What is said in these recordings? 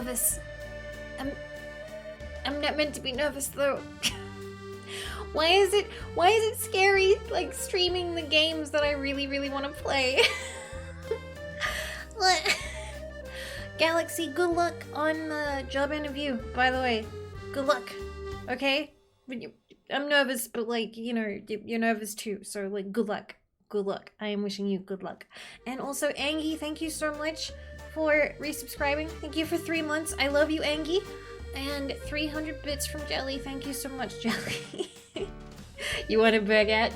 nervous. I'm not meant to be nervous though. Why is it scary, like, streaming the games that I really, really want to play? Galaxy, good luck on the job interview, by the way. Good luck, okay? I'm nervous, but, like, you know, you're nervous too, so, like, good luck. Good luck. I am wishing you good luck. And also, Angie, thank you so much for resubscribing. Thank you for 3 months. I love you, Angie. And 300 bits from Jelly. Thank you so much, Jelly. You want a baguette?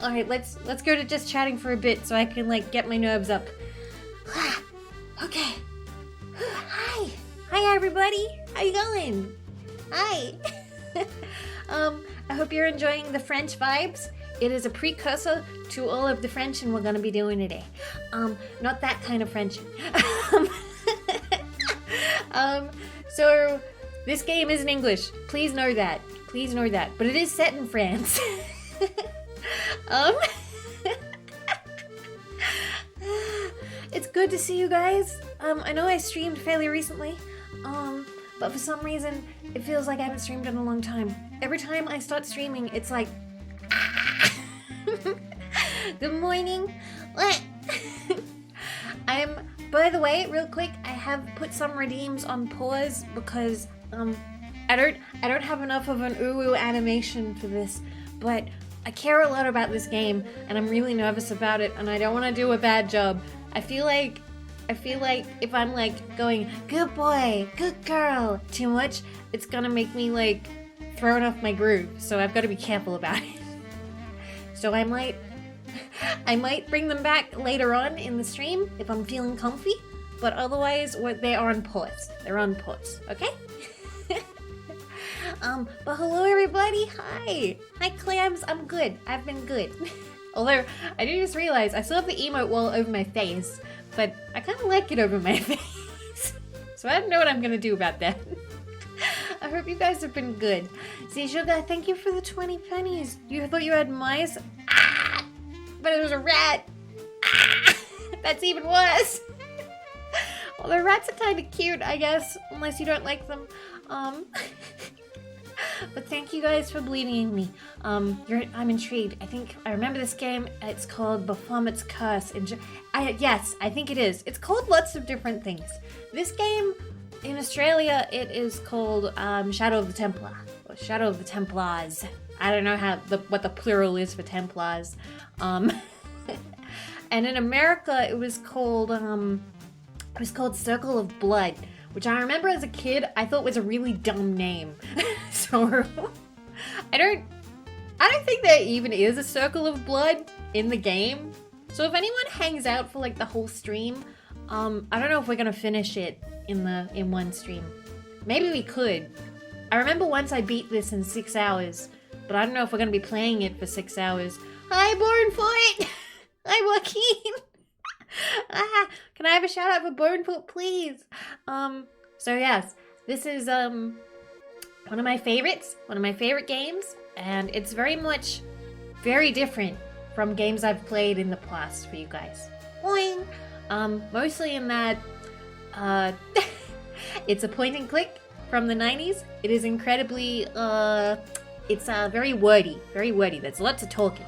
Alright, let's go to just chatting for a bit so I can, like, get my nerves up. Okay. Hi. Hi, everybody. How you going? Hi. I hope you're enjoying the French vibes. It is a precursor to all of the French we're gonna be doing today. Not that kind of French. So this game isn't English. Please know that. Please know that. But it is set in France. It's good to see you guys. I know I streamed fairly recently. But for some reason, it feels like I haven't streamed in a long time. Every time I start streaming, it's like, good morning. By the way, real quick, I have put some redeems on pause because I don't have enough of an uwu animation for this, but I care a lot about this game and I'm really nervous about it and I don't want to do a bad job. I feel like if I'm like going good boy, good girl too much, it's gonna make me like thrown off my groove. So I've got to be careful about it. So I might bring them back later on in the stream if I'm feeling comfy, but otherwise they're on pause. They're on pause, okay? But hello everybody, hi! Hi clams, I'm good. I've been good. Although, I did just realize I still have the emote wall over my face, but I kind of like it over my face. So I don't know what I'm gonna do about that. I hope you guys have been good. See, Sugar, thank you for the 20 pennies. You thought you had mice? Ah! But it was a rat. Ah! That's even worse. Although rats are kind of cute, I guess, unless you don't like them. But thank you guys for believing in me. I'm intrigued. I remember this game. It's called Baphomet's Curse. Yes, I think it is. It's called lots of different things. This game, in Australia, it is called Shadow of the Templar. Or Shadow of the Templars. I don't know what the plural is for Templars. And in America, it was called Circle of Blood, which I remember as a kid, I thought was a really dumb name. So I don't think there even is a Circle of Blood in the game. So if anyone hangs out for like the whole stream, I don't know if we're gonna finish it in one stream. Maybe we could. I remember once I beat this in 6 hours, but I don't know if we're gonna be playing it for 6 hours. Hi, Bonefoot! Hi, Joaquin! Can I have a shout out for Bonefoot, please? So yes, this is one of my favorite games, and it's very different from games I've played in the past for you guys. Boing! Mostly in that it's a point and click from the 90s. It is incredibly it's very wordy. There's lots of talking.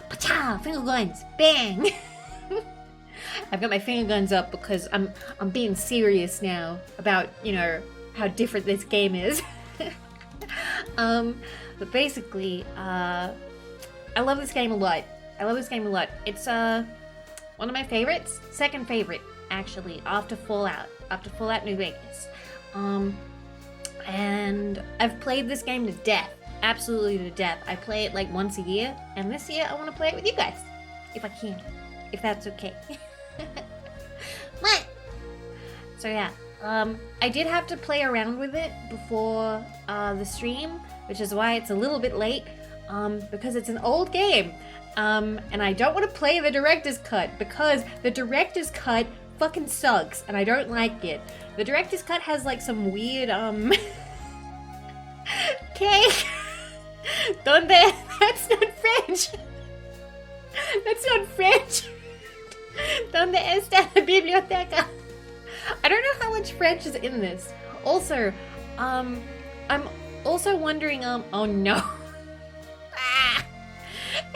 Pacha! Finger guns! Bang! I've got my finger guns up because I'm being serious now about, you know, how different this game is. But basically, I love this game a lot. It's one of my favorites, second favorite actually, after Fallout New Vegas. And I've played this game to death, absolutely to death. I play it like once a year, and this year I want to play it with you guys, if I can, if that's okay. What? So yeah, I did have to play around with it before the stream, which is why it's a little bit late, because it's an old game, and I don't want to play the director's cut, because the director's cut fucking sucks, and I don't like it. The director's cut has like some weird, cake. Donde? That's not French. That's not French. ¿Dónde está la biblioteca? I don't know how much French is in this. Also, I'm also wondering, oh no. Ah!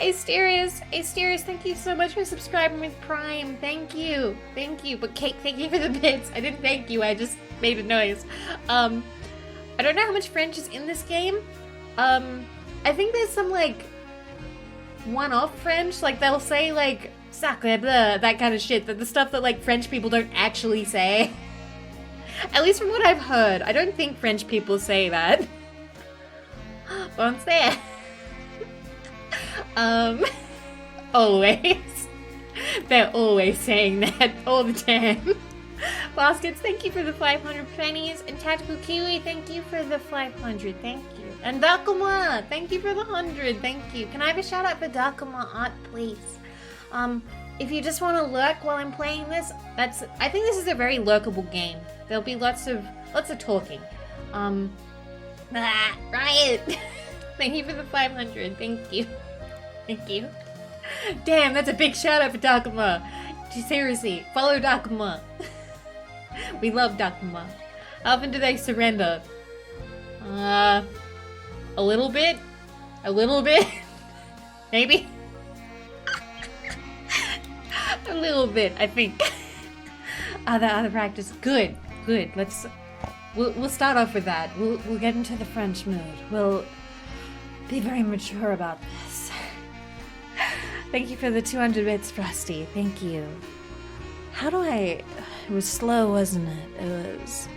Asterius, thank you so much for subscribing with Prime. Thank you. But Kate, thank you for the bits. I didn't thank you, I just made a noise. I don't know how much French is in this game. I think there's some, like, one-off French. Like, they'll say, like, sacre bleu, that kind of shit. The stuff that, like, French people don't actually say. At least from what I've heard. I don't think French people say that. Bon there. Always. They're always saying that all the time. Baskets, thank you for the 500 pennies. And Tactical Kiwi, thank you for the 500. Thank you. And Dakuma, thank you for the 100. Thank you. Can I have a shout out for Dakuma Art, please? If you just want to lurk while I'm playing this, I think this is a very lurkable game. There'll be lots of talking. Riot. Thank you for the 500. Thank you. Damn, that's a big shout out for Dakuma. Seriously, follow Dakuma. We love Dakuma. How often do they surrender? A little bit? Maybe? A little bit, I think. Other practice. Good. We'll start off with that. We'll get into the French mood. We'll be very mature about this. Thank you for the 200 bits, Frosty. Thank you. It was slow, wasn't it? It was...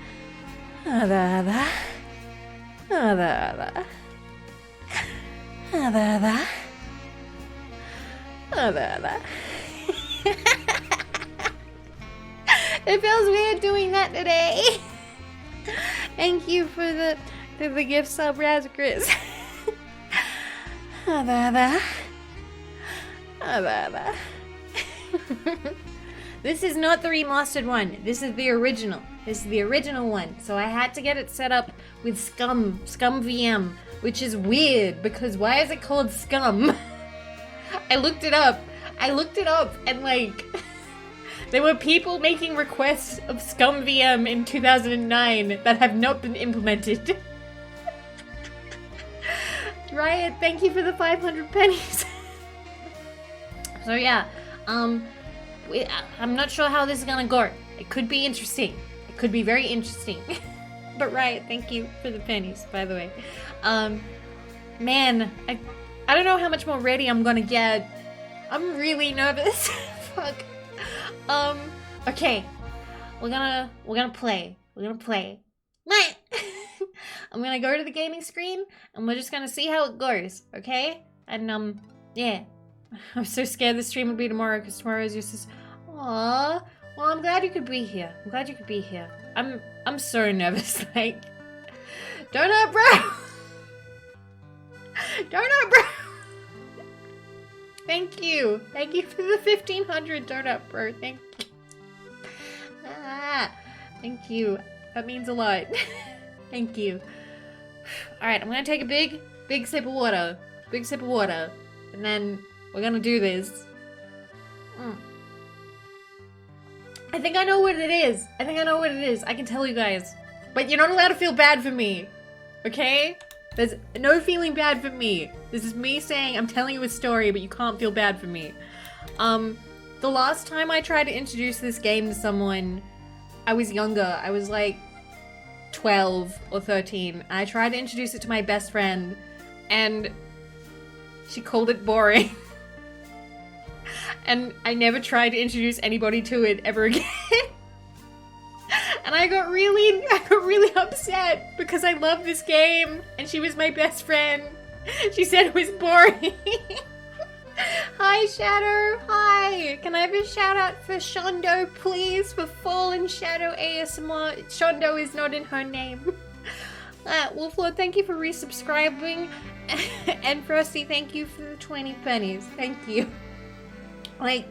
It feels weird doing that today. Thank you for the gift sub, Razakris. This is not the remastered one. This is the original. This is the original one. So I had to get it set up with Scum VM, which is weird because why is it called Scum? I looked it up and like there were people making requests of Scum VM in 2009 that have not been implemented. Riot, thank you for the 500 pennies. So yeah, I'm not sure how this is gonna go. It could be interesting. It could be very interesting. But Riot, thank you for the pennies, by the way. Man, I don't know how much more ready I'm gonna get. I'm really nervous. Fuck. Okay. We're gonna play. I'm gonna go to the gaming screen and we're just gonna see how it goes, okay? And yeah. I'm so scared the stream will be tomorrow because tomorrow is just aww. Well, I'm glad you could be here. I'm so nervous, like. Donut bro! Thank you for the 1500 donut bro. Thank you. Thank you. That means a lot. Thank you. Alright, I'm gonna take a big sip of water. And then we're gonna do this. I think I know what it is. I can tell you guys. But you're not allowed to feel bad for me. Okay? There's no feeling bad for me. This is me saying I'm telling you a story, but you can't feel bad for me. The last time I tried to introduce this game to someone, I was younger. I was like 12 or 13. I tried to introduce it to my best friend, and she called it boring. And I never tried to introduce anybody to it ever again. And I got really upset because I love this game and she was my best friend. She said it was boring. Hi, Shadow. Hi. Can I have a shout out for Shondo, please? For Fallen Shadow ASMR. Shondo is not in her name. Wolflord, thank you for resubscribing. And Frosty, thank you for the 20 pennies. Thank you. Like,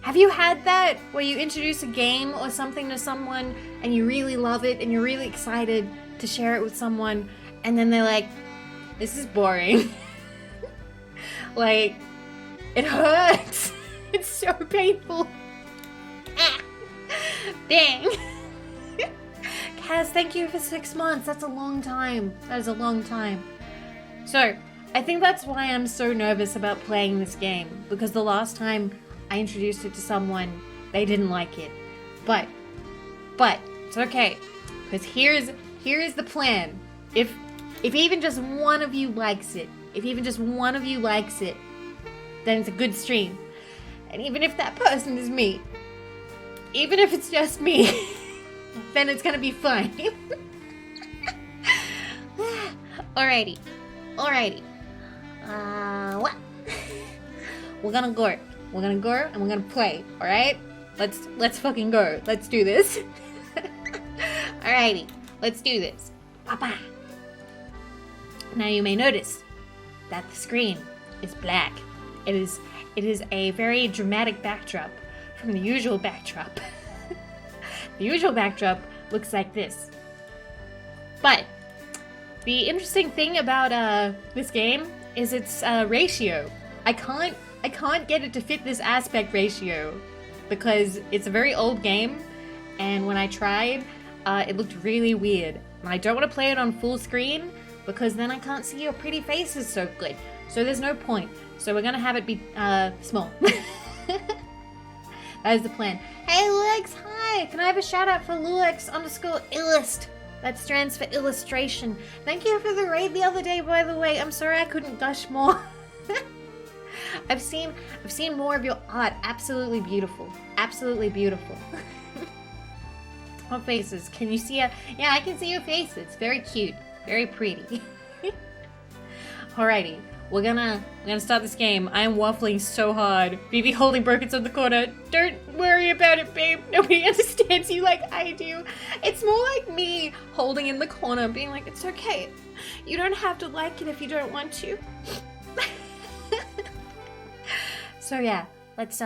have you had that where you introduce a game or something to someone and you really love it and you're really excited to share it with someone and then they're like, this is boring. Like, it hurts. It's so painful. Dang. Kaz, thank you for 6 months. That's a long time. That is a long time. So, I think that's why I'm so nervous about playing this game. Because the last time I introduced it to someone, they didn't like it. But, it's okay. Because here's the plan. If even just one of you likes it, then it's a good stream. And even if that person is me, even if it's just me, then it's gonna be fine. Alrighty. What? We're gonna go and we're gonna play, alright? Let's fucking go. Let's do this. Alrighty, let's do this. Papa. Now you may notice that the screen is black. It is a very dramatic backdrop from the usual backdrop. The usual backdrop looks like this. But the interesting thing about this game is its ratio. I can't get it to fit this aspect ratio because it's a very old game, and when I tried, it looked really weird. And I don't want to play it on full screen because then I can't see your pretty faces so good. So there's no point. So we're gonna have it be small. That is the plan. Hey Lux, hi! Can I have a shout out for Lux_illust? That stands for illustration. Thank you for the raid the other day, by the way. I'm sorry I couldn't gush more. I've seen more of your art. Absolutely beautiful. Absolutely beautiful. What faces? Can you see it? Yeah, I can see your face. It's very cute. Very pretty. Alrighty. We're gonna start this game. I am waffling so hard. Vivi holding Brokens on the corner. Don't worry about it, babe. Nobody understands you like I do. It's more like me holding in the corner, being like, it's okay. You don't have to like it if you don't want to. So yeah, let's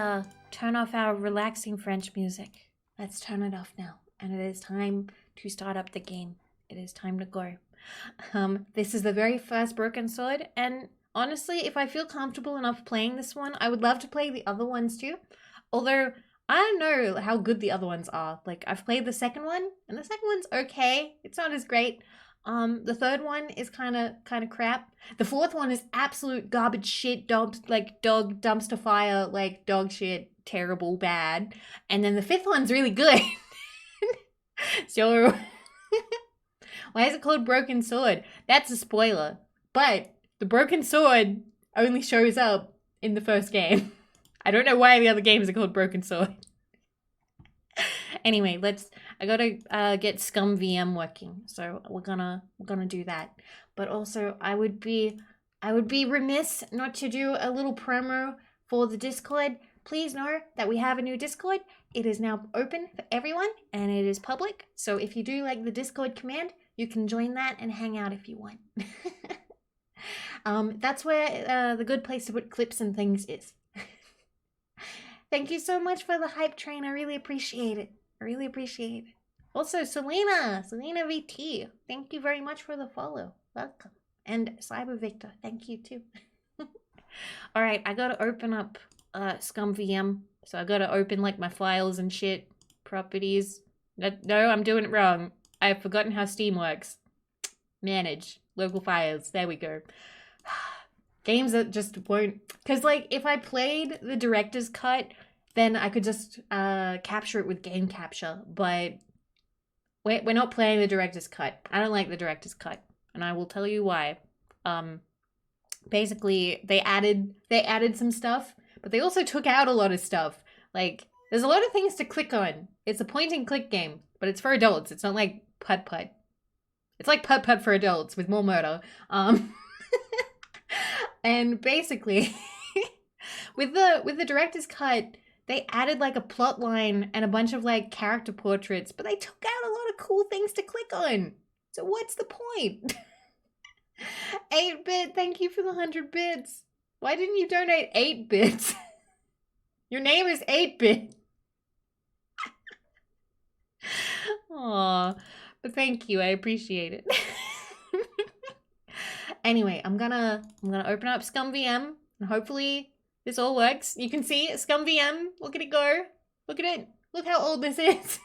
turn off our relaxing French music. Let's turn it off now. And it is time to start up the game. It is time to go. This is the very first Broken Sword, and honestly, if I feel comfortable enough playing this one, I would love to play the other ones too. Although, I don't know how good the other ones are. Like, I've played the second one, and the second one's okay. It's not as great. The third one is kind of crap. The fourth one is absolute garbage shit, dog dumpster fire, like dog shit, terrible, bad. And then the fifth one's really good. So, why is it called Broken Sword? That's a spoiler. But the Broken Sword only shows up in the first game. I don't know why the other games are called Broken Sword. Anyway, I gotta get Scum VM working, so we're gonna do that. But also, I would be remiss not to do a little promo for the Discord. Please know that we have a new Discord. It is now open for everyone, and it is public. So if you do like the Discord command, you can join that and hang out if you want. That's where the good place to put clips and things is. Thank you so much for the hype train. I really appreciate it. Also, Selena VT, thank you very much for the follow. Welcome. And Cyber Victor, thank you too. All right, I gotta open up Scum VM. So I gotta open like my files and shit, properties. No, I'm doing it wrong. I've forgotten how Steam works. Manage local files. There we go. Games that just won't, because like if I played the director's cut, then I could just capture it with game capture. But we're not playing the director's cut. I don't like the director's cut, and I will tell you why. Basically they added some stuff, but they also took out a lot of stuff. Like, there's a lot of things to click on. It's a point and click game, but it's for adults. It's not like Putt-Putt. It's like Putt-Putt for adults with more murder. And basically, with the director's cut, they added like a plot line and a bunch of like character portraits, but they took out a lot of cool things to click on. So what's the point? 8-bit, thank you for the 100 bits. Why didn't you donate 8 bits? Your name is 8-bit. Aw, but thank you, I appreciate it. Anyway, I'm gonna open up Scum VM, and hopefully this all works. You can see Scum VM. Look at it go. Look at it. Look how old this is.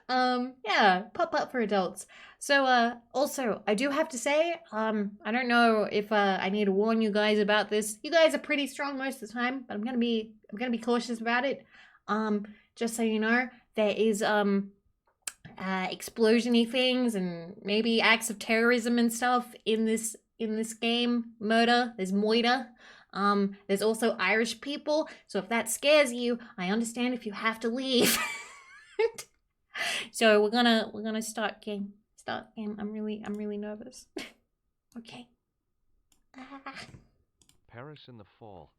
Yeah, pop up for adults. So, also, I do have to say, I don't know if I need to warn you guys about this. You guys are pretty strong most of the time, but I'm gonna be cautious about it. Just so you know, there is explosiony things and maybe acts of terrorism and stuff in this game. Murder. There's moida. There's also Irish people. So if that scares you, I understand if you have to leave. So we're gonna start game. I'm really nervous. Okay. Paris in the fall,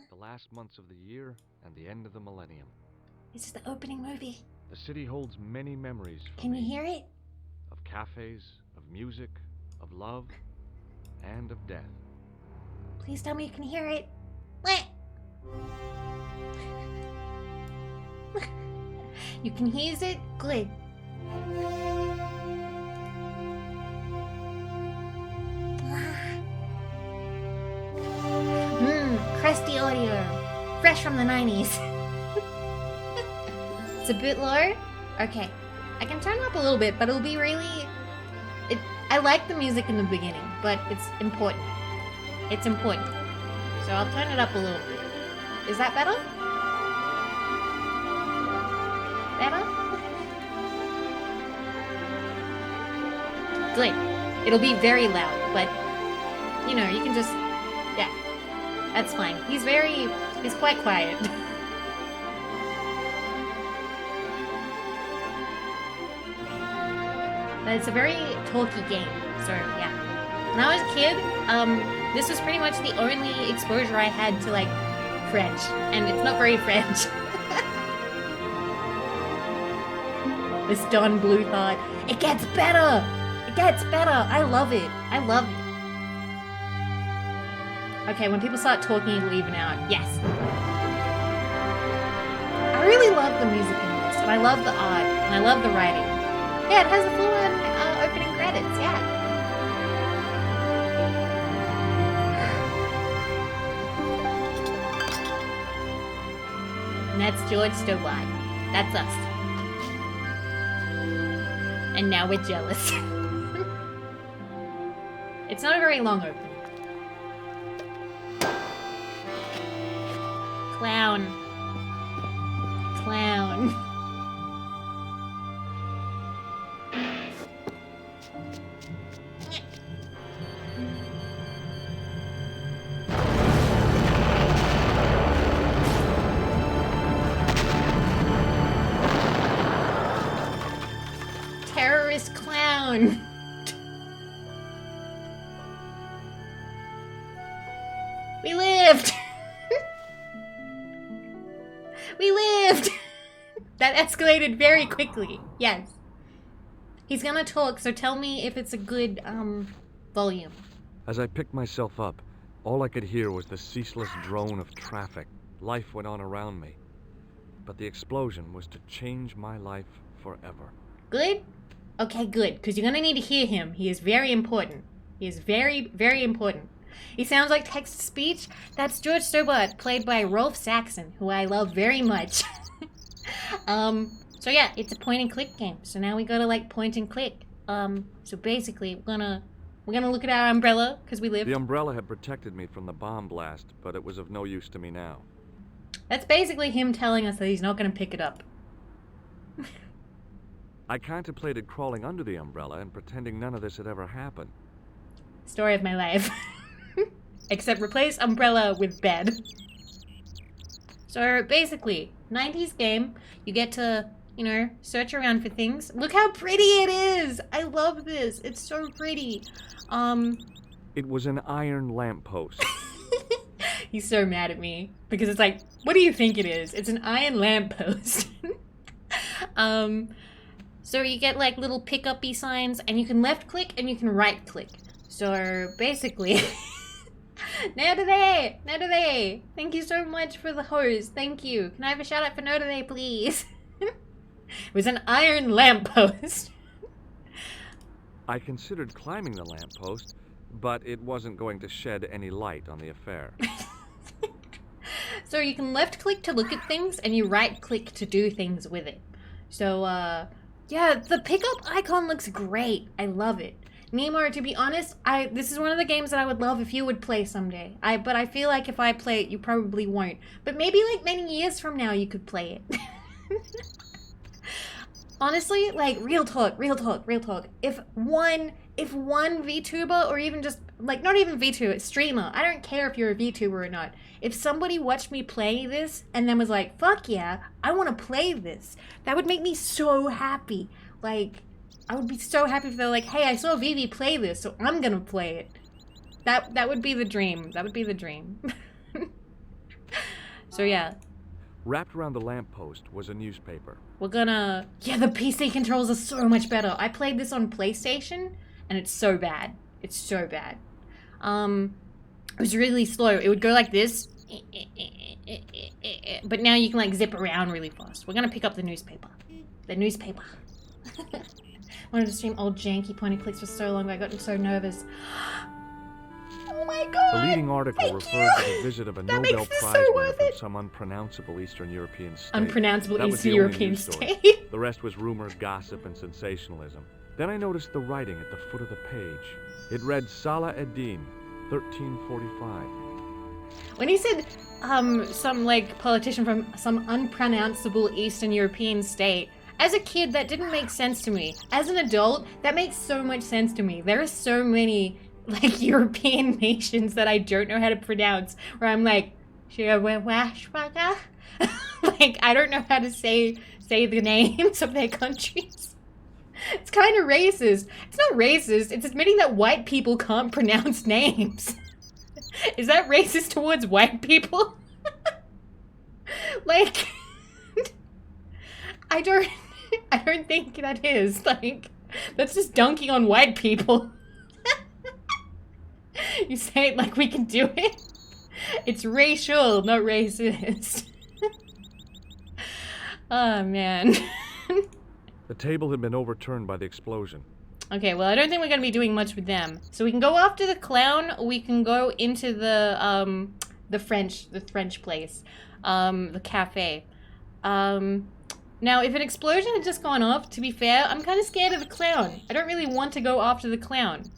the last months of the year and the end of the millennium. This is the opening movie. The city holds many memories for Can me. you hear it? Of cafes, of music, of love, and of death. Please tell me you can hear it. You can hear it? Good. Crusty audio. Fresh from the 90s. It's a bit low. Okay. I can turn it up a little bit, but it'll be really... I like the music in the beginning, but it's important. It's important. So I'll turn it up a little bit. Is that better? Better? Good. It'll be very loud, but, you know, you can just... Yeah. That's fine. He's quite quiet. But it's a very talky game, so yeah. When I was a kid, this was pretty much the only exposure I had to, like, French. And it's not very French. This Don Bluth thought, it gets better! It gets better! I love it. I love it. Okay, when people start talking and leaving out, yes. I really love the music in this, and I love the art, and I love the writing. Yeah, it has the full-on opening credits, yeah. And that's George Stobart. That's us. And now we're jealous. It's not a very long opening. Clown. Clown. Terrorist clown. We lived. We lived! That escalated very quickly. Yes. He's gonna talk, so tell me if it's a good, volume. As I picked myself up, all I could hear was the ceaseless drone of traffic. Life went on around me. But the explosion was to change my life forever. Good? Okay, good, because you're gonna need to hear him. He is very important. He is very, very important. He sounds like text-to-speech. That's George Stobart, played by Rolf Saxon, who I love very much. So yeah, it's a point-and-click game. So now we gotta, like, point and click. So basically, we're gonna look at our umbrella, because we live. The umbrella had protected me from the bomb blast, but it was of no use to me now. That's basically him telling us that he's not gonna pick it up. I contemplated crawling under the umbrella and pretending none of this had ever happened. Story of my life. Except replace umbrella with bed. So basically, 90s game, you get to, you know, search around for things. Look how pretty it is! I love this. It's so pretty. It was an iron lamppost. He's so mad at me because it's like, what do you think it is? It's an iron lamppost. So you get like little pick-up-y signs, and you can left-click and you can right-click. So basically, Nodade! Nodade! Thank you so much for the host. Thank you. Can I have a shout out for Nodade, please? It was an iron lamppost. I considered climbing the lamppost, but it wasn't going to shed any light on the affair. So you can left-click to look at things, and you right-click to do things with it. So, Yeah, the pickup icon looks great. I love it. Nemo, to be honest, this is one of the games that I would love if you would play someday. But I feel like if I play it, you probably won't. But maybe like many years from now, you could play it. Honestly, like real talk. If one VTuber or even just like not even VTuber, streamer, I don't care if you're a VTuber or not. If somebody watched me play this and then was like, "Fuck yeah, I want to play this," that would make me so happy. Like, I would be so happy if they're like, "Hey, I saw Vivi play this, so I'm gonna play it." That would be the dream. That would be the dream. So yeah. Wrapped around the lamppost was a newspaper. We're gonna... Yeah, the PC controls are so much better. I played this on PlayStation, and it's so bad. It's so bad. It was really slow. It would go like this. But now you can, like, zip around really fast. We're gonna pick up the newspaper. The newspaper. Wanted to stream old janky point and clicks for so long, but I got so nervous. Oh my god! The leading article referred to the visit of a Nobel Prize winner from some unpronounceable Eastern European state. Unpronounceable Eastern European state. The rest was rumor, gossip, and sensationalism. Then I noticed the writing at the foot of the page. It read Salah ad-Din, 1345. When he said, some, like, politician from some unpronounceable Eastern European state, as a kid, that didn't make sense to me. As an adult, that makes so much sense to me. There are so many, like, European nations that I don't know how to pronounce, where I'm like, like, I don't know how to say the names of their countries. It's kind of racist. It's not racist, it's admitting that white people can't pronounce names. Is that racist towards white people? Like, I don't think that is. Like, that's just dunking on white people. You say it like we can do it. It's racial, not racist. Oh, man. The table had been overturned by the explosion. Okay, well, I don't think we're gonna be doing much with them. So we can go after the clown, or we can go into the French place. The cafe. Now, if an explosion had just gone off, to be fair, I'm kind of scared of the clown. I don't really want to go after the clown.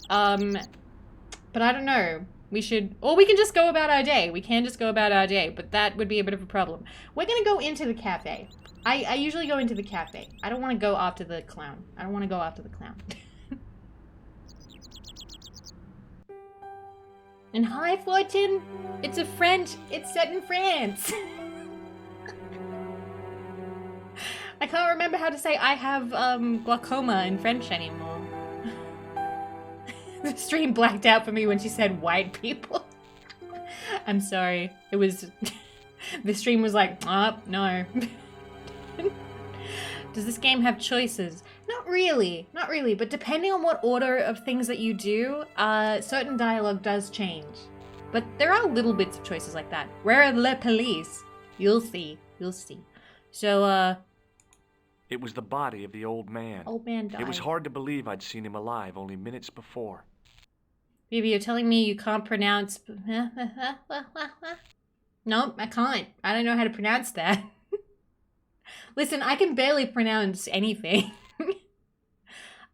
But I don't know. We should... Or we can just go about our day. We can just go about our day, but that would be a bit of a problem. We're gonna go into the cafe. I usually go into the cafe. I don't want to go after the clown. I don't want to go after the clown. And hi, Fortune! It's it's set in France! I can't remember how to say I have, glaucoma in French anymore. The stream blacked out for me when she said white people. I'm sorry. It was... The stream was like, oh, no. Does this game have choices? Not really, but depending on what order of things that you do, certain dialogue does change. But there are little bits of choices like that. Where are the police? You'll see. So, It was the body of the old man. Old man died. It was hard to believe I'd seen him alive only minutes before. Vivi, you're telling me you can't pronounce... Nope, I can't. I don't know how to pronounce that. Listen, I can barely pronounce anything.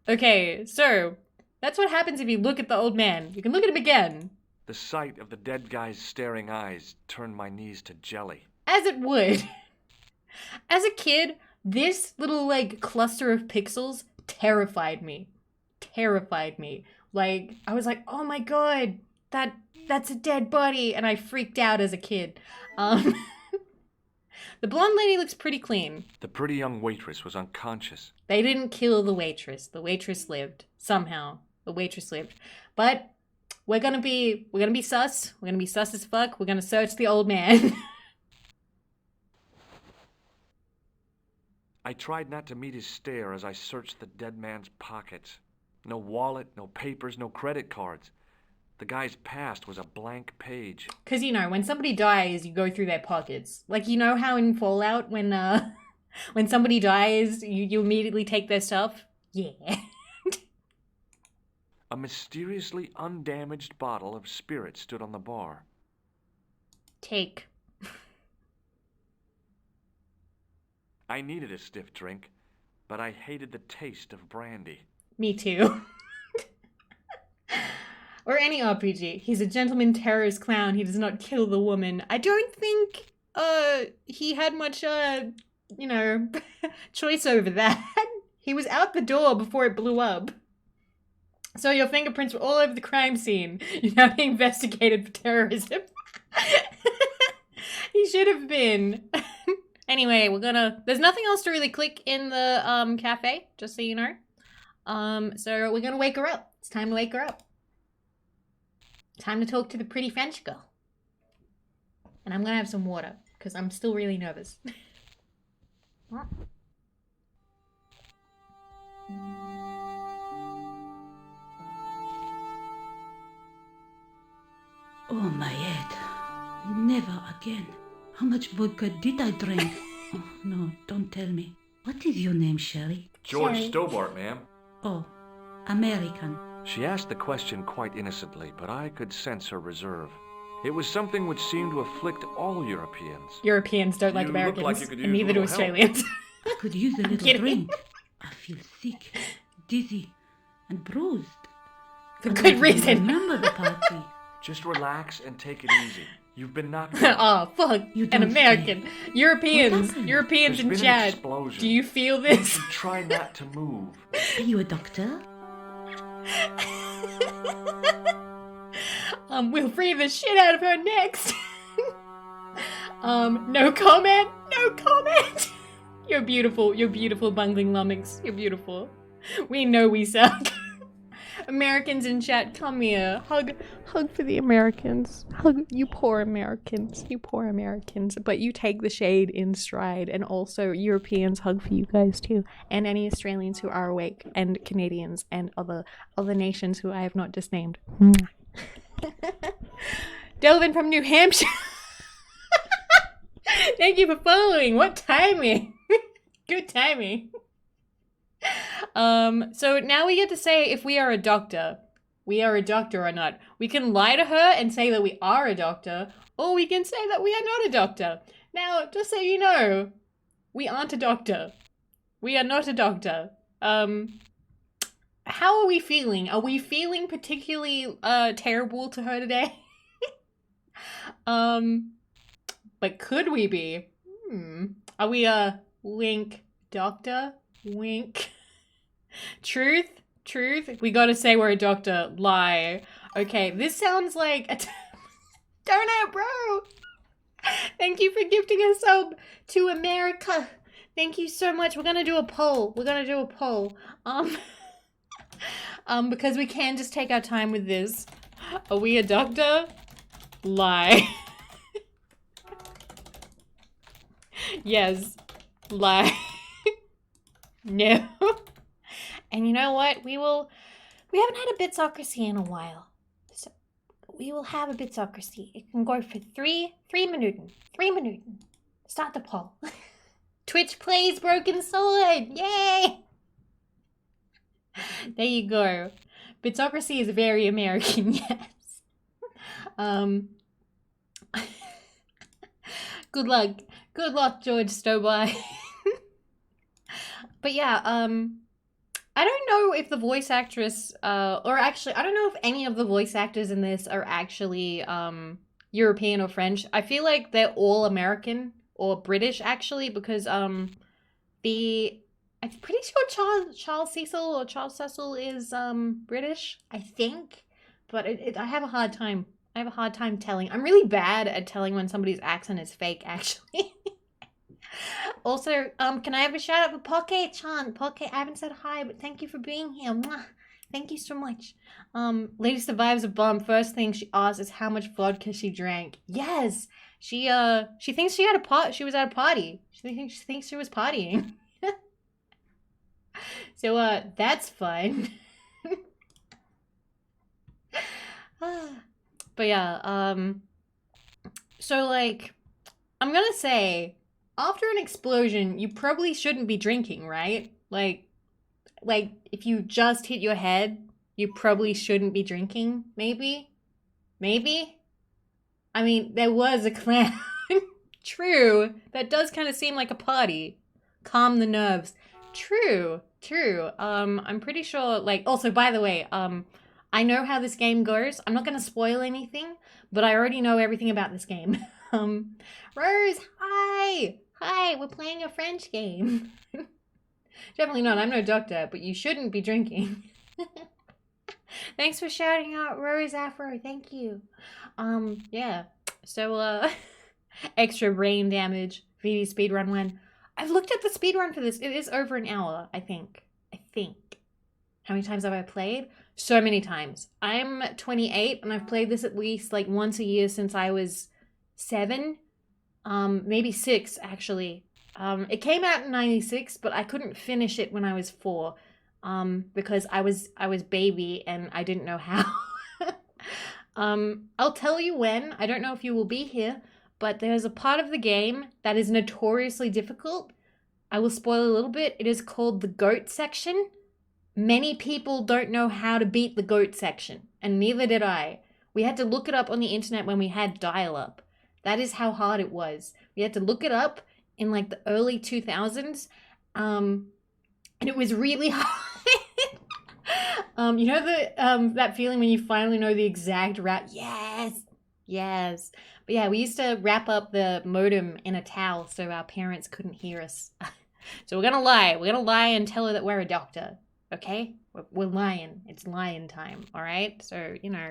Okay, so that's what happens if you look at the old man. You can look at him again. The sight of the dead guy's staring eyes turned my knees to jelly. As it would. As a kid, this little, like, cluster of pixels terrified me. Like, I was like, oh my god, that's a dead body, and I freaked out as a kid. The blonde lady looks pretty clean. The pretty young waitress was unconscious. They didn't kill the waitress. The waitress lived. Somehow. The waitress lived. But we're gonna be sus. We're gonna be sus as fuck. We're gonna search the old man. I tried not to meet his stare as I searched the dead man's pockets. No wallet, no papers, no credit cards. The guy's past was a blank page. Because, you know, when somebody dies, you go through their pockets. Like, you know how in Fallout, when somebody dies, you immediately take their stuff? Yeah. A mysteriously undamaged bottle of spirit stood on the bar. Take. I needed a stiff drink, but I hated the taste of brandy. Me too. Or any RPG. He's a gentleman terrorist clown. He does not kill the woman. I don't think he had much choice over that. He was out the door before it blew up. So your fingerprints were all over the crime scene. You're now being investigated for terrorism. He should have been. Anyway, there's nothing else to really click in the cafe, just so you know. So we're gonna wake her up. It's time to wake her up. Time to talk to the pretty French girl. And I'm gonna have some water, because I'm still really nervous. Oh my head. Never again. How much vodka did I drink? Oh, no, don't tell me. What is your name, Sherry? George Sorry. Stobart, ma'am. Oh, American. She asked the question quite innocently, but I could sense her reserve. It was something which seemed to afflict all Europeans. Europeans don't like You look Americans, like you could use and neither a do little help. Australians. I could use a little kidding. drink. I feel sick, dizzy, and bruised. For I good don't even reason. remember the party. Just relax and take it easy. You've been knocked Oh, out. fuck. You An don't American. What Europeans happened? in There's been an chat. explosion. Do you feel You this? should try not to move. Are you a doctor? We'll free the shit out of her next. No comment. No comment. You're beautiful bungling lummox. You're beautiful. We know we suck. Americans in chat, come here. Hug for the Americans. Hug, you poor Americans. You poor Americans. But you take the shade in stride. And also, Europeans, hug for you guys too. And any Australians who are awake. And Canadians. And other nations who I have not just named. Delvin from New Hampshire. Thank you for following. What timing? Good timing. So now we get to say if we are a doctor. We are a doctor or not. We can lie to her and say that we are a doctor, or we can say that we are not a doctor. Now, just so you know, we aren't a doctor. We are not a doctor. How are we feeling? Are we feeling particularly terrible to her today? But could we be? Are we a wink doctor? Wink. Truth? We gotta say we're a doctor. Lie. Okay, this sounds like a donut, bro. Thank you for gifting us up to America. Thank you so much. We're gonna do a poll. Because we can just take our time with this. Are we a doctor? Lie. Yes. Lie. No. And you know what? We haven't had a Bitsocracy in a while. So we will have a Bitsocracy. It can go for 3 minuten. 3 minuten. Start the poll. Twitch plays Broken Sword. Yay! There you go. Bitsocracy is very American, yes. Good luck. Good luck, George Stobart. But yeah, I don't know if the voice actress, or actually, I don't know if any of the voice actors in this are actually European or French. I feel like they're all American or British, actually, because I'm pretty sure Charles Cecil is British, I think, but I have a hard time. I have a hard time telling. I'm really bad at telling when somebody's accent is fake, actually. Also, can I have a shout out for Poke-chan? Poke, I haven't said hi, but thank you for being here. Mwah. Thank you so much. Lady survives a bomb. First thing she asks is how much vodka she drank. Yes, she thinks she was at a party. She thinks she was partying. So that's fun. But yeah, so like, I'm gonna say, after an explosion, you probably shouldn't be drinking, right? Like if you just hit your head, you probably shouldn't be drinking, maybe? I mean, there was a clown. True, that does kind of seem like a party. Calm the nerves. True. I'm pretty sure, like, also, by the way, I know how this game goes. I'm not going to spoil anything, but I already know everything about this game. Rose, hi! Hi, we're playing a French game. Definitely not, I'm no doctor, but you shouldn't be drinking. Thanks for shouting out Rose Afro, thank you. Yeah, so, extra brain damage, Vivi speedrun 1. I've looked at the speedrun for this. It is over an hour, I think. How many times have I played? So many times. I'm 28 and I've played this at least like once a year since I was 7. Maybe 6 actually. It came out in 96, but I couldn't finish it when I was 4. Because I was baby and I didn't know how. I'll tell you when. I don't know if you will be here, but there's a part of the game that is notoriously difficult. I will spoil a little bit. It is called the goat section. Many people don't know how to beat the goat section, and neither did I. We had to look it up on the internet when we had dial-up. That is how hard it was. We had to look it up in like the early 2000s, and it was really hard. You know the that feeling when you finally know the exact route? Yes. But yeah, we used to wrap up the modem in a towel so our parents couldn't hear us. So we're gonna lie. We're gonna lie and tell her that we're a doctor. Okay? We're lying. It's lying time, all right? So, you know,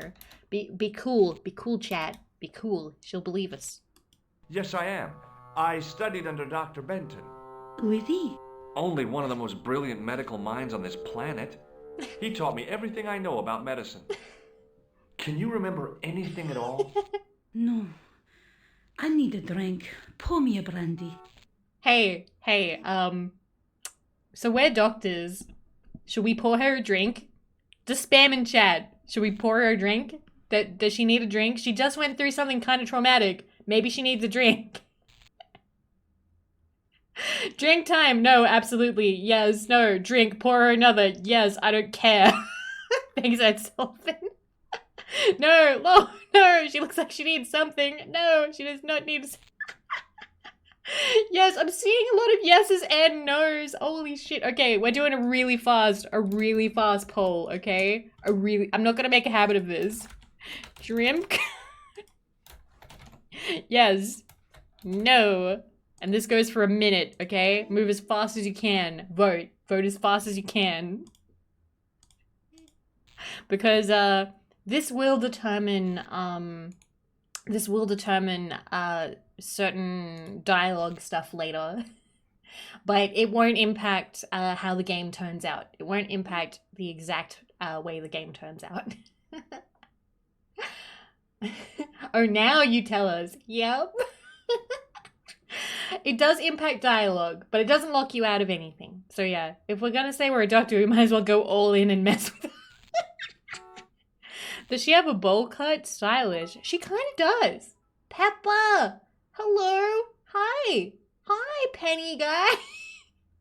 be cool. Be cool, Chad. Be cool. She'll believe us. Yes, I am. I studied under Dr. Benton. Who is he? Only one of the most brilliant medical minds on this planet. He taught me everything I know about medicine. Can you remember anything at all? No. I need a drink. Pour me a brandy. Hey, so we're doctors. Should we pour her a drink? Just spam in chat. Should we pour her a drink? Does she need a drink? She just went through something kind of traumatic. Maybe she needs a drink. Drink time. No, absolutely. Yes, no. Drink. Pour her another. Yes, I don't care. Thanks, Ed Sullivan. No, she looks like she needs something. No, she does not need Yes, I'm seeing a lot of yeses and nos. Holy shit. Okay, we're doing a really fast poll, okay? I'm not gonna make a habit of this. Drink. Yes. No. And this goes for a minute, okay? Move as fast as you can. Vote. Vote as fast as you can. Because, this will determine certain dialogue stuff later. But it won't impact how the game turns out. It won't impact the exact way the game turns out. Oh, now you tell us. Yep. It does impact dialogue, but it doesn't lock you out of anything. So yeah, if we're gonna say we're a doctor, we might as well go all in and mess with her. Does she have a bowl cut? Stylish. She kind of does. Peppa! Hello! Hi! Hi, Penny guy!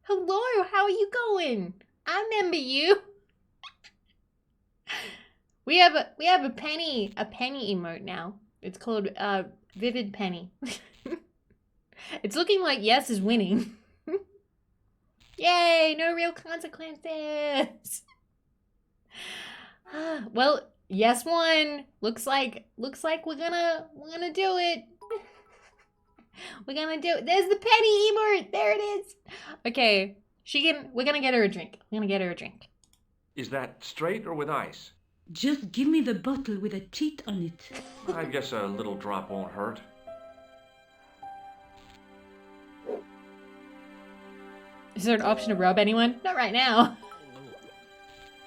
Hello, how are you going? I remember you. We have a penny emote now. It's called Vivid Penny. It's looking like Yes is winning. Yay! No real consequences. Well, Yes won. Looks like we're gonna do it. We're gonna do it. There's the penny emote. There it is. Okay, we're gonna get her a drink. Is that straight or with ice? Just give me the bottle with a teat on it. I guess a little drop won't hurt. Is there an option to rub anyone? Not right now.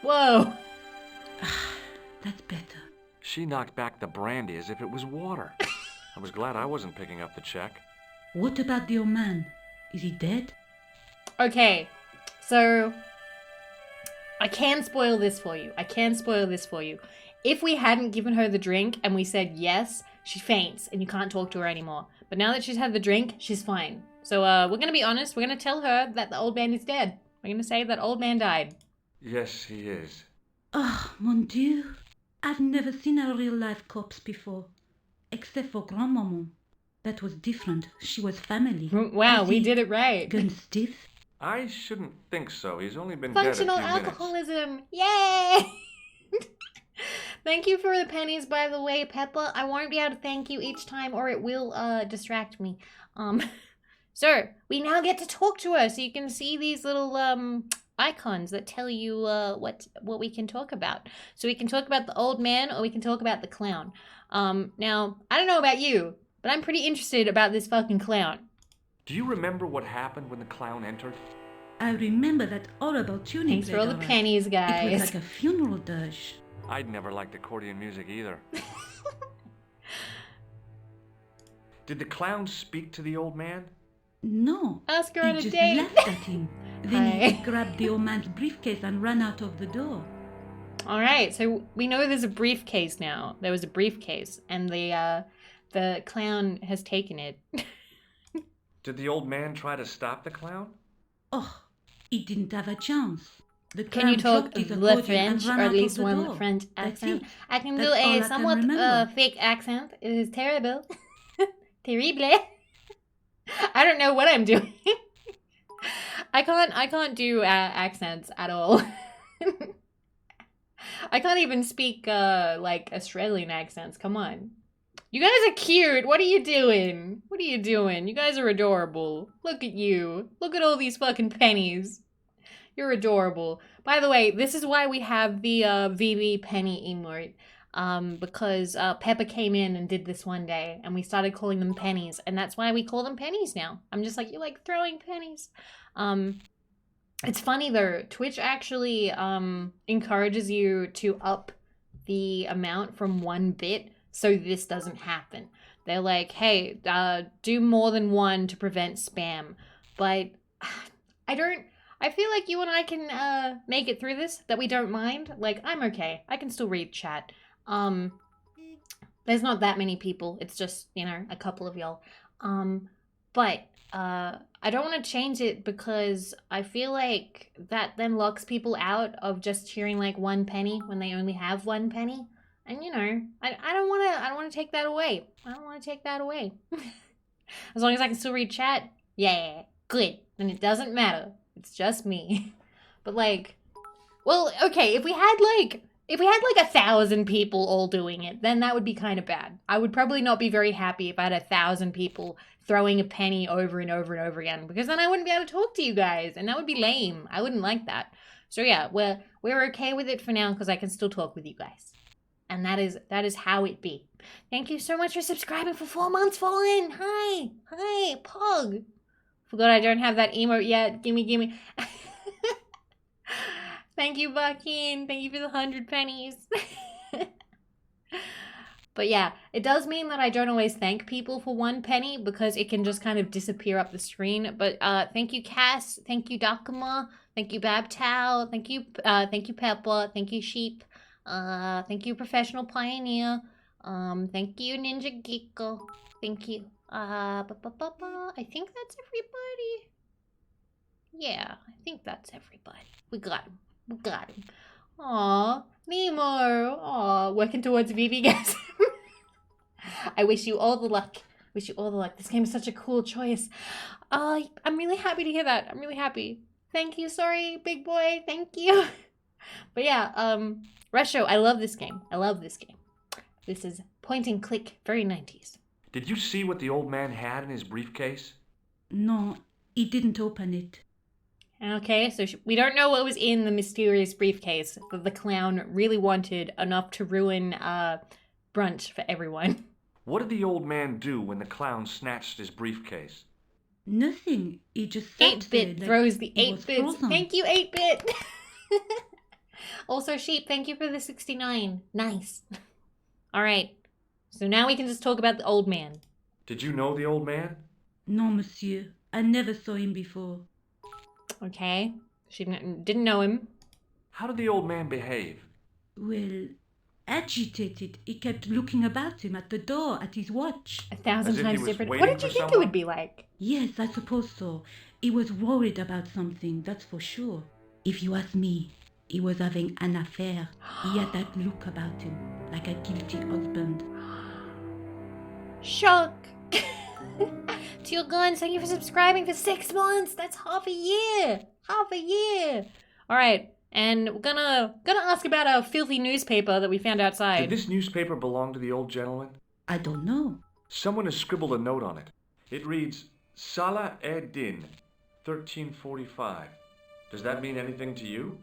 Whoa. That's better. She knocked back the brandy as if it was water. I was glad I wasn't picking up the check. What about the old man? Is he dead? Okay, so I can spoil this for you. If we hadn't given her the drink and we said yes, she faints and you can't talk to her anymore. But now that she's had the drink, she's fine. So we're gonna be honest. We're gonna tell her that the old man is dead. We're gonna say that old man died. Yes, he is. Oh, mon Dieu. I've never seen a real-life corpse before. Except for Grandmaman. That was different. She was family. Wow, we did it right. Gun stiff? I shouldn't think so. He's only been dead a few Functional minutes. alcoholism. Yay! Thank you for the pennies, by the way, Pepper. I won't be able to thank you each time or it will distract me. So, we now get to talk to her, so you can see these little icons that tell you what we can talk about. So we can talk about the old man or we can talk about the clown. Now, I don't know about you, but I'm pretty interested about this fucking clown. Do you remember what happened when the clown entered? I remember that horrible tuning. Thanks for all the played, pennies, It guys. was like a funeral dirge. I'd never liked accordion music either. Did the clown speak to the old man? No. Ask her He on a just date. laughed at him. Then Hi. he grabbed the old man's briefcase and ran out of the door. All right, so we know there's a briefcase now. There was a briefcase, and the clown has taken it. Did the old man try to stop the clown? Oh, he didn't have a chance. The Can you clown talk dropped his the accordion and French, ran or out at of least the one door. French That's accent? it. I can That's do all a I can somewhat remember. fake accent. It is terrible. Terrible. I don't know what I'm doing. I can't do accents at all. I can't even speak like Australian accents. Come on. You guys are cute. What are you doing? What are you doing? You guys are adorable. Look at you. Look at all these fucking pennies. You're adorable. By the way, this is why we have the Vivi penny emote. Because Peppa came in and did this one day, and we started calling them pennies, and that's why we call them pennies now. I'm just like, you like throwing pennies. It's funny though, Twitch actually encourages you to up the amount from 1 bit so this doesn't happen. They're like, hey, do more than 1 to prevent spam. But I feel like you and I can make it through this, that we don't mind. Like, I'm okay. I can still read chat. There's not that many people. It's just, you know, a couple of y'all. But I don't want to change it because I feel like that then locks people out of just cheering like 1 penny when they only have 1 penny. And you know, I don't want to take that away. I don't want to take that away. As long as I can still read chat, yeah, good. Then it doesn't matter. It's just me. But like, well, okay, if we had like 1,000 people all doing it, then that would be kind of bad. I would probably not be very happy if I had 1,000 people throwing a penny over and over and over again, because then I wouldn't be able to talk to you guys, and that would be lame. I wouldn't like that. So yeah, we're okay with it for now because I can still talk with you guys. And that is how it be. Thank you so much for subscribing for 4 months, Fallen. Hi, Pog. Forgot I don't have that emote yet. Gimme. Thank you, Buckin. Thank you for the 100 pennies. But yeah, it does mean that I don't always thank people for 1 penny because it can just kind of disappear up the screen. But thank you, Cass. Thank you, Dakuma. Thank you, Babtao. Thank you, Peppa. Thank you, Sheep. Thank you, Professional Pioneer. Thank you, Ninja Geeko. Thank you. I think that's everybody. Yeah, I think that's everybody. We got him. Aw, Nemo. Aw, working towards Vivi, guys. I wish you all the luck. This game is such a cool choice. I'm really happy to hear that. I'm really happy. Thank you. Sorry, big boy. Thank you. But yeah, Resho, I love this game. This is point and click, very 90s. Did you see what the old man had in his briefcase? No, he didn't open it. Okay, so we don't know what was in the mysterious briefcase that the clown really wanted enough to ruin brunch for everyone. What did the old man do when the clown snatched his briefcase? Nothing. He just sat 8-bit there like throws the he was 8 bits. frozen. Thank you, 8-bit. Also, Sheep, thank you for the 69. Nice. All right, so now we can just talk about the old man. Did you know the old man? No, monsieur. I never saw him before. Okay, she didn't know him. How did the old man behave? Well, agitated. He kept looking about him at the door, at his watch. 1,000 As if he times was different. waiting What did you for think it someone? would be like? Yes, I suppose so. He was worried about something, that's for sure. If you ask me, he was having an affair. He had that look about him, like a guilty husband. Shock. to your guns. Thank you for subscribing for 6 months. That's half a year. Half a year. All right. And we're gonna ask about our filthy newspaper that we found outside. Did this newspaper belong to the old gentleman? I don't know. Someone has scribbled a note on it. It reads, Salah Ed-Din, 1345. Does that mean anything to you?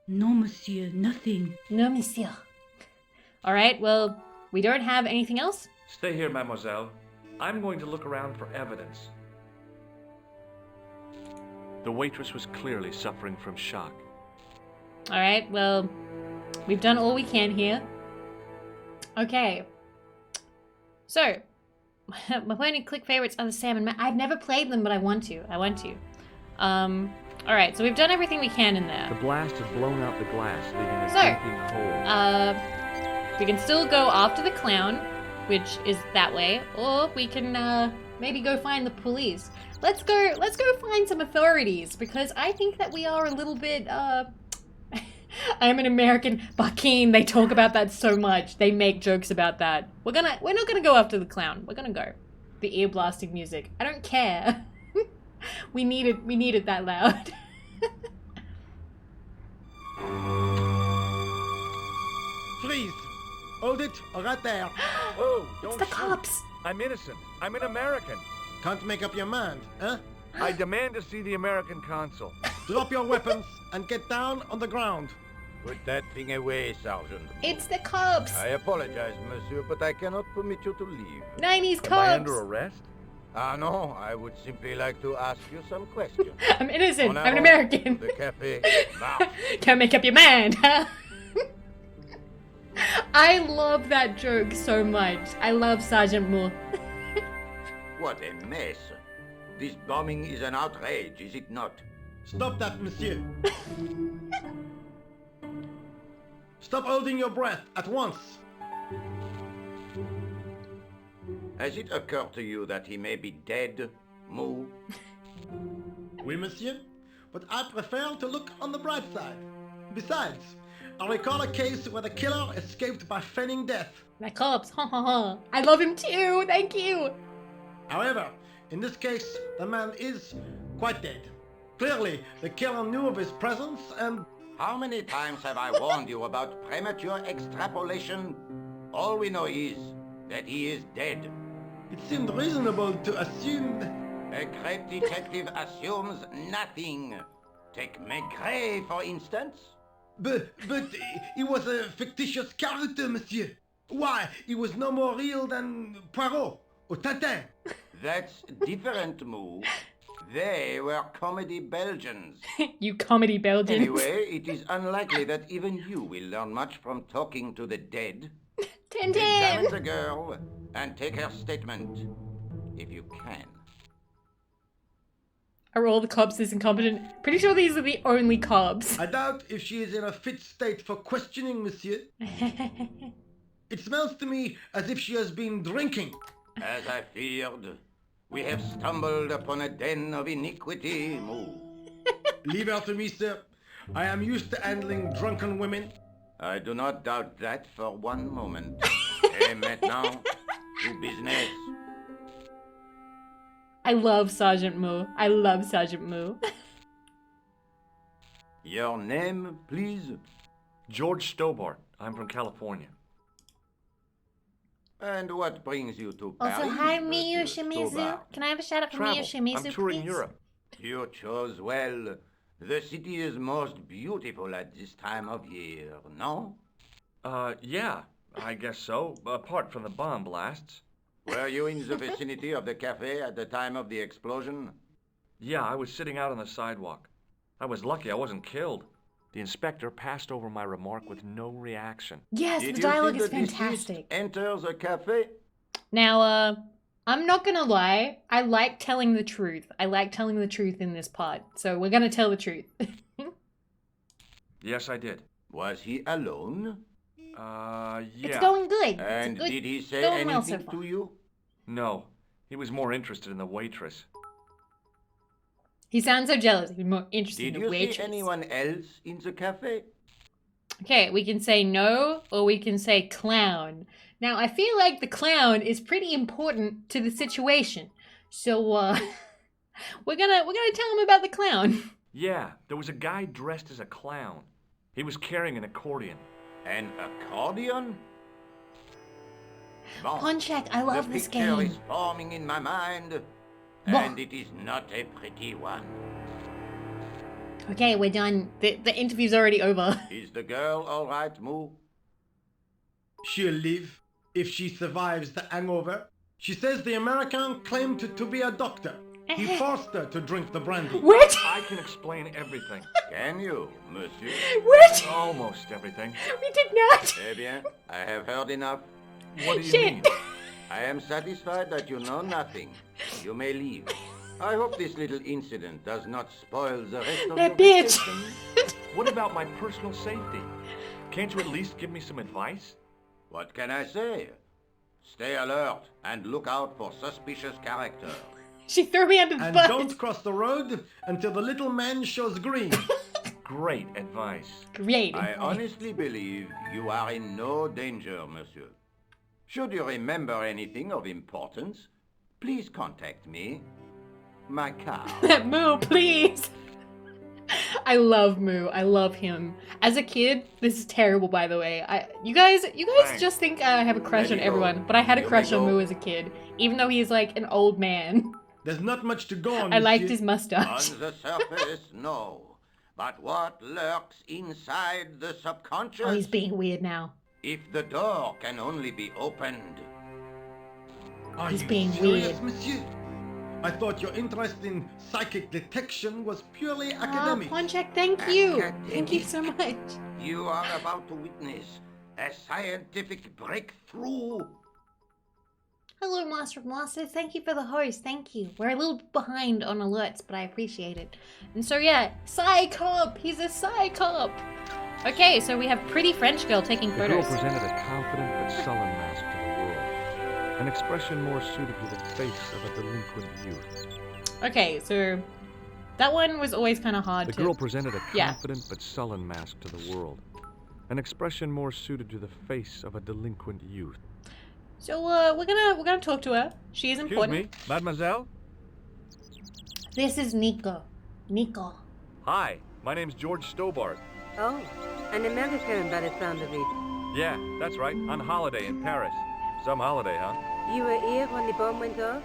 No, monsieur, nothing. No, monsieur. All right, well, we don't have anything else. Stay here, mademoiselle. I'm going to look around for evidence. The waitress was clearly suffering from shock. All right, well, we've done all we can here. Okay. So, my point and click favorites are the Salmon. I've never played them, but I want to. All right, so we've done everything we can in there. The blast had blown out the glass, leaving a gaping hole. We can still go after the clown, which is that way, or we can maybe go find the police. Let's go find some authorities, because I think that we are a little bit I'm an American. Bakin, they talk about that so much. They make jokes about that. We're not gonna go after the clown. We're gonna go. The ear blasting music. I don't care. we need it that loud. Freeze! Hold it, right there. Oh, It's don't the shoot. cops. I'm innocent. I'm an American. Can't make up your mind, huh? I demand to see the American consul. Drop your weapons and get down on the ground. Put that thing away, Sergeant. It's the cops. I apologize, monsieur, but I cannot permit you to leave. 90s Am I cops. under arrest? No, I would simply like to ask you some questions. I'm innocent. En I'm an avant, American. The cafe. Now. Can't make up your mind, huh? I love that joke so much. I love Sergeant Moore. What a mess. This bombing is an outrage, is it not? Stop that, monsieur. Stop holding your breath at once. Has it occurred to you that he may be dead, Moo? Oui, monsieur. But I prefer to look on the bright side. Besides, I recall a case where the killer escaped by feigning death. The cops. Ha ha ha. I love him too. Thank you. However, in this case, the man is quite dead. Clearly, the killer knew of his presence and... How many times have I warned you about premature extrapolation? All we know is that he is dead. It seemed reasonable to assume... A great detective assumes nothing. Take Maigret, for instance. But he was a fictitious character, monsieur. Why, he was no more real than Poirot or Tintin. That's different, Moo. They were comedy Belgians. You comedy Belgians. Anyway, it is unlikely that even you will learn much from talking to the dead. Examine Tintin. the girl and take her statement, if you can. Are all the cops this incompetent? Pretty sure these are the only cops. I doubt if she is in a fit state for questioning, monsieur. It smells to me as if she has been drinking. As I feared, we have stumbled upon a den of iniquity, Moo. Leave her to me, sir. I am used to handling drunken women. I do not doubt that for one moment. Et maintenant, to business. I love Sergeant Moo. I love Sergeant Moo. Your name, please? George Stobart. I'm from California. And what brings you to Also, Paris? hi, Miyu Monsieur Shimizu. Stobart? Can I have a shout out from Travel. Miyu Shimizu, I'm touring please? Europe. You chose well. The city is most beautiful at this time of year, no? Yeah, I guess so. Apart from the bomb blasts. Were you in the vicinity of the cafe at the time of the explosion? Yeah, I was sitting out on the sidewalk. I was lucky I wasn't killed. The inspector passed over my remark with no reaction. Yes, Did the you dialogue see is the deceased fantastic. enter the cafe? Now, I'm not gonna lie. I like telling the truth. I like telling the truth in this part. So we're gonna tell the truth. Yes, I did. Was he alone? Yeah. It's going good. And it's good. did he say going well so anything far. to you? No, he was more interested in the waitress. He sounds so jealous. He's more interested Did in you the waitress. see anyone else in the cafe? Okay, we can say no, or we can say clown. Now, I feel like the clown is pretty important to the situation. So, we're gonna tell him about the clown. Yeah, there was a guy dressed as a clown. He was carrying an accordion. An accordion? Bon, Ponchak, I love the this picture game. is forming in my mind, Bon. and it is not a pretty one. Okay, we're done. The interview's already over. Is the girl all right, Moo? She'll live if she survives the hangover. She says the American claimed to be a doctor. He forced her to drink the brandy. What? I can explain everything. Can you, monsieur? What? Almost everything. We did not. Eh bien, I have heard enough. What do you Shit. mean? I am satisfied that you know nothing. You may leave. I hope this little incident does not spoil the rest of That your bitch. vacation. What about my personal safety? Can't you at least give me some advice? What can I say? Stay alert and look out for suspicious character. She threw me under the And bus. don't cross the road until the little man shows green. Great advice. Great. I honestly believe you are in no danger, monsieur. Should you remember anything of importance, please contact me. My cow. Moo, please. I love Moo. I love him. As a kid, this is terrible, by the way. You guys Thanks. just think I have a crush on Let me go. everyone, but I had a Let me crush on go. Moo as a kid, even though he's like an old man. There's not much to go on. I liked monsieur. his mustache. On the surface, no. But what lurks inside the subconscious? Oh, he's being weird now. If the door can only be opened. Are He's you being serious, weird. monsieur? I thought your interest in psychic detection was purely Oh, academic. Ponchak, thank you. Academic. Thank you so much. You are about to witness a scientific breakthrough. Hello, Master of Masters. Thank you for the host. Thank you. We're a little behind on alerts, but I appreciate it. And so, yeah, Psy-Cop. He's a Psy-Cop. Okay, so we have pretty French girl taking The girl photos. presented a confident but sullen mask to the world. An expression more suited to the face of a delinquent youth. Okay, so that one was always kind of hard The to... girl presented a Yeah. confident but sullen mask to the world. An expression more suited to the face of a delinquent youth. So, we're gonna talk to her. She is Excuse important. me, mademoiselle? This is Nico. Nico. Hi, my name's George Stobart. Oh, an American by the sound of it. Yeah, that's right, on holiday in Paris. Some holiday, huh? You were here when the bomb went off?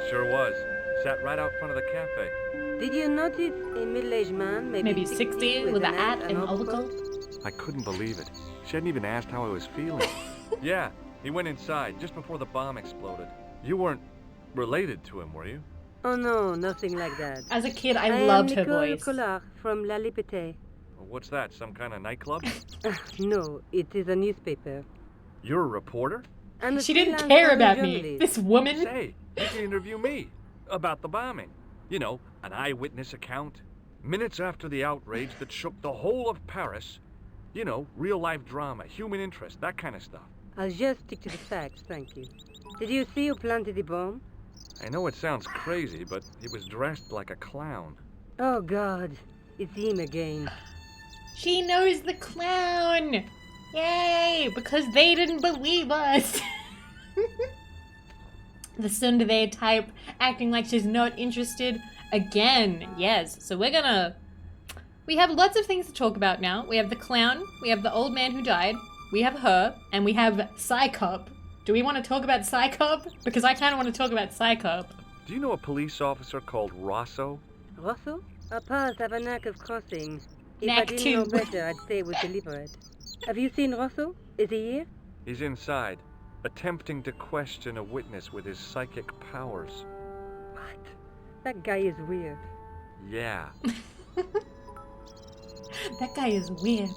Sure was. Sat right out front of the cafe. Did you notice a middle-aged man, Maybe 60 with a hat and overcoat. I couldn't believe it. She hadn't even asked how I was feeling. Yeah, he went inside just before the bomb exploded. You weren't related to him, were you? Oh no, nothing like that. As a kid, I loved her am Nicole voice. Collard from La Liberté. What's that, some kind of nightclub? No, it is a newspaper. You're a reporter? I'm a She didn't freelance care about me. journalist. This woman. Say, you can interview me about the bombing. You know, an eyewitness account. Minutes after the outrage that shook the whole of Paris. You know, real-life drama, human interest, that kind of stuff. I'll just stick to the facts, thank you. Did you see who planted the bomb? I know it sounds crazy, but he was dressed like a clown. Oh God, it's him again. She knows the clown! Yay! Because they didn't believe us! The tsundere type acting like she's not interested again. Yes, so we have lots of things to talk about now. We have the clown, we have the old man who died, we have her, and we have Psy-Cop. Do we want to talk about Psy-Cop? Because I kind of want to talk about Psy-Cop. Do you know a police officer called Rosso? Rosso? Our paths have a knack of crossing. If Knack I didn't know too. better, I'd say it was deliberate. Have you seen Rosso? Is he here? He's inside, attempting to question a witness with his psychic powers. What? That guy is weird. Yeah. That guy is weird.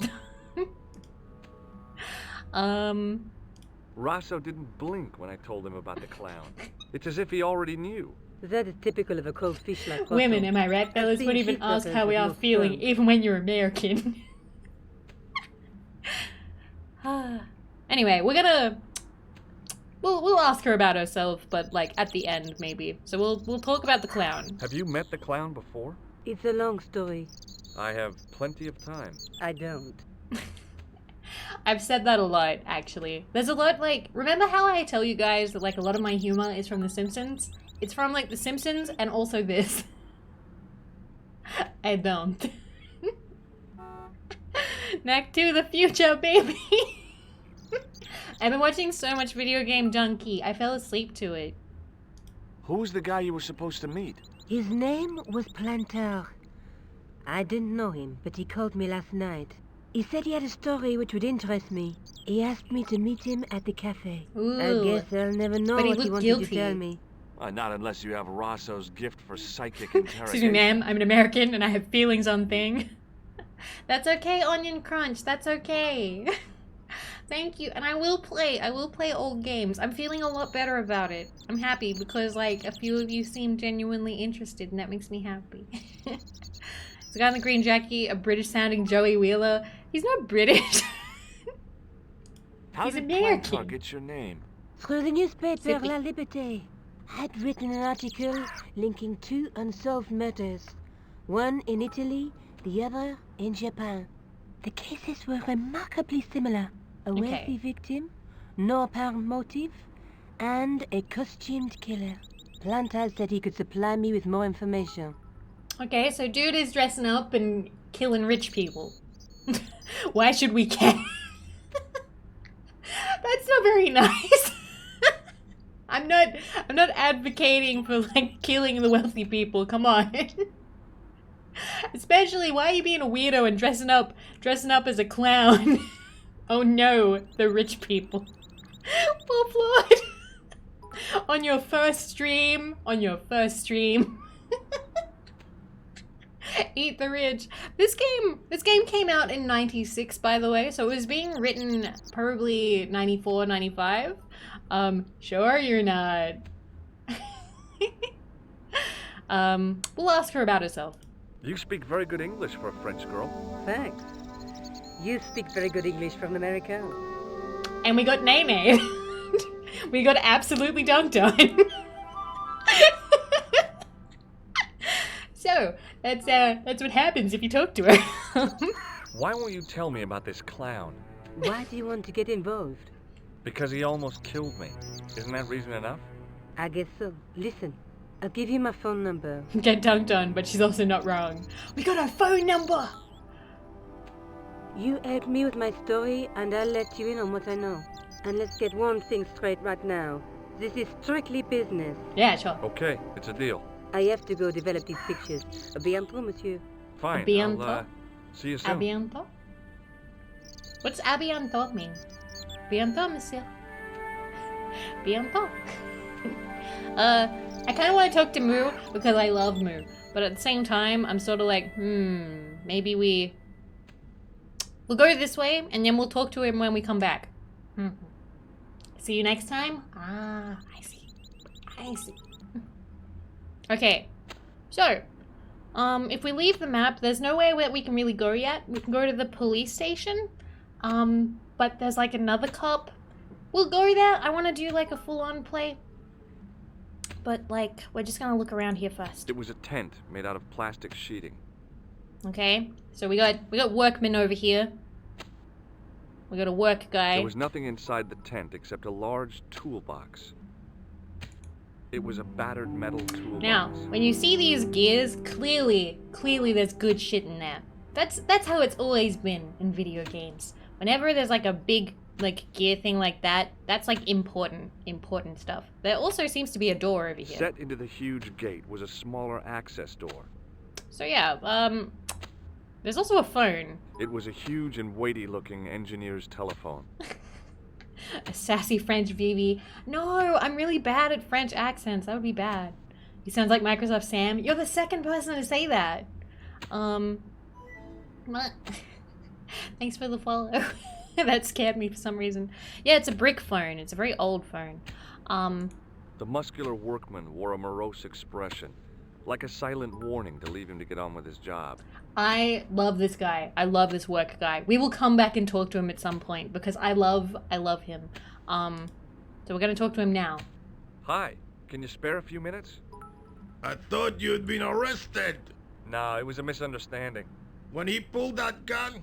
Rosso didn't blink when I told him about the clown. It's as if he already knew. That is typical of a cold fish like Rosso. Women, am I right? Fellas seen won't even sheep ask workers how we with are no feeling, sperm. even when you're American. Anyway, we'll ask her about herself, but like at the end maybe. So we'll talk about the clown. Have you met the clown before? It's a long story. I have plenty of time. I don't. I've said that a lot, actually. There's a lot, like, remember how I tell you guys that, like, a lot of my humor is from The Simpsons? It's from like The Simpsons and also this. I don't. Back to the future, baby. I've been watching so much Video Game Junkie. I fell asleep to it. Who's the guy you were supposed to meet? His name was Planter. I didn't know him, but he called me last night. He said he had a story which would interest me. He asked me to meet him at the cafe. Ooh. I guess I'll never know But he what he looked wanted guilty. to tell me. Not unless you have Rosso's gift for psychic Excuse me, interrogation. ma'am. I'm an American and I have feelings on things. That's okay, Onion Crunch. That's okay. Thank you. And I will play old games. I'm feeling a lot better about it. I'm happy because, like, a few of you seem genuinely interested and that makes me happy. The guy in the green jacket, a British-sounding Joey Wheeler. He's not British. How He's did American. Plantar get your name? Through the newspaper Zippy. La Liberté. I'd written an article linking 2 unsolved murders. One in Italy, the other in Japan. The cases were remarkably similar. A Okay. wealthy victim, no apparent motive, and a costumed killer. Plantar said he could supply me with more information. Okay, so dude is dressing up and killing rich people. Why should we care? That's not very nice. I'm not advocating for like killing the wealthy people. Come on. Especially, why are you being a weirdo and dressing up as a clown? Oh no, the rich people. Poor Floyd. On your first stream. Eat the rich. This game came out in 96, by the way, so it was being written probably 94, 95. Sure you're not. We'll ask her about herself. You speak very good English for a French girl. Thanks. You speak very good English from America. And we got Nene. We got absolutely dunked on. So, that's what happens if you talk to her. Why won't you tell me about this clown? Why do you want to get involved? Because he almost killed me. Isn't that reason enough? I guess so. Listen, I'll give you my phone number. Get dunked on, but she's also not wrong. We got her phone number! You help me with my story, and I'll let you in on what I know. And let's get one thing straight right now. This is strictly business. Yeah, sure. Okay, it's a deal. I have to go develop these pictures. A bientôt, monsieur. Fine, Bientôt? I'll see you soon. Abiento? What's abiento mean? Bientôt, monsieur. Bientôt. I kind of want to talk to Moo because I love Moo. But at the same time, I'm sort of like, maybe we'll go this way and then we'll talk to him when we come back. See you next time? Ah, I see. Okay, so, if we leave the map, there's nowhere where we can really go yet. We can go to the police station, but there's like another cop. We'll go there. I want to do like a full-on play, but like, we're just gonna look around here first. It was a tent made out of plastic sheeting. Okay, so we got workmen over here. We got a work guy. There was nothing inside the tent except a large toolbox. It was a battered metal toolbox. Now, when you see these gears, clearly there's good shit in there. That's how it's always been in video games. Whenever there's like a big like gear thing like that, that's like important stuff. There also seems to be a door over here. Set into the huge gate was a smaller access door. So yeah, there's also a phone. It was a huge and weighty-looking engineer's telephone. A sassy French Vivi. No, I'm really bad at French accents. That would be bad. He sounds like Microsoft Sam. You're the second person to say that. Thanks for the follow. That scared me for some reason. Yeah, it's a brick phone. It's a very old phone. The muscular workman wore a morose expression, like a silent warning to leave him to get on with his job. I love this guy. I love this work guy. We will come back and talk to him at some point because I love him. So we're gonna talk to him now. Hi, can you spare a few minutes? I thought you'd been arrested. No, it was a misunderstanding. When he pulled that gun,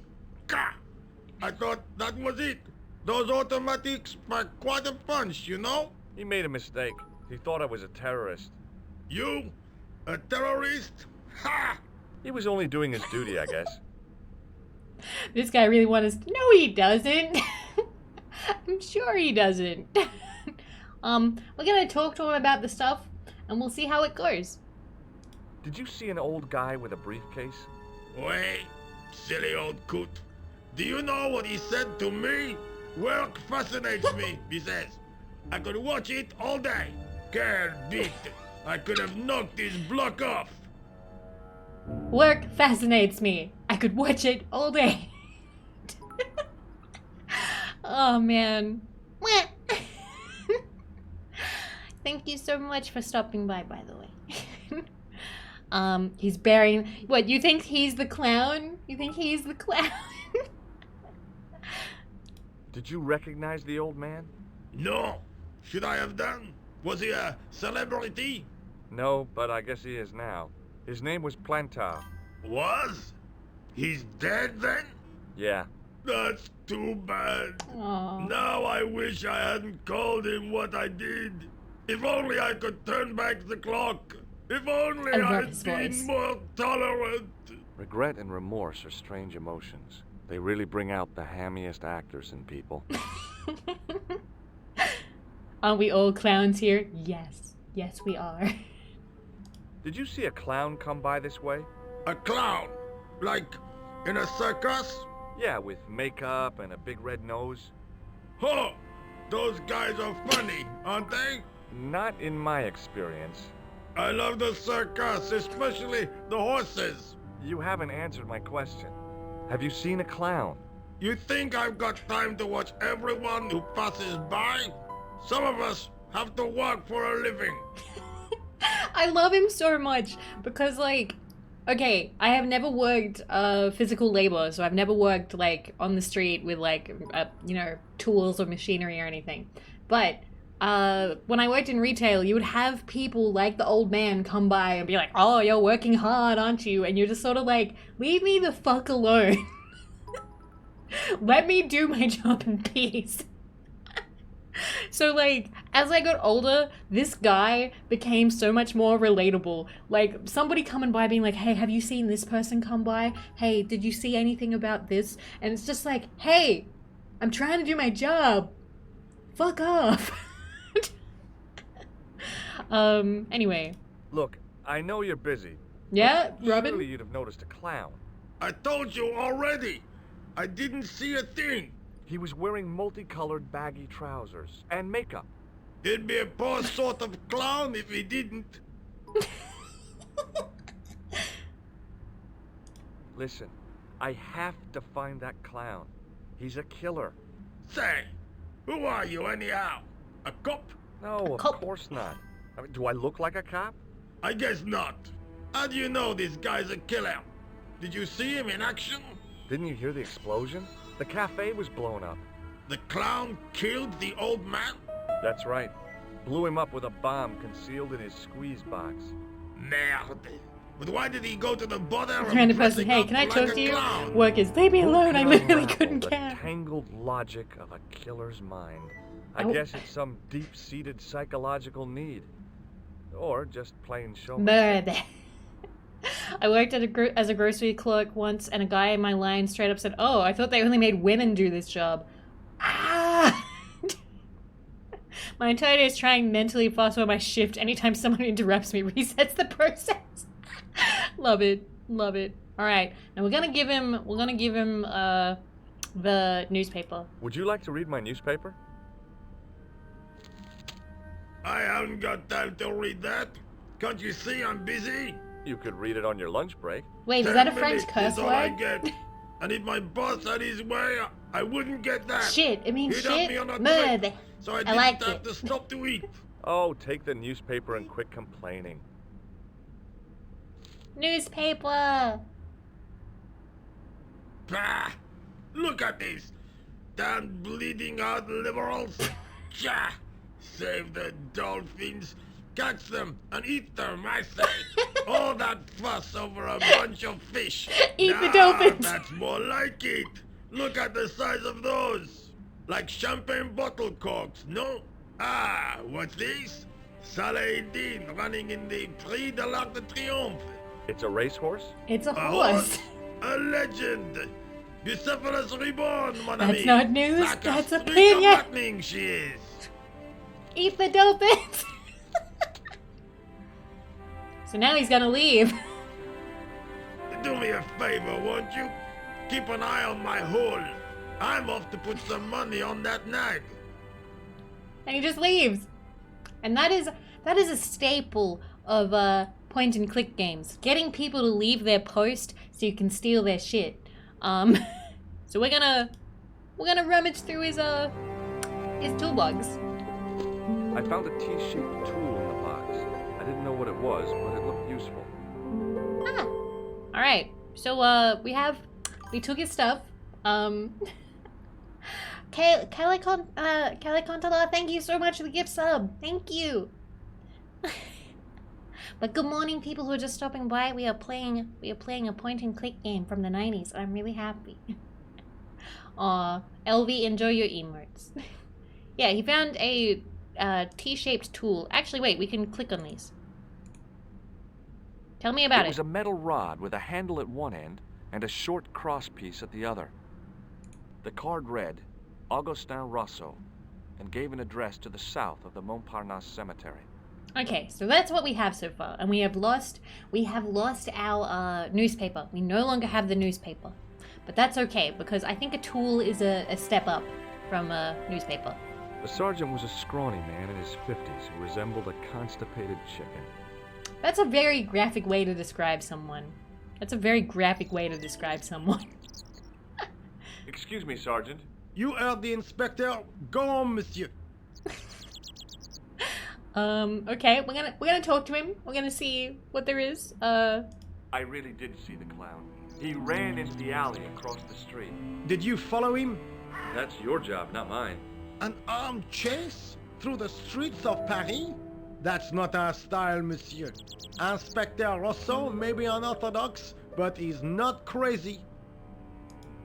I thought that was it. Those automatics pack quite a punch, you know? He made a mistake. He thought I was a terrorist. You? A terrorist? Ha! He was only doing his duty, I guess. This guy really wants us. No, he doesn't. I'm sure he doesn't. We're gonna talk to him about the stuff, and we'll see how it goes. Did you see an old guy with a briefcase? Wait, silly old coot. Do you know what he said to me? Work fascinates me, he says. I could watch it all day. Can't beat it. I could have knocked his block off. Work fascinates me. I could watch it all day. Oh man. Thank you so much for stopping by the way. He's burying. What, you think he's the clown? You think he's the clown? Did you recognize the old man? No. Should I have done? Was he a celebrity? No, but I guess he is now. His name was Plantar. Was? He's dead then? Yeah. That's too bad. Aww. Now I wish I hadn't called him what I did. If only I could turn back the clock. If only I love I'd his been voice. more tolerant. Regret and remorse are strange emotions. They really bring out the hammiest actors in people. Aren't we all clowns here? Yes. Yes, we are. Did you see a clown come by this way? A clown? Like in a circus? Yeah, with makeup and a big red nose. Huh! Those guys are funny, aren't they? Not in my experience. I love the circus, especially the horses. You haven't answered my question. Have you seen a clown? You think I've got time to watch everyone who passes by? Some of us have to work for a living. I love him so much because, like, okay, I have never worked physical labor, so I've never worked like on the street with like tools or machinery or anything. But when I worked in retail, you would have people like the old man come by and be like, "Oh, you're working hard, aren't you?" And you're just sort of like, "Leave me the fuck alone. Let me do my job in peace." So, like, as I got older, this guy became so much more relatable. Like, somebody coming by being like, "Hey, have you seen this person come by? Hey, did you see anything about this?" And it's just like, "Hey, I'm trying to do my job. Fuck off." Anyway. Look, I know you're busy. Yeah, but Robin? Surely you'd have noticed a clown. I told you already. I didn't see a thing. He was wearing multicolored baggy trousers and makeup. He'd be a poor sort of clown if he didn't. Listen, I have to find that clown. He's a killer. Say, who are you anyhow? A cop? No, of Cop. course not. I mean, do I look like a cop? I guess not. How do you know this guy's a killer? Did you see him in action? Didn't you hear the explosion? The cafe was blown up. The clown killed the old man? That's right. Blew him up with a bomb concealed in his squeeze box. Merde. But why did he go to the bother of Random person, dressing "Hey, up can I like talk a to you?" clown? Workers, leave me Who alone. I can literally unravel couldn't the care. tangled logic of a killer's mind. I Oh. guess it's some deep-seated psychological need. Or just plain showmanship. Murder. I worked at as a grocery clerk once, and a guy in my line straight up said, "Oh, I thought they only made women do this job." Ah! My entire day is trying mentally fast forward my shift. Anytime someone interrupts me, resets the process. Love it, love it. All right, now we're gonna give him the newspaper. Would you like to read my newspaper? I haven't got time to read that. Can't you see I'm busy? You could read it on your lunch break. Wait, is 10 that a French minutes curse is all I word? get. And if my boss had his way, I wouldn't get that. Shit, it means He'd have shit. me on a Murder. trip, so I I didn't like have it. to stop to eat. Oh, take the newspaper and quit complaining. Newspaper. Bah! Look at this. Damn bleeding out liberals. Cha! Save the dolphins. Catch them and eat them, I say. All that fuss over a bunch of fish. Eat the dolphins. That's more like it. Look at the size of those. Like champagne bottle corks, no? Ah, what's this? Saladin running in the Prix de l'Arc de Triomphe. It's a racehorse? It's a A horse. A legend. Bucephalus reborn, mon That's ami. not news, Like that's a streak opinion. of lightning she is. Eat the dolphins. So now he's gonna leave. Do me a favor, won't you? Keep an eye on my hole. I'm off to put some money on that nag. And he just leaves. And that is a staple of point and click games. Getting people to leave their post so you can steal their shit. So we're gonna rummage through his toolbox. I found a T-shaped tool in the box. I didn't know what it was, but it looked useful. Ah. Alright. So we took his stuff. Kelly Contala, thank you so much for the gift sub. Thank you. But good morning, people who are just stopping by. We are playing a point and click game from the 90s. I'm really happy. Aw, LV, enjoy your emotes. Yeah, he found a T-shaped tool. Actually, wait, we can click on these. Tell me about It was it. a metal rod with a handle at one end and a short cross piece at the other. The card read, Augustin Rousseau, and gave an address to the south of the Montparnasse Cemetery. Okay, so that's what we have so far, and we have lost our newspaper. We no longer have the newspaper, but that's okay because I think a tool is a step up from a newspaper. The sergeant was a scrawny man in his 50s who resembled a constipated chicken. That's a very graphic way to describe someone. Excuse me, Sergeant. You heard the inspector. Go on, monsieur. Okay, we're gonna talk to him. We're gonna see what there is. I really did see the clown. He ran into the alley across the street. Did you follow him? That's your job, not mine. An armed chase through the streets of Paris? That's not our style, monsieur. Inspector Rousseau may be unorthodox, but he's not crazy.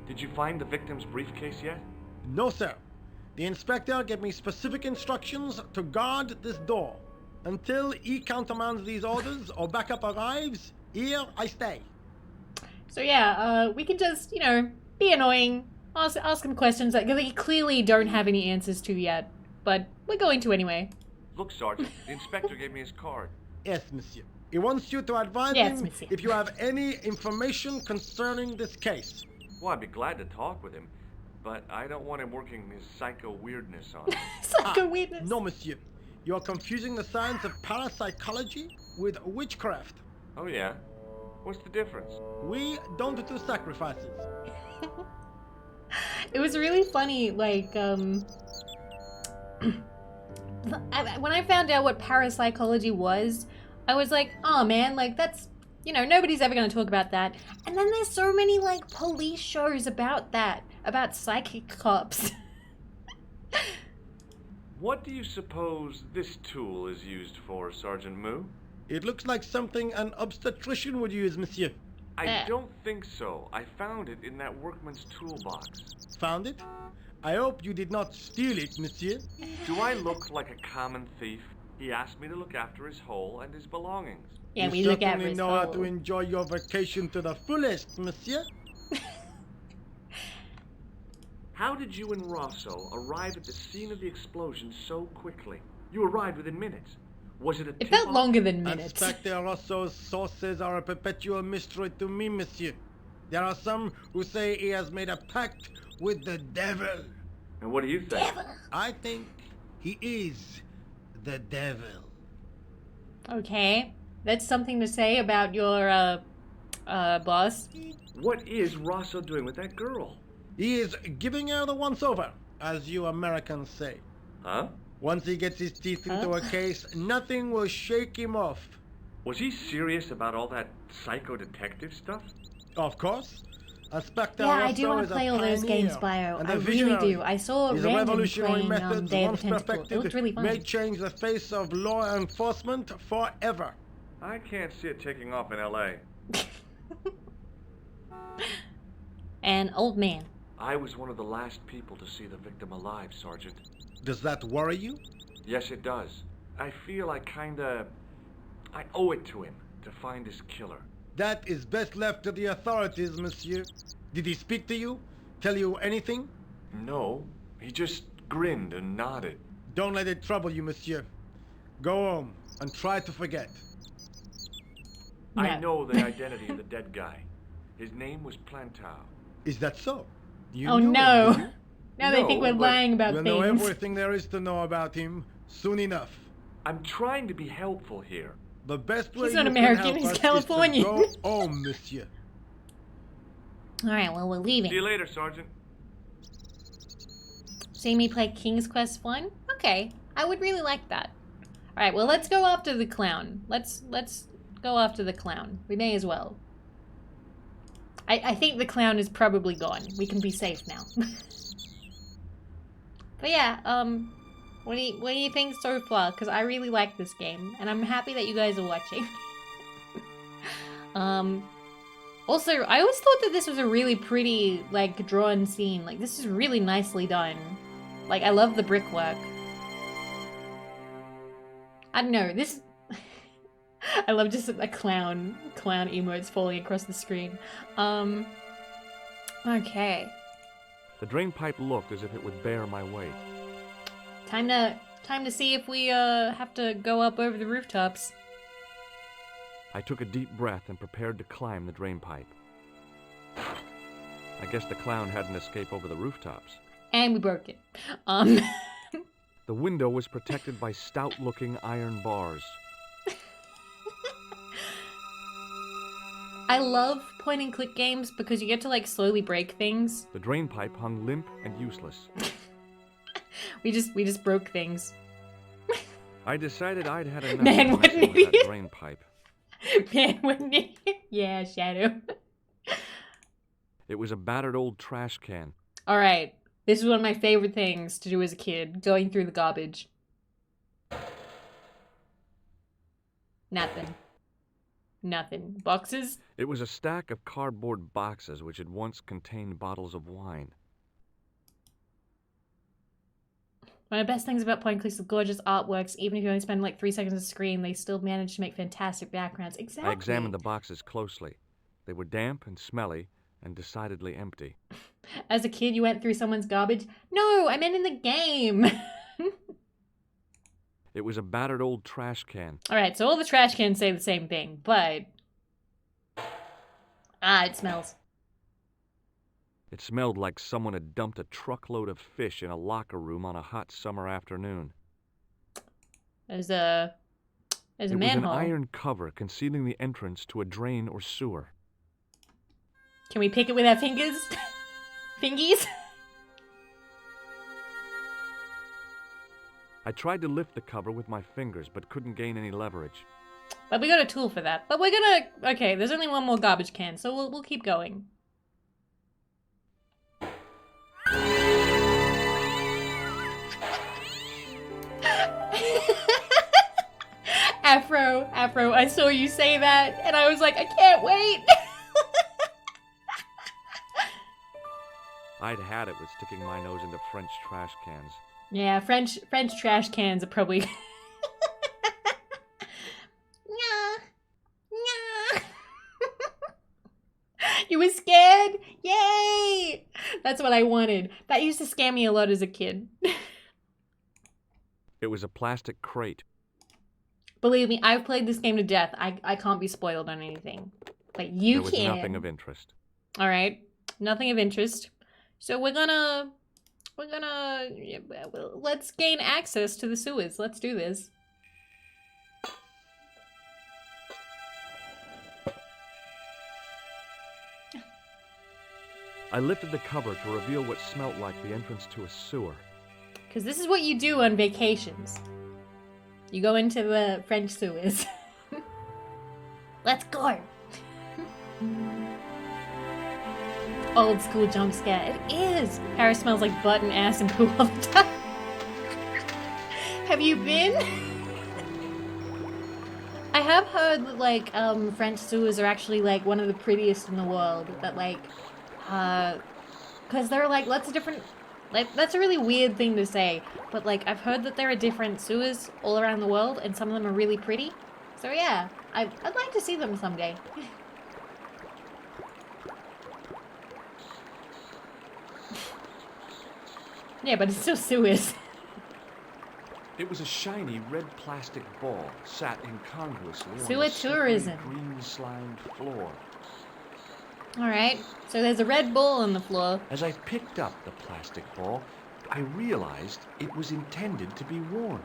Did you find the victim's briefcase yet? No, sir. The inspector gave me specific instructions to guard this door. Until he countermands these orders or backup arrives, here I stay. So yeah, we can just, be annoying, ask him questions that they clearly don't have any answers to yet, but we're going to anyway. Look, Sergeant, the inspector gave me his card. Yes, monsieur. He wants you to advise Yes, him monsieur. if you have any information concerning this case. Well, I'd be glad to talk with him, but I don't want him working his psycho weirdness on me. Psycho weirdness. No, monsieur. You are confusing the science of parapsychology with witchcraft. Oh, yeah? What's the difference? We don't do sacrifices. It was really funny, like, when I found out what parapsychology was, I was like, oh man, like that's, nobody's ever going to talk about that. And then there's so many like police shows about that, about psychic cops. What do you suppose this tool is used for, Sergeant Moo? It looks like something an obstetrician would use, monsieur. I don't think so. I found it in that workman's toolbox. Found it? I hope you did not steal it, monsieur. Do I look like a common thief? He asked me to look after his hole and his belongings. Yeah, you we look at certainly his know how hole. to enjoy your vacation to the fullest, monsieur. How did you and Rosso arrive at the scene of the explosion so quickly? You arrived within minutes. Was it a It felt tip-off? longer than minutes. Inspector Rosso's sources are a perpetual mystery to me, monsieur. There are some who say he has made a pact with the devil. And what do you think? I think he is the devil. Okay, that's something to say about your boss. What is Rosso doing with that girl? He is giving her the once-over, as you Americans say. Huh? Once he gets his teeth into a case, nothing will shake him off. Was he serious about all that psycho detective stuff? Of course. Inspector Yeah, I do Rosso want is to a play all those pioneer games, Bio. and I a really visionary. do. I saw His Random revolutionary playing methods, Day of once the Tentacle. It perfected, looked really fun. may change the face of law enforcement forever. I can't see it taking off in L.A. An old man. I was one of the last people to see the victim alive, Sergeant. Does that worry you? Yes, it does. I feel I owe it to him to find his killer. That is best left to the authorities, monsieur. Did he speak to you? Tell you anything? No, he just grinned and nodded. Don't let it trouble you, monsieur. Go home and try to forget. I know the identity of the dead guy. His name was Plantar. Is that so? You Oh knew him, no. did you? Now they No, think we're but lying about We'll things. know everything there is to know about him soon enough. I'm trying to be helpful here. The best way He's not you can American, help he's us Californian. is to go home, monsieur. Alright, well, we're leaving. See you later, Sergeant. See me play King's Quest 1? Okay, I would really like that. Alright, well, let's go after the clown. Let's go after the clown. We may as well. I think the clown is probably gone. We can be safe now. But yeah, what do you think so far? Because I really like this game, and I'm happy that you guys are watching. Also, I always thought that this was a really pretty, like, drawn scene. Like, this is really nicely done. Like, I love the brickwork. I don't know, this... I love just a clown emotes falling across the screen. Okay. The drain pipe looked as if it would bear my weight. Time to see if we, have to go up over the rooftops. I took a deep breath and prepared to climb the drain pipe. I guess the clown had an escape over the rooftops. And we broke it. The window was protected by stout-looking iron bars. I love point-and-click games because you get to, like, slowly break things. The drain pipe hung limp and useless. We just broke things. I decided I'd had enough Man, of wouldn't messing with he? that drain pipe. Man, wouldn't it? Yeah, Shadow. It was a battered old trash can. Alright, this is one of my favorite things to do as a kid, going through the garbage. Nothing. Nothing. Boxes? It was a stack of cardboard boxes which had once contained bottles of wine. One of the best things about point and clicks is gorgeous artworks. Even if you only spend like 3 seconds on the screen, they still manage to make fantastic backgrounds. Exactly. I examined the boxes closely. They were damp and smelly and decidedly empty. As a kid, you went through someone's garbage? No, I meant in the game. It was a battered old trash can. Alright, so all the trash cans say the same thing, but... it smells. It smelled like someone had dumped a truckload of fish in a locker room on a hot summer afternoon. There's a manhole. It was an iron cover concealing the entrance to a drain or sewer. Can we pick it with our fingers? Fingies? I tried to lift the cover with my fingers, but couldn't gain any leverage. But we got a tool for that. But we're gonna... Okay, there's only one more garbage can, so we'll keep going. Afro, I saw you say that, and I was like, I can't wait! I'd had it with sticking my nose into French trash cans. Yeah, French trash cans are probably... You were scared? Yay! That's what I wanted. That used to scare me a lot as a kid. It was a plastic crate. Believe me, I've played this game to death. I can't be spoiled on anything. But you There was can. nothing of interest. Alright. Nothing of interest. So we're gonna... Let's gain access to the sewers. Let's do this. I lifted the cover to reveal what smelt like the entrance to a sewer. Because this is what you do on vacations. You go into the French sewers. Let's go! Old school jump scare. It is! Paris smells like butt and ass and poo all the time. Have you been? I have heard that, like, French sewers are actually, like, one of the prettiest in the world. That, like, because there are, like, lots of different Like, that's a really weird thing to say, but like, I've heard that there are different sewers all around the world, and some of them are really pretty. So yeah, I'd like to see them someday. Yeah, but it's still sewers. It was a shiny red plastic ball sat incongruously on Sewer the slippery tourism. green slimed floor. Alright, so there's a red ball on the floor. As I picked up the plastic ball, I realized it was intended to be worn.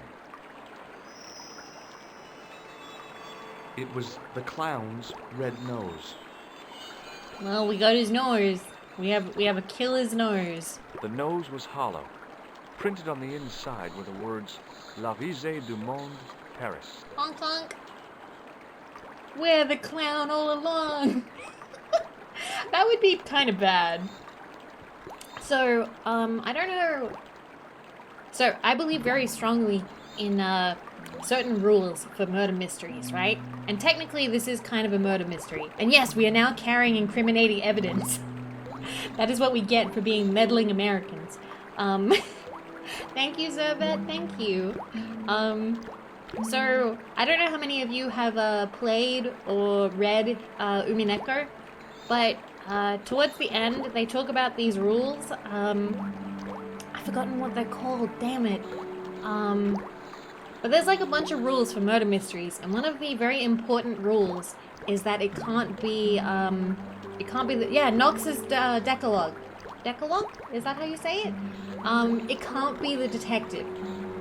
It was the clown's red nose. Well, we got his nose. We have a killer's nose. The nose was hollow. Printed on the inside were the words La Visée du Monde, Paris. Honk honk. We're the clown all along. That would be kind of bad. So, I don't know. So, I believe very strongly in certain rules for murder mysteries, right? And technically, this is kind of a murder mystery. And yes, we are now carrying incriminating evidence. That is what we get for being meddling Americans. Thank you, Zervet. Thank you. So, I don't know how many of you have played or read Umineko, but towards the end, they talk about these rules. I've forgotten what they're called, damn it. But there's like a bunch of rules for murder mysteries, and one of the very important rules is that it can't be Knox's Decalogue. Decalogue? Is that how you say it? It can't be the detective.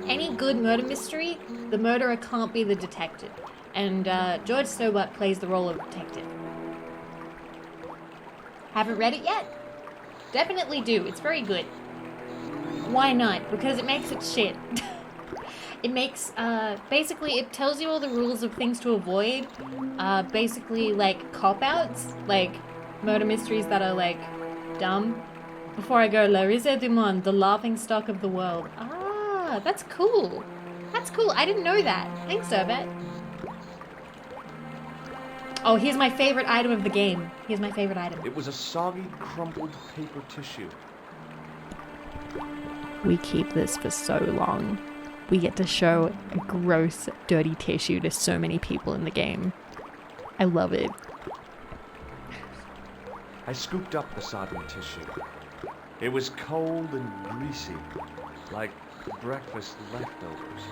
Any good murder mystery, the murderer can't be the detective. And George Stobart plays the role of detective. Haven't read it yet? Definitely do. It's very good. Why not? Because it makes it shit. It makes, basically, it tells you all the rules of things to avoid. Basically, like, cop-outs. Like, murder mysteries that are, like, dumb. Before I go, La Risée du Monde, the laughing stock of the world. Ah, that's cool. That's cool. I didn't know that. Thanks, Servet. Oh, here's my favorite item of the game. Here's my favorite item. It was a soggy, crumpled paper tissue. We keep this for so long. We get to show a gross, dirty tissue to so many people in the game. I love it. I scooped up the sodden tissue. It was cold and greasy, like breakfast leftovers.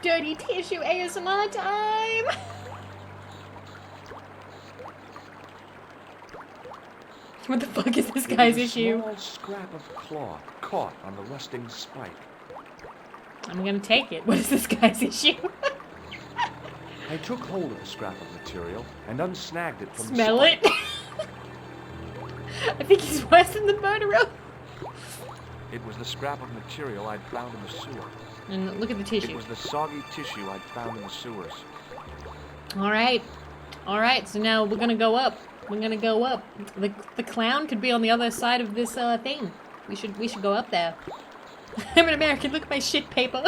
Dirty tissue ASMR time! What the fuck is this guy's issue? A small scrap of cloth caught on the rusting spike. I'm gonna take it. What is this guy's issue? I took hold of the scrap of material and unsnagged it from Smell the it? spike. I think he's worse than the murderer. It was the scrap of material I'd found in the sewer. And look at the tissue. It was the soggy tissue I'd found in the sewers. Alright, so now we're gonna go up. We're gonna go up. The clown could be on the other side of this thing. We should go up there. I'm an American, look at my shit paper.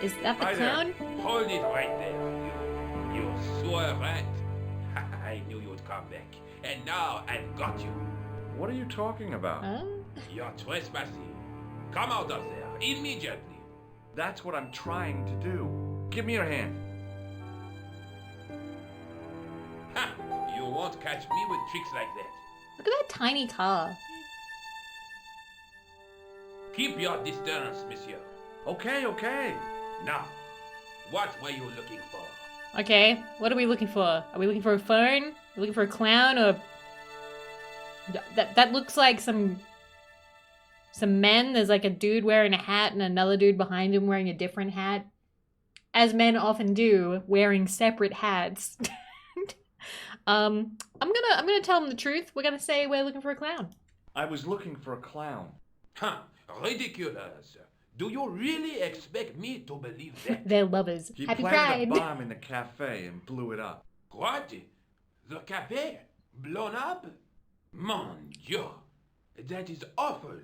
Is that the Hi there. clown? Hold it right there. You sewer rat. I knew you'd come back. And now I've got you. What are you talking about? Huh? You're trespassing. Come out of there immediately. That's what I'm trying to do. Give me your hand. Ha! You won't catch me with tricks like that. Look at that tiny car. Keep your distance, monsieur. Okay. Now, what were you looking for? Okay, what are we looking for? Are we looking for a phone? Are we looking for a clown or... That looks like some men. There's like a dude wearing a hat and another dude behind him wearing a different hat. As men often do, wearing separate hats. I'm gonna tell him the truth. We're gonna say we're looking for a clown. I was looking for a clown. Huh, ridiculous. Do you really expect me to believe that? They're lovers. He Happy planted Pride. a bomb in the cafe and blew it up. What? The cafe? Blown up? Mon Dieu, that is awful.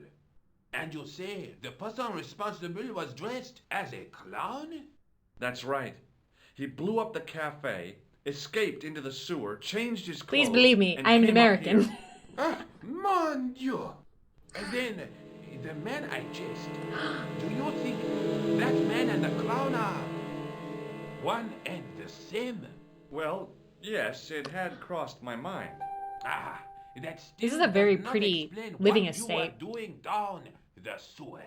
And you say the person responsible was dressed as a clown? That's right. He blew up the cafe, escaped into the sewer, changed his clothes. Please believe me, and I'm an came up American. here. Ah, mon Dieu! And then, the man I chased. Do you think that man and the clown are one and the same? Well, yes, it had crossed my mind. Ah, that still This is a very does not pretty explain living what estate. you are doing down the sewer.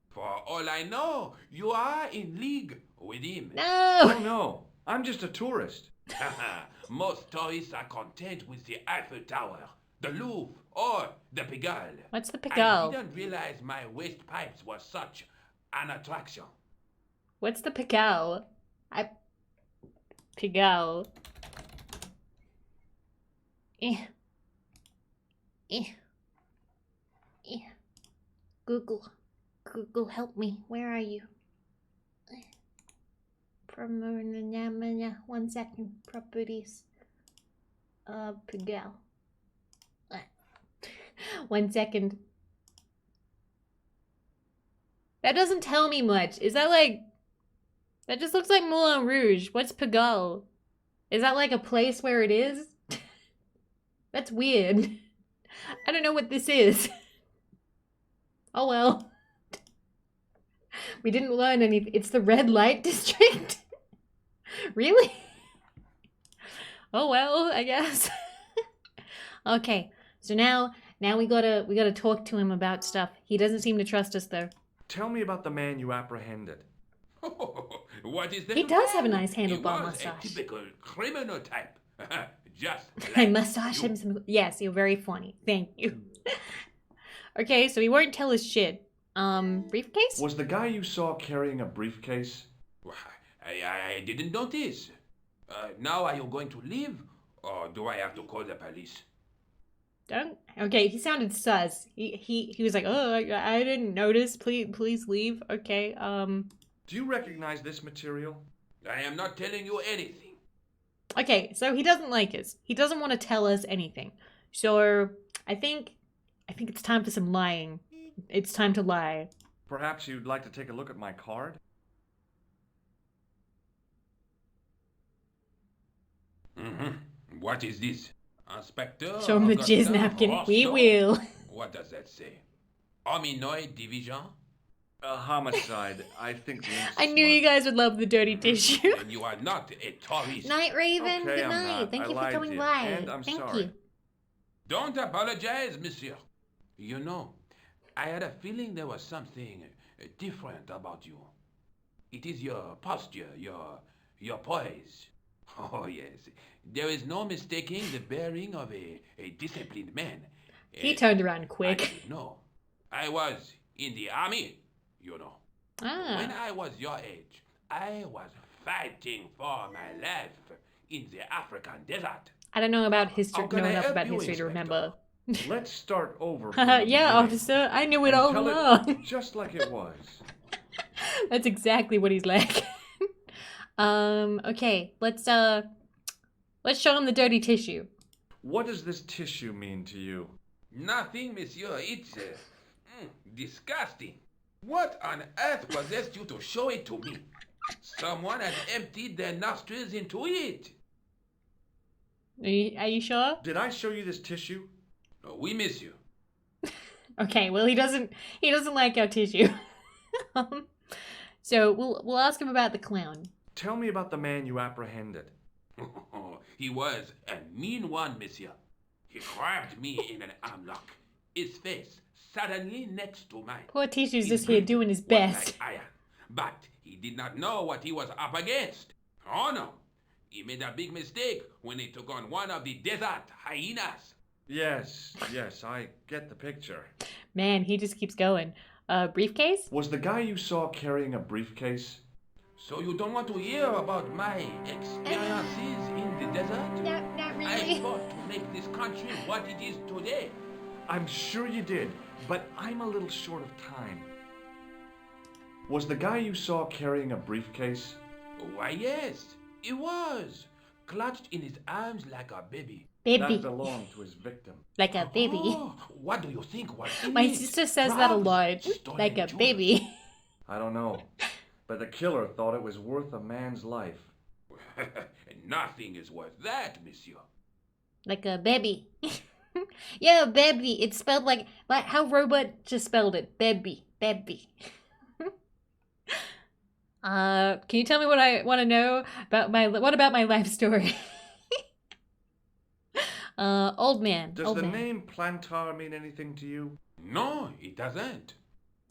For all I know, you are in league with him. Oh No! no, I'm just a tourist. Most tourists are content with the Eiffel Tower, the Louvre, or the Pigalle. What's the I Pigalle? didn't realize my waste pipes were such an attraction. What's the Pigalle? Pigalle. Eh. Google, help me. Where are you? From 1 second. Properties. Pigalle. 1 second. That doesn't tell me much. Is that like... That just looks like Moulin Rouge. What's Pigalle? Is that like a place where it is? That's weird. I don't know what this is. Oh well. We didn't learn anything. It's the red light district? Really? Oh well, I guess. Okay, so now we gotta talk to him about stuff. He doesn't seem to trust us though. Tell me about the man you apprehended. What is that? He does have a nice He handlebar was mustache. a typical criminal type. Just I like mustache you. him some. Yes, you're very funny. Thank you. Okay, so he won't tell us shit. Briefcase? Was the guy you saw carrying a briefcase? I didn't notice. Now are you going to leave? Or do I have to call the police? Don't. Okay, he sounded sus. He was like, oh, I didn't notice. Please leave. Okay. Do you recognize this material? I am not telling you anything. Okay, so he doesn't like us. He doesn't want to tell us anything. So I think it's time for some lying. It's time to lie. Perhaps you'd like to take a look at my card? Mm-hmm. What is this? Inspector? Show him the jizz Augustin napkin. We Rousseau? will. What does that say? Hominoid division? A homicide. I think the ink's I knew you smudged. guys would love the dirty tissue. And you are not a tourist. Night Raven. Okay, Good I'm night. not. Thank I you for lied coming to you, by. and I'm Thank sorry. you. Don't apologize, monsieur. You know, I had a feeling there was something different about you. It is your posture, your poise. Oh, yes. There is no mistaking the bearing of a disciplined man. He turned around quick. No, I was in the army, you know. When I was your age, I was fighting for my life in the African desert. I don't know about history. How can Know I enough help about you, history to Inspector? remember. Let's start over. from the Yeah, beginning officer. I knew it and all tell along. just like it was. That's exactly what he's like. Okay, let's show him the dirty tissue. What does this tissue mean to you? Nothing, monsieur. It's disgusting. What on earth possessed you to show it to me? Someone has emptied their nostrils into it. Are you sure? Did I show you this tissue? We miss you. Okay, well he doesn't like our tissue. So we'll ask him about the clown. Tell me about the man you apprehended. He was a mean one, monsieur. He grabbed me in an armlock. His face suddenly next to mine. Poor tissue's His just here grip doing his was best. like iron, but he did not know what he was up against. Oh no, he made a big mistake when he took on one of the desert hyenas. Yes, I get the picture. Man, he just keeps going. Briefcase? Was the guy you saw carrying a briefcase? So you don't want to hear about my experiences in the desert? Not I fought to make this country what it is today. I'm sure you did, but I'm a little short of time. Was the guy you saw carrying a briefcase? Why, yes, he was. Clutched in his arms like a baby. Baby. That belonged to his victim. Like a baby. Oh, what do you think was in My it? sister says that a Drugs, lot. stolen Like a jewels. baby. I don't know, but the killer thought it was worth a man's life. Nothing is worth that, monsieur. Like a baby. Yeah, baby. It's spelled like how Robot just spelled it. Baby. Baby. Can you tell me what I want to know about what about my life story? Old man. Does old the man. name Plantar mean anything to you? No, it doesn't.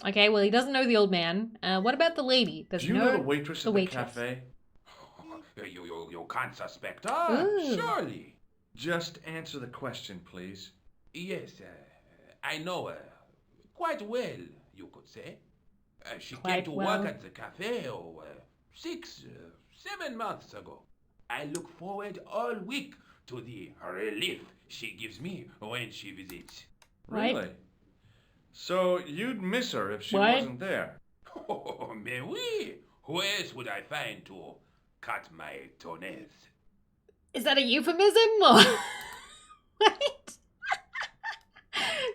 Okay, well, he doesn't know the old man. What about the lady? Does Do he you know the waitress the at the waitress? cafe? You can't suspect her, Ooh. surely. Just answer the question, please. Yes, I know her quite well, you could say. She Quite came to well. work at the cafe 6, 7 months ago. I look forward all week to the relief she gives me when she visits. Right. Really? So you'd miss her if she What? wasn't there? Oh, mais oui. Who else would I find to cut my toenails? Is that a euphemism? Or... What?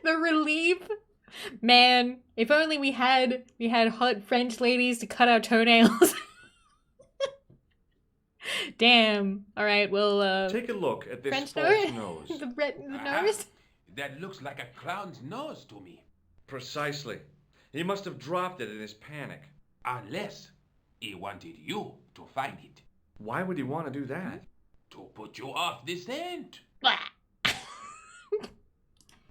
The relief? Man, if only we had hot French ladies to cut our toenails. Damn. All right, well, Take a look at this French false nose? nose. the Ah, nose? That looks like a clown's nose to me. Precisely. He must have dropped it in his panic. Unless he wanted you to find it. Why would he want to do that? To put you off the scent. Blah.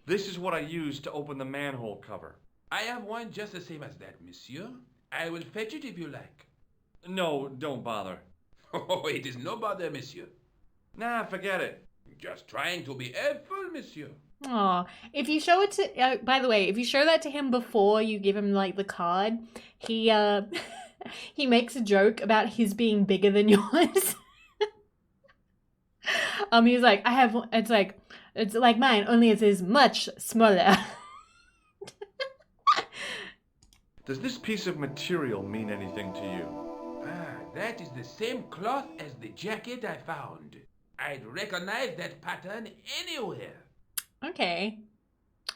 This is what I used to open the manhole cover. I have one just the same as that, monsieur. I will fetch it if you like. No, don't bother. Oh, it is no bother, monsieur. Nah, forget it. Just trying to be helpful, monsieur. Aw, if you show it to, by the way, if you show that to him before you give him, like, the card, he, he makes a joke about his being bigger than yours. He's like, it's like mine, only it is much smaller. Does this piece of material mean anything to you? Ah, that is the same cloth as the jacket I found. I'd recognize that pattern anywhere. Okay.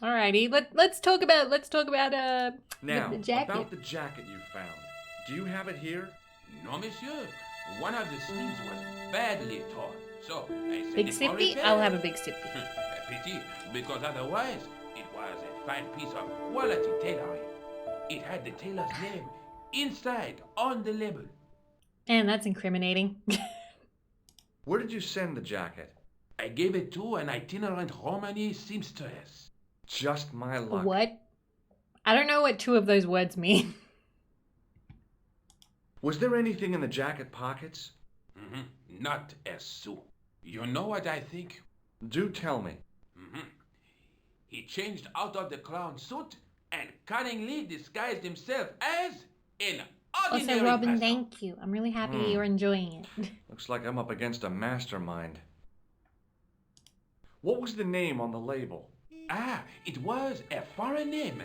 Alrighty, let's talk about Now, the jacket. about the jacket you found. Do you have it here? No, monsieur. One of the sleeves was badly torn. So I sent Big it for sippy? repair. I'll have a big sippy. A pity, because otherwise it was a fine piece of quality tailoring. It had the tailor's name inside on the label. And that's incriminating. Where did you send the jacket? I gave it to an itinerant Romani seamstress. Just my luck. What? I don't know what two of those words mean. Was there anything in the jacket pockets? Not a sou. You know what I think? Do tell me. He changed out of the clown suit and cunningly disguised himself as an ordinary Also, Robin, person. thank you. I'm really happy you're enjoying it. Looks like I'm up against a mastermind. What was the name on the label? Ah, it was a foreign name.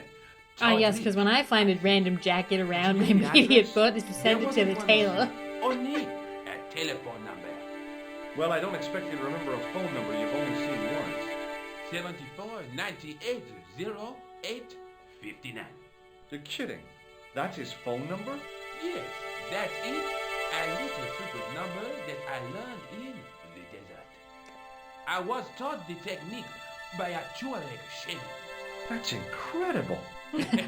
Ah, yes, because when I find a random jacket around, my immediate thought is to send it to the tailor. Only a telephone number. Well, I don't expect you to remember a phone number you've only seen once. 74 98 08 59. You're kidding. That's his phone number? Yes, that's it. A little secret number that I learned in the desert. I was taught the technique by a Tuareg shaman. That's incredible.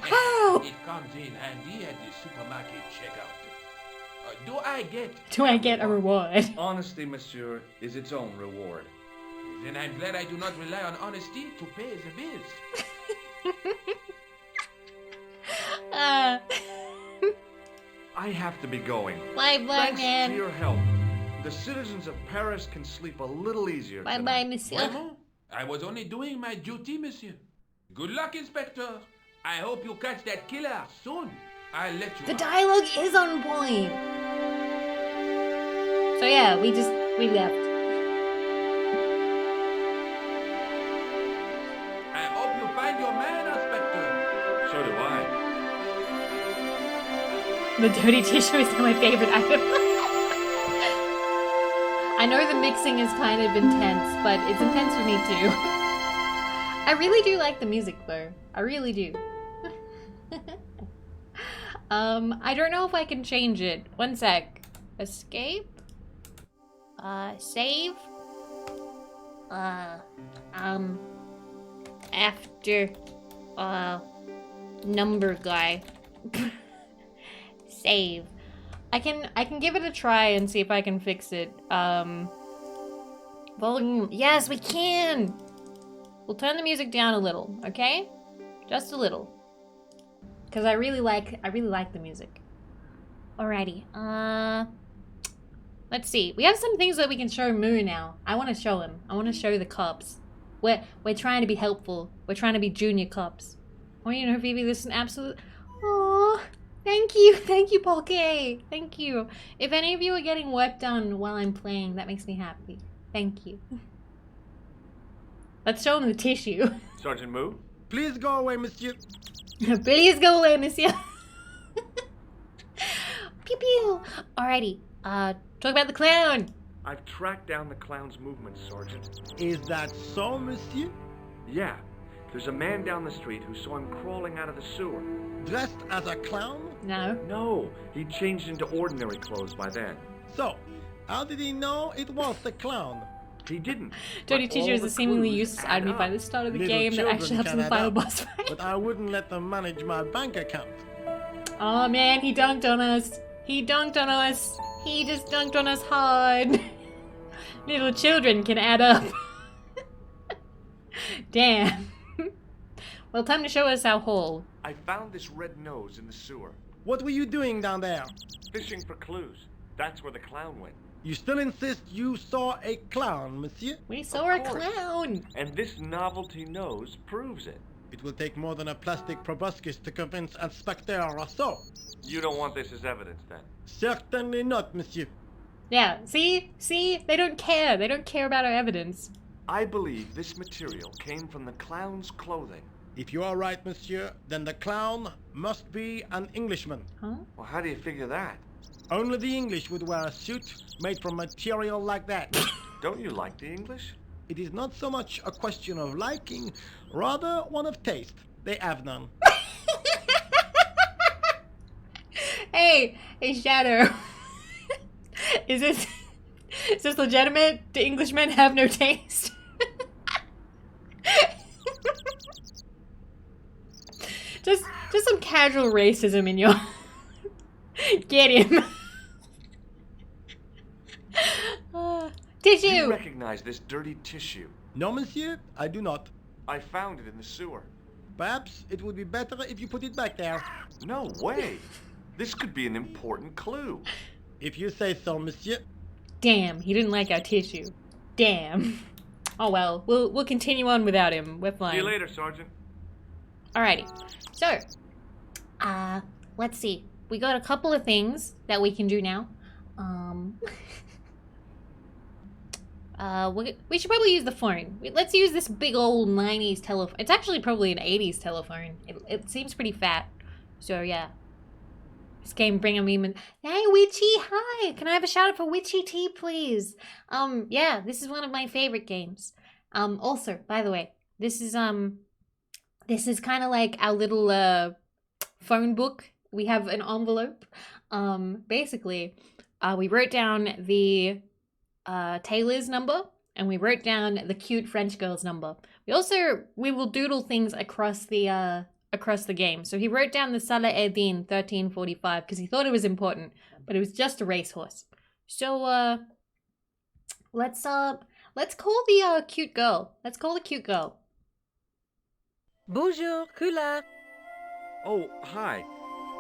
How? It comes in handy at the supermarket checkout. Do I get a reward? Honesty, monsieur, is its own reward. Then I'm glad I do not rely on honesty to pay the bills. I have to be going. Bye, Thanks man. to your help. The citizens of Paris can sleep a little easier Bye, tonight. monsieur. Vraiment? I was only doing my duty, monsieur. Good luck, Inspector. I hope you catch that killer soon. I'll let you The know. dialogue is on point. So yeah, we left. I hope you find your man, Inspector. So do I. The dirty tissue is my favorite item. I know the mixing is kind of intense, but it's intense for me too. I really do like the music though. I really do. I don't know if I can change it. One sec. Escape? Save. After, number guy. Save. I can give it a try and see if I can fix it. Volume. Yes, we can! We'll turn the music down a little, okay? Just a little. Because I really like the music. Alrighty. Let's see. We have some things that we can show Moo now. I want to show him. I want to show the cops. We're trying to be helpful. We're trying to be junior cops. Oh, you know, Vivi, this is an absolute... Aww. Thank you, Paul K. Thank you. If any of you are getting work done while I'm playing, that makes me happy. Thank you. Let's show him the tissue. Sergeant Moo? Please go away, monsieur. Please go away, monsieur. Pew pew. Alrighty. Talk about the clown. I've tracked down the clown's movements, Sergeant. Is that so, monsieur? Yeah. There's a man down the street who saw him crawling out of the sewer. Dressed as a clown? No. No, he changed into ordinary clothes by then. So, how did he know it was the clown? He didn't. Dirty but Tissue all is a the seemingly clues useless add enemy by up. the start of the Little game that actually children helps in can the add final up, boss fight. But I wouldn't let them manage my bank account. Oh man, he dunked on us. He dunked on us. He just dunked on us hard. Little children can add up. Damn. Well, time to show us our haul. I found this red nose in the sewer. What were you doing down there? Fishing for clues. That's where the clown went. You still insist you saw a clown, monsieur? We saw a course. clown. And this novelty nose proves it. It will take more than a plastic proboscis to convince Inspector Rousseau. You don't want this as evidence, then? Certainly not, monsieur. Yeah, see? They don't care. They don't care about our evidence. I believe this material came from the clown's clothing. If you are right, monsieur, then the clown must be an Englishman. Huh? Well, how do you figure that? Only the English would wear a suit made from material like that. Don't you like the English? It is not so much a question of liking, rather one of taste. They have none. Hey, Shadow. Is this legitimate? Do Englishmen have no taste? just some casual racism in your... Get him. Do you Tissue. recognize this dirty tissue? No, monsieur, I do not. I found it in the sewer. Perhaps it would be better if you put it back there. No way. This could be an important clue. If you say so, monsieur. Damn, he didn't like our tissue. Damn. Oh well, we'll continue on without him. We're fine. See you later, Sergeant. Alrighty. So, let's see. We got a couple of things that we can do now. We should probably use the phone. Let's use this big old 90s telephone. It's actually probably an 80s telephone. It seems pretty fat. So yeah. This game bringing me... Hey, Witchy, hi! Can I have a shout out for Witchy T, please? Yeah, this is one of my favorite games. Also, by the way, this is kind of like our little, phone book. We have an envelope. Basically, we wrote down the Taylor's number, and we wrote down the cute French girl's number. We will doodle things across the game. So he wrote down the Salah Eddin 1345 because he thought it was important, but it was just a racehorse. So let's call the cute girl. Let's call the cute girl. Bonjour, Kula. Oh, hi.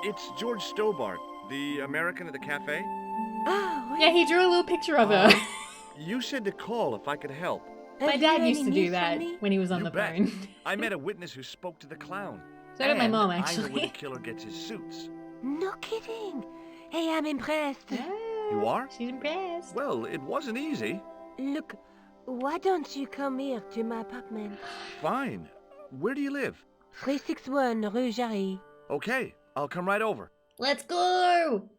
It's George Stobart, the American at the cafe. Ah, oui. Yeah, he drew a little picture of her. You said to call if I could help. My Have dad you used to any do news that for me? when he was on You the bet. phone. I met a witness who spoke to the clown. So did my And mom, I know where actually. the killer gets his suits. No kidding. Hey, I'm impressed. You are? She's impressed. Well, it wasn't easy. Look, why don't you come here to my apartment? Fine. Where do you live? 361 Rue Jarry. Okay, I'll come right over. Let's go!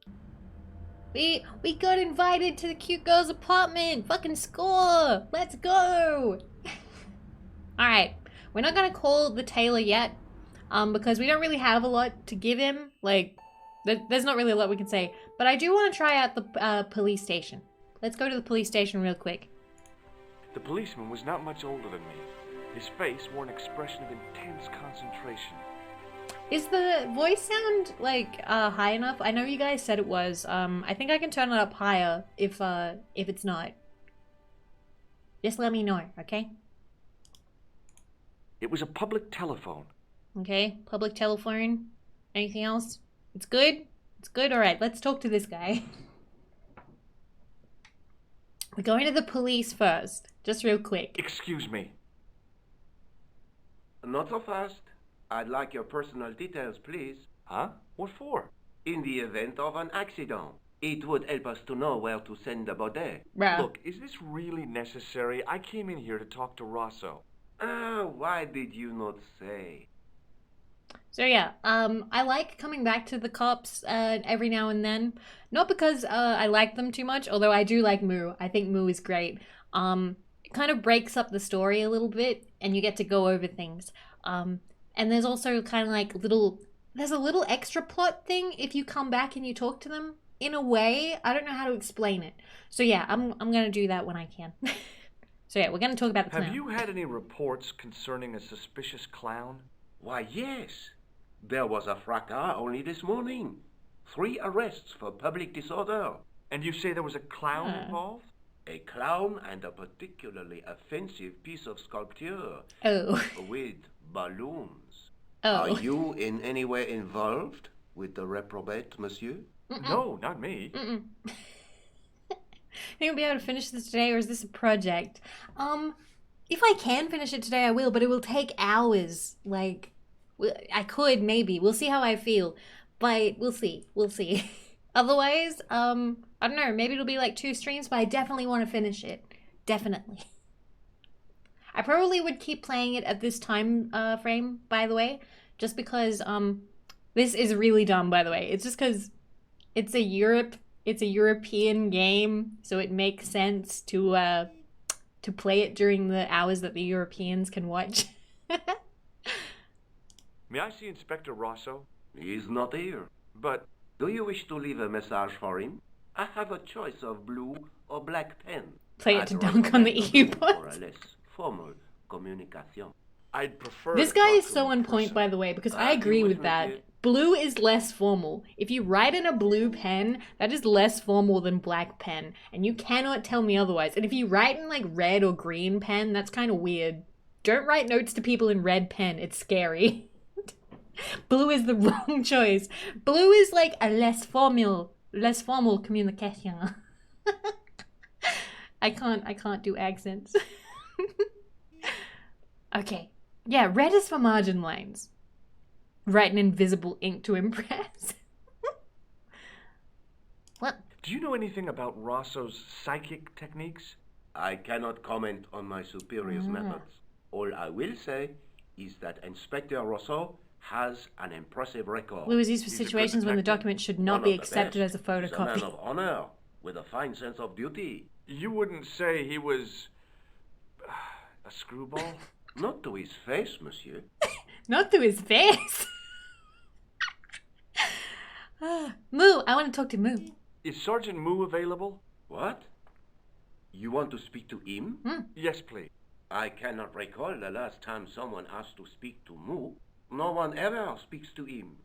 We got invited to the cute girl's apartment. Fucking score! Let's go! Alright, we're not gonna call the tailor yet, because we don't really have a lot to give him. Like, there's not really a lot we can say. But I do want to try out the police station. Let's go to the police station real quick. The policeman was not much older than me. His face wore an expression of intense concentration. Is the voice sound, like, high enough? I know you guys said it was. I think I can turn it up higher if it's not. Just let me know, okay? It was a public telephone. Okay, public telephone. Anything else? It's good? It's good? Alright, let's talk to this guy. We're going to the police first. Just real quick. Excuse me. Not so fast. I'd like your personal details, please. Huh? What for? In the event of an accident, it would help us to know where to send the body. Bruh. Look, is this really necessary? I came in here to talk to Rosso. Why did you not say? So yeah, I like coming back to the cops every now and then. Not because I like them too much, although I do like Moo. I think Moo is great. It kind of breaks up the story a little bit, and you get to go over things. And there's also kind of like there's a little extra plot thing if you come back and you talk to them. In a way, I don't know how to explain it. So yeah, I'm gonna do that when I can. So yeah, we're gonna talk about the clown. Have you had any reports concerning a suspicious clown? Why, yes. There was a fracas only this morning. 3 arrests for public disorder. And you say there was a clown involved? A clown and a particularly offensive piece of sculpture. Oh. With balloons. Oh. Are you in any way involved with the reprobate, monsieur? No, not me. Think we'll be able to finish this today, or is this a project? If I can finish it today, I will, but it will take hours. Like, I could, maybe. We'll see how I feel. But we'll see. We'll see. Otherwise, I don't know, maybe it'll be like 2 streams, but I definitely want to finish it. Definitely. I probably would keep playing it at this time frame, by the way, just because this is really dumb, by the way. It's just because it's a European game, so it makes sense to play it during the hours that the Europeans can watch. May I see Inspector Rosso? He's not here. But do you wish to leave a message for him? I have a choice of blue or black pen. Play it to dunk on the EU For a bot. less formal communication. I'd prefer This to guy talk is to so him in on point, person. by the way, because I You agree with me, that. kid? Blue is less formal. If you write in a blue pen, that is less formal than black pen, and you cannot tell me otherwise. And if you write in like red or green pen, that's kind of weird. Don't write notes to people in red pen. It's scary. Blue is the wrong choice. Blue is like a less formal communication. I can't do accents. Okay. Yeah, red is for margin lines. Write in invisible ink to impress. What? Do you know anything about Rosso's psychic techniques? I cannot comment on my superior's methods. All I will say is that Inspector Rosso has an impressive record. Blue is used for He's a good situations when the detective. document should One not of be the accepted best. as a photocopy. He's a man of honor, with a fine sense of duty. You wouldn't say he was a screwball? Not to his face, monsieur. Not through his face. Moo, I want to talk to Moo. Is Sergeant Moo available? What? You want to speak to him? Yes, please. I cannot recall the last time someone asked to speak to Moo. No one ever speaks to him.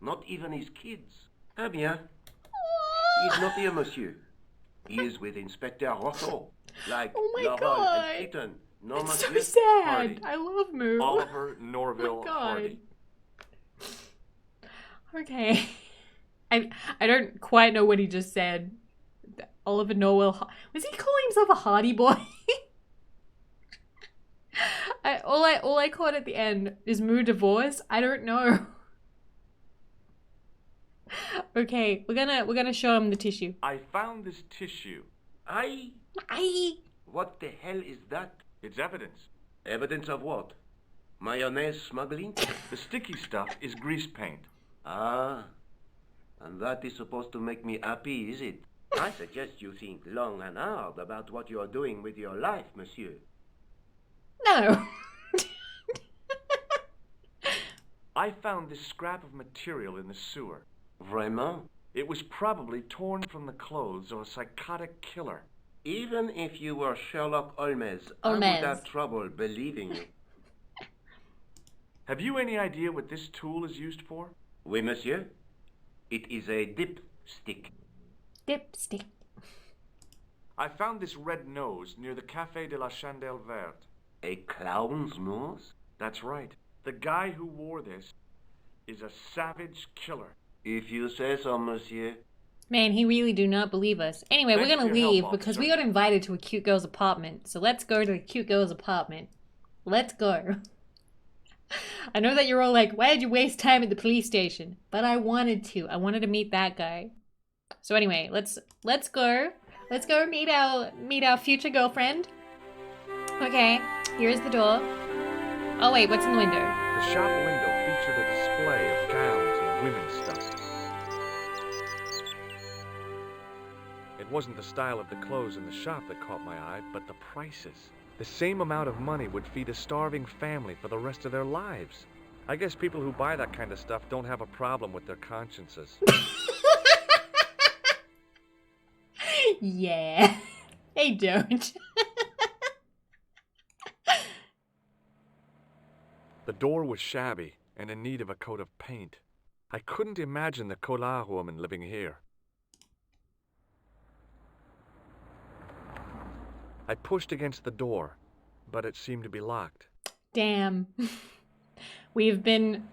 Not even his kids. Eh bien. He's not here, monsieur. He is with Inspector Rosso. Like Oh my Laurel God. and Keaton. No, It's so monsieur. sad. Hardy. I love Moo. Oliver Norville God. Hardy. Okay. I don't quite know what he just said. Oliver Norwell. Was he calling himself a Hardy boy? All I caught at the end is Moo divorce. I don't know. Okay, we're gonna show him the tissue. I found this tissue. Aye. Aye. What the hell is that? It's evidence. Evidence of what? Mayonnaise smuggling? The sticky stuff is grease paint. Ah. And that is supposed to make me happy, is it? I suggest you think long and hard about what you are doing with your life, monsieur. No. I found this scrap of material in the sewer. Vraiment? It was probably torn from the clothes of a psychotic killer. Even if you were Sherlock Holmes, I would have trouble believing you. Have you any idea what this tool is used for? Oui, monsieur. It is a dipstick. Dipstick. I found this red nose near the Café de la Chandelle Verte. A clown's nose? That's right. The guy who wore this is a savage killer. If you say so, monsieur. Man, he really do not believe us. Anyway, we're gonna leave because we got invited to a cute girl's apartment. So let's go to the cute girl's apartment. Let's go. I know that you're all like, why did you waste time at the police station? But I wanted to. I wanted to meet that guy. So anyway, let's go. Let's go meet our future girlfriend. Okay, here's the door. Oh wait, what's in the window? The shop window featured a display of gowns and women's stuff. It wasn't the style of the clothes in the shop that caught my eye, but the prices. The same amount of money would feed a starving family for the rest of their lives. I guess people who buy that kind of stuff don't have a problem with their consciences. Yeah, they don't. The door was shabby and in need of a coat of paint. I couldn't imagine the Collard woman living here. I pushed against the door, but it seemed to be locked. Damn. We have been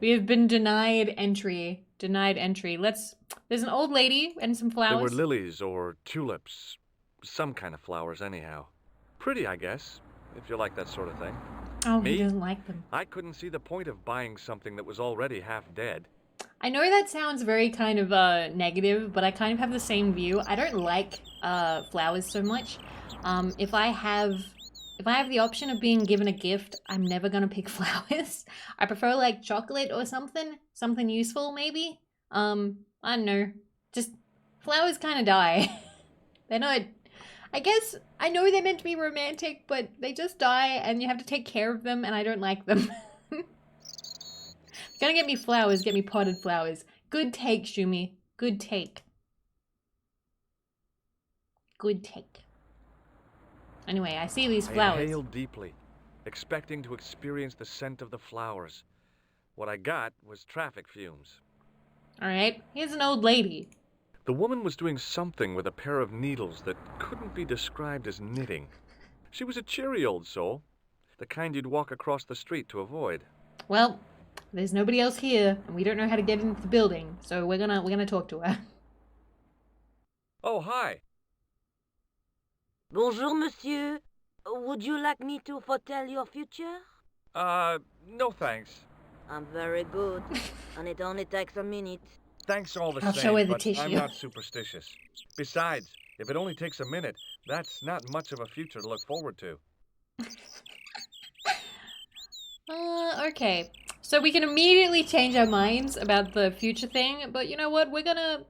denied entry. Denied entry. There's an old lady and some flowers. They were lilies or tulips. Some kind of flowers anyhow. Pretty, I guess, if you like that sort of thing. Oh, Me? he doesn't like them. I couldn't see the point of buying something that was already half dead. I know that sounds very kind of negative, but I kind of have the same view. I don't like flowers so much. If I have the option of being given a gift, I'm never gonna pick flowers. I prefer like chocolate or something useful maybe. I don't know. Just flowers kind of die. They're not. I guess I know they're meant to be romantic, but they just die, and you have to take care of them, and I don't like them. Gonna get me flowers, get me potted flowers. Good take, Shumi. Good take. Good take. Anyway, I see these flowers. I inhaled deeply, expecting to experience the scent of the flowers. What I got was traffic fumes. Alright, here's an old lady. The woman was doing something with a pair of needles that couldn't be described as knitting. She was a cheery old soul, the kind you'd walk across the street to avoid. Well, there's nobody else here, and we don't know how to get into the building, so we're gonna talk to her. Oh, hi. Bonjour, monsieur. Would you like me to foretell your future? No thanks. I'm very good, and it only takes a minute. Thanks all the I'll same, show her the but tissue. I'm not superstitious. Besides, if it only takes a minute, that's not much of a future to look forward to. Okay. So we can immediately change our minds about the future thing, but you know what? We're gonna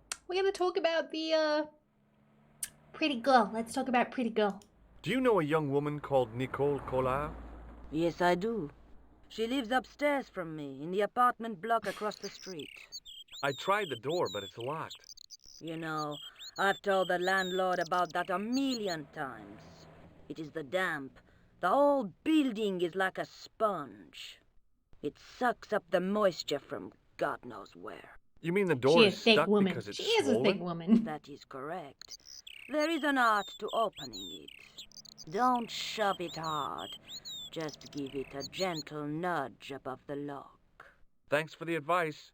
talk about the pretty girl. Let's talk about pretty girl. Do you know a young woman called Nicole Collard? Yes, I do. She lives upstairs from me, in the apartment block across the street. I tried the door, but it's locked. You know, I've told the landlord about that 1,000,000 times. It is the damp. The whole building is like a sponge. It sucks up the moisture from God knows where. You mean the door is stuck woman. because it's She is a swollen? thick woman. That is correct. There is an art to opening it. Don't shove it hard. Just give it a gentle nudge above the lock. Thanks for the advice.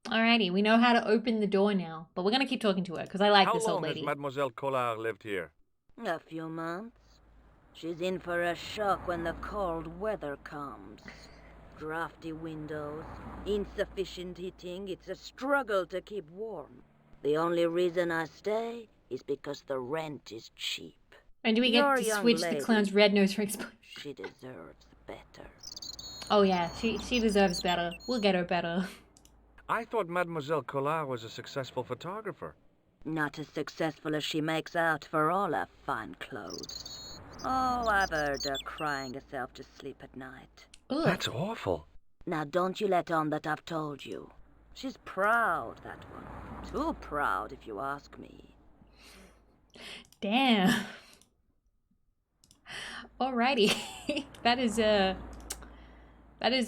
Alrighty, we know how to open the door now, but we're gonna keep talking to her because I like How this old long has lady. Mademoiselle Collard lived here? A few months. She's in for a shock when the cold weather comes. Drafty windows, insufficient heating. It's a struggle to keep warm. The only reason I stay is because the rent is cheap. And do we Your get to young switch lady. the clown's red nose for explosion? She deserves better. Oh yeah, she deserves better. We'll get her better. I thought Mademoiselle Collard was a successful photographer. Not as successful as she makes out for all her fine clothes. Oh, I've heard her crying herself to sleep at night. Ugh. That's awful. Now don't you let on that I've told you. She's proud, that one. Too proud, if you ask me. Damn. Alrighty. That is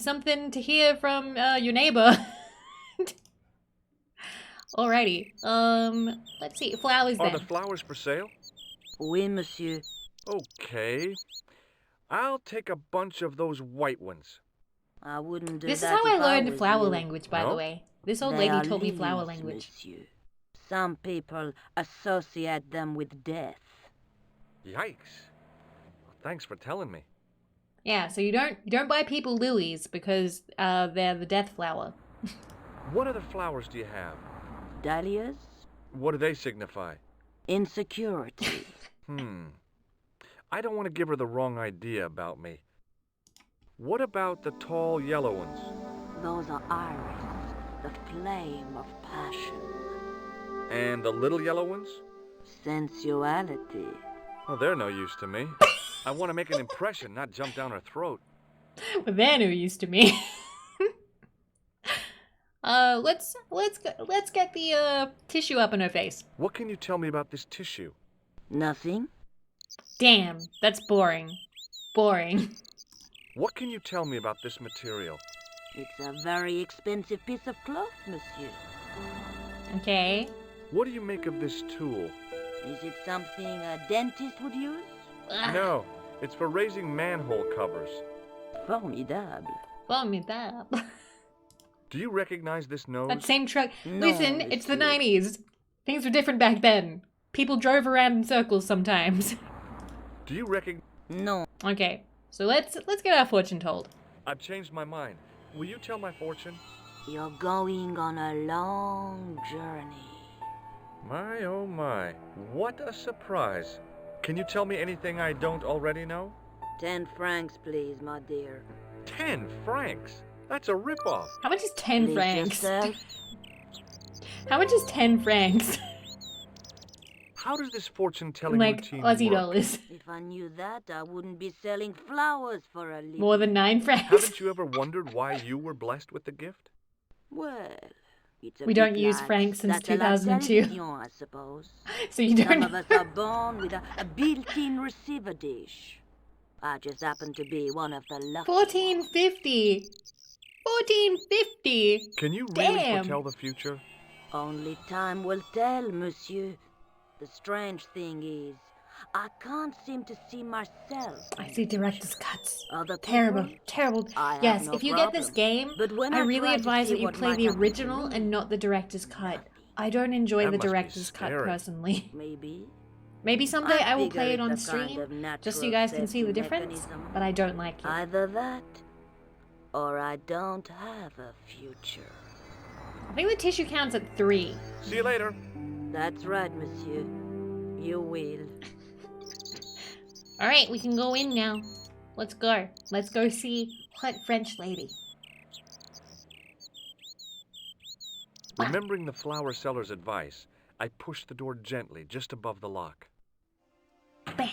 something to hear from your neighbor. Alrighty. Let's see. Flowers Are then. the flowers for sale? Oui, monsieur. Okay. I'll take a bunch of those white ones. I wouldn't do This is that how I if learned was flower you. language, by the No? way. This old They lady are taught me flower leaves, language. monsieur. Some people associate them with death. Yikes. Well, thanks for telling me. Yeah, so you don't buy people lilies because they're the death flower. What other flowers do you have? Dahlias? What do they signify? Insecurity. I don't want to give her the wrong idea about me. What about the tall yellow ones? Those are iris, the flame of passion. And the little yellow ones? Sensuality. Well, they're no use to me. I want to make an impression, not jump down her throat. Well, they're no use to me. Let's get the tissue up in her face. What can you tell me about this tissue? Nothing? Damn, that's boring. Boring. What can you tell me about this material? It's a very expensive piece of cloth, monsieur. Okay. What do you make of this tool? Is it something a dentist would use? No, it's for raising manhole covers. Formidable. Formidable. Do you recognize this nose? That same truck. No, Listen, it's the monsieur. 90s. Things were different back then. People drove around in circles sometimes. Do you recognize... No. Okay, so let's get our fortune told. I've changed my mind. Will you tell my fortune? You're going on a long journey. My, oh my. What a surprise. Can you tell me anything I don't already know? 10 francs, please, my dear. 10 francs? That's a ripoff. How much is 10 Please francs? yourself. How much is 10 francs? How does this fortune-telling Like routine Aussie work? dollars. If I knew that, I wouldn't be selling flowers for a living. More than 9 francs. Haven't you ever wondered why you were blessed with the gift? Well, it's a We bit don't use like francs since satellite 2002. television, I suppose. So you Some don't. of us are born with a built-in receiver dish. I just happen to be one of the lucky 1450. 1450. Can you really Damn. foretell the future? Only time will tell, monsieur. The strange thing is, I can't seem to see myself. I see director's cuts. Other Terrible, people, terrible. I have Yes, no if you get this problem. game, But when I I really try to advise see that you what play might the happen to original me, and not the director's cut. I don't enjoy That the must be director's cut scary. personally. Maybe. Maybe someday I will figure play it it's on a stream, kind of just so you natural guys can see the safety difference, mechanism. but I don't like it. Either that, or I don't have a future. I think the tissue counts at 3. See you later. That's right, monsieur. You will. Alright, we can go in now. Let's go. Let's go see Hot French Lady. Remembering the flower seller's advice, I pushed the door gently just above the lock. Bam.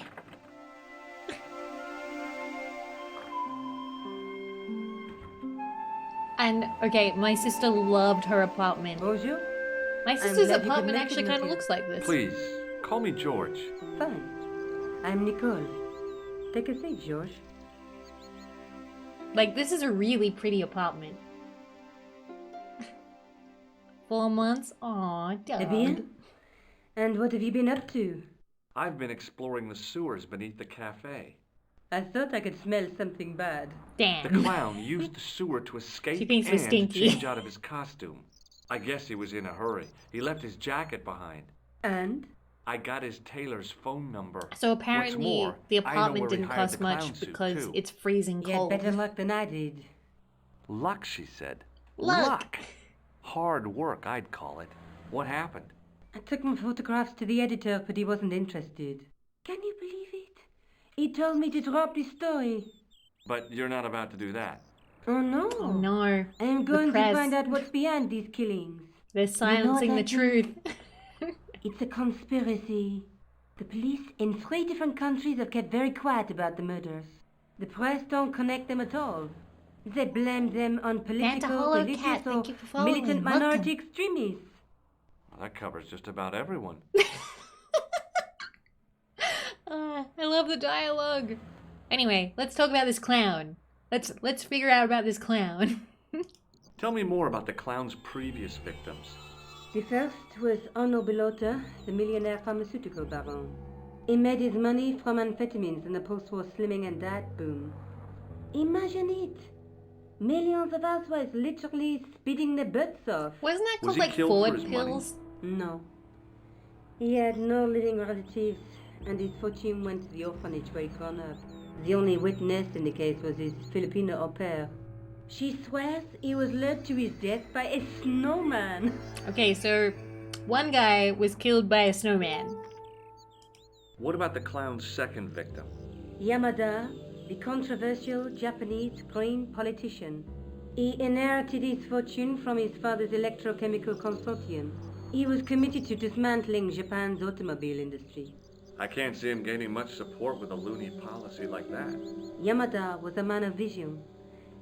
And, okay, my sister loved her apartment. Bonjour. My I'm sister's glad you could apartment make it actually with kind of you. looks like this. Please, call me George. Fine. I'm Nicole. Take a seat, George. Like, this is a really pretty apartment. 4 months? Aw, Eh dog. bien? And what have you been up to? I've been exploring the sewers beneath the cafe. I thought I could smell something bad. The Damn. clown used the sewer to escape She thinks we're and stinky. change out of his costume. I guess he was in a hurry. He left his jacket behind. And? I got his tailor's phone number. So What's apparently, more, the I know apartment where he didn't hired cost the clown much suit, because too. it's freezing You had cold. better luck than I did. Luck, she said. Luck. Hard work, I'd call it. What happened? I took my photographs to the editor, but he wasn't interested. Can you believe it? He told me to drop the story. But you're not about to do that. Oh no. Oh no. I am going to press. find out what's behind these killings. They're silencing the that truth. It's a conspiracy. The police in 3 different countries have kept very quiet about the murders. The press don't connect them at all. They blame them on political, Hollow religious, Cat, or thank you for following. militant Welcome. minority extremists. Well, that covers just about everyone. I love the dialogue. Anyway, let's talk about this clown. Let's figure out about this clown. Tell me more about the clown's previous victims. The first was Arno Bellotta, the millionaire pharmaceutical baron. He made his money from amphetamines in the post-war slimming and diet boom. Imagine it. Millions of housewives literally speeding their butts off. Wasn't that Was called he like killed for Ford his money? pills? No. He had no living relatives, and his fortune went to the orphanage where he grew up. The only witness in the case was his Filipino au pair. She swears he was led to his death by a snowman. Okay, so one guy was killed by a snowman. What about the clown's second victim? Yamada, the controversial Japanese green politician. He inherited his fortune from his father's electrochemical consortium. He was committed to dismantling Japan's automobile industry. I can't see him gaining much support with a loony policy like that. Yamada was a man of vision.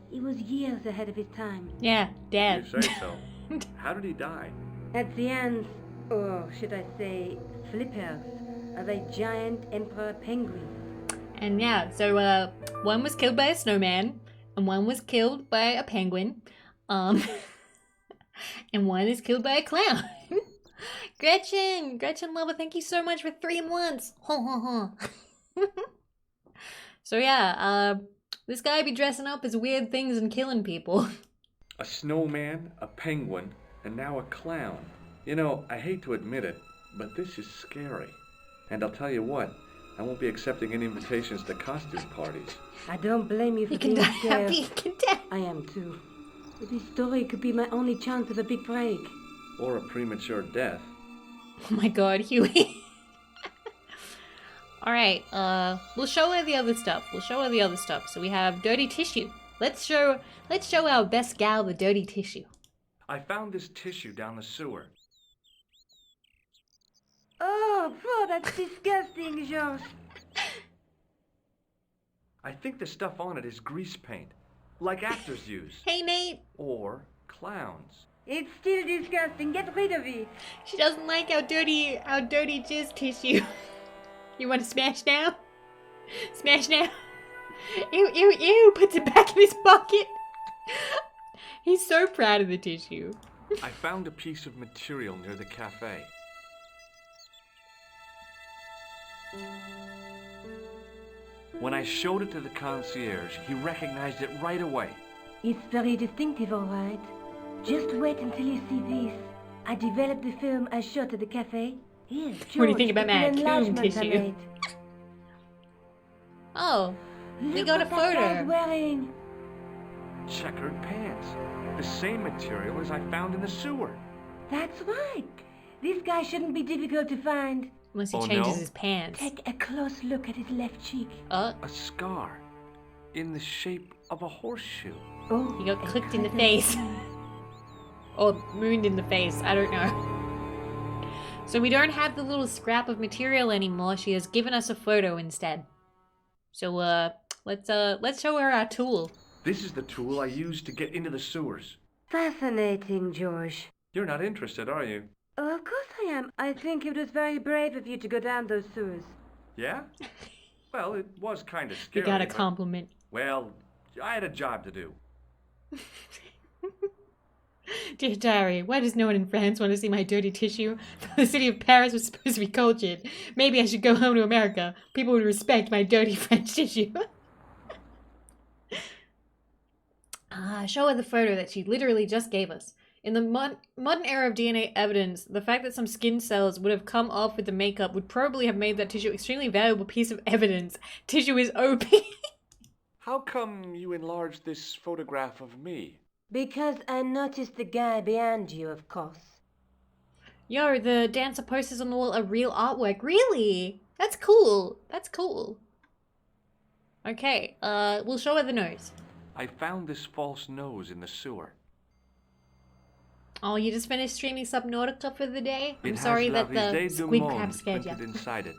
He was years ahead of his time. Yeah, dead. You say so. How did he die? At the hands, or should I say, flippers, of a giant emperor penguin. And yeah, so one was killed by a snowman, and one was killed by a penguin, and one is killed by a clown. Gretchen Lover, thank you so much for 3 months. So yeah, this guy be dressing up as weird things and killing people. A snowman, a penguin, and now a clown. You know, I hate to admit it, but this is scary. And I'll tell you what, I won't be accepting any invitations to costume parties. I don't blame you for You can being die scared. happy, you can die. I am too. But this story could be my only chance of a big break. Or a premature death. Oh my god, Huey. Alright, we'll show her the other stuff. So we have dirty tissue. Let's show our best gal the dirty tissue. I found this tissue down the sewer. Oh, that's disgusting, George. I think the stuff on it is grease paint, like actors use. Hey, Nate. Or clowns. It's still disgusting. Get rid of it. She doesn't like our dirty jizz tissue. You want to smash now? Smash now? Ew, ew, ew. Puts it back in his pocket. He's so proud of the tissue. I found a piece of material near the cafe. When I showed it to the concierge, he recognized it right away. It's very distinctive, all right. Just wait until you see this. I developed the film I shot at the cafe. Here, George, What do you think about it's an that coon enlargement I tissue? made. Oh, we Look got a what that guy's photo. wearing. Checkered pants. The same material as I found in the sewer. That's right. This guy shouldn't be difficult to find. Unless he Oh, changes no? his pants. Take a close look at his left cheek. A scar. In the shape of a horseshoe. Oh, He got a clipped in the crescent face. moon. Or mooned in the face. I don't know. So we don't have the little scrap of material anymore. She has given us a photo instead. So let's show her our tool. This is the tool I used to get into the sewers. Fascinating, George. You're not interested, are you? Oh, of course I am. I think it was very brave of you to go down those sewers. Yeah? Well, it was kind of You scary. got a but- compliment. Well, I had a job to do. Dear diary, why does no one in France want to see my dirty tissue? The city of Paris was supposed to be cultured. Maybe I should go home to America. People would respect my dirty French tissue. Show her the photo that she literally just gave us. In the modern era of DNA evidence, the fact that some skin cells would have come off with the makeup would probably have made that tissue extremely valuable piece of evidence. Tissue is OP. How come you enlarged this photograph of me? Because I noticed the guy behind you, of course. Yo, the dancer posters on the wall are real artwork. Really? That's cool. That's cool. Okay, we'll show her the nose. I found this false nose in the sewer. Oh, you just finished streaming Subnautica for the day? I'm It sorry has that La the Risée du squid Monde crab scared you. printed inside it.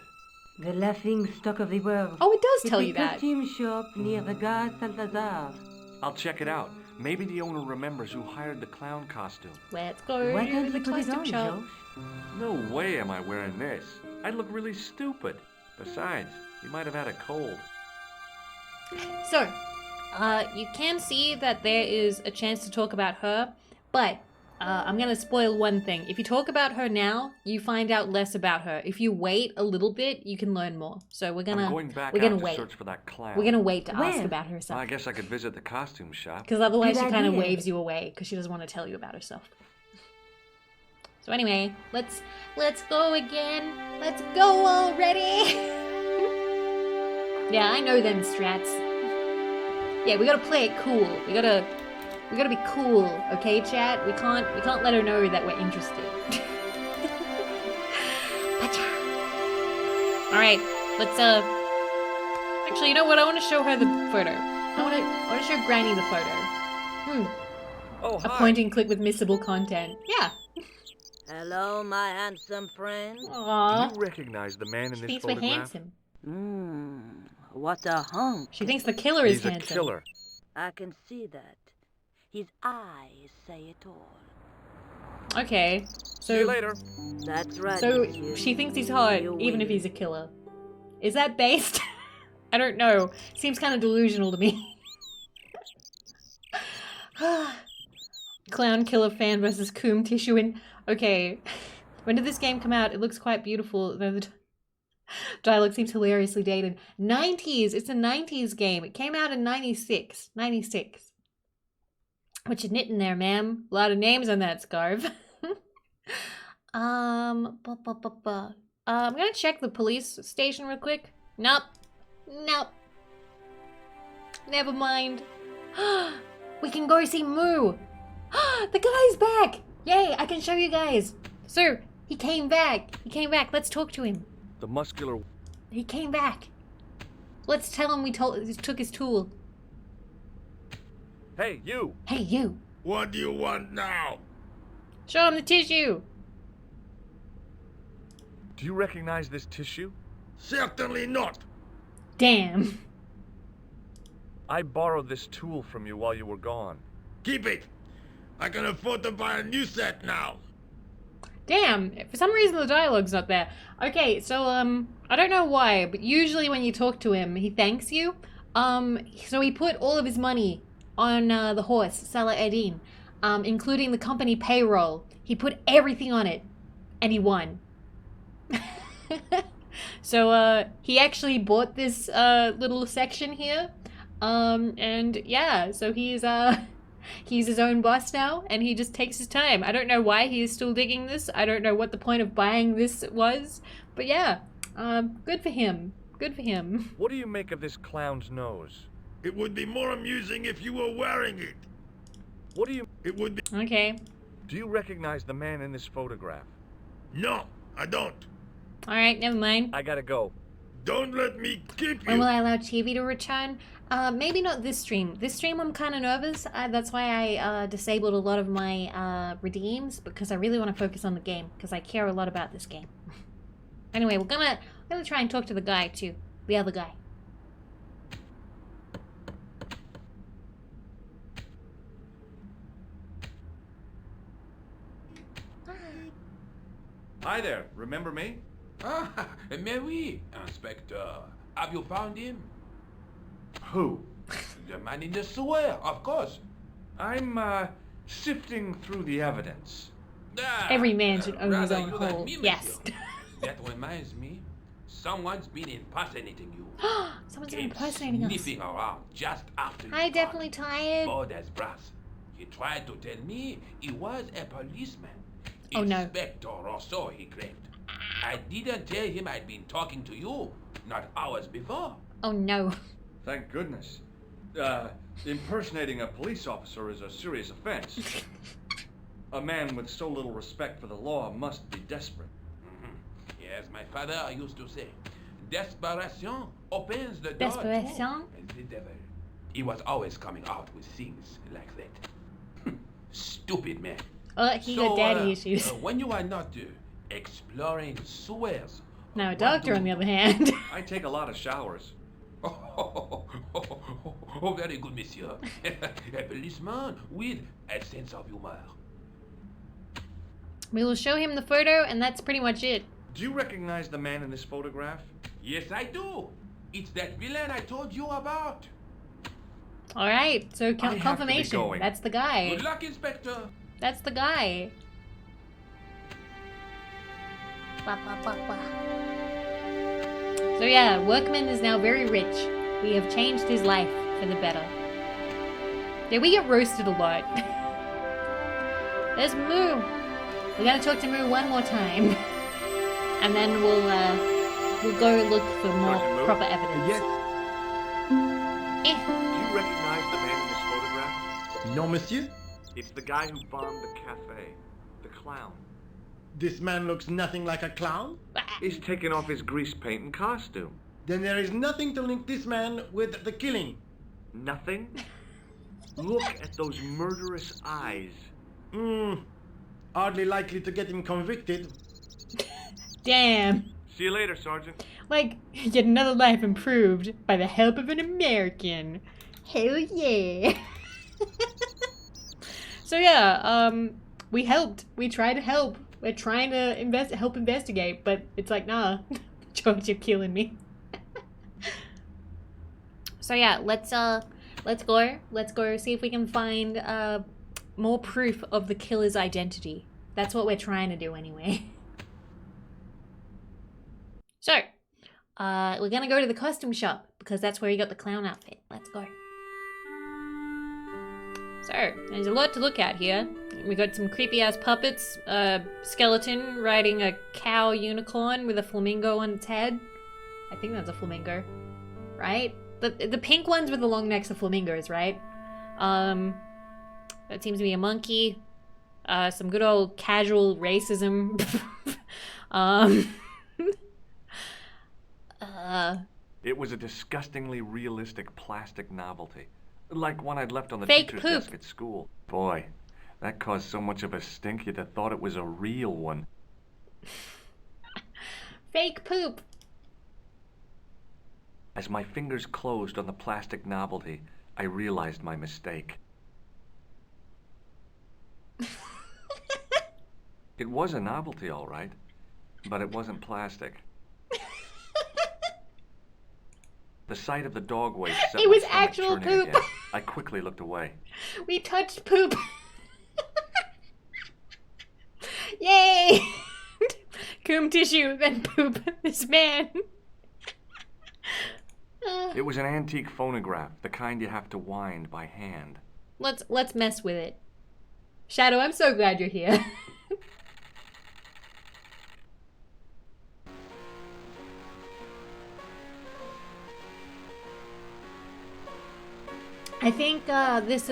The laughing stock of the world. Oh, it does It's tell a you that. costume shop near the Gare Saint-Lazare. I'll check it out. Maybe the owner remembers who hired the clown costume. Let's go Why to don't the you put it costume on, shop. Joe? No way am I wearing this. I'd look really stupid. Besides, you might have had a cold. So, you can see that there is a chance to talk about her, but I'm gonna spoil one thing. If you talk about her now, you find out less about her. If you wait a little bit, you can learn more. So I'm going back we're out gonna to wait. search for that clown. We're gonna wait to ask Where? about Well, herself. I guess I could visit the costume shop. Because otherwise Good she kind of idea. waves you away because she doesn't want to tell you about herself. So anyway, let's go again. Let's go already. Yeah, I know them strats. Yeah, we gotta play it cool. We gotta be cool, okay, chat? We can't let her know that we're interested. All right, let's Actually, you know what? I want to show her the photo. I want to show Granny the photo. Oh, A hi. point and click with missable content. Yeah. Hello, my handsome friend. Do Aww. you recognize the man in She this thinks we're photograph? handsome. What a hunk. She thinks the killer is He's a handsome. killer. I can see that. His eyes say it all. Okay. See you So later. That's right, so monsieur. she thinks he's hot, You even if win. he's a killer. Is that based? I don't know. Seems kind of delusional to me. Clown killer fan versus Coom Tissuein. Okay. When did this game come out? It looks quite beautiful. Though the dialogue seems hilariously dated. 90s. It's a 90s game. It came out in 96. 96. What you knitting there, ma'am? A lot of names on that scarf. I'm gonna check the police station real quick. Nope. Nope. Never mind. We can go see Moo. The guy's back. Yay, I can show you guys. So, he came back. He came back. Let's talk to him. The muscular... He came back. Let's tell him we took his tool. Hey, you! Hey, you. What do you want now? Show him the tissue. Do you recognize this tissue? Certainly not. Damn. I borrowed this tool from you while you were gone. Keep it. I can afford to buy a new set now. Damn, for some reason the dialogue's not there. Okay, so, I don't know why, but usually when you talk to him, he thanks you. So he put all of his money on, the horse, Salah Eddin, including the company payroll. He put everything on it, and he won. So, he actually bought this, little section here. And yeah, so he's his own boss now, and he just takes his time. I don't know why he is still digging this. I don't know what the point of buying this was, but yeah, good for him. Good for him. What do you make of this clown's nose? It would be more amusing if you were wearing it. What do you... It would be... Okay. Do you recognize the man in this photograph? No, I don't. Alright, never mind. I gotta go. Don't let me keep When you. will I allow TV to return? Maybe not this stream. This stream I'm kind of nervous. That's why I disabled a lot of my redeems, because I really want to focus on the game, because I care a lot about this game. Anyway, we're gonna try and talk to the guy too. The other guy. Hi there, remember me? Ah, mais oui, Inspector. Have you found him? Who? The man in the sewer, of course. I'm, sifting through the evidence. Ah, Every man should own his rather own you than hole. me, Yes. monsieur. That reminds me. Someone's been impersonating you. Someone's Came impersonating us. sniffing around just after you Hi, got definitely tired. bored as brass. He tried to tell me he was a policeman. Oh, no. Inspector Rousseau, he claimed. I didn't tell him I'd been talking to you, not hours before. Oh no. Thank goodness. Impersonating a police officer is a serious offense. A man with so little respect for the law must be desperate. Yes, my father used to say, desperation opens the door Desperation? to the devil. He was always coming out with things like that. Stupid man. Oh, he got daddy issues. When you are not exploring sewers. Now a what doctor, do- on the other hand. I take a lot of showers. Oh, very good, monsieur. A policeman with a sense of humor. We will show him the photo, and that's pretty much it. Do you recognize the man in this photograph? Yes, I do. It's that villain I told you about. All right, so I have to be confirmation. going. That's the guy. Good luck, Inspector. That's the guy. So yeah, Workman is now very rich. We have changed his life for the better. Yeah, we get roasted a lot. There's Moo. We're gonna talk to Moo one more time, and then we'll go look for more Sergeant Moo? proper evidence. Yes. Eh. Do you recognize the man in this photograph? No, monsieur. It's the guy who bombed the cafe. The clown. This man looks nothing like a clown. He's taken off his grease paint and costume. Then there is nothing to link this man with the killing. Nothing? Look at those murderous eyes. Hardly likely to get him convicted. Damn. See you later, Sergeant. Like, yet another life improved by the help of an American. Hell yeah. So yeah, we helped. We tried to help. We're trying to help investigate, but it's like, nah, George, you're killing me. So yeah, let's go. Let's go see if we can find more proof of the killer's identity. That's what we're trying to do anyway. So, we're gonna go to the costume shop because that's where he got the clown outfit. Let's go. So, there's a lot to look at here. We got some creepy ass puppets, a skeleton riding a cow unicorn with a flamingo on its head. I think that's a flamingo, right? The pink ones with the long necks are flamingos, right? That seems to be a monkey. Some good old casual racism. It was a disgustingly realistic plastic novelty. Like one I'd left on the Fake teacher's poop. desk at school. Boy, that caused so much of a stink you'd have thought it was a real one. Fake poop. As my fingers closed on the plastic novelty, I realized my mistake. It was a novelty, all right, but it wasn't plastic. The sight of the dog waste set It my was stomach actual churning poop. again. I quickly looked away. We touched poop. Yay! Coom tissue, then poop. This man. It was an antique phonograph, the kind you have to wind by hand. Let's mess with it. Shadow, I'm so glad you're here. I think this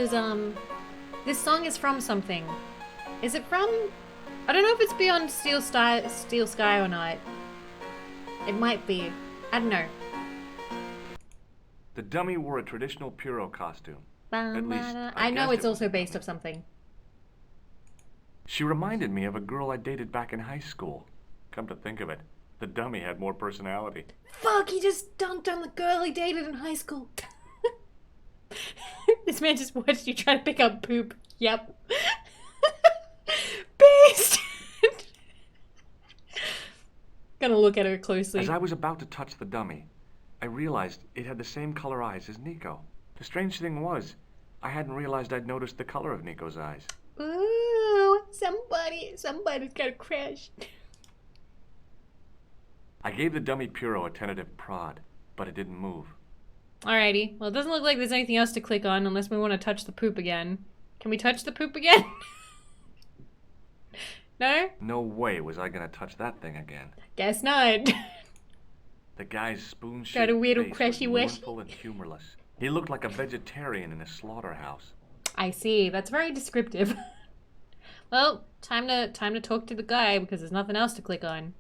song is from something. Is it from? I don't know if it's Beyond Steel Sky or not. It might be. I don't know. The dummy wore a traditional Puro costume. At least, I know guessed it's it was also a based dummy. off something. She reminded me of a girl I dated back in high school. Come to think of it, the dummy had more personality. Fuck, he just dunked on the girl he dated in high school. This man just watched you try to pick up poop. Yep. Beast! Gonna look at her closely. As I was about to touch the dummy, I realized it had the same color eyes as Nico. The strange thing was, I hadn't realized I'd noticed the color of Nico's eyes. Ooh, somebody's got a crush. I gave the dummy Puro a tentative prod, but it didn't move. Alrighty. Well, it doesn't look like there's anything else to click on unless we want to touch the poop again. Can we touch the poop again? No? No way was I gonna touch that thing again. Guess not. The guy's spoon-shaped Got a weird face was crashy wish. mournful and humorless. He looked like a vegetarian in a slaughterhouse. I see. That's very descriptive. Well, time to talk to the guy because there's nothing else to click on.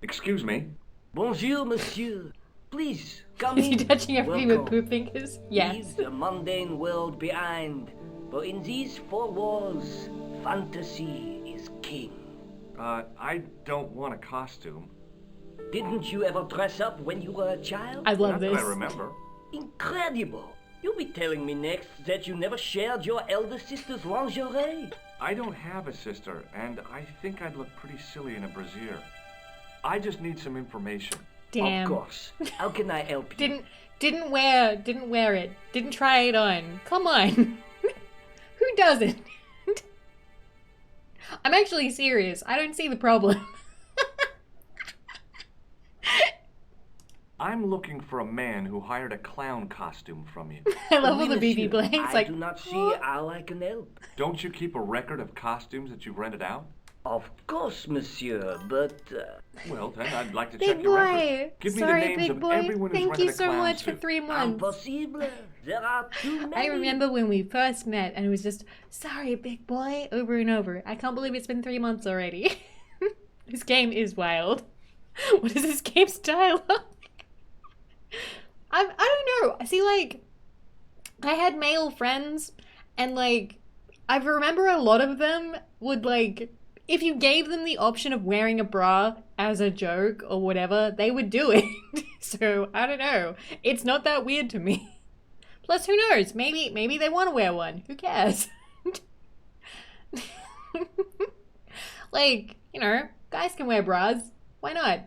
Excuse me? Bonjour, monsieur. Please, come Is he in. touching everything with Welcome. poop fingers? Yes. Leave the mundane world behind. But in these four walls, fantasy is king. I don't want a costume. Didn't you ever dress up when you were a child? I love Not this. that I remember. Incredible! You'll be telling me next that you never shared your elder sister's lingerie. I don't have a sister, and I think I'd look pretty silly in a brassiere. I just need some information. Damn. Of course. How can I help you? Didn't wear it. Didn't try it on. Come on. Who doesn't? I'm actually serious. I don't see the problem. I'm looking for a man who hired a clown costume from you. I love all Oui, the BB monsieur. blanks. I Like, do not see how I can help. Don't you keep a record of costumes that you've rented out? Of course, monsieur, but... Well, then I'd like to big check your record. boy. Give me Sorry, the names big of boy. everyone who's Thank rented you a so clown much for suit. 3 months. Impossible. There are too many. I remember when we first met and it was just, sorry, big boy, over and over. I can't believe it's been 3 months already. This game is wild. What is this game's dialogue? I don't know. See, like, I had male friends and, like, I remember a lot of them would, like, if you gave them the option of wearing a bra as a joke or whatever, they would do it. So, I don't know. It's not that weird to me. Plus, who knows? Maybe they want to wear one. Who cares? Like, you know, guys can wear bras. Why not?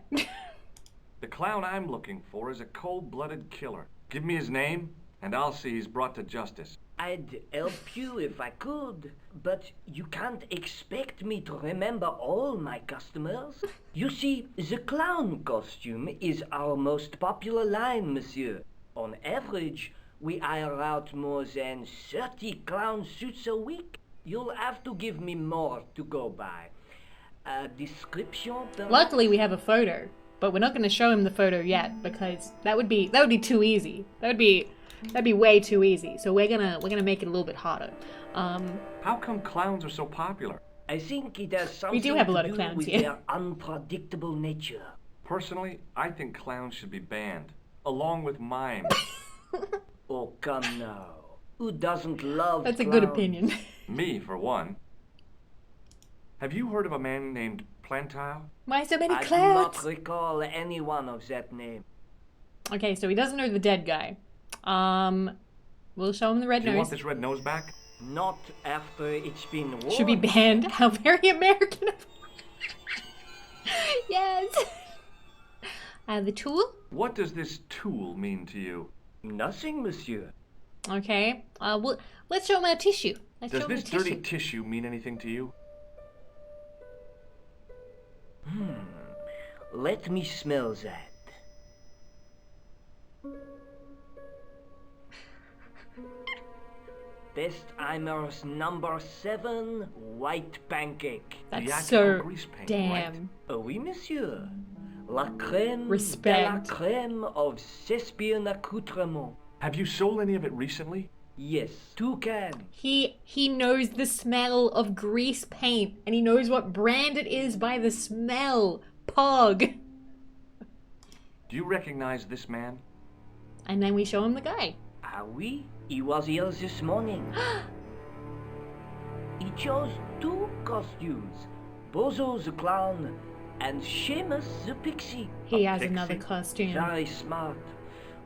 The clown I'm looking for is a cold-blooded killer. Give me his name, and I'll see he's brought to justice. I'd help you if I could, but you can't expect me to remember all my customers. You see, the clown costume is our most popular line, monsieur. On average, we hire out more than 30 clown suits a week. You'll have to give me more to go by. A description, perhaps? Luckily, we have a photo, but we're not going to show him the photo yet because that would be too easy. That'd be way too easy. So we're gonna make it a little bit harder. How come clowns are so popular? I think it has something do have a lot to of do clowns with here. their unpredictable nature. Personally, I think clowns should be banned, along with mime. Oh, come now. Who doesn't love That's a clowns? good opinion. Me, for one. Have you heard of a man named Plantile? Why so many I do clouds? not recall anyone of that name. Okay, so he doesn't know the dead guy. We'll show him the red Do you nose. want this red nose back? Not after it's been worn. Should be banned. How very American. Yes. The tool. What does this tool mean to you? Nothing, monsieur. Okay. Well, let's show him our tissue. Let's Does show him this the dirty tissue. tissue mean anything to you? Let me smell that. Bestheimer's number 7 white pancake. The That's actual so grease paint, damn. right? Oh oui, monsieur. La crème Respect. de la crème of Thespian accoutrement. Have you sold any of it recently? Yes, 2 cans. He knows the smell of grease paint, and he knows what brand it is by the smell. Pog. Do you recognize this man? And then we show him the guy. Ah oui, he was here this morning. He chose 2 costumes. Bozo the clown and Seamus the pixie. He has pixie? another costume. Very smart.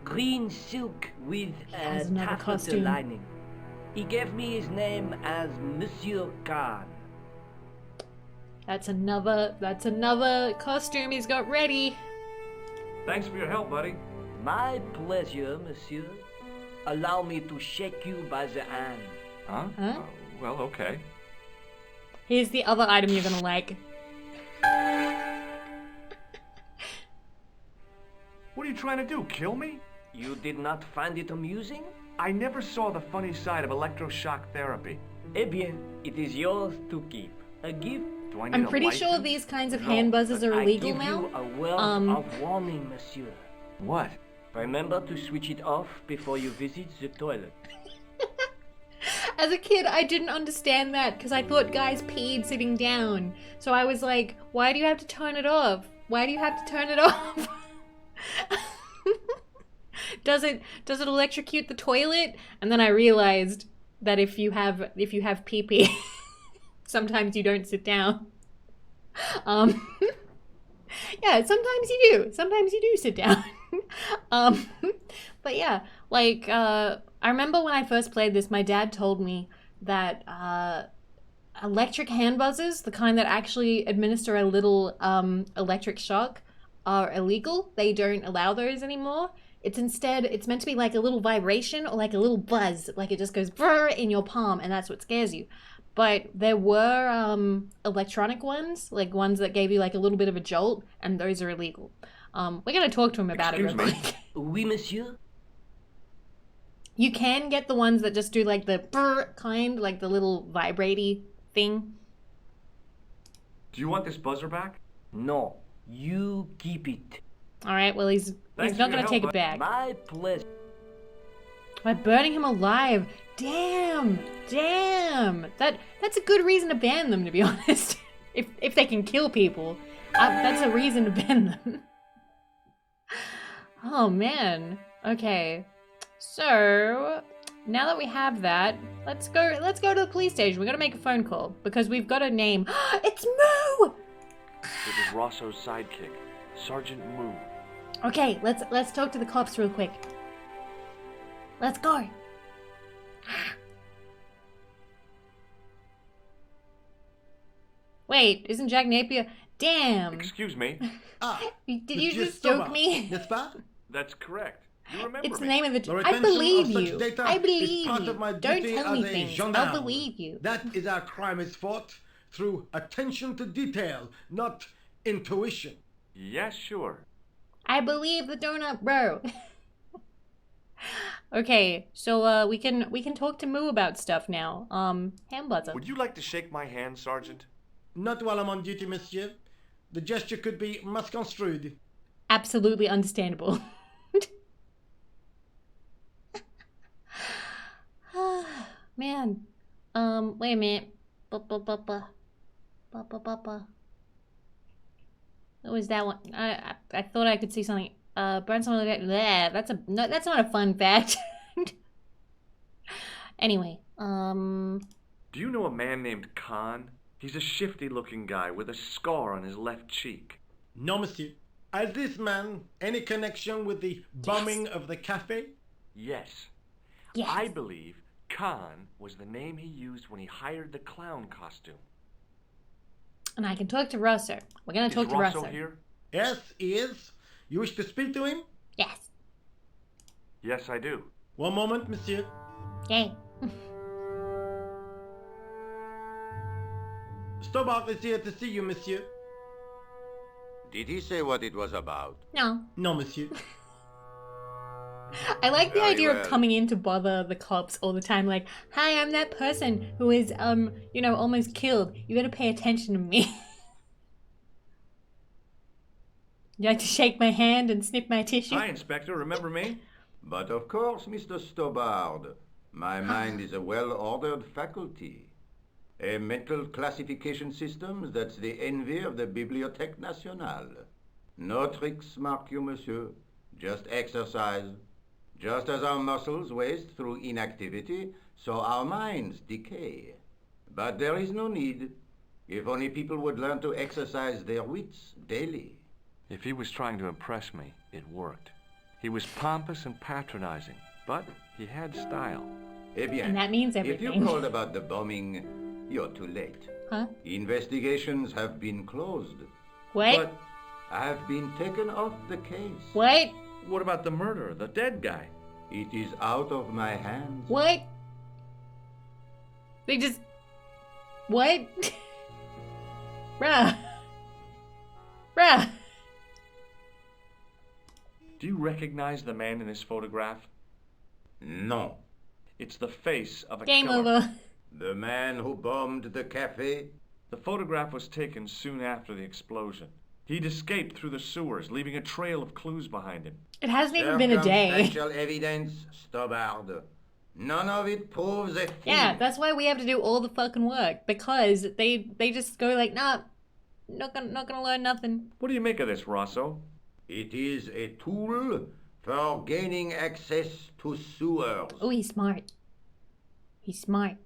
Green silk with has a another taffeta costume. lining. He gave me his name as Monsieur Khan. That's another costume he's got ready. Thanks for your help, buddy. My pleasure, monsieur. Allow me to shake you by the hand. Huh? Huh? Well, okay. Here's the other item you're gonna like. What are you trying to do, kill me? You did not find it amusing? I never saw the funny side of electroshock therapy. Eh bien, it is yours to keep. A gift. Do I need I'm a pretty sure license? these kinds of No, hand buzzers but are I illegal give now. you a word of warning, monsieur. What? Remember to switch it off before you visit the toilet. As a kid, I didn't understand that because I thought guys peed sitting down. So I was like, why do you have to turn it off? Why do you have to turn it off? Does it electrocute the toilet? And then I realized that if you have pee pee, sometimes you don't sit down. Yeah, sometimes you do. Sometimes you do sit down. But yeah, Like, I remember when I first played this, my dad told me that electric hand buzzers, the kind that actually administer a little electric shock, are illegal. They don't allow those anymore. It's meant to be like a little vibration or like a little buzz, like it just goes brrr in your palm, and that's what scares you. But there were electronic ones, like ones that gave you like a little bit of a jolt, and those are illegal. We're gonna talk to him about Excuse it real me. quick. Oui, monsieur? You can get the ones that just do like the brrr kind, like the little vibratey thing. Do you want this buzzer back? No, you keep it. All right, well he's Thanks not for gonna your take help, it back. My pleasure. By burning him alive. Damn. That's a good reason to ban them, to be honest. if they can kill people, that's a reason to ban them. Oh man. Okay. So now that we have that, let's go to the police station. We gotta make a phone call because we've got a name. It's Moo! It was Rosso's sidekick, Sergeant Moo. Okay, let's talk to the cops real quick. Let's go. Wait, isn't Jack Napier? Damn. Excuse me. Did you Monsieur just joke Stober, me? N'est-ce pas? That's correct. You remember It's the me. name of the. The I retention believe of such you. data I is believe part you. of my Don't duty tell me as a things. gendarme. I'll believe you. That is how crime is fought, through attention to detail, not intuition. Yes, sure. I believe the donut, bro. Okay, so we can talk to Moo about stuff now. Hand buzzer. Would you like to shake my hand, Sergeant? Not while I'm on duty, monsieur. The gesture could be misconstrued. Absolutely understandable. Man. Wait a minute. What was that one? I thought I could see something. Burn someone like that. That's not a fun fact. Anyway, Do you know a man named Khan? He's a shifty-looking guy with a scar on his left cheek. No, monsieur. Has this man any connection with the bombing of the cafe? Yes. yes. I believe Khan was the name he used when he hired the clown costume. And I can talk to Rosso. We're gonna talk Is to Rosso Rosso. here? Yes, he is. You wish to speak to him? Yes. Yes, I do. One moment, monsieur. Yay. Stobart is here to see you, monsieur. Did he say what it was about? No. No, monsieur. I like the Very idea of well. coming in to bother the cops all the time, like, hi, I'm that person who is, almost killed. You gotta pay attention to me. You like to shake my hand and snip my tissue? Hi, Inspector. Remember me? But of course, Mr. Stobart. My mind is a well-ordered faculty. A mental classification system that's the envy of the Bibliothèque Nationale. No tricks, mark you, monsieur. Just exercise. Just as our muscles waste through inactivity, so our minds decay. But there is no need. If only people would learn to exercise their wits daily. If he was trying to impress me, it worked. He was pompous and patronizing, but he had style. Eh bien, And that means if everything. you called about the bombing, you're too late. Huh? Investigations have been closed. What? But have been taken off the case. What? What about the murderer, the dead guy? It is out of my hands. What? They just... What? Bruh. Bruh. Do you recognize the man in this photograph? No. It's the face of a Game killer. over. The man who bombed the cafe? The photograph was taken soon after the explosion. He'd escaped through the sewers, leaving a trail of clues behind him. It hasn't even been a day. Circumstantial evidence, Stobart. None of it proves a thing. Yeah, that's why we have to do all the fucking work. Because they just go like, nah, not gonna learn nothing. What do you make of this, Rosso? It is a tool for gaining access to sewers. Oh, he's smart. He's smart.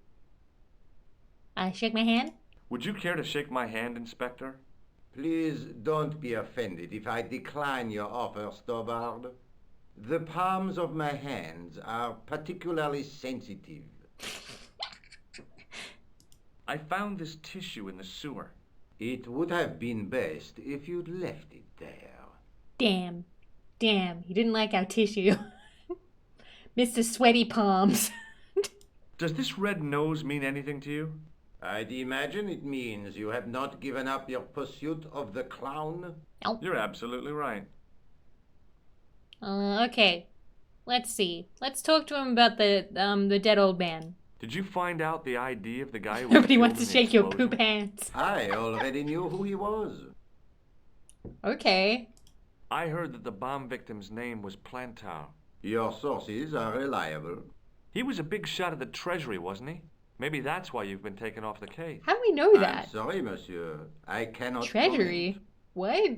Shake my hand? Would you care to shake my hand, The palms of my hands are particularly sensitive. I found this tissue in the sewer. It would have been best if you'd left it there. Damn. Damn. He didn't like our tissue. Mr. Sweaty Palms. Does this red nose mean anything to you? I'd imagine it means you have not given up your pursuit of the clown. Nope. You're absolutely right. Okay. Let's see. Let's talk to him about the dead old man. Did you find out the ID of the guy who was Nobody killed wants to in the shake your explosion? poop hands. I already knew who he was. Okay. I heard that the bomb victim's name was Plantar. Your sources are reliable. He was a big shot at the Treasury, wasn't he? Maybe that's why you've been taken off the case. How do we know that? I'm sorry, monsieur. I cannot Treasury? comment. What?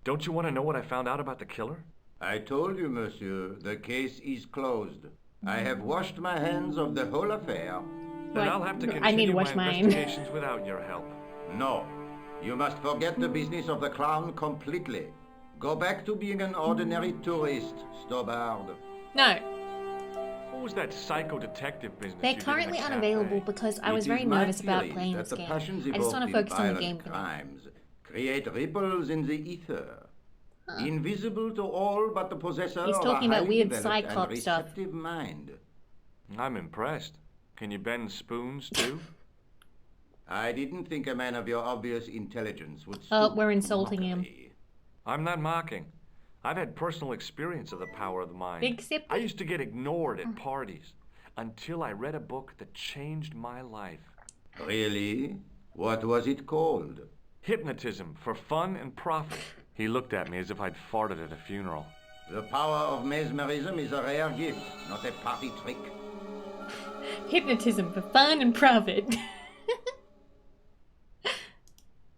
Don't you want to know what I found out about the killer? I told you, monsieur, the case is closed. I have washed my hands of the whole affair. Then What? I'll have to I continue need to my wash mine. investigations without your help. No. You must forget the business of the clown completely. Go back to being an ordinary tourist, Stobard. No. What was that psycho detective business They're you did in currently the unavailable cafe? because I was It very is my nervous about theory playing that this the game. passions I just want to evoked in focus on the violent game for now. crimes create ripples in the ether, invisible to all but the possessor He's of talking a about highly weird developed and Cyclops stuff. receptive mind. I'm impressed. Can you bend spoons, too? I didn't think a man of your obvious intelligence would Oh, stoop we're to insulting him. mockery. I'm not mocking. I've had personal experience of the power of the mind. Big sip? I used to get ignored at parties until I read a book that changed my life. Really? What was it called? Hypnotism for fun and profit. He looked at me as if I'd farted at a funeral. The power of mesmerism is a rare gift, not a party trick. Hypnotism for fun and profit.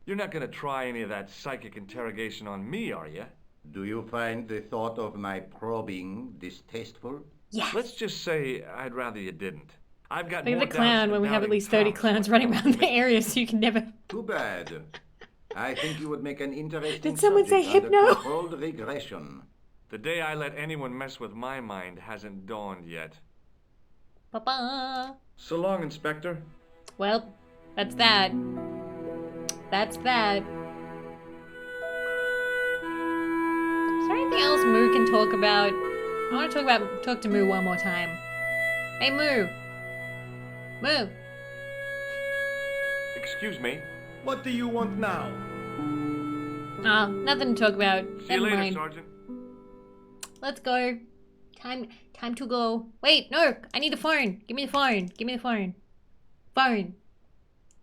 You're not gonna try any of that psychic interrogation on me, are you? Do you find the thought of my probing distasteful? Yes. Let's just say I'd rather you didn't. I've got Look more at the clown doubts when than we have at doubting least 30 Toms clowns when it running comes around to the me. area so you can never... Too bad. I think you would make an interesting Did someone say subject under hypno? controlled regression. The day I let anyone mess with my mind hasn't dawned yet. Ba-ba. So long, Inspector. Well, that's that. That's that. Is there anything else Moo can talk about? I want to talk to Moo one more time. Hey Moo. Moo. Excuse me. What do you want now? Ah, nothing to talk about. See you Never later, mind. Sergeant. Let's go. Time to go. Wait, no, I need the phone. Give me the phone. Give me the phone. Phone.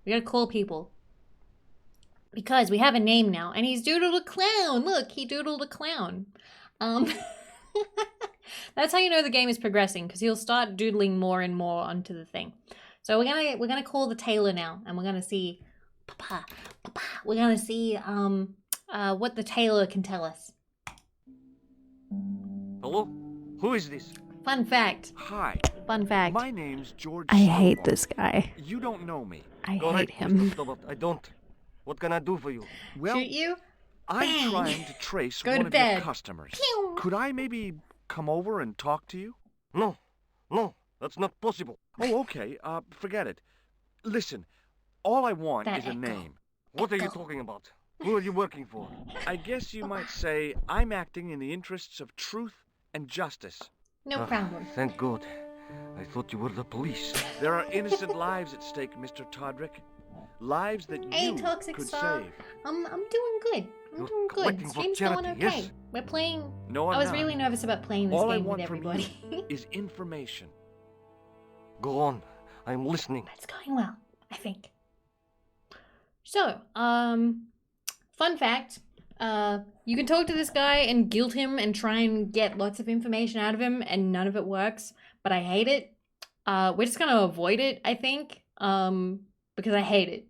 We gotta call people. Because we have a name now, and he's doodled a clown. Look, he doodled a clown. That's how you know the game is progressing, because he'll start doodling more and more onto the thing. So we're gonna call the tailor now, and we're gonna see, we're gonna see what the tailor can tell us. Hello? Who is this? Fun fact. Hi. Fun fact. My name's George I hate Stobart. this guy. You don't know me. I Correct, hate him. Mr. Stobart, I don't. What can I do for you? Well, Shoot you? I'm Bang. trying to trace Go one to of bed. your customers. Pew. Could I maybe come over and talk to you? No, that's not possible. Oh, okay. Forget it. Listen, all I want That is a echo. name. What are you Echo. talking about? Who are you working for? I guess you might say I'm acting in the interests of truth and justice. No problem. Thank God. I thought you were the police. There are innocent lives at stake, Mr. Todrick. Lives that Hey, you Toxic could Star. save. I'm doing good. I'm You're doing good. collecting for Stream's going charity, okay. yes? We're playing. No, I'm I was not. really nervous about playing this All I game with want from everybody. you is information. Go on. I'm listening. It's going well, I think. So, fun fact. You can talk to this guy and guilt him and try and get lots of information out of him, and none of it works. But I hate it. We're just gonna avoid it, I think. Because I hate it.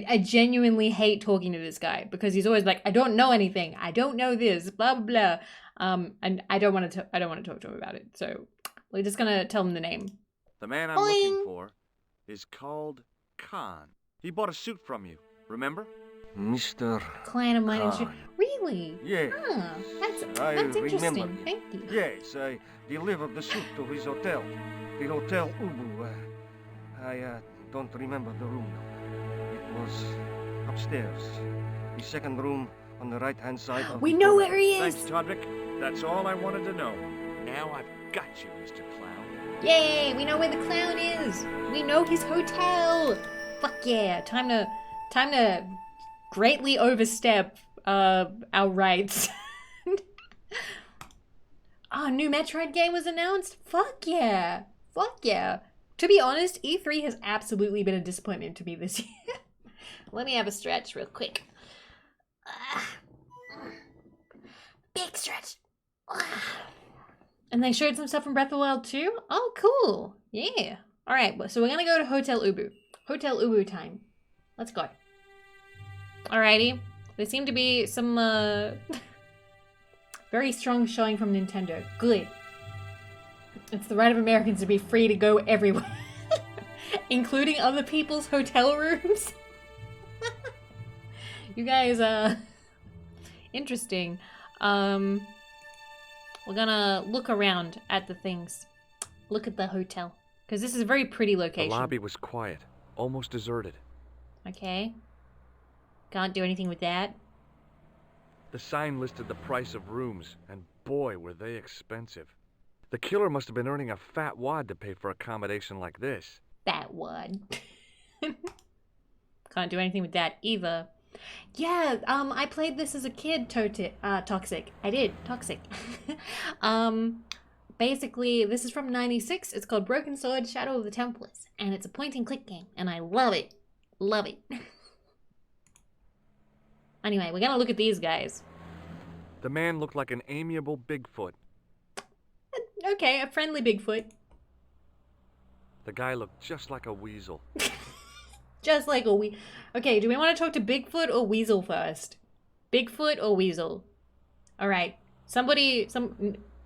I genuinely hate talking to this guy because he's always like, I don't know anything. I don't know this. Blah blah blah. And I don't want to. I don't want to talk to him about it. So we're just gonna tell him the name. The man I'm Boing. looking for is called Khan. He bought a suit from you, remember? Mr. Client of mine. Khan. Really? really? Yes. Ah, that's I interesting. remember. Thank you. Yes, I delivered the suit to his hotel. The Hotel Ubu. I don't remember the room. It was upstairs. The second room on the right-hand side of We the know corridor. where he is! Thanks, Todrick. That's all I wanted to know. Now I've got you, Mr. Clown. Yay! We know where the clown is! We know his hotel! Fuck yeah! Time to greatly overstep our rights. New Metroid game was announced? Fuck yeah! Fuck yeah! To be honest, E3 has absolutely been a disappointment to me this year. Let me have a stretch real quick. Big stretch. And they showed some stuff from Breath of the Wild too? Oh, cool. Yeah. Alright, so we're gonna go to Hotel Ubu. Hotel Ubu time. Let's go. Alrighty. There seem to be some very strong showing from Nintendo. Good. It's the right of Americans to be free to go everywhere. Including other people's hotel rooms. You guys, interesting. We're gonna look around at the things. Look at the hotel. Because this is a very pretty location. The lobby was quiet, almost deserted. Okay. Can't do anything with that. The sign listed the price of rooms, and boy, were they expensive. The killer must have been earning a fat wad to pay for accommodation like this. That one. Can't do anything with that either. Yeah, I played this as a kid, Toxic. I did, Toxic. Basically, this is from 96. It's called Broken Sword, Shadow of the Templars. And it's a point-and-click game, and I love it. Love it. Anyway, we're gonna look at these guys. The man looked like an amiable Bigfoot. Okay, a friendly Bigfoot. The guy looked just like a weasel. Just like a Okay, do we want to talk to Bigfoot or Weasel first? Bigfoot or Weasel? Alright.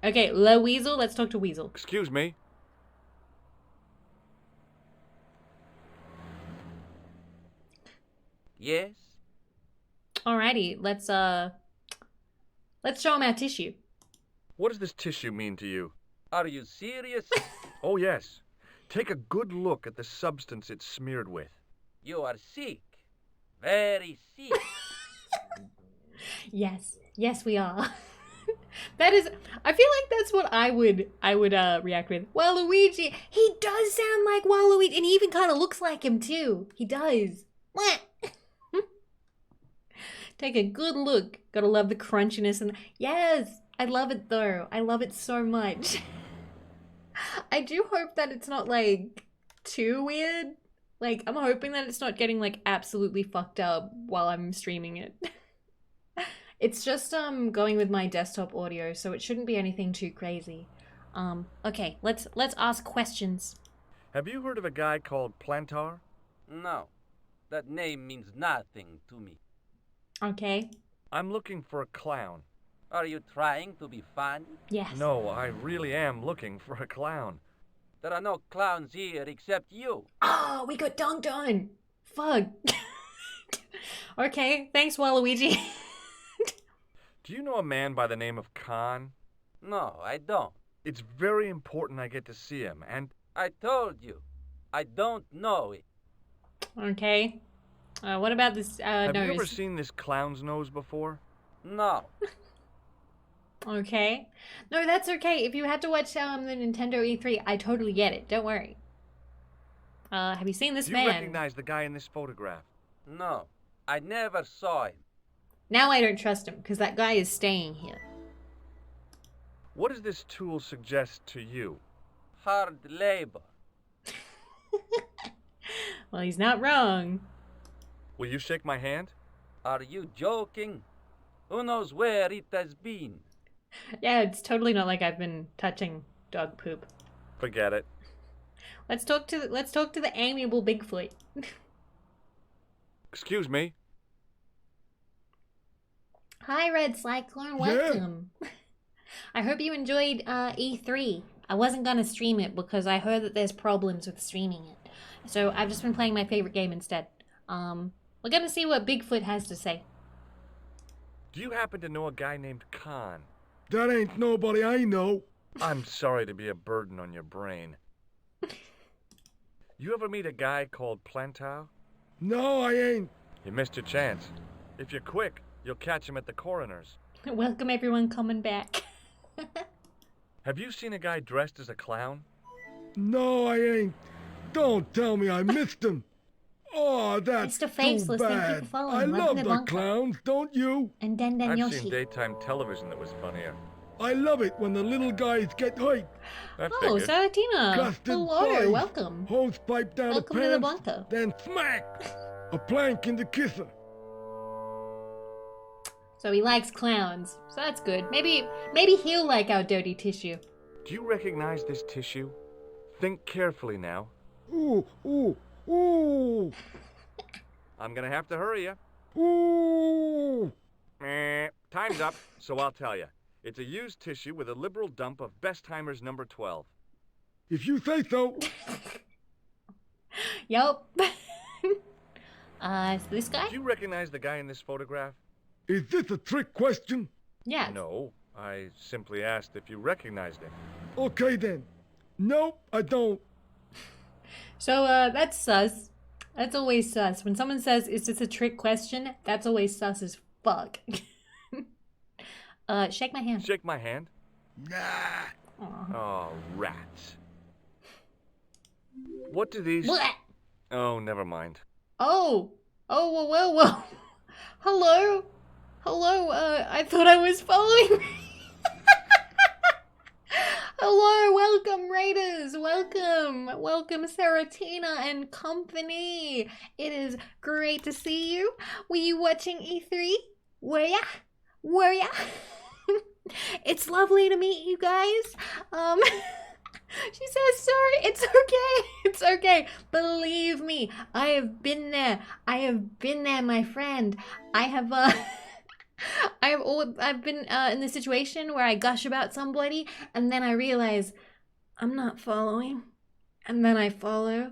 Okay, Le Weasel, let's talk to Weasel. Excuse me. Yes? Alrighty, let's show him our tissue. What does this tissue mean to you? Are you serious? Oh, yes. Take a good look at the substance it's smeared with. You are sick. Very sick. Yes, we are. That is, I feel like that's what I would react with. Waluigi, he does sound like Waluigi, and he even kind of looks like him too. He does. Take a good look. Gotta love the crunchiness and yes, I love it though. I love it so much. I do hope that it's not like too weird. Like, I'm hoping that it's not getting like absolutely fucked up while I'm streaming it. It's just going with my desktop audio, so it shouldn't be anything too crazy. Okay, let's ask questions. Have you heard of a guy called Plantar? No. That name means nothing to me. Okay. I'm looking for a clown. Are you trying to be funny? Yes. No, I really am looking for a clown. There are no clowns here except you. Oh, we got dunked on. Fuck. Okay, thanks, Waluigi. Do you know a man by the name of Khan? No, I don't. It's very important I get to see him, and... I told you. I don't know it. Okay. What about this Have nose? you ever seen this clown's nose before? No. Okay. No, that's okay. If you had to watch the Nintendo E3, I totally get it. Don't worry. Have you seen this Do you man? recognize the guy in this photograph? No. I never saw him. Now I don't trust him, because that guy is staying here. What does this tool suggest to you? Hard labor. Well, he's not wrong. Will you shake my hand? Are you joking? Who knows where it has been? Yeah, it's totally not like I've been touching dog poop. Forget it. Let's talk to the amiable Bigfoot. Excuse me. Hi, Red Cyclone. Welcome. I hope you enjoyed E3. I wasn't gonna stream it because I heard that there's problems with streaming it. So I've just been playing my favorite game instead. We're gonna see what Bigfoot has to say. Do you happen to know a guy named Khan? That ain't nobody I know. I'm sorry to be a burden on your brain. You ever meet a guy called Plantow? No, I ain't. You missed your chance. If you're quick, you'll catch him at the coroner's. Welcome everyone coming back. Have you seen a guy dressed as a clown? No, I ain't. Don't tell me I missed him. Oh, that's Mr. Faceless, too thank you bad. for following. I Welcome love to the Bunker. clowns, don't you? And Den I've Yoshi. seen daytime television that was funnier. I love it when the little guys get hurt. That Oh, figures. Saratina. Custard Hello, pies, welcome. Hose pipe down Welcome the to the pants, bunker. then smack! A plank in the kisser. So he likes clowns. So that's good. Maybe he'll like our dirty tissue. Do you recognize this tissue? Think carefully now. Ooh, ooh, ooh, I'm gonna have to hurry you. ooh. Time's up, so I'll tell you. It's a used tissue with a liberal dump of Bestheimer's number 12. If you say so. Yup. So this guy? Do you recognize the guy in this photograph? Is this a trick question? Yeah. No, I simply asked if you recognized him. Okay then. Nope, I don't. So that's sus. That's always sus. When someone says, is this a trick question? That's always sus as fuck. Shake my hand. Shake my hand. Nah. Aw. Oh, rats. What do these... Blech. Oh, never mind. Oh. Oh, whoa. Hello? Hello, I thought I was following. Hello, welcome Raiders, welcome Saratina and company. It is great to see you. Were you watching E3? Were ya? It's lovely to meet you guys. She says sorry. It's okay. Believe me, I have been there, my friend. I've been in the situation where I gush about somebody and then I realize I'm not following, and then I follow,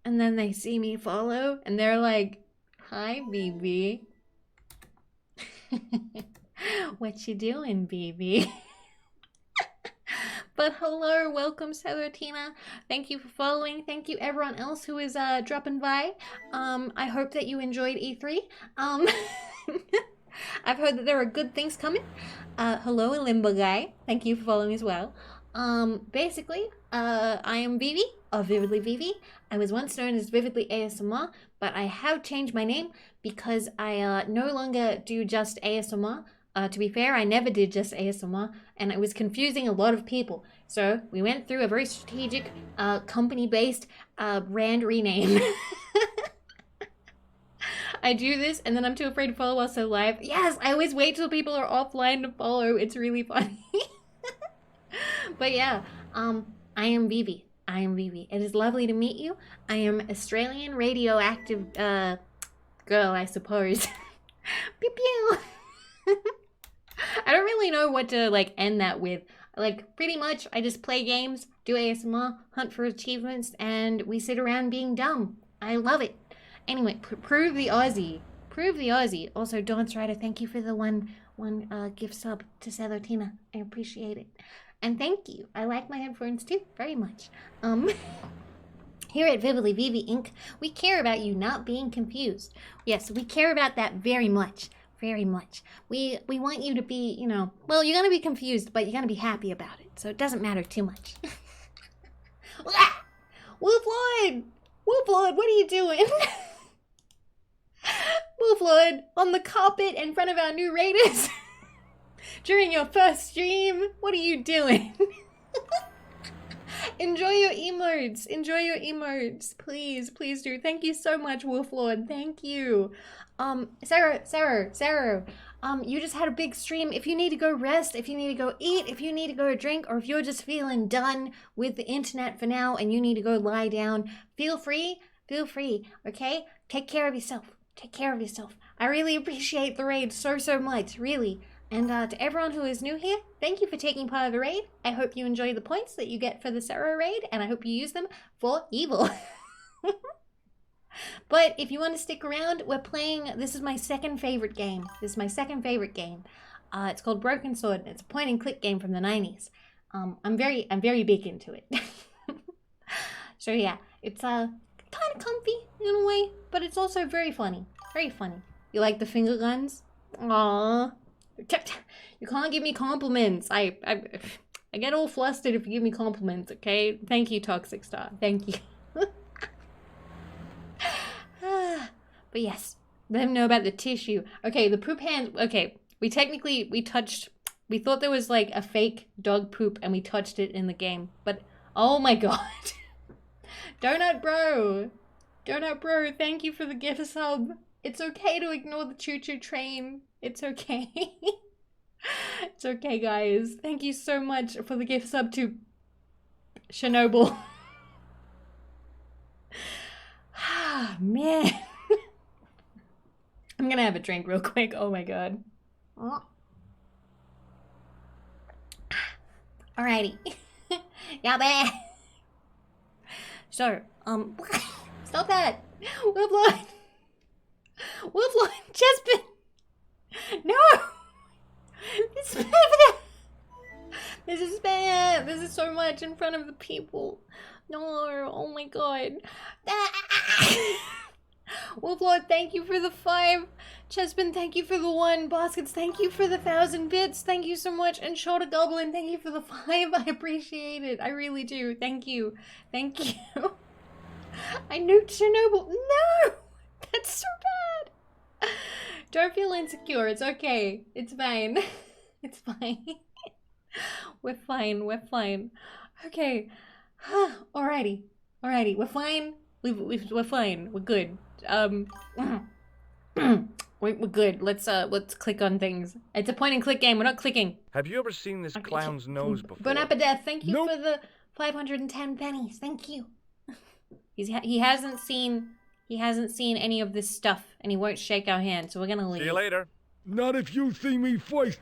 and then they see me follow and they're like, "Hi, Vivi." What you doing, Vivi? But hello, welcome Saratina. Thank you for following. Thank you everyone else who is dropping by. I hope that you enjoyed E3. I've heard that there are good things coming. Hello, Limbo Guy. Thank you for following as well. Basically, I am Vivi, of Vividly Vivi. I was once known as Vividly ASMR, but I have changed my name because I no longer do just ASMR. To be fair, I never did just ASMR, and it was confusing a lot of people. So we went through a very strategic, company-based brand rename. I do this, and then I'm too afraid to follow while so live. Yes, I always wait till people are offline to follow. It's really funny. But yeah, I am Vivi. It is lovely to meet you. I am Australian radioactive girl, I suppose. Pew pew. I don't really know what to end that with. Pretty much I just play games, do ASMR, hunt for achievements, and we sit around being dumb. I love it. Anyway, prove the Aussie. Also, Dawn's Rider, thank you for the one gift sub to Saratina. I appreciate it. And thank you. I like my headphones too, very much. Here at Vividly Vivi Inc., we care about you not being confused. Yes, we care about that very much. Very much. We want you to be, well, you're gonna be confused, but you're gonna be happy about it. So it doesn't matter too much. Wolflord, what are you doing? Wolflord, on the carpet in front of our new raiders during your first stream. What are you doing? Enjoy your emotes. Please do. Thank you so much, Wolflord. Thank you. Sarah, you just had a big stream. If you need to go rest, if you need to go eat, if you need to go drink, or if you're just feeling done with the internet for now and you need to go lie down, feel free, okay? Take care of yourself. I really appreciate the raid so much, really. And to everyone who is new here, thank you for taking part of the raid. I hope you enjoy the points that you get for the Sarah raid, and I hope you use them for evil. But if you want to stick around, we're playing, this is my second favorite game. It's called Broken Sword. It's a point and click game from the 90s. I'm very big into it. So yeah, it's kind of comfy in a way, but it's also very funny. Very funny. You like the finger guns? Aww. You can't give me compliments. I get all flustered if you give me compliments, okay? Thank you, Toxic Star. Thank you. But yes, let them know about the tissue. Okay, the poop hands. Okay, we thought there was like a fake dog poop and we touched it in the game. But, oh my god. Donut Bro, thank you for the gift sub. It's okay to ignore the choo-choo train. It's okay. It's okay, guys. Thank you so much for the gift sub to Chernobyl. Ah, man. I'm gonna have a drink real quick. Oh my god. Alrighty. Yeah, man. So, stop that. Wolflord. Chespin. No. This is bad. This is so much in front of the people. No. Oh my god. Wolflord, thank you for the 5. Chespin, thank you for the 1. Baskets, thank you for the 1,000 bits. Thank you so much. And Shoulder Goblin, thank you for the 5. I appreciate it. I really do. Thank you. Thank you. I nuked Chernobyl. No! That's so bad. Don't feel insecure. It's okay. It's fine. It's fine. We're fine. We're fine. Okay. Alrighty. We're fine. We're fine. We're good. We're good. Let's click on things. It's a point and click game. We're not clicking. Have you ever seen this clown's nose before? Bon appetit. Thank you for the 510 pennies. Thank you. He hasn't seen any of this stuff, and he won't shake our hand. So we're gonna leave. See you later. Not if you see me first.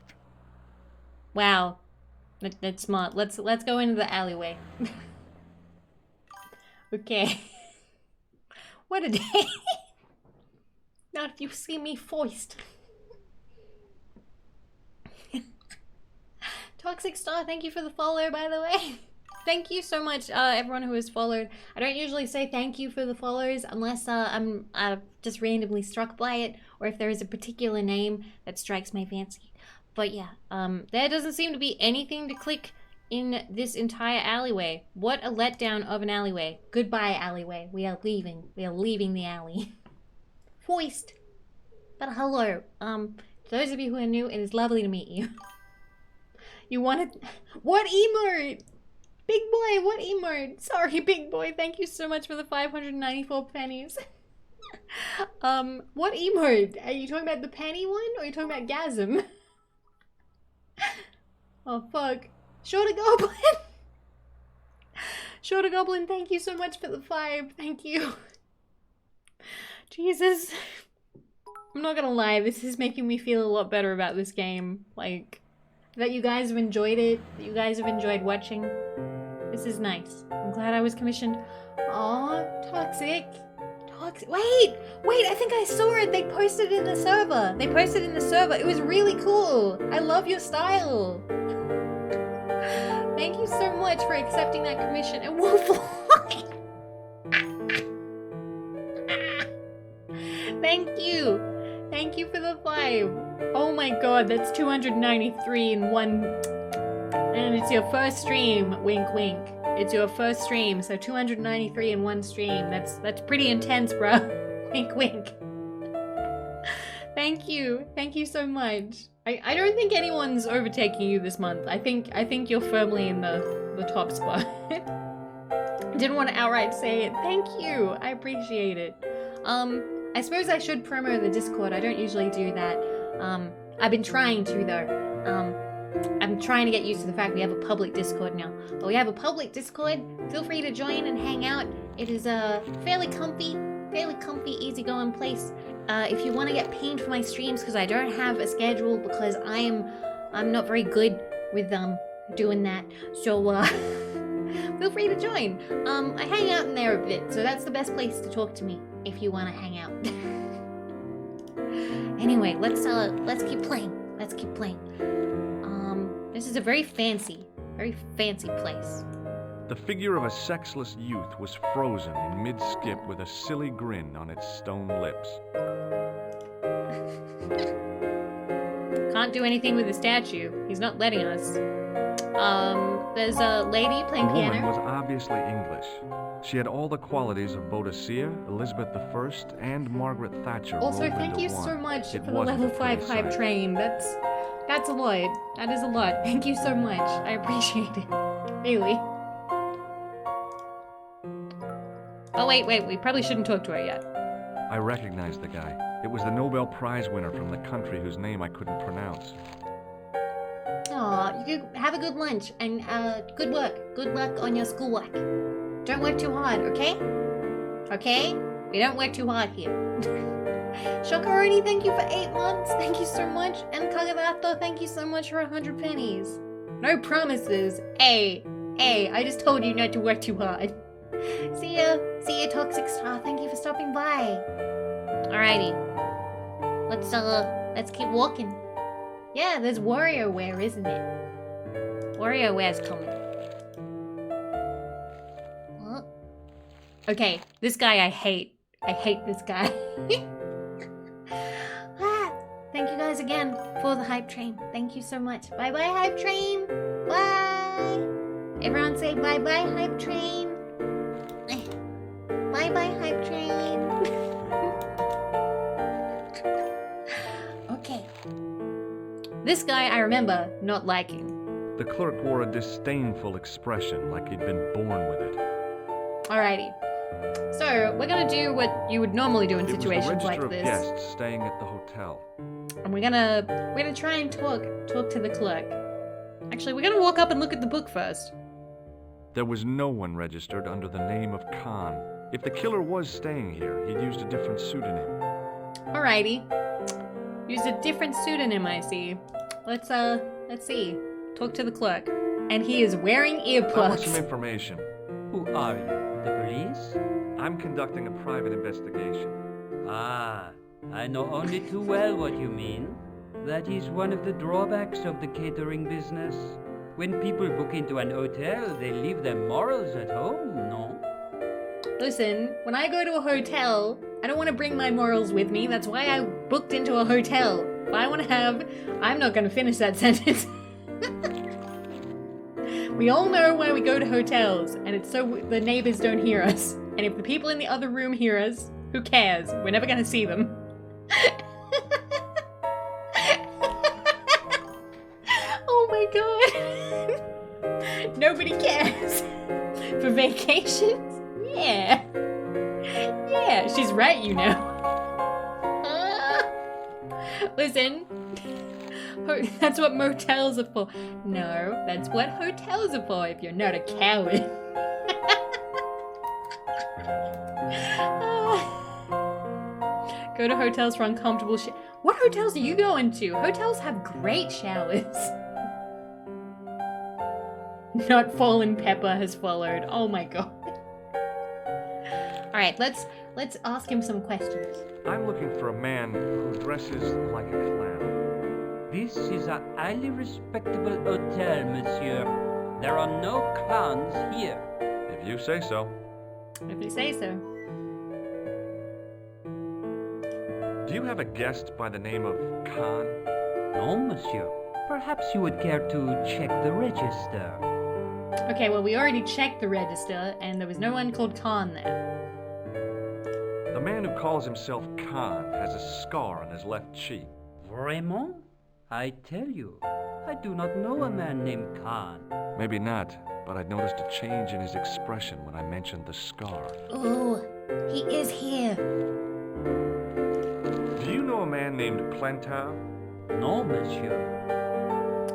Wow, that's smart. Let's go into the alleyway. Okay. What a day. Not if you see me first. Toxic Star, thank you for the follow, by the way. Thank you so much, everyone who has followed. I don't usually say thank you for the follows unless I'm just randomly struck by it, or if there is a particular name that strikes my fancy. But yeah, there doesn't seem to be anything to click in this entire alleyway. What a letdown of an alleyway. Goodbye, alleyway. We are leaving. We are leaving the alley. Foist. But hello. Those of you who are new, it is lovely to meet you. You wanted... What emote? Big boy, what emote? Sorry, big boy. Thank you so much for the 594 pennies. What emote? Are you talking about the penny one, or are you talking about Gasm? Oh, fuck. Shorter Goblin! Shorter Goblin, thank you so much for the 5. Thank you. Jesus. I'm not gonna lie, this is making me feel a lot better about this game. Like, that you guys have enjoyed it, that you guys have enjoyed watching. This is nice. I'm glad I was commissioned. Aw, Toxic. Wait, I think I saw it. They posted it in the server. It was really cool. I love your style. Thank you so much for accepting that commission. And Wolflord. Thank you for the 5. Oh my god, that's 293 in one. And it's your first stream. Wink, wink. It's your first stream, so 293 in one stream. That's pretty intense, bro. Wink, wink. Thank you so much. I don't think anyone's overtaking you this month. I think you're firmly in the top spot. Didn't want to outright say it. Thank you. I appreciate it. I suppose I should promo the Discord. I don't usually do that. I've been trying to though. I'm trying to get used to the fact we have a public Discord now. But we have a public Discord. Feel free to join and hang out. It is a fairly comfy, easygoing place. If you want to get pinged for my streams, because I don't have a schedule, because I'm not very good with doing that. So feel free to join. I hang out in there a bit, so that's the best place to talk to me if you want to hang out. Anyway, let's keep playing. Let's keep playing. This is a very fancy place. The figure of a sexless youth was frozen in mid-skip with a silly grin on its stone lips. Can't do anything with the statue. He's not letting us. There's a lady playing The piano. woman was obviously English. She had all the qualities of Boadicea, Elizabeth I, and Margaret Thatcher. Also, rolled thank into you one. so much It for the wasn't level a pretty 5 hype sight. train. That's a lot. That is a lot. Thank you so much. I appreciate it. Really. Oh, wait. We probably shouldn't talk to her yet. I recognized the guy. It was the Nobel Prize winner from the country whose name I couldn't pronounce. Aw, you have a good lunch and good work. Good luck on your schoolwork. Don't work too hard, okay? Okay? We don't work too hard here. Shakaroni, thank you for 8 months. Thank you so much. And Kagavato, thank you so much for 100 pennies. No promises. I just told you not to work too hard. See ya, Toxic Star. Thank you for stopping by. Alrighty. Let's keep walking. Yeah, there's WarioWare, isn't it? WarioWare's coming. What? Okay, this guy I hate. I hate this guy. Thank you guys again for the hype train. Thank you so much. Bye bye, hype train. Bye. Everyone say bye bye, hype train. Bye bye, hype train. Okay. This guy I remember not liking. The clerk wore a disdainful expression, like he'd been born with it. Alrighty. So, we're gonna do what you would normally do in It was the situations register like of this. guests staying at the hotel. And we're gonna try and talk to the clerk. Actually, we're gonna walk up and look at the book first. There was no one registered under the name of Khan. If the killer was staying here, he'd used a different pseudonym. Alrighty. Used a different pseudonym, I see. Let's see. Talk to the clerk. And he is wearing I want some earplugs. information. Who are you? The police? I'm conducting a private investigation. Ah, I know only too well what you mean. That is one of the drawbacks of the catering business. When people book into an hotel, they leave their morals at home, no? Listen, when I go to a hotel, I don't want to bring my morals with me. That's why I booked into a hotel. If I want to have... I'm not going to finish that sentence. We all know why we go to hotels, and it's so the neighbors don't hear us. And if the people in the other room hear us, who cares? We're never going to see them. Oh my god. Nobody cares. For vacations? Yeah. Yeah, she's right, you know. Listen. That's what motels are for. No, that's what hotels are for if you're not a coward. Go to hotels for uncomfortable What hotels do you go into? Hotels have great showers. Not Fallen Pepper has followed. Oh my god. Alright, let's ask him some questions. I'm looking for a man who dresses like a clown. This is a highly respectable hotel, monsieur. There are no clowns here. If you say so. If you say so. Do you have a guest by the name of Khan? No, monsieur. Perhaps you would care to check the register. Okay, well, we already checked the register, and there was no one called Khan there. The man who calls himself Khan has a scar on his left cheek. Vraiment? I tell you, I do not know a man named Khan. Maybe not, but I noticed a change in his expression when I mentioned the scar. Ooh, he is here. Do you know a man named Plentau? No, monsieur.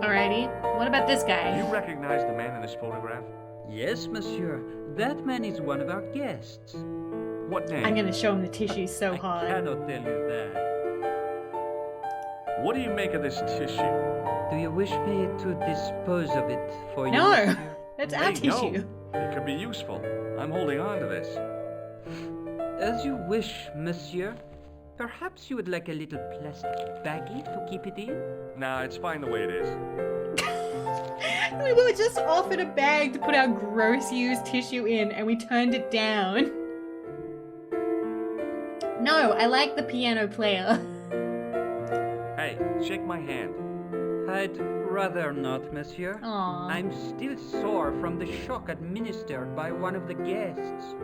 Alrighty, what about this Do guy? you recognize the man in this photograph? Yes, monsieur. That man is one of our guests. What name? I'm gonna show him the tissue so I hard. cannot tell you that. What do you make of this tissue? Do you wish me to dispose of it for you, No, monsieur? that's our Hey, no. tissue. It could be useful. I'm holding on to this. As you wish, monsieur. Perhaps you would like a little plastic baggie to keep it in? Nah, it's fine the way it is. We were just offered a bag to put our gross used tissue in and we turned it down. No, I like the piano player. Hey, shake my hand. I'd rather not, monsieur. Aww. I'm still sore from the shock administered by one of the guests.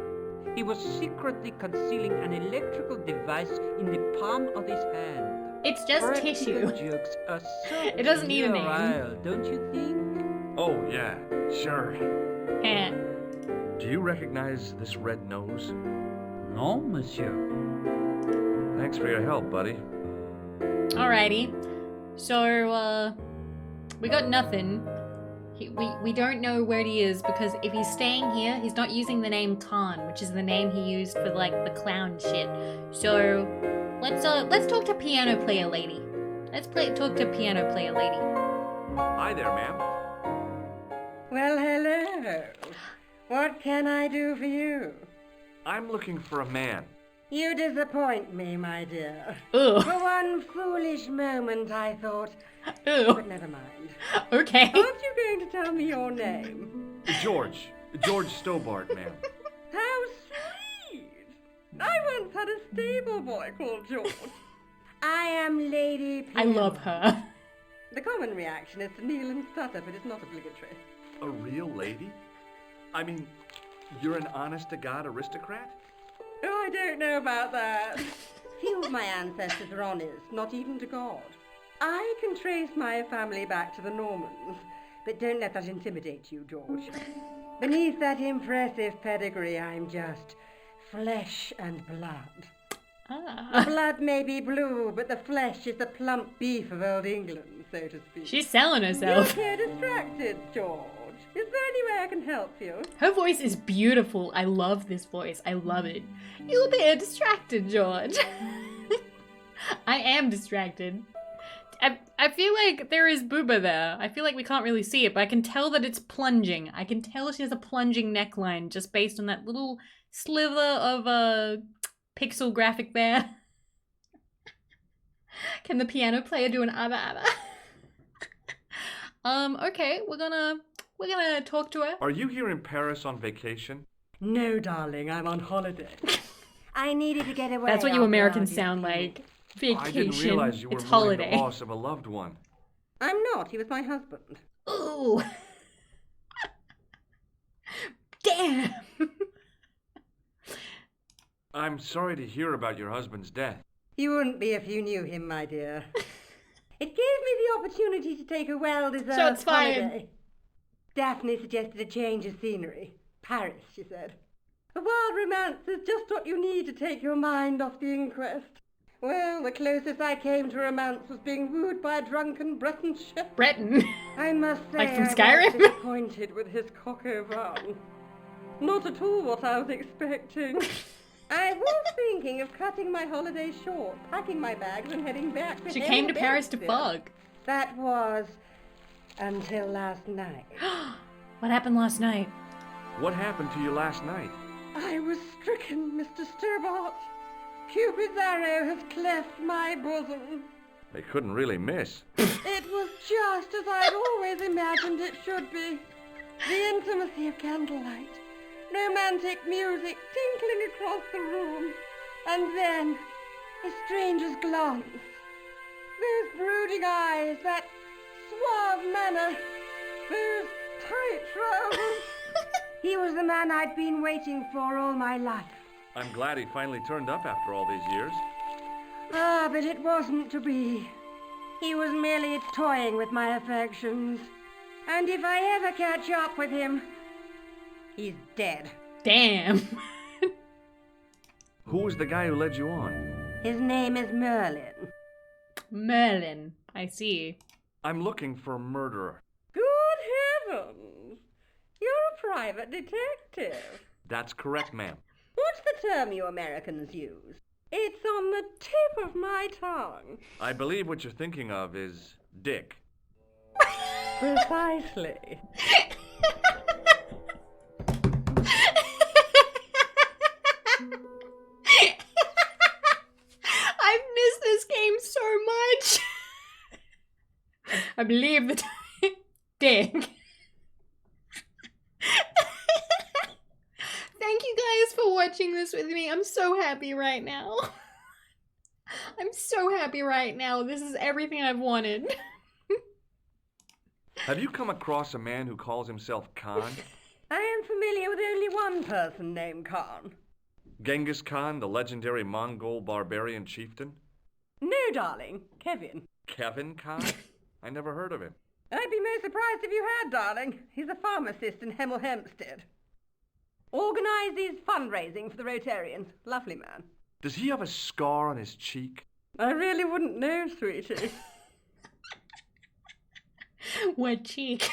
He was secretly concealing an electrical device in the palm of his hand. It's just tissue. Practical jokes are so It doesn't need a name. puerile, don't you think? Oh, yeah, sure. Heh. Do you recognize this red nose? No, monsieur. Thanks for your help, buddy. Alrighty. So, we got nothing. We don't know where he is because if he's staying here, he's not using the name Khan, which is the name he used for like the clown shit. So let's talk to piano player lady. Talk to piano player lady. Hi there, ma'am. Well, hello. What can I do for you? I'm looking for a man. You disappoint me, my dear. Ugh. For one foolish moment I thought, Ew. but never mind. Okay. Aren't you going to tell me your name? George Stobart, ma'am. How sweet! I once had a stable boy called George. I am Lady Pym. I love her. The common reaction is to kneel and stutter, but it's not obligatory. A real lady? I mean, you're an honest-to-God aristocrat? Oh, I don't know about that. Few of my ancestors are honest, not even to God. I can trace my family back to the Normans, but don't let that intimidate you, George. Beneath that impressive pedigree, I'm just flesh and blood. Ah. The blood may be blue, but the flesh is the plump beef of old England, so to speak. She's selling You herself. appear distracted, George. Is there any way I can help you? Her voice is beautiful. I love this voice. I love it. You appear distracted, George. I am distracted. I feel like there is booba there. I feel like we can't really see it, but I can tell that it's plunging. I can tell she has a plunging neckline just based on that little sliver of pixel graphic there. Can the piano player do an abba abba? Okay, we're gonna talk to her. Are you here in Paris on vacation? No, darling, I'm on holiday. I needed to get away. That's what you after Americans all sound these like. people. I didn't Vacation. realize you were It's mourning holiday. the loss of a loved one. I'm not. He was my husband. Ooh. Damn. I'm sorry to hear about your husband's death. You wouldn't be if you knew him, my dear. It gave me the opportunity to take a well-deserved So it's fine. holiday. Daphne suggested a change of scenery. Paris, she said. A wild romance is just what you need to take your mind off the inquest. Well, the closest I came to romance was being wooed by a drunken Breton chef. Breton. I must say, Like from I was Skyrim? disappointed with his coq au vin. Not at all what I was expecting. I was thinking of cutting my holiday short, packing my bags and heading back to She came to Paris to Bedford. fuck. That was until last night. What happened last night? What happened to you last night? I was stricken, Mr. Stobart. Cupid's arrow has cleft my bosom. They couldn't really miss. It was just as I'd always imagined it should be. The intimacy of candlelight, romantic music tinkling across the room, and then a stranger's glance. Those brooding eyes, that suave manner, those tight trousers. He was the man I'd been waiting for all my life. I'm glad he finally turned up after all these years. Ah, but it wasn't to be. He was merely toying with my affections. And if I ever catch up with him, he's dead. Damn. Who was the guy who led you on? His name is Merlin. Merlin. I see. I'm looking for a murderer. Good heavens! You're a private detective. That's correct, ma'am. What's the term you Americans use? It's on the tip of my tongue. I believe what you're thinking of is Dick. Precisely. I believe that dick. Thank you guys for watching this with me. I'm so happy right now. I'm so happy right now. This is everything I've wanted. Have you come across a man who calls himself Khan? I am familiar with only one person named Khan. Genghis Khan, the legendary Mongol barbarian chieftain? No, darling. Kevin. Kevin Khan? I never heard of him. I'd be most surprised if you had, darling. He's a pharmacist in Hemel Hempstead. Organises fundraising for the Rotarians. Lovely man. Does he have a scar on his cheek? I really wouldn't know, sweetie. What cheek?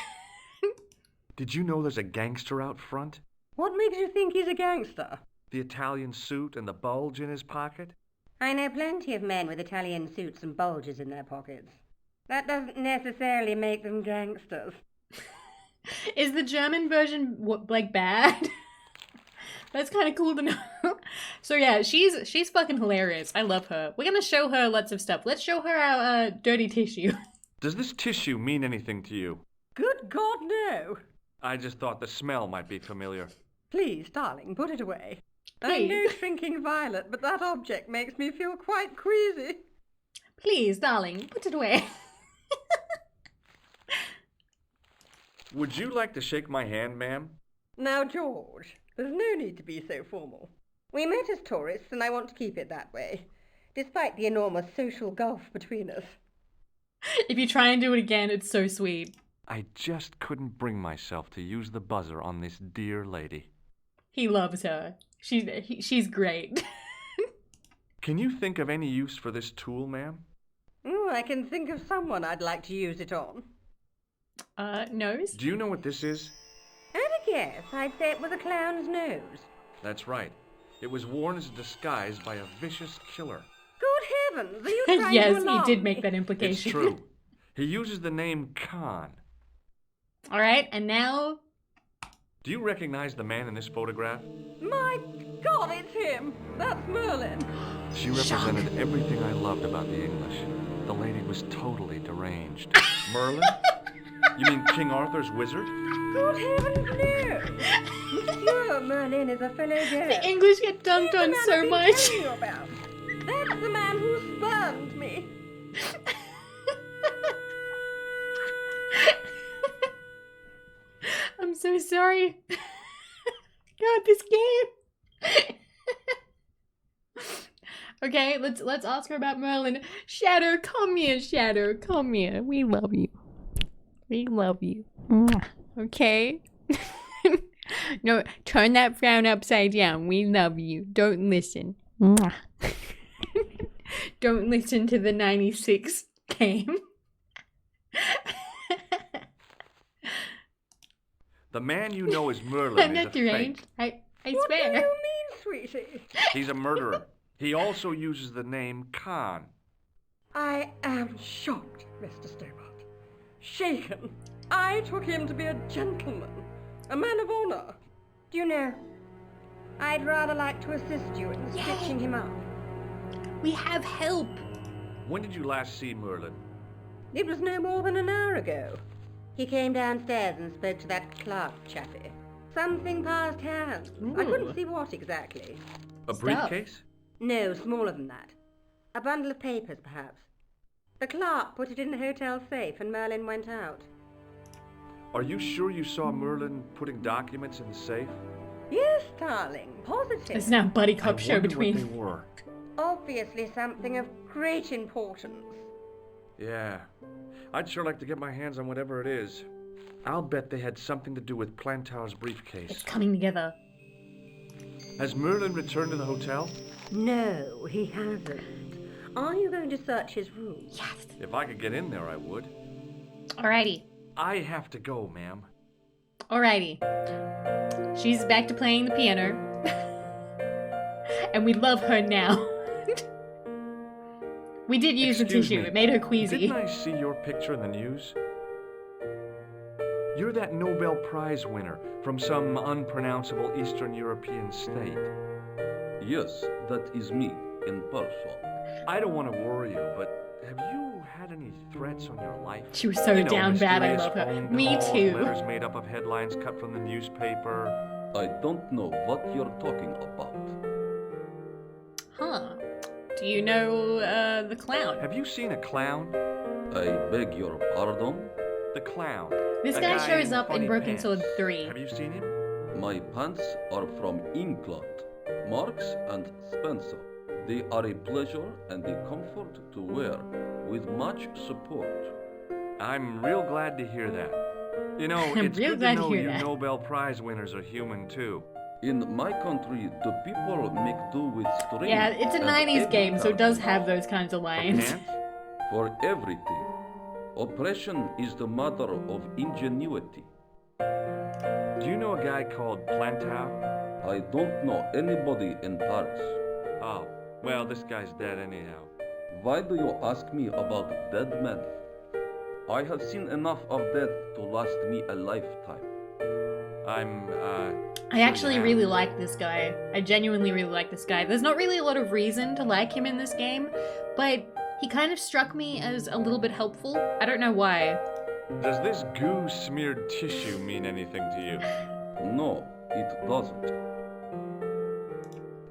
Did you know there's a gangster out front? What makes you think he's a gangster? The Italian suit and the bulge in his pocket? I know plenty of men with Italian suits and bulges in their pockets. That doesn't necessarily make them gangsters. Is the German version like bad? That's kind of cool to know. So yeah, she's fucking hilarious. I love her. We're gonna show her lots of stuff. Let's show her our dirty tissue. Does this tissue mean anything to you? Good God, no. I just thought the smell might be familiar. Please, darling, put it away. Please. I know shrinking violet, but that object makes me feel quite queasy. Please, darling, put it away. Would you like to shake my hand, ma'am? Now, George, there's no need to be so formal. We met as tourists, and I want to keep it that way, despite the enormous social gulf between us. If you try and do it again, it's so sweet. I just couldn't bring myself to use the buzzer on this dear lady. He loves her. She's great. Can you think of any use for this tool, ma'am? Oh, I can think of someone I'd like to use it on. Nose? Do you know what this is? At a guess, I'd say it was a clown's nose. That's right. It was worn as a disguise by a vicious killer. Good heavens, are you trying to Yes, alarm he did make me? that implication. It's true. He uses the name Khan. Alright, and now... Do you recognize the man in this photograph? My God, it's him! That's Merlin! She represented everything I loved about the English. The lady was totally deranged. Merlin? You mean King Arthur's wizard? Good heavens, no! Monsieur Merlin is a fellow girl. The English get dunked on so much. That's the man who spurned me. I'm so sorry. God, this game. Okay, let's ask her about Merlin. Shadow, come here, Shadow, come here. We love you. We love you. Okay? No, turn that frown upside down. We love you. Don't listen. Don't listen to the 96 game. The man you know as Merlin I'm is a not deranged. fake. I What do swear. you mean, sweetie? He's a murderer. He also uses the name Khan. I am shocked, Mr. Stobart. Shaken. I took him to be a gentleman, a man of honor. Do you know, I'd rather like to assist you in stitching him up. We have help. When did you last see Merlin? It was no more than an hour ago. He came downstairs and spoke to that clerk chappie. Something passed hands. I couldn't see what exactly. A briefcase? No, smaller than that. A bundle of papers, perhaps. The clerk put it in the hotel safe and Merlin went out. Are you sure you saw Merlin putting documents in the safe? Yes, darling, positive. It's now a buddy cop I show wonder between. what they were. Obviously something of great importance. Yeah. I'd sure like to get my hands on whatever it is. I'll bet they had something to do with Plantow's briefcase. It's coming together. Has Merlin returned to the hotel? No, he hasn't. Are you going to search his room? Yes. If I could get in there, I would. Alrighty. I have to go, ma'am. Alrighty. She's back to playing the piano. And we love her now. We did use the Excuse tissue. me. It made her queasy. Didn't I see your picture in the news? You're that Nobel Prize winner from some unpronounceable Eastern European state. Yes, that is me in person. I don't want to worry you, but have you had any any threats on your life? She was so down bad, I mysterious love her. phone Me calls, too. Letters made up of headlines cut from the newspaper. I don't know what you're talking about. Huh. Do you know, the clown? Have you seen a clown? I beg your pardon? The clown. This A guy shows in up in funny Broken pants. Sword 3. Have you seen him? My pants are from England. Marks and Spencer. They are a pleasure and a comfort to wear, with much support. I'm real glad to hear that. You know, I'm it's real good glad to to know hear you that. Nobel Prize winners are human too. In my country, the people make do with strings. Yeah, it's a and 90s game, so it does everything. have those kinds of lines. Pants? For everything. Oppression is the mother of ingenuity. Do you know a guy called Plantow? I don't know anybody in Paris. Oh, well, this guy's dead anyhow. Why do you ask me about dead men? I have seen enough of death to last me a lifetime. I actually really like this guy. I genuinely really like this guy. There's not really a lot of reason to like him in this game, but he kind of struck me as a little bit helpful. I don't know why. Does this goo-smeared tissue mean anything to you? No, it doesn't.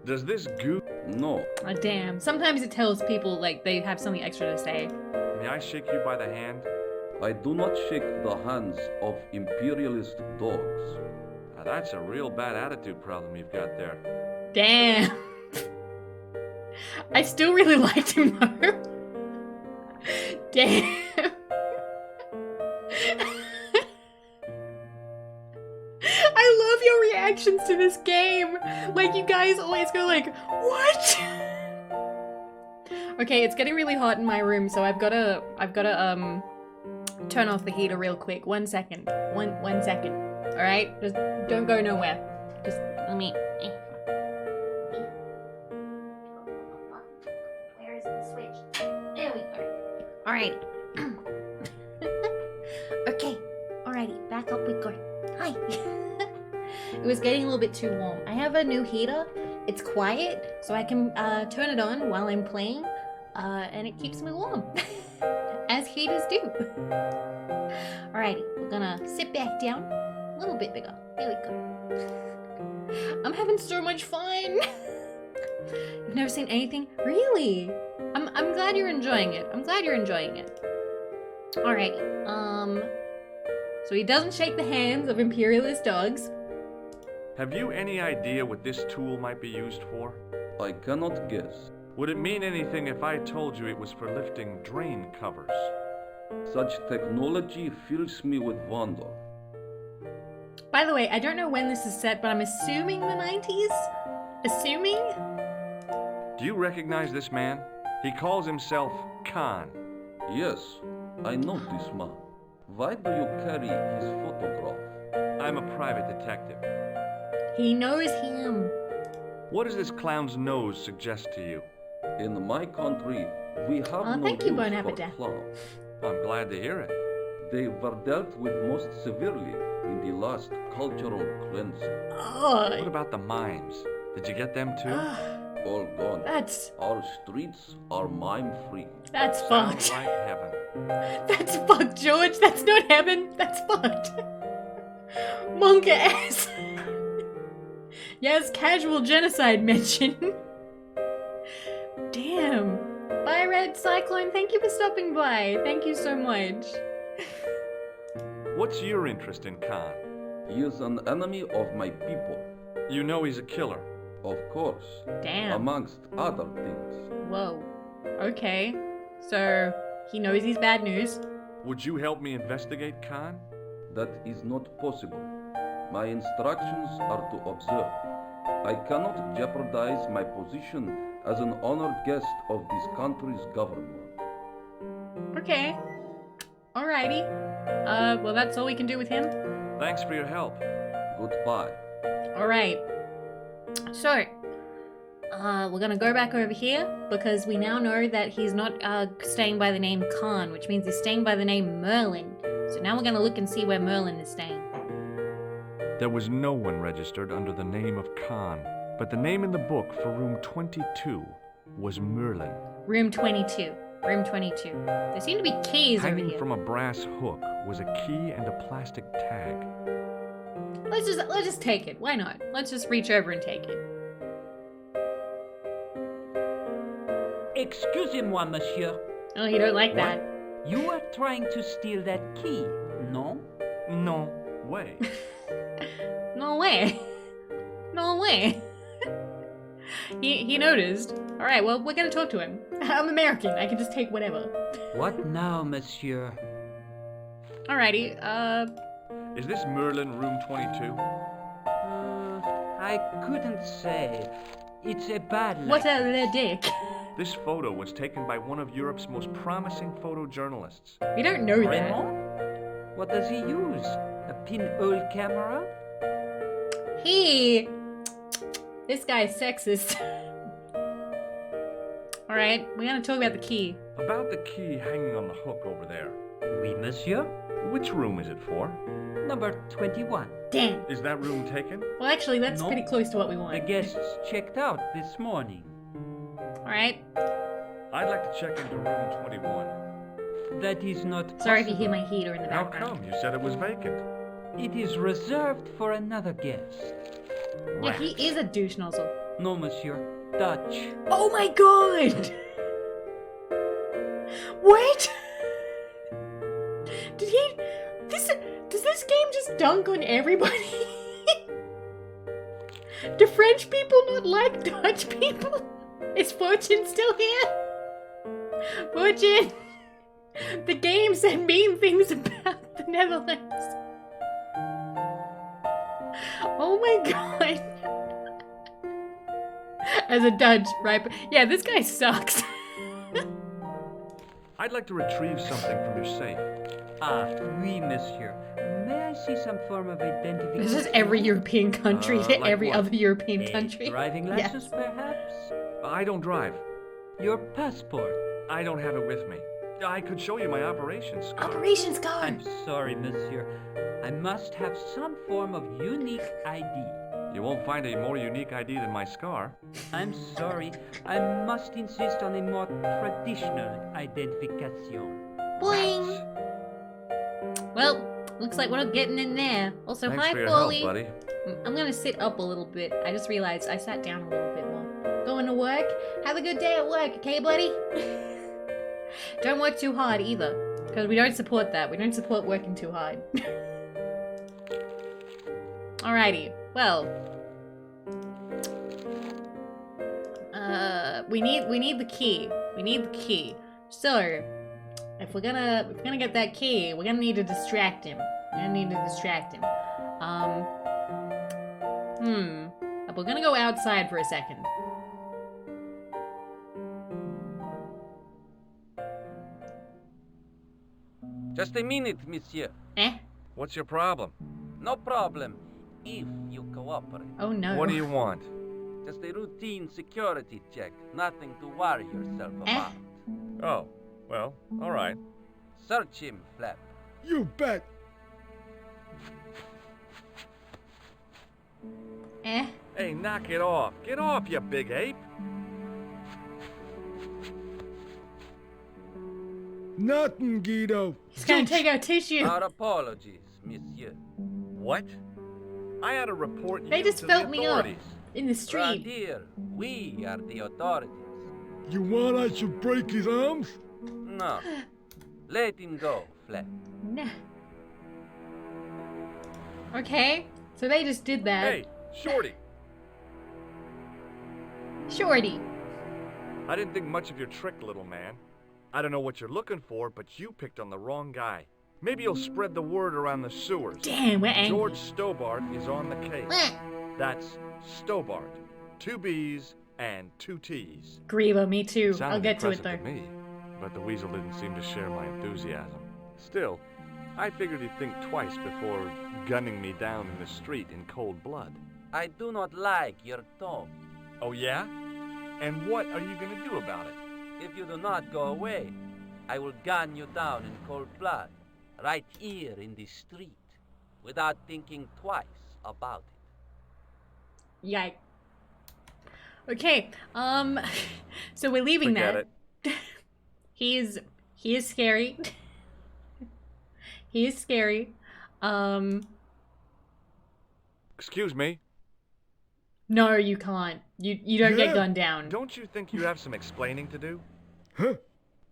Does this goo... No. Oh, damn. Sometimes it tells people, like, they have something extra to say. May I shake you by the hand? I do not shake the hands of imperialist dogs. Now that's a real bad attitude problem you've got there. Damn. I still really liked him, though. Damn. I love your reactions to this game. Like, you guys always go like, what? Okay, it's getting really hot in my room, so I've gotta turn off the heater real quick. 1 second. One second. Alright? Just don't go nowhere. Just let me... Where is the switch? There we go. Alright. Okay. Alrighty, back up we go. Hi. It was getting a little bit too warm. I have a new heater. It's quiet, so I can turn it on while I'm playing, and it keeps me warm. As heaters do. Alrighty, we're gonna sit back down. A little bit bigger. There we go. I'm having so much fun. You've never seen anything? Really? I'm glad you're enjoying it. I'm glad you're enjoying it. Alrighty, so he doesn't shake the hands of imperialist dogs. Have you any idea what this tool might be used for? I cannot guess. Would it mean anything if I told you it was for lifting drain covers? Such technology fills me with wonder. By the way, I don't know when this is set, but I'm assuming the 90s? Assuming? Do you recognize this man? He calls himself Khan. Yes, I know this man. Why do you carry his photograph? I'm a private detective. He knows him. What does this clown's nose suggest to you? In my country, we have no thank you, use Bon for Appetit. clowns. I'm glad to hear it. They were dealt with most severely in the last cultural cleansing. What about the mimes? Did you get them too? All gone. That's... Our streets are mime-free. That's Sounds fucked. like heaven. That's fucked, George. That's not heaven. That's fucked. Monk ass. Yes, casual genocide mention. Damn. Bye, Red Cyclone. Thank you for stopping by. Thank you so much. What's your interest in Khan? He is an enemy of my people. You know he's a killer. Of course. Damn. Amongst other things. Whoa. Okay. So, he knows he's bad news. Would you help me investigate Khan? That is not possible. My instructions are to observe. I cannot jeopardize my position as an honored guest of this country's government. Okay. Alrighty. Well, that's all we can do with him. Thanks for your help. Goodbye. Alright. So, we're gonna go back over here because we now know that he's not staying by the name Khan, which means he's staying by the name Merlin. So now we're gonna look and see where Merlin is staying. There was no one registered under the name of Khan, but the name in the book for room 22 was Merlin. Room 22. Room 22. There seem to be keys over Hanging here. from a brass hook was a key and a plastic tag. Let's just take it. Why not? Let's just reach over and take it. Excusez-moi, monsieur. Oh, you don't like that. You are trying to steal that key, no? No way. No way. No way. He noticed. Alright, well, we're gonna talk to him. I'm American. I can just take whatever. What now, monsieur? Alrighty, Is this Merlin room 22? I couldn't say. It's a bad light. what a dick. This photo was taken by one of Europe's most promising photojournalists. We don't know that. Raymond? What does he use? A pinhole camera? This guy's sexist. Alright, we're gonna talk about the key. About the key hanging on the hook over there. Oui, monsieur. Which room is it for? Number 21. Damn. Is that room taken? Well, actually, that's No. pretty close to what we The want. guests checked out this morning. Alright. I'd like to check into room 21. That is not Sorry if you hear possible. my heater in the How background. come? You said it was vacant. It is reserved for another guest. Yeah, he is a douche nozzle. No, monsieur. Dutch. Oh my god! What? Does this game just dunk on everybody? Do French people not like Dutch people? Is Fortune still here? Fortune! The game said mean things about the Netherlands. Oh my god. As a Dutch, right? Yeah, this guy sucks. I'd like to retrieve something from your safe. Ah, oui, monsieur. May I see some form of identification? This is every European country to like every what? other European A country. driving Yes. license, perhaps? I don't drive. Your passport? I don't have it with me. I could show you my operations card. Operations card. I'm sorry, monsieur. I must have some form of unique ID. You won't find a more unique ID than my scar. I'm sorry. I must insist on a more traditional identification. Boing. Well, looks like we're not getting in there. Also, Thanks hi, for your help, Paulie. buddy. I'm gonna sit up a little bit. I just realized I sat down a little bit more. Going to work? Have a good day at work, okay, buddy? Don't work too hard either, because we don't support that. We don't support working too hard. Alrighty. Well, we need the key. We need the key. So, if we're gonna get that key, we're gonna need to distract him. We're gonna go outside for a second. Just a minute, monsieur. Eh? What's your problem? No problem. If you cooperate. Oh no. What do you want? Just a routine security check. Nothing to worry yourself about. Oh, well, all right. Search him, Flap. You bet. Eh? Hey, knock it off. Get off, you big ape. Nothing, Guido. He's gonna take our tissue. Our apologies, monsieur. What? I had to report They you just to felt the me up authorities. in the street. Dear, we are the authorities. You want I should break his arms? No. Let him go, Flap. Nah. Okay, so they just did that. Hey, Shorty. Shorty. I didn't think much of your trick, little man. I don't know what you're looking for, but you picked on the wrong guy. Maybe you'll spread the word around the sewers. Damn, we're angry. George Stobart is on the case. That's Stobart. 2 B's and 2 T's. Grievo, me too. Sounded I'll get to it impressive though. me, but the weasel didn't seem to share my enthusiasm. Still, I figured he'd think twice before gunning me down in the street in cold blood. I do not like your tone. Oh yeah? And what are you gonna do about it? If you do not go away, I will gun you down in cold blood, right here in the street, without thinking twice about it. Yikes. Okay, so we're leaving Forget that. it. He is scary. He is scary. Excuse me. No, you can't. You don't get gunned down. Don't you think you have some explaining to do? Huh?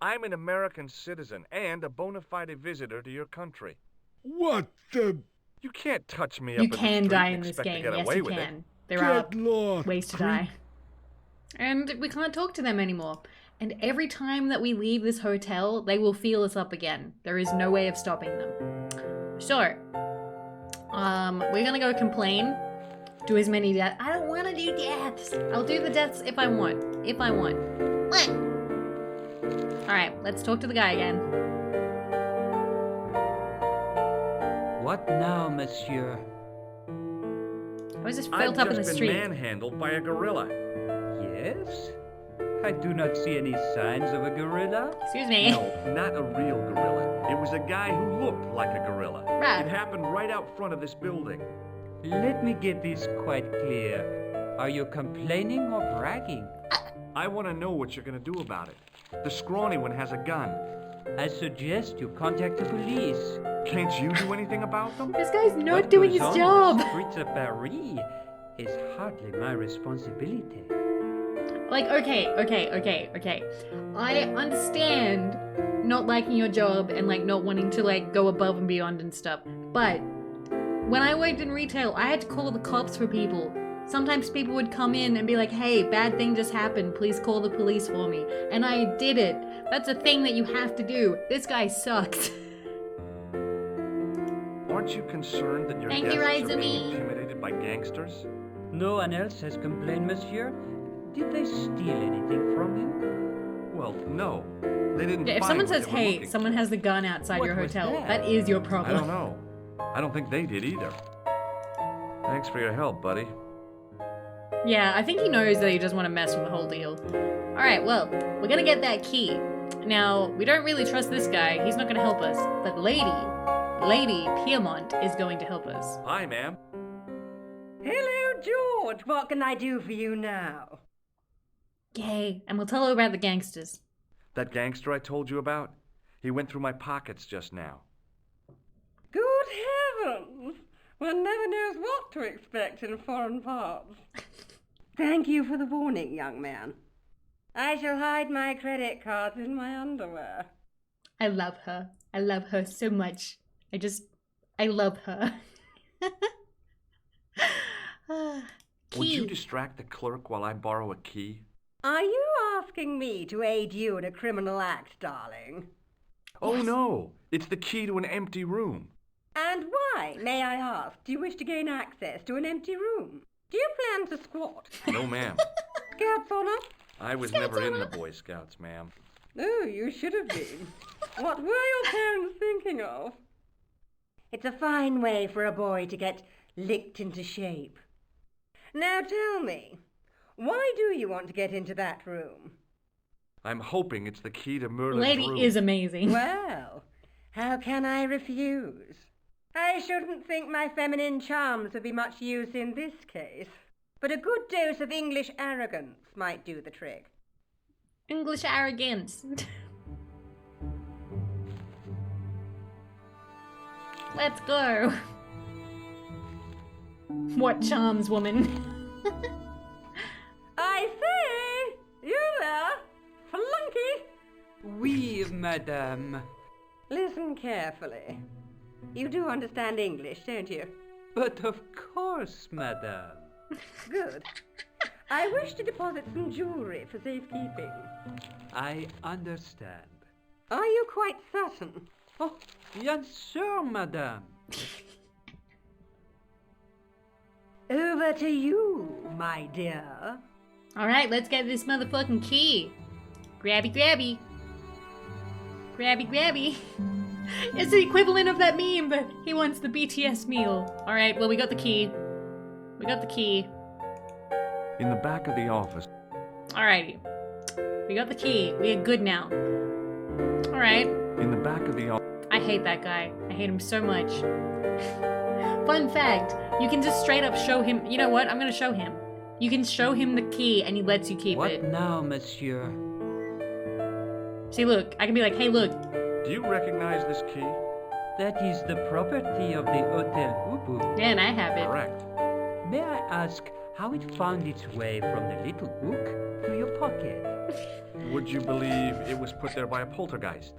I'm an American citizen and a bona fide visitor to your country. What the... You can't touch me up You in the can street die and in this expect to game. get Yes, away you with can. it. There are Get lost, ways to creep. die. And we can't talk to them anymore. And every time that we leave this hotel, they will feel us up again. There is no way of stopping them. So, we're gonna go complain. Do as many deaths. I don't want to do deaths. I'll do the deaths if I want. If I want. Alright, let's talk to the guy again. What now, monsieur? I was just I've filled up in the just street. been manhandled by a gorilla. Yes? I do not see any signs of a gorilla. Excuse me. No, not a real gorilla. It was a guy who looked like a gorilla. Right. It happened right out front of this building. Let me get this quite clear. Are you complaining or bragging? I want to know what you're going to do about it. The scrawny one has a gun. I suggest you contact the police. Can't you do anything about them? This guy's not What doing goes his on job. in the streets of Paris is hardly my responsibility. Like, okay. I understand not liking your job and like not wanting to like go above and beyond and stuff. But when I worked in retail, I had to call the cops for people. Sometimes people would come in and be like, hey, bad thing just happened. Please call the police for me. And I did it. That's a thing that you have to do. This guy sucks. Aren't you concerned that your Thank you, guests are Raizumi. being intimidated by gangsters? No one else has complained, monsieur? Did they steal anything from you? Well, no. They didn't Yeah, if find someone what says, they were hey, looking someone has the gun outside What your was hotel, that? that is your for. I problem. don't know. I don't think they did either. Thanks for your help, buddy. Yeah, I think he knows that he doesn't want to mess with the whole deal. Alright, well, we're gonna get that key. Now, we don't really trust this guy. He's not gonna help us. But Lady Piermont is going to help us. Hi, ma'am. Hello, George. What can I do for you now? Yay, and we'll tell her about the gangsters. That gangster I told you about? He went through my pockets just now. Good heavens! One never knows what to expect in foreign parts. Thank you for the warning, young man. I shall hide my credit cards in my underwear. I love her. I love her so much. I love her. Would you Key. distract the clerk while I borrow a key? Are you asking me to aid you in a criminal act, darling? Oh no! It's the key to an empty room. And why, may I ask, do you wish to gain access to an empty room? Do you plan to squat? No, ma'am. Scouts on up? I was never in the Boy Scouts, ma'am. Oh, you should have been. What were your parents thinking of? It's a fine way for a boy to get licked into shape. Now tell me, why do you want to get into that room? I'm hoping it's the key to Merlin's Lady room. is amazing. Well, how can I refuse? I shouldn't think my feminine charms would be much use in this case, but a good dose of English arrogance might do the trick. English arrogance. Let's go. What charms, woman? I say, you there, flunky. Oui, madame. Listen carefully. You do understand English, don't you? But of course, madame. Good. I wish to deposit some jewelry for safekeeping. I understand. Are you quite certain? Oh, bien sûr, madame. Over to you, my dear. Alright, let's get this motherfucking key. Grabby, grabby. Grabby, grabby. It's the equivalent of that meme, but he wants the BTS meal. Alright, well, we got the key. We got the key. In the back of the office. Alrighty. We got the key. We are good now. Alright. In the back of the office. I hate that guy. I hate him so much. Fun fact, you can just straight up show him. You know what? I'm gonna show him. You can show him the key and he lets you keep What it. now, monsieur? See, look, I can be like, hey, look. Do you recognize this key? That is the property of the Hotel Ubu. Yeah, and I have it. Correct. May I ask how it found its way from the little book to your pocket? Would you believe it was put there by a poltergeist?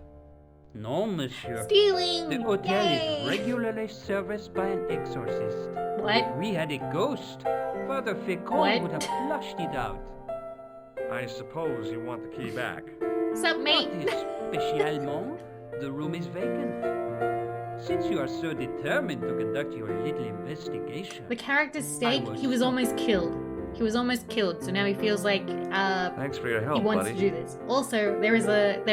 No, monsieur. Stealing! The hotel Yay! is regularly serviced by an exorcist. What? If we had a ghost, Father Fécond What? would have flushed it out. I suppose you want the key back. What's up, mate? Spécialement, the room is vacant. Since you are so determined to conduct your little investigation... The character's stake, he was almost killed. He was almost killed, so now he feels like, Thanks for your help, he wants buddy. to do this. Also, there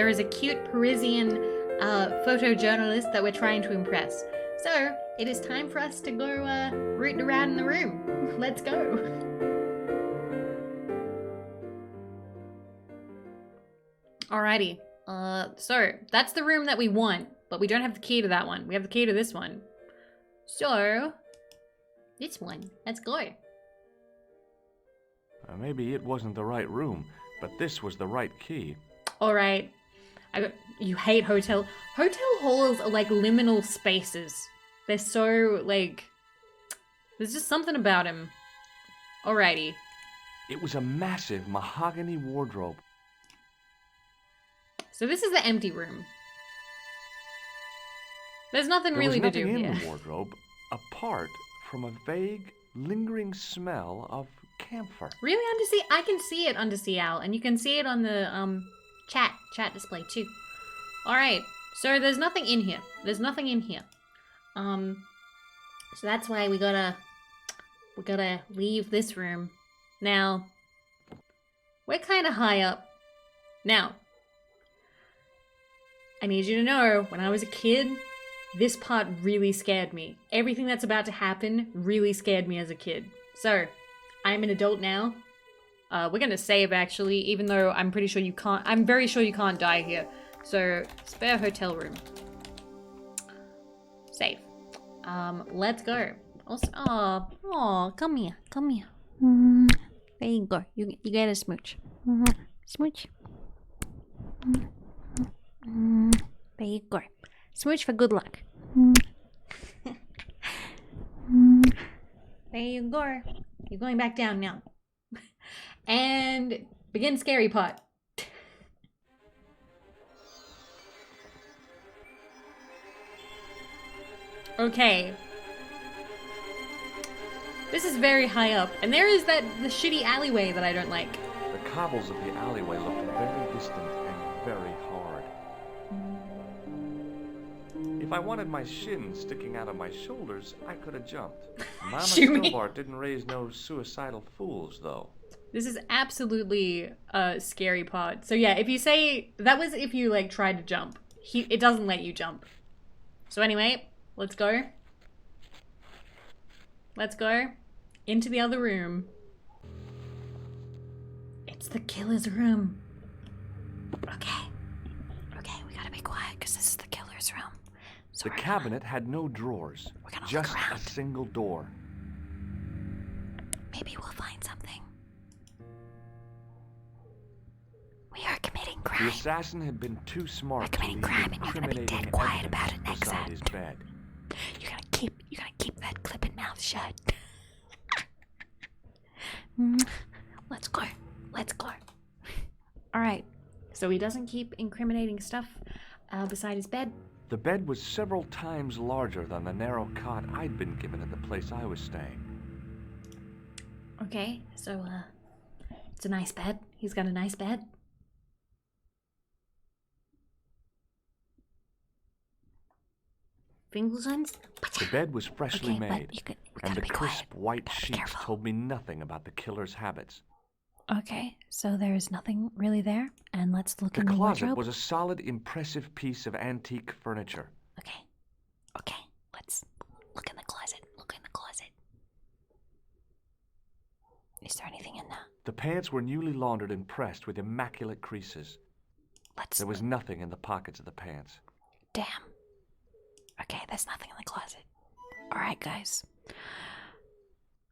is a cute Parisian photojournalist that we're trying to impress. So, it is time for us to go rooting around in the room. Let's go. Alrighty. So, that's the room that we want, but we don't have the key to that one. We have the key to this one. So, this one. Let's go. Maybe it wasn't the right room, but this was the right key. Alright. You hate hotel. Hotel halls are like liminal spaces. They're so, like... There's just something about them. Alrighty. It was a massive mahogany wardrobe. So this is the empty room. There's nothing really to do in here. the wardrobe, apart from a vague, lingering smell of camphor. Really, Undersea? I can see it, Undersea Owl, and you can see it on the chat display too. Alright, so there's nothing in here. There's nothing in here. So that's why we gotta leave this room. Now, we're kinda high up. Now, I need you to know, when I was a kid, this part really scared me. Everything that's about to happen really scared me as a kid. So, I'm an adult now. We're gonna save, actually, even though I'm pretty sure you can't... I'm very sure you can't die here. So, spare hotel room. Save. Let's go. Also, oh, come here, come here. There you go. You get a smooch. Smooch. There you go. Smooch for good luck. There you go. You're going back down now. And begin scary part. Okay. This is very high up, and there is the shitty alleyway that I don't like. The cobbles of the alleyway looked very distant and very hard. If I wanted my shins sticking out of my shoulders, I could have jumped. Mama Stobart didn't raise no suicidal fools, though. This is absolutely a scary part. So yeah, if you say... That was if you, like, tried to jump. It doesn't let you jump. So anyway, let's go. Let's go. Into the other room. It's the killer's room. Okay. Okay, we gotta be quiet, because this is the killer's room. So the cabinet had no drawers, just a single door. Maybe we'll find something. We are committing crime. The assassin had been too smart to leave crime, and you're gonna be dead quiet about it next beside his bed. You're gonna keep that clipping mouth shut. Let's go. Let's go. Alright. So he doesn't keep incriminating stuff beside his bed. The bed was several times larger than the narrow cot I'd been given at the place I was staying. Okay, so it's a nice bed. He's got a nice bed. Fingerguns? The bed was freshly Okay, but made, and the crisp white sheets told me nothing about the killer's habits. Okay, so there's nothing really there, and let's look The in the closet wardrobe. was a solid, impressive piece of antique furniture. Okay, let's look in the closet. Look in the closet. Is there anything in there? The pants were newly laundered and pressed with immaculate creases. There was nothing in the pockets of the pants. Damn. Okay, there's nothing in the closet. Alright, guys.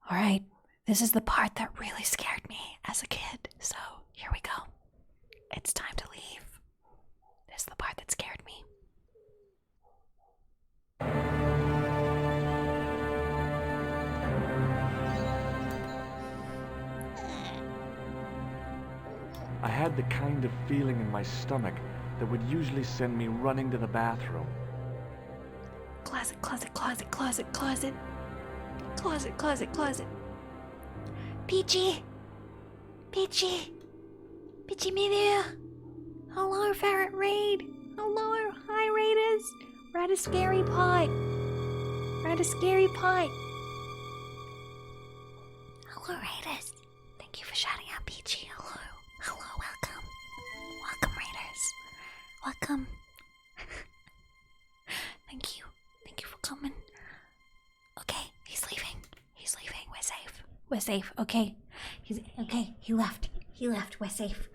Alright, this is the part that really scared me as a kid. So, here we go. It's time to leave. This is the part that scared me. I had the kind of feeling in my stomach that would usually send me running to the bathroom. Closet, closet, closet, closet, closet. Closet, closet, closet. Peachy! Peachy! Peachy me there! Hello, Ferret Raid! Hello, hi Raiders! We're at a scary pot! We're at a scary pot! Hello, Raiders! Thank you for shouting out Peachy. Hello. Hello, welcome. Welcome, Raiders. Welcome. Thank you. Thank you for coming. Okay, he's leaving. He's leaving. We're safe. We're safe. Okay. He left. He left. We're safe.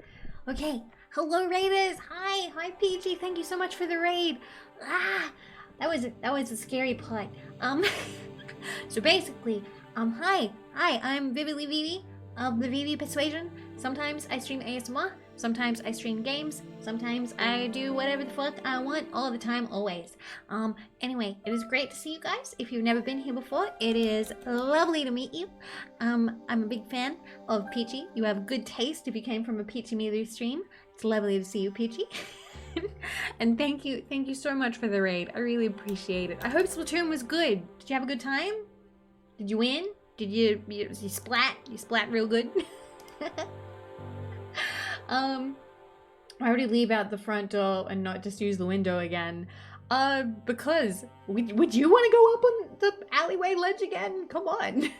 Okay. Hello, Raiders. Hi, Peachy. Thank you so much for the raid. That was a scary part. So basically, hi, I'm Vivi of the Vivi Persuasion. Sometimes I stream ASMR, sometimes I stream games, sometimes I do whatever the fuck I want, all the time, always. Anyway, it is great to see you guys. If you've never been here before, it is lovely to meet you. I'm a big fan of Peachy. You have good taste if you came from a Peachy Mealy stream. It's lovely to see you, Peachy. And thank you so much for the raid. I really appreciate it. I hope Splatoon was good. Did you have a good time? Did you win? Did you splat? You splat real good? Why would he leave out the front door and not just use the window again? Because would you want to go up on the alleyway ledge again? Come on.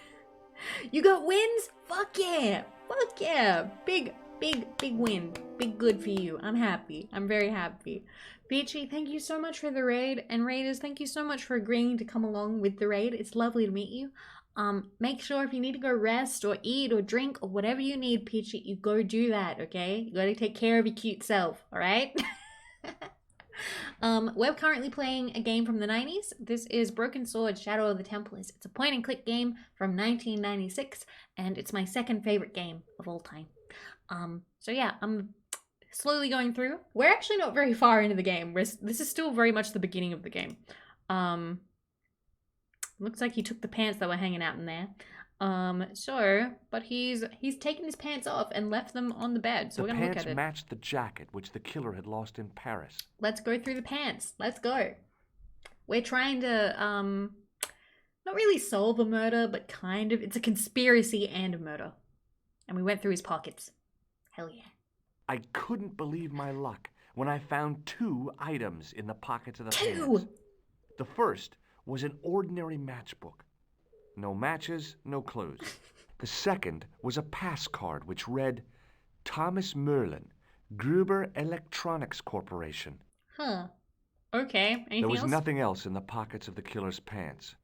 You got wins? Fuck yeah. Fuck yeah. Big win. Big good for you. I'm happy. I'm very happy. Beachy, thank you so much for the raid. And Raiders, thank you so much for agreeing to come along with the raid. It's lovely to meet you. Make sure if you need to go rest or eat or drink or whatever you need, Peachy, you go do that, okay? You gotta take care of your cute self, alright? We're currently playing a game from the 90s. This is Broken Sword, Shadow of the Templars. It's a point-and-click game from 1996, and it's my second favorite game of all time. So yeah, I'm slowly going through. We're actually not very far into the game. This is still very much the beginning of the game. Looks like he took the pants that were hanging out in there. But he's taken his pants off and left them on the bed. So we're gonna look at it. The pants matched the jacket which the killer had lost in Paris. Let's go through the pants. Let's go. We're trying to not really solve a murder, but kind of. It's a conspiracy and a murder. And we went through his pockets. Hell yeah. I couldn't believe my luck when I found 2 items in the pockets of the pants. 2! The first was an ordinary matchbook. No matches, no clues. The second was a pass card which read, Thomas Merlin, Gruber Electronics Corporation. Huh. Okay, anything There was else? nothing else in the pockets of the killer's pants.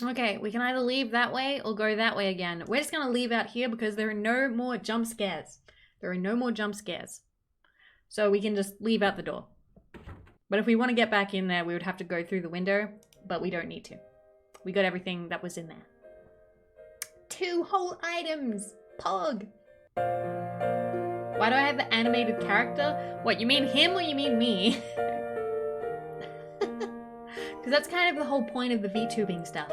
Okay, we can either leave that way or go that way again. We're just gonna leave out here because there are no more jump scares. There are no more jump scares. So we can just leave out the door. But if we want to get back in there, we would have to go through the window, but we don't need to. We got everything that was in there. 2 whole items! Pog! Why do I have the animated character? What, you mean him or you mean me? Because that's kind of the whole point of the VTubing stuff.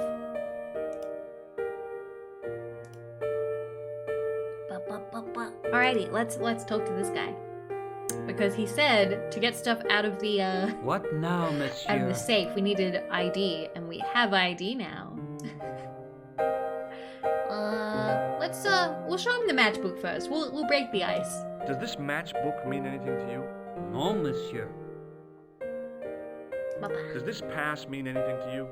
Alrighty, let's talk to this guy. Because he said to get stuff out of the What now, monsieur? out of the safe, we needed ID, and we have ID now. We'll show him the matchbook first. We'll break the ice. Does this matchbook mean anything to you? No, monsieur. Does this pass mean anything to you?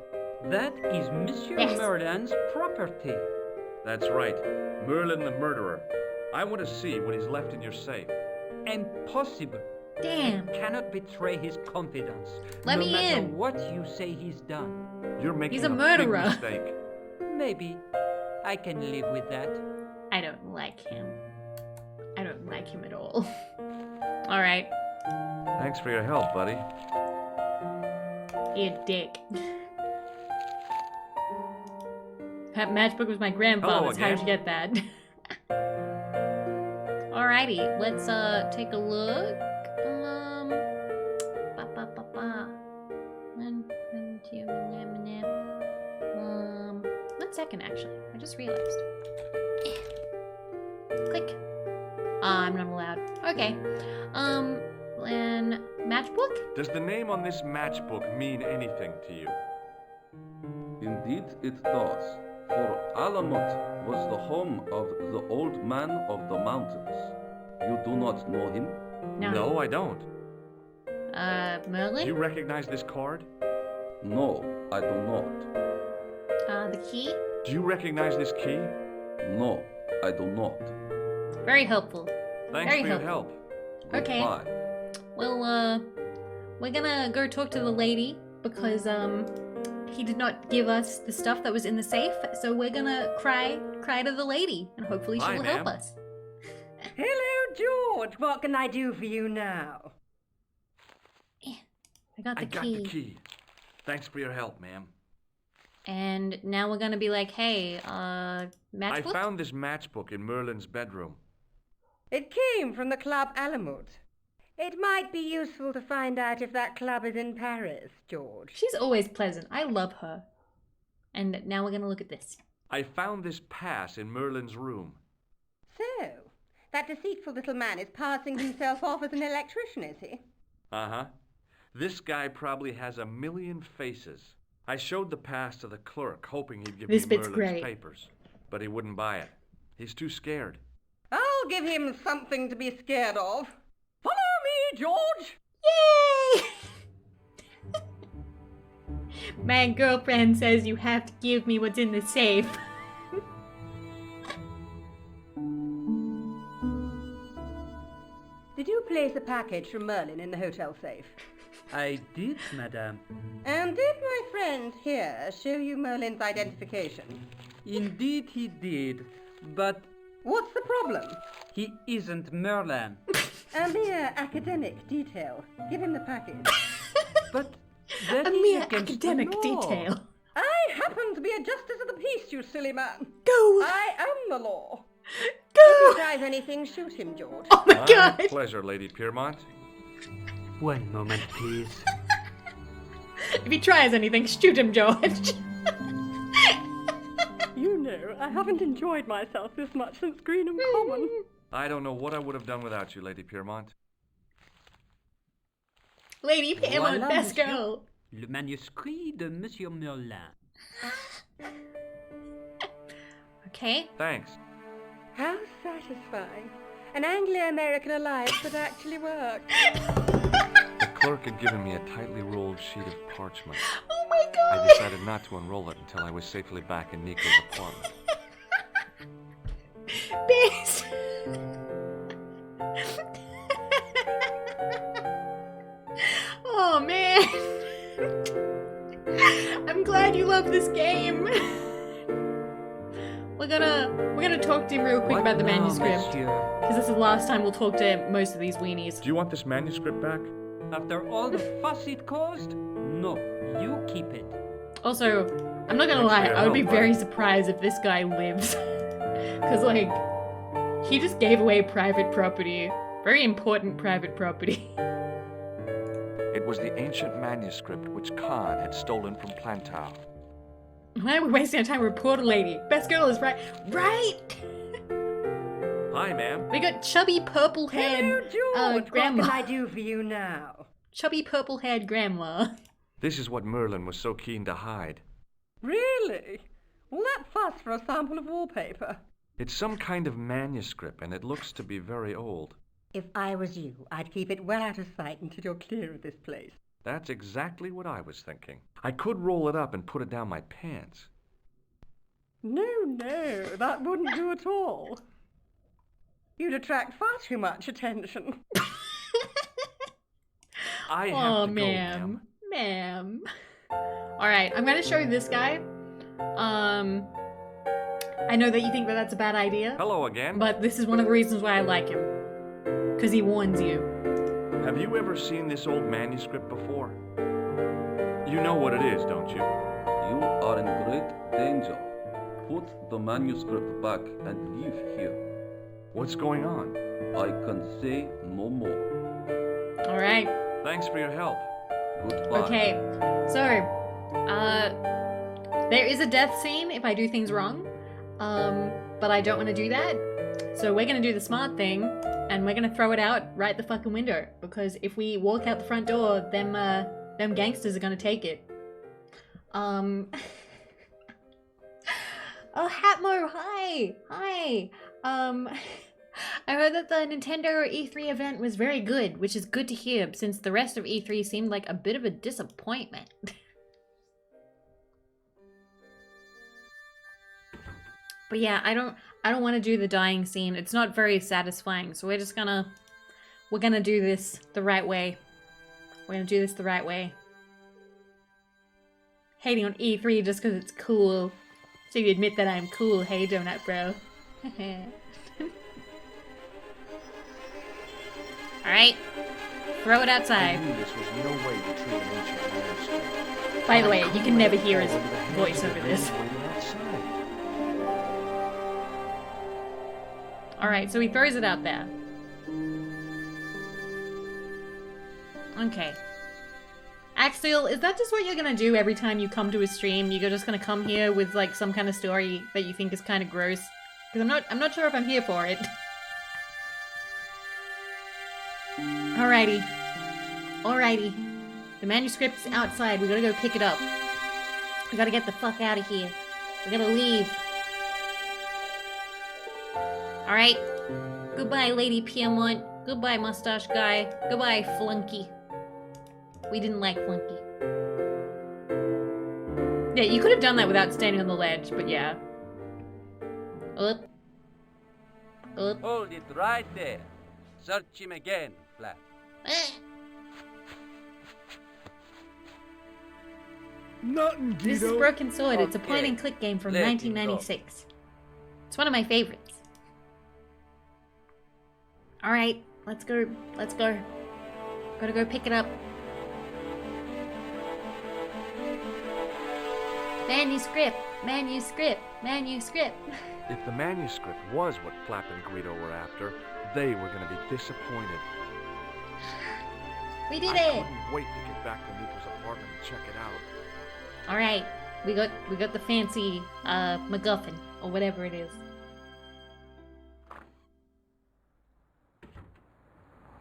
That is Monsieur Yes. Merlin's property. That's right. Merlin the murderer. I want to see what he's left in your safe. Impossible. Damn. You cannot betray his confidence. Let no me matter in. what you say he's done. You're making He's a big murderer. mistake. Maybe. I can live with that. I don't like him. I don't like him at all. Alright. Thanks for your help, buddy. You dick. That matchbook was my grandfather's. Hello How'd you get that? Alrighty, let's take a look. 1 second, actually. I just realized. Click. I'm not allowed. Okay. And matchbook? Does the name on this matchbook mean anything to you? Indeed it does. For Alamut was the home of the old man of the mountains. You do not know him? No, I don't. Merlin? Do you recognize this card? No, I do not. The key? Do you recognize this key? No, I do not. Very helpful. Thanks Very for your helpful. help. Okay. Goodbye. Well, we're gonna go talk to the lady because, he did not give us the stuff that was in the safe, so we're gonna cry to the lady, and hopefully she Hi, will help us. Hello, George. What can I do for you now? I got the got key. the key. Thanks for your help, ma'am. And now we're gonna be like, hey, I matchbook? found this matchbook in Merlin's bedroom. It came from the Club Alamut. It might be useful to find out if that club is in Paris, George. She's always pleasant. I love her. And now we're gonna look at this. I found this pass in Merlin's room. So, that deceitful little man is passing himself off as an electrician, is he? Uh-huh. This guy probably has a million faces. I showed the pass to the clerk, hoping he'd give This me bit's Merlin's great. papers. But he wouldn't buy it. He's too scared. I'll give him something to be scared of. Follow me, George! Yay! My girlfriend says you have to give me what's in the safe. Did you place a package from Merlin in the hotel safe? I did, madame. And did my friend here show you Merlin's identification? Indeed he did, but What's the problem? he isn't Merlin. A mere academic detail. Give him the package. But that A is mere against the academic law. detail. I happen to be a justice of the peace, you silly man. Go! I am the law. Go! If he tries anything, shoot him, George. Oh my god! Pleasure, Lady Piermont. One moment, please. If he tries anything, shoot him, George. You know, I haven't enjoyed myself this much since Greenham Common. I don't know what I would have done without you, Lady Piermont. Lady Piermont, Voilà, best monsieur. girl. Le manuscrit de Monsieur Merlin. Okay. Thanks. How satisfying. An Anglo-American alliance that actually worked. The clerk had given me a tightly rolled sheet of parchment. Oh my god! I decided not to unroll it until I was safely back in Nico's apartment. Best. Oh man. I'm glad you love this game. We're gonna talk to him real quick What about the now, manuscript. monsieur? Because this is the last time we'll talk to most of these weenies. Do you want this manuscript back? After all the fuss it caused? No, you keep it. Also, I'm not gonna Thanks for lie, your I would be help, very bud. surprised if this guy lives. Because, like, he just gave away private property. Very important private property. It was the ancient manuscript which Khan had stolen from Plantow. Why are we wasting our time? Reporter lady. Best girl is right. Right! Hi, ma'am. We got chubby purple-haired Hello, George. What grandma. can I do for you now? Chubby purple-haired grandma. This is what Merlin was so keen to hide. Really? Well, that fuss for a sample of wallpaper. It's some kind of manuscript, and it looks to be very old. If I was you, I'd keep it well out of sight until you're clear of this place. That's exactly what I was thinking. I could roll it up and put it down my pants. No, that wouldn't do at all. You'd attract far too much attention. I have Oh, to go, ma'am. Ma'am. Alright, I'm gonna show you this guy. I know that you think that that's a bad idea. Hello again. But this is one of the reasons why I like him. Because he warns you. Have you ever seen this old manuscript before? You know what it is, don't you? You are in great danger. Put the manuscript back and leave here. What's going on? I can say no more. Alright. Thanks for your help. Goodbye. Okay. So, There is a death scene if I do things wrong, but I don't want to do that. So we're gonna do the smart thing, and we're gonna throw it out right the fucking window. Because if we walk out the front door, them gangsters are gonna take it. Oh, Hatmo, hi! Hi! I heard that the Nintendo E3 event was very good, which is good to hear, since the rest of E3 seemed like a bit of a disappointment. But yeah, I don't want to do the dying scene. It's not very satisfying, so we're gonna do this the right way. We're gonna do this the right way. Hating on E3 just because it's cool. So you admit that I'm cool, hey Donut Bro. Alright. Throw it outside. I knew this was no way to treat an ancient manuscript. By the way, you can never hear his voice over this. Alright, so he throws it out there. Okay. Axel, is that just what you're gonna do every time you come to a stream? You're just gonna come here with like some kind of story that you think is kind of gross? Because I'm not sure if I'm here for it. Alrighty. Alrighty. The manuscript's outside. We gotta go pick it up. We gotta get the fuck out of here. We gotta leave. Alright. Goodbye, Lady Piedmont. Goodbye, Mustache Guy. Goodbye, Flunky. We didn't like Flunky. Yeah, you could have done that without standing on the ledge, but yeah. Up. Up. Hold it right there. Search him again, Flap. Nothing, Guido. This is Broken Sword. It's a Okay. point-and-click game from Let him 1996. It's one of my favorites. Alright, let's go. Let's go. Gotta go pick it up. Manuscript! Manuscript! Manuscript! If the manuscript was what Flap and Guido were after, they were going to be disappointed. We did I it! couldn't wait to get back to Nico's apartment and check it out. Alright, we got the fancy MacGuffin, or whatever it is.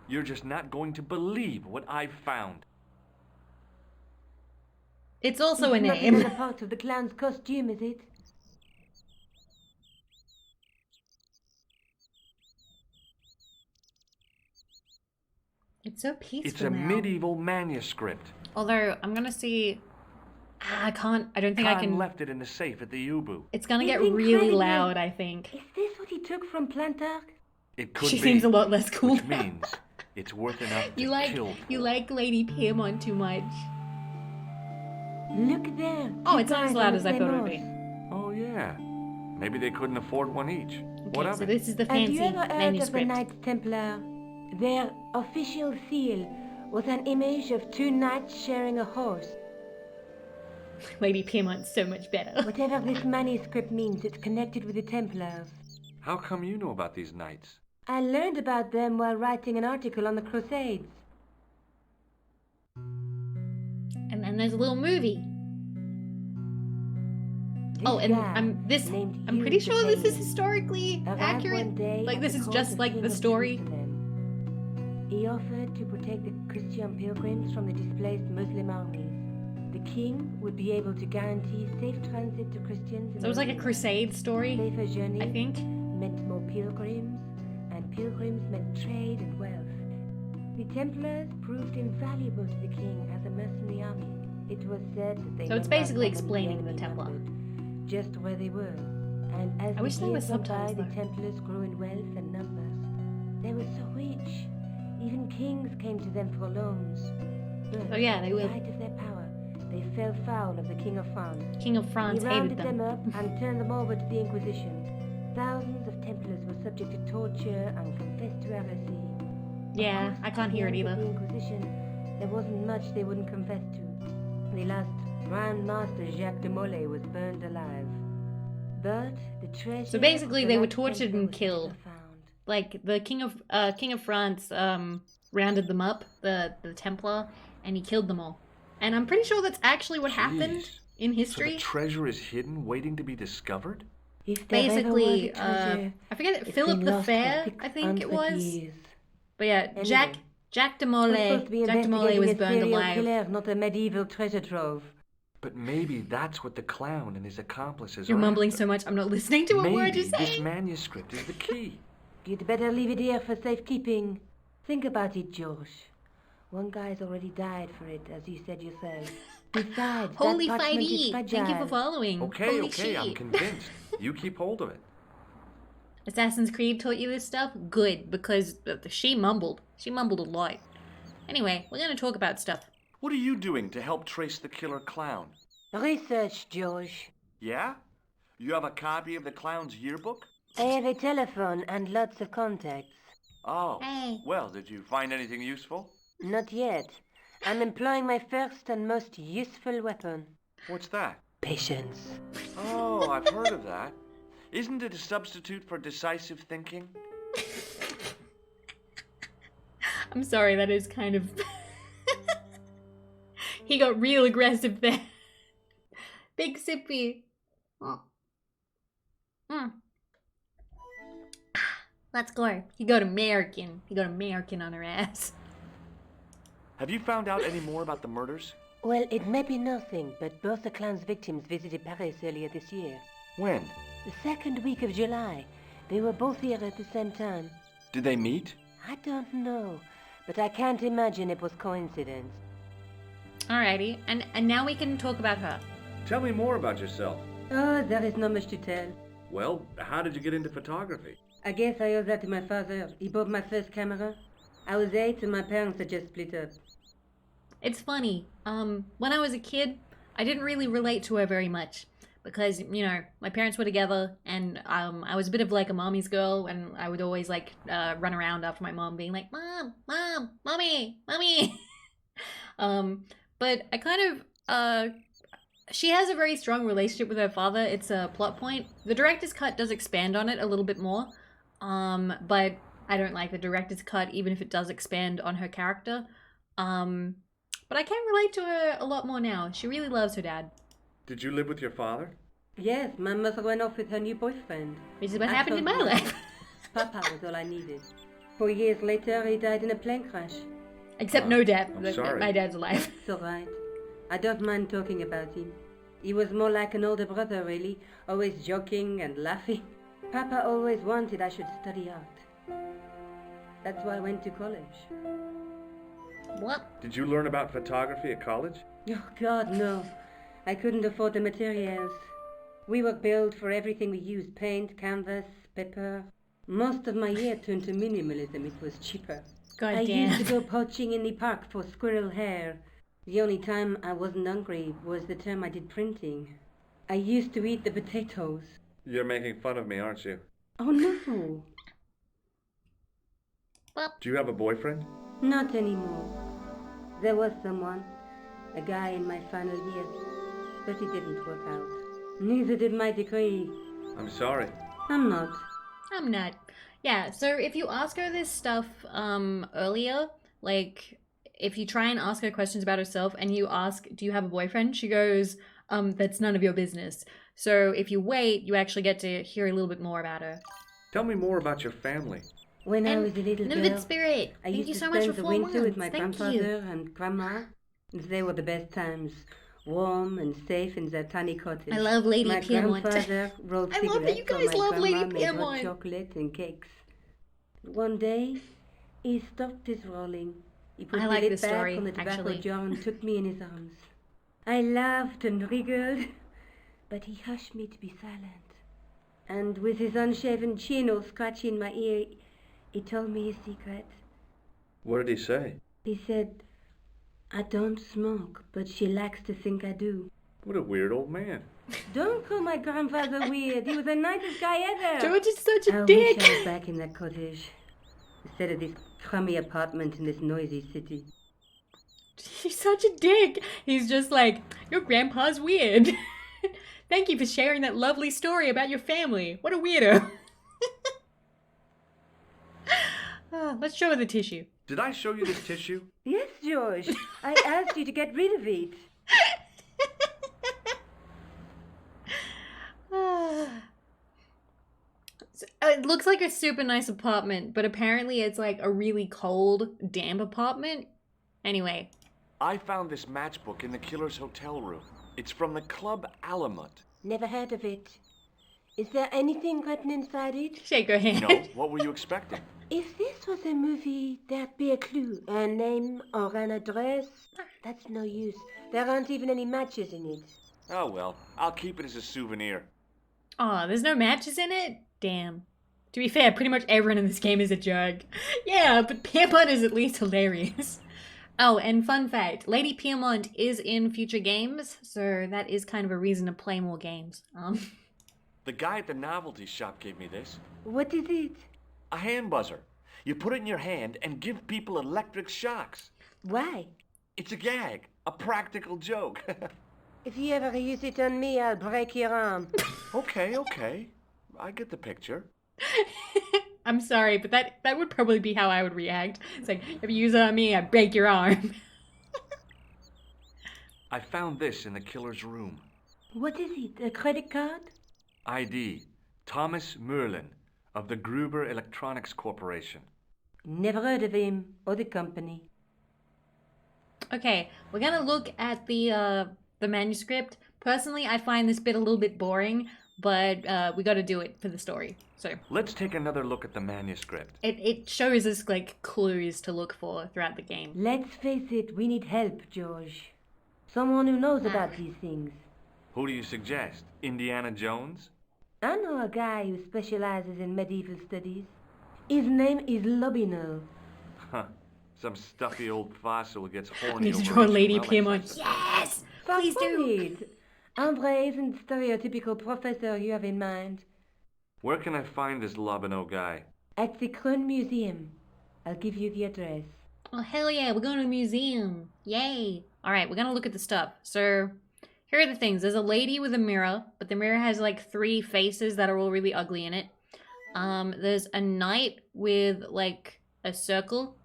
You're just not going to believe what I've found. It's also a It's not name. another part of the clown's costume, is it? It's so peaceful It's a now. medieval manuscript. Although, I'm gonna see... I don't think I Khan can... left it in the safe at the Ubu. It's gonna It's get really incredible. loud, I think. Is this what he took from Plantark? It could She be, seems a lot less cool which now. means it's worth enough to You like kill. Lady Piedmont too much. Look there. Oh, two it's not as guys loud on as the I same thought it would horse. be. Oh yeah. Maybe they couldn't afford one each. What Okay, of so it? this is the Have fancy you ever heard of the manuscript. Knights Templar? Their official seal was an image of two knights sharing a horse. Lady Piemont's so much better. Whatever this manuscript means, it's connected with the Templars. How come you know about these knights? I learned about them while writing an article on the Crusades. And then there's a little movie. Oh, and I'm pretty sure this is historically accurate. Like this is just like the story. He offered to protect the Christian pilgrims from the displaced Muslim armies. The king would be able to guarantee safe transit to Christians. So it was like a crusade story, safer journey, I think. Meant more pilgrims, and pilgrims meant trade and wealth. The Templars proved invaluable to the king as a mercenary army. It was said that they So it's were not basically common explaining the enemy Templar. numbered, just where they were. And as I wish the there was years went by, subtitles, the though. Templars grew in wealth and numbers. They were so rich, even kings came to them for loans. But Oh, yeah, they at the will. height of their power, they fell foul of the King of France. King of France He hated rounded them. them up and turned them over to the Inquisition. Thousands of Templars were subject to torture and confessed to heresy. Yeah, I can't hear it At either. the Inquisition, there wasn't much they wouldn't confess to. The last Grand Master Jacques de Molay was burned alive. But the treasure So basically, of they the were Knights tortured Templar and was killed. never found. Like the King of France rounded them up, the Templar, and he killed them all. And I'm pretty sure that's actually what happened. Jeez, in So history. the treasure is hidden, waiting to be discovered? If there ever Basically, was a treasure, I forget, it's Philip been the lost for Fair, I think it 600 was. years. But yeah, Anyway, Jack de We're Molay. supposed to be Jack de Molay investigating was a burned serial alive. killer, not a medieval treasure trove. But maybe that's what the clown and his accomplices You're are mumbling after. so much, I'm not listening to a word Maybe you're this saying. manuscript is the key. You'd better leave it here for safekeeping. Think about it, Josh. One guy's already died for it, as you said yourself. Besides, Holy that parchment is 5e! fragile. Thank you for following. Okay, Holy okay, I'm shit. convinced. You keep hold of it. Assassin's Creed taught you this stuff? Good, because she mumbled. She mumbled a lot. Anyway, we're gonna talk about stuff. What are you doing to help trace the killer clown? Research, Josh. Yeah? You have a copy of the clown's yearbook? I have a telephone and lots of contacts. Oh. Hey. Well, did you find anything useful? Not yet. I'm employing my first and most useful weapon. What's that? Patience. Oh, I've heard of that. Isn't it a substitute for decisive thinking? I'm sorry, that is kind of... He got real aggressive there. Big sippy. Oh. Let's go. He got American. He got American on her ass. Have you found out any more about the murders? Well, it may be nothing, but both the clown's victims visited Paris earlier this year. When? The second week of July. They were both here at the same time. Did they meet? I don't know, but I can't imagine it was coincidence. Alrighty, and now we can talk about her. Tell me more about yourself. Oh, there is not much to tell. Well, how did you get into photography? I guess I owe that to my father. He bought my first camera. I was 8 and my parents had just split up. It's funny. When I was a kid, I didn't really relate to her very much because, you know, my parents were together and I was a bit of like a mommy's girl and I would always like run around after my mom being like, Mom, Mom, Mommy, Mommy. But I kind of, she has a very strong relationship with her father. It's a plot point. The director's cut does expand on it a little bit more. But I don't like the director's cut, even if it does expand on her character. But I can relate to her a lot more now. She really loves her dad. Did you live with your father? Yes, my mother went off with her new boyfriend. Which is what happened in my life. Papa was all I needed. 4 years later, he died in a plane crash. Except no dad. I'm sorry. My dad's alive. It's all right. I don't mind talking about him. He was more like an older brother, really. Always joking and laughing. Papa always wanted I should study art. That's why I went to college. What? Did you learn about photography at college? Oh, God, no. I couldn't afford the materials. We were billed for everything we used. Paint, canvas, paper. Most of my year turned to minimalism. It was cheaper. God I damn. used to go poaching in the park for squirrel hair. The only time I wasn't hungry was the term I did printing. I used to eat the potatoes. You're making fun of me, aren't you? Oh, no. Do you have a boyfriend? Not anymore. There was someone. A guy in my final year. But it didn't work out. Neither did my degree. I'm sorry. I'm not. I'm not. Yeah, so if you ask her this stuff earlier, like if you try and ask her questions about herself and you ask, do you have a boyfriend? She goes, that's none of your business. So if you wait, you actually get to hear a little bit more about her. Tell me more about your family. When I was a little Livid girl, spirit. I Thank used you to so much spend for the 4 winter with months. my Thank grandfather you. and grandma. They were the best times. Warm and safe in their tiny cottage. I love Lady my Piermont. grandfather rolled I love that you cigarettes while guys my love grandma Lady made hot Piermont. chocolate and cakes. One day, he stopped his rolling. He put I the like lid this back story, on the tobacco actually. jar and took me in his arms. I laughed and wriggled, but he hushed me to be silent. And with his unshaven chin all scratchy in my ear, he told me his secret. What did he say? He said, I don't smoke, but she likes to think I do. What a weird old man. Don't call my grandfather weird. He was the nicest guy ever. George is such a I dick. wish I was back in that cottage instead of this crummy apartment in this noisy city. He's such a dick. He's just like, your grandpa's weird. Thank you for sharing that lovely story about your family. What a weirdo. Let's show her the tissue. Did I show you this tissue? Yes, George. I asked you to get rid of it. It looks like a super nice apartment, but apparently it's like a really cold, damp apartment. Anyway. I found this matchbook in the killer's hotel room. It's from the Club Alamut. Never heard of it. Is there anything written inside it? Shake her hand. No, what were you expecting? If this was a movie, there'd be a clue, a name or an address. That's no use. There aren't even any matches in it. Oh well, I'll keep it as a souvenir. Aw, there's no matches in it? Damn. To be fair, pretty much everyone in this game is a jerk. Yeah, but Piermont is at least hilarious. Oh, and fun fact, Lady Piermont is in future games, so that is kind of a reason to play more games. The guy at the novelty shop gave me this. What is it? A hand buzzer. You put it in your hand and give people electric shocks. Why? It's a gag, a practical joke. If you ever use it on me, I'll break your arm. Okay. I get the picture. I'm sorry, but that would probably be how I would react. It's like, if you use it on me, I break your arm. I found this in the killer's room. What is it, a credit card? ID, Thomas Merlin, of the Gruber Electronics Corporation. Never heard of him or the company. Okay, we're gonna look at the manuscript. Personally, I find this bit a little bit boring, but we gotta do it for the story. So let's take another look at the manuscript. It shows us like clues to look for throughout the game. Let's face it, we need help, George. Someone who knows about these things. Who do you suggest? Indiana Jones? I know a guy who specializes in medieval studies. His name is Lobino. Huh. Some stuffy old fossil who gets horny Need to over draw ancient Lady relics, Piermont. I Yes! Please do! Andre isn't the stereotypical professor you have in mind. Where can I find this Lobino guy? At the Krone Museum. I'll give you the address. Oh, hell yeah, we're going to a museum. Yay. Alright, we're gonna look at the stuff. So, here are the things. There's a lady with a mirror, but the mirror has like 3 faces that are all really ugly in it. There's a knight with like a circle,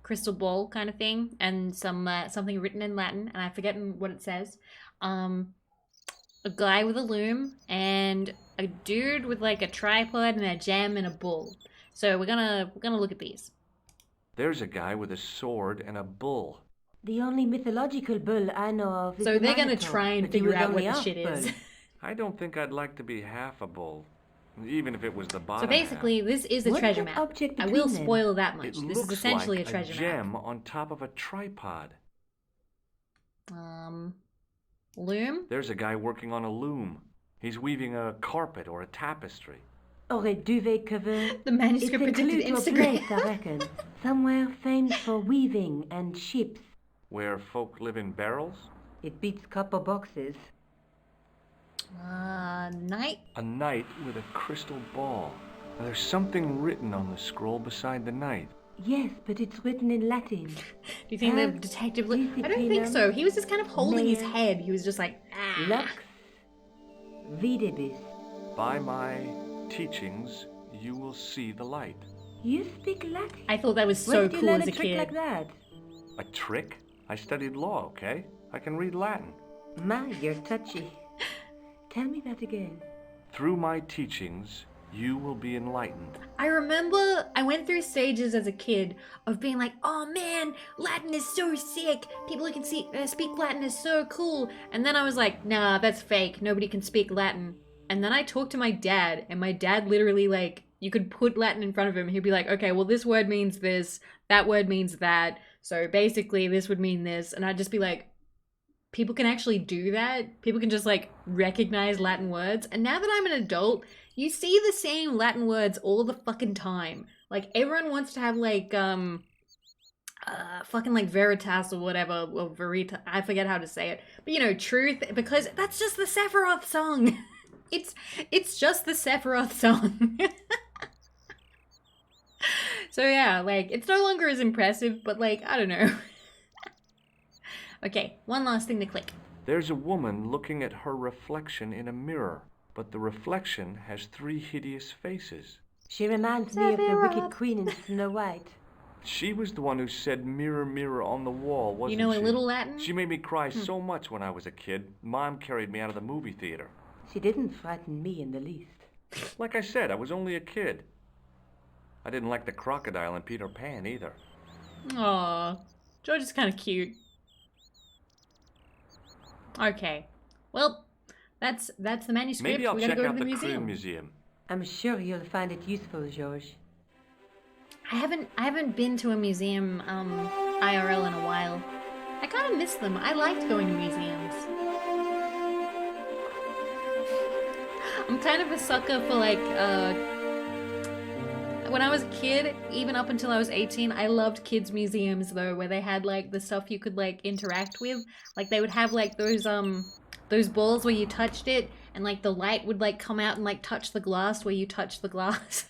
crystal ball kind of thing, and something written in Latin, and I've forgotten what it says. A guy with a loom, and a dude with like a tripod and a gem and a bull. So we're gonna look at these. There's a guy with a sword and a bull. The only mythological bull I know of is So the they're gonna Minotaur, try and but he figure was out what only the half shit is. bull. I don't think I'd like to be half a bull, even if it was the So bottom basically, this is a What's treasure that map. object I will between them? spoil that half. much. It This is looks essentially like a treasure gem on top of a tripod. map. Loom? There's a guy working on a loom. He's weaving a carpet or a tapestry. Or a duvet cover. The manuscript It's a clue predicted to a Instagram. place, I reckon. Somewhere famed for weaving and ships. Where folk live in barrels? It beats copper boxes. Knight? A knight with a crystal ball. Now, there's something written on the scroll beside the knight. Yes, but it's written in Latin. Do you think the detective... I don't think so. He was just kind of holding his head. He was just like, ah. Lux videbis. By my teachings, you will see the light. You speak Latin? I thought that was so Where did you cool learn as a a trick kid. like that? A trick? I studied law, okay? I can read Latin. My, you're touchy. Tell me that again. Through my teachings, you will be enlightened. I remember I went through stages as a kid of being like, oh man, Latin is so sick. People who can speak Latin is so cool. And then I was like, nah, that's fake. Nobody can speak Latin. And then I talked to my dad, and my dad literally, like, you could put Latin in front of him. He'd be like, okay, well, this word means this. That word means that. So basically, this would mean this. And I'd just be like, people can actually do that? People can just, like, recognize Latin words? And now that I'm an adult, you see the same Latin words all the fucking time. Like, everyone wants to have, like, fucking, like, veritas or whatever, or verita, I forget how to say it. But, you know, truth, because that's just the Sephiroth song. It's just the Sephiroth song. So, yeah, like, it's no longer as impressive, but, like, I don't know. Okay, one last thing to click. There's a woman looking at her reflection in a mirror, but the reflection has 3 hideous faces. She reminds me of the Wicked Queen in Snow White. She was the one who said, mirror, mirror on the wall, wasn't she? You know a little Latin? She made me cry so much when I was a kid. Mom carried me out of the movie theater. She didn't frighten me in the least. Like I said, I was only a kid. I didn't like the crocodile and Peter Pan either. Aww. George is kind of cute. Okay. Well, that's the manuscript. Maybe I'll we gotta check go out to the the Crane museum. Museum. I'm sure you'll find it useful, George. I haven't been to a museum IRL in a while. I kind of miss them. I liked going to museums. I'm kind of a sucker for like when I was a kid, even up until I was 18, I loved kids museums though, where they had like the stuff you could like interact with. Like they would have like those balls where you touched it and like the light would like come out and like touch the glass where you touched the glass.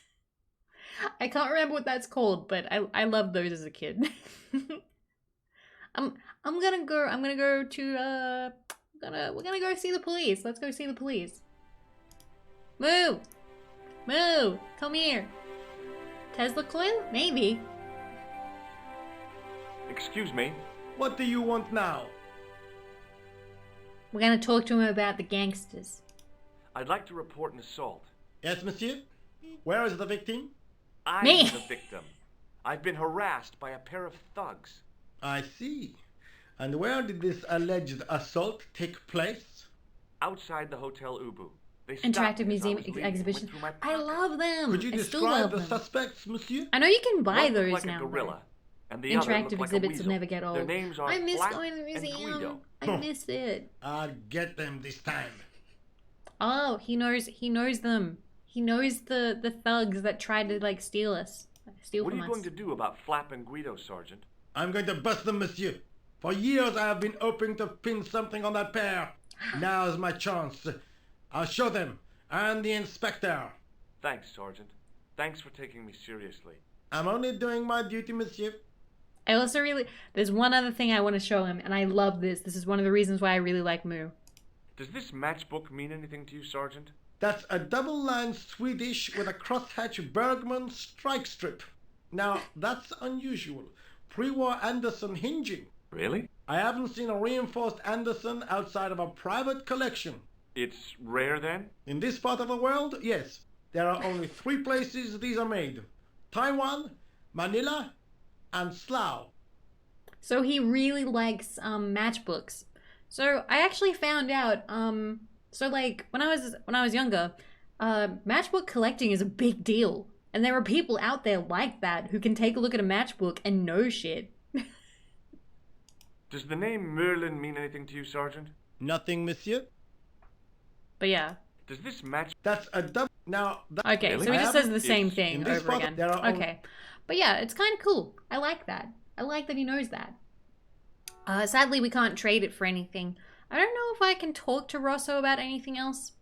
I can't remember what that's called, but I loved those as a kid. I'm gonna go to we're gonna go see the police. Let's go see the police. Moo! Moo! Come here. Tesla coil? Maybe. Excuse me. What do you want now? We're gonna talk to him about the gangsters. I'd like to report an assault. Yes, monsieur? Where is the victim? I'm Me. the victim. I've been harassed by a pair of thugs. I see. And where did this alleged assault take place? Outside the Hotel Ubu. They stopped Interactive me as I museum was leaving and exhibition. went through my I pocket. love them. Could you I still describe love the them. suspects, monsieur? I know you can buy One looked those like now. a though. gorilla, and the other Interactive looked like a exhibits weasel. never get old. Their names are I miss Flap going to the and museum. Guido. I miss it. I'll get them this time. Oh, he knows them. He knows the thugs that tried to like steal us. Steal What are from you us. going to do about Flap and Guido, Sergeant? I'm going to bust them, monsieur. For years I have been hoping to pin something on that pair. Now's my chance. I'll show them. And the inspector. Thanks, Sergeant. Thanks for taking me seriously. I'm only doing my duty, monsieur. I also really... There's one other thing I want to show him, and I love this. This is one of the reasons why I really like Moo. Does this matchbook mean anything to you, Sergeant? That's a double-line Swedish with a crosshatch Bergman strike strip. Now, that's unusual. Pre-war Anderson hinging. Really? I haven't seen a reinforced Anderson outside of a private collection. It's rare, then? In this part of the world, yes. There are only 3 places these are made. Taiwan, Manila, and Slough. So he really likes matchbooks. So I actually found out, so like when I was younger, matchbook collecting is a big deal. And there are people out there like that who can take a look at a matchbook and know shit. Does the name Merlin mean anything to you, Sergeant? Nothing, monsieur. But yeah. Does this match... That's a double... Now... Okay, Really? so he just says the same It's- thing in this over part, again. there are only- Okay. But yeah, it's kind of cool. I like that. I like that he knows that. Sadly, we can't trade it for anything. I don't know if I can talk to Rosso about anything else.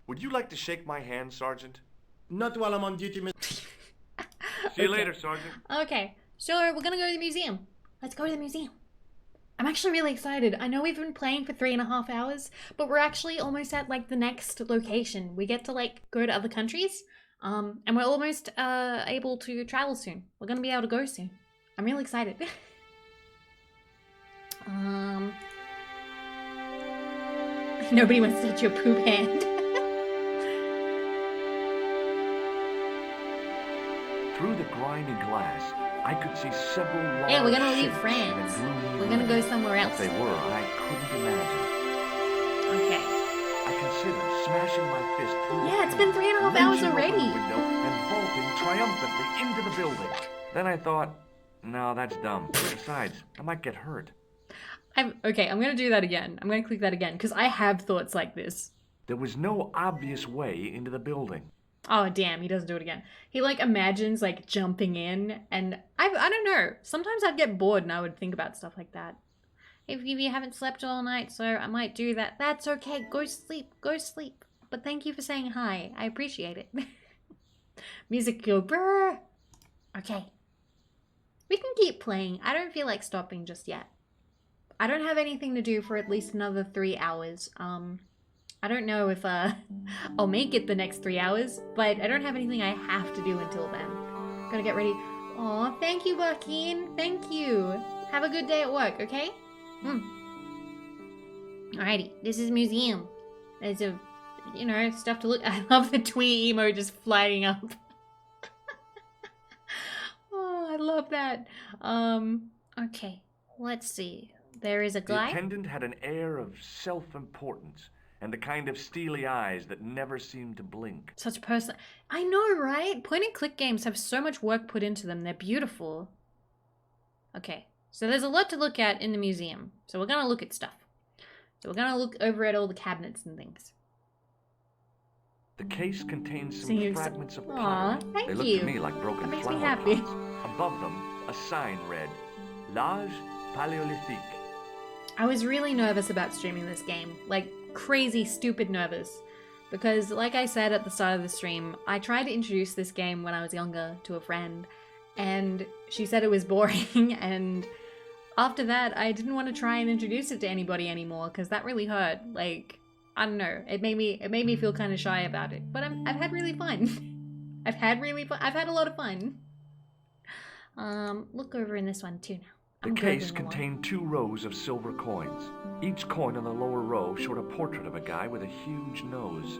Would you like to shake my hand, Sergeant? Not while I'm on duty, monsieur. See you Okay. later, Sergeant. Okay, so we're gonna go to the museum. Let's go to the museum. I'm actually really excited. I know we've been playing for 3.5 hours, but we're actually almost at like the next location. We get to like go to other countries, and we're almost able to travel soon. We're gonna be able to go soon. I'm really excited. Nobody wants to touch your poop hand. Through the grimy glass, I could see several large Yeah, we're gonna leave ships in France. a gloomy We're gonna go room. somewhere What else. they were, I couldn't imagine. Okay. I considered smashing my fist through Yeah, the it's been pane, 3.5 hours reaching over already. the window and vaulting triumphantly into the building. Then I thought, no, that's dumb. Besides, I might get hurt. Okay, I'm gonna do that again. I'm gonna click that again, because I have thoughts like this. There was no obvious way into the building. Oh, damn, he doesn't do it again. He, like, imagines, like, jumping in, and I don't know. Sometimes I'd get bored and I would think about stuff like that. Hey, Vivi, I haven't slept all night, so I might do that. That's okay. Go sleep. Go sleep. But thank you for saying hi. I appreciate it. Music go brr. Okay. We can keep playing. I don't feel like stopping just yet. I don't have anything to do for at least another 3 hours. I don't know if I'll make it the next 3 hours, but I don't have anything I have to do until then. Gotta get ready. Aw, thank you, Joaquin. Thank you. Have a good day at work, okay? Alrighty, this is museum. There's you know, stuff to look. I love the twee emo just flagging up. Oh, I love that. Okay, let's see. There is a The guy. attendant had an air of self-importance and the kind of steely eyes that never seemed to blink. Such person. I know, right? Point and click games have so much work put into them. They're beautiful. Okay, so there's a lot to look at in the museum. So we're gonna look at stuff. So we're gonna look over at all the cabinets and things. The case contains some So you- fragments of Aw, pottery. thank They looked you. to me like broken That makes me flower happy. pots. Above them, a sign read, L'Âge Paléolithique. I was really nervous about streaming this game. Like, crazy, stupid nervous. Because, like I said at the start of the stream, I tried to introduce this game when I was younger to a friend, and she said it was boring, and after that, I didn't want to try and introduce it to anybody anymore, because that really hurt. Like, I don't know, it made me feel kind of shy about it. But I've had really fun. I've had a lot of fun. Look over in this one too now. The I'm case Googling the one. contained 2 rows of silver coins. Each coin on the lower row showed a portrait of a guy with a huge nose.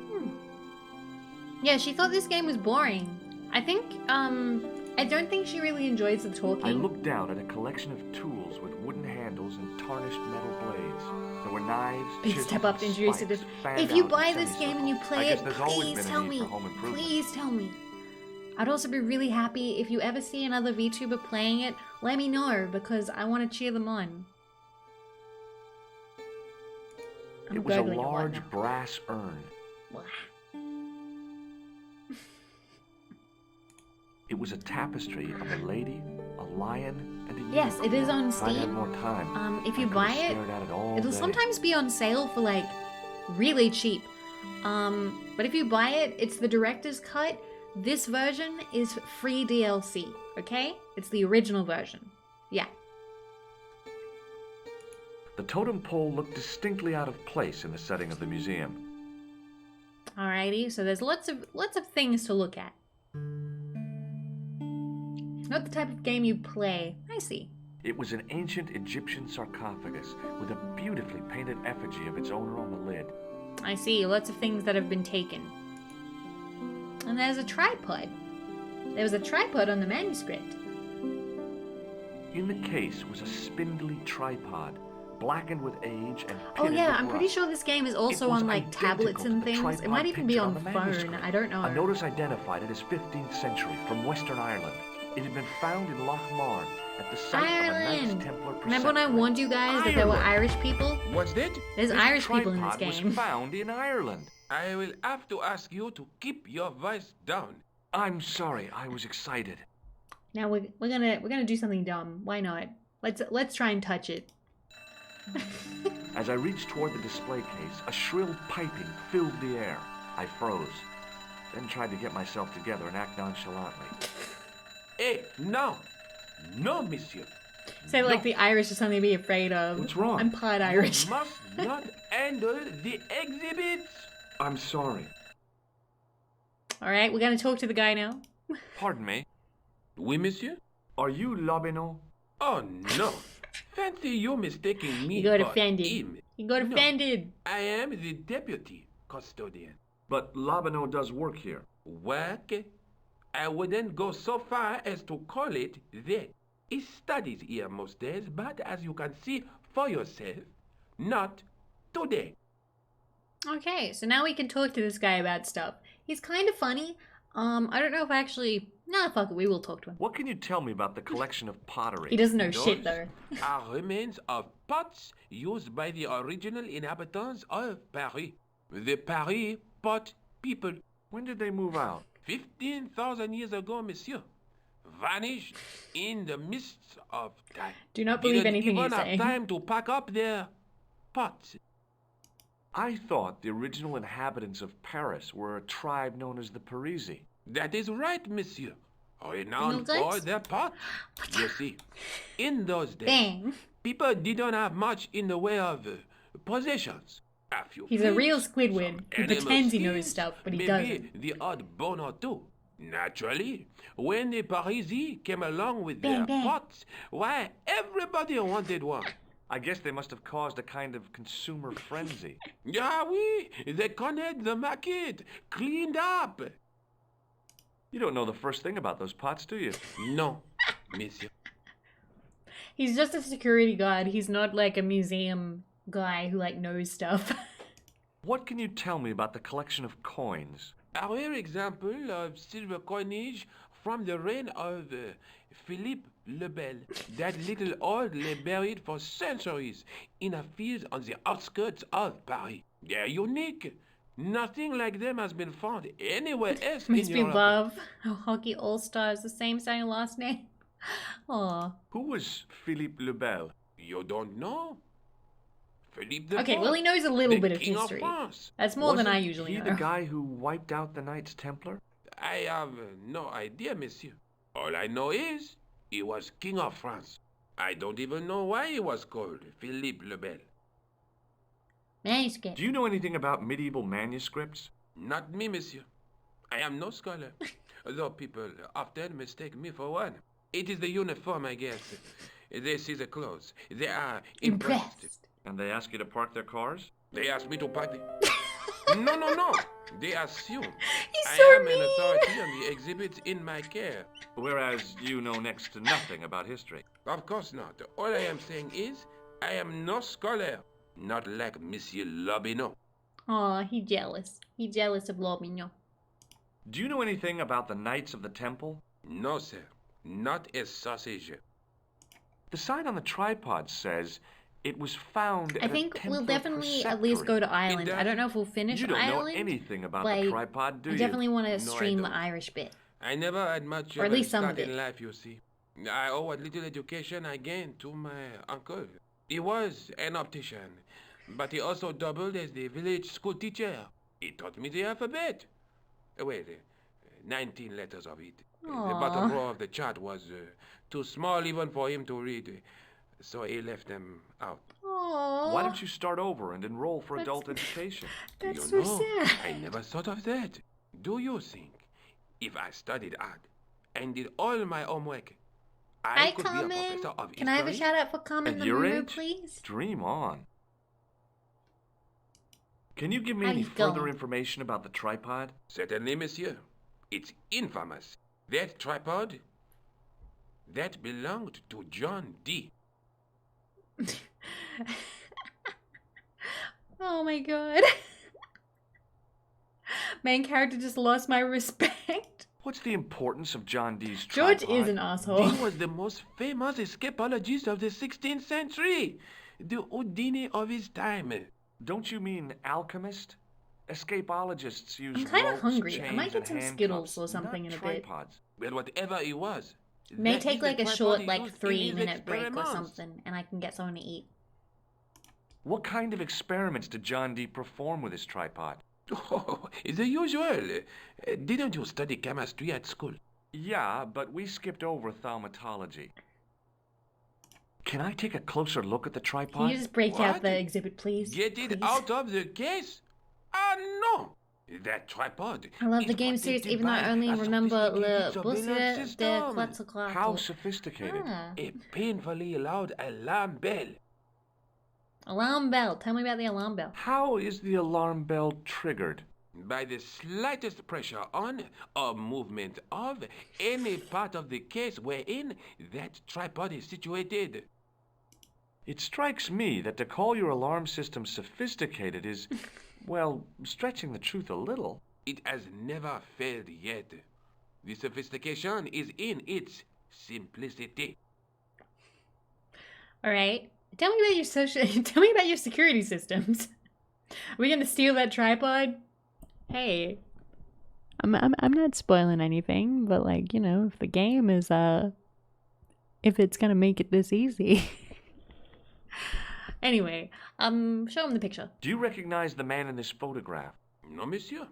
Yeah, she thought this game was boring. I think, I don't think she really enjoys the talking. I looked down at a collection of tools with wooden handles and tarnished metal blades. There were knives, Big chisels, step up to and introduce it to spikes this. fanned If you out buy in this game and you semicircles. play I guess it, there's always please been a tell need me. for home improvement. Please tell me. I'd also be really happy if you ever see another VTuber playing it, let me know, because I want to cheer them on. I'm It was a Googling lot large now. brass urn. Blah. It was a tapestry of a lady, a lion, and a ewe. Yes, it is on If I'd had Steam. more time, If I you could buy have it, stared at it all it'll day. sometimes be on sale for like really cheap. But if you buy it, it's the director's cut. This version is free DLC, okay? It's the original version. Yeah. The totem pole looked distinctly out of place in the setting of the museum. Alrighty, so there's lots of things to look at. Not the type of game you play. I see. It was an ancient Egyptian sarcophagus with a beautifully painted effigy of its owner on the lid. I see. Lots of things that have been taken. And there's a tripod. There was a tripod on the manuscript. In the case was a spindly tripod, blackened with age and Oh pitted yeah, with I'm pretty rust. sure this game is also It was on like identical tablets to and the things. It tripod might even be picture on the phone. manuscript. I don't know. A notice identified it as 15th century from Western Ireland. It had been found in Lochmarn at the site of a Ireland. Knights Templar Remember when I preceptory. warned you guys that there were Irish people? What's that? There's This Irish people in this tripod was game. found in Ireland. I will have to ask you to keep your voice down. I'm sorry, I was excited. Now we're gonna do something dumb. Why not? Let's try and touch it. As I reached toward the display case, a shrill piping filled the air. I froze, then tried to get myself together and act nonchalantly. Hey, no! No, monsieur. Say like the Irish is something to be afraid of. What's wrong? I'm part Irish. You must not handle the exhibits. I'm sorry. Alright, we're gonna talk to the guy now. Pardon me. Oui, monsieur? Are you Lobino? Oh, no. Fancy you mistaking me You got for offended. him. You got No. offended. I am the deputy custodian. But Lobino does work here. Work? I wouldn't go so far as to call it that. He studies here most days, but as you can see for yourself, not today. Okay, so now we can talk to this guy about stuff. He's kind of funny. I don't know if I actually... Nah, fuck it, we will talk to him. What can you tell me about the collection of pottery? He doesn't know shit, though. Are remains of pots used by the original inhabitants of Paris. The Paris pot people. When did they move out? 15,000 years ago, monsieur. Vanished in the mists of time. Do not believe Didn't anything even you have say. time to pack up their pots. I thought the original inhabitants of Paris were a tribe known as the Parisi. That is right, monsieur. Renowned for Immigrants? their pots. You see, in those days, Bang. people didn't have much in the way of possessions. A few He's a fish, real Squidward who animal pretends he knows skins, stuff, but he maybe doesn't. the odd bone or two. Naturally, when the Parisi came along with Bang, their bang. pots, why, everybody wanted one. I guess they must have caused a kind of consumer frenzy. Yeah, oui, they connect the market, cleaned up. You don't know the first thing about those pots, do you? No, monsieur. He's just a security guard. He's not like a museum guy who like knows stuff. What can you tell me about the collection of coins? A rare example of silver coinage from the reign of Philippe le Bel. That little old lay buried for centuries in a field on the outskirts of Paris. They're unique. Nothing like them has been found anywhere else in Must be Europe. love. Hockey all-stars, the same sounding last name. Aw. Who was Philippe le Bel? You don't know? Philippe the Okay, Fourth, well he knows a little the bit of King history. France. That's more than I Wasn't usually he know. the guy who wiped out the Knights Templar? I have no idea, monsieur. All I know is he was King of France. I don't even know why he was called Philippe le Bel. Manuscript. Do you know anything about medieval manuscripts? Not me, monsieur. I am no scholar, though people often mistake me for one. It is the uniform, I guess. They see the clothes. They are impressed. And they ask you to park their cars? They ask me to park the... No. They assume He's I so am mean. an authority on the exhibits in my care. Whereas you know next to nothing about history. Of course not. All I am saying is I am no scholar. Not like Monsieur Lobineau. Aw, he jealous. He jealous of Lobignon. Do you know anything about the Knights of the Temple? No, sir. Not a sausage. The sign on the tripod says it was found I at think a Templar we'll definitely at least go to Ireland. I don't know if we'll finish You don't Ireland. know anything about like, the tripod, do I you? definitely want to No, I stream the don't. Irish bit. I never had much Or at of a least some of start in it. life, you see. I owe what little education I gained to my uncle. He was an optician, but he also doubled as the village school teacher. He taught me the alphabet. Wait, 19 letters of it. The bottom Aw. row of the chart was too small even for him to read, so he left them out. Aww. Why don't you start over and enroll for That's- adult education? That's You so know, sad. I never thought of that. Do you think if I studied art and did all my homework, I Hi, could be a Carmen. professor of Can I have a history? shout out for Carmen At the your Moo, age? please? Dream on. Can you give me How any you further going? information about the tripod? Certainly, monsieur. It's infamous. That tripod, that belonged to John D. Oh my god. Main character just lost my respect. What's the importance of John Dee's George tripod? is an asshole. He was the most famous escapologist of the 16th century. The Houdini of his time. Don't you mean alchemist? Escapologists use I'm kind of ropes, hungry. I chains, might get and some handcuffs, Skittles or something not in a bit. tripods. Well, whatever he was. May that take is the like a tripod short, he like used in 3-minute his break or experiments. something, and I can get something to eat. What kind of experiments did John Dee perform with his tripod? Oh, the usual. Didn't you study chemistry at school? Yeah, but we skipped over thaumatology. Can I take a closer look at the tripod? Can you just break out What? the exhibit, please? Get it Please. out of the case? Ah, no! That tripod. I love the is game series, protected even though I by only a remember sophisticated Le surveillance Boursier de system. Quetzalcoatl. How sophisticated? Ah. A painfully loud alarm bell. Alarm bell. Tell me about the alarm bell. How is the alarm bell triggered? By the slightest pressure on or movement of any part of the case wherein that tripod is situated. It strikes me that to call your alarm system sophisticated is, well, stretching the truth a little. It has never failed yet. The sophistication is in its simplicity. All right. Tell me about your Tell me about your security systems. Are we gonna steal that tripod? Hey, I'm not spoiling anything, but like, you know, if the game is if it's gonna make it this easy. Anyway, show him the picture. Do you recognize the man in this photograph? No, monsieur.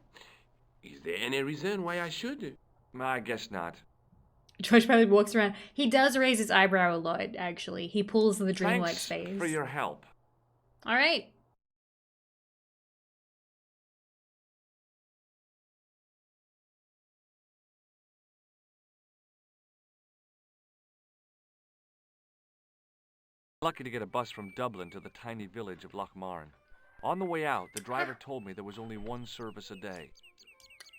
Is there any reason why I should? I guess not. George probably walks around. He does raise his eyebrow a lot, actually. He pulls the DreamWorks Thanks face. for your help. All right. Lucky to get a bus from Dublin to the tiny village of Lochmarn. On the way out, the driver told me there was only one service a day.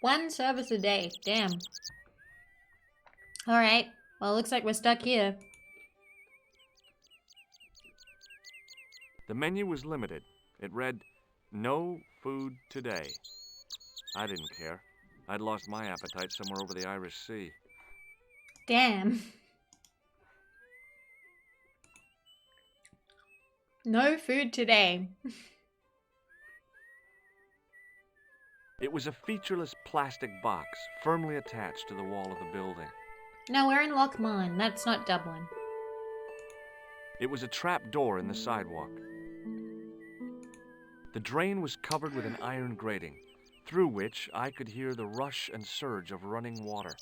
One service a day. Damn. Alright. Well, it looks like we're stuck here. The menu was limited. It read, "No food today." I didn't care. I'd lost my appetite somewhere over the Irish Sea. Damn. No food today. It was a featureless plastic box firmly attached to the wall of the building. No, we're in Lochmarn. That's not Dublin. It was a trap door in the sidewalk. The drain was covered with an iron grating, through which I could hear the rush and surge of running water.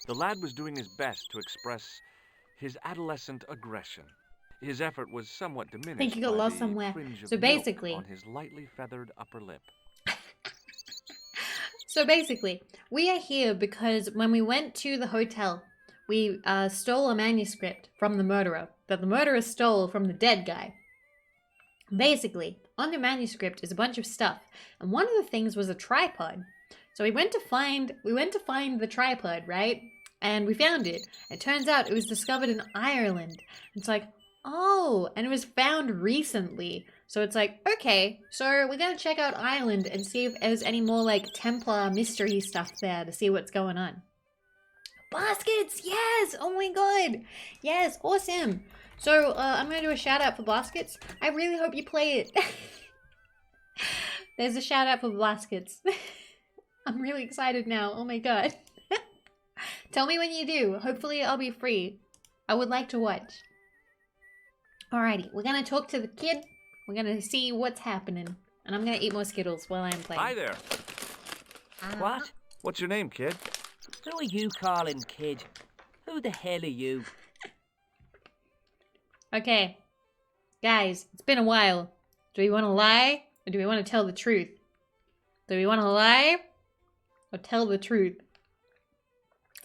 The lad was doing his best to express his adolescent aggression. His effort was somewhat diminished. I think he got by lost the somewhere. fringe of So milk basically, on his lightly feathered upper lip. we are here because when we went to the hotel, we stole a manuscript from the murderer that the murderer stole from the dead guy. Basically, on the manuscript is a bunch of stuff, and one of the things was a tripod. So we went to find the tripod, right? And we found it. It turns out it was discovered in Ireland. It's like, oh, and it was found recently. So it's like, okay, so we're gonna check out Ireland and see if there's any more like Templar mystery stuff there to see what's going on. Baskets, yes! Oh my god, yes, awesome. So I'm gonna do a shout out for Baskets. I really hope you play it. There's a shout out for Baskets. I'm really excited now. Oh my god. Tell me when you do. Hopefully I'll be free. I would like to watch. Alrighty, we're gonna talk to the kid. We're gonna see what's happening. And I'm gonna eat more Skittles while I'm playing. Hi there. What? What's your name, kid? Who are you calling kid? Who the hell are you? Okay. Guys, it's been a while. Do we want to lie? Or do we want to tell the truth? Do we want to lie? Or tell the truth?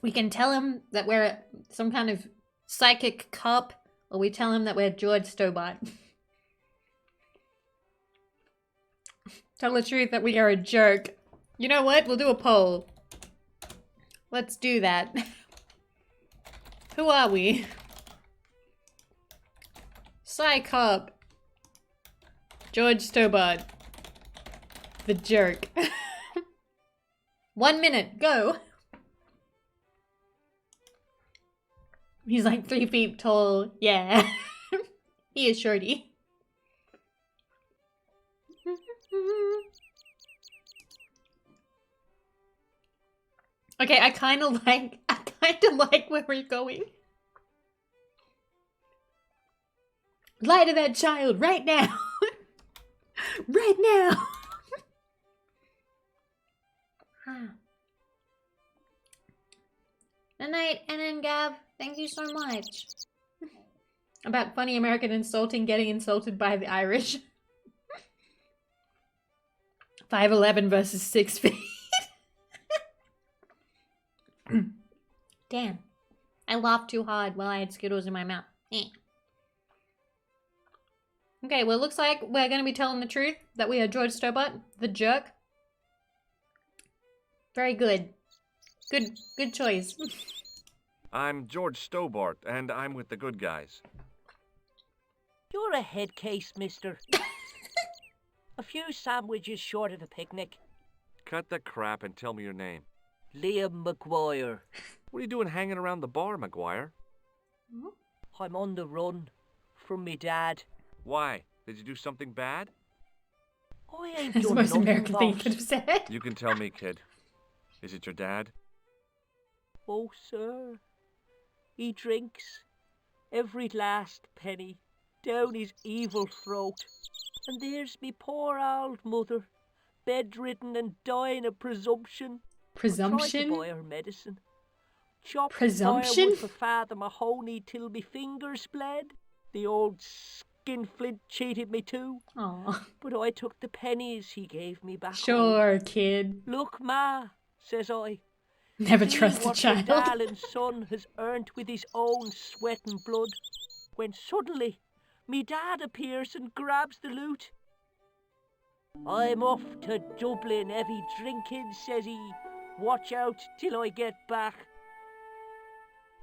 We can tell him that we're some kind of psychic cop, or we tell him that we're George Stobart. Tell the truth that we are a jerk. You know what? We'll do a poll. Let's do that. Who are we? Psy cop. George Stobart. The jerk. 1 minute, go! He's like 3 feet tall. Yeah. He is shorty. Okay, I kind of like where we're going. Lie to that child right now. Right now. Good night, and Gav. Thank you so much. About funny American insulting getting insulted by the Irish. 5'11" versus 6 feet. Damn. I laughed too hard while I had Skittles in my mouth. Okay, well it looks like we're going to be telling the truth that we are George Stobart, the jerk. Very good. Good choice. I'm George Stobart, and I'm with the good guys. You're a head case, mister. A few sandwiches short of a picnic. Cut the crap and tell me your name. Liam McGuire. What are you doing hanging around the bar, McGuire? I'm on the run from me dad. Why? Did you do something bad? I ain't That's the done most nothing, American thing you boss. could have said. You can tell me, kid. Is it your dad? Oh, sir. He drinks every last penny down his evil throat. And there's me poor old mother, bedridden and dying of presumption. Presumption? I tried to buy her medicine. Chopped Presumption? firewood for Father Mahoney till me fingers bled. The old skinflint cheated me too. Aw. But I took the pennies he gave me back home. Sure, kid. Look, Ma, says I, Never See trust a what child. my darling son has earned with his own sweat and blood, when suddenly me dad appears and grabs the loot. I'm off to Dublin, heavy drinking, says he. Watch out till I get back.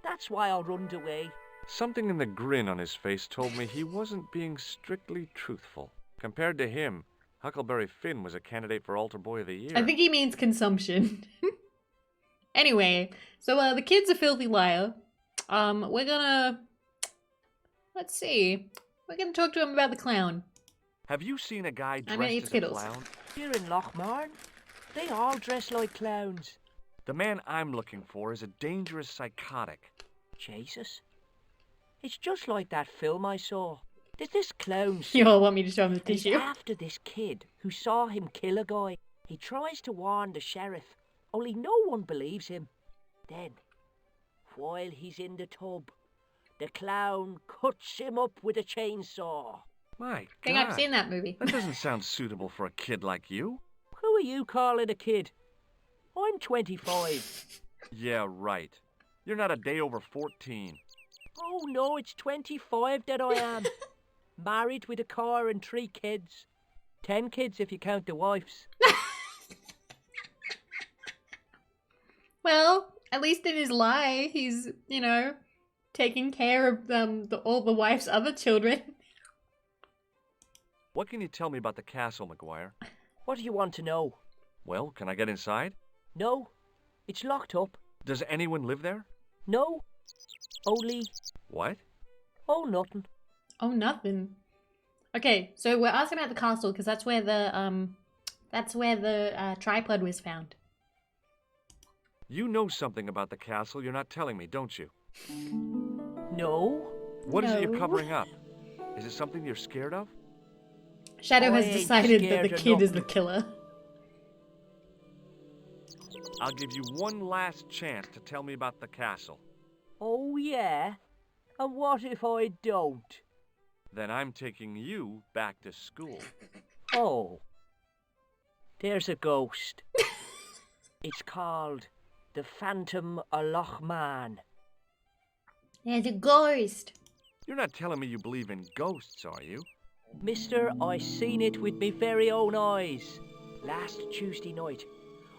That's why I runned away. Something in the grin on his face told me he wasn't being strictly truthful. Compared to him, Huckleberry Finn was a candidate for Altar Boy of the Year. I think he means consumption. Anyway, so the kid's a filthy liar. We're gonna... Let's see. We're gonna talk to him about the clown. Have you seen a guy I'm dressed gonna eat as a Skittles. clown? Here in Lochmarn, they all dress like clowns. The man I'm looking for is a dangerous psychotic. Jesus. It's just like that film I saw. There's this clown. You all want me to show him the He's tissue? after this kid who saw him kill a guy. He tries to warn the sheriff, only no one believes him. Then, while he's in the tub, the clown cuts him up with a chainsaw. My I think I've God. seen that movie. That doesn't sound suitable for a kid like you. Who are you calling a kid? I'm 25. Yeah, right. You're not a day over 14. Oh no, it's 25 that I am. Married with a car and 3 kids. 10 kids if you count the wives. Well, at least in his lie, he's, you know, taking care of all the wife's other children. What can you tell me about the castle, McGuire? What do you want to know? Well, can I get inside? No, it's locked up. Does anyone live there? No, only... What? Oh, nothing. Oh, nothing. Okay, so we're asking about the castle because that's where the tripod was found. You know something about the castle you're not telling me, don't you? No. What is it No. you're covering up? Is it something you're scared of? Shadow I has ain't decided that scared the of kid is the nothing. killer. I'll give you one last chance to tell me about the castle. Oh, yeah? And what if I don't? Then I'm taking you back to school. Oh. There's a ghost. It's called the Phantom of Lochmarn. There's a ghost. You're not telling me you believe in ghosts, are you? Mister, I seen it with me very own eyes. Last Tuesday night,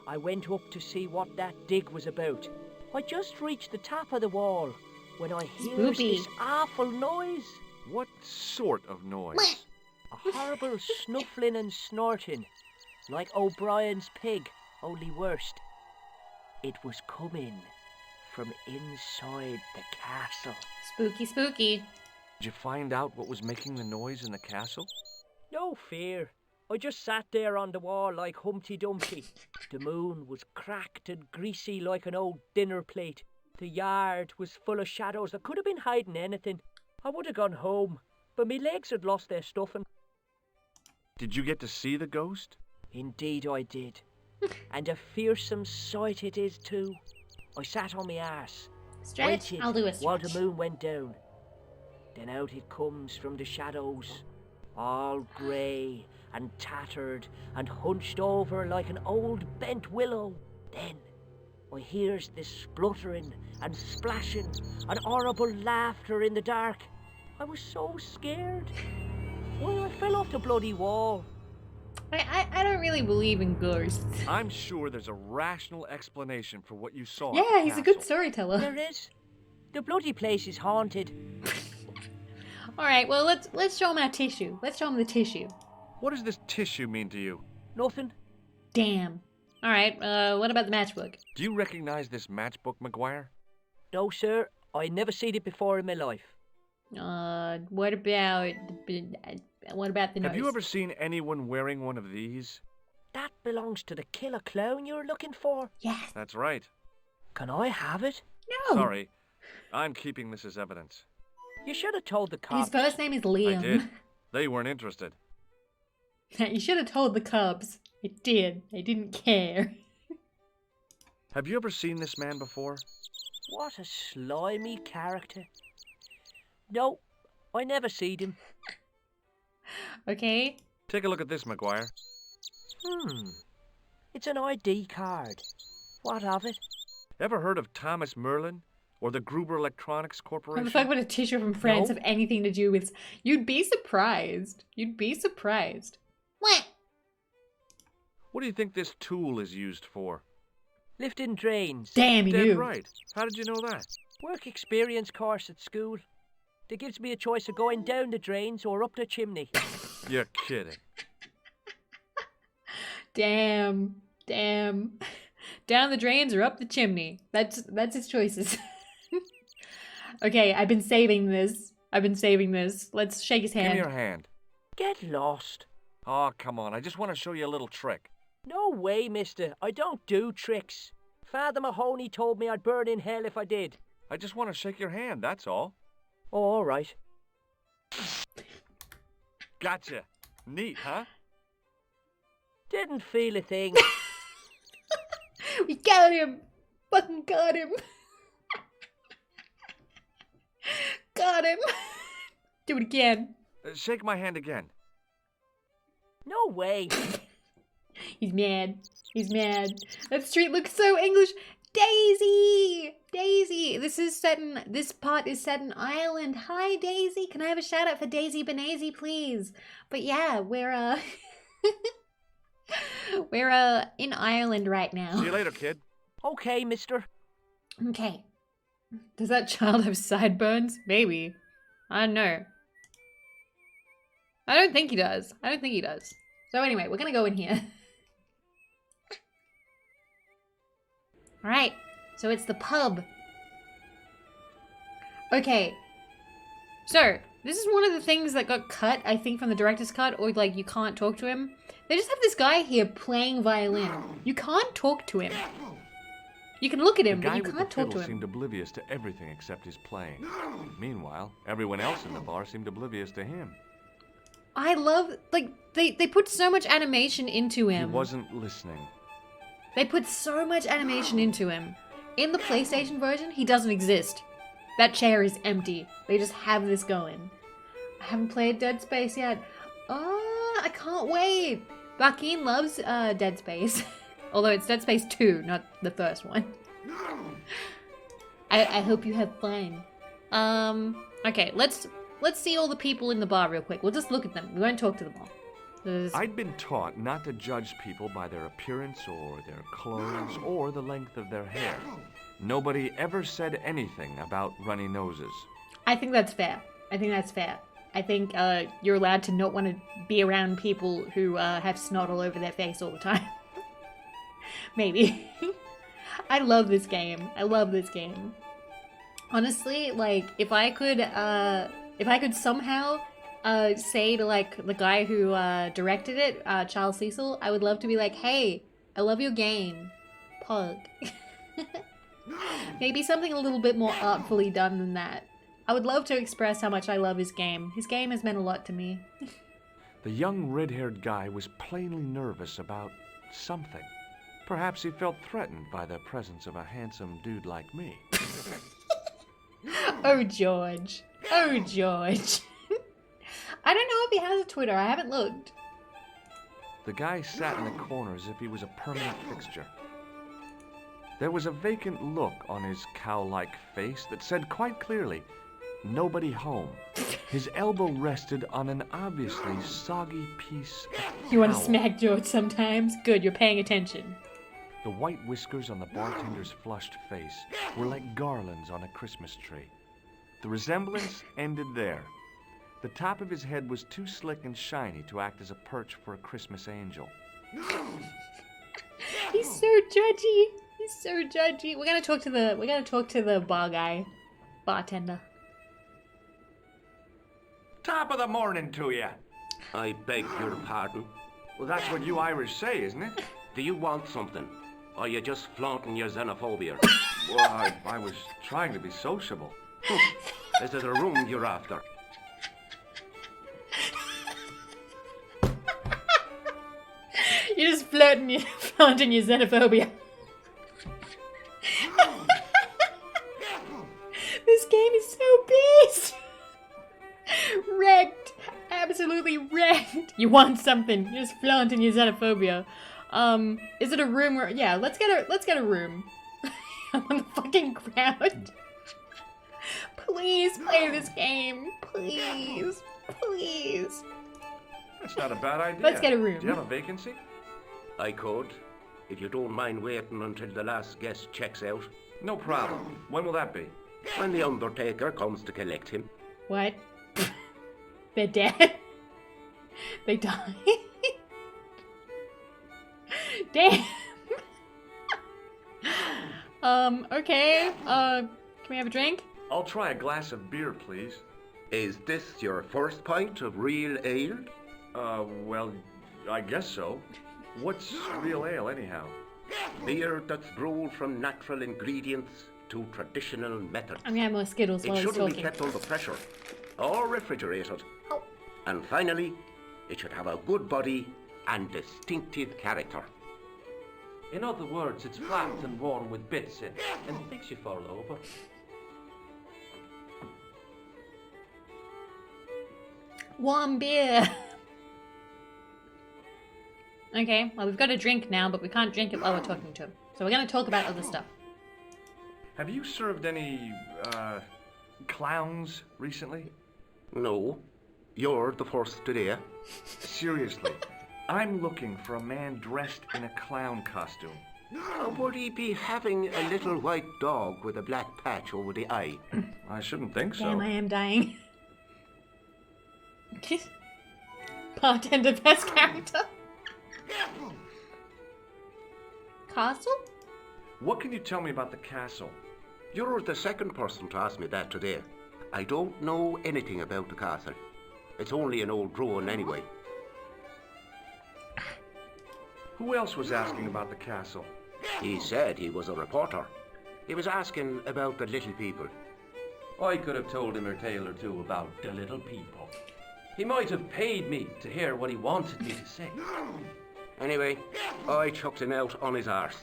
I went up to see what that dig was about. I just reached the top of the wall when I hears Spooky. this awful noise. What sort of noise? A horrible snuffling and snorting, like O'Brien's pig, only worse. It was coming from inside the castle. Spooky, spooky. Did you find out what was making the noise in the castle? No fear. I just sat there on the wall like Humpty Dumpty. The moon was cracked and greasy like an old dinner plate. The yard was full of shadows. I could have been hiding anything. I would have gone home, but my legs had lost their stuffing. Did you get to see the ghost? Indeed I did. And a fearsome sight it is too. I sat on my arse, Stretch? waited I'll do a while stretch. the moon went down. Then out it comes from the shadows, all grey and tattered and hunched over like an old bent willow. Then I hears this spluttering and splashing and horrible laughter in the dark. I was so scared. Why, I fell off the bloody wall. I don't really believe in ghosts. I'm sure there's a rational explanation for what you saw. at Yeah, the he's a good castle. storyteller. There is. The bloody place is haunted. All right, well let's show him our tissue. Let's show him the tissue. What does this tissue mean to you? Nothing. Damn. All right. What about the matchbook? Do you recognize this matchbook, McGuire? No, sir. I never seen it before in my life. What about the noise? Have you ever seen anyone wearing one of these? That belongs to the killer clown you're looking for. Yes. That's right. Can I have it? No. Sorry. I'm keeping this as evidence. You should have told the cops. His first name is Liam. I did. They weren't interested. You should have told the Cubs. It did. They didn't care. Have you ever seen this man before? What a slimy character. No, I never seen him. Okay. Take a look at this, McGuire. It's an ID card. What of it? Ever heard of Thomas Merlin? Or the Gruber Electronics What Corporation? the fuck would a teacher from France No. have anything to do with... You'd be surprised. You'd be surprised. What? What do you think this tool is used for? Lifting drains. Damn, he Dead knew. right. How did you know that? Work experience course at school. They gives me a choice of going down the drains or up the chimney. You're kidding. Damn. Damn. Down the drains or up the chimney. That's his choices. Okay, I've been saving this. Let's shake his hand. Give me your hand. Get lost. Oh, come on. I just want to show you a little trick. No way, mister. I don't do tricks. Father Mahoney told me I'd burn in hell if I did. I just want to shake your hand, that's all. Oh, all right. Gotcha. Neat, huh? Didn't feel a thing. We got him. Fucking got him. Got him. Do it again. Shake my hand again. No way. He's mad. He's mad. That street looks so English. Daisy! Daisy! This part is set in Ireland. Hi, Daisy. Can I have a shout out for Daisy Benazy, please? But yeah, we're in Ireland right now. See you later, kid. Okay, mister. Okay. Does that child have sideburns? Maybe. I don't know. I don't think he does. So anyway, we're gonna go in here. Alright, so it's the pub. Okay. So, this is one of the things that got cut, I think, from the director's cut, or like you can't talk to him. They just have this guy here playing violin. You can't talk to him. You can look at him, but you can't talk to him. Seemed oblivious to everything except his playing. Meanwhile, everyone else in the bar seemed oblivious to him. I love, like, they put so much animation into him. He wasn't listening. They put so much animation into him. In the PlayStation version, he doesn't exist. That chair is empty. They just have this going. I haven't played Dead Space yet. Oh, I can't wait. Joaquin loves Dead Space. Although it's Dead Space 2, not the first one. I hope you have fun. Okay, let's see all the people in the bar real quick. We'll just look at them. We won't talk to them all. I'd been taught not to judge people by their appearance or their clothes or the length of their hair. Nobody ever said anything about runny noses. I think that's fair. I think you're allowed to not want to be around people who have snot all over their face all the time. Maybe. I love this game. Honestly, like, if I could somehow say to, like, the guy who directed it, Charles Cecil, I would love to be like, hey, I love your game. Pug. Maybe something a little bit more artfully done than that. I would love to express how much I love his game. His game has meant a lot to me. The young red-haired guy was plainly nervous about something. Perhaps he felt threatened by the presence of a handsome dude like me. Oh, George. Oh, George. I don't know if he has a Twitter. I haven't looked. The guy sat in the corner as if he was a permanent fixture. There was a vacant look on his cow-like face that said quite clearly, nobody home. His elbow rested on an obviously soggy piece of towel. You want to smack George sometimes? Good, you're paying attention. The white whiskers on the bartender's flushed face were like garlands on a Christmas tree. The resemblance ended there. The top of his head was too slick and shiny to act as a perch for a Christmas angel. He's so judgy. We're gonna talk to the bar guy, bartender. Top of the morning to you. I beg your pardon. Well, that's what you Irish say, isn't it? Do you want something? Or are you just flaunting your xenophobia? Well, I was trying to be sociable. Is it a room you're after? You're just flaunting your xenophobia. This game is so based. Wrecked. Absolutely wrecked. You want something. You're just flaunting your xenophobia. Is it a room where... Yeah, let's get a room. on the fucking ground. Please play this game. Please. Please. That's not a bad idea. Let's get a room. Do you have a vacancy? I could, if you don't mind waiting until the last guest checks out. No problem. When will that be? When the Undertaker comes to collect him. What? They're dead? They die? Damn. Okay. Can we have a drink? I'll try a glass of beer, please. Is this your first pint of real ale? Well, I guess so. What's real ale, anyhow? Beer that's brewed from natural ingredients to traditional methods. I'm gonna have more Skittles It while he's shouldn't be talking. kept under pressure or refrigerated. And finally, it should have a good body and distinctive character. In other words, it's flat and worn with bits in, and it makes you fall over. Warm beer. Okay, well we've got a drink now, but we can't drink it while we're talking to him. So we're gonna talk about other stuff. Have you served any, clowns recently? No. You're the first today. Seriously, I'm looking for a man dressed in a clown costume. Would he be having a little white dog with a black patch over the eye? I shouldn't think so. Damn, I am dying. Bartender best character. Castle? What can you tell me about the castle? You're the second person to ask me that today. I don't know anything about the castle. It's only an old ruin anyway. Who else was asking about the castle? He said he was a reporter. He was asking about the little people. I could have told him a tale or two about the little people. He might have paid me to hear what he wanted me to say. Anyway, I chucked him out on his arse.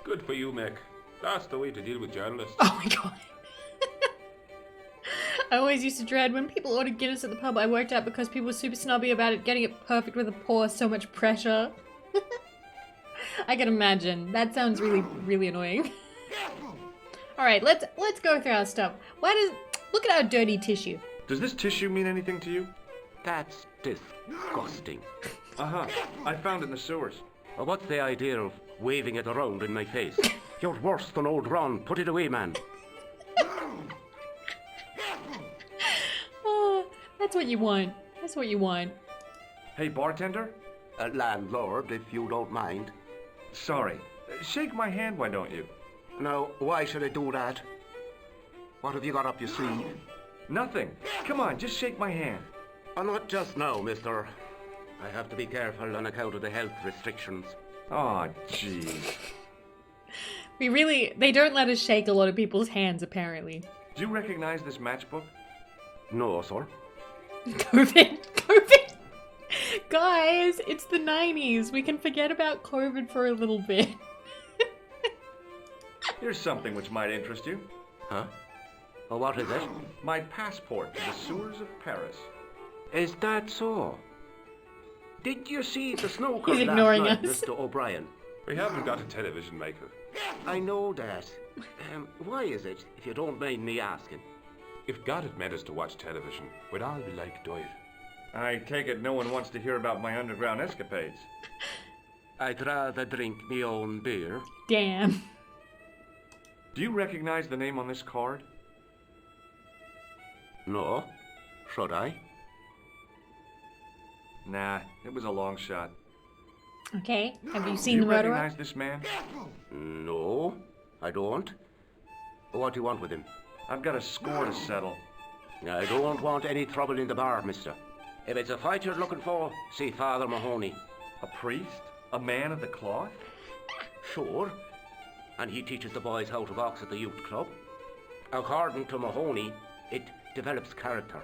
Good for you, Mick. That's the way to deal with journalists. Oh my god. I always used to dread when people ordered Guinness at the pub I worked at because people were super snobby about it, getting it perfect with a pour, so much pressure. I can imagine. That sounds really, really annoying. Alright, let's go through our stuff. Look at our dirty tissue. Does this tissue mean anything to you? That's disgusting. Uh-huh. I found it in the sewers. Well, what's the idea of waving it around in my face? You're worse than old Ron. Put it away, man. Oh, that's what you want. That's what you want. Hey, bartender? Landlord, if you don't mind. Sorry. Shake my hand, why don't you? Now, why should I do that? What have you got up your sleeve? Nothing. Come on, just shake my hand. Not just now, mister. I have to be careful on account of the health restrictions. Aw, jeez. They don't let us shake a lot of people's hands, apparently. Do you recognize this matchbook? No, sir. COVID. Guys, it's the 90s. We can forget about COVID for a little bit. Here's something which might interest you. Huh? Oh, what is it? My passport to the sewers of Paris. Is that so? Did you see the snooker He's ignoring last night, us. Mr. O'Brien? We haven't got a television maker. I know that. Why is it, if you don't mind me asking? If God had meant us to watch television, we'd all be like Doyle. I take it no one wants to hear about my underground escapades. I'd rather drink me own beer. Damn. Do you recognize the name on this card? No. Should I? Nah, it was a long shot. Okay, have you Do seen you the murderer? recognize this man? No, I don't. What do you want with him? I've got a score to settle. I don't want any trouble in the bar, mister. If it's a fight you're looking for, see Father Mahoney. A priest? A man of the cloth? Sure. And he teaches the boys how to box at the youth club. According to Mahoney, it develops character.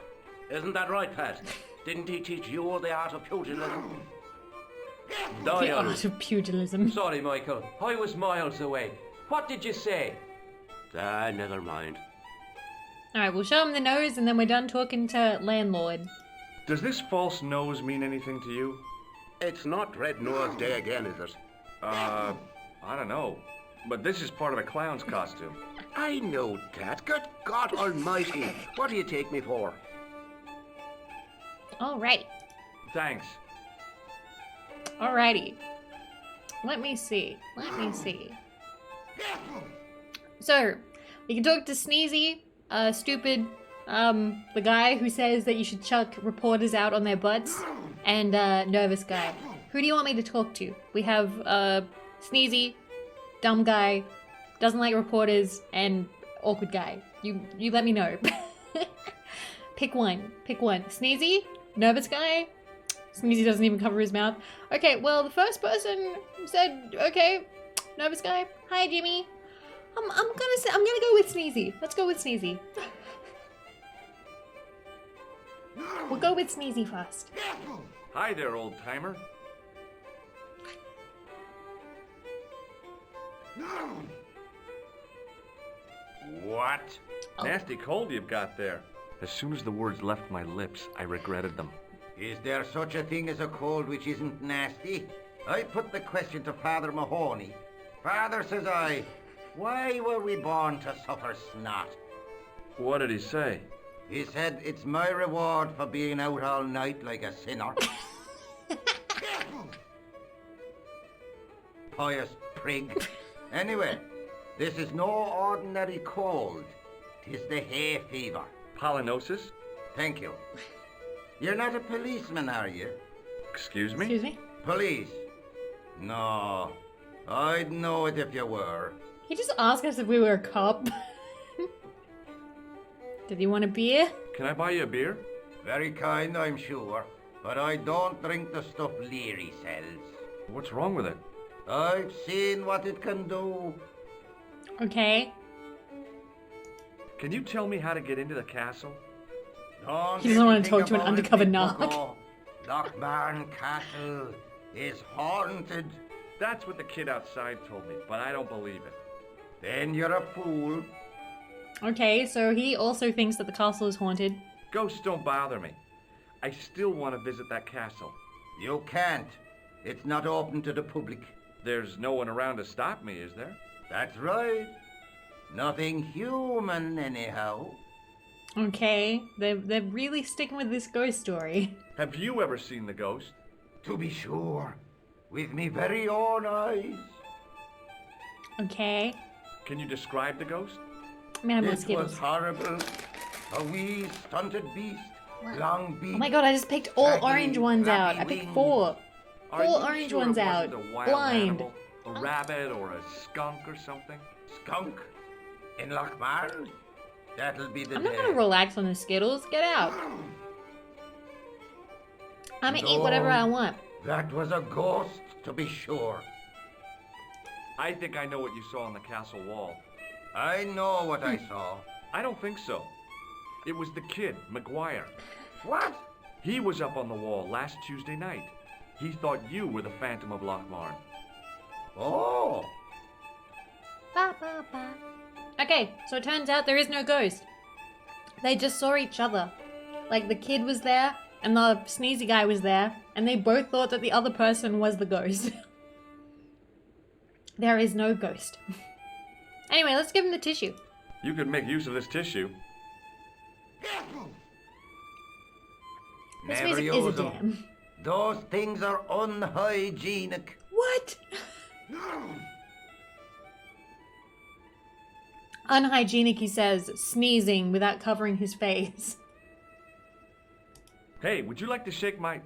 Isn't that right, Pat? Didn't he teach you the art of pugilism? The Doyle. art of pugilism. Sorry, Michael. I was miles away. What did you say? Never mind. Alright, we'll show him the nose and then we're done talking to landlord. Does this false nose mean anything to you? It's not Red Nose Day again, is it? I don't know. But this is part of a clown's costume. I know that. Good God Almighty. What do you take me for? Alrighty. Thanks. Alrighty. Let me see. So, we can talk to Sneezy, stupid, the guy who says that you should chuck reporters out on their butts, and nervous guy. Who do you want me to talk to? We have Sneezy, dumb guy, doesn't like reporters, and awkward guy. You let me know. Pick one. Sneezy, nervous guy. Sneezy doesn't even cover his mouth. Okay, well, the first person said, okay, nervous guy. Hi, Jimmy. I'm gonna go with Sneezy. Let's go with Sneezy. We'll go with Sneezy first. Hi there, old timer. What? Oh. Nasty cold you've got there. As soon as the words left my lips, I regretted them. Is there such a thing as a cold which isn't nasty? I put the question to Father Mahoney. Father, says I, why were we born to suffer snot? What did he say? He said, it's my reward for being out all night like a sinner. Pious prig. Anyway, this is no ordinary cold. 'Tis the hay fever. Pollinosis? Thank you. You're not a policeman, are you? Excuse me? Excuse me? Police? No. I'd know it if you were. He just asked us if we were a cop. Did he want a beer? Can I buy you a beer? Very kind, I'm sure. But I don't drink the stuff Leary sells. What's wrong with it? I've seen what it can do. Okay. Can you tell me how to get into the castle? Don't He doesn't want to think talk to an about it, undercover big narc. bucko. Lochmarn Castle is haunted. That's what the kid outside told me, but I don't believe it. Then you're a fool. Okay, so he also thinks that the castle is haunted. Ghosts don't bother me. I still want to visit that castle. You can't. It's not open to the public. There's no one around to stop me, is there? That's right. Nothing human, anyhow. Okay, they're really sticking with this ghost story. Have you ever seen the ghost? To be sure. With me very own eyes. Okay. Can you describe the ghost? I mean, I'm It Skittles. was horrible. A wee stunted beast. Long beak. Oh my god, I just picked all baggy, orange ones out. I flappy picked wings. four. Are Four you orange sure ones it out. wasn't a wild Blind. animal? A rabbit or a skunk or something? Skunk? In Lochmarn? That'll be the I'm day. not gonna relax on the Skittles. Get out. I'm gonna eat whatever I want. That was a ghost, to be sure. I think I know what you saw on the castle wall. I know what I saw. I don't think so. It was the kid, McGuire. What? He was up on the wall last Tuesday night. He thought you were the Phantom of Lochmarn. Oh! Ba, ba, ba. Okay, so it turns out there is no ghost. They just saw each other. Like, the kid was there, and the sneezy guy was there, and they both thought that the other person was the ghost. There is no ghost. Anyway, let's give him the tissue. You could make use of this tissue. This Never music is a use them. jam. Those things are unhygienic. What? Unhygienic, he says, sneezing without covering his face. Hey, would you like to shake my...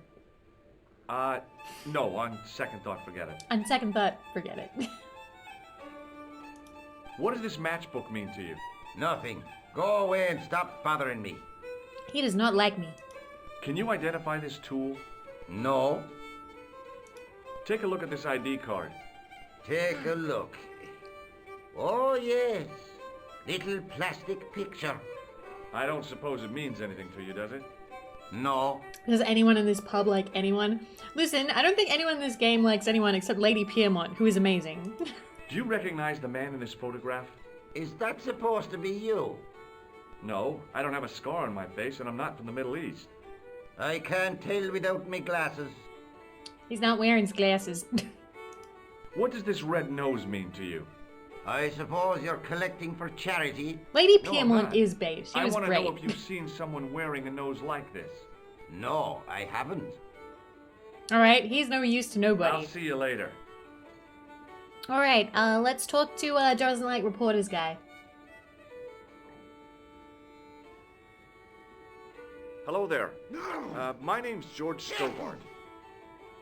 no, on second thought, forget it. On second thought, forget it. What does this matchbook mean to you? Nothing. Go away and stop bothering me. He does not like me. Can you identify this tool? No. Take a look at this ID card. Take a look. Oh, yes. Little plastic picture. I don't suppose it means anything to you, does it? No. Does anyone in this pub like anyone? Listen, I don't think anyone in this game likes anyone except Lady Piermont, who is amazing. Do you recognize the man in this photograph? Is that supposed to be you? No, I don't have a scar on my face, and I'm not from the Middle East. I can't tell without me glasses. He's not wearing his glasses. What does this red nose mean to you? I suppose you're collecting for charity? Lady No, I'm Piedmont not. is babe. She I was want to great. know if you've seen someone wearing a nose like this. No, I haven't. Alright, he's no use to nobody. I'll see you later. Alright, let's talk to Doesn't Like Reporters guy. Hello there. My name's George Stobart.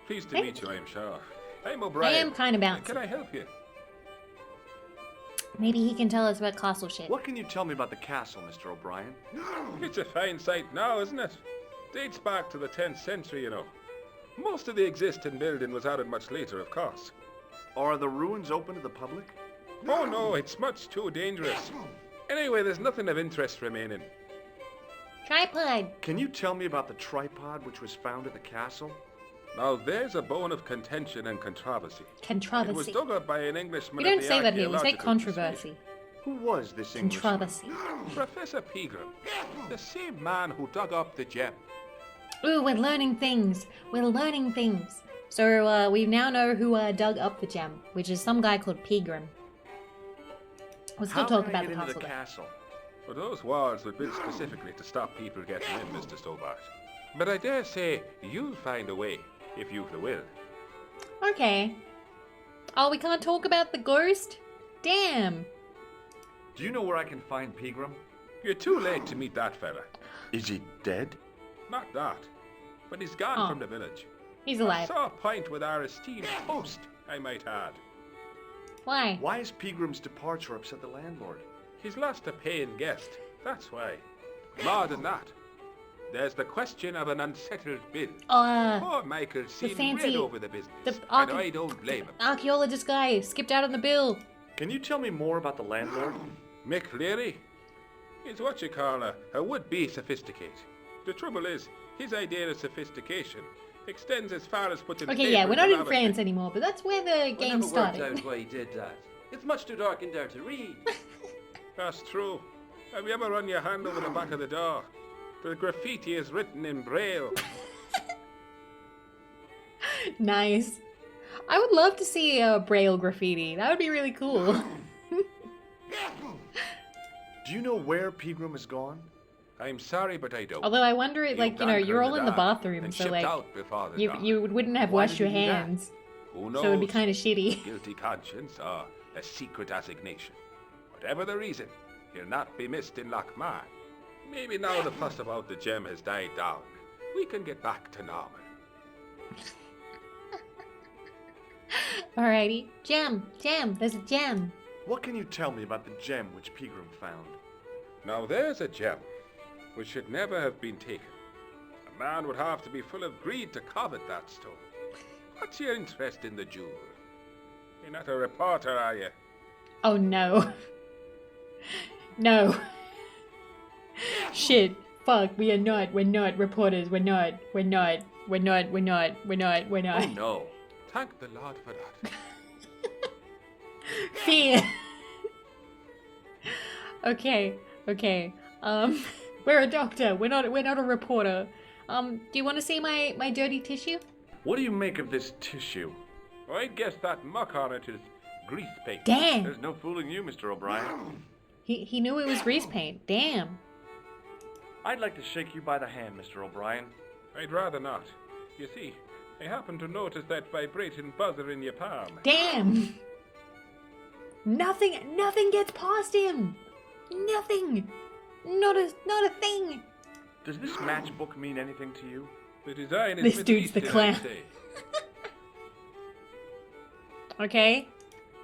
Pleased to meet you, I'm sure. I'm I O'Brien. am kind of bouncy. Can I help you? Maybe he can tell us about castle shit. What can you tell me about the castle, Mr. O'Brien? It's a fine sight now, isn't it? Dates back to the 10th century, you know. Most of the existing building was added much later, of course. Are the ruins open to the public? Oh no, it's much too dangerous. Anyway, there's nothing of interest remaining. Tripod. Can you tell me about the tripod which was found at the castle? Now there's a bone of contention and controversy. Controversy. It was dug up by an Englishman. We don't of the say that here, we say Archaeological controversy. Who was this Englishman? Controversy. Professor Pegram, the same man who dug up the gem. Ooh, we're learning things. We're learning things. So, we now know who dug up the gem, which is some guy called Pegram. We'll still How talk can I about get the into castle. the though. castle? But those walls were built specifically to stop people getting in, Mr. Stobart. But I dare say you'll find a way, if you've the will. Okay. Oh, we can't talk about the ghost? Damn. Do you know where I can find Pegram? You're too late to meet that fella. Is he dead? Not that. But he's gone Oh. from the village. He's alive. A sore point with our esteemed host, I might add. Why? Why has Pegram's departure upset the landlord? He's lost a paying guest, that's why. More than that, there's the question of an unsettled bill. Poor Michael seemed fancy- red over the business, the and I don't blame him. Archaeologist guy skipped out on the bill. Can you tell me more about the landlord? Mick Leary? He's what you call a would-be sophisticate. The trouble is, his idea of sophistication extends as far as putting Okay, yeah, paper we're not in lavatory. France anymore, but that's where the We game never started. worked out why he did that. It's much too dark in there to read. That's true. Have you ever run your hand over the back of the door? The graffiti is written in Braille. Nice. I would love to see Braille graffiti. That would be really cool. Do you know where Pegram has gone? I'm sorry, but I don't. Although I wonder, like, you know, you're all in the bathroom, and so shipped like, out before the you dawn. you wouldn't have Why washed did your he do that? hands, Who knows? so it'd be kind of shitty. Guilty conscience or a secret assignation. Whatever the reason, he'll not be missed in Lochmar. Maybe now the fuss about the gem has died down, we can get back to normal. Alrighty, gem, there's a gem. What can you tell me about the gem which Pegram found? Now there's a gem which should never have been taken. A man would have to be full of greed to covet that stone. What's your interest in the jewel? You're not a reporter, are you? Oh no. No. Shit. Fuck, we're not reporters, we're not. Oh no. Thank the Lord for that. Fear. Okay. We're a doctor, we're not a reporter. Do you want to see my dirty tissue? What do you make of this tissue? I guess that muck on it is grease paint. Damn. There's no fooling you, Mr. O'Brien. He knew it was grease paint. Damn. I'd like to shake you by the hand, Mr. O'Brien. I'd rather not. You see, I happen to notice that vibrating buzzer in your palm. Damn. Nothing gets past him. Nothing. Not a thing. Does this matchbook mean anything to you? The design is This Middle dude's the Eastern, clown. I'd say. Okay.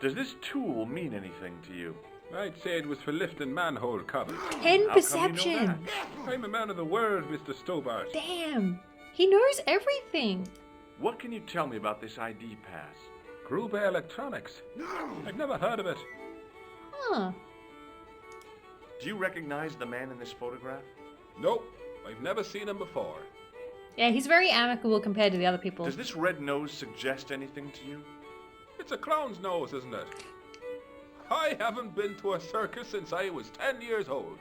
Does this tool mean anything to you? I'd say it was for lifting manhole covers. 10 How come you know perception. that? I'm a man of the world, Mr. Stobart. Damn. He knows everything. What can you tell me about this ID pass? Gruber Electronics. I've never heard of it. Huh. Do you recognize the man in this photograph? Nope, I've never seen him before. Yeah, he's very amicable compared to the other people. Does this red nose suggest anything to you? It's a clown's nose, isn't it? I haven't been to a circus since I was 10 years old.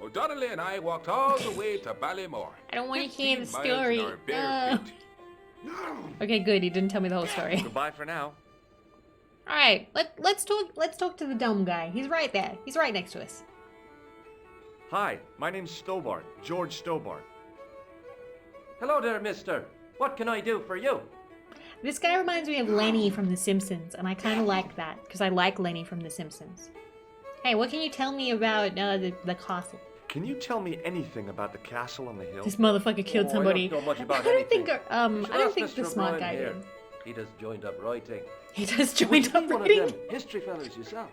O'Donnelly and I walked all the way to Ballymore. I don't want to hear the 15 miles in story. our bare feet. Okay, good. He didn't tell me the whole story. Goodbye for now. All right, let's talk. Let's talk to the dumb guy. He's right there. He's right next to us. Hi, my name's Stobart, George Stobart. Hello there, mister. What can I do for you? This guy reminds me of Lenny from The Simpsons, and I kind of like that because I like Lenny from The Simpsons. Hey, what can you tell me about the castle? Can you tell me anything about the castle on the hill? This motherfucker killed somebody. I don't know much about I don't anything. I don't think Mr. the smart O'Brien guy here. did. He does joined up writing. He does joined Would you up be one writing. of them history fellows yourself?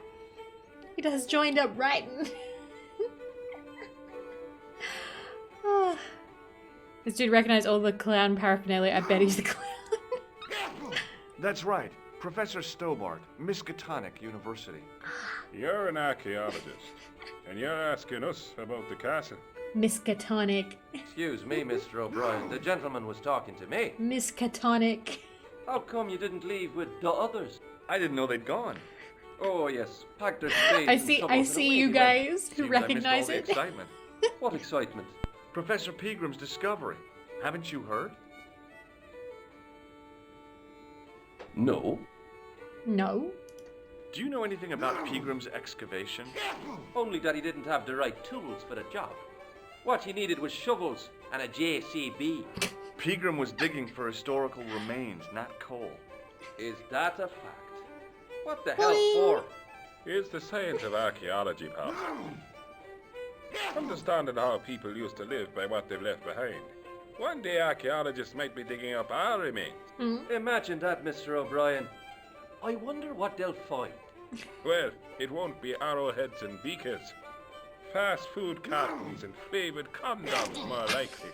He does joined up writing. Oh. This dude recognized all the clown paraphernalia. I bet he's the clown. That's right, Professor Stobart, Miskatonic University. You're an archaeologist, and you're asking us about the castle. Miskatonic. Excuse me, Mr. O'Brien. The gentleman was talking to me. Miskatonic. How come you didn't leave with the others? I didn't know they'd gone. Oh yes, packed their spades. I see you guys who Seems recognize I missed all the it. excitement. What excitement? Professor Pegram's discovery. Haven't you heard? No. No. Do you know anything about Pegram's excavation? Only that he didn't have the right tools for the job. What he needed was shovels and a JCB. Pegram was digging for historical remains, not coal. Is that a fact? What the hell for? Here's the science of archaeology, pal. Understanding how people used to live by what they've left behind. One day archaeologists might be digging up our remains. Imagine that, Mr. O'Brien. I wonder what they'll find. Well, it won't be arrowheads and beakers. Fast food cartons and flavored condoms, more likely.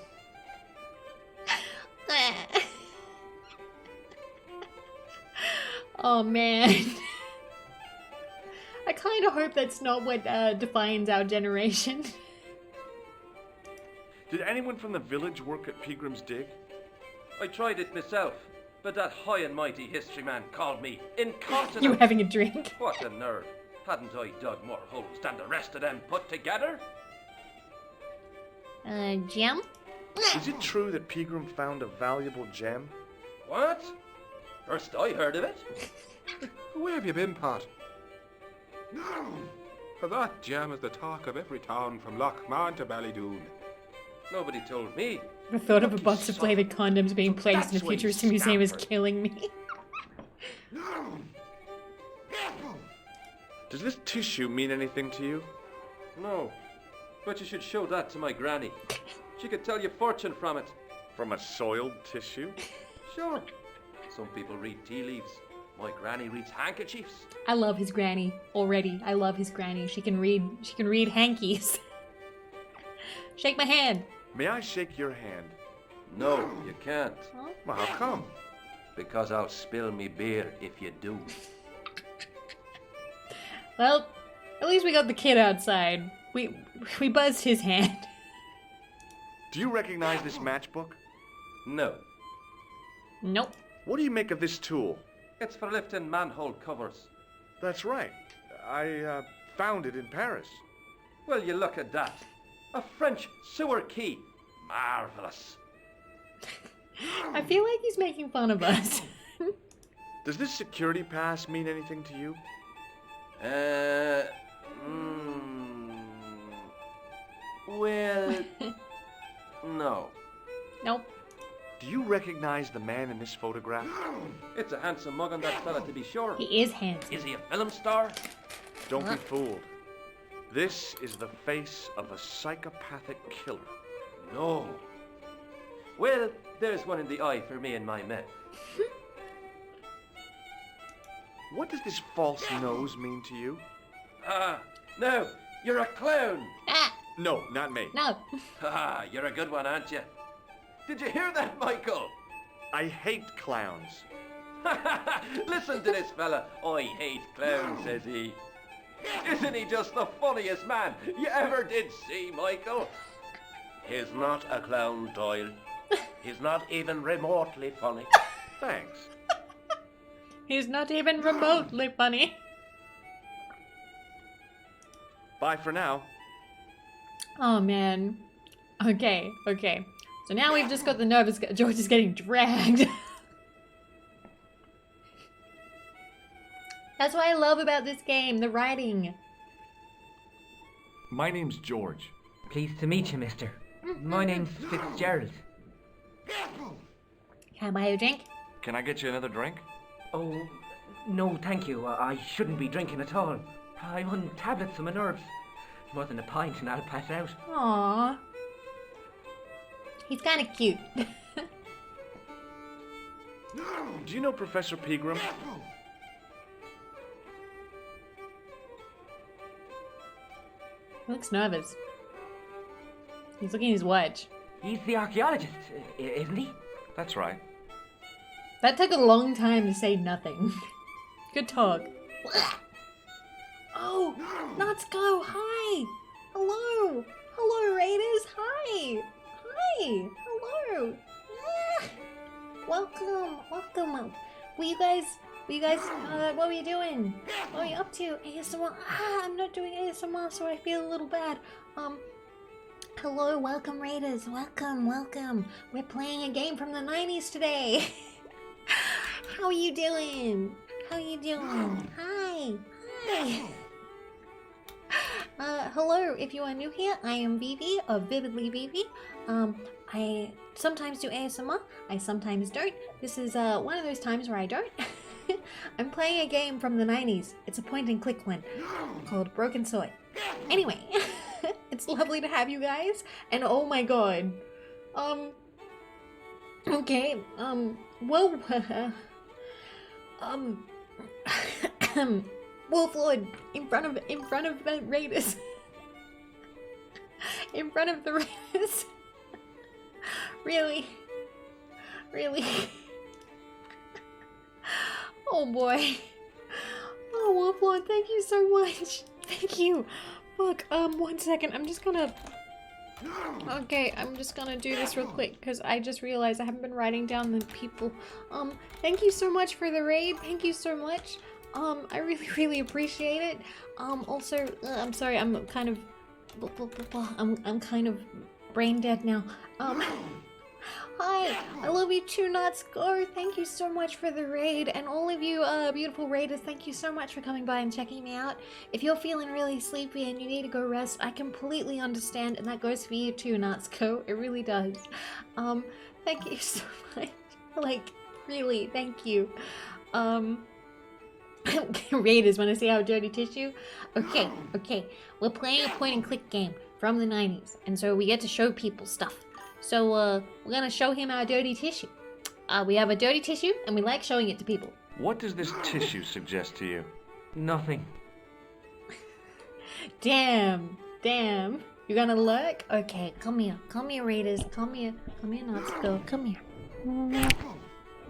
Oh man. I kind of hope that's not what defines our generation. Did anyone from the village work at Pegram's dig? I tried it myself, but that high and mighty history man called me incontinent. You were having a drink? What a nerve. Hadn't I dug more holes than the rest of them put together? Gem? Is it true that Pegram found a valuable gem? What? First I heard of it. Where have you been, Pat? That gem is the talk of every town from Lochmahon to Ballydoon. Nobody told me. The thought of a box of flavored condoms being placed in a that's why futuristic museum is Stanford. killing me. Does this tissue mean anything to you? No. But you should show that to my granny. She could tell you fortune from it. From a soiled tissue? Sure. Some people read tea leaves. My granny reads handkerchiefs. I love his granny already. I love his granny. She can read hankies. Shake my hand. May I shake your hand? No, you can't. Well, how come? Because I'll spill me beer if you do. Well, at least we got the kid outside. We buzzed his hand. Do you recognize this matchbook? No. Nope. What do you make of this tool? It's for lifting manhole covers. That's right. I found it in Paris. Well, you look at that. A French sewer key. Marvelous. I feel like he's making fun of us. Does this security pass mean anything to you? Well, no. Nope. Do you recognize the man in this photograph? It's a handsome mug on that fella, to be sure. He is handsome. Is he a film star? Don't be fooled. This is the face of a psychopathic killer. No. Well, there's one in the eye for me and my men. What does this false nose mean to you? No, you're a clown. No, not me. No. You're a good one, aren't you? Did you hear that, Michael? I hate clowns. Listen to this fella. I hate clowns, says he. Isn't he just the funniest man you ever did see, Michael? He's not a clown, Doyle. He's not even remotely funny. Thanks. He's not even remotely funny. Bye for now. Oh man. Okay. So now we've just got the nervous George is getting dragged. That's what I love about this game, the writing. My name's George. Pleased to meet you, mister. My name's Fitzgerald. Can I buy you a drink? Can I get you another drink? Oh, no, thank you. I shouldn't be drinking at all. I'm on tablets for my nerves. More than a pint and I'll pass out. Aww. He's kind of cute. Do you know Professor Pegram? He looks nervous. He's looking at his watch. He's the archaeologist, isn't he? That's right. That took a long time to say nothing. Good talk. Oh, let's go. Hi. Hello. Hello, Raiders. Hi. Hi. Hello. Ah. Welcome. Welcome. What were you doing? What were you up to? ASMR. I'm not doing ASMR, so I feel a little bad. Hello, welcome Raiders. Welcome. We're playing a game from the 90s today. How are you doing? Hi. Hello, if you are new here, I am Vivi of Vividly Vivi. I sometimes do ASMR, I sometimes don't. This is one of those times where I don't. I'm playing a game from the 90s. It's a point and click one called Broken Sword. Anyway, it's lovely to have you guys, and oh my god. Okay, well, Wolf Lord, in front of the Raiders. In front of the Raiders. Really? Oh boy. Oh, Wolf Lord, thank you so much. Thank you. Fuck, 1 second, I'm just gonna do this real quick, because I just realized I haven't been writing down the people. Thank you so much for the raid, thank you so much. I really appreciate it. Also, I'm sorry, I'm kind of brain dead now. Hi, I love you too, Nuts. Go. Thank you so much for the raid, and all of you beautiful raiders, thank you so much for coming by and checking me out. If you're feeling really sleepy and you need to go rest, I completely understand, and that goes for you too, Nuts. Go. It really does. Thank you so much. Like, really, thank you. Raiders, wanna see our dirty tissue? Okay. We're playing a point and click game from the 90s, and so we get to show people stuff. So, we're gonna show him our dirty tissue. We have a dirty tissue, and we like showing it to people. What does this tissue suggest to you? Nothing. Damn. You gonna look? Okay, come here, Raiders. Come here, Nuts. Go. Come here.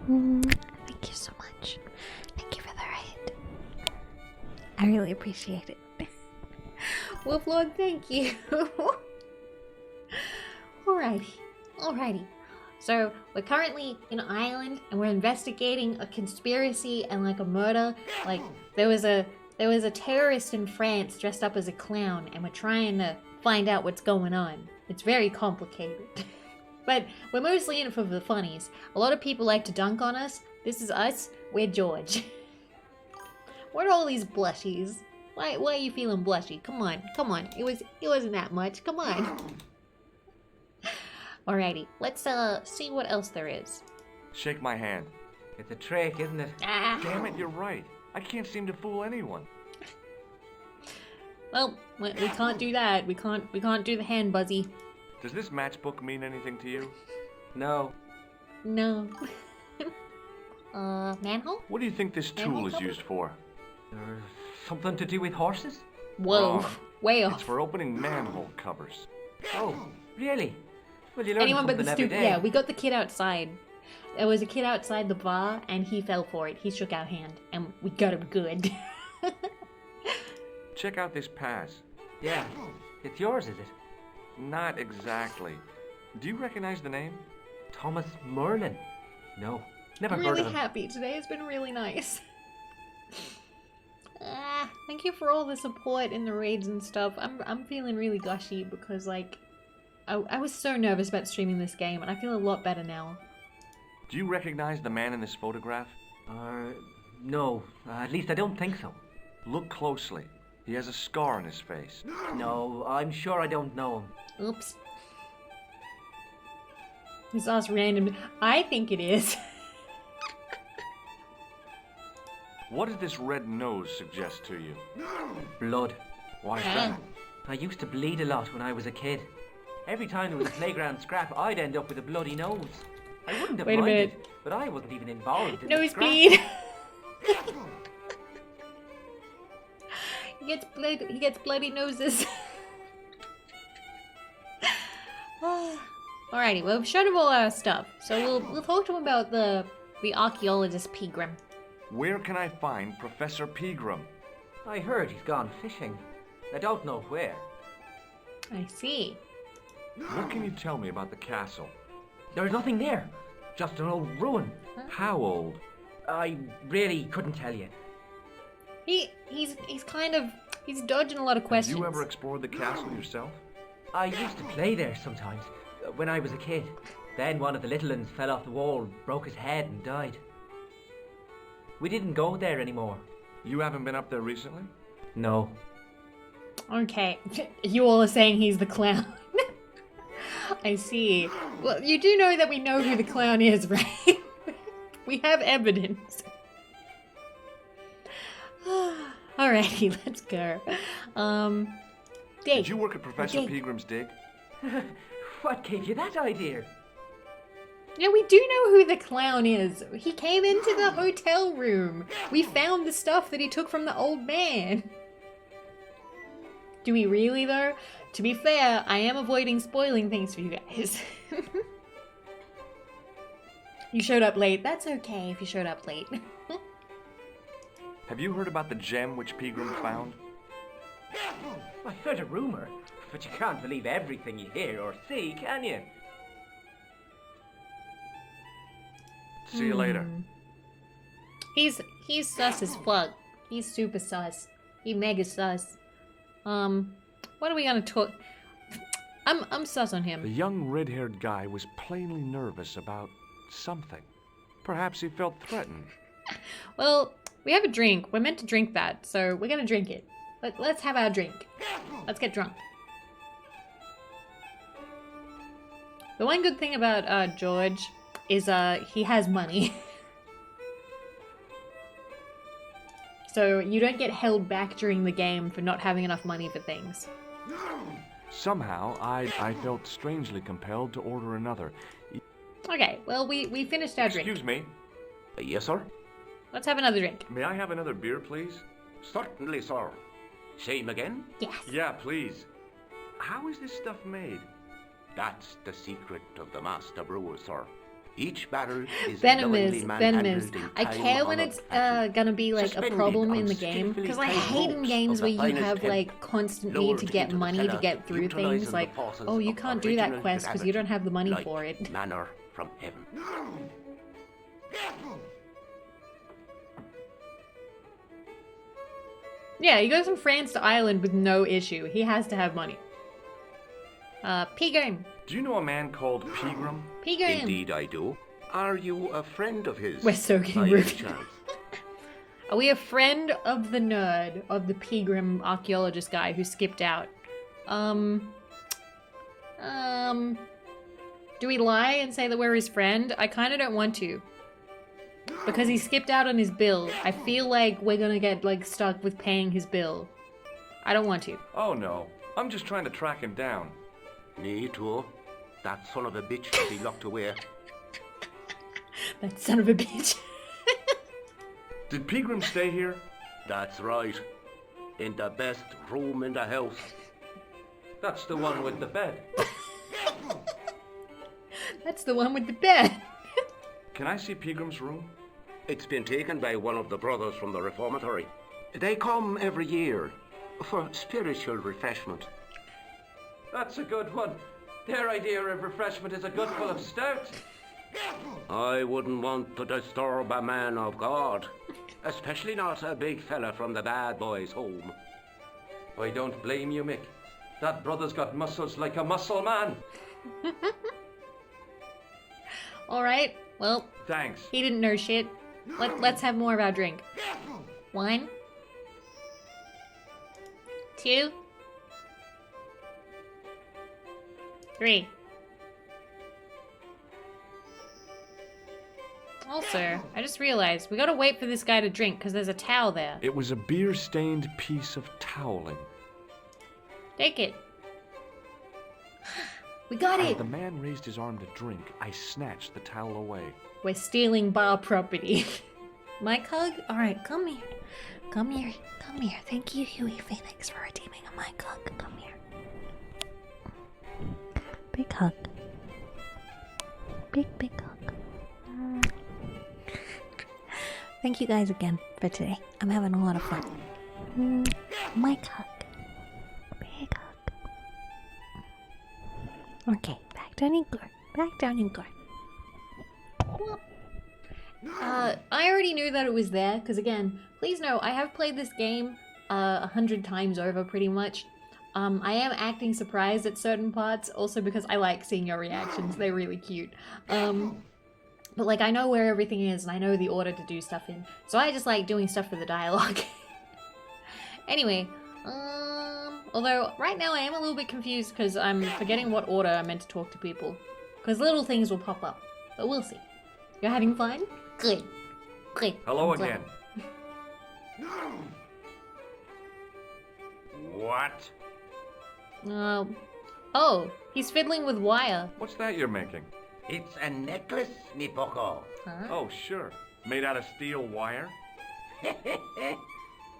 Thank you so much. Thank you for the raid. I really appreciate it. Wolf Lord, thank you. Alrighty. So we're currently in Ireland, and we're investigating a conspiracy and like a murder. Like there was a terrorist in France dressed up as a clown, and we're trying to find out what's going on. It's very complicated. But we're mostly in it for the funnies. A lot of people like to dunk on us. This is us. We're George. What are all these blushies? Why are you feeling blushy? Come on. It wasn't that much. Come on. Alrighty, let's see what else there is. Shake my hand. It's a trick, isn't it? Damn it, you're right. I can't seem to fool anyone. Well, we can't do that. We can't do the hand buzzy. Does this matchbook mean anything to you? No. Manhole? What do you think this tool is used for? Something to do with horses? Whoa, Wrong. way off. It's for opening manhole covers. Oh, really? Well, you learn Anyone but something the every stupid. day. Yeah, we got the kid outside. There was a kid outside the bar, and he fell for it. He shook our hand, and we got him good. Check out this pass. Yeah, it's yours, is it? Not exactly. Do you recognize the name? Thomas Merlin. No, never I'm heard really of him. happy today. It's been really nice. Thank you for all the support in the raids and stuff. I'm feeling really gushy because like I was so nervous about streaming this game, and I feel a lot better now. Do you recognize the man in this photograph? No, at least I don't think so. Look closely. He has a scar on his face. No, I'm sure I don't know him. Oops. This us random. I think it is. What does this red nose suggest to you? Blood. Why is that? I used to bleed a lot when I was a kid. Every time there was a playground scrap, I'd end up with a bloody nose. I wouldn't have Wait a minded, minute. but I wasn't even involved in the scrap. Nosebleed. He gets bloody noses. Alrighty, well, we've shown him all our stuff, so we'll talk to him about the archaeologist Pegram. Where can I find Professor Pegram? I heard he's gone fishing. I don't know where. I see. What can you tell me about the castle? There's nothing there. Just an old ruin. How old? I really couldn't tell you. He's dodging a lot of questions. Have you ever explored the castle yourself? I used to play there sometimes, when I was a kid. Then one of the little ones fell off the wall, broke his head and died. We didn't go there anymore. You haven't been up there recently? No. Okay, you all are saying he's the clown. I see. Well, you do know that we know who the clown is, right? We have evidence. Alrighty, let's go. Dig. Did you work at Professor Pegram's dig? What gave you that idea? Yeah, we do know who the clown is. He came into the hotel room. We found the stuff that he took from the old man. Do we really, though? To be fair, I am avoiding spoiling things for you guys. You showed up late. That's okay if you showed up late. Have you heard about the gem which Pegram found? I heard a rumor, but you can't believe everything you hear or see, can you? See you later. He's sus as fuck. He's super sus. He mega sus. What are we gonna talk? I'm sus on him. The young red-haired guy was plainly nervous about something. Perhaps he felt threatened. Well, we have a drink. We're meant to drink that, so we're gonna drink it. Let's have our drink. Let's get drunk. The one good thing about George is he has money. So you don't get held back during the game for not having enough money for things. Somehow, I felt strangely compelled to order another. Okay, well, we finished our drink. Excuse me. Yes, sir? Let's have another drink. May I have another beer, please? Certainly, sir. Same again? Yes. Yeah, please. How is this stuff made? That's the secret of the master brewer, sir. Each barrel is Venomous. manhandled in I care when it's gonna be like a problem in the game, because I hate in games where you have like constant need to get money to get through things. Like, oh, you can't do that quest because you don't have the money for it. Manna from heaven. Yeah, he goes from France to Ireland with no issue. He has to have money. Pegram. Do you know a man called Pegram? Pegram. Indeed I do. Are you a friend of his? We're so getting by any rude. chance? Are we a friend of the nerd, of the Pegram archaeologist guy who skipped out? Do we lie and say that we're his friend? I kind of don't want to. Because he skipped out on his bill. I feel like we're gonna get, like, stuck with paying his bill. I don't want to. Oh, no. I'm just trying to track him down. Me too. That son of a bitch should be locked away. That son of a bitch. Did Pegram stay here? That's right. In the best room in the house. That's the one with the bed. That's the one with the bed. Can I see Pegram's room? It's been taken by one of the brothers from the reformatory. They come every year for spiritual refreshment. That's a good one. Their idea of refreshment is a good full of stout. I wouldn't want to disturb a man of God, especially not a big fella from the bad boys' home. I don't blame you, Mick. That brother's got muscles like a muscle man. Alright, well. Thanks. He didn't know shit. Let's have more of our drink. 1, 2, 3. Also, I just realized we gotta wait for this guy to drink because there's a towel there. It was a beer-stained piece of toweling. Take it. We got As it. the man raised his arm to drink, I snatched the towel away. We're stealing bar property. Mike hug? Alright, come here. Come here. Come here. Thank you, Huey Phoenix, for redeeming a Mike hug. Come here. Big hug. Big hug. Thank you guys again for today. I'm having a lot of fun. Mike hug. Big hug. Okay, back down you go. Back down you go. I already knew that it was there, because again, please know, I have played this game 100 times over, pretty much. I am acting surprised at certain parts, also because I like seeing your reactions, they're really cute. But like, I know where everything is, and I know the order to do stuff in, so I just like doing stuff for the dialogue. Anyway, although right now I am a little bit confused, because I'm forgetting what order I'm meant to talk to people. Because little things will pop up, but we'll see. You're having fun? Good. Good. Hello I'm glad. again. What? Oh, he's fiddling with wire. What's that you're making? It's a necklace, mi poco. Huh? Oh, sure. Made out of steel wire?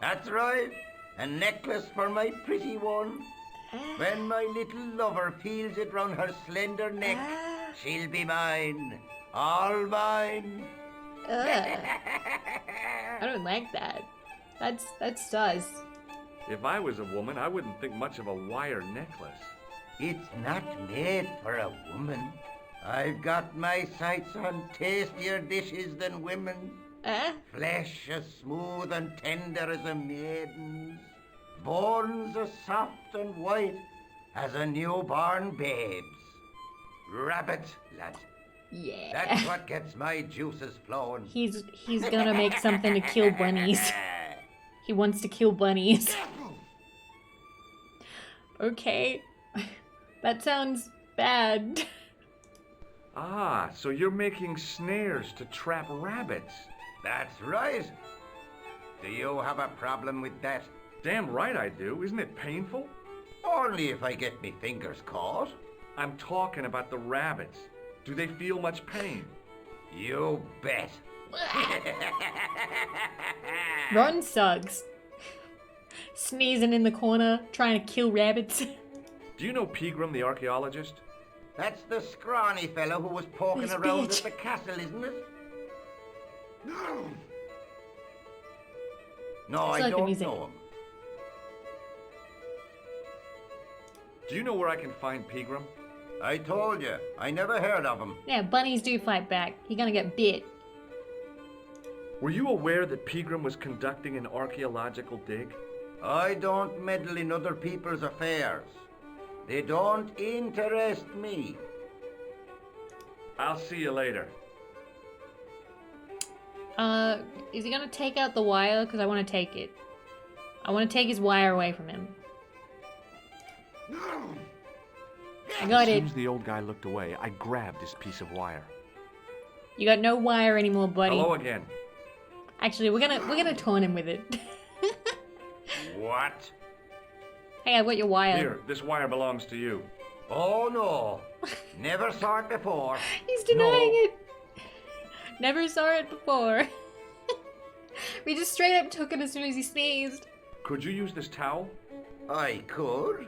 That's right. A necklace for my pretty one. When my little lover feels it round her slender neck, she'll be mine. All mine. I don't like that. That's sus. If I was a woman, I wouldn't think much of a wire necklace. It's not made for a woman. I've got my sights on tastier dishes than women. Flesh as smooth and tender as a maiden's. Bones as soft and white as a newborn babe's. Rabbit, lad. Yeah. That's what gets my juices flowing. He's gonna make something to kill bunnies. He wants to kill bunnies. Okay. That sounds bad. Ah, so you're making snares to trap rabbits. That's right. Do you have a problem with that? Damn right I do. Isn't it painful? Only if I get me fingers caught. I'm talking about the rabbits. Do they feel much pain? You bet. Ron Suggs. Sneezing in the corner, trying to kill rabbits. Do you know Pegram the archaeologist? That's the scrawny fellow who was poking This around bitch. at the castle, isn't it? No, I I like the don't music. know him. Do you know where I can find Pegram? I told you, I never heard of him. Yeah, bunnies do fight back. You're gonna get bit. Were you aware that Pegram was conducting an archaeological dig? I don't meddle in other people's affairs. They don't interest me. I'll see you later. Is he gonna take out the wire? Because I want to take it. I want to take his wire away from him. I got As it. soon as the old guy looked away, I grabbed his piece of wire. You got no wire anymore, buddy. Hello again. Actually, we're gonna taunt him with it. What? Hey, I got your wire. Here, this wire belongs to you. Oh no, never saw it before. He's denying it. Never saw it before. We just straight up took it as soon as he sneezed. Could you use this towel? I could,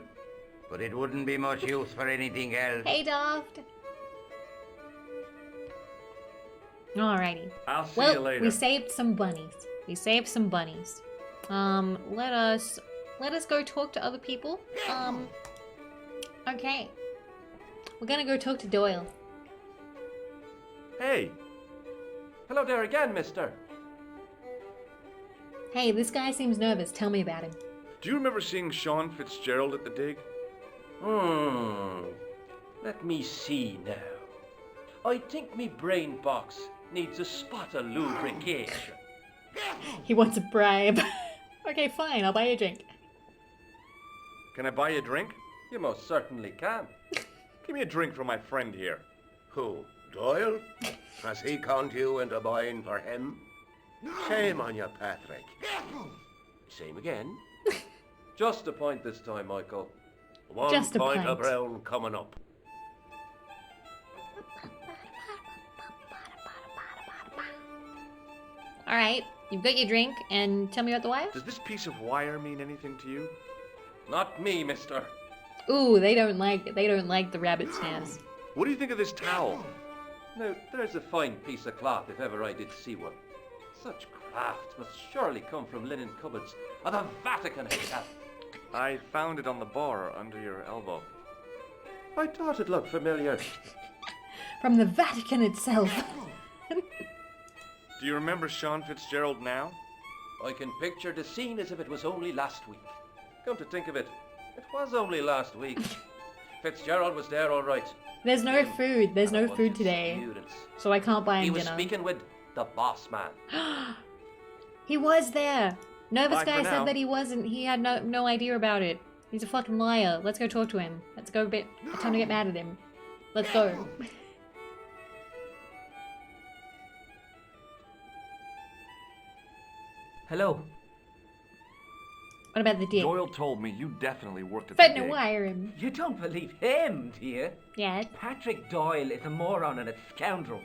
but it wouldn't be much use for anything else. Hey, Daft. Alrighty. I'll see Well, you later. we saved some bunnies. Let us go talk to other people. Okay. We're gonna go talk to Doyle. Hey! Hello there again, mister. Hey, this guy seems nervous. Tell me about him. Do you remember seeing Sean Fitzgerald at the dig? Let me see now. I think me brain box needs a spot of lubrication. He wants a bribe. Okay, fine, I'll buy you a drink. Can I buy you a drink? You most certainly can. Give me a drink for my friend here. Who? Doyle? Has he conned you into buying for him? Shame on you, Patrick. Same again. Just a point this time, Michael. One Just a point of pint. brown coming up. Alright, you've got your drink, and tell me about the wire? Does this piece of wire mean anything to you? Not me, mister. Ooh, they don't like the rabbit snares. What do you think of this towel? Now, there's a fine piece of cloth if ever I did see one. Such craft must surely come from linen cupboards of the Vatican itself. I found it on the bar under your elbow. I thought it looked familiar. From the Vatican itself. Do you remember Sean Fitzgerald now? I can picture the scene as if it was only last week. Come to think of it, it was only last week. Fitzgerald was there all right. There's no food. There's no bunch food of today. students. So I can't buy him He was dinner. speaking with the boss man. He was there. Nervous Bye guy for said now. that he wasn't. He had no idea about it. He's a fucking liar. Let's go talk to him. Let's go a bit. Time to get mad at him. Let's go. Hello. What about the dick? Doyle told me you definitely worked at Fed the no dig. wire him. You don't believe him, do you? Yeah. Patrick Doyle is a moron and a scoundrel.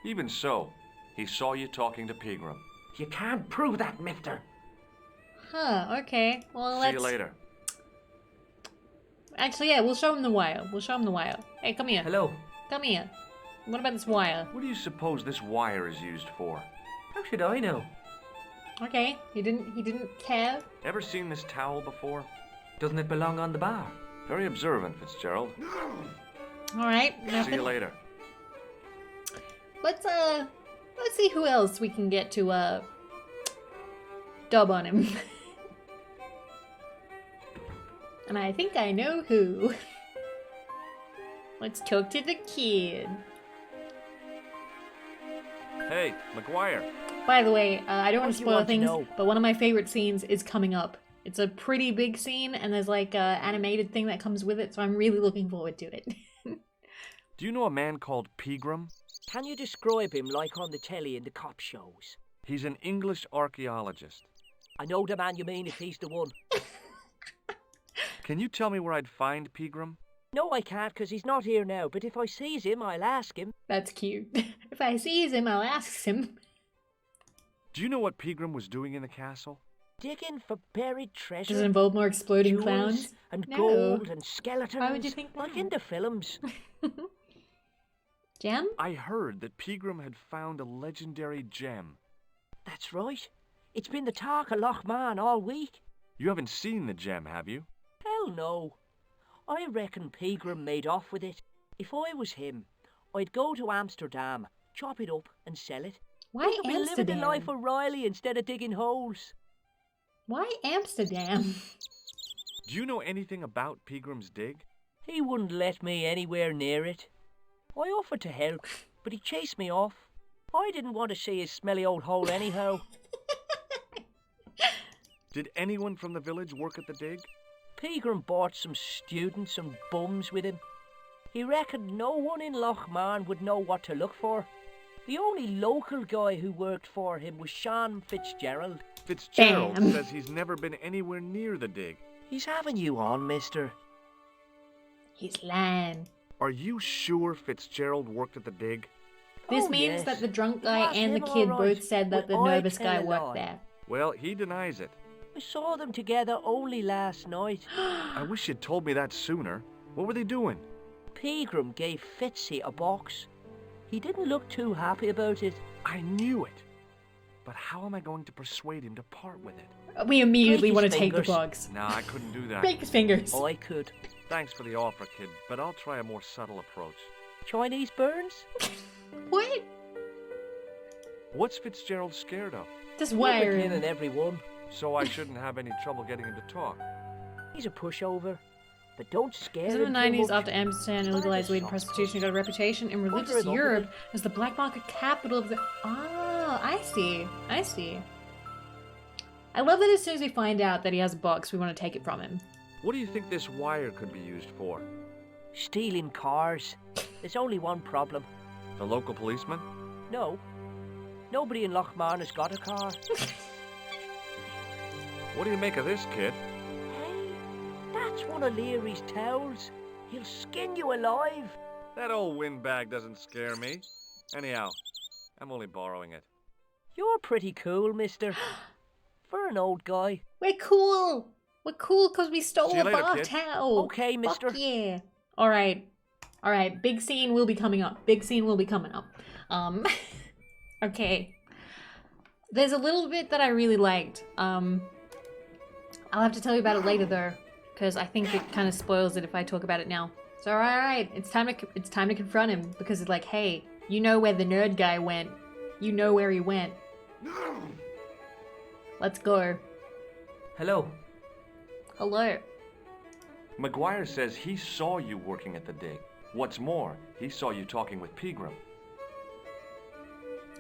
Even so, he saw you talking to Pegram. You can't prove that, mister. Huh, okay. Well, See let's... you later. Actually, yeah, we'll show him the wire. We'll show him the wire. Hey, come here. Hello. Come here. What about this wire? What do you suppose this wire is used for? How should I know? Okay, he didn't care. Ever seen this towel before? Doesn't it belong on the bar? Very observant, Fitzgerald. Alright, See nothing. you later. Let's see who else we can get to, dub on him. And I think I know who. Let's talk to the kid. Hey, McGuire. By the way, I don't want What to do you spoil want to things, know? but one of my favorite scenes is coming up. It's a pretty big scene, and there's like a animated thing that comes with it, so I'm really looking forward to it. Do you know a man called Pegram? Can you describe him like on the telly in the cop shows? He's an English archaeologist. I know the man you mean if he's the one. Can you tell me where I'd find Pegram? No, I can't, because he's not here now, but if I sees him, I'll ask him. That's cute. If I sees him, I'll ask him. Do you know what Pegram was doing in the castle? Digging for buried treasure. Does it involve more exploding jewels clowns? and No. gold and skeletons. Why would you think Like that? in the films. Gem? I heard that Pegram had found a legendary gem. That's right. It's been the talk of Lochman all week. You haven't seen the gem, have you? Hell no. I reckon Pegram made off with it. If I was him, I'd go to Amsterdam, chop it up and sell it. Why We could be living Amsterdam? the life of Riley instead of digging holes. Why Amsterdam? Do you know anything about Pegram's dig? He wouldn't let me anywhere near it. I offered to help, but he chased me off. I didn't want to see his smelly old hole anyhow. Did anyone from the village work at the dig? Pegram bought some students and bums with him. He reckoned no one in Lochman would know what to look for. The only local guy who worked for him was Sean Fitzgerald. Fitzgerald Damn. says he's never been anywhere near the dig. He's having you on, mister. He's lying. Are you sure Fitzgerald worked at the dig? This Oh, means yes. that the drunk It guy was and the him, kid all right. both said that the But I nervous guy tell a worked lie. there. Well, he denies it. I saw them together only last night. I wish you'd told me that sooner. What were they doing? Pegram gave Fitzy a box. He didn't look too happy about it. I knew it. But how am I going to persuade him to part with it? We immediately Break want his to take the fingers. box. No, I couldn't do that. Break his fingers. I could. Thanks for the offer, kid, but I'll try a more subtle approach. Chinese burns? What? What's Fitzgerald scared of? Just Every wire and him. every one. So I shouldn't have any trouble getting him to talk. He's a pushover. But don't scare In him the too 90s, much. after Amsterdam and legalized weed and prostitution, got a reputation in religious him up, Europe as the black market capital of the... Oh, I see. I see. I love that as soon as we find out that he has a box, we want to take it from him. What do you think this wire could be used for? Stealing cars. There's only one problem. The local policeman? No. Nobody in Lochmarn has got a car. What do you make of this, kid? That's one of Leary's towels. He'll skin you alive. That old windbag doesn't scare me. Anyhow, I'm only borrowing it. You're pretty cool, mister. For an old guy. We're cool. We're cool because we stole See you a later, bar kid. towel. Okay, mister. Fuck yeah. All right. All right. Big scene will be coming up. Big scene will be coming up. Okay. There's a little bit that I really liked. I'll have to tell you about it later though, because I think it kind of spoils it if I talk about it now. So all right, it's time to confront him because it's like, hey, you know where the nerd guy went. You know where he went. Let's go. Hello. Hello. McGuire says he saw you working at the dig. What's more, he saw you talking with Pegram.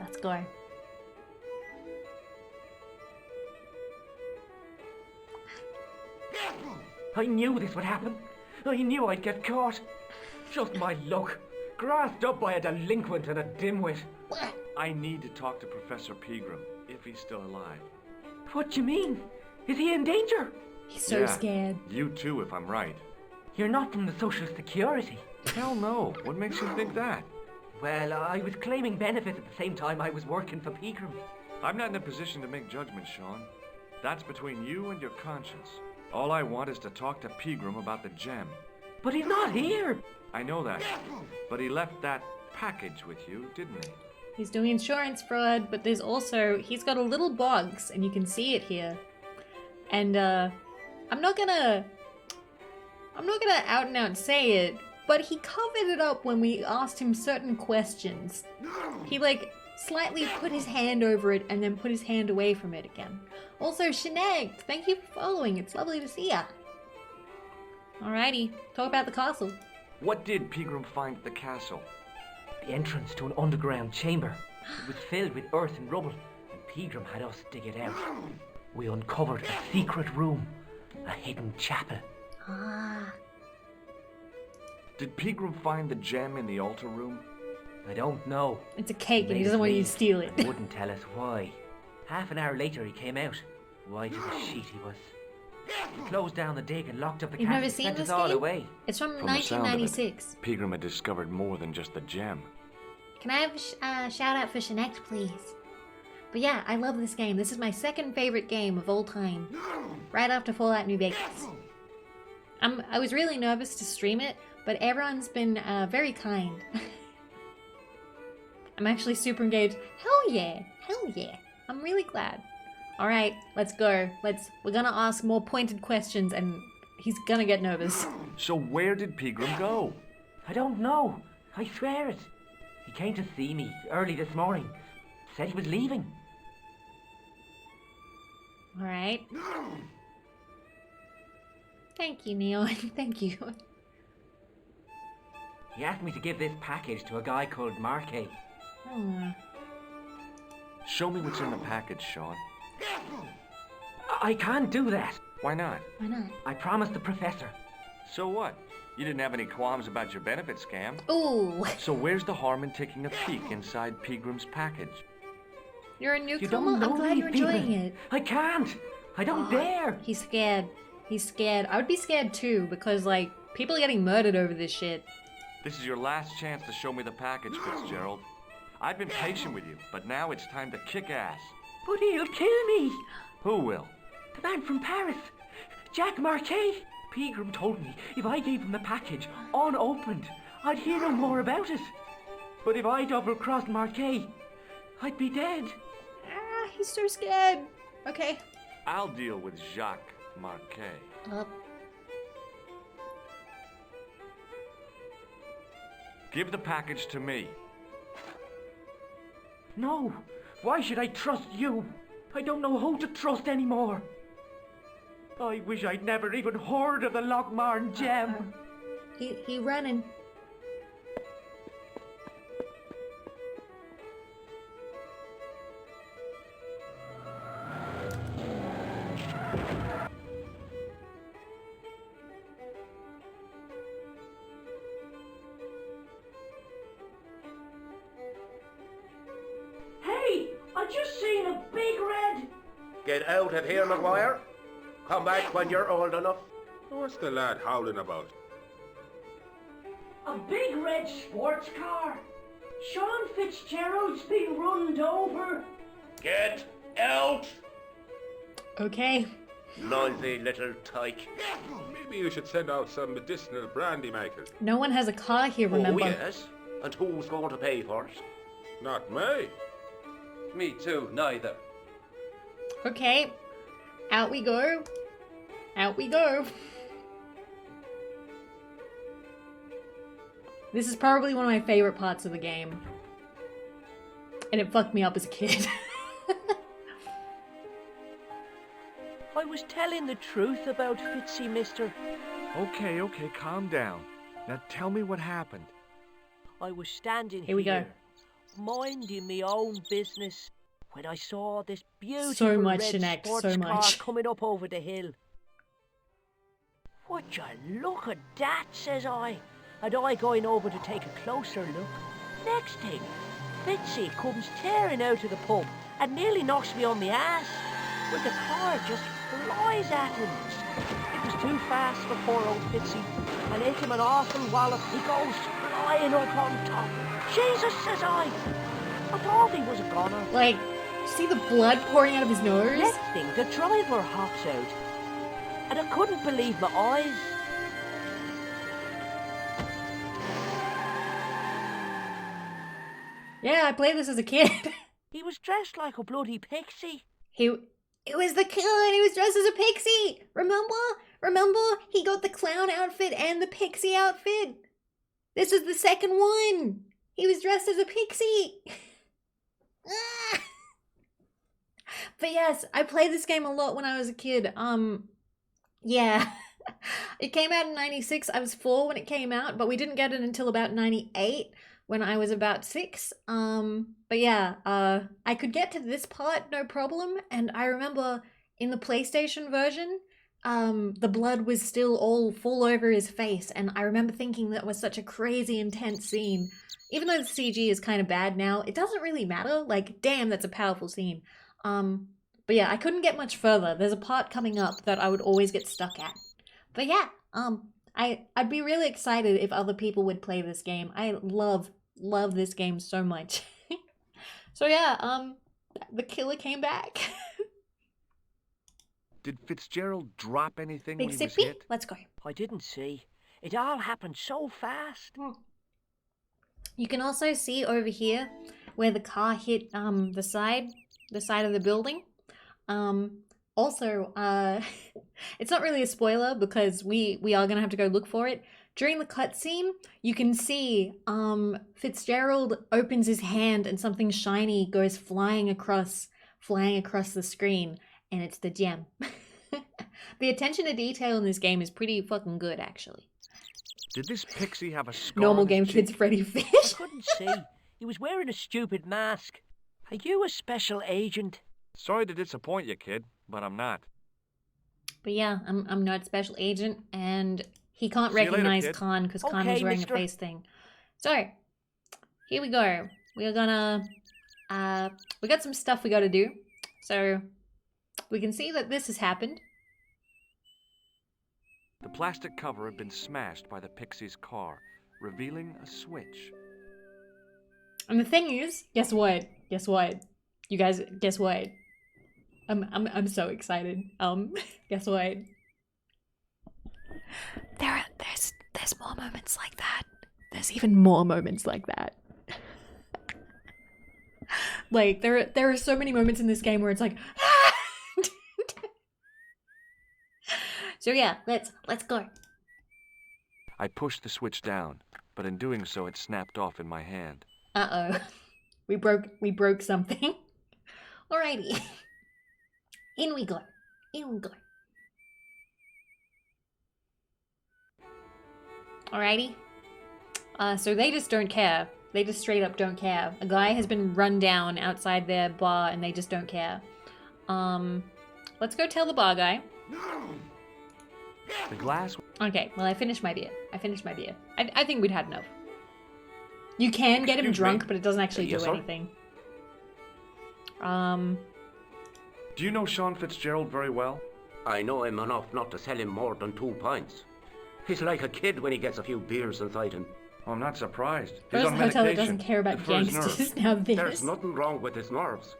Let's go. I knew this would happen. I knew I'd get caught. Just my luck. Grasped up by a delinquent and a dimwit. I need to talk to Professor Pegram, if he's still alive. What do you mean? Is he in danger? He's so scared. You too, if I'm right. You're not from the Social Security. Hell no. What makes you think that? Well, I was claiming benefits at the same time I was working for Pegram. I'm not in a position to make judgments, Sean. That's between you and your conscience. All I want is to talk to Pegram about the gem. But he's not here. I know that. But he left that package with you, didn't he? He's doing insurance fraud, but there's also, he's got a little box, and you can see it here. And, I'm not gonna out and out say it, but he covered it up when we asked him certain questions. He, like, slightly put his hand over it and then put his hand away from it again. Also, Sheneg, thank you for following. It's lovely to see ya. Alrighty, talk about the castle. What did Pegram find at the castle? The entrance to an underground chamber. It was filled with earth and rubble, and Pegram had us dig it out. We uncovered a secret room, a hidden chapel. Ah. Did Pegram find the gem in the altar room? I don't know. It's a cake and he doesn't want you to steal it. He wouldn't tell us why. Half an hour later he came out. White as a sheet he was. He closed down the dig and locked up the You've camp never and seen sent this us all game? away. It's from From the sound of it, 1996. Pegram had discovered more than just the gem. Can I have a shout out for Shenect, please? But yeah, I love this game. This is my second favorite game of all time. Right after Fallout New Vegas. I was really nervous to stream it, but everyone's been very kind. I'm actually super engaged. Hell yeah! Hell yeah! I'm really glad. Alright, let's go. We're gonna ask more pointed questions and he's gonna get nervous. So where did Pegram go? I don't know. I swear it. He came to see me early this morning. Said he was leaving. Alright. Thank you, Neon. Thank you. He asked me to give this package to a guy called Marquet. Show me what's in the package, Sean. I can't do that. Why not? Why not? I promised the professor. So what? You didn't have any qualms about your benefit scam. Ooh. So where's the harm in taking a peek inside Pegram's package? You're a You newcomer? don't know I'm glad me, you're enjoying Pegram. it. I can't. I don't dare. He's scared. He's scared. I would be scared too because, like, people are getting murdered over this shit. This is your last chance to show me the package, Fitzgerald. I've been patient with you, but now it's time to kick ass. But he'll kill me. Who will? The man from Paris. Jack Marquet. Pegram told me if I gave him the package unopened, I'd hear no more about it. But if I double-crossed Marquet, I'd be dead. Ah, he's so scared. Okay. I'll deal with Jacques Marquet. Give the package to me. No. Why should I trust you? I don't know who to trust anymore. I wish I'd never even heard of the Lochmarn gem. He running. Hey, I just seen a big red. Get out of here, Maguire. Come back when you're old enough. What's the lad howling about? A big red sports car. Sean Fitzgerald's been runned over. Get out! Okay. Noisy little tyke. Maybe you should send out some medicinal brandy makers. No one has a car here, remember? Oh, yes? And who's going to pay for it? Not me. Me too, neither. Okay. Out we go. Out we go. This is probably one of my favorite parts of the game. And it fucked me up as a kid. I was telling the truth about Fitzy, mister. Okay, calm down. Now tell me what happened. I was standing Here we go. minding my own business, when I saw this beautiful So much, red Sinead, sports so car much. coming up over the hill. Would you look at that, says I, and I going over to take a closer look. Next thing, Fitzy comes tearing out of the pub and nearly knocks me on the ass, but the car just flies at him. It was too fast for poor old Fitzy, and hit him an awful wallop. He goes flying up on top. Jesus, says I thought he was a goner. Like, see the blood pouring out of his nose? Next thing, the driver hops out, and I couldn't believe my eyes. Yeah, I played this as a kid. He was dressed like a bloody pixie. It was the killer and he was dressed as a pixie. Remember? He got the clown outfit and the pixie outfit. This is the second one. He was dressed as a pixie. Ah. But yes, I played this game a lot when I was a kid. Yeah. It came out in 96. I was 4 when it came out, but we didn't get it until about 98 when I was about 6. But yeah, I could get to this part no problem, and I remember in the PlayStation version, the blood was still all full over his face, and I remember thinking that was such a crazy intense scene. Even though the CG is kind of bad now, it doesn't really matter. Like, damn, that's a powerful scene. But yeah, I couldn't get much further. There's a part coming up that I would always get stuck at. But yeah, I'd be really excited if other people would play this game. I love this game so much. So yeah, the killer came back. Did Fitzgerald drop anything Big when he was Sippy, hit? let's go. I didn't see. It all happened so fast. You can also see over here where the car hit the side of the building. Also, it's not really a spoiler because we are gonna have to go look for it. During the cutscene, you can see Fitzgerald opens his hand and something shiny goes flying across the screen, and it's the gem. The attention to detail in this game is pretty fucking good, actually. Did this pixie have a scar Normal on his game cheek? kids Freddy Fish. I couldn't see. He was wearing a stupid mask. Are you a special agent? Sorry to disappoint you, kid, but I'm not. But yeah, I'm not special agent, and he can't See you later, recognize kid. Khan because Khan Okay, was wearing mister. a face thing. So, here we go. We're gonna, we got some stuff we gotta do. So, we can see that this has happened. The plastic cover had been smashed by the pixie's car, revealing a switch. And the thing is, guess what? Guess what? You guys, guess what? I'm so excited. Guess what? There's more moments like that. There's even more moments like that. Like there are so many moments in this game where it's like So yeah, let's go. I pushed the switch down, but in doing so it snapped off in my hand. Uh-oh. We broke something. Alrighty. In we go. Alrighty. So they just don't care. They just straight up don't care. A guy has been run down outside their bar and they just don't care. Let's go tell the bar guy. The glass... Okay, well, I finished my beer. I think we'd had enough. You can get him drunk, but it doesn't actually do anything. Do you know Sean Fitzgerald very well? I know him enough not to sell him more than 2 pints. He's like a kid when he gets a few beers inside him. Oh, I'm not surprised. He's First on hotel that medication. doesn't care about for his gangsters, nerves. now this. There's nothing wrong with his nerves.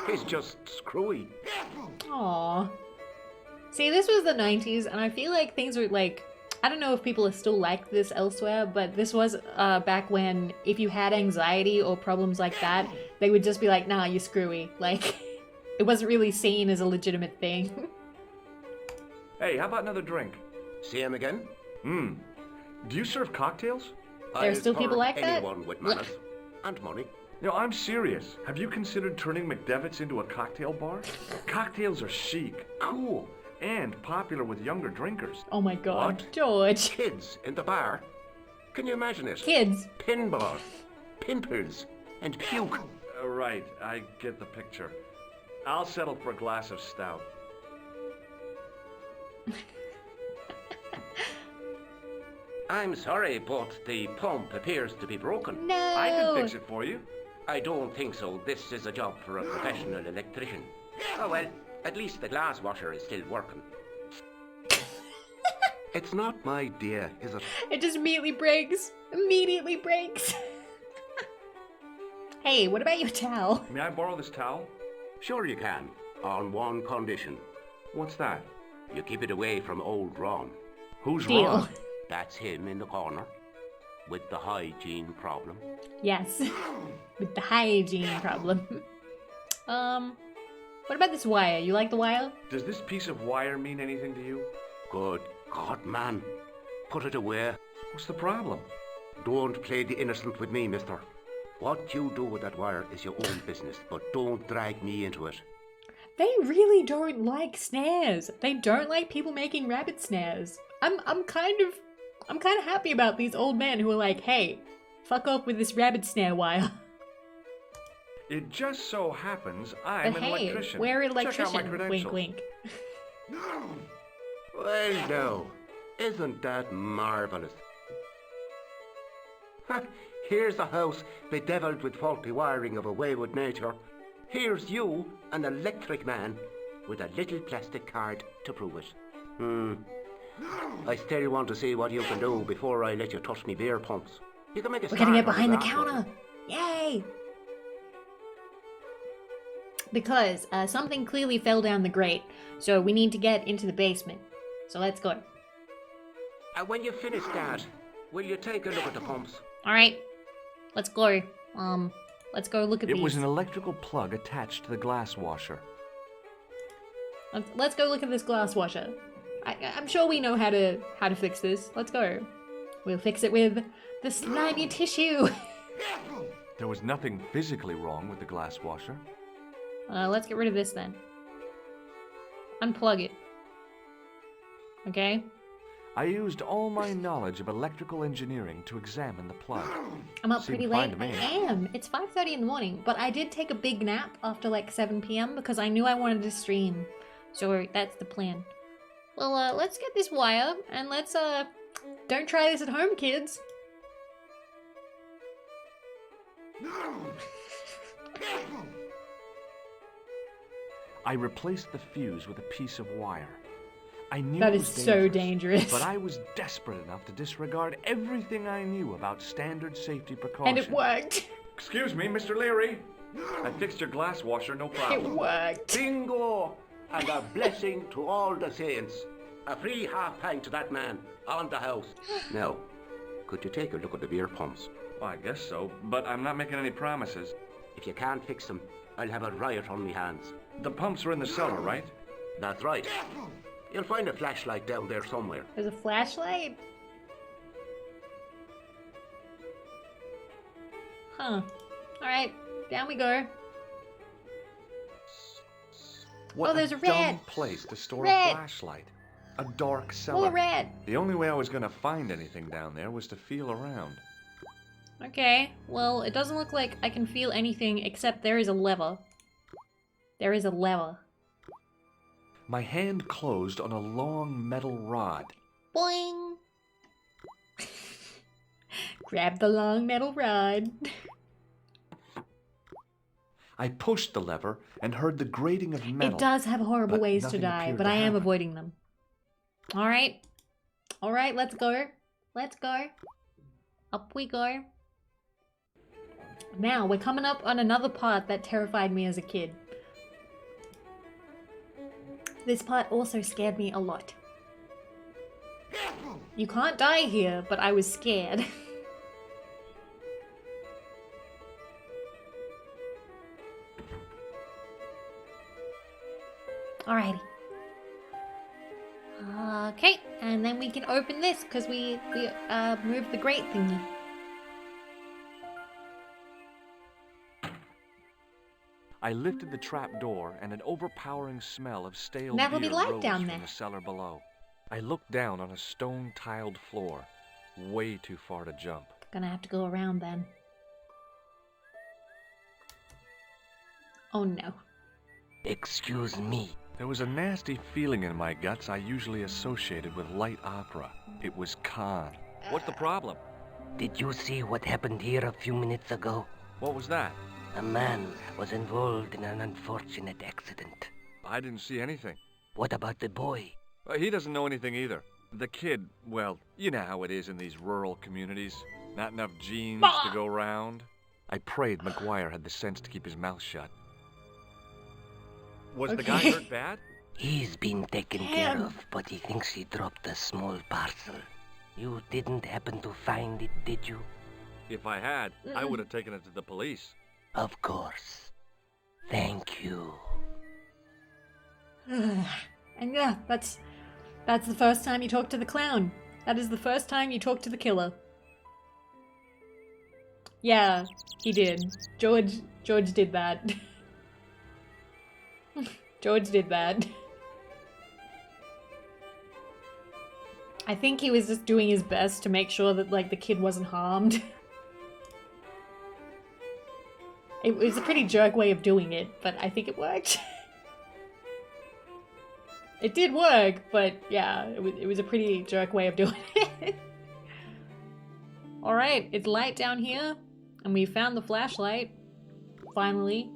He's just screwy. Aww. See, this was the 90s, and I feel like things were like... I don't know if people are still like this elsewhere, but this was back when if you had anxiety or problems like that, they would just be like, nah, you're screwy. Like, it wasn't really seen as a legitimate thing. Hey, how about another drink? See him again? Do you serve cocktails? There are still people like that? Anyone with manners and money. No, I'm serious. Have you considered turning McDevitt's into a cocktail bar? Cocktails are chic, cool, and popular with younger drinkers. Oh my god, What? George. Kids in the bar? Can you imagine it? Kids. Pinball, pimples, and puke. Right, I get the picture. I'll settle for a glass of stout. I'm sorry, but the pump appears to be broken. No. I can fix it for you. I don't think so. This is a job for a professional electrician. Oh well, at least the glass washer is still working. It's not my idea, is it? It just immediately breaks. Immediately breaks. Hey, what about your towel? May I borrow this towel? Sure you can, on one condition. What's that? You keep it away from old Ron. Who's Deal. Ron? That's him in the corner, with the hygiene problem. Yes, with the hygiene problem. What about this wire? You like the wire? Does this piece of wire mean anything to you? Good God, man. Put it away. What's the problem? Don't play the innocent with me, mister. What you do with that wire is your own business, but don't drag me into it. They really don't like snares. They don't like people making rabbit snares. I'm kind of happy about these old men who are like, hey, fuck off with this rabbit snare wire. It just so happens I'm But an hey, electrician. we're Check out my electrician. credentials. Wink, wink. Well, now, isn't that marvellous? Ha, here's a house bedeviled with faulty wiring of a wayward nature. Here's you, an electric man, with a little plastic card to prove it. I still want to see what you can do before I let you touch me beer pumps. You can make a We're gonna start get on behind the that counter. one. Yay! Because something clearly fell down the grate, so we need to get into the basement. So let's go. When you finish that, will you take a look at the pumps? Alright, let's go. Let's go look at It these. was an electrical plug attached to the glass washer. Let's go look at this glass washer. I'm sure we know how to fix this. Let's go. We'll fix it with the slimy tissue. There was nothing physically wrong with the glass washer. Let's get rid of this then. Unplug it. Okay? I used all my knowledge of electrical engineering to examine the plug. I'm up Seemed pretty fine late. to me. I am. It's 5:30 in the morning, but I did take a big nap after like 7 p.m. because I knew I wanted to stream. So that's the plan. Well, let's get this wire and let's don't try this at home, kids. I replaced the fuse with a piece of wire. I knew That it is was so dangerous. but I was desperate enough to disregard everything I knew about standard safety precautions. And it worked. Excuse me, Mr. Leary. I fixed your glass washer, no problem. It worked. Bingo! And a blessing to all the saints. A free half pint to that man, on the house. Now, could you take a look at the beer pumps? Well, I guess so, but I'm not making any promises. If you can't fix them, I'll have a riot on me hands. The pumps are in the cellar, right? That's right. You'll find a flashlight down there somewhere. There's a flashlight? Huh. Alright, down we go. What Oh, there's a dumb rat. place to store Rat. a flashlight. A dark cellar. Oh, a rat. The only way I was gonna find anything down there was to feel around. Okay, well, it doesn't look like I can feel anything except there is a lever. There is a lever. My hand closed on a long metal rod. Boing! Grab the long metal rod. I pushed the lever and heard the grating of metal. It does have horrible but ways to nothing die, appeared but to I am happen. avoiding them. Alright. Alright, let's go. Let's go. Up we go. Now, we're coming up on another part that terrified me as a kid. This part also scared me a lot. You can't die here, but I was scared. Alrighty. Okay, and then we can open this because we moved the grate thingy. I lifted the trap door and an overpowering smell of stale Now there'll be beer light rose down from there. the cellar below. I looked down on a stone-tiled floor, way too far to jump. Gonna have to go around then. Oh no. Excuse me. There was a nasty feeling in my guts I usually associated with light opera. It was Khan. What's the problem? Did you see what happened here a few minutes ago? What was that? A man was involved in an unfortunate accident. I didn't see anything. What about the boy? He doesn't know anything either. The kid, well, you know how it is in these rural communities. Not enough genes to go round. I prayed McGuire had the sense to keep his mouth shut. Was the guy hurt bad? He's been taken care of, but he thinks he dropped a small parcel. You didn't happen to find it, did you? If I had, I would have taken it to the police. Of course. Thank you. And yeah, that's the first time you talk to the clown. That is the first time you talk to the killer. Yeah, he did. George did that. George did that. I think he was just doing his best to make sure that, like, the kid wasn't harmed. It was a pretty jerk way of doing it, but I think it worked. It did work, but yeah, it was a pretty jerk way of doing it. Alright, it's light down here, and we found the flashlight. Finally.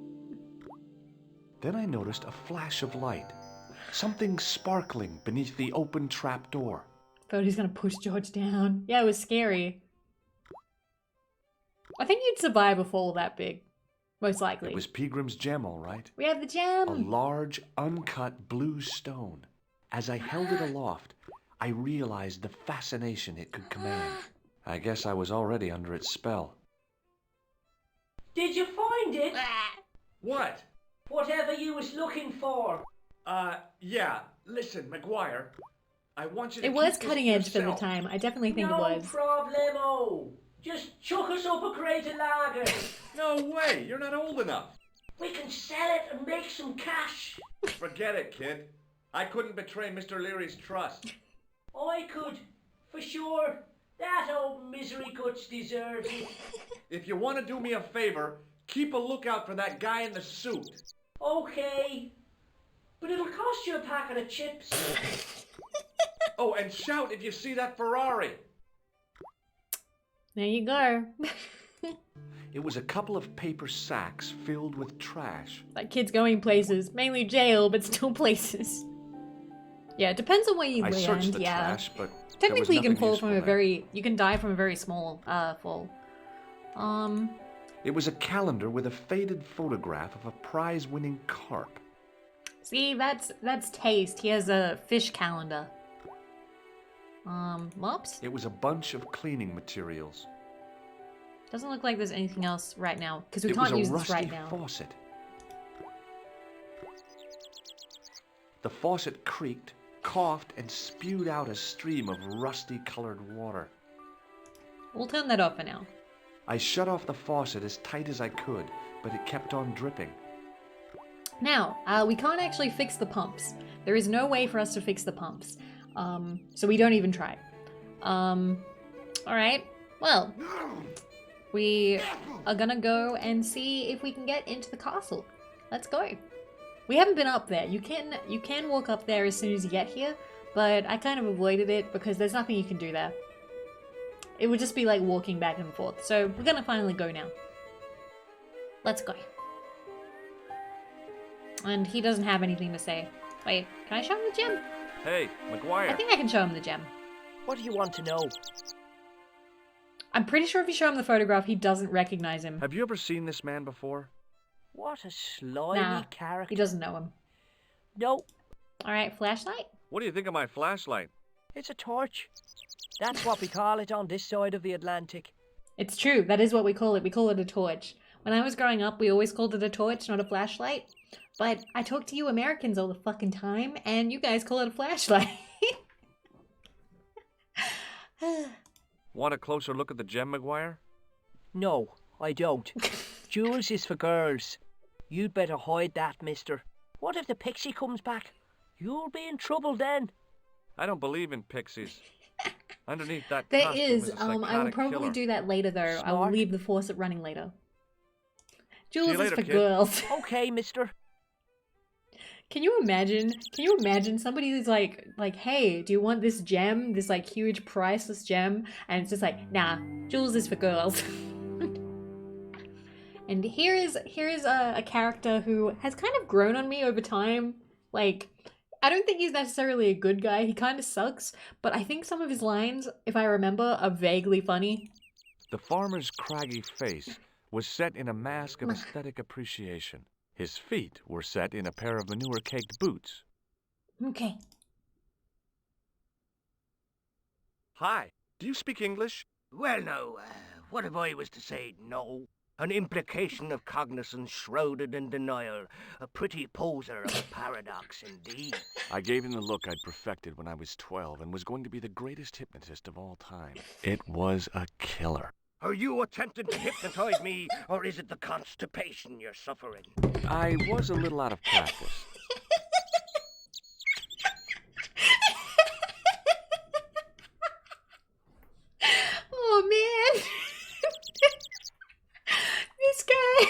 Then I noticed a flash of light. Something sparkling beneath the open trap door. Thought he was gonna push George down. Yeah, it was scary. I think you'd survive a fall that big. Most likely. It was Peagram's gem, all right. We have the gem! A large, uncut blue stone. As I held it aloft, I realized the fascination it could command. I guess I was already under its spell. Did you find it? What? Whatever you was looking for. Yeah. Listen, McGuire. I want you to It was cutting edge for the time. I definitely think it was. No problemo. Just chuck us up a crate of lager. No way! You're not old enough. We can sell it and make some cash. Forget it, kid. I couldn't betray Mr. Leary's trust. I could, for sure. That old misery guts deserves it. If you want to do me a favor, keep a lookout for that guy in the suit. Okay. But it'll cost you a packet of chips. Oh, and shout if you see that Ferrari. There you go. It was a couple of paper sacks filled with trash. That kid's going places. Mainly jail, but still places. Yeah, it depends on where you I land, searched the yeah. trash, but Technically, you can fall useful from a there. you can die from a very small fall. It was a calendar with a faded photograph of a prize-winning carp. See, that's taste. He has a fish calendar. Mops? It was a bunch of cleaning materials. Doesn't look like there's anything else right now, because we It was can't a use this rusty right now. faucet. The faucet creaked, coughed, and spewed out a stream of rusty-colored water. We'll turn that off for now. I shut off the faucet as tight as I could, but it kept on dripping. Now, we can't actually fix the pumps. There is no way for us to fix the pumps. So we don't even try. Alright, well, we are gonna go and see if we can get into the castle. Let's go. We haven't been up there. You can walk up there as soon as you get here, but I kind of avoided it because there's nothing you can do there. It would just be like walking back and forth. So we're gonna finally go now. Let's go. And he doesn't have anything to say. Wait, can I show him the gem? Hey, McGuire. I think I can show him the gem. What do you want to know? I'm pretty sure if you show him the photograph, he doesn't recognize him. Have you ever seen this man before? What a slimy Nah, character. he doesn't know him. No. Alright, flashlight? What do you think of my flashlight? It's a torch. That's what we call it on this side of the Atlantic. It's true, that is what we call it. We call it a torch. When I was growing up, we always called it a torch, not a flashlight. But I talk to you Americans all the fucking time, and you guys call it a flashlight. Want a closer look at the gem, McGuire? No, I don't. Jewels is for girls. You'd better hide that, mister. What if the pixie comes back? You'll be in trouble then. I don't believe in pixies. Underneath that There costume is. a I will psychotic probably killer. do that later, though. I will Smart. leave the faucet running later. Jewels you is later, for kid. girls. Okay, mister. Can you imagine? Can you imagine somebody who's like, hey, do you want this gem? This like huge priceless gem? And it's just like, nah, jewels is for girls. And here is a character who has kind of grown on me over time. Like, I don't think he's necessarily a good guy. He kind of sucks, but I think some of his lines, if I remember, are vaguely funny. The farmer's craggy face was set in a mask of aesthetic appreciation. His feet were set in a pair of manure-caked boots. Okay. Hi, do you speak English? Well, no, what if I was to say no? An implication of cognizance shrouded in denial. A pretty poser of a paradox, indeed. I gave him the look I'd perfected when I was 12 and was going to be the greatest hypnotist of all time. It was a killer. Are you attempting to hypnotize me, or is it the constipation you're suffering? I was a little out of practice. Oh man. This guy.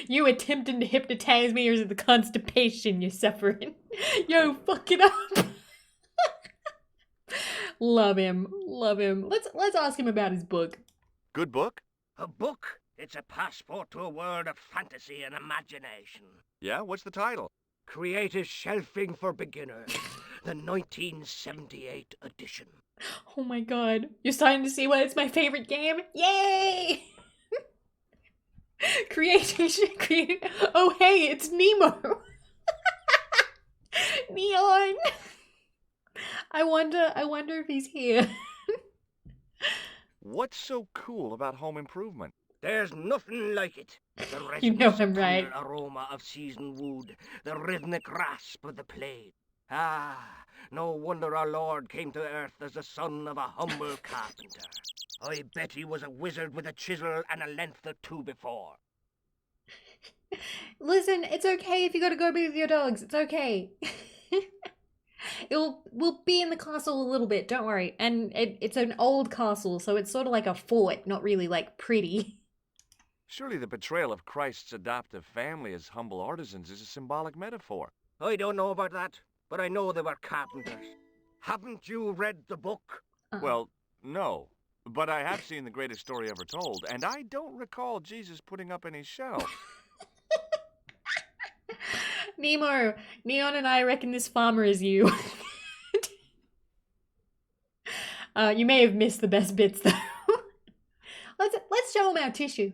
You attempting to hypnotize me, or is it the constipation you're suffering? Yo, fuck it up. Love him. Love him. Let's ask him about his book. Good book? A book? It's a passport to a world of fantasy and imagination. Yeah, what's the title? Creative Shelving for Beginners. The 1978 edition. Oh my god. You're starting to see why it's my favorite game? Yay! Create. Oh hey, it's Nemo. Neon. I wonder if he's here. What's so cool about Home Improvement? There's nothing like it. The You know resonant I'm right. aroma of seasoned wood, the rhythmic rasp of the plate. Ah, no wonder our Lord came to earth as the son of a humble carpenter. I bet he was a wizard with a chisel and a length or two before. Listen, it's okay if you gotta go be with your dogs. It's okay. We'll be in the castle a little bit, don't worry. And it's an old castle, so it's sort of like a fort, not really like pretty. Surely the betrayal of Christ's adoptive family as humble artisans is a symbolic metaphor. I don't know about that, but I know they were carpenters. Haven't you read the book? Well, no. But I have seen The Greatest Story Ever Told, and I don't recall Jesus putting up any shelves. Nemo, Neon and I reckon this farmer is you. You may have missed the best bits though. Let's show him our tissue.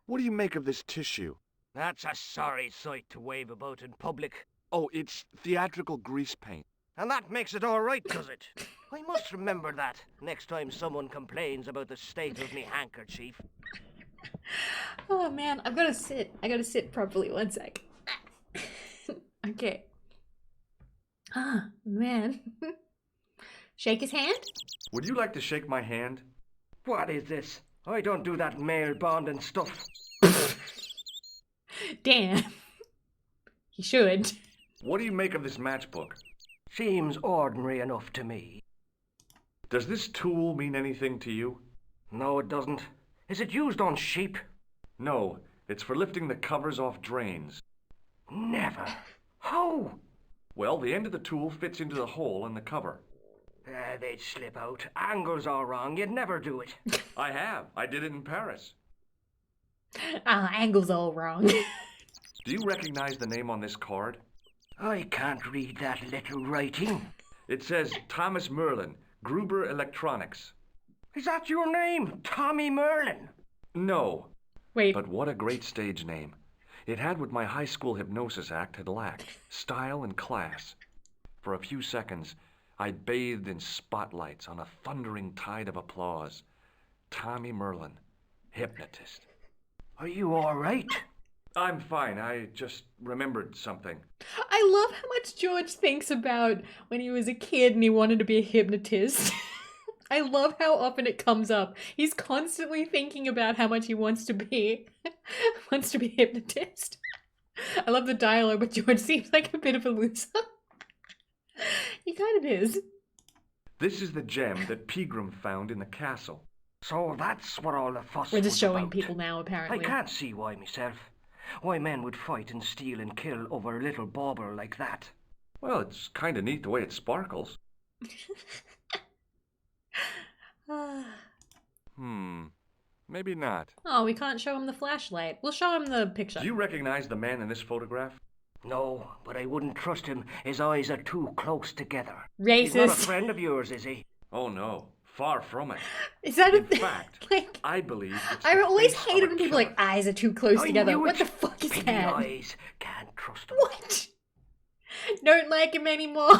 What do you make of this tissue? That's a sorry sight to wave about in public. Oh, it's theatrical grease paint. And that makes it all right, does it? I must remember that next time someone complains about the state of me handkerchief. Oh man, I gotta sit properly. One sec. Okay. Ah, man. Shake his hand? Would you like to shake my hand? What is this? I don't do that male bonding stuff. Damn. He should. What do you make of this matchbook? Seems ordinary enough to me. Does this tool mean anything to you? No, it doesn't. Is it used on sheep? No, it's for lifting the covers off drains. Never. How? Well, the end of the tool fits into the hole in the cover. They'd slip out. Angles are wrong. You'd never do it. I have. I did it in Paris. Angle's all wrong. Do you recognize the name on this card? I can't read that little writing. It says Thomas Merlin, Gruber Electronics. Is that your name, Tommy Merlin? No. Wait. But what a great stage name. It had what my high school hypnosis act had lacked, style and class. For a few seconds, I bathed in spotlights on a thundering tide of applause. Tommy Merlin, hypnotist. Are you all right? I'm fine. I just remembered something. I love how much George thinks about when he was a kid and he wanted to be a hypnotist. I love how often it comes up. He's constantly thinking about how much he wants to be a hypnotist. I love the dialogue, but George seems like a bit of a loser. He kind of is. This is the gem that Pegram found in the castle. So that's what all the fuss We're just was showing about. people now, apparently. I can't see why myself. Why men would fight and steal and kill over a little bauble like that. Well, it's kind of neat the way it sparkles. Maybe not. Oh, we can't show him the flashlight. We'll show him the picture. Do you recognize the man in this photograph? No, but I wouldn't trust him. His eyes are too close together. Racist. He's not a friend of yours, is he? Oh no, far from it. Is that in fact, I believe it's I the always face hated of a when people are like eyes are too close I together. knew What it. the fuck is Piggy that? eyes. Can't trust him. What? Don't like him anymore.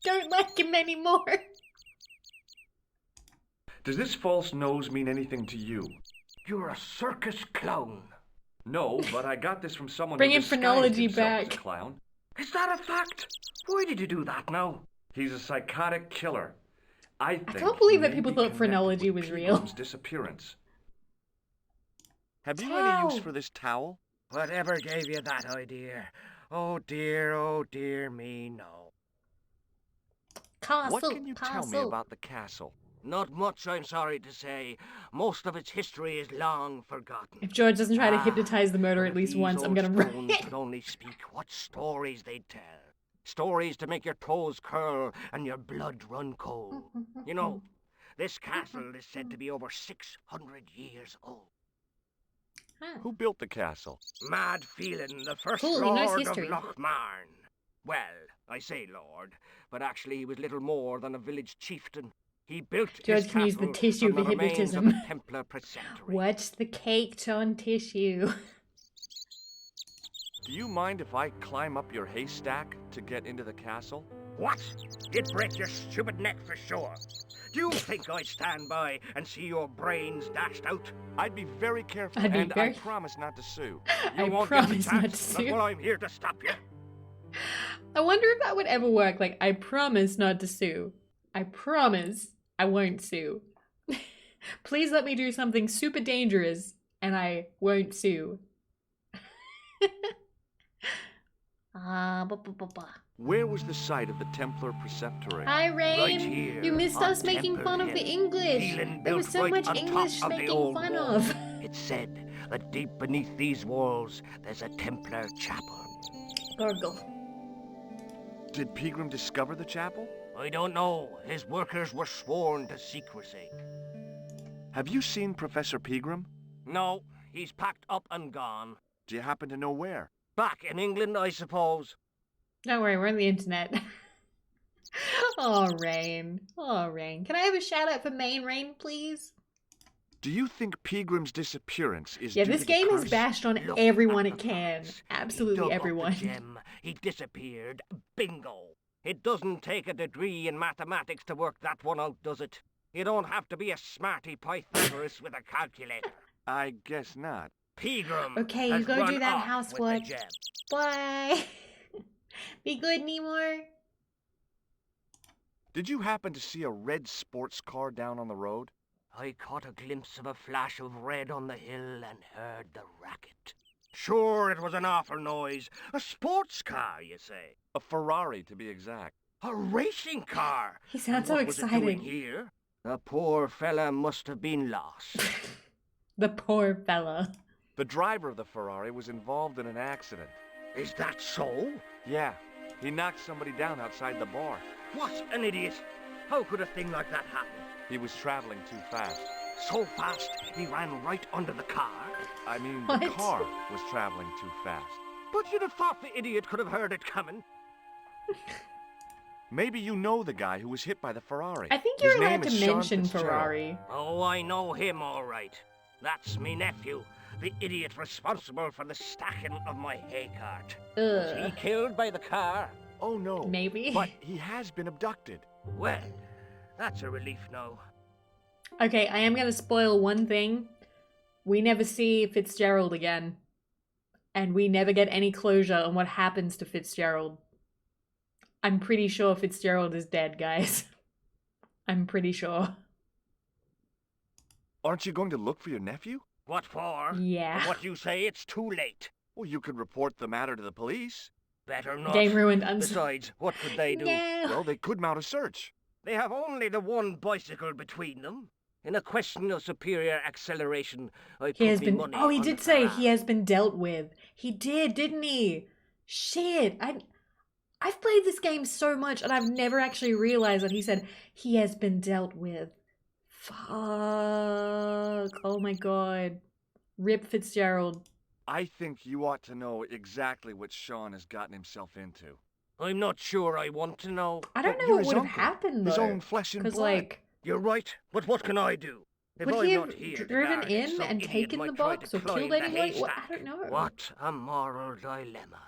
Don't like him anymore. Does this false nose mean anything to you? You're a circus clown. No, but I got this from someone Bringing who disguised phrenology himself as back. a clown. Is that a fact? Why did you do that now? He's a psychotic killer. I can't believe that he people may be thought phrenology connected was with real. Pegram's disappearance. Have you any use for this towel? Whatever gave you that idea? Oh dear me, no. Castle, What can you tell me about the castle? Not much, I'm sorry to say. Most of its history is long forgotten. If George doesn't try to hypnotise the murderer at least These once, I'm old gonna run stones it. could only speak what stories they'd tell. Stories to make your toes curl and your blood run cold. You know, this castle is said to be over 600 years old. Who built the castle? Mad Phelan, the first Cool, he knows lord of history. Lochmarn. Well, I say lord, but actually he was little more than a village chieftain. He built George his can use the castle tissue from the for remains of hypnotism. the Templar preceptory. What's the caked on tissue? Do you mind if I climb up your haystack to get into the castle? What? You'd break your stupid neck for sure. Do you think I'd stand by and see your brains dashed out? I'd be very careful, I'd be and very- I promise not to sue. You I won't get the promise not chance. to That's sue. why I'm here to stop you. I wonder if that would ever work. Like, I promise not to sue. I promise I won't sue. Please let me do something super dangerous and I won't sue. Where was the site of the Templar preceptory? Hi, Rain. Right here, You missed on us making Temple fun of the Hill. English. Phelan There was built so right much on English top of the making old fun wall. of. It's said that deep beneath these walls, there's a Templar chapel. Gargle. Did Pegram discover the chapel? I don't know. His workers were sworn to secrecy. Have you seen Professor Pegram? No, he's packed up and gone. Do you happen to know where? Back in England, I suppose. Don't worry, we're on the internet. Oh, Rain. Oh, Rain. Can I have a shout out for main Rain, please? Do you think Pegram's disappearance is Yeah, due this to the game has curse? bashed on Look everyone at it the can. facts. Absolutely He dug everyone. Up the gem. He disappeared. Bingo. It doesn't take a degree in mathematics to work that one out, does it? You don't have to be a smarty Pythagoras with a calculator. I guess not. Pegram Okay, you has go run do that off housework. with the gem. Bye. Be good, Nemor. Did you happen to see a red sports car down on the road? I caught a glimpse of a flash of red on the hill and heard the racket. Sure, it was an awful noise. A sports car, you say? A Ferrari, to be exact. A racing car? He sounds And so what was it doing excited. here? The poor fella must have been lost. The poor fella. The driver of the Ferrari was involved in an accident. Is that so? Yeah, he knocked somebody down outside the bar. What an idiot! How could a thing like that happen? He was traveling too fast. So fast, he ran right under the car? I mean, What? the car was traveling too fast. But you'd have thought the idiot could have heard it coming. Maybe you know the guy who was hit by the Ferrari. I think His you're allowed name to is Sean mention Fitzgerald. Ferrari. Oh, I know him all right. That's me nephew, the idiot responsible for the stacking of my hay cart. Was he Ugh. killed by the car? Oh, no. Maybe. But he has been abducted. Well, that's a relief now. Okay, I am going to spoil one thing. We never see Fitzgerald again. And we never get any closure on what happens to Fitzgerald. I'm pretty sure Fitzgerald is dead, guys. I'm pretty sure. Aren't you going to look for your nephew? What for? Yeah. For what you say, it's too late. Well, you could report the matter to the police. Better not. Game ruined. Besides, what could they do? No. Well, they could mount a search. They have only the one bicycle between them. In a question of superior acceleration, I He has put me been. money Oh, he on did the say Ferrari. he has been dealt with. He did, didn't he? Shit. I've played this game so much and I've never actually realized that he said he has been dealt with. Fuck. Oh my god. Rip Fitzgerald. I think you ought to know exactly what Sean has gotten himself into. I'm not sure I want to know. I don't But know you're what his would have uncle, happened his though. own flesh and Because blood. like, You're right, but what can I do? If would I'm he not have here, the driven guard, in some and idiot taken might the try box to or climb killed the anyone? What? I haystack. don't know. What a moral dilemma.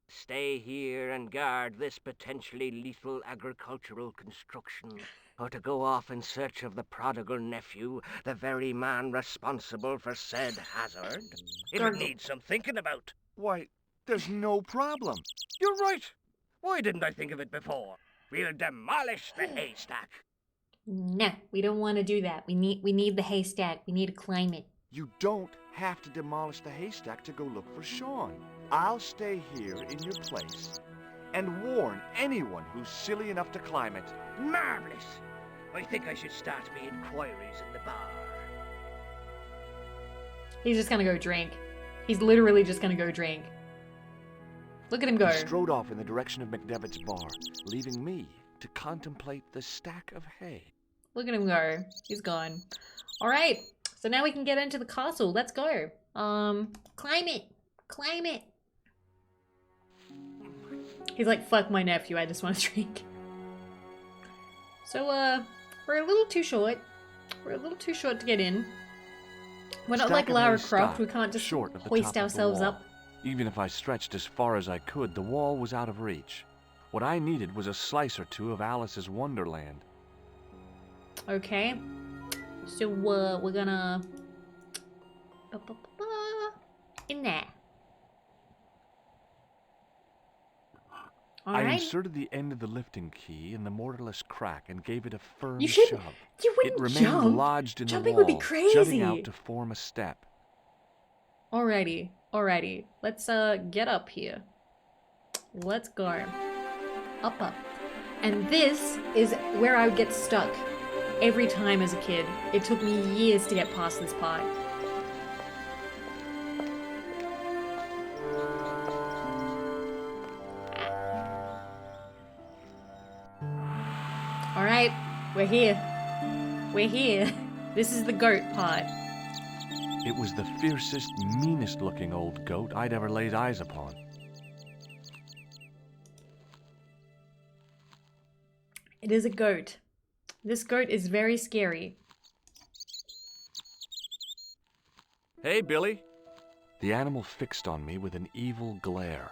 Stay here and guard this potentially lethal agricultural construction, or to go off in search of the prodigal nephew, the very man responsible for said hazard? It would need some thinking about. Why, there's no problem. You're right. Why didn't I think of it before? We'll demolish the haystack. No, we don't want to do that. We need the haystack. We need to climb it. You don't have to demolish the haystack to go look for Sean. I'll stay here in your place and warn anyone who's silly enough to climb it. Marvelous. I think I should start me inquiries in the bar. He's just gonna go drink. He's literally just gonna go drink. Look at him go. He strode off in the direction of McDevitt's bar, leaving me to contemplate the stack of hay. Look at him go. He's gone. Alright, so now we can get into the castle. Let's go. Climb it. Climb it. He's like, fuck my nephew, I just want to drink. So, we're a little too short. We're a little too short to get in. We're not Stack like of Lara hay Croft, we stopped can't just short of the hoist top of the ourselves wall. up. Even if I stretched as far as I could, the wall was out of reach. What I needed was a slice or two of Alice's Wonderland. Okay. So, we're gonna... in there. I Alright. inserted the end of the lifting key in the mortarless crack and gave it a firm You shouldn't- shove. you wouldn't It remained jump. lodged in Jumping the would be wall, jutting crazy. out to form a step. Alrighty. Let's get up here. Let's go. Up. And this is where I would get stuck every time as a kid. It took me years to get past this part. Alright, we're here. We're here. This is the goat part. It was the fiercest, meanest-looking old goat I'd ever laid eyes upon. It is a goat. This goat is very scary. Hey, Billy! The animal fixed on me with an evil glare.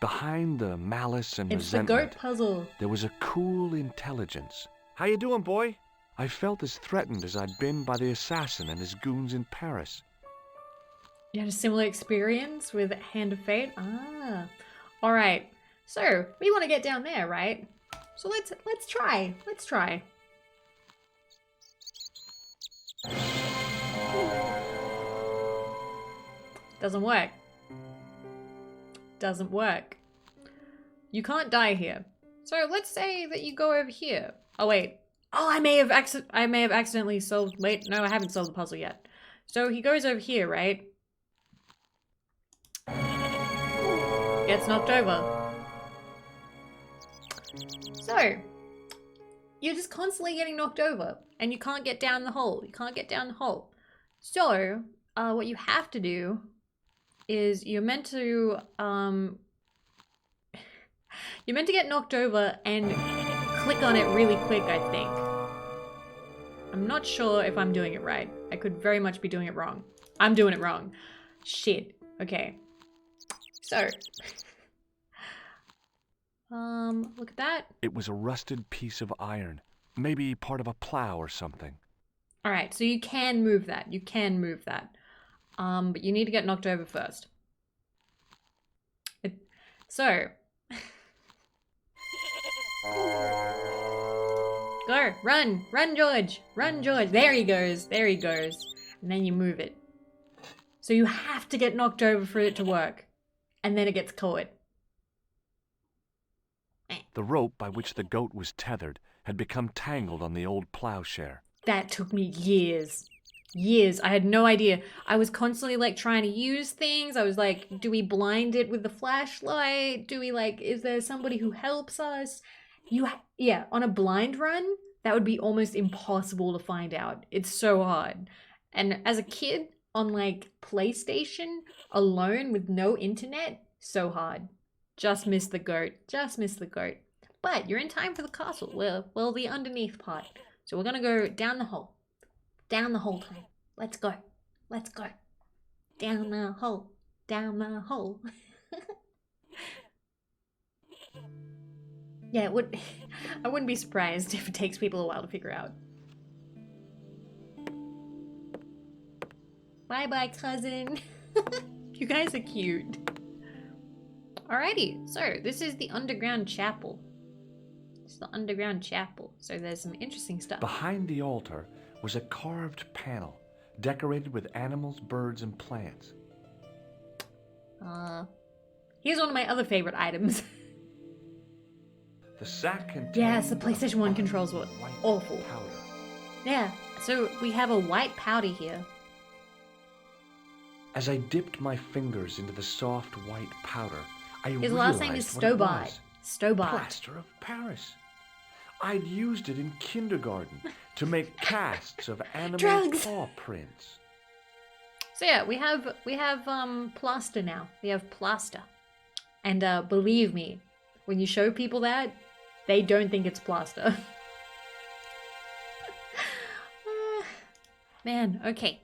Behind the malice and It's the resentment, goat puzzle. there was a cool intelligence. How you doing, boy? I felt as threatened as I'd been by the assassin and his goons in Paris. You had a similar experience with Hand of Fate? Ah. Alright. So, we want to get down there, right? So let's try. Let's try. Doesn't work. doesn't work. You can't die here. So let's say that you go over here. Oh wait. Oh, I may have accidentally solved. Wait, no, I haven't solved the puzzle yet. So he goes over here, right? Gets knocked over. So you're just constantly getting knocked over, and you can't get down the hole. You can't get down the hole. So what you have to do is you're meant to get knocked over and click on it really quick, I think. I'm not sure if I'm doing it right. I could very much be doing it wrong. I'm doing it wrong. Shit. Okay. So, look at that. It was a rusted piece of iron. Maybe part of a plow or something. All right, so you can move that. You can move that. But you need to get knocked over first. So, go, run, George, run, George. There he goes, and then you move it. So you have to get knocked over for it to work, and then it gets caught. The rope by which the goat was tethered had become tangled on the old plowshare. That took me years. I had no idea. I was constantly like trying to use things. I was like, do we blind it with the flashlight? Do we like, is there somebody who helps us? Yeah, on a blind run, that would be almost impossible to find out. It's so hard. And as a kid on like PlayStation alone with no internet, so hard. Just missed the goat. But you're in time for the castle. Well, the underneath part. So we're gonna go down the hole. Down the hole time. Let's go. Down the hole. Yeah, it would. I wouldn't be surprised if it takes people a while to figure out. Bye, cousin. You guys are cute. Alrighty, so this is the underground chapel. So there's some interesting stuff. Behind the altar was a carved panel decorated with animals, birds, and plants. Here's one of my other favorite items. The sack contained... Yes, the PlayStation 1 controls were awful. Powder. Yeah, so we have a white powder here. As I dipped my fingers into the soft white powder, I His realized last name is what it Stobart. was. Stobart. Plaster of Paris. I'd used it in kindergarten to make casts of animal Drugs. paw prints. So yeah, we have plaster now. We have plaster. And believe me, when you show people that, they don't think it's plaster. Man, okay.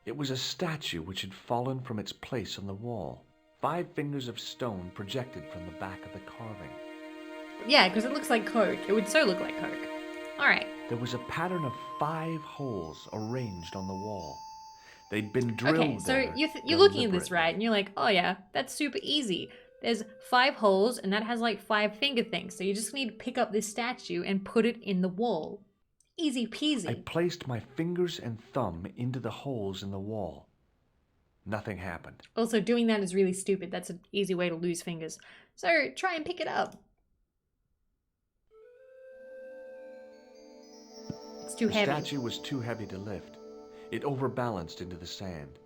It was a statue which had fallen from its place on the wall. 5 fingers of stone projected from the back of the carving. Yeah, because it looks like Coke. It would so look like Coke. Alright. There was a pattern of 5 holes arranged on the wall. They'd been drilled Okay, so there you're looking at this, deliberately. right? And you're like, oh yeah, that's super easy. There's 5 holes, and that has like 5 finger things. So you just need to pick up this statue and put it in the wall. Easy peasy. I placed my fingers and thumb into the holes in the wall. Nothing happened. Also, doing that is really stupid. That's an easy way to lose fingers. So try and pick it up. It's too The heavy. statue was too heavy to lift. It overbalanced into the sand.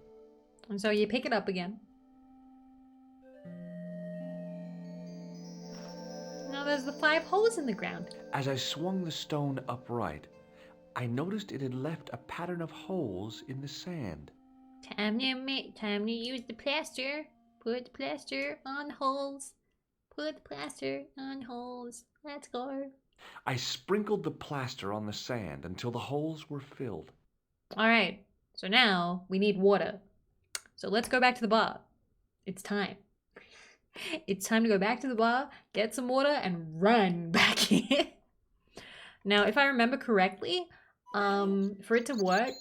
And so you pick it up again. Now there's the 5 holes in the ground. As I swung the stone upright, I noticed it had left a pattern of holes in the sand. Time to use the plaster. Put the plaster on holes. Put the plaster on holes. Let's go. I sprinkled the plaster on the sand until the holes were filled. Alright, so now we need water. So let's go back to the bar. It's time. It's time to go back to the bar, get some water, and run back here. Now, if I remember correctly, for it to work,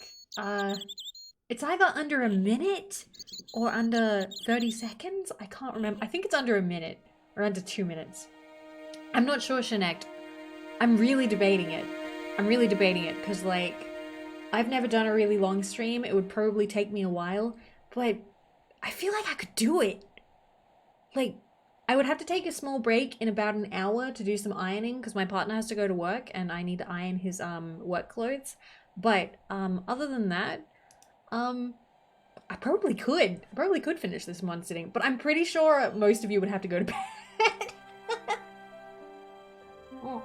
it's either under a minute or under 30 seconds. I can't remember. I think it's under a minute or under 2 minutes. I'm not sure, Shanect. I'm really debating it because, like, I've never done a really long stream. It would probably take me a while, but I feel like I could do it. like, I would have to take a small break in about an hour to do some ironing because my partner has to go to work and I need to iron his work clothes. But other than that, I probably could. I probably could finish this in one sitting, but I'm pretty sure most of you would have to go to bed. Oh.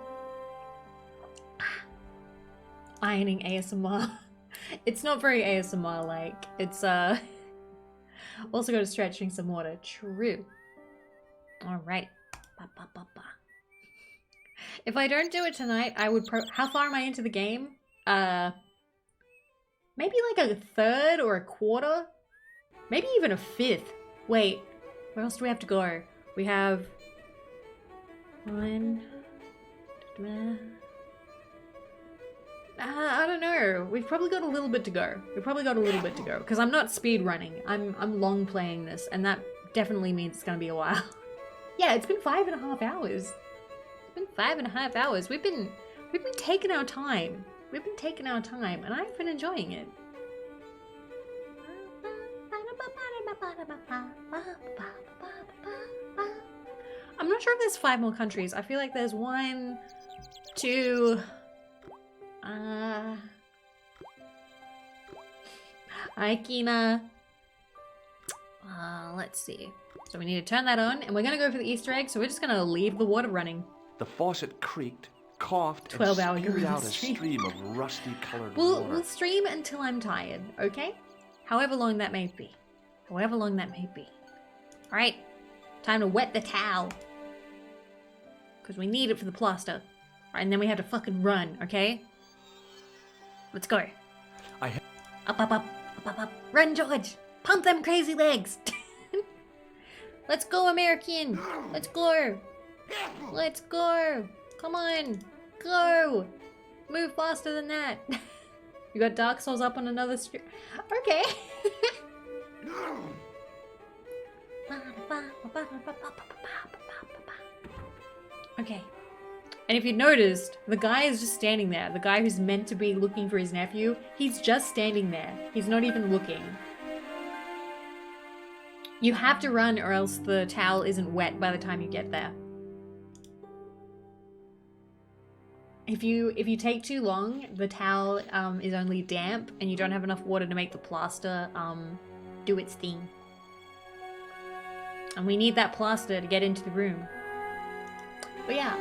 Ironing ASMR. It's not very ASMR like. It's also got to stretch, drink some water. True. All right. Ba, ba, ba, ba. If I don't do it tonight, I would how far am I into the game? Maybe like a third or a quarter? Maybe even a fifth. Wait, where else do we have to go? We have one. I don't know. We've probably got a little bit to go. Because I'm not speed running. I'm long playing this, and that definitely means it's gonna be a while. Yeah, it's been 5.5 hours. We've been taking our time. And I've been enjoying it. I'm not sure if there's 5 more countries. I feel like there's 1, 2. Aikina. Let's see. So we need to turn that on, and we're gonna go for the Easter egg. So we're just gonna leave the water running. The faucet creaked, coughed, and 12-hour spewed out a stream. stream of rusty-colored We'll water. stream until I'm tired, okay? However long that may be. Alright, time to wet the towel. Because we need it for the plaster. Alright, and then we have to fucking run, okay? Let's go. Up. Run, George! Pump them crazy legs! Let's go, American! Let's go! Come on! Go! Move faster than that! You got Dark Souls up on another stream? Okay! Okay. And if you noticed, the guy is just standing there. The guy who's meant to be looking for his nephew, he's just standing there. He's not even looking. You have to run or else the towel isn't wet by the time you get there. If you take too long, the towel is only damp and you don't have enough water to make the plaster do its thing. And we need that plaster to get into the room. But yeah,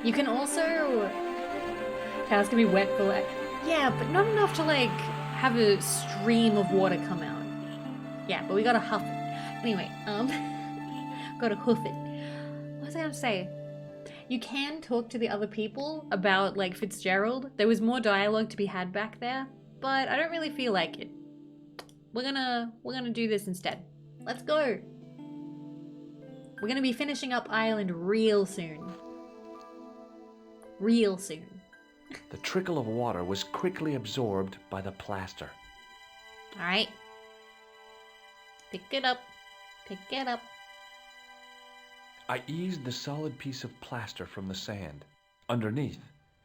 you can also... Towels can be wet for like... Yeah, but not enough to like have a stream of water come out. Yeah, but we gotta huff it. Anyway, gotta hoof it. What was I gonna say? You can talk to the other people about like Fitzgerald. There was more dialogue to be had back there, but I don't really feel like it. We're gonna do this instead. Let's go. We're gonna be finishing up Ireland real soon. The trickle of water was quickly absorbed by the plaster. Alright. Pick it up. I eased the solid piece of plaster from the sand. Underneath,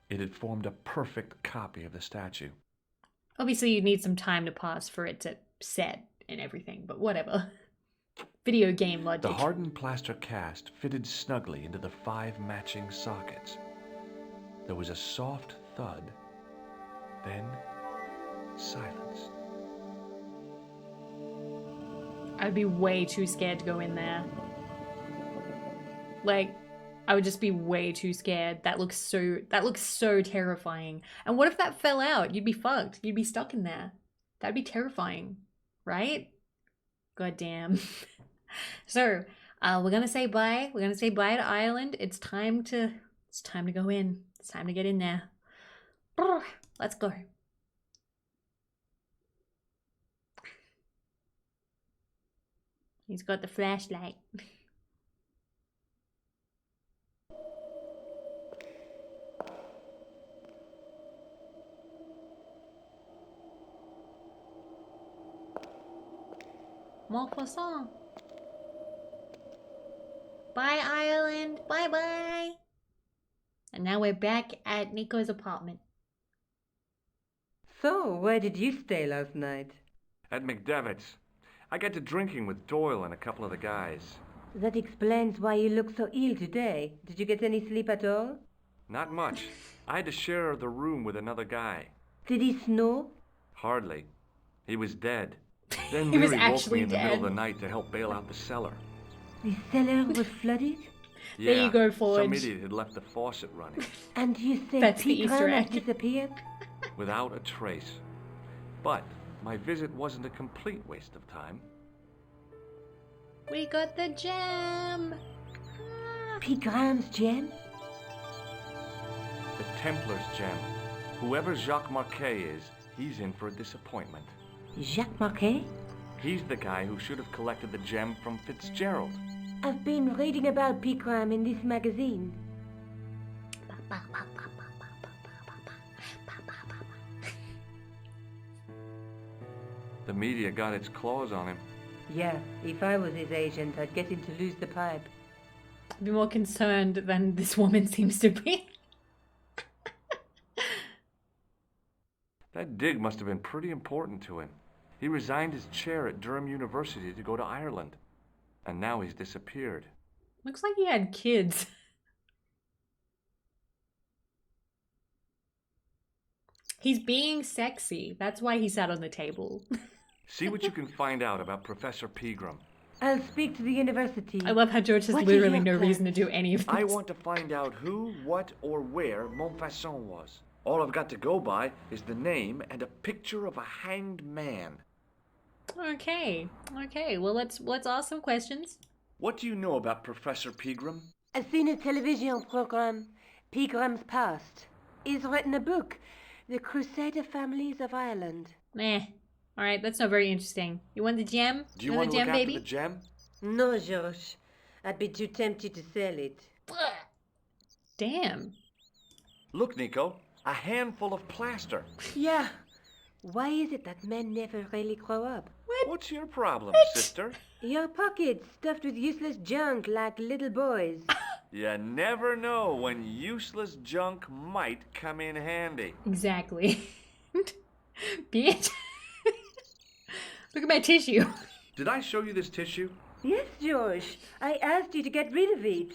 it had formed a perfect copy of the statue. Obviously, you need some time to pass for it to set and everything, but whatever. Video game logic. The hardened plaster cast fitted snugly into the 5 matching sockets. There was a soft thud, then silence. I'd be way too scared to go in there. Like, I would just be way too scared. That looks so terrifying. And what if that fell out? You'd be fucked. You'd be stuck in there. That'd be terrifying, right? God damn. So, we're gonna say bye. We're gonna say bye to Ireland. It's time to go in. It's time to get in there. Let's go. He's got the flashlight. More croissant. Bye, Ireland. Bye-bye. And now we're back at Nico's apartment. So, where did you stay last night? At McDevitt's. I got to drinking with Doyle and a couple of the guys. That explains why you look so ill today. Did you get any sleep at all? Not much. I had to share the room with another guy. Did he snore? Hardly. He was dead. Then He was Leary woke actually me in the middle of dead. the night to help bail out the cellar. The cellar was flooded? Yeah, There you go, Forge. some idiot had left the faucet running. And you think That's the Easter Pigram has egg. disappeared? Without a trace. But my visit wasn't a complete waste of time. We got the gem. Pigram's gem? The Templars gem. Whoever Jacques Marquet is, he's in for a disappointment. Jacques Marquet? He's the guy who should have collected the gem from Fitzgerald. I've been reading about Pigram in this magazine. The media got its claws on him. Yeah, if I was his agent, I'd get him to lose the pipe. I'd be more concerned than this woman seems to be. That dig must have been pretty important to him. He resigned his chair at Durham University to go to Ireland. And now he's disappeared. Looks like he had kids. He's being sexy. That's why he sat on the table. See what you can find out about Professor Pegram. I'll speak to the university. I love how George has What is literally your no plan? reason to do any of this. I want to find out who, what, or where Montfaucon was. All I've got to go by is the name and a picture of a hanged man. Okay. Okay. Well, let's ask some questions. What do you know about Professor Pegram? I've seen a television program, Pigram's Past. He's written a book, The Crusader Families of Ireland. Meh. All right, that's not very interesting. You want the gem? Do you want want the to gem, look baby? after the gem? No, Josh. I'd be too tempted to sell it. Damn. Look, Nico, a handful of plaster. Yeah. Why is it that men never really grow up? What's your problem, sister? Your pockets stuffed with useless junk like little boys. You never know when useless junk might come in handy. Exactly. Bitch. Look at my tissue. Did I show you this tissue? Yes, Josh. I asked you to get rid of it.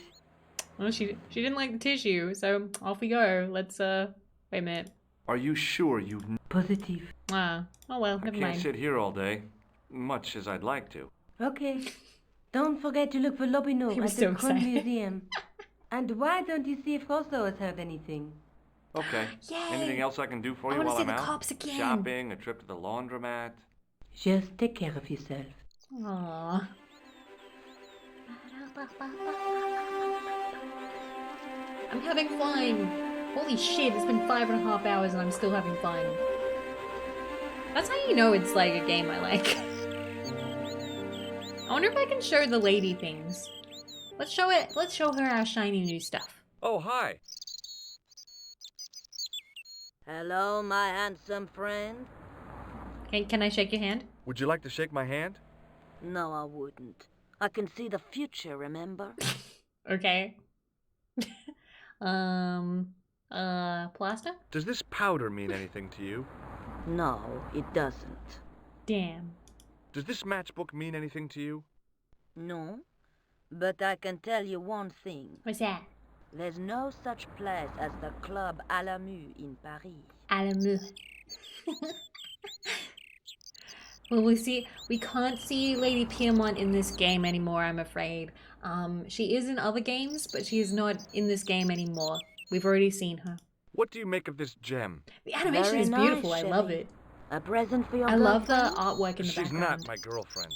Well, she didn't like the tissue, so off we go. Let's wait a minute. Are you sure you... Positive. Oh well, I never can't mind. sit here all day, much as I'd like to. Okay. Don't forget to look for Lobino He was at so the Kron excited. Museum. And why don't you see if Rosso has heard anything? Okay. Yay! Anything else I can do for I you wanna while see I'm the out? cops again. Shopping, a trip to the laundromat. Just take care of yourself. Aww. I'm having fun. Holy shit, it's been 5.5 hours and I'm still having fun. That's how you know it's like a game I like. I wonder if I can show the lady things. Let's show her our shiny new stuff. Oh, hi. Hello, my handsome friend. Can I shake your hand? Would you like to shake my hand? No, I wouldn't. I can see the future, remember? Okay. Plaster? Does this powder mean anything to you? No, it doesn't. Damn. Does this matchbook mean anything to you? No, but I can tell you one thing. What's that? There's no such place as the Club à la Mue in Paris. Alamu. Well, we can't see Lady Piermont in this game anymore, I'm afraid. She is in other games, but she is not in this game anymore. We've already seen her. What do you make of this gem? The animation Very is beautiful, nice, I love Shelley. it. A present for your I love the girlfriend? artwork in the She's background. not my girlfriend.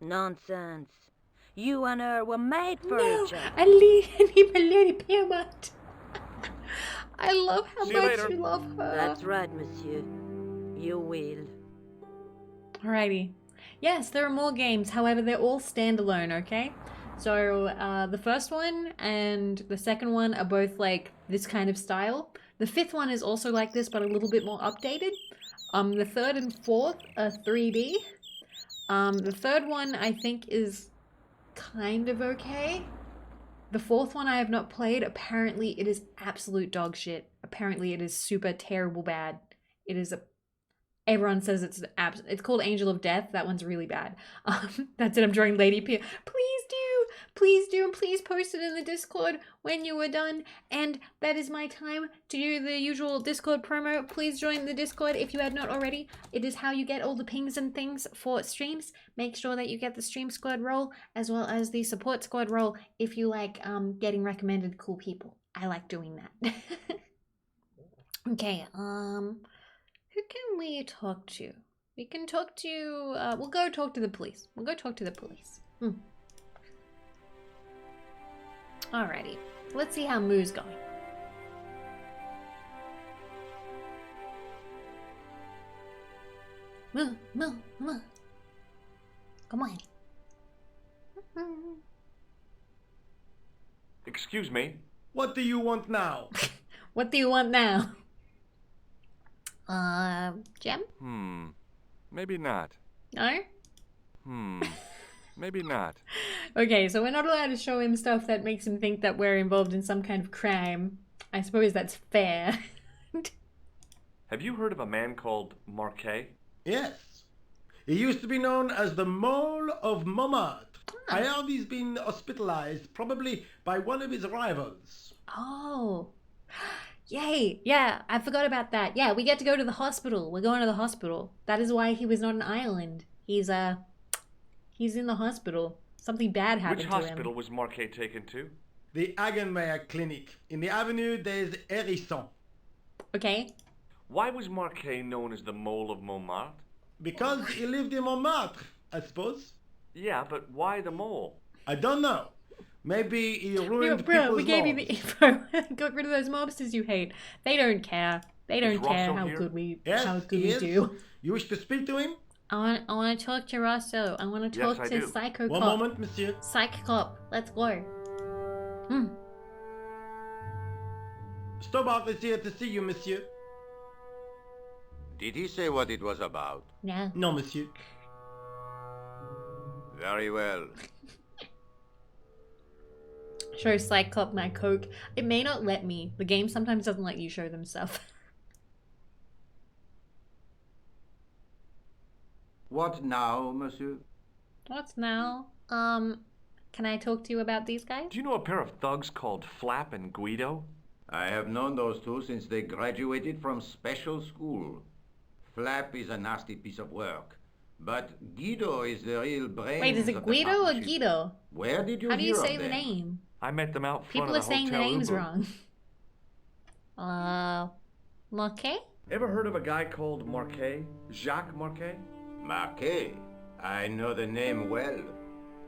Nonsense. You and her were made for No, each other. I need my Lady Piermont. I love how See you much later. you love her. That's right, monsieur. You will. Alrighty. Yes, there are more games, however, they're all standalone, okay? So, the first one and the second one are both like this kind of style. The fifth one is also like this, but a little bit more updated. The third and fourth are 3D. The third one, I think, is kind of okay. The fourth one I have not played. Apparently, it is absolute dog shit. Apparently, it is super terrible bad. It is Everyone says it's it's called Angel of Death. That one's really bad. That's it. I'm drawing Lady P. Please do, and please post it in the Discord when you are done. And that is my time to do the usual Discord promo. Please join the Discord if you had not already. It is how you get all the pings and things for streams. Make sure that you get the stream squad role as well as the support squad role if you like getting recommended cool people. I like doing that. Okay, who can we talk to? We can talk to, we'll go talk to the police. Alrighty, let's see how Moo's going. Moo. Come on. Excuse me? What do you want now? What do you want now? Gem? Maybe not. No? Maybe not. Okay, so we're not allowed to show him stuff that makes him think that we're involved in some kind of crime. I suppose that's fair. Have you heard of a man called Marquet? Yes. He used to be known as the Mole of Montmartre. I heard he's been hospitalized, probably by one of his rivals. Oh. Yay! Yeah, I forgot about that. Yeah, we get to go to the hospital. We're going to the hospital. That is why he was not in Ireland. He's in the hospital. Something bad happened to him. Which hospital was Marquet taken to? The Hagenmeyer Clinic in the Avenue des Hérissons. Okay. Why was Marquet known as the Mole of Montmartre? Because he lived in Montmartre, I suppose. Yeah, but why the mole? I don't know. Maybe he ruined Bro, people's we gave you lives. the info. Got rid of those mobsters you hate. They don't care. They don't care Rosso how here? good we Yes, how good he we is. do. You wish to speak to him? I want to talk to Rosso. I want to Yes, talk I to do. Psycho One Cop. moment, monsieur. Psycho Cop. Let's go. Stobart is here to see you, monsieur. Did he say what it was about? No. No, monsieur. Very well. Show Cyclop my coke. It may not let me. The game sometimes doesn't let you show them stuff. What now, monsieur? What's now? Can I talk to you about these guys? Do you know a pair of thugs called Flap and Guido? I have known those two since they graduated from special school. Flap is a nasty piece of work, but Guido is the real brains. Wait, is it of the Guido or partnership. Guido? Where did you How do hear you of say the them? name? I met them out front People of are the saying the Hotel names Uber. wrong. Marquet? Ever heard of a guy called Marquet? Jacques Marquet? Marquet? I know the name well.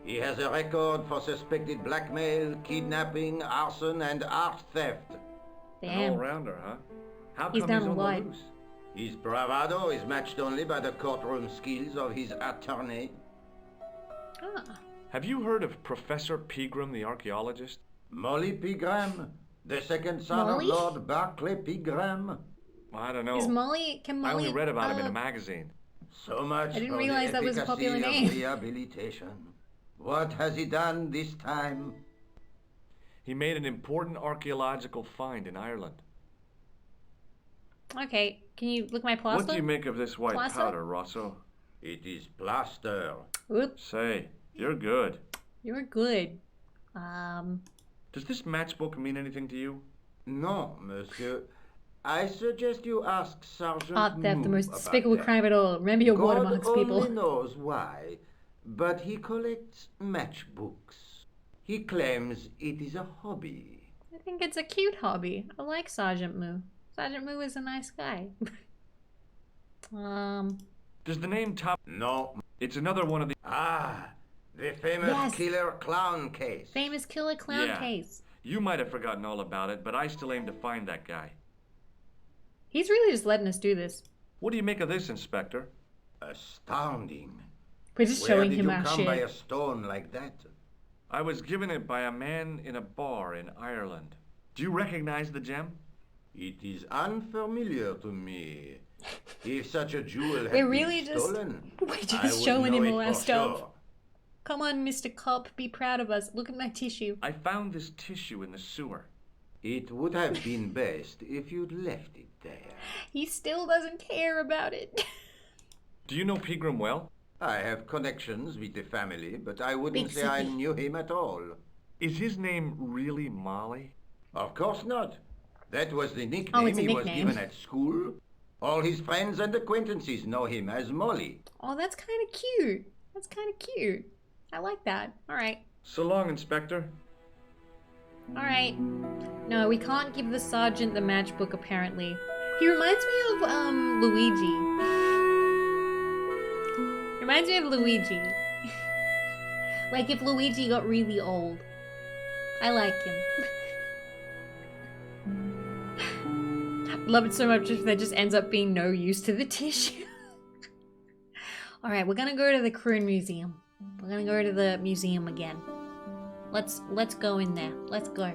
He has a record for suspected blackmail, kidnapping, arson, and art theft. An Damn. all-rounder, huh? How He's come done he's a on the lot. loose? His bravado is matched only by the courtroom skills of his attorney. Have you heard of Professor Pegram, the archaeologist? Molly Pegram, the second son Molly? of Lord Barclay Pegram. I don't know. Is Molly? Can Molly? I only read about him in a magazine. So much I didn't for realize the that was a efficacy popular of name. rehabilitation. What has he done this time? He made an important archaeological find in Ireland. Okay, can you look my plaster? What do you make of this white Plaster? powder, Rosso? It is plaster. Oops, Say, you're good. you're good. Does this matchbook mean anything to you? No, monsieur. I suggest you ask Sergeant Art theft, the Moo most about despicable that. crime at all. Remember your God watermarks, people. only knows why, but he collects matchbooks. He claims it is a hobby. I think it's a cute hobby. I like Sergeant Moo. Sergeant Moo is a nice guy. Does the name top? No. It's another one of the. Ah, the famous Yes. killer clown case. Famous killer clown Yeah. case. You might have forgotten all about it, but I still aim to find that guy. He's really just letting us do this. What do you make of this, Inspector? Astounding. We're just Where showing did him you our come shit. by a stone like that? I was given it by a man in a bar in Ireland. Do you recognize the gem? It is unfamiliar to me. If such a jewel had We're been really just- stolen, we're I just would showing know him it all our for stuff. sure. Come on, Mr. Cop, be proud of us. Look at my tissue. I found this tissue in the sewer. It would have been best if you'd left it there. He still doesn't care about it. Do you know Pegram well? I have connections with the family, but I wouldn't Big say I city. knew him at all. Is his name really Molly? Of course not. That was the nickname Oh, it's a he was nickname. given at school. All his friends and acquaintances know him as Molly. Oh, that's kind of cute. That's kind of cute. I like that. All right. So long, Inspector. All right. No, we can't give the sergeant the matchbook, apparently. He reminds me of, Luigi. Reminds me of Luigi. Like if Luigi got really old. I like him. Love it so much if there just ends up being no use to the tissue. Alright, we're gonna go to the Kroon Museum. We're gonna go to the museum again. Let's go in there. Let's go.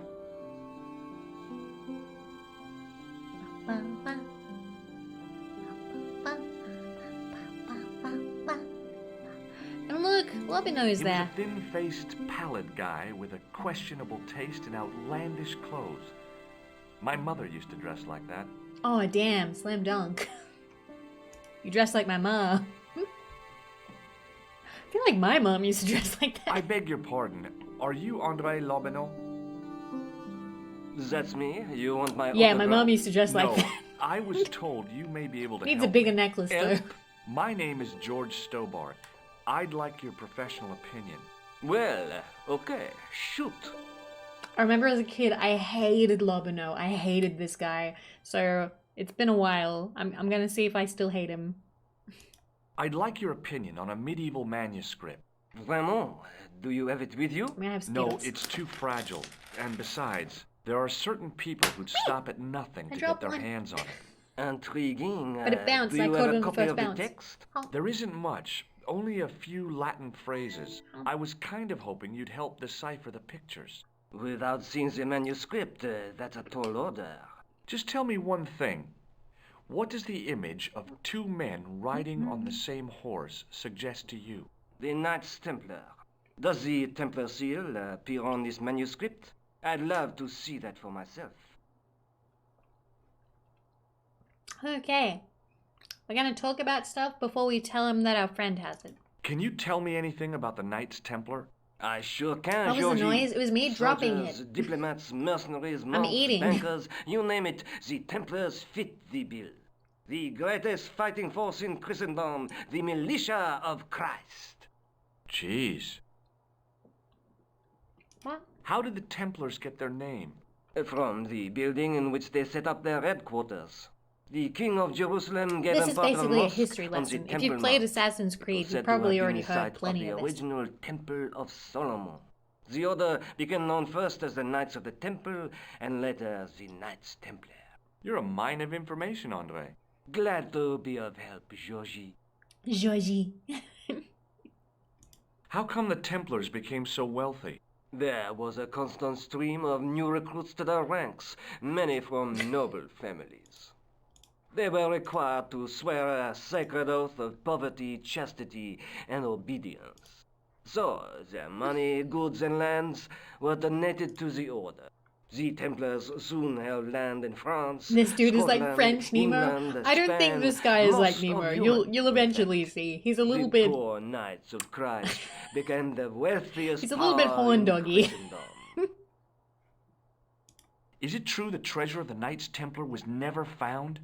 And look, Lobino's there. He was a thin-faced, pallid guy with a questionable taste in outlandish clothes. My mother used to dress like that. Oh, damn. Slam dunk. You dress like my mom. I feel like my mom used to dress like that. I beg your pardon. Are you Andre Lobineau? That's me. You want my Yeah, my autograph? mom used to dress like No, that. I was told you may be able to Needs help a bigger me. necklace, though. My name is George Stobart. I'd like your professional opinion. Well, okay, shoot. I remember as a kid, I hated Lobino. I hated this guy. So, it's been a while. I'm gonna see if I still hate him. I'd like your opinion on a medieval manuscript. Vraiment? Do you have it with you? I have No, skills. it's too fragile. And besides, there are certain people who'd stop at nothing I to get dropped their one. hands on it. Intriguing. But it bounced, Do I you caught have it a on the copy first of the bounce. text? There isn't much, only a few Latin phrases. I was kind of hoping you'd help decipher the pictures. Without seeing the manuscript, that's a tall order. Just tell me one thing. What does the image of two men riding on the same horse suggest to you? The Knights Templar. Does the Templar seal appear on this manuscript? I'd love to see that for myself. Okay. We're gonna talk about stuff before we tell him that our friend has it. Can you tell me anything about the Knights Templar? I sure can, What was the Georgie. noise? It was me dropping Soldiers, it. Diplomats, mercenaries, I'm monks, eating. bankers, you name it, the Templars fit the bill. The greatest fighting force in Christendom, the militia of Christ. Jeez. What? How did the Templars get their name? From the building in which they set up their headquarters. The King of Jerusalem gave This them is part of basically a mosque history on the lesson. If Temple you've played Mount. Assassin's Creed, Said you've to probably have already been the heard site plenty of of the it. original Temple of Solomon. The order became known first as the Knights of the Temple, and later the Knights Templar. You're a mine of information, Andre. Glad to be of help, Georgie. Georgie. How come the Templars became so wealthy? There was a constant stream of new recruits to their ranks, many from noble families. They were required to swear a sacred oath of poverty, chastity, and obedience. So, their money, goods, and lands were donated to the order. The Templars soon held land in France. This dude is like Scotland, French Nemo. England, I don't think Spain, this guy is like most Nemo. of You'll Europe. eventually see. He's a little The bit. poor Knights of Christ became the wealthiest. He's a little bit power horn in doggy. Christendom. Is it true the treasure of the Knights Templar was never found?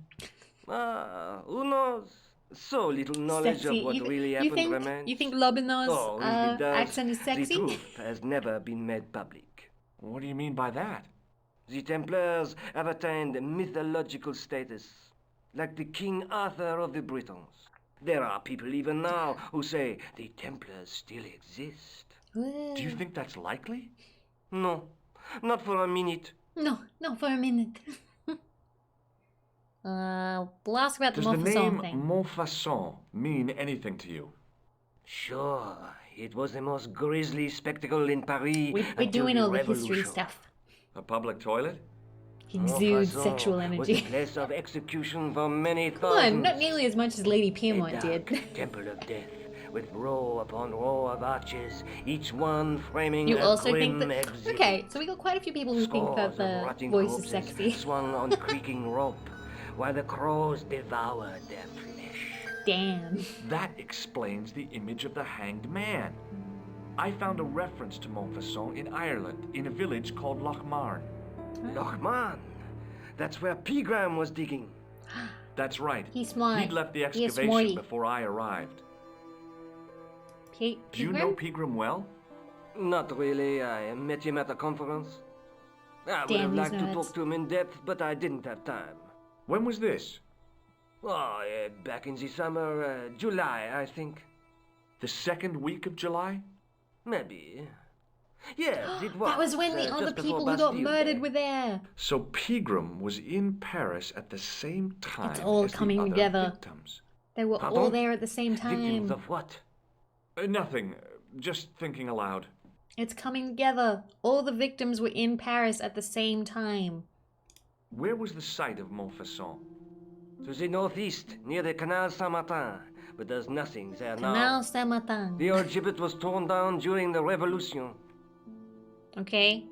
Who knows? So little knowledge Sexy. of what really you happened think remains. you think Lobino's Oh, if it does, accent is sexy? The truth has never been made public. What do you mean by that? The Templars have attained mythological status, like the King Arthur of the Britons. There are people even now who say the Templars still exist. Do you think that's likely? No, not for a minute. No, not for a minute. We'll ask about the Does the Montfaucon name thing. Montfaucon mean anything to you? Sure, it was the most grisly spectacle in Paris. We're until doing all the Revolution. history stuff. A public toilet? Exudes Montfaucon sexual was energy. a place of execution for many Come on, thousands. not nearly as much as Lady Piermont A did. dark Temple of Death, with row upon row of arches, each one framing You a also think grim that. exhibit. Okay, so we got quite a few people who think that Scores of the rotting voice is corpses sexy. swung on creaking rope, while the crows devoured their flesh. Damn. That explains the image of the hanged man. I found a reference to Montfaucon in Ireland, in a village called Lochmarn. Lochmarn? That's where Pegram was digging. That's right. He's smart. He'd left the He is excavation smarty. before I arrived. Pegram? Do you know Pegram well? Not really. I met him at a conference. I would have Damn, these liked to nerds. talk to him in depth, but I didn't have time. When was this? Oh, back in the summer, July, I think. The second week of July? Maybe. Yes, it was. That was when the other just before people who got Bastille murdered Day. were there. So Pegram was in Paris at the same time It's all as the coming other together. victims. They were all there at the same time. Victims of what? Nothing. Just thinking aloud. It's coming together. All the victims were in Paris at the same time. Where was the site of Montfaucon? To the northeast, near the Canal Saint-Martin. But there's nothing there now. Canal Saint-Martin. The old gibbet was torn down during the Revolution. Okay.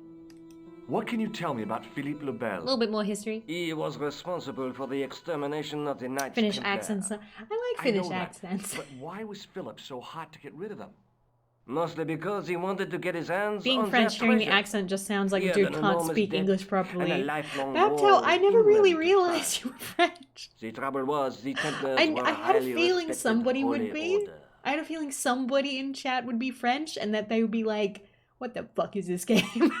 What can you tell me about Philippe A Lebel? little bit more history. He was responsible for the extermination of the Knights Finnish Templar. accents. I like I Finnish know that, accents. But why was Philip so hot to get rid of them? Mostly because he wanted to get his hands Being on French, their hearing the treasure. accent just sounds like He a had dude an can't enormous speak debt English and properly. a lifelong That's war how I with never England really to realized you were French. The trouble was, the Templars I were had a highly feeling respected somebody would holy be. order. I had a feeling somebody in chat would be French and that they would be like, what the fuck is this game?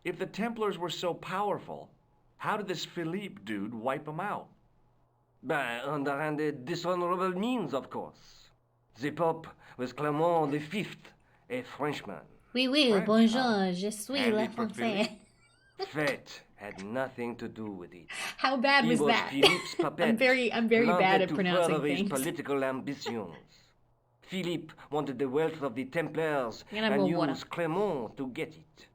If the Templars were so powerful, how did this Philippe dude wipe them out? By underhanded, dishonorable means, of course. The Pope was Clement V, a Frenchman. Oui, oui, bonjour, je suis And le it was français. Fate had nothing to do with it. How bad He was that? Philippe's puppet. I'm very planted bad at to pronouncing further his things. political ambitions. Philippe wanted the wealth of the Templars You can have and more water. used Clement to get it.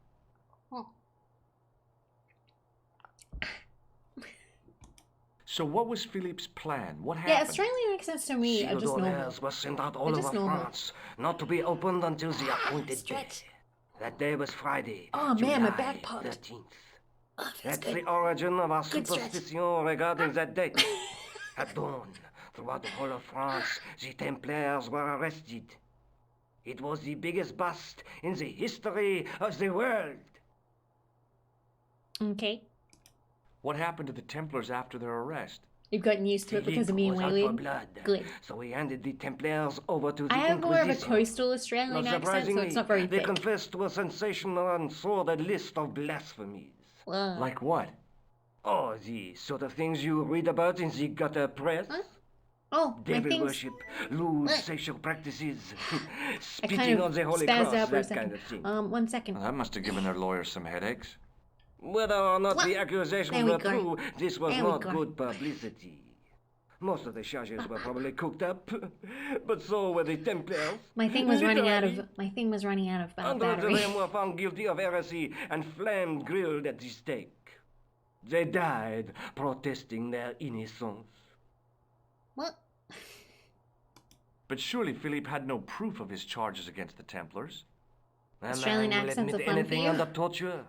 So what was Philippe's plan? What Yeah, happened? Australian accents to me are just normal. Orders were sent out all They're over just normal. France, not to be opened until the appointed day. That day was Friday, Oh man, my July back popped. 13th. Oh, That's the origin of our Good stretch. superstition regarding that date. At dawn, throughout the whole of France, the Templars were arrested. It was the biggest bust in the history of the world. Okay. What happened to the Templars after their arrest? You've gotten used to it because of me and was out for Waylene. blood. Good. So he handed the Templars over to the I have more of a Inquisition. coastal Australian Not accent, so surprisingly, it's not very they thick. confessed to a sensational and sordid list of blasphemies. Like what? Oh, the sort of things you read about in the gutter press. Oh, my Devil things. worship, lewd What? sexual practices, I spitting kind on of the Holy spazzed Cross, out for a that second. kind of thing. 1 second. Well, that must have given their lawyers some headaches. Whether or not What? the accusations There we were go. true, this was There we not go. good publicity. Most of the charges were probably cooked up, but so were the Templars. My thing was running out Literally, of hundreds of battery. them were found guilty of heresy and flamed grilled at the stake. They died protesting their innocence. What? But surely Philippe had no proof of his charges against the Templars. A Australian man will accents admit are fun for anything you? under torture.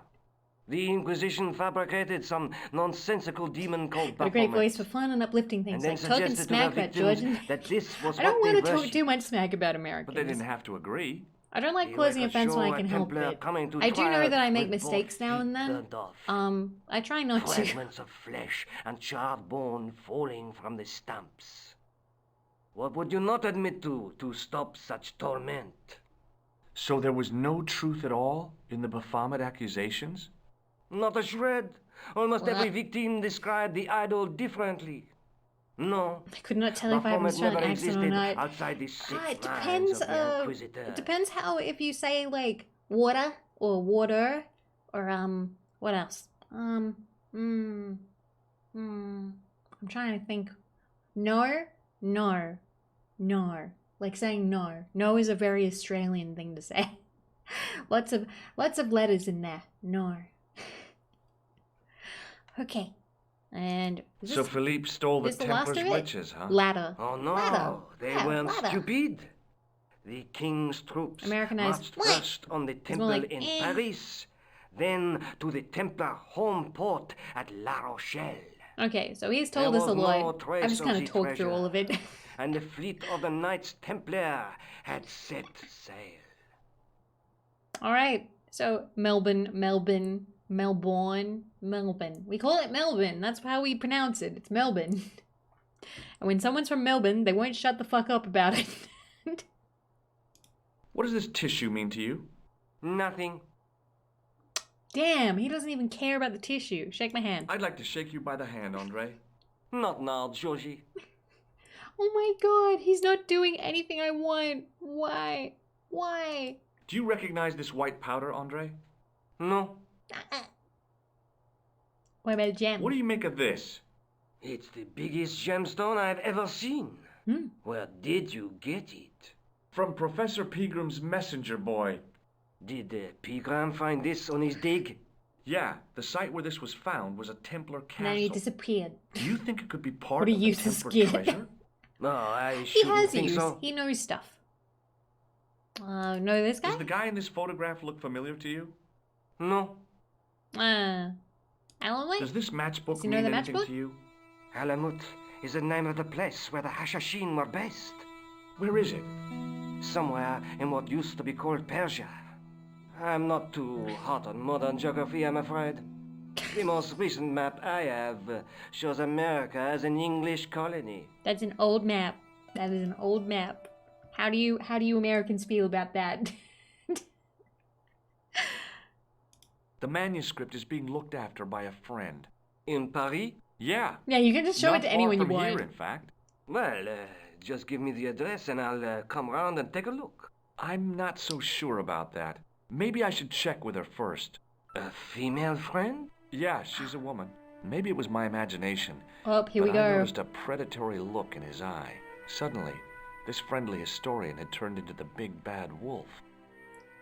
The Inquisition fabricated some nonsensical demon called What a great Baphomet. voice for fun and uplifting And things. then Like talking suggested to smack the about victims Georgian. that this was I don't what want they to talk worshipped. too much smack about Americans. But they didn't have to agree. I don't like He causing was offense when I sure can a help Templar it. coming to I do know trial that I make with both mistakes now and feet then. burned off. I try not to. Fragments of flesh and charred bone falling from the stumps. What would you not admit to stop such torment? So there was no truth at all in the Baphomet accusations? Not a shred. Almost Well, every victim described the idol differently. No. I could not tell if I have an Baphomet Australian never accent or existed not. outside the six It lines depends. of the Inquisitor. It depends how if you say like water or water or what else? I'm trying to think. No. Like saying no. No is a very Australian thing to say. lots of letters in there. No. Okay. And is So this- Philippe stole the is the last Templars' of it? witches, huh? Ladder. Oh no, Ladder. they Yeah, weren't ladder. stupid. The king's troops Americanized. marched What? first on the more temple like, in eh. Paris, then to the Templar home port at La Rochelle. Okay, so he's There told us a was no lot. trace I've just of kind the of talked through treasure, all of it. and the fleet of the Knights Templar had set sail. Alright, so Melbourne. We call it Melbourne. That's how we pronounce it. It's Melbourne. And when someone's from Melbourne, they won't shut the fuck up about it. What does this tissue mean to you? Nothing. Damn, he doesn't even care about the tissue. Shake my hand. I'd like to shake you by the hand, Andre. Not now, Georgie. Oh my god, he's not doing anything I want. Why? Why? Do you recognize this white powder, Andre? No. What about a gem? What do you make of this? It's the biggest gemstone I've ever seen. Where did you get it? From Professor Pegram's messenger boy. Did Pegram find this on his dig? Yeah, the site where this was found was a Templar castle. And then he disappeared. Do you think it could be part What a of the useless Templar kid. treasure? No, I He shouldn't has think use. so. He knows stuff. Know this guy? Does the guy in this photograph look familiar to you? No. Alan Wake? Does this matchbook Does he mean know the anything matchbook? to you? Alamut is the name of the place where the Hashashin were based. Where is it? Somewhere in what used to be called Persia. I'm not too hot on modern geography, I'm afraid. The most recent map I have shows America as an English colony. That's an old map. That is an old map. How do you Americans feel about that? The manuscript is being looked after by a friend. In Paris? Yeah. Yeah, you can just show Not it to far anyone you from want. Here, in fact. Well, just give me the address and I'll come round and take a look. I'm not so sure about that. Maybe I should check with her first. A female friend? Yeah, she's a woman. Maybe it was my imagination. Oh, here we but I go. noticed a predatory look in his eye. Suddenly, this friendly historian had turned into the big bad wolf.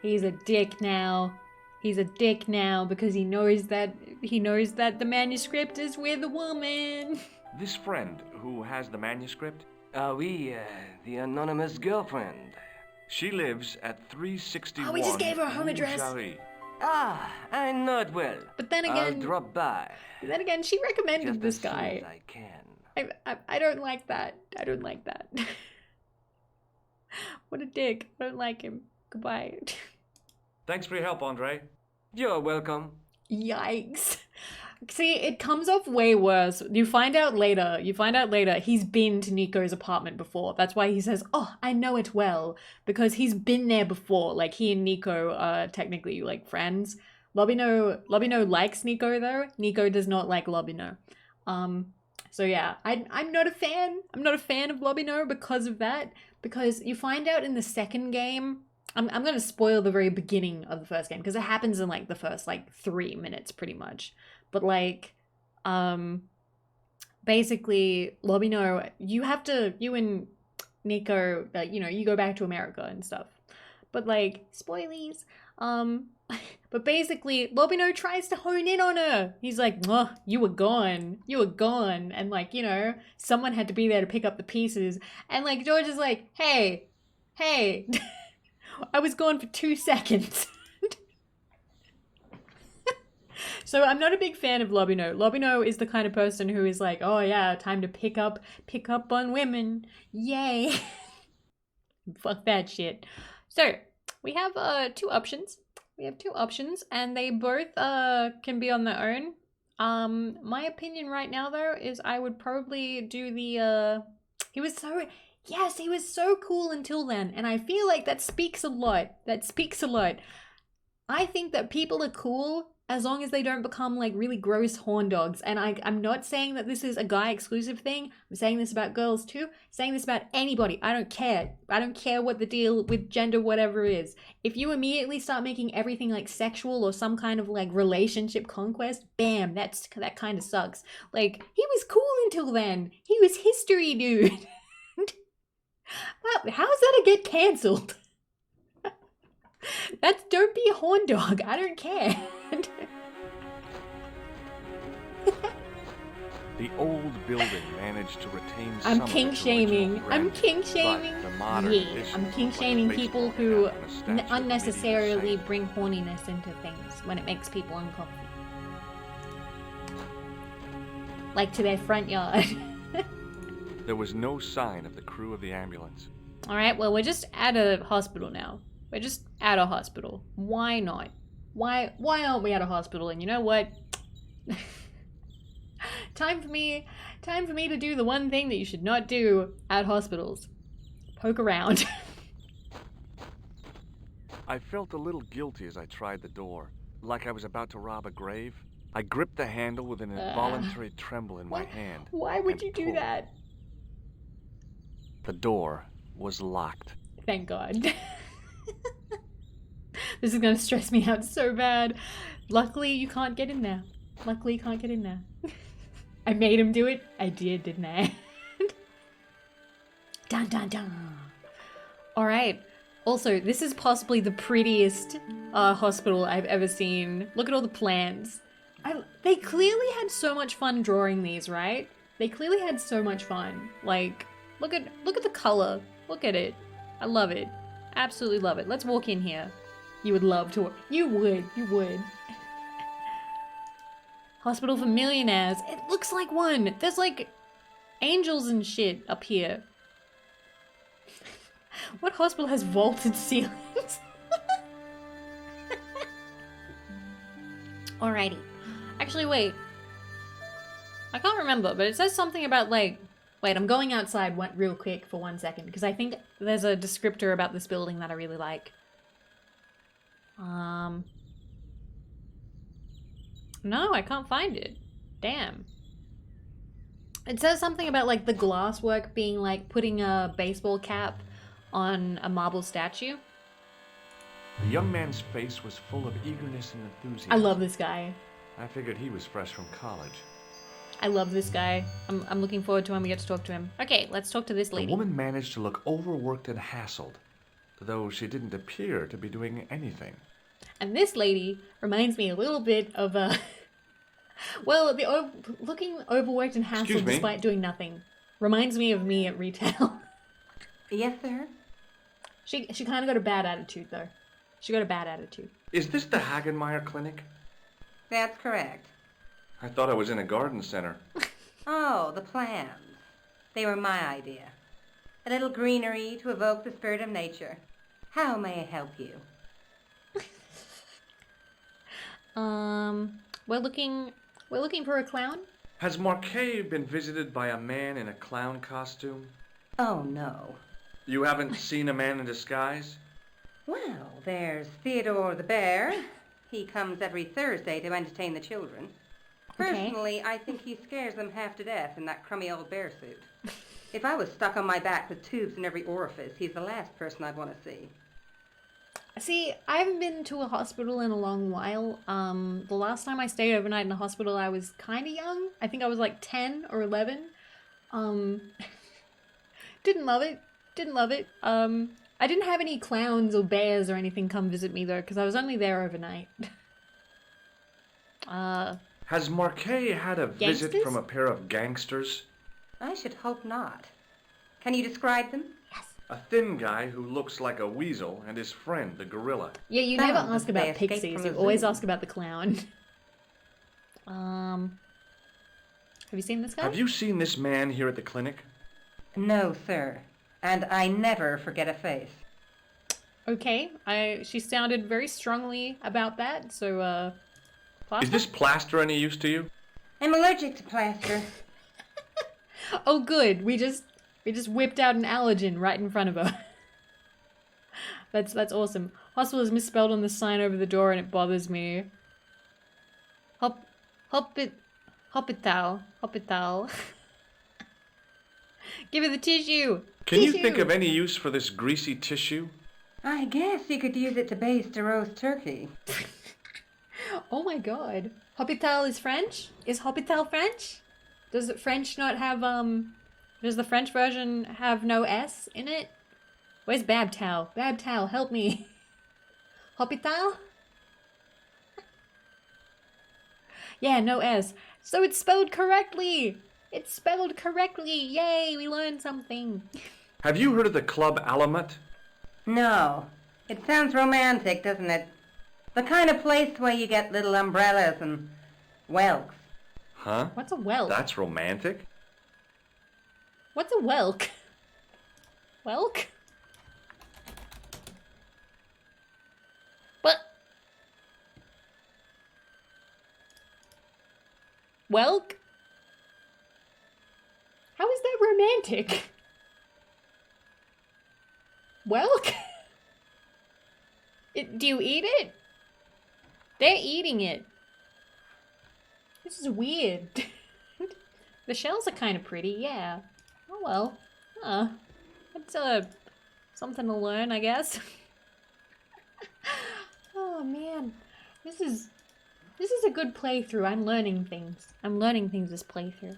He's a dick now. He's a dick now because he knows that the manuscript is with a woman. This friend who has the manuscript? Oui, the anonymous girlfriend. She lives at 361. Oh, we just gave her a home Rue address. Jarry. Ah, I know it well. But then I'll again, drop by. she recommended Just this as soon guy. as I can. I don't like that. I don't like that. What a dick. I don't like him. Goodbye. Thanks for your help, Andre. You're welcome. Yikes. See, it comes off way worse. You find out later he's been to Nico's apartment before. That's why he says, oh, I know it well. Because he's been there before. Like, he and Nico are technically, like, friends. Lobino likes Nico, though. Nico does not like Lobino. So yeah, I'm not a fan. I'm not a fan of Lobino because of that. Because you find out in the second game... I'm going to spoil the very beginning of the first game because it happens in like the first like 3 minutes pretty much. But like, basically Lobino, you and Nico, you go back to America and stuff. But like, spoilies. But basically Lobino tries to hone in on her. He's like, oh, you were gone. And like, someone had to be there to pick up the pieces. And like, George is like, hey. I was gone for 2 seconds. So I'm not a big fan of Lobino. Lobino is the kind of person who is like, oh yeah, time to pick up on women. Yay. Fuck that shit. So we have 2 options. And they both can be on their own. My opinion right now though is I would probably do the he was so cool until then, and I feel like that speaks a lot. I think that people are cool as long as they don't become like really gross horn dogs. And I'm not saying that this is a guy exclusive thing. I'm saying this about girls too. I'm saying this about anybody. I don't care. I don't care what the deal with gender whatever is. If you immediately start making everything like sexual or some kind of like relationship conquest, bam, that kind of sucks. Like, he was cool until then. He was history, dude. How's that to get cancelled? Don't be a horn dog. I don't care. The old building managed to retain I'm some of kink its shaming. original I'm grandeur, kink shaming. but the modern Yeah, edition I'm looks kink like a shaming baseball people cap who and a statue of a medieval unnecessarily saint. bring horniness into things when it makes people uncomfortable. like to their front yard. There was no sign of the crew of the ambulance. Alright, well, we're just at a hospital now. We're just at a hospital. Why not? Why aren't we at a hospital? And you know what? Time for me to do the one thing that you should not do at hospitals. Poke around. I felt a little guilty as I tried the door, like I was about to rob a grave. I gripped the handle with an involuntary tremble in my hand. Why would you do that? The door was locked. Thank God. This is gonna stress me out so bad. Luckily, you can't get in there. Luckily, you can't get in there. I made him do it. I did, didn't I? Dun dun dun. Alright. Also, this is possibly the prettiest hospital I've ever seen. Look at all the plans. They clearly had so much fun drawing these, right? They clearly had so much fun. Like, look at the color. Look at it. I love it. Absolutely love it. Let's walk in here. You would love to. You would. Hospital for millionaires. It looks like one. There's like angels and shit up here. What hospital has vaulted ceilings? Alrighty. Actually, wait. I can't remember, but it says something about like... Wait, I'm going outside real quick for 1 second, because I think there's a descriptor about this building that I really like. No, I can't find it. Damn. It says something about like the glasswork being like putting a baseball cap on a marble statue. The young man's face was full of eagerness and enthusiasm. I love this guy. I figured he was fresh from college. I love this guy. I'm looking forward to when we get to talk to him. Okay, let's talk to this lady. The woman managed to look overworked and hassled, though she didn't appear to be doing anything. And this lady reminds me a little bit of well, looking overworked and hassled despite doing nothing. Reminds me of me at retail. Yes, sir? She kind of got a bad attitude, though. She got a bad attitude. Is this the Hagenmeyer Clinic? That's correct. I thought I was in a garden center. Oh, the plans. They were my idea. A little greenery to evoke the spirit of nature. How may I help you? We're looking for a clown? Has Marquet been visited by a man in a clown costume? Oh, no. You haven't seen a man in disguise? Well, there's Theodore the Bear. He comes every Thursday to entertain the children. Personally, I think he scares them half to death in that crummy old bear suit. If I was stuck on my back with tubes in every orifice, he's the last person I'd want to see. See, I haven't been to a hospital in a long while. The last time I stayed overnight in a hospital, I was kind of young. I think I was like 10 or 11. Didn't love it. I didn't have any clowns or bears or anything come visit me, though, because I was only there overnight. Has Marquet had a visit from a pair of gangsters? I should hope not. Can you describe them? A thin guy who looks like a weasel and his friend, the gorilla. Yeah, you never ask about pixies. You always ask about the clown. Have you seen this guy? Have you seen this man here at the clinic? No, sir. And I never forget a face. Okay, she sounded very strongly about that, so, plaster? Is this plaster any use to you? I'm allergic to plaster. Oh, good. We just whipped out an allergen right in front of her. That's awesome. Hospital is misspelled on the sign over the door and it bothers me. Hospital. Give her the tissue. Can you think of any use for this greasy tissue? I guess you could use it to baste a roast turkey. Oh my god. Hospital is French? Is Hospital French? Does French not have, does the French version have no S in it? Where's Babtowel? Babtowel, help me. Hospital? Yeah, no S. So it's spelled correctly! It's spelled correctly! Yay, we learned something. Have you heard of the Club Alamet? No. It sounds romantic, doesn't it? The kind of place where you get little umbrellas and whelks. Huh? What's a whelk? That's romantic? What's a whelk? Whelk? What? Whelk? How is that romantic? Whelk? Do you eat it? They're eating it. This is weird. The shells are kind of pretty, yeah. Oh well. Huh. That's something to learn, I guess. Oh man. This is a good playthrough. I'm learning things. I'm learning things this playthrough.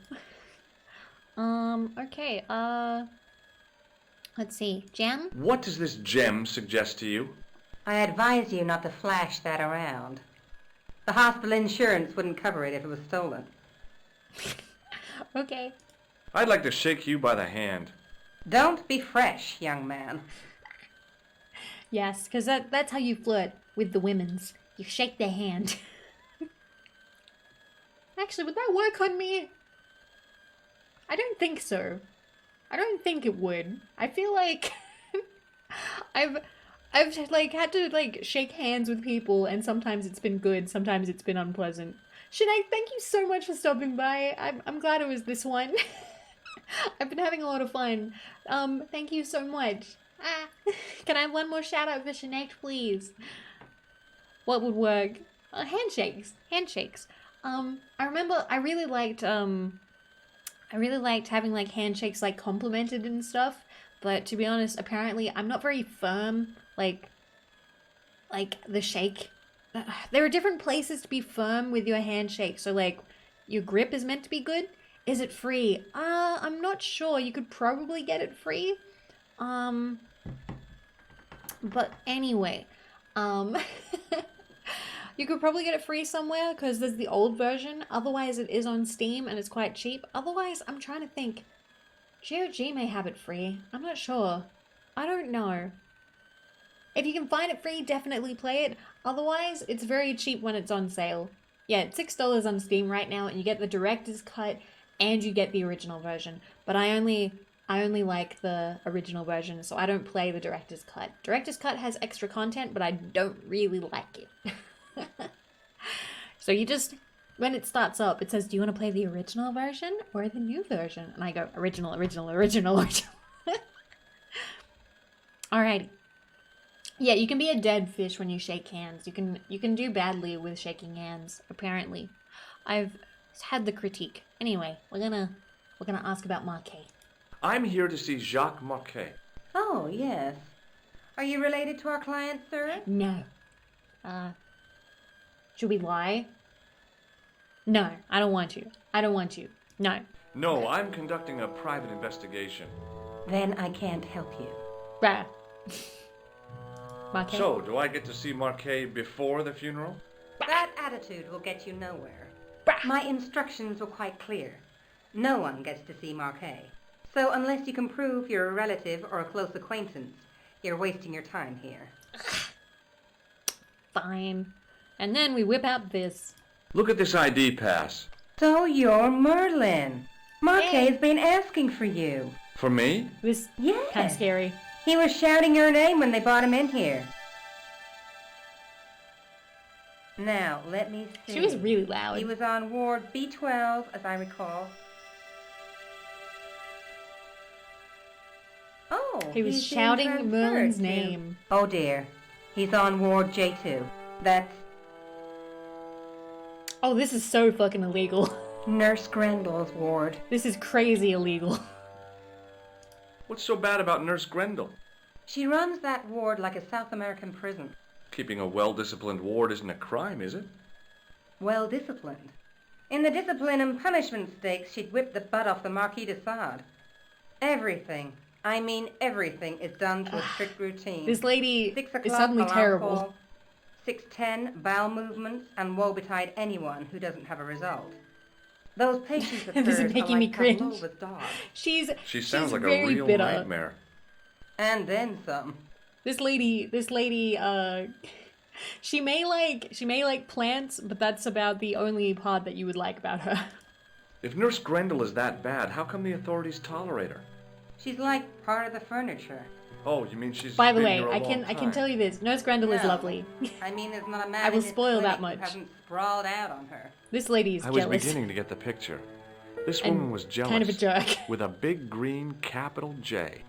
Okay, let's see. Gem? What does this gem suggest to you? I advise you not to flash that around. The hospital insurance wouldn't cover it if it was stolen. Okay. I'd like to shake you by the hand. Don't be fresh, young man. Yes, because that's how you flirt with the women's. You shake their hand. Actually, would that work on me? I don't think so. I don't think it would. I feel like I've like had to like shake hands with people, and sometimes it's been good, sometimes it's been unpleasant. Sinead, thank you so much for stopping by. I'm glad it was this one. I've been having a lot of fun. Thank you so much. Can I have one more shout out for Sinead, please? What would work? Handshakes. Handshakes. I remember I really liked having like handshakes like complimented and stuff, but to be honest, apparently I'm not very firm, like the shake. There are different places to be firm with your handshake, so like your grip is meant to be good. Is it free? I'm not sure. You could probably get it free. But anyway, you could probably get it free somewhere because there's the old version. Otherwise, it is on Steam and it's quite cheap. Otherwise, I'm trying to think. GOG may have it free. I'm not sure. I don't know. If you can find it free, definitely play it. Otherwise, it's very cheap when it's on sale. Yeah, it's $6 on Steam right now, and you get the director's cut and you get the original version. But I only like the original version, so I don't play the director's cut. Director's cut has extra content, but I don't really like it. So you just, when it starts up, it says, do you want to play the original version or the new version? And I go, original. Alrighty. Yeah, you can be a dead fish when you shake hands. You can do badly with shaking hands, apparently. I've had the critique. Anyway, we're gonna ask about Marquet. I'm here to see Jacques Marquet. Oh, yes. Are you related to our client, sir? No. Should we lie? No, I don't want to. No. No, I'm conducting a private investigation. Then I can't help you. Bah. Marquet? So, do I get to see Marquet before the funeral? That attitude will get you nowhere. My instructions were quite clear. No one gets to see Marquet. So unless you can prove you're a relative or a close acquaintance, you're wasting your time here. Fine. And then we whip out this. Look at this ID pass. So you're Merlin. Marquet's been asking for you. For me? It was kind of scary. He was shouting your name when they brought him in here. Now, let me see. She was really loud. He was on ward B12, as I recall. Oh, he was shouting Merlin's name. Oh dear. He's on ward J2. That's... Oh, this is so fucking illegal. Nurse Grendel's ward. This is crazy illegal. What's so bad about Nurse Grendel? She runs that ward like a South American prison. Keeping a well-disciplined ward isn't a crime, is it? Well-disciplined. In the discipline and punishment stakes, she'd whip the butt off the Marquis de Sade. Everything, I mean everything, is done to a strict routine. This lady 6 is o'clock suddenly alarm terrible. call, 6:10 bowel movements, and woe betide anyone who doesn't have a result. Those patients of This is hers making are me like cringe. Pavlova's dogs. She sounds she's like a very real bitter. nightmare. And then some. This lady, she may like plants, but that's about the only part that you would like about her. If Nurse Grendel is that bad, how come the authorities tolerate her? She's like part of the furniture. Oh, you mean she's By the been way, here a I long can time. tell you this. Nurse Grendel is No. lovely. I mean, there's not a man I will in this spoil that clinic who much. hasn't sprawled out on her. This lady is I was jealous. beginning to get the picture. This And woman was jealous. kind of a jerk. With a big green capital J.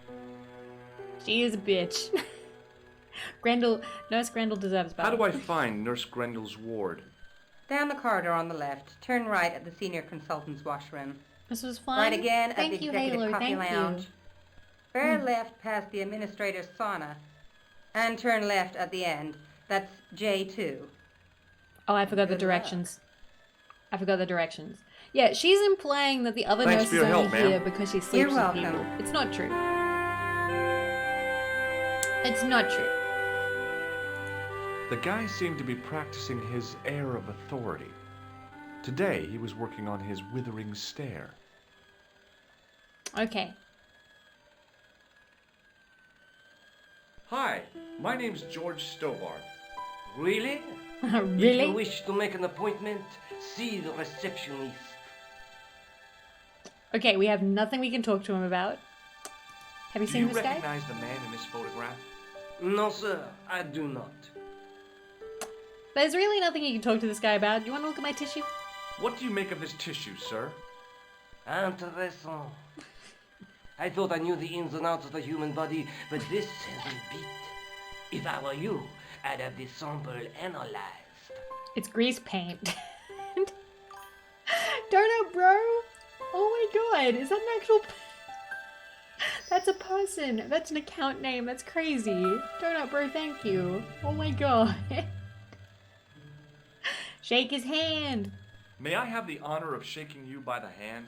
She is a bitch. Nurse Grendel deserves better. How do I find Nurse Grendel's ward? Down the corridor on the left, turn right at the senior consultant's washroom. This was fun. Right again Thank at the you, executive Halo. coffee Thank lounge. you. Bear left past the administrator's sauna. And turn left at the end. That's J2. Oh, I forgot the directions. I forgot the directions. Yeah, she's implying that the other Thanks nurse for is your only help, here ma'am. because she sleeps You're with welcome. people. It's not true. It's not true. The guy seemed to be practicing his air of authority. Today, he was working on his withering stare. Okay. Hi, my name's George Stobart. Really? Really? If you wish to make an appointment, see the receptionist. Okay, we have nothing we can talk to him about. Have you Do seen you this guy? recognize the man in this photograph? No, sir, I do not. There's really nothing you can talk to this guy about. Do you want to look at my tissue? What do you make of this tissue, sir? Intéressant. I thought I knew the ins and outs of the human body, but this has me beat. If I were you, I'd have this sample analyzed. It's grease paint. Donut, bro! Oh my god, is that an actual... That's a person. That's an account name. That's crazy. Donut, bro, thank you. Oh my god. Shake his hand. May I have the honor of shaking you by the hand?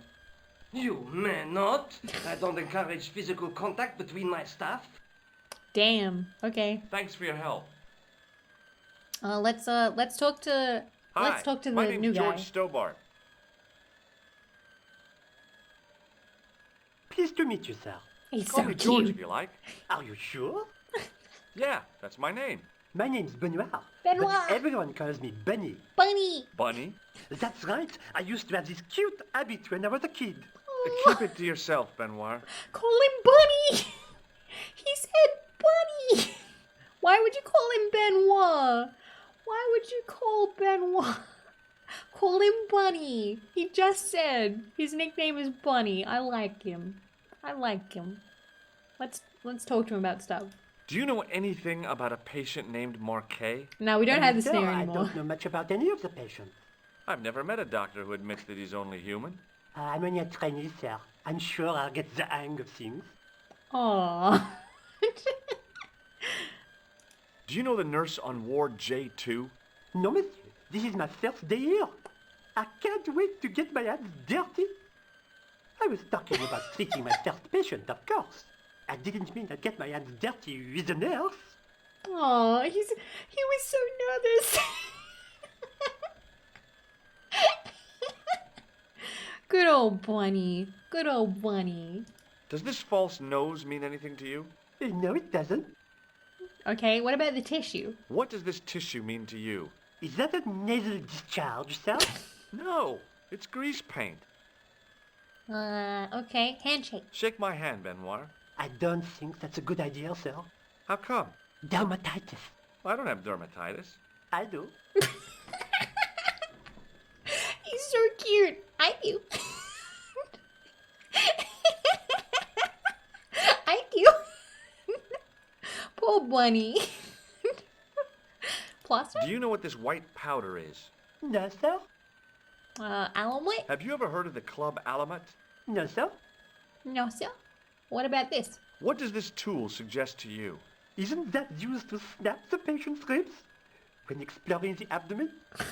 You may not. I don't encourage physical contact between my staff. Damn. Okay. Thanks for your help. Let's talk to Hi, the my name's new George guy. Stobart. Pleased to meet you, sir. He's Call so me George cute. if you like. Are you sure? Yeah, that's my name. My name's Benoit. Benoit. But everyone calls me Bunny. Bunny. Bunny? That's right. I used to have this cute habit when I was a kid. Keep it to yourself, Benoit. Call him Bunny. He said Bunny. Why would you call him Benoit? Why would you call Benoit? Call him Bunny. He just said his nickname is Bunny. I like him. I like him. Let's talk to him about stuff. Do you know anything about a patient named Marquet? No, we don't have this No, there I anymore. don't know much about any of the patients. I've never met a doctor who admits that he's only human. I'm only a trainee, sir. I'm sure I'll get the hang of things. Aww. Do you know the nurse on Ward J2? No, monsieur. This is my first day here. I can't wait to get my hands dirty. I was talking about treating my first patient, of course. I didn't mean I'd get my hands dirty with a nurse. Aww, he was so nervous. Good old Bunny. Good old Bunny. Does this false nose mean anything to you? No, it doesn't. Okay, what about the tissue? What does this tissue mean to you? Is that a nasal discharge, sir? No, it's grease paint. Okay, handshake. Shake my hand, Benoit. I don't think that's a good idea, sir. How come? Dermatitis. I don't have dermatitis. I do. He's so cute. I do. I do. Poor Bunny. Plaster? Do you know what this white powder is? No, sir. Alamoy? Have you ever heard of the Club Alamet? No, sir. No, sir. What about this? What does this tool suggest to you? Isn't that used to snap the patient's ribs when exploring the abdomen?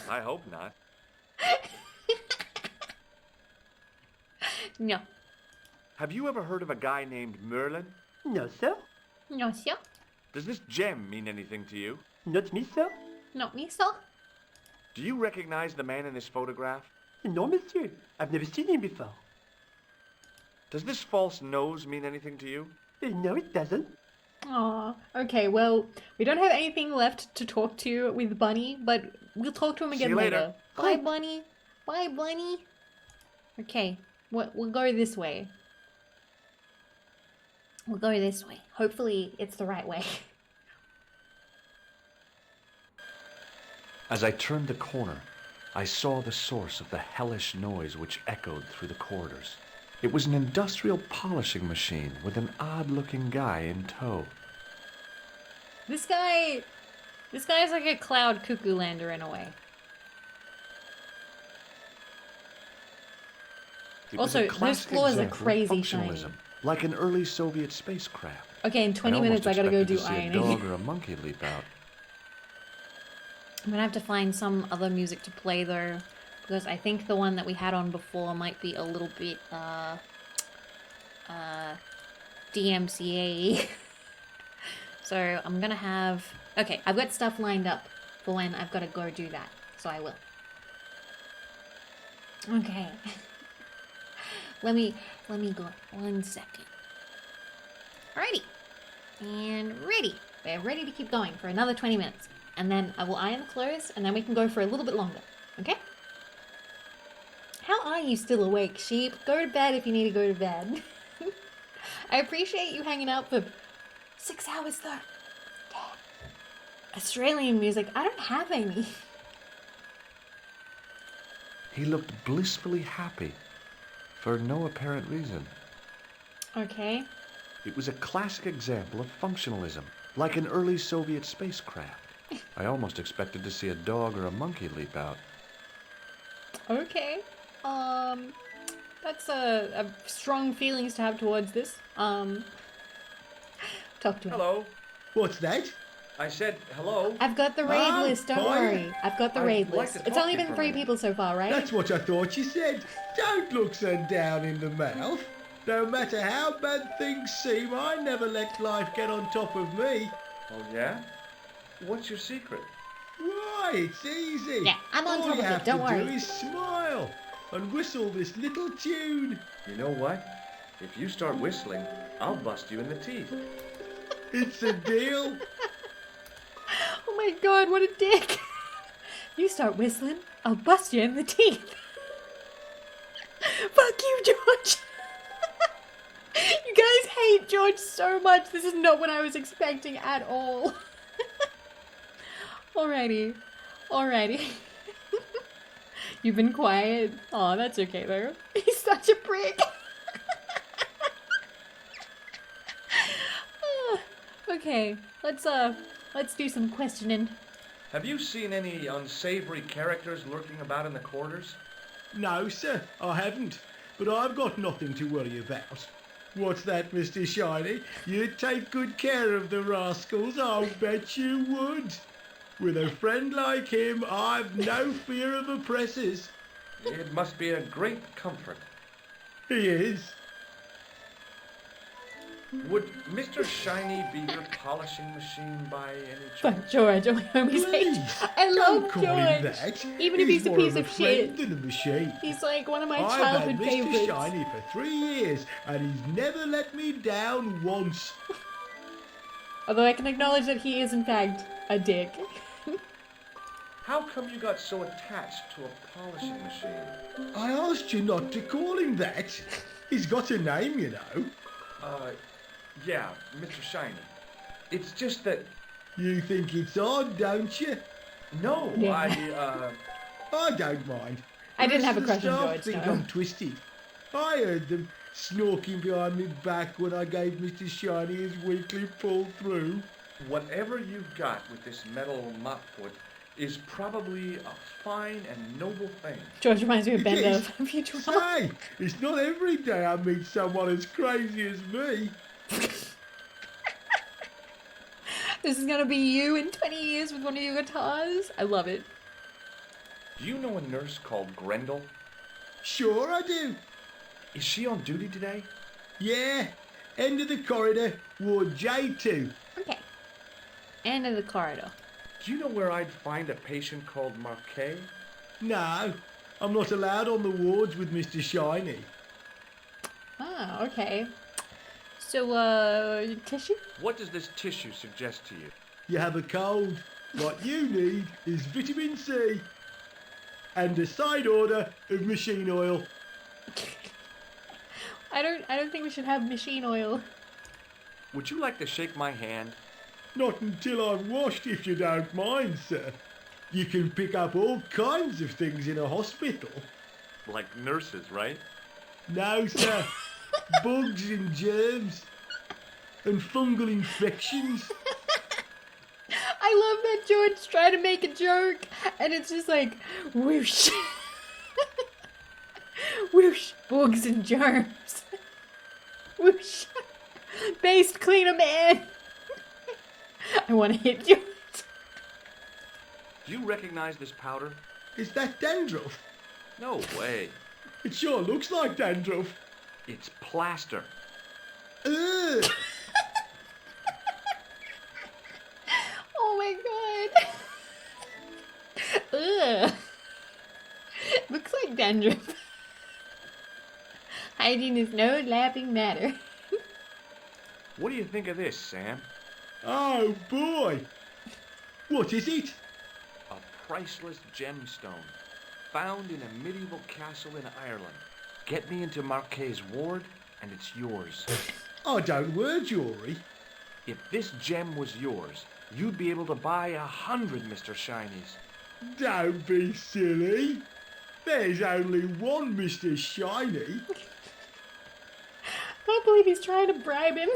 I hope not. No. Have you ever heard of a guy named Merlin? No, sir. No, sir. Does this gem mean anything to you? Not me, sir. Not me, sir. Do you recognize the man in this photograph? No, monsieur. I've never seen him before. Does this false nose mean anything to you? No, it doesn't. Aw. Okay, well, we don't have anything left to talk to with Bunny, but we'll talk to him See again you later. later. Bye, Bunny. Bye, Bunny. Okay, we'll go this way. We'll go this way. Hopefully it's the right way. As I turned the corner, I saw the source of the hellish noise which echoed through the corridors. It was an industrial polishing machine with an odd-looking guy in tow. This guy's like a cloud cuckoo lander in a way. It was Also, a those classic floors are example of crazy shiny. functionalism, like an early Soviet spacecraft. Okay, in 20 I minutes I almost gotta go expected do to see ironing. a dog or a monkey leap out. I'm gonna have to find some other music to play though, because I think the one that we had on before might be a little bit, DMCA. So I'm gonna have... Okay, I've got stuff lined up for when I've gotta go do that, so I will. Okay. Let me go 1 second. Alrighty. And ready. We're ready to keep going for another 20 minutes. And then I will iron the clothes, and then we can go for a little bit longer. Okay? How are you still awake, sheep? Go to bed if you need to go to bed. I appreciate you hanging out for 6 hours though. Damn. Australian music, I don't have any. He looked blissfully happy, for no apparent reason. Okay. It was a classic example of functionalism, like an early Soviet spacecraft. I almost expected to see a dog or a monkey leap out. Okay. That's a strong feelings to have towards this. Talk to him. Hello. What's that? I said hello. I've got the raid list, don't worry. I've got the raid like list. to It's talk only to you been for a 3 people so far, right? That's what I thought you said. Don't look so down in the mouth. No matter how bad things seem, I never let life get on top of me. Oh, yeah? What's your secret? Why, it's easy. Yeah, I'm on All top you of have it, don't to worry. do is smile and whistle this little tune. You know what? If you start whistling, I'll bust you in the teeth. It's a deal. Oh my god, what a dick. You start whistling, I'll bust you in the teeth. Fuck you, George. You guys hate George so much. This is not what I was expecting at all. Alrighty. You've been quiet. Oh, that's okay though. He's such a prick. Okay, let's do some questioning. Have you seen any unsavory characters lurking about in the corridors? No, sir, I haven't. But I've got nothing to worry about. What's that, Mr. Shiny? You'd take good care of the rascals, I'll bet you would. With a friend like him, I've no fear of oppressors. It must be a great comfort. He is. Would Mr. Shiny be your polishing machine by any chance? Fuck George, oh my homies hate. I love Don't call him George. that. Even if he's a more piece a of shit. friend than a machine. He's like one of my I've childhood had Mr. favorites. Shiny for 3 years, and he's never let me down once. Although I can acknowledge that he is in fact a dick. How come you got so attached to a polishing machine? I asked you not to call him that. He's got a name, you know. Yeah, Mr. Shiny. It's just that... You think it's odd, don't you? No, Yeah. I don't mind. I didn't have a The crush on staff George, think no. I'm twisted. I heard them snorking behind me back when I gave Mr. Shiny his weekly pull through. Whatever you've got with this metal mopfoot is probably a fine and noble thing. George reminds me of Bender Yes. from Futurama. Say, it's not every day I meet someone as crazy as me. This is gonna be you in 20 years with one of your guitars. I love it. Do you know a nurse called Grendel? Sure I do. Is she on duty today? Yeah, end of the corridor, Ward J2. Okay. End of the corridor. Do you know where I'd find a patient called Marquet? No, I'm not allowed on the wards with Mr. Shiny. Ah, okay. So, tissue? What does this tissue suggest to you? You have a cold. What you need is vitamin C and a side order of machine oil. I don't think we should have machine oil. Would you like to shake my hand? Not until I've washed, if you don't mind, sir. You can pick up all kinds of things in a hospital. Like nurses, right? No, sir. Bugs and germs. And fungal infections. I love that George trying to make a joke, and it's just like, whoosh. Whoosh, bugs and germs. Whoosh. Based cleaner man. I want to hit you. Do you recognize this powder? Is that dandruff? No way. It sure looks like dandruff. It's plaster. Ugh. Oh my god. Ugh. Looks like dandruff. Hygiene is no laughing matter. What do you think of this, Sam? Oh boy. What is it? A priceless gemstone found in a medieval castle in Ireland. Get me into Marquet's ward and it's yours. I don't wear jewellery. If this gem was yours, you'd be able to buy 100 Mr. Shinies. Don't be silly. There's only one Mr. Shiny. I can't believe he's trying to bribe him.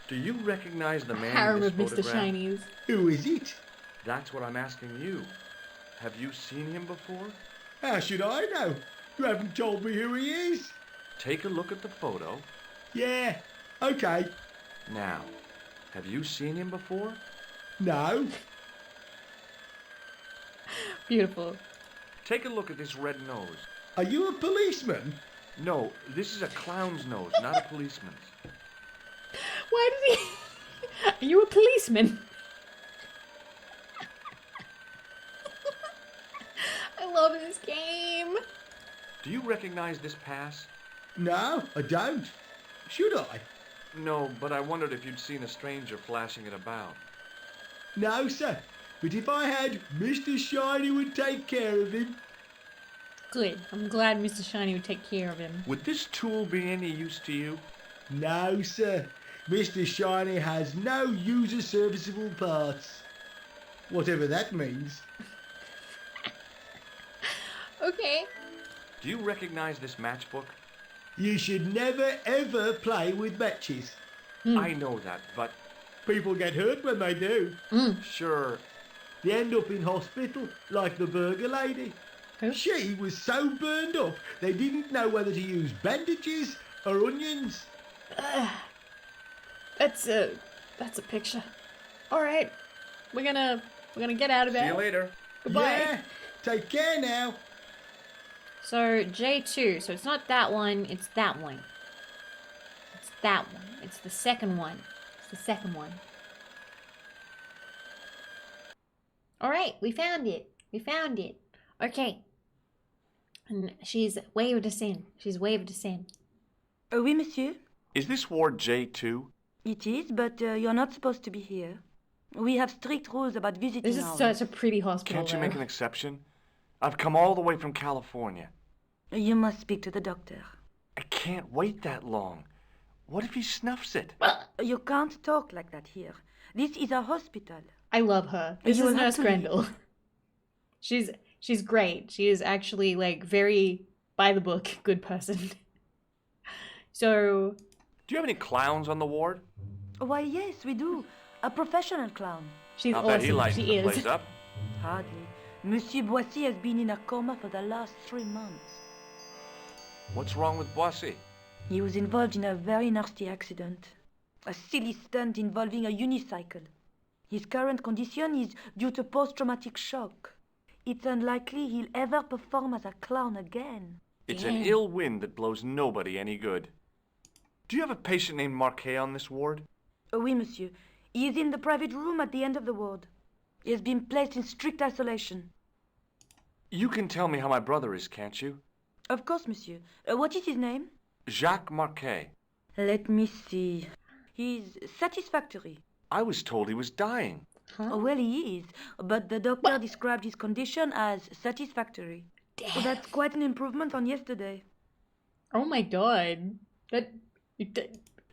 Do you recognize the man Harem in of this Mr. photograph? Shinies. Who is it? That's what I'm asking you. Have you seen him before? How should I know? You haven't told me who he is. Take a look at the photo. Yeah, okay. Now, have you seen him before? No. Beautiful. Take a look at this red nose. Are you a policeman? No, this is a clown's nose, not a policeman's. Why did he... Are you a policeman? I love this game. Do you recognize this pass? No, I don't. Should I? No, but I wondered if you'd seen a stranger flashing it about. No, sir. But if I had, Mr. Shiny would take care of him. Good. I'm glad Mr. Shiny would take care of him. Would this tool be any use to you? No, sir. Mr. Shiny has no user-serviceable parts. Whatever that means. Okay. Do you recognize this matchbook? You should never, ever play with matches. I know that, but... People get hurt when they do. Sure. They end up in hospital, like the burger lady. Who? She was so burned up, they didn't know whether to use bandages or onions. That's a picture. All right, we're gonna get out of there. See you later. Goodbye. Yeah, take care now. So J2. So it's not that one. It's that one. It's that one. It's the second one. It's the second one. All right, we found it. We found it. Okay. And she's waved us in. She's waved us in. Oui, monsieur. Is this Ward J2? It is, but you're not supposed to be here. We have strict rules about visiting This is hours. such a pretty hospital. Can't you though. make an exception? I've come all the way from California. You must speak to the doctor. I can't wait that long. What if he snuffs it? You can't talk like that here. This is a hospital. I love her. This You is will have Nurse to Grendel. She's great. She is actually like very by the book good person. So, do you have any clowns on the ward? Why, yes, we do. A professional clown. She's I'll bet he awesome. lightens She the is. place up. Hardly. Monsieur Boissy has been in a coma for the last 3 months. What's wrong with Boissy? He was involved in a very nasty accident. A silly stunt involving a unicycle. His current condition is due to post-traumatic shock. It's unlikely he'll ever perform as a clown again. It's an ill wind that blows nobody any good. Do you have a patient named Marquet on this ward? Oui, monsieur. He is in the private room at the end of the ward. He has been placed in strict isolation. You can tell me how my brother is, can't you? Of course, monsieur. What is his name? Jacques Marquet. Let me see. He's satisfactory. I was told he was dying. Well, he is, but the doctor described his condition as satisfactory. Well, that's quite an improvement on yesterday. Oh my god. That... Do you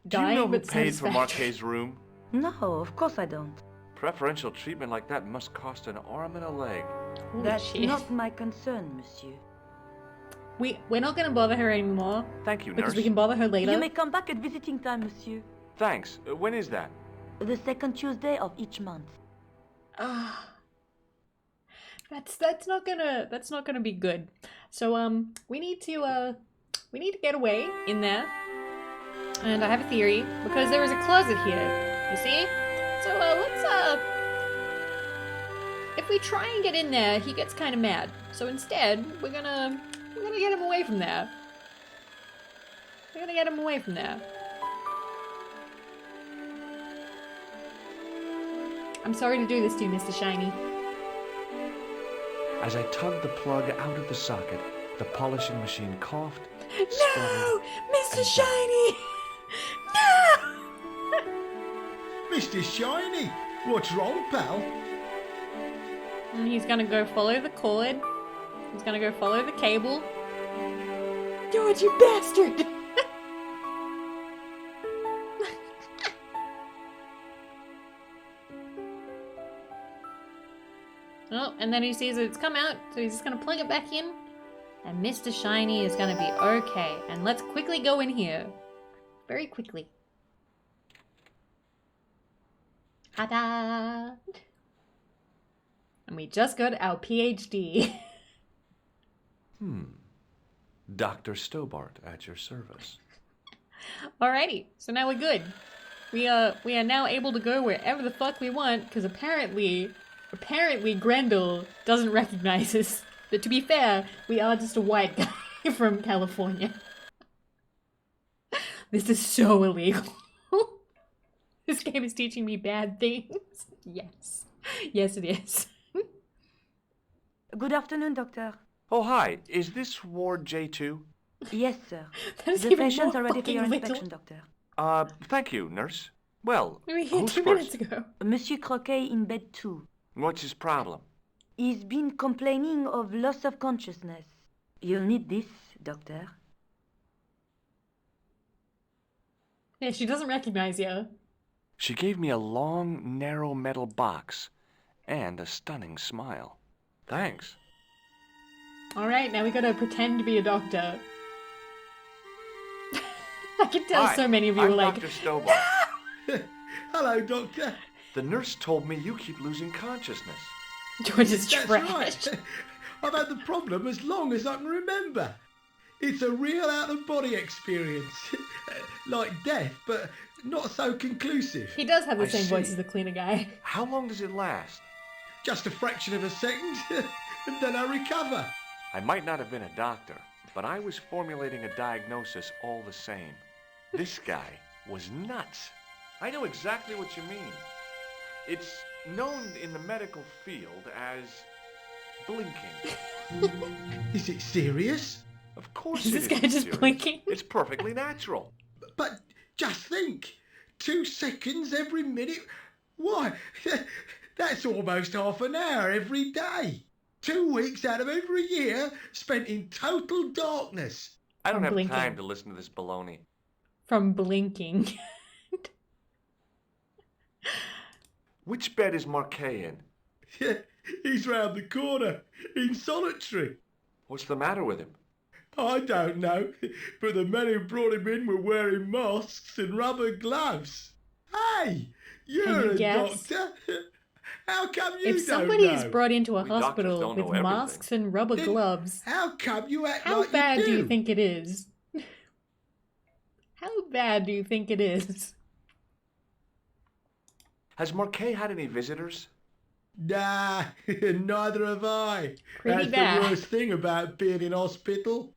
dying know who but paid for satisfactory. Marquet's room? No, of course I don't. Preferential treatment like that must cost an arm and a leg. That's shit. not my concern, monsieur. We're not gonna bother her anymore. Thank you, Because nurse. we can bother her later. You may come back at visiting time, monsieur. Thanks. When is that? The second Tuesday of each month. Ah. That's not gonna be good. So we need to get away in there. And I have a theory because there is a closet here. You see? So let's if we try and get in there, he gets kind of mad. So instead, we're gonna get him away from there. We're gonna get him away from there. I'm sorry to do this to you, Mr. Shiny. As I tugged the plug out of the socket, the polishing machine coughed. No! Mr. Shiny! No! Mr. Shiny, what's wrong, pal? And he's gonna go follow the cord. He's gonna go follow the cable. George, you bastard! Oh, and then he sees it's come out, so he's just gonna plug it back in. And Mr. Shiny is gonna be okay. And let's quickly go in here. Very quickly. Ta-da! And we just got our PhD. Dr. Stobart at your service. Alrighty, so now we're good. We are now able to go wherever the fuck we want, because apparently Grendel doesn't recognize us. But to be fair, we are just a white guy from California. This is so illegal. This game is teaching me bad things. Yes. Yes, it is. Good afternoon, doctor. Oh, hi. Is this Ward J2? Yes, sir. That's The even patients more are ready for your fucking inspection, legal. doctor. Thank you, nurse. Well, We were here who's 2 first? minutes ago. Monsieur Croquet in bed too. What's his problem? He's been complaining of loss of consciousness. You'll need this, doctor. Yeah, she doesn't recognize you. She gave me a long, narrow metal box and a stunning smile. Thanks. Alright, now we gotta pretend to be a doctor. I can tell Hi, so many of you I'm are like, Dr. Stobart. Hello, Doctor. The nurse told me you keep losing consciousness. George is That's trash. right. I've had the problem as long as I can remember. It's a real out-of-body experience. Like death, but not so conclusive. He does have the I same voice see. as the cleaner guy. How long does it last? Just a fraction of a second, and then I recover. I might not have been a doctor, but I was formulating a diagnosis all the same. This guy was nuts. I know exactly what you mean. It's known in the medical field as blinking. Is it serious? Of course Is it this guy isn't just serious. blinking? It's perfectly natural. But just think, 2 seconds every minute. Why, that's almost half an hour every day. 2 weeks out of every year spent in total darkness. I don't have Blinking. time to listen to this baloney. From blinking. Which bed is Marquet in? He's round the corner, in solitary. What's the matter with him? I don't know, but the men who brought him in were wearing masks and rubber gloves. Hey, you're a guess? doctor. How come you If don't somebody know? is brought into a We doctors hospital don't with know everything. masks and rubber Then gloves, How come you act how like bad you do you think it is? How bad do you think it is? Has Marquet had any visitors? Nah, neither have I. Pretty That's bad. the worst thing about being in hospital.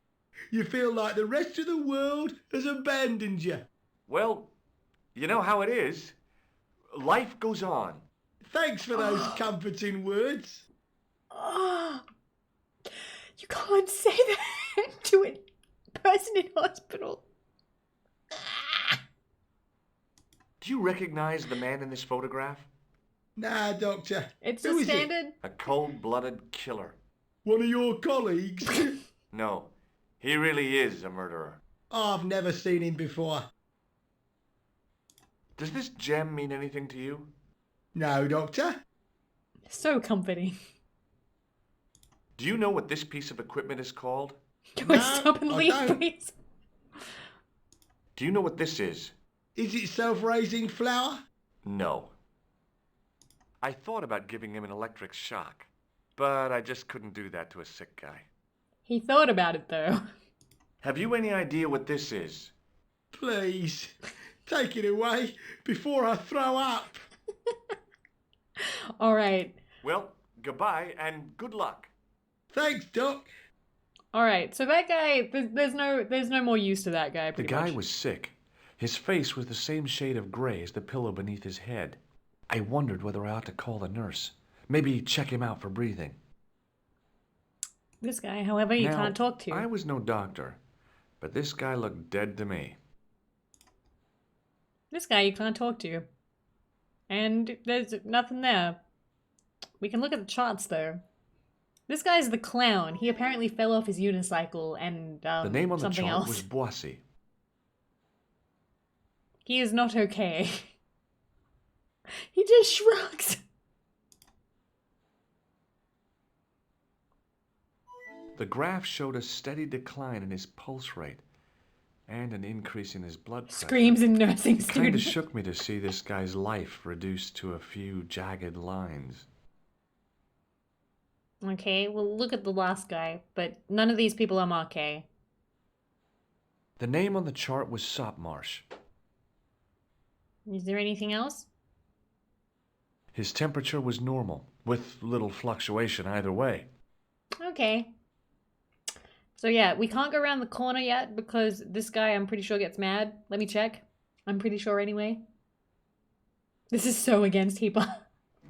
You feel like the rest of the world has abandoned you. Well, you know how it is. Life goes on. Thanks for those comforting words. Oh, you can't say that to a person in hospital. Do you recognize the man in this photograph? Nah, Doctor. It's Who a is it? standard. A cold-blooded killer. One of your colleagues? No, he really is a murderer. I've never seen him before. Does this gem mean anything to you? No, Doctor. So comforting. Do you know what this piece of equipment is called? Can we stop and leave, please? Do you know what this is? Is it self-raising flour? No. I thought about giving him an electric shock, but I just couldn't do that to a sick guy. He thought about it, though. Have you any idea what this is? Please, take it away before I throw up. All right. Well, goodbye and good luck. Thanks, Doc. All right. So that guy, there's no more use to that guy. The guy was sick. His face was the same shade of gray as the pillow beneath his head. I wondered whether I ought to call the nurse. Maybe check him out for breathing. This guy, however, you Now, can't talk to. I was no doctor, but this guy looked dead to me. This guy you can't talk to. And there's nothing there. We can look at the charts, though. This guy's the clown. He apparently fell off his unicycle and The name on the something chart else. was Boissy. He is not okay. He just shrugs. The graph showed a steady decline in his pulse rate and an increase in his blood pressure. Screams in nursing It kind of student. shook me to see this guy's life reduced to a few jagged lines. Okay, well look at the last guy, but none of these people are Marquet. The name on the chart was Sopmarsh. Is there anything else? His temperature was normal, with little fluctuation either way. Okay. So yeah, we can't go around the corner yet because this guy I'm pretty sure gets mad. Let me check. I'm pretty sure anyway. This is so against HEPA.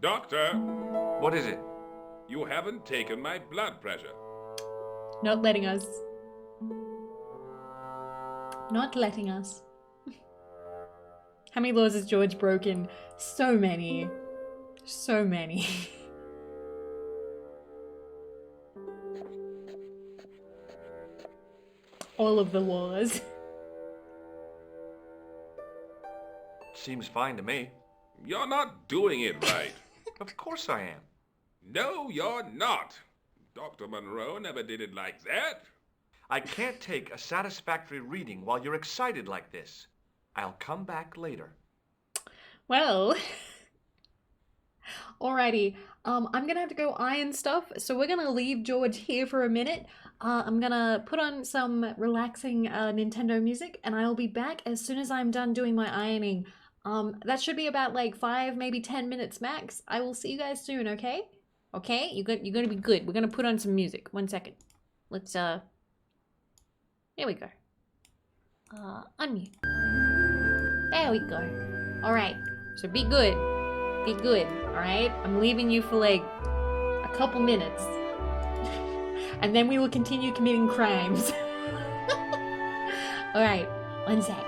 Doctor, What is it? you haven't taken my blood pressure. Not letting us. Not letting us. How many laws has George broken? So many. So many. All of the laws. Seems fine to me. You're not doing it right. Of course I am. No, you're not. Dr. Monroe never did it like that. I can't take a satisfactory reading while you're excited like this. I'll come back later. Well. Alrighty. I'm gonna have to go iron stuff, so we're gonna leave George here for a minute. I'm gonna put on some relaxing Nintendo music, and I'll be back as soon as I'm done doing my ironing. That should be about like 5, maybe 10 minutes max. I will see you guys soon, okay? Okay? You're gonna be good. We're gonna put on some music. 1 second. Let's, here we go. Unmute. There we go. Alright, so be good. Be good, alright? I'm leaving you for like a couple minutes. And then we will continue committing crimes. Alright, 1 sec.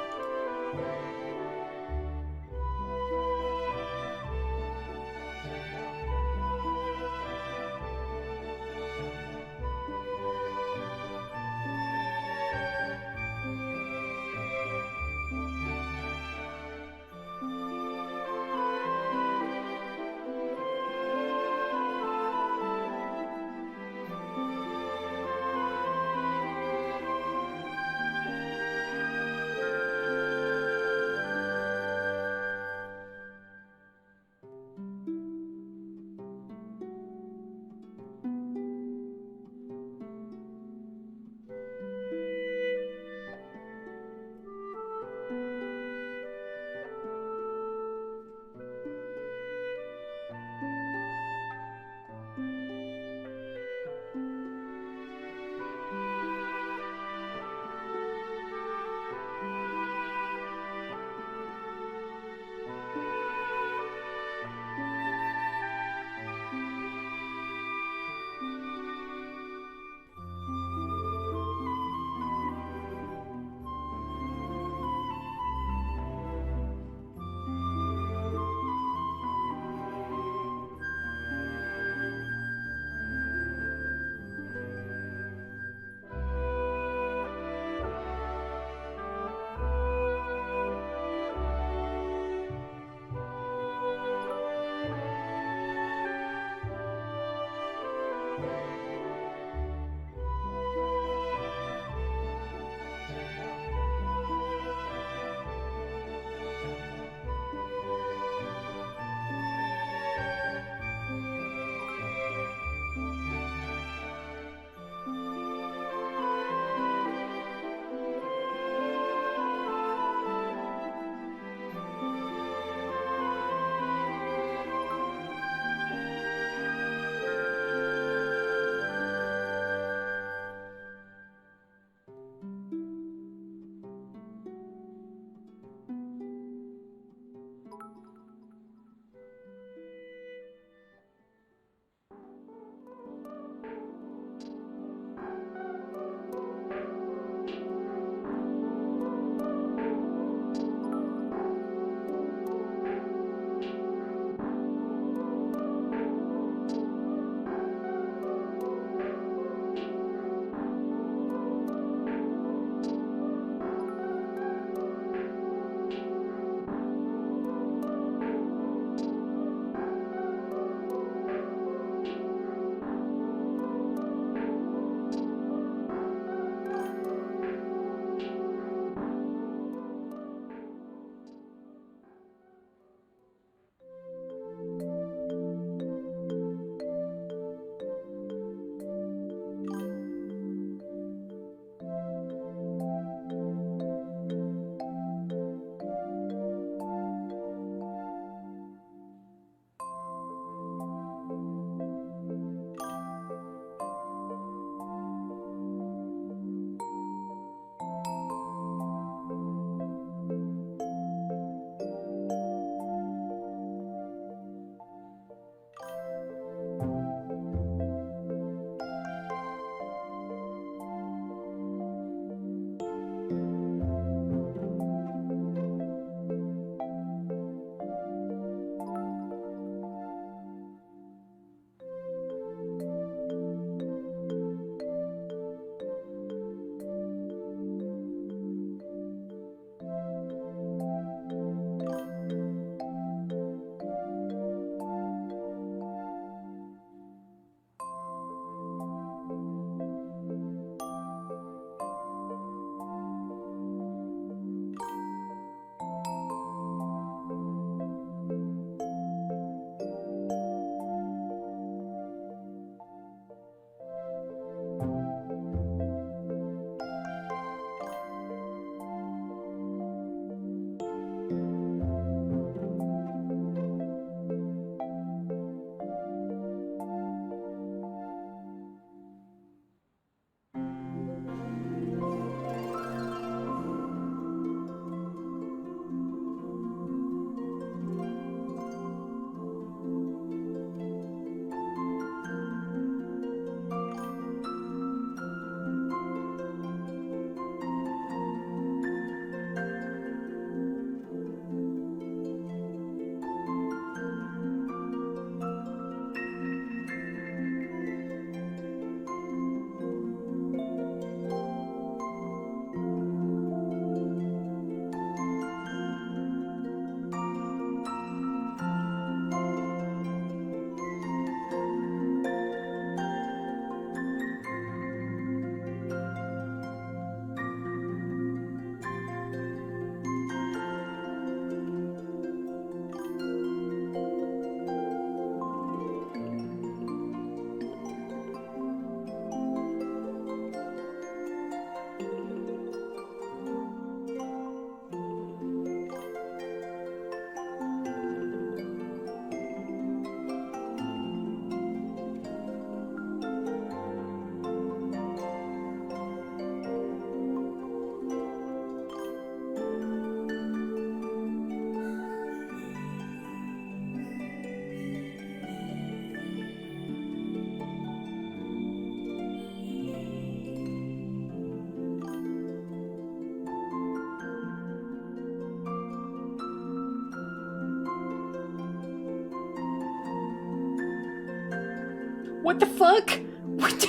What the fuck? What the...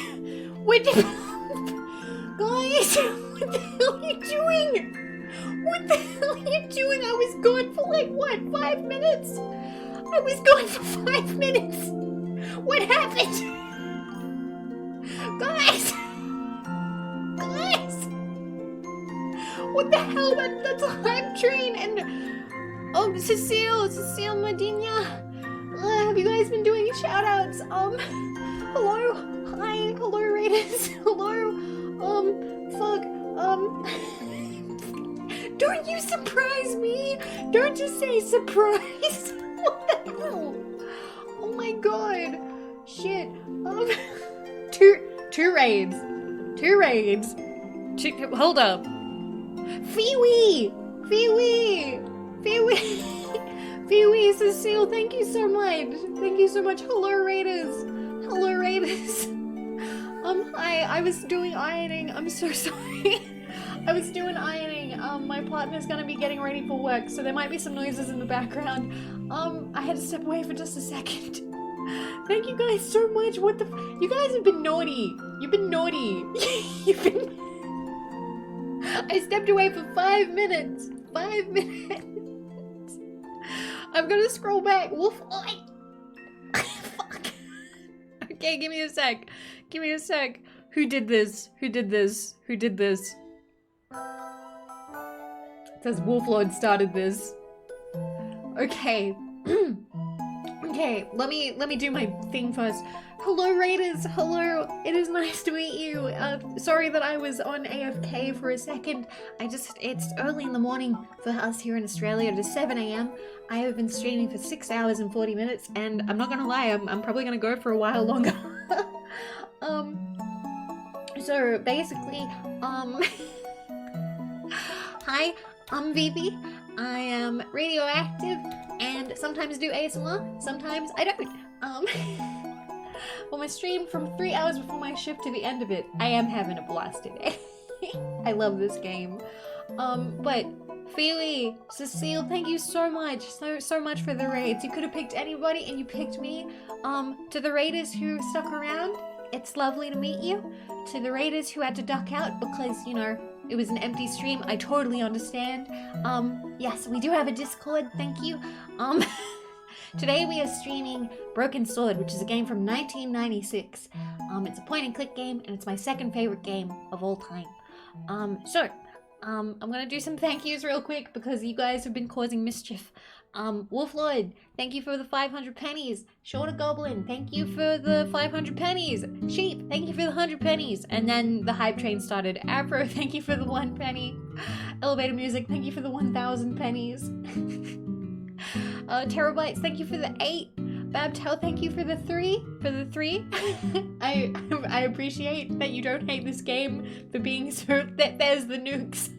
Guys, what the hell are you doing? What the hell are you doing? I was gone for like, what, 5 minutes? I was gone for 5 minutes. What happened? Guys! Guys! What the hell? That's a hype train and... Oh, Cecile Medina. Have you guys been doing shoutouts? Hello? Hi, hello Raiders. Hello? Fuck, Don't you surprise me! Don't you say surprise! What the hell? Oh my god. Shit. Two raids. Hold up. Fiwi! Cecile, thank you so much. Hello Raiders. Hi, I was doing ironing. I'm so sorry. I was doing ironing. My partner's gonna be getting ready for work, so there might be some noises in the background. I had to step away for just a second. Thank you guys so much. What the you guys have been naughty. You've been naughty. I stepped away for 5 minutes. 5 minutes. I'm gonna scroll back. Wolf. Fuck. Okay, give me a sec. Who did this? It says Wolflord started this. Okay. Okay, let me do my thing first. Hello Raiders, hello. It is nice to meet you. Sorry that I was on AFK for a second. It's early in the morning for us here in Australia. It is 7 AM. I have been streaming for 6 hours and 40 minutes, and I'm not gonna lie, I'm probably gonna go for a while longer. So basically, hi, I'm Vivi. I am radioactive and sometimes do ASMR, sometimes I don't. Well, my stream from 3 hours before my shift to the end of it, I am having a blast today. I love this game. But Feely, Cecile, thank you so much, so much for the raids. You could have picked anybody and you picked me. To the raiders who stuck around, it's lovely to meet you. To the raiders who had to duck out because, you know, it was an empty stream, I totally understand. Yes, we do have a Discord, thank you. Today we are streaming Broken Sword, which is a game from 1996. It's a point and click game, and it's my second favorite game of all time. I'm gonna do some thank yous real quick because you guys have been causing mischief. Wolflord, thank you for the 500 pennies. Shorter Goblin, thank you for the 500 pennies. Sheep, thank you for the 100 pennies. And then the hype train started. Afro, thank you for the 1 penny. Elevator Music, thank you for the 1,000 pennies. Terabytes, thank you for the 8. Babtel, thank you for the 3. I appreciate that you don't hate this game for being so that there's the nukes.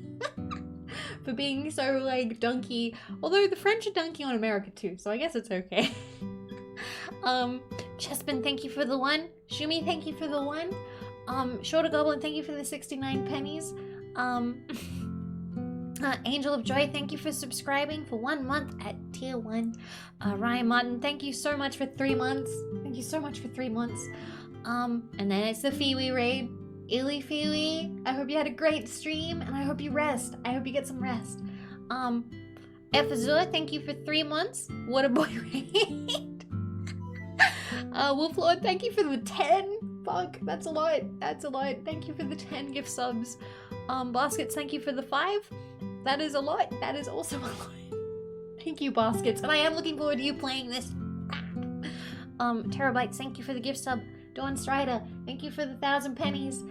For being so like dunky. Although the French are dunky on America too, so I guess it's okay. Chespin, thank you for the 1. Shumi, thank you for the 1. Shorter Goblin, thank you for the 69 pennies. Angel of Joy, thank you for subscribing for 1 month at tier 1. Ryan Martin, thank you so much for 3 months. And then it's the Fiwi raid. Illy Fiwi, I hope you had a great stream and I hope you rest. I hope you get some rest. Efazur, thank you for 3 months. What a boy raid. Wolflord, thank you for the 10. Fuck, that's a lot. Thank you for the 10 gift subs. Baskets, thank you for the 5. That is a lot. That is also a lot. Thank you, Baskets. And I am looking forward to you playing this. Terabytes, thank you for the gift sub. Dawn Strider, thank you for the 1,000 pennies.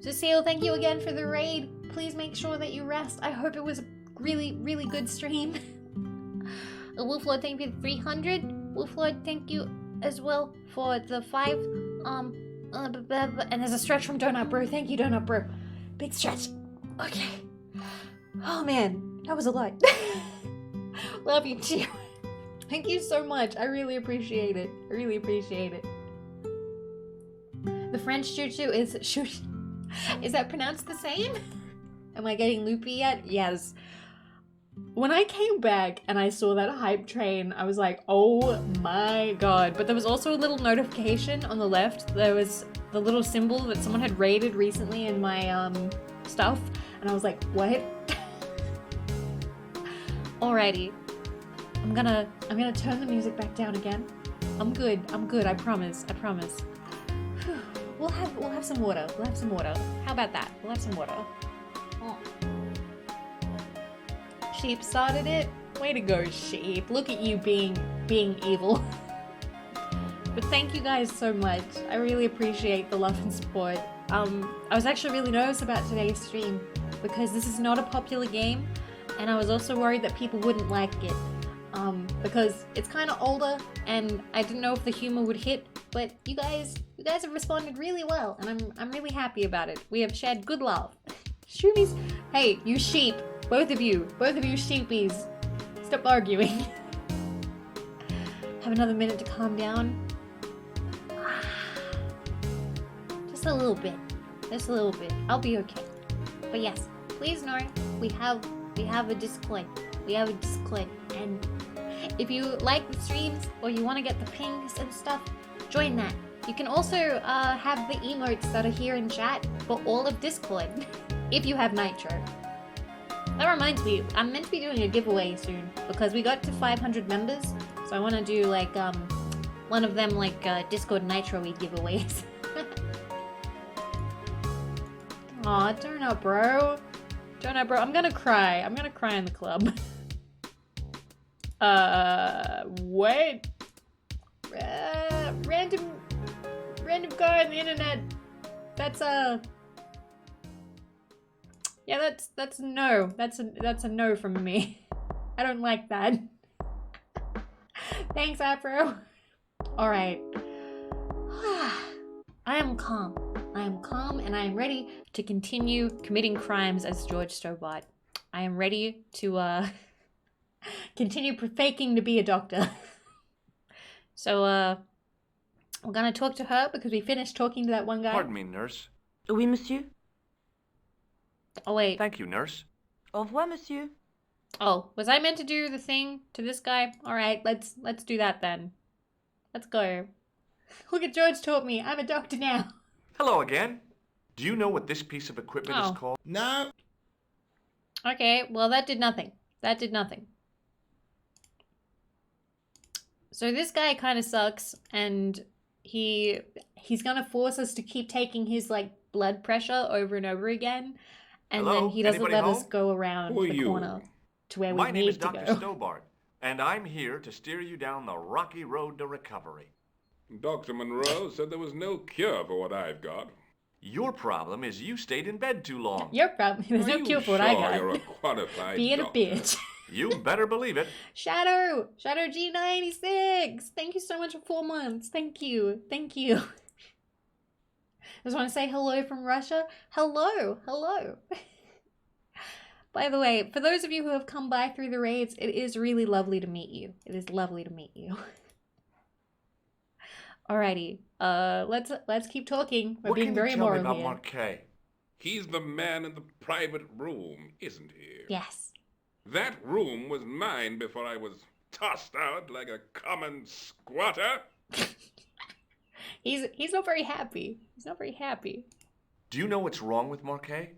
Cecile, thank you again for the raid. Please make sure that you rest. I hope it was a really, really good stream. Wolflord, thank you for 300. Wolflord, thank you as well for the 5. And there's a stretch from Donut Bro. Thank you, Donut Bro. Big stretch. Okay. Oh man, that was a lot. Love you too. Thank you so much. I really appreciate it. The French choo-choo is choo-choo. Is that pronounced the same? Am I getting loopy yet? Yes. When I came back and I saw that hype train, I was like, oh my god. But there was also a little notification on the left. There was the little symbol that someone had raided recently in my stuff. And I was like, what? Alrighty. I'm gonna turn the music back down again. I'm good, I promise. We'll have some water. How about that? We'll have some water. Oh. Sheep started it. Way to go, sheep. Look at you being evil. But thank you guys so much. I really appreciate the love and support. I was actually really nervous about today's stream because this is not a popular game, and I was also worried that people wouldn't like it. Because it's kind of older, and I didn't know if the humor would hit, but you guys have responded really well, and I'm really happy about it. We have shared good love. Shroomies, hey, you sheep, both of you sheepies, stop arguing. Have another minute to calm down. Just a little bit. I'll be okay. But yes, please know we have a Discord. And if you like the streams or you want to get the pings and stuff, join that. You can also have the emotes that are here in chat for all of Discord if you have Nitro. That reminds me, I'm meant to be doing a giveaway soon because we got to 500 members, so I want to do like one of them like Discord Nitro-y giveaways. Aw, turn up, bro. I'm gonna cry. I'm gonna cry in the club. What? Random guy on the internet. That's yeah, that's a no. That's a no from me. I don't like that. Thanks, Afro. All right. I am calm, and I am ready to continue committing crimes as George Stobart. I am ready to continue faking to be a doctor. So we're gonna talk to her because we finished talking to that one guy. Pardon me, nurse. Oui, monsieur. Oh wait. Thank you, nurse. Au revoir, monsieur. Oh, was I meant to do the thing to this guy? All right, let's do that then. Let's go. Look at George taught me. I'm a doctor now. Hello again. Do you know what this piece of equipment is called? No. Okay, well that did nothing. So this guy kind of sucks, and he's gonna force us to keep taking his like blood pressure over and over again, and then he doesn't let us go around the corner to where we need to go. My name is Dr. Stobart, and I'm here to steer you down the rocky road to recovery. Dr. Monroe said there was no cure for what I've got. Your problem is you stayed in bed too long. Your problem. There's no cure for what I got. You're a qualified Being doctor. a bitch. You better believe it. Shadow G96. Thank you so much for 4 months. Thank you. Just want to say hello from Russia. Hello. By the way, for those of you who have come by through the raids, it is really lovely to meet you. Alrighty, let's keep talking. We're being very moral here. What can you tell me about Marquet? He's the man in the private room, isn't he? Yes. That room was mine before I was tossed out like a common squatter. He's not very happy. Do you know what's wrong with Marquet?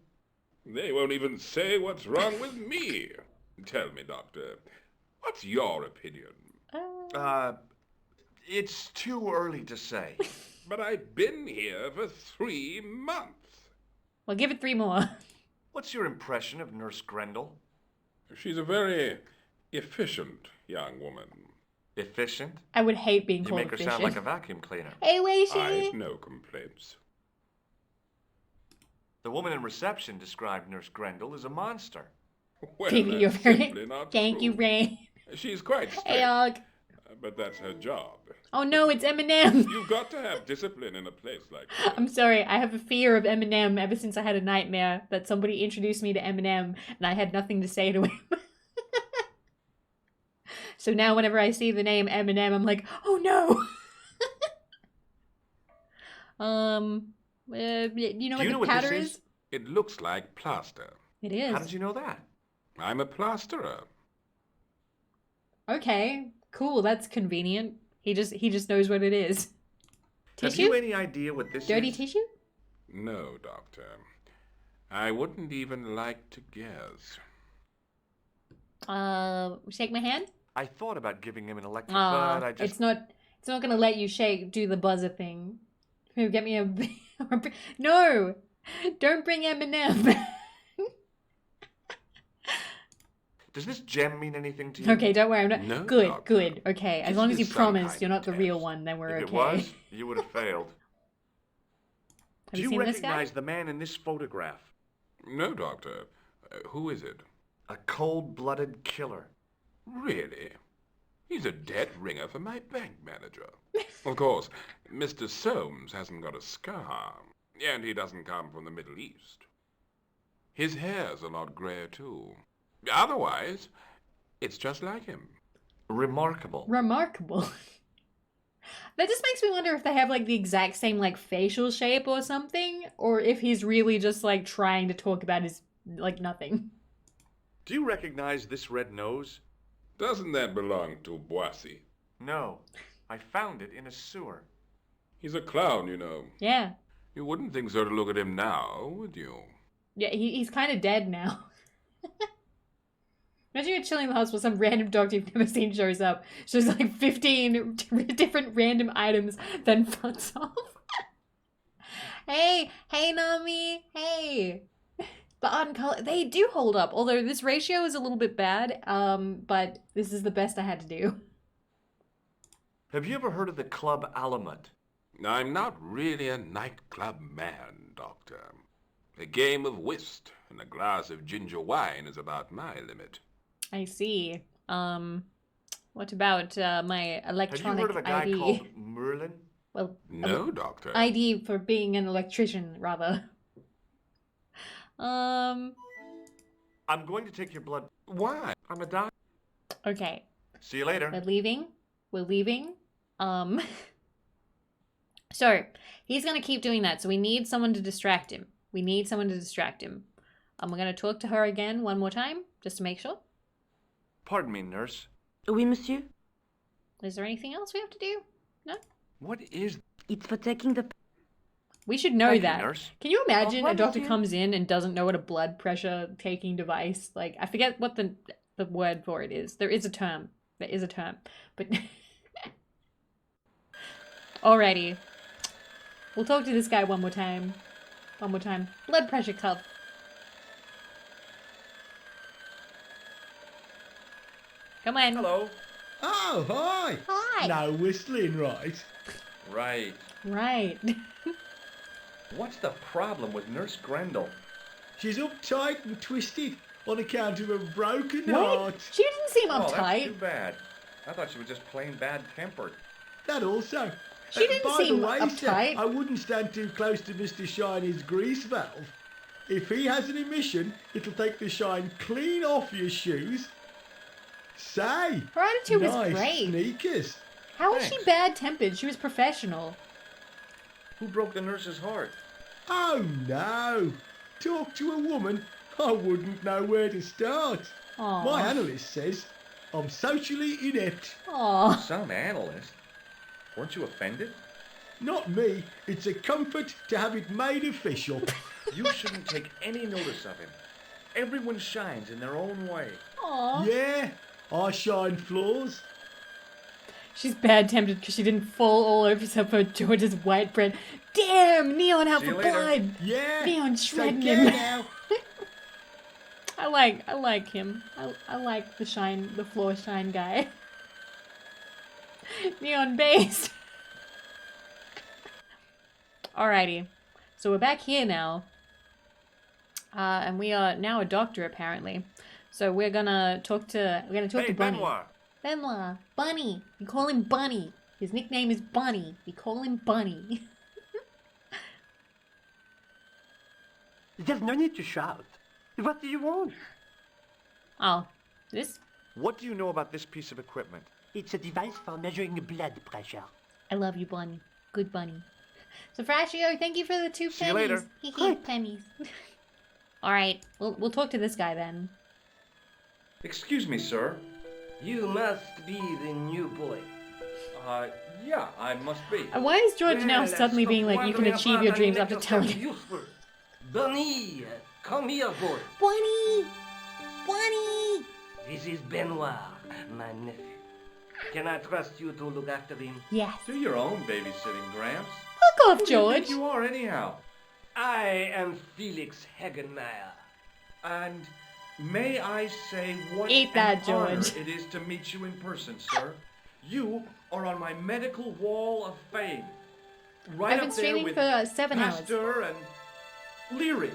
They won't even say what's wrong with me. Tell me, Doctor, what's your opinion? It's too early to say. But I've been here for 3 months. Well, give it 3 more. What's your impression of Nurse Grendel? She's a very efficient young woman. Efficient? I would hate being You called make her efficient. sound like a vacuum cleaner. Hey, Weishi. I've no complaints. The woman in reception described Nurse Grendel as a monster. Well, Vivi, you're that's very... simply not Thank you, Ray. She's quite strict. Hey, Og. But that's her job. Oh no, it's Eminem. You've got to have discipline in a place like this. I'm sorry, I have a fear of Eminem ever since I had a nightmare that somebody introduced me to Eminem and I had nothing to say to him. So now whenever I see the name Eminem, I'm like, oh no. You know what the powder is? It looks like plaster. It is. How did you know that? I'm a plasterer. Okay, cool. That's convenient. He just knows what it is. Have Tissue? you any idea what this Dirty is? tissue? No, Doctor. I wouldn't even like to guess. Shake my hand? I thought about giving him an electric, Ah, but I just... it's not gonna let you do the buzzer thing. Get me a no! Don't bring Eminem. Does this gem mean anything to you? Okay, don't worry. I'm not No, good. Doctor. Good. Okay, as This long as you is some promise kind you're not of the real one, then we're If okay. it was, you would have failed. Have Do you you seen this guy? recognize the man in this photograph? No, Doctor. Who is it? A cold-blooded killer. Really? He's a dead ringer for my bank manager. Of course, Mr. Soames hasn't got a scar, and he doesn't come from the Middle East. His hair's a lot grayer, too. Otherwise, it's just like him. Remarkable. Remarkable. That just makes me wonder if they have like the exact same like facial shape or something, or if he's really just like trying to talk about his like nothing. Do you recognize this red nose? Doesn't that belong to Boissy? No. I found it in a sewer. He's a clown, you know. Yeah. You wouldn't think so to look at him now, would you? Yeah, he's kind of dead now. Imagine you're chilling in the hospital, some random doctor you've never seen shows up. Shows like 15 different random items, then fucks off. Hey, Nami, hey. The art and color, they do hold up. Although this ratio is a little bit bad, but this is the best I had to do. Have you ever heard of the Club Alamut? I'm not really a nightclub man, Doctor. A game of whist and a glass of ginger wine is about my limit. I see. What about my electronic Have you heard of a guy ID? called Merlin? Well, No, Doctor. ID for being an electrician, rather. I'm going to take your blood. Why? I'm a doctor. Okay. See you later. We're leaving. So, he's gonna keep doing that, so we need someone to distract him. We're gonna talk to her again one more time, just to make sure. Pardon me, nurse. Oui, monsieur? Is there anything else we have to do? No? What is... It's for taking the... We should know Thank you, that. nurse. Can you imagine Au a revoir, doctor monsieur. comes in and doesn't know what a blood pressure taking device, like, I forget what the word for it is. There is a term. But... Alrighty. We'll talk to this guy one more time. Blood pressure cuff. Come on. Hello. Oh, hi. Hi. No whistling, right? Right. Right. What's the problem with Nurse Grendel? She's uptight and twisted on account of a broken What? heart. She didn't seem Oh, that's too uptight. bad. I thought she was just plain bad-tempered. That also. She didn't by seem the way, sir, uptight. I wouldn't stand too close to Mr. Shiny's grease valve. If he has an emission, it'll take the shine clean off your shoes. Say, Her attitude was nice great. sneakers. How was she Thanks. bad-tempered? She was professional. Who broke the nurse's heart? Oh no! Talk to a woman, I wouldn't know where to start. Aw. My analyst says I'm socially inept. Aw. Some analyst. Weren't you offended? Not me. It's a comfort to have it made official. You shouldn't take any notice of him. Everyone shines in their own way. Aw. Yeah, I shine floors. She's bad-tempered because she didn't fall all over herself for George's white bread. Damn! Neon out See for you later. blood! Yeah. Neon Take shredding care him. now. I like him. I like the floor shine guy. Neon based. Alrighty. So we're back here now. And we are now a doctor apparently. So we're gonna talk to Hey, Bunny. Benoit. Benoit. Bunny. We call him Bunny. His nickname is Bunny. We call him Bunny. There's no need to shout. What do you want? Oh, this? What do you know about this piece of equipment? It's a device for measuring blood pressure. I love you, Bunny. Good Bunny. So Frashio, thank you for the 2 pennies. See you later. Pennies. All right, we'll talk to this guy then. Excuse me, sir. You must be the new boy. Yeah, I must be. And why is George now Well, suddenly stop being like, you can wandering achieve about your and dreams make after yourself telling him? useful. Bunny, come here, boy. Bunny! Bunny! This is Benoit, my nephew. Can I trust you to look after him? Yes. Do your own babysitting, Gramps. Fuck off, Who do you George. think you are, anyhow? I am Felix Hagenmeyer. And may I say what Eat that, an honor George. it is to meet you in person, sir. You are on my medical wall of fame. Right I've been up there streaming with for 7 hours. Pasteur and Leary.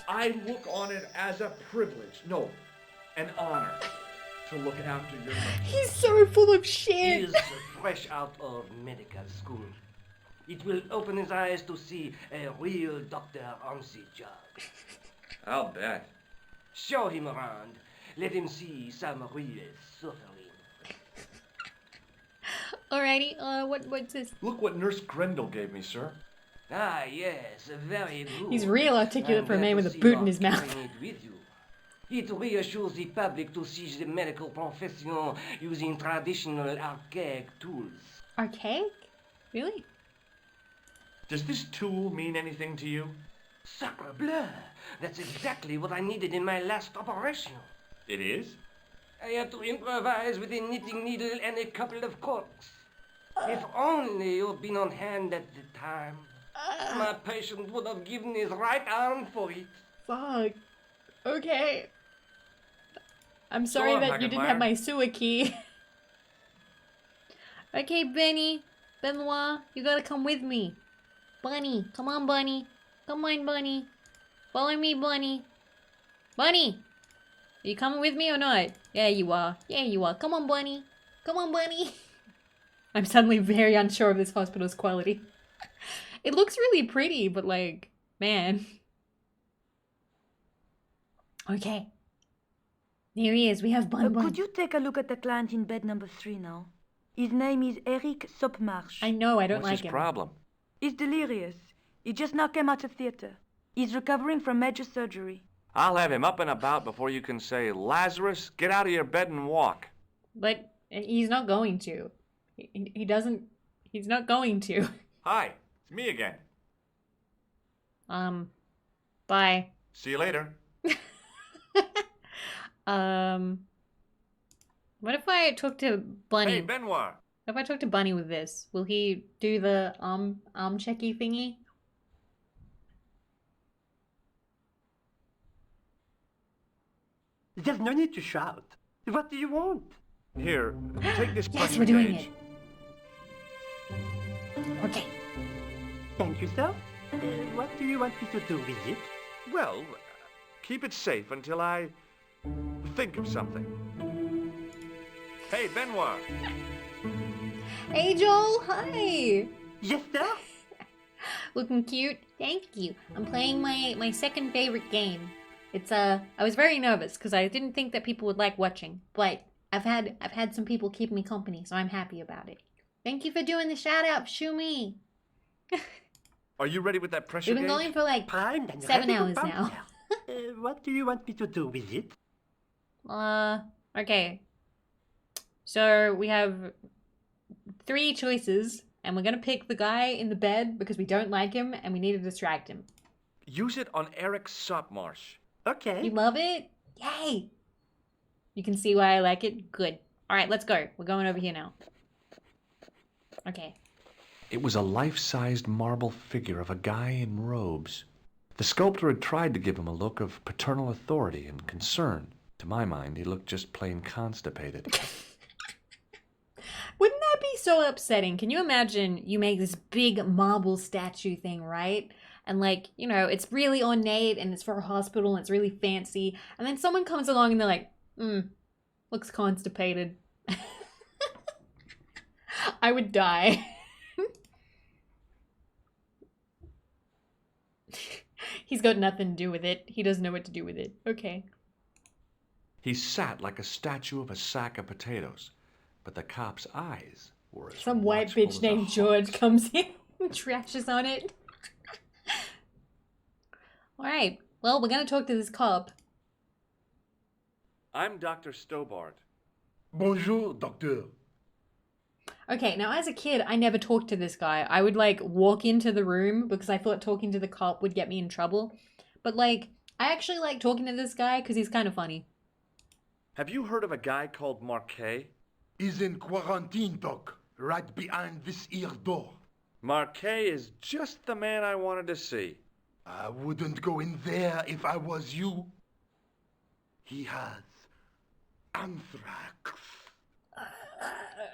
I look on it as a privilege, no, an honor, to look after your nephew. He's so full of He shit. is fresh out of medical school. It will open his eyes to see a real doctor on the job. I'll bet. Show him around. Let him see some real suffering. Alrighty, what's this? Look what Nurse Grendel gave me, sir. Ah, yes, very good. He's real articulate I'm for a glad man to with a see boot you in his are mouth. carrying it with you. It reassures the public to see the medical profession using traditional archaic tools. Archaic? Really? Does this tool mean anything to you? Sacre bleu! That's exactly what I needed in my last operation. It is? I had to improvise with a knitting needle and a couple of corks. If only you'd been on hand at the time. My patient would have given his right arm for it. Fuck. Okay. I'm sorry Go on, that you didn't have Hagenmeyer. my sewer key. Okay, Benoit, you gotta come with me. Bunny, come on, Bunny. Come on, Bunny. Follow me, Bunny. Bunny! Are you coming with me or not? Yeah, you are. Yeah, you are. Come on, Bunny. Come on, Bunny. I'm suddenly very unsure of this hospital's quality. It looks really pretty, but like, man. Okay. There he is. We have Bun Bun. Could you take a look at the client in bed number 3 now? His name is Eric Sopmarsh. I know, I don't What's like his him. problem? He's delirious. He just now came out of theater. He's recovering from major surgery. I'll have him up and about before you can say, Lazarus, get out of your bed and walk. But he's not going to. He doesn't. He's not going to. Hi, it's me again. Bye. See you later. What if I talk to Bunny? Hey, Benoit. If I talk to Bunny with this, will he do the arm checky thingy? There's no need to shout. What do you want? Here, take this Yes, punching we're doing gauge. Okay. Thank you, sir. What do you want me to do with it? Well, keep it safe until I think of something. Hey, Benoit. Hey, Joel. Hi. Yes, sir. Looking cute. Thank you. I'm playing my second favorite game. It's I was very nervous because I didn't think that people would like watching, but I've had some people keep me company, so I'm happy about it. Thank you for doing the shout out, Shumi. Are you ready with that pressure We've been gauge? going for like Primed and 7 ready to hours pump now. What do you want me to do with it? Okay. So we have 3 choices, and we're gonna pick the guy in the bed because we don't like him and we need to distract him. Use it on Eric Sopmarsh. Okay. You love it? Yay! You can see why I like it? Good. Alright, let's go. We're going over here now. Okay. It was a life-sized marble figure of a guy in robes. The sculptor had tried to give him a look of paternal authority and concern. To my mind, he looked just plain constipated. Wouldn't that be so upsetting? Can you imagine you make this big marble statue thing, right? And like, you know, it's really ornate and it's for a hospital and it's really fancy. And then someone comes along and they're like, looks constipated. I would die. He's got nothing to do with it. He doesn't know what to do with it. Okay. He sat like a statue of a sack of potatoes, but the cop's eyes were as Some white watchful bitch as a named George comes in and trashes on it. Alright, well, we're gonna talk to this cop. I'm Dr. Stobart. Bonjour, docteur. Okay, now as a kid, I never talked to this guy. I would like walk into the room because I thought talking to the cop would get me in trouble. But like, I actually like talking to this guy because he's kind of funny. Have you heard of a guy called Marquet? He's in quarantine, doc, right behind this here door. Marquet is just the man I wanted to see. I wouldn't go in there if I was you. He has anthrax.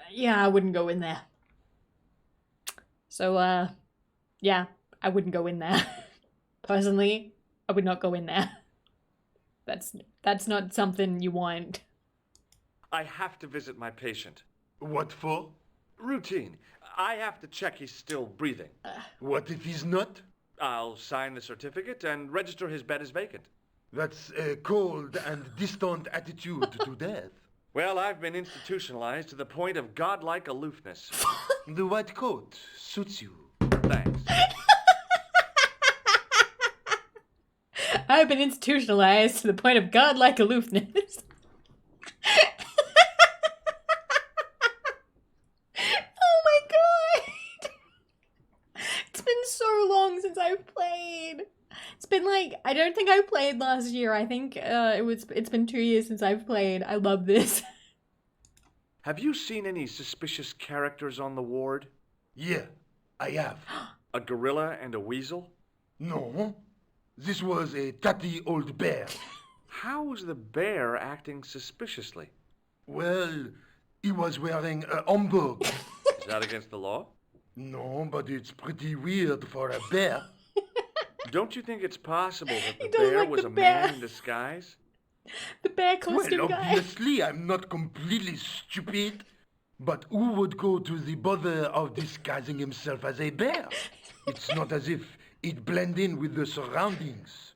Yeah, I wouldn't go in there. So, yeah, I wouldn't go in there. Personally, I would not go in there. That's not something you want. I have to visit my patient. What for? Routine. I have to check he's still breathing. What if he's not? I'll sign the certificate and register his bed as vacant. That's a cold and distant attitude to death. Well, I've been institutionalized to the point of godlike aloofness. The white coat suits you. Thanks. I've been institutionalized to the point of godlike aloofness. Oh my god! It's been so long since I've played. It's been like, I don't think I played last year. I think it's been 2 years since I've played. I love this. Have you seen any suspicious characters on the ward? Yeah, I have. A gorilla and a weasel? No. This was a tatty old bear. How is the bear acting suspiciously? Well, he was wearing a homburg. Is that against the law? No, but it's pretty weird for a bear. Don't you think it's possible that the doesn't bear like was the a bear. man in disguise? The bear costume Well, guy. obviously, I'm not completely stupid. But who would go to the bother of disguising himself as a bear? It's not as if he'd blend in with the surroundings.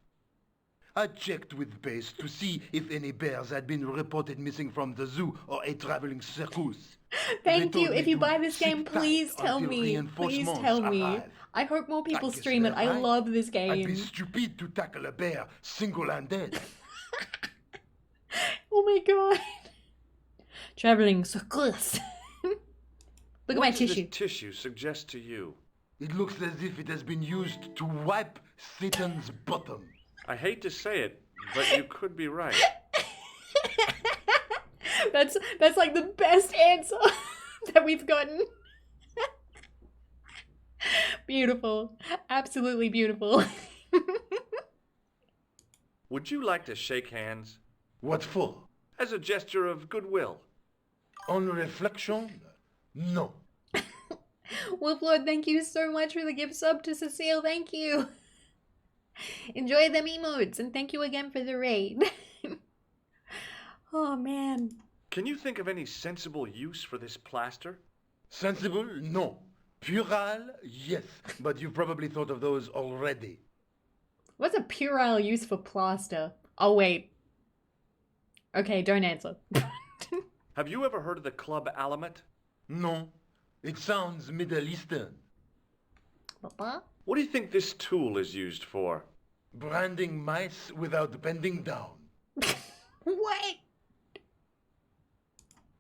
I checked with base to see if any bears had been reported missing from the zoo or a traveling circus. Thank They you. told If me you to buy this game, sit tight please tell until me. Please reinforcements tell me. arrive. I hope more people guess stream it. they're I right. love this game. I'd be stupid to tackle a bear single-handed. Oh my god. Traveling circus. Look at my What does tissue. this tissue suggest to you? It looks as if it has been used to wipe Satan's bottom. I hate to say it, but you could be right. That's like the best answer that we've gotten. Beautiful. Absolutely beautiful. Would you like to shake hands? What for? As a gesture of goodwill. On reflection, no. Wolflord, thank you so much for the gift sub to Cecile. Thank you. Enjoy them emotes, and thank you again for the raid. Oh, man. Can you think of any sensible use for this plaster? Sensible? No. Puerile? Yes. But you've probably thought of those already. What's a puerile use for plaster? Oh, wait. Okay, don't answer. Have you ever heard of the Club Alamet? No. It sounds Middle Eastern. Papa? What do you think this tool is used for? Branding mice without bending down. What?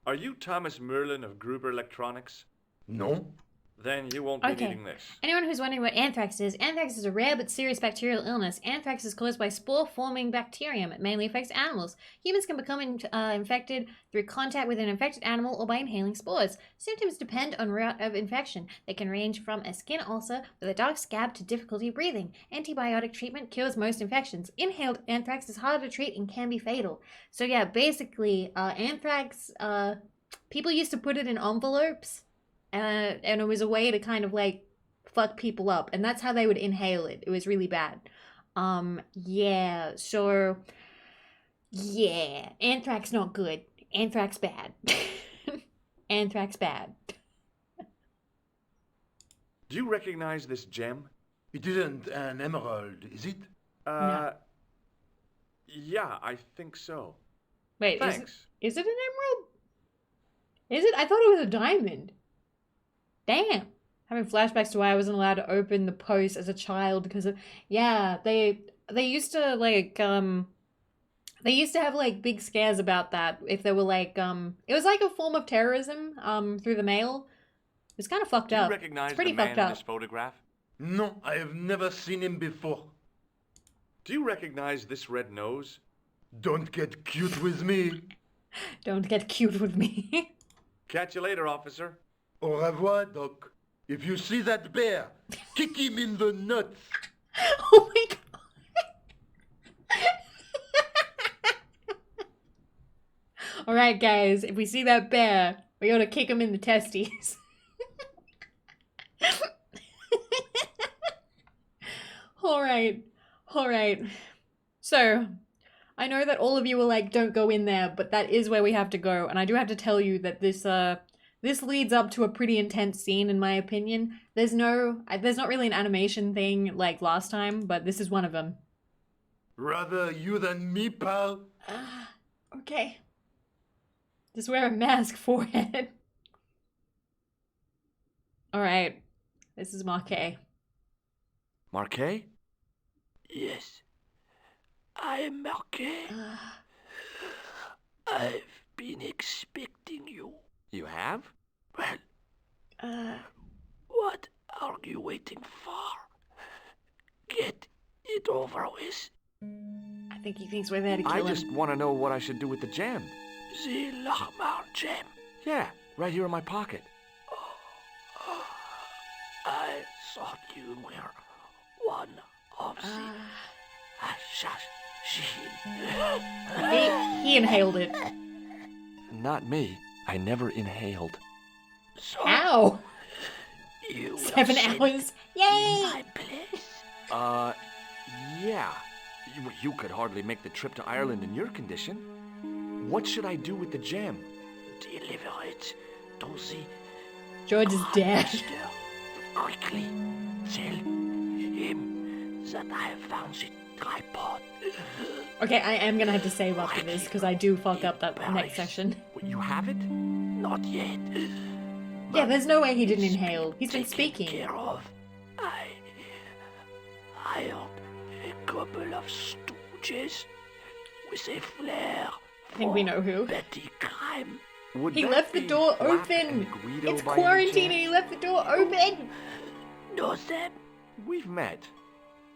Are you Thomas Merlin of Gruber Electronics? No. Then you won't be Okay. needing this. Anyone who's wondering what anthrax is a rare but serious bacterial illness. Anthrax is caused by spore-forming bacterium. It mainly affects animals. Humans can become infected through contact with an infected animal or by inhaling spores. Symptoms depend on route of infection. They can range from a skin ulcer with a dark scab to difficulty breathing. Antibiotic treatment cures most infections. Inhaled anthrax is harder to treat and can be fatal. So yeah, basically, anthrax, people used to put it in envelopes. And it was a way to kind of like fuck people up, and that's how they would inhale it. It was really bad. Yeah, so yeah, anthrax not good. Anthrax bad. Anthrax bad. Do you recognize this gem? It isn't an emerald, is it? No. Yeah, I think so. Wait, Thanks. is it an emerald? Is it? I thought it was a diamond. Damn. Having flashbacks to why I wasn't allowed to open the post as a child because of, yeah, they used to like They used to have like big scares about that if they were like it was like a form of terrorism through the mail. It's kind of fucked Do you up. recognize It's pretty the man fucked in up. this photograph? No, I have never seen him before. Do you recognize this red nose? Don't get cute with me. Don't get cute with me. Catch you later, officer. Au revoir, Doc. If you see that bear, kick him in the nuts. Oh my god. Alright guys, if we see that bear, we gotta kick him in the testes. Alright. So, I know that all of you are like, don't go in there, but that is where we have to go. And I do have to tell you that this leads up to a pretty intense scene in my opinion. There's not really an animation thing like last time, but this is one of them. Rather you than me, pal. Okay. Just wear a mask, forehead. Alright. This is Marquet. Marquet? Yes. I am Marquet. I've been expecting you. You have? Well, what are you waiting for? Get it over with. I think he thinks we're there to kill him. I just want to know what I should do with the gem. The Lahmar gem. Yeah, right here in my pocket. I thought you were one of the assassins. He inhaled it. Not me. I never inhaled. So Ow! You 7 hours. Yay! My place. Yeah. You could hardly make the trip to Ireland in your condition. What should I do with the gem? Deliver it to the George is dead. Quickly tell him that I have found the tripod. Okay, I am gonna have to save after this because I do fuck up that next session. You have it? Not yet. Yeah, there's no way he didn't inhale. He's been speaking. Care of. I hired a couple of stooges with a flair. I think we know who. Petty crime. He left the door open. It's quarantine and he left the door open. Know them? We've met.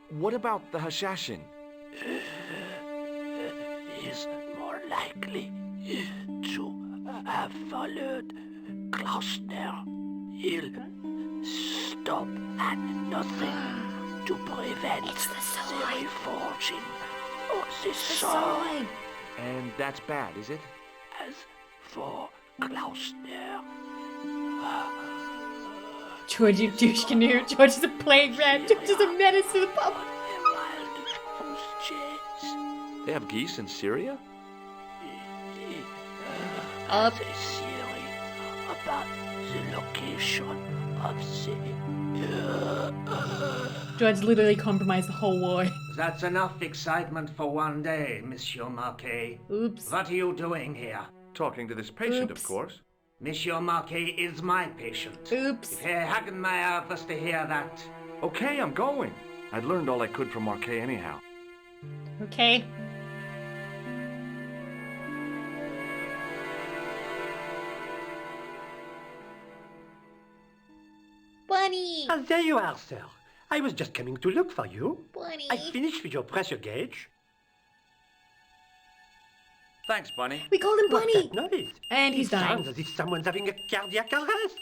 What about the Hashashin? Is more likely to have followed Klausner. He'll stop at nothing to prevent the reforging of the sword. And that's bad, is it? As for Klausner... George, you douche canoe. George is a plague rat. George is a menace to the public. They have geese in Syria? Up. A theory about the location of the... George literally compromised the whole war. That's enough excitement for one day, Monsieur Marquet. Oops. What are you doing here? Talking to this patient, of course. Monsieur Marquet is my patient. Oops. Herr Hagenmeyer was to hear that. Okay, I'm going. I'd learned all I could from Marquet anyhow. Okay. Bunny! Ah, there you are, sir. I was just coming to look for you. Bunny! I finished with your pressure gauge. Thanks, Bunny. We called him Bunny! What's that noise? And he's It dying. sounds as if someone's having a cardiac arrest.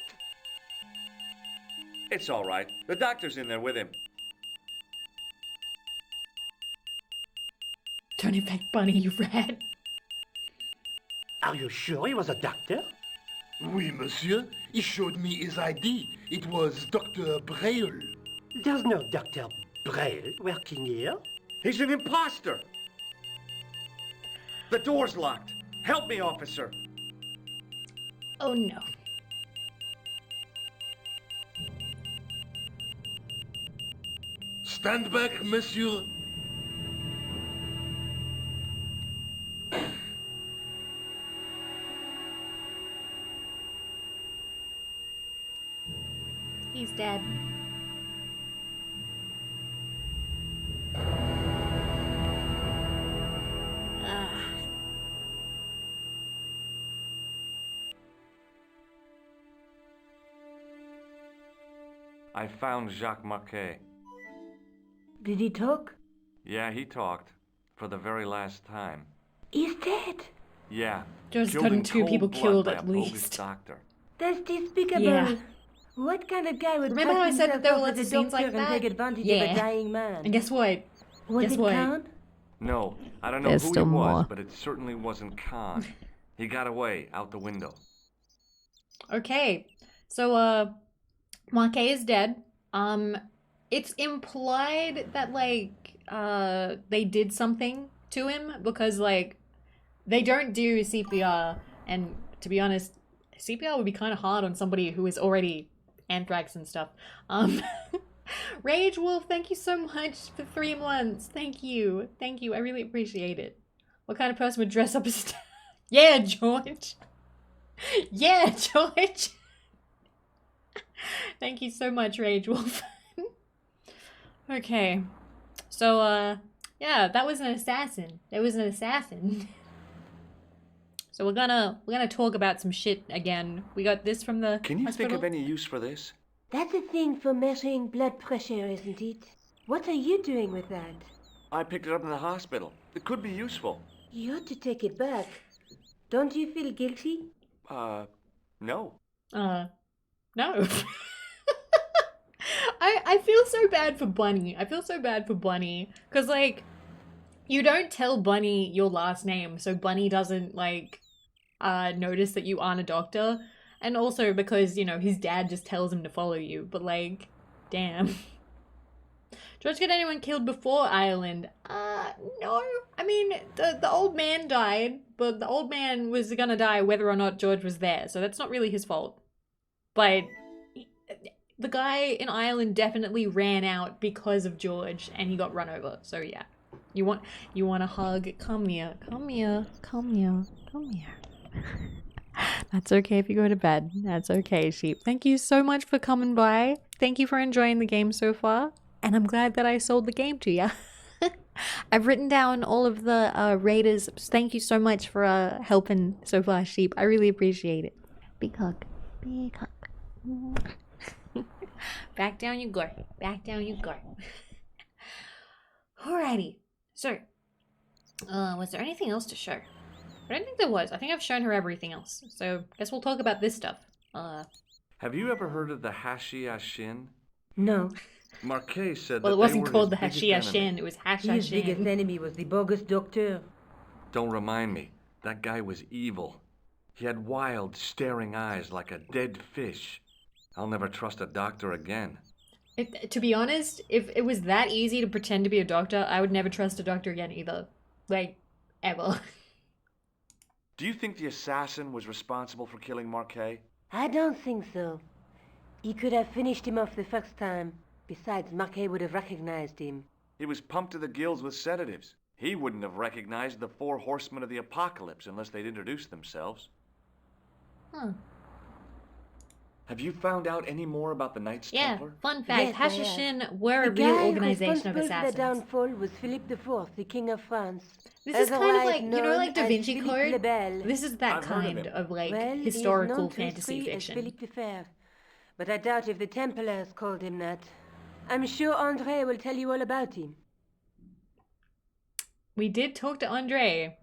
It's all right. The doctor's in there with him. Don't infect Bunny, you rat. Are you sure he was a doctor? Oui, monsieur. He showed me his ID. It was Dr. Braille. There's no Dr. Braille working here. He's an imposter. The door's locked. Help me, officer. Oh no. Stand back, monsieur. He's dead. Ah. I found Jacques Marquet. Did he talk? Yeah, he talked. For the very last time. He's dead. Yeah. George's killed gotten in 2 cold people blood killed by at a bogus least. doctor. That's despicable. Yeah. What kind of guy would Remember cut how I said that there were himself lots off as of a scenes like doctor and that? take advantage Yeah. of a dying man? And guess what? Was Guess it what? Khan? No, I don't know There's who he still was, more. but it certainly wasn't Khan. He got away out the window. Okay. So, Marquet is dead. It's implied that, like, they did something to him because, like, they don't do CPR. And to be honest, CPR would be kind of hard on somebody who is already anthrax and stuff. Rage Wolf, thank you so much for 3 months. Thank you. Thank you. I really appreciate it. What kind of person would dress up as... Yeah, George. Yeah, George. Thank you so much, Rage Wolf. Okay. So, yeah, that was an assassin. There was an assassin. So we're gonna talk about some shit again. We got this from the Can you hospital. think of any use for this? That's a thing for measuring blood pressure, isn't it? What are you doing with that? I picked it up in the hospital. It could be useful. You ought to take it back. Don't you feel guilty? No. No. I feel so bad for Bunny. I feel so bad for Bunny. Because, like, you don't tell Bunny your last name, so Bunny doesn't, like, notice that you aren't a doctor. And also because, you know, his dad just tells him to follow you. But, like, damn. George, get anyone killed before Ireland? No. I mean, the old man died, but the old man was gonna die whether or not George was there, so that's not really his fault. But the guy in Ireland definitely ran out because of George, and he got run over, so yeah. You want a hug? Come here, come here, come here, come here. That's okay if you go to bed. That's okay, sheep. Thank you so much for coming by. Thank you for enjoying the game so far. And I'm glad that I sold the game to you. I've written down all of the raiders. Thank you so much for helping so far, sheep. I really appreciate it. Big hug. Big hug. Back down you go. Back down you go. Alrighty. So, was there anything else to show? I don't think there was. I think I've shown her everything else. So, guess we'll talk about this stuff. Have you ever heard of the Hashi-Ashin? No. Marquet said Well, that it wasn't they were called the his biggest Hashi-Ashin. enemy. It was His Hash-Ashin. biggest enemy was the bogus doctor. Don't remind me. That guy was evil. He had wild, staring eyes like a dead fish. I'll never trust a doctor again. To be honest, if it was that easy to pretend to be a doctor, I would never trust a doctor again either. Like, ever. Do you think the assassin was responsible for killing Marquet? I don't think so. He could have finished him off the first time. Besides, Marquet would have recognized him. He was pumped to the gills with sedatives. He wouldn't have recognized the 4 horsemen of the apocalypse unless they'd introduced themselves. Huh. Have you found out any more about the Knights Yeah, Templar? fun fact, Yes, I have. Hash-Ashin were a The real guy organization of responsible for assassins. the downfall was Philip IV, the King of France. This is kind of otherwise like, you know, known like Da as Vinci Philippe Code? le Bel. This is that I've heard of kind him. of, like, Well, he is historical known to fantasy history as fiction. Philippe the Fair. But I doubt if the Templars called him that. I'm sure André will tell you all about him. We did talk to Andre.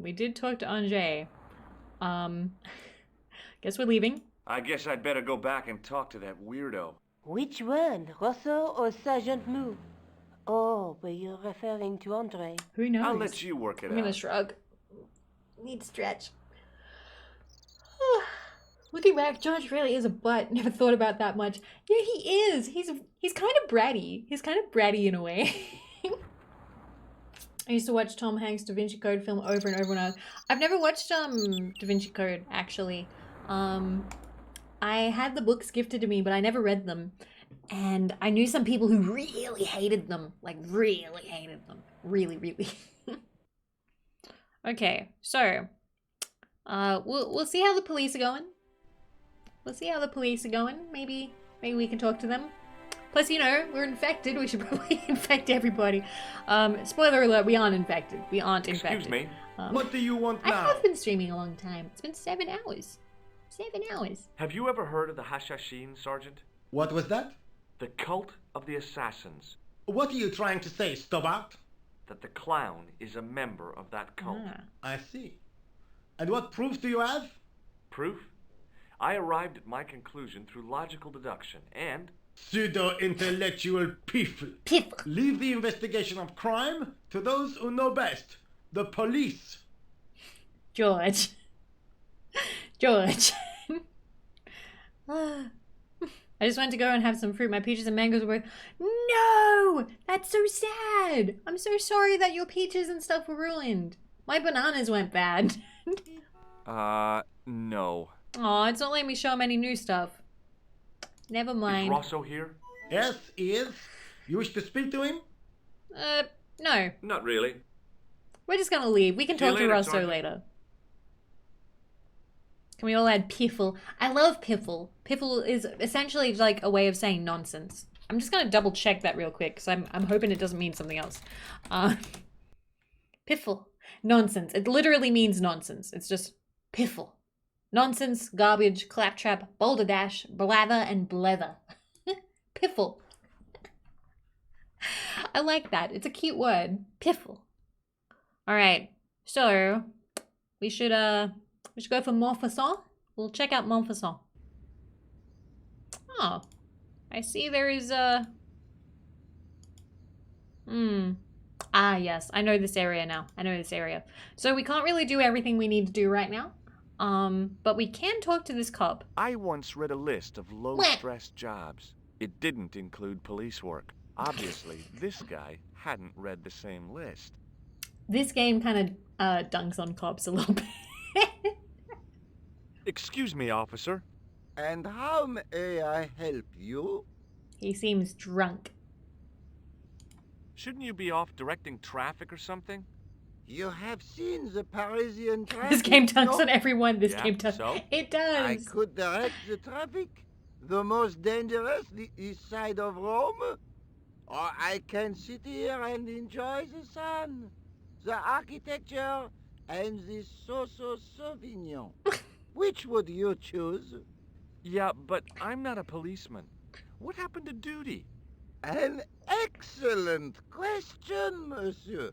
Guess we're leaving. I guess I'd better go back and talk to that weirdo. Which one, Rousseau or Sergeant Mou? Oh, but you're referring to André. Who knows? I'll let you work it I'm gonna out. shrug. Need to stretch. Looking back, George really is a butt. Never thought about that much. Yeah, he is. He's kind of bratty. He's kind of bratty in a way. I used to watch Tom Hanks' Da Vinci Code film over and over when I've never watched Da Vinci Code actually. I had the books gifted to me, but I never read them. And I knew some people who really hated them. Like, really hated them. Really, really. Okay, so we'll see how the police are going. Maybe we can talk to them. Plus, you know, we're infected. We should probably infect everybody. Spoiler alert, we aren't infected. Excuse me. What do you want I now? have been streaming a long time. It's been 7 hours. 7 hours. Have you ever heard of the Hash-Ashin, Sergeant? What was that? The cult of the assassins. What are you trying to say, Stobart? That the clown is a member of that cult. I see. And what proof do you have? Proof? I arrived at my conclusion through logical deduction and... Pseudo-intellectual people. Leave the investigation of crime to those who know best. The police. George. George. I just went to go and have some fruit. My peaches and mangoes were... No! That's so sad. I'm so sorry that your peaches and stuff were ruined. My bananas went bad. No. Aw, it's not letting me show him any new stuff. Never mind. Is Rosso here? Yes, he is. You wish to speak to him? No. Not really. We're just gonna leave. We can See you talk to later, Rosso Sergeant. later. Can we all add piffle? I love piffle. Piffle is essentially like a way of saying nonsense. I'm just gonna double check that real quick because I'm hoping it doesn't mean something else. Piffle. Nonsense. It literally means nonsense. It's just piffle. Nonsense, garbage, claptrap, balderdash, blather, and blether. Piffle. I like that. It's a cute word. Piffle. Alright. So we should go for Montfaucon. We'll check out Montfaucon. Oh. I see there is a... Ah, yes. I know this area now. I know this area. So we can't really do everything we need to do right now. But we can talk to this cop. I once read a list of low-stress jobs. It didn't include police work. Obviously, this guy hadn't read the same list. This game kind of dunks on cops a little bit. Excuse me, officer. And how may I help you? He seems drunk. Shouldn't you be off directing traffic or something? You have seen the Parisian traffic. This game dunks no? on everyone. This Yeah, game does. so? It does. I could direct the traffic. The most dangerous, the east side of Rome. Or I can sit here and enjoy the sun, the architecture, and the Sauvignon. Which would you choose? Yeah, but I'm not a policeman. What happened to duty? An excellent question, monsieur.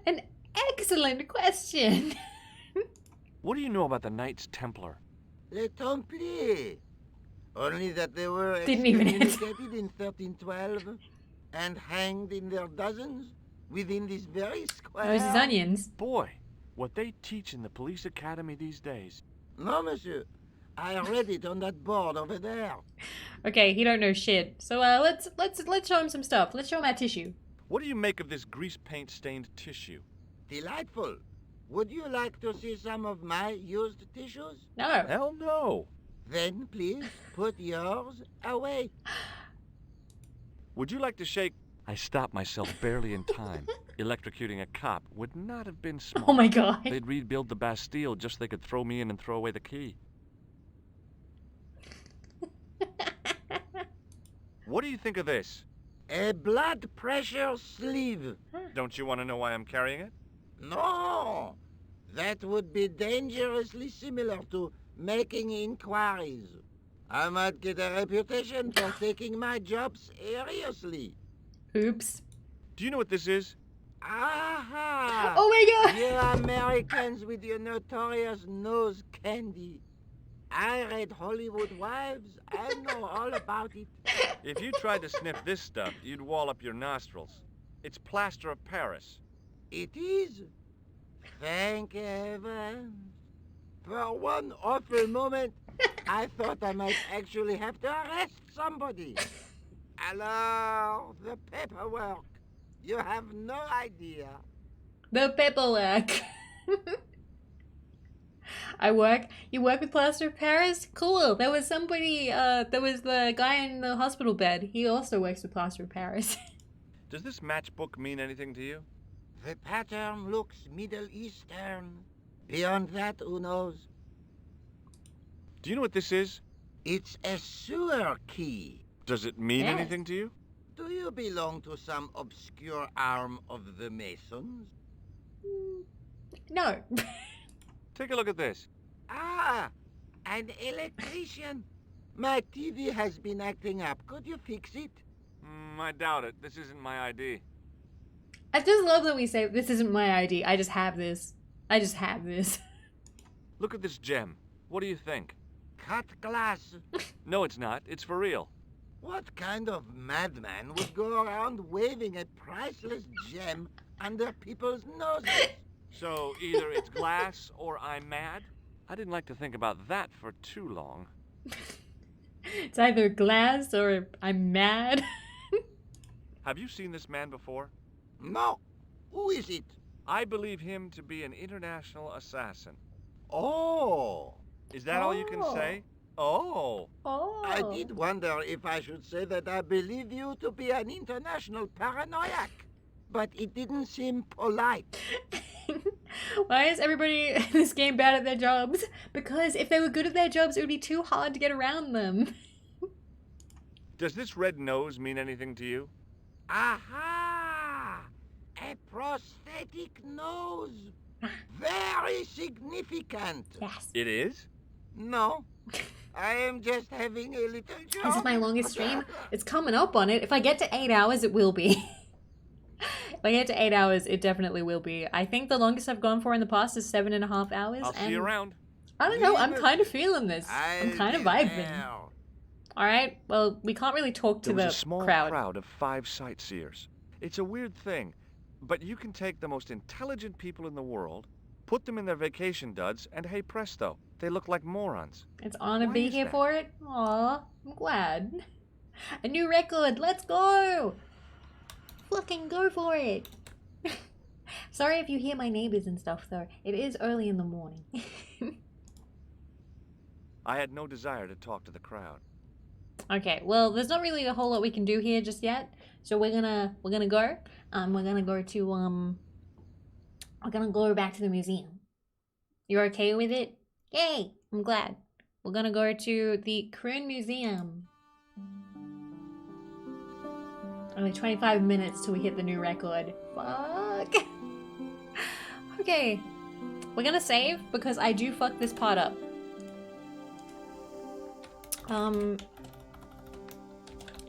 An excellent question. What do you know about the Knights Templar? Les Templiers. Only that they were Didn't even excommunicated in 1312 and hanged in their dozens within this very square. Those is onions. Boy, what they teach in the police academy these days. No, monsieur. I read it on that board over there. Okay, he don't know shit. So let's show him some stuff. Let's show him our tissue. What do you make of this grease paint stained tissue? Delightful. Would you like to see some of my used tissues? No. Hell no. Then please put yours away. Would you like to shake... I stopped myself barely in time. Electrocuting a cop would not have been smart. Oh my god. They'd rebuild the Bastille just so they could throw me in and throw away the key. What do you think of this? A blood pressure sleeve. Don't you want to know why I'm carrying it? No. That would be dangerously similar to making inquiries. I might get a reputation for taking my job seriously. Oops. Do you know what this is? Aha! Oh my god! You Americans with your notorious nose candy. I read Hollywood Wives. I know all about it. If you tried to sniff this stuff, you'd wall up your nostrils. It's plaster of Paris. It is. Thank heaven. For one awful moment, I thought I might actually have to arrest somebody. Alors, the paperwork. You have no idea. The paperwork. You work with plaster of Paris? Cool. There was somebody, there was the guy in the hospital bed. He also works with plaster of Paris. Does this matchbook mean anything to you? The pattern looks Middle Eastern. Beyond that, who knows? Do you know what this is? It's a sewer key. Does it mean Yes. anything to you? Do you belong to some obscure arm of the Masons? No. Take a look at this. Ah, an electrician. My TV has been acting up. Could you fix it? I doubt it. This isn't my ID. I just love that we say, this isn't my ID. I just have this. I just have this. Look at this gem. What do you think? Cut glass. No, it's not. It's for real. What kind of madman would go around waving a priceless gem under people's noses? So either it's glass or I'm mad? I didn't like to think about that for too long. It's either glass or I'm mad. Have you seen this man before? No. Who is it? I believe him to be an international assassin. Oh. Is that all you can say? Oh. I did wonder if I should say that I believe you to be an international paranoiac, but it didn't seem polite. Why is everybody in this game bad at their jobs? Because if they were good at their jobs, it would be too hard to get around them. Does this red nose mean anything to you? Aha! A prosthetic nose. Very significant. Yes. It is? No. I am just having a little joke. This is my longest stream. It's coming up on it. If I get to 8 hours, it will be. If I get to 8 hours, it definitely will be. I think the longest I've gone for in the past is 7.5 hours. I'll see you around. I don't know. I'm kind of feeling this. I'm kind of vibing. All right. Well, we can't really talk to There the was a small crowd of 5 sightseers. It's a weird thing, but you can take the most intelligent people in the world, put them in their vacation duds, and hey presto, they look like morons. It's on to Why be is here that? for it. Aw, I'm glad. A new record. Let's go. Fucking go for it. Sorry if you hear my neighbors and stuff, though. It is early in the morning. I had no desire to talk to the crowd. Okay, well, there's not really a whole lot we can do here just yet. So we're gonna go. We're gonna go to we're gonna go back to the museum. You're okay with it? Yay! I'm glad. We're gonna go to the Kroon Museum. Only 25 minutes till we hit the new record. Fuck. Okay. We're gonna save because I do fuck this part up.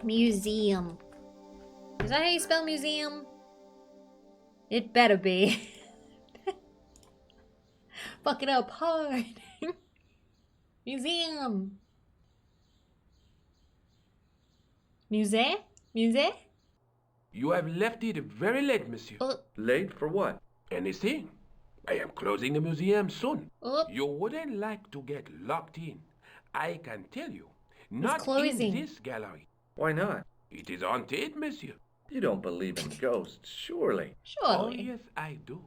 Museum. Is that how you spell museum? It better be. Fuck it up hard. Museum. Musée? Musée? You have left it very late, monsieur. Late for what? Anything. I am closing the museum soon. Oh. You wouldn't like to get locked in. I can tell you. Not closing. in this gallery. Why not? It is haunted, monsieur. You don't believe in ghosts, surely. Oh, Surely. yes, I do.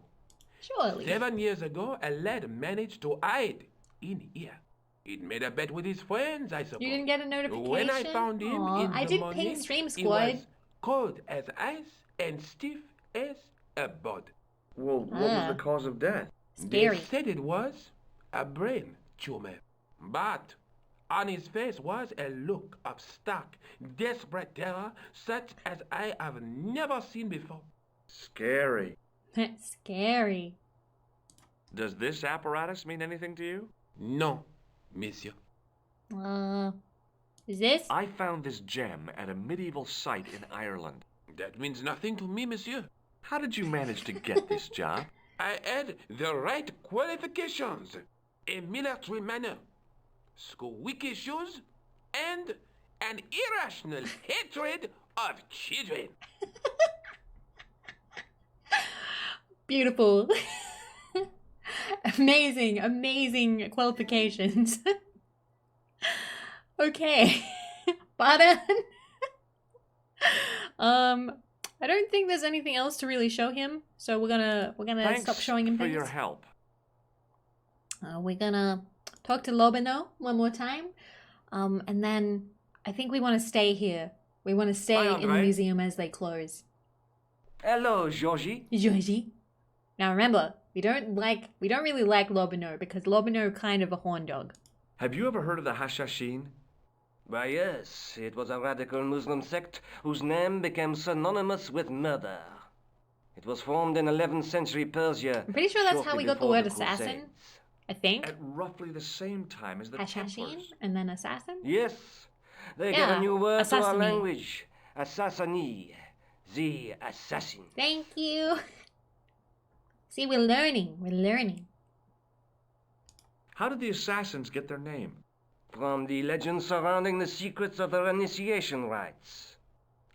Surely. 7 years ago, a lad managed to hide in here. He'd made a bet with his friends, I suppose. You didn't get a notification? When I found him Aw, in I the did morning, ping Stream he Squad. was cold as ice and stiff as a board. Well, what was the cause of death? Scary. They said it was a brain tumor. But on his face was a look of stark, desperate terror such as I have never seen before. Scary. Scary. Does this apparatus mean anything to you? No, monsieur. Is this? I found this gem at a medieval site in Ireland. That means nothing to me, monsieur. How did you manage to get this job? I had the right qualifications. A military manner, squeaky shoes, and an irrational hatred of children. Beautiful. Amazing, amazing qualifications. Okay. Pardon? I don't think there's anything else to really show him, so we're gonna Thanks stop showing him for things. your help. We're gonna talk to Lobino one more time, and then I think we want to stay here. We want to stay Hi, in the Andre. museum as they close. Hello, Georgie. Georgie. Now remember, we don't really like Lobino because Lobino kind of a horn dog. Have you ever heard of the Hashashin? Why, yes, it was a radical Muslim sect whose name became synonymous with murder. It was formed in 11th century Persia. I'm pretty sure that's how shortly we got the before word the assassin. Crusades. I think. At roughly the same time as the Hashashin Templars. and then assassin? Yes, they Yeah, gave a new word to our assassini. language. Assassini. The assassin. Thank you. See, we're learning. We're learning. How did the assassins get their name? From the legend surrounding the secrets of their initiation rites.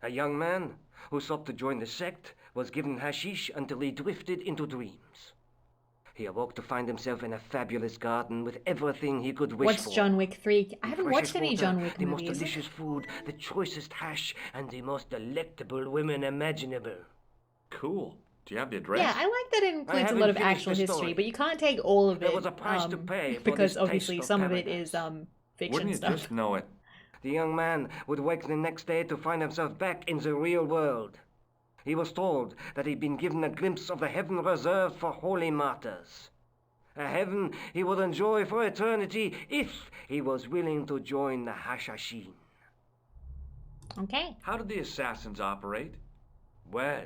A young man who sought to join the sect was given hashish until he drifted into dreams. He awoke to find himself in a fabulous garden with everything he could wish for. What's John Wick 3? I haven't Freshest watched any water, John Wick the most movies. delicious food, the choicest hash, and the most delectable women imaginable. Cool. Do you have the address? Yeah, I like that it includes a haven't lot of finished actual the history, story. but you can't take all of it. There was a price to pay for because this obviously taste of some of it paradise. is fiction Wouldn't you stuff. just know it? The young man would wake the next day to find himself back in the real world. He was told that he'd been given a glimpse of the heaven reserved for holy martyrs. A heaven he would enjoy for eternity if he was willing to join the Hashashin. Okay. How did the assassins operate? Well,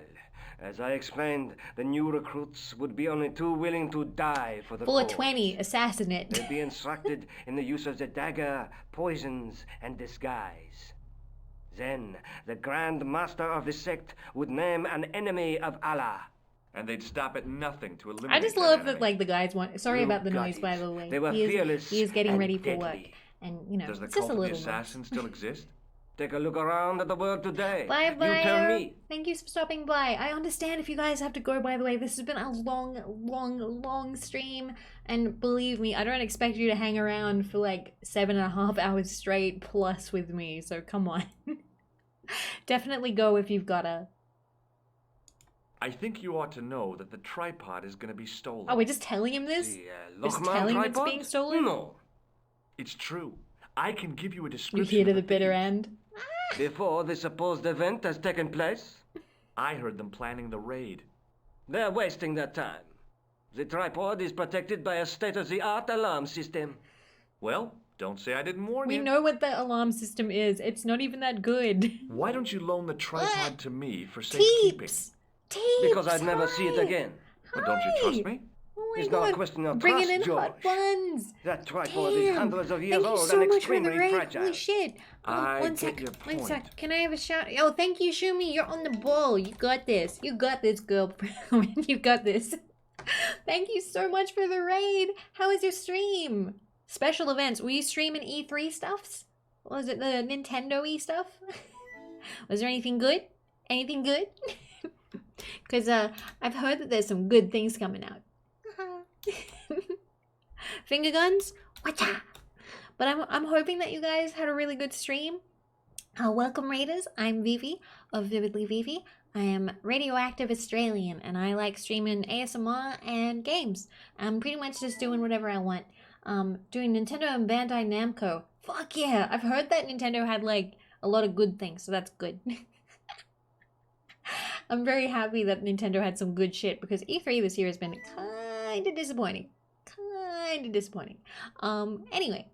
as I explained, the new recruits would be only too willing to die for the cause. 420, assassinate. They'd be instructed in the use of the dagger, poisons, and disguise. Then, the Grand Master of the sect would name an enemy of Allah. And they'd stop at nothing to eliminate I just that love enemy. that, like, the guys want. Sorry You about the got noise, it. by the way. They were fearless he is getting and ready for deadly. work, and you know, Does the it's just cult a of the little noise. assassins still exist? Take a look around at the world today. Bye bye. You tell me. Thank you for stopping by. I understand if you guys have to go, by the way. This has been a long stream. And believe me, I don't expect you to hang around for like 7.5 hours straight plus with me. So come on. Definitely go if you've gotta. I think you ought to know that the tripod is going to be stolen. Oh, we're just telling him this? Just Lochman telling him it's tripod? being stolen? No. It's true. I can give you a You description. hear to of the bitter end? Before the supposed event has taken place, I heard them planning the raid. they're wasting their time. The tripod is protected by a state-of-the-art alarm system. Well, don't say I didn't warn We you. know what the alarm system is. It's not even that good. Why don't you loan the tripod to me for safekeeping? Teeps! Because I'd never see it again. But don't you trust me? Oh my It's god. not a question of Bringing trust, in George. hot buns. That tripod is Damn. hundreds of years Thank you old so and much for the extremely raid. fragile. Holy shit. I One get sec. your One point. sec. Can I have a shout? Oh, thank you, Shumi. You're on the ball. You got this. You got this, girl. You got this. Thank you so much for the raid. How was your stream? Special events. Were you streaming E3 stuffs? Was it the Nintendo-y stuff? Was there anything good? Anything good? Because I've heard that there's some good things coming out. Finger guns? Whatcha? But I'm hoping that you guys had a really good stream. Welcome, Raiders. I'm Vivi of Vividly Vivi. I am radioactive Australian, and I like streaming ASMR and games. I'm pretty much just doing whatever I want. Doing Nintendo and Bandai Namco. Fuck yeah! I've heard that Nintendo had like a lot of good things, so that's good. I'm very happy that Nintendo had some good shit because E3 this year has been kinda disappointing. Anyway,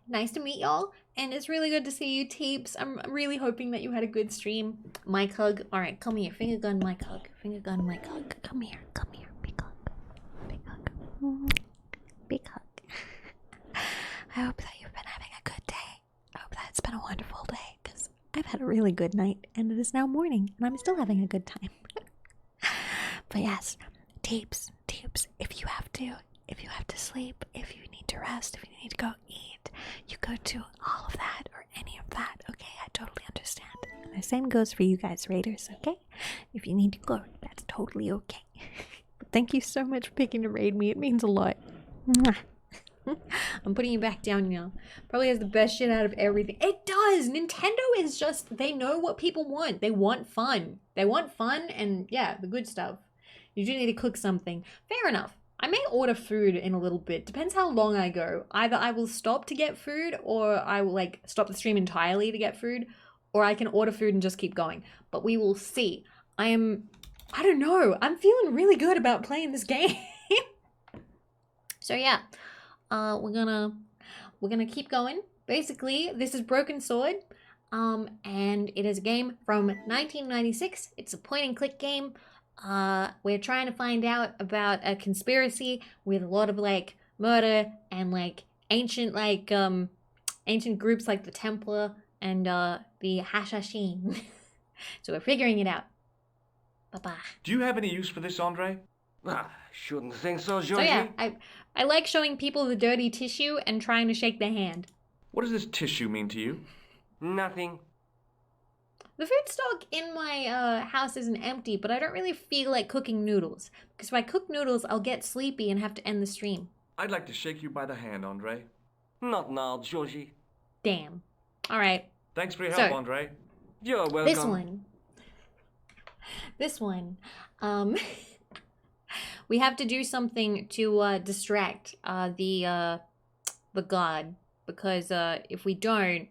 nice to meet y'all, and it's really good to see you, Teeps. I'm really hoping that you had a good stream. Mic hug. Alright, come here. Finger gun, mic hug. Finger gun, mic hug. Come here. Big hug. Big hug. Big hug. I hope that you've been having a good day. I hope that it's been a wonderful day, because I've had a really good night, and it is now morning, and I'm still having a good time. But yes, Teeps, if you have to sleep, if you need to rest, if you need to go eat, you go do all of that or any of that, okay? I totally understand. And the same goes for you guys, Raiders, okay? If you need to go, that's totally okay. But thank you so much for picking to raid me. It means a lot. Mwah. I'm putting you back down now. Probably has the best shit out of everything. It does! Nintendo is just, they know what people want. They want fun. They want fun and, yeah, the good stuff. You do need to cook something. Fair enough. I may order food in a little bit. Depends how long I go. Either I will stop to get food, or I will, like, stop the stream entirely to get food, or I can order food and just keep going. But we will see. I don't know. I'm feeling really good about playing this game. So, yeah. We're gonna keep going. Basically, this is Broken Sword, and it is a game from 1996. It's a point-and-click game. We're trying to find out about a conspiracy with a lot of, like, murder and like ancient groups like the Templar and the Hashashin. So we're figuring it out. Bye-bye. Do you have any use for this, Andre? Shouldn't think so, Georgie. So yeah, I like showing people the dirty tissue and trying to shake their hand. What does this tissue mean to you? Nothing. The food stock in my house isn't empty, but I don't really feel like cooking noodles. Because if I cook noodles, I'll get sleepy and have to end the stream. I'd like to shake you by the hand, Andre. Not now, Georgie. Damn. Alright. Thanks for your help, So, Andre. You're welcome. This one. We have to do something to distract the god. Because if we don't,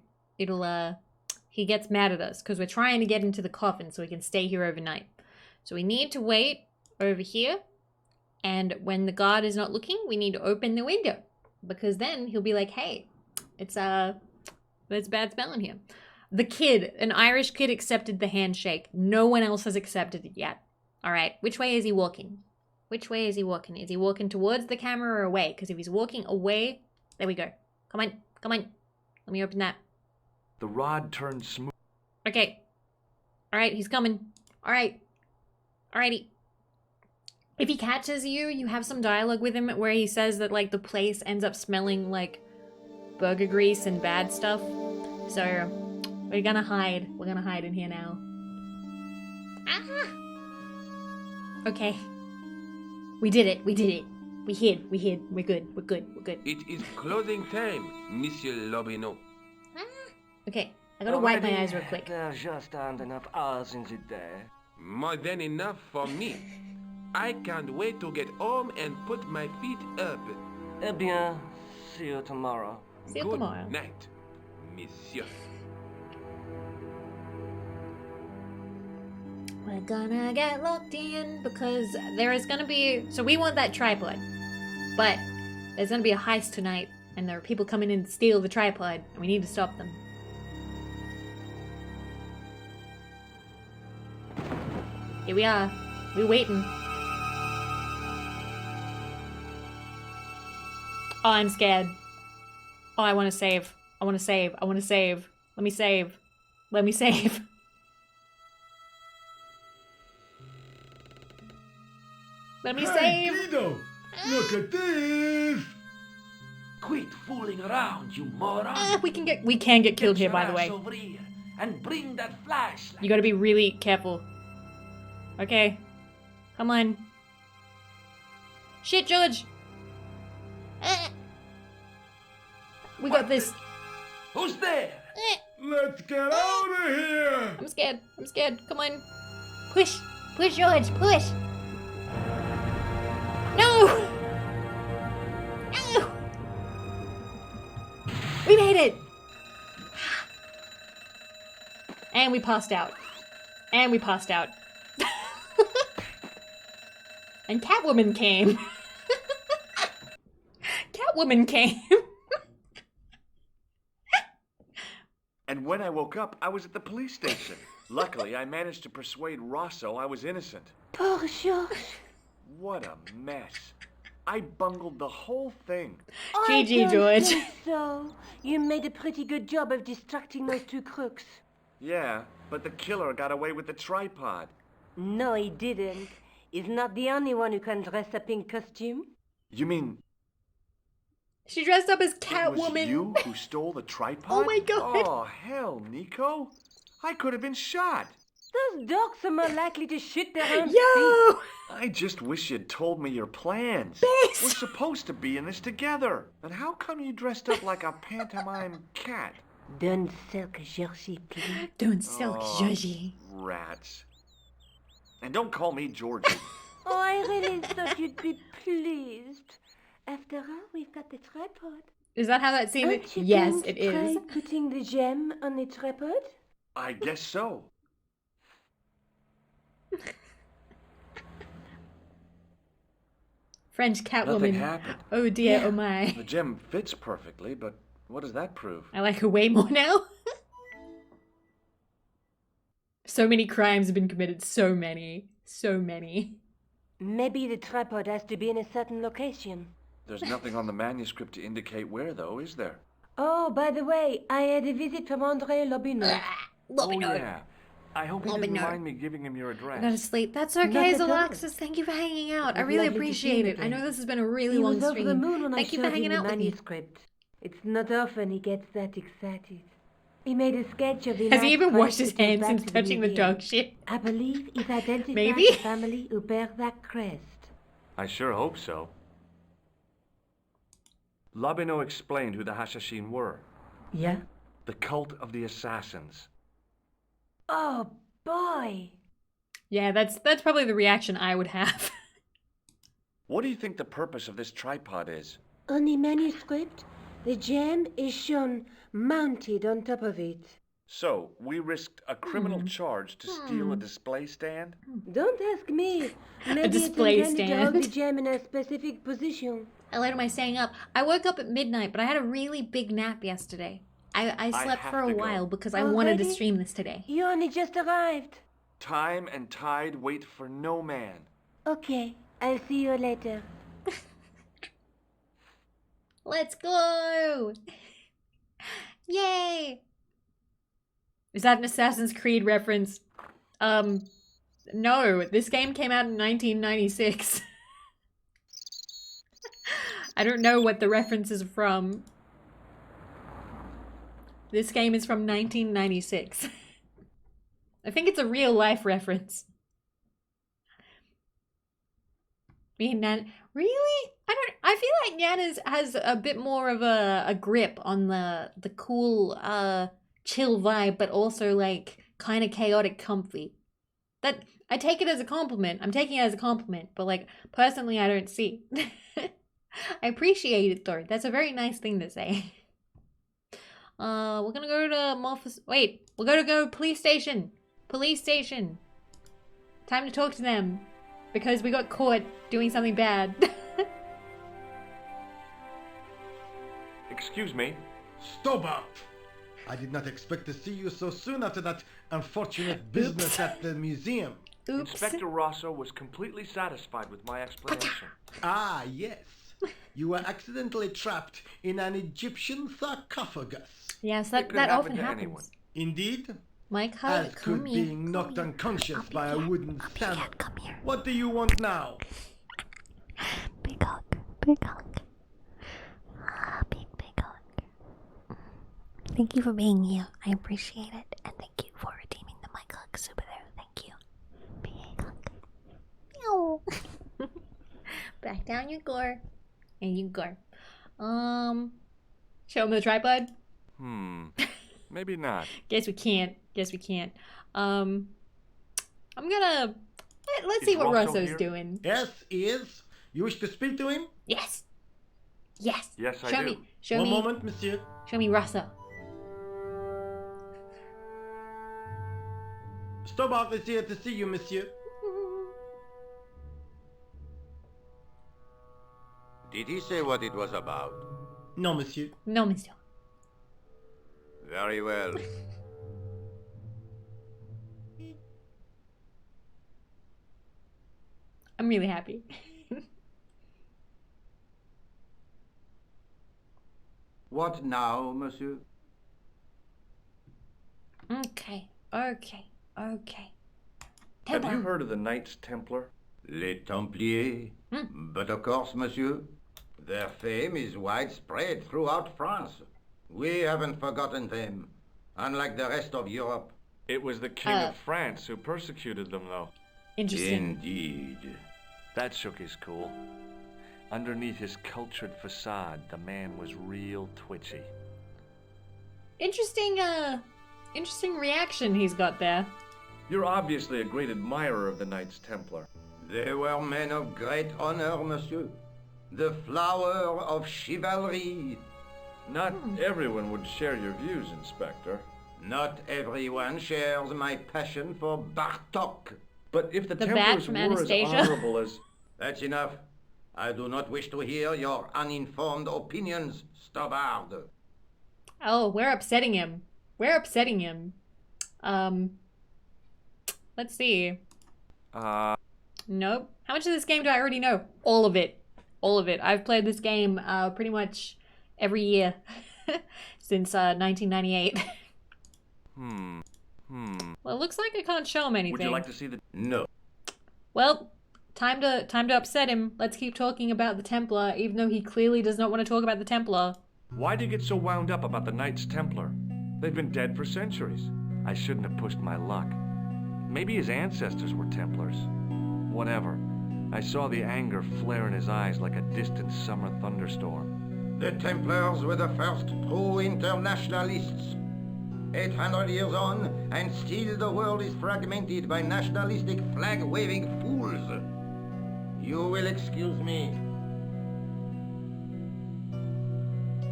he gets mad at us. Because we're trying to get into the coffin so we can stay here overnight. So we need to wait over here. And when the guard is not looking, we need to open the window. Because then he'll be like, hey, there's bad smell in here. The kid, an Irish kid, accepted the handshake. No one else has accepted it yet. All right, which way is he walking? Which way is he walking? Is he walking towards the camera or away? Because if he's walking away, there we go. Come on, come on. Let me open that. The rod turned smooth. Okay. All right, he's coming. All right. Alrighty. If he catches you, you have some dialogue with him where he says that, like, the place ends up smelling like burger grease and bad stuff. So, we're gonna hide. We're gonna hide in here now. Ah! Okay. We did it. We did it. We hid. We hid. We're good. We're good. We're good. It is closing time, Monsieur Lobineau. Okay. I gotta wipe my eyes real quick. There just aren't enough hours in the day. More than enough for me. I can't wait to get home and put my feet up. Eh bien, see you tomorrow. See you Good tomorrow. night, Monsieur. We're gonna get locked in because there is gonna be... So we want that tripod. But there's gonna be a heist tonight. And there are people coming in to steal the tripod. And we need to stop them. Here we are. We're waiting. Oh, I'm scared. Oh, I want to save. I want to save. I want to save. Let me save. Let me save. Let me Hey, save. Guido, look at this. Quit fooling around, you moron. We can get killed here, by the way. Over here and bring that flashlight. You gotta be really careful. Okay. Come on. Shit, George. We got this. Who's there? Let's get out of here. I'm scared. I'm scared. Come on. Push. Push, George. Push. No! No! We made it! And we passed out. And we passed out. And Catwoman came. Catwoman came. And when I woke up, I was at the police station. Luckily, I managed to persuade Rosso I was innocent. Poor George. What a mess. I bungled the whole thing. GG, George. Think so. You made a pretty good job of distracting those two crooks. Yeah, but the killer got away with the tripod. No, he didn't. He's not the only one who can dress up in costume. You mean She dressed up as it was Catwoman. you who stole the tripod? Oh my god. Oh, hell, Nico. I could have been shot. Those dogs are more likely to shoot their own Yo! feet. I just wish you'd told me your plans. Best. We're supposed to be in this together. And how come you dressed up like a pantomime cat? Don't sulk, Georgie, please. Don't sulk, Georgie. Rats. And don't call me Georgie. Oh, I really thought you'd be pleased. After all, we've got the tripod. Is that how that scene Aren't you Yes, going to it is. try putting the gem on the tripod? I guess so. French Nothing Catwoman. happened. Oh dear, Yeah. oh my. The gem fits perfectly, but what does that prove? I like her way more now. So many crimes have been committed. So many. So many. Maybe the tripod has to be in a certain location. There's nothing on the manuscript to indicate where, though, is there? Oh, by the way, I had a visit from André Lobineau. Oh, yeah. I hope you didn't mind me giving him your I address. gotta sleep. That's okay, Not at all. Zalaxis. Thank you for hanging out. I It was really lovely to see appreciate you it. I again. know this has been a really He long was over stream. the moon when Thank I you for showed hanging him out the with me. manuscript. It's not often he gets that excited. He made a sketch of the Has he last even Christ washed his that goes hands back since to the touching the museum. dog shit? I believe he's identified Maybe? the family who bear that crest. I sure hope so. Lobineau explained who the Hashashin were. Yeah? The cult of the assassins. Oh, boy. Yeah, that's probably the reaction I would have. What do you think the purpose of this tripod is? On the manuscript, the gem is shown mounted on top of it. So, we risked a criminal charge to steal a display stand? Don't ask me. Maybe display it's intended to hold the stand. gem in a specific position. I later my staying up. I woke up at midnight, but I had a really big nap yesterday. I slept have for a to go. while because I wanted to Already? stream this today. You only just arrived. Time and tide wait for no man. Okay, I'll see you later. Let's go! Yay! Is that an Assassin's Creed reference? No. This game came out in 1996. I don't know what the reference is from. This game is from 1996. I think it's a real life reference. Me and Nan, really? I feel like Nan has a bit more of a grip on the cool chill vibe, but also like kind of chaotic comfy. That I take it as a compliment. I'm taking it as a compliment, but like personally I don't see. I appreciate it though. That's a very nice thing to say. We're gonna go to we're gonna go police station. Police station. Time to talk to them. Because we got caught doing something bad. Excuse me. Stop! I did not expect to see you so soon after that unfortunate business at the museum. Oops. Inspector Rosso was completely satisfied with my explanation. Ah, yes. You were accidentally trapped in an Egyptian sarcophagus. Yes, It could that happen often to happens. anyone. Indeed. Mike, As come could here. being knocked unconscious by a wooden stand. Come here. What do you want now? Big hug. Big hug. Big hug. Thank you for being here. I appreciate it. And thank you for redeeming the Mike hug super there. Thank you. Big hug. Meow. Back down you go. And you go. Show him the tripod? Maybe not. Guess we can't. I'm gonna... Let's see Is what Rosso Rosso's here? doing. Yes, he is. You wish to speak to him? Yes. Yes. Yes, I Show do. me. Show One me. moment, monsieur. Show me Rosso. Stobart is here to see you, monsieur. Did he say what it was about? No, monsieur. No, monsieur. Very well. I'm really happy. What now, monsieur? Okay. Have you heard of the Knights Templar? Les Templiers? But of course, monsieur. Their fame is widespread throughout France. We haven't forgotten them, unlike the rest of Europe. It was the King of France who persecuted them, though. Interesting. Indeed. That shook his cool. Underneath his cultured facade, the man was real twitchy. Interesting reaction he's got there. You're obviously a great admirer of the Knights Templar. They were men of great honor, monsieur. The flower of chivalry. Not everyone would share your views, Inspector. Not everyone shares my passion for Bartok. But if the The bat Templars from were as Anastasia. honorable as... That's enough. I do not wish to hear your uninformed opinions, Stobard. Oh, we're upsetting him. Let's see. Nope. How much of this game do I already know? All of it. All of it. I've played this game pretty much every year since 1998. Well, it looks like I can't show him anything. Would you like to see the... No. Well, time to upset him. Let's keep talking about the Templar, even though he clearly does not want to talk about the Templar. Why'd you get so wound up about the Knights Templar? They've been dead for centuries. I shouldn't have pushed my luck. Maybe his ancestors were Templars. Whatever. I saw the anger flare in his eyes like a distant summer thunderstorm. The Templars were the first true internationalists. 800 years on, and still the world is fragmented by nationalistic flag-waving fools. You will excuse me.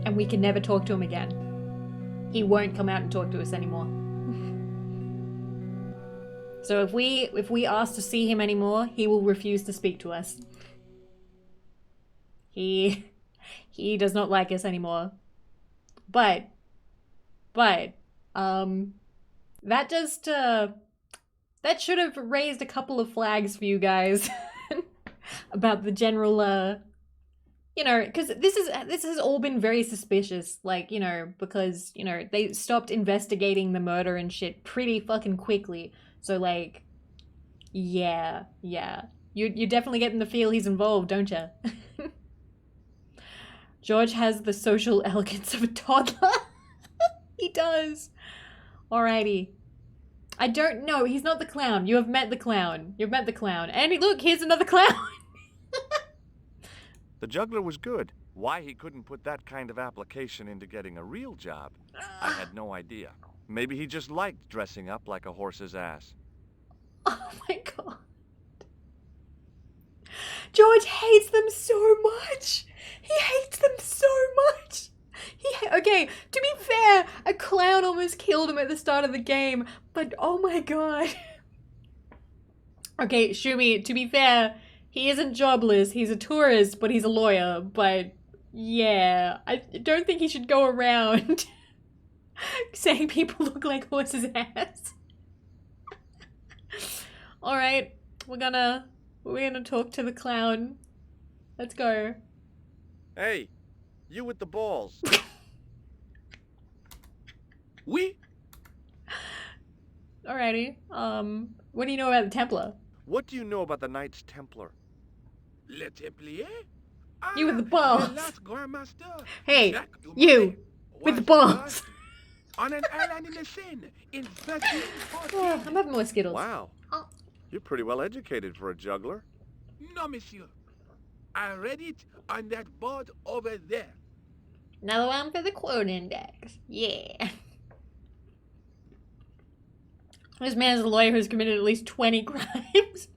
And we can never talk to him again. He won't come out and talk to us anymore. So if we ask to see him anymore, he will refuse to speak to us. He does not like us anymore. But that just that should have raised a couple of flags for you guys about the general you know, because this has all been very suspicious, like, you know, because, you know, they stopped investigating the murder and shit pretty fucking quickly. So, like, yeah. You're definitely getting the feel he's involved, don't you? George has the social elegance of a toddler. He does. Alrighty. I don't know. He's not the clown. You have met the clown. You've met the clown. And look, here's another clown. The juggler was good. Why he couldn't put that kind of application into getting a real job, I had no idea. Maybe he just liked dressing up like a horse's ass. Oh my god. George hates them so much. He hates them so much. Okay, to be fair, a clown almost killed him at the start of the game, but oh my god. Okay, Shumi, to be fair, he isn't jobless, he's a tourist, but he's a lawyer, but yeah, I don't think he should go around saying people look like horses' ass. Alright, we're gonna talk to the clown. Let's go. Hey, you with the balls. Oui? Alrighty, what do you know about the Templar? What do you know about the Knights Templar? Le Templier? You with the balls. The last Grandmaster. Hey, Jacques you with the balls. On an island in the Seine in 1314. Oh, I'm having more Skittles. Wow. You're pretty well educated for a juggler. No, monsieur. I read it on that board over there. Another one for the quote index. Yeah. This man is a lawyer who's committed at least 20 crimes.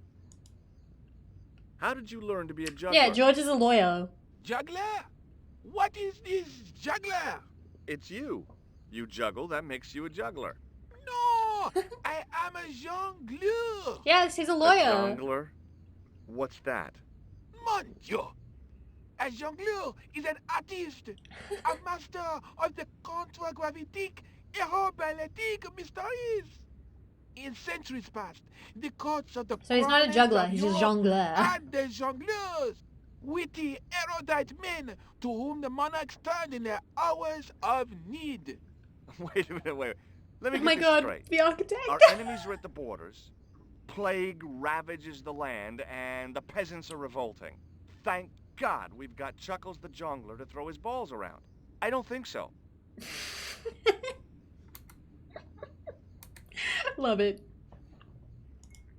How did you learn to be a juggler? Yeah, George is a lawyer. Juggler? What is this juggler? It's you. You juggle, that makes you a juggler. No! I am a jongleur. Yes, he's a lawyer. A jongleur? What's that? Mon Dieu! A jongleur is an artist, a master of the contragravitic aeroballetic mysteries. In centuries past, the courts of the So he's not a juggler, he's a jongleur. And the jongleurs, witty, erudite men to whom the monarchs turned in their hours of need. Wait a minute, wait. Let me Oh my get this god, straight. the architect. Our enemies are at the borders. Plague ravages the land, and the peasants are revolting. Thank God we've got Chuckles the Jongler to throw his balls around. I don't think so. Love it.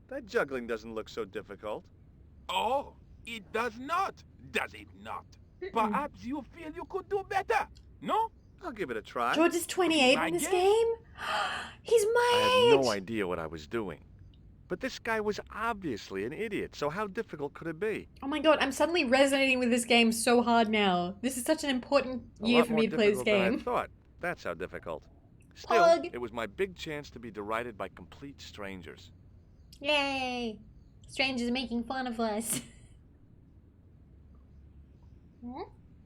That juggling doesn't look so difficult. Oh, it does not, does it not? Perhaps you feel you could do better, no? I'll give it a try. George is 28 in this game? He's my I age! had no idea what I was doing. But this guy was obviously an idiot, so how difficult could it be? Oh my god, I'm suddenly resonating with this game so hard now. This is such an important year for me to play this than I game. thought. That's how difficult. Still, Hug. it was my big chance to be derided by complete strangers. Yay! Strangers making fun of us.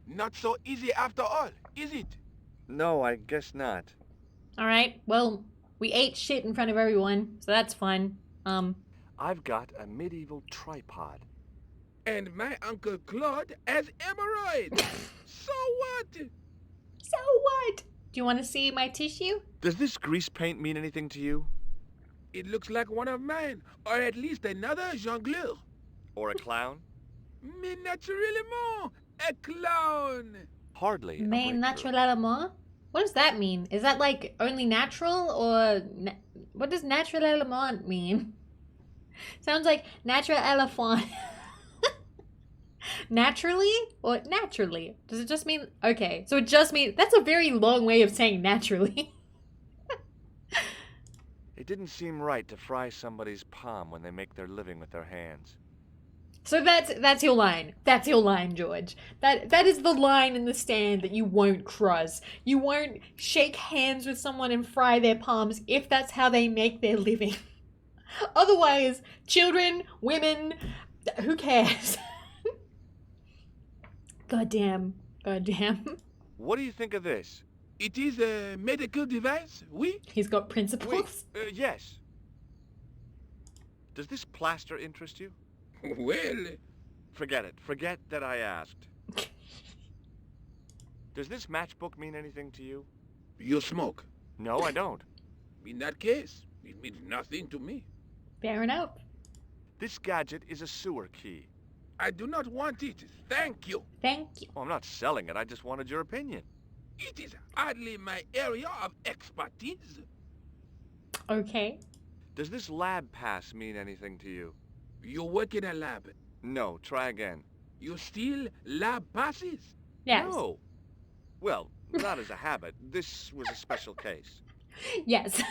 Not so easy after all, is it? No, I guess not. Alright, well, we ate shit in front of everyone, so that's fun. I've got a medieval tripod. And my Uncle Claude has hemorrhoids. So what? So what? Do you want to see my tissue? Does this grease paint mean anything to you? It looks like one of mine, or at least another jongleur. Or a clown? Mais naturellement, a clown. Hardly. Mais naturellement? What does that mean? Is that like only natural or what does naturellement mean? Sounds like natural elephant. Naturally or naturally? Does it just mean okay? So it just means that's a very long way of saying naturally. It didn't seem right to fry somebody's palm when they make their living with their hands. So that's your line. That's your line, George. That is the line in the stand that you won't cross. You won't shake hands with someone and fry their palms if that's how they make their living. Otherwise, children, women, who cares? Goddamn. What do you think of this? It is a medical device, oui? He's got principles? Yes. Does this plaster interest you? Well... Forget it. Forget that I asked. Does this matchbook mean anything to you? You smoke? No, I don't. In that case, it means nothing to me. Fair enough. This gadget is a sewer key. I do not want it. Thank you. Thank you. Oh, I'm not selling it. I just wanted your opinion. It is hardly my area of expertise. Okay. Does this lab pass mean anything to you? You work in a lab. No, try again. You steal lab passes? Yes. No. Well, not as a habit. This was a special case. Yes.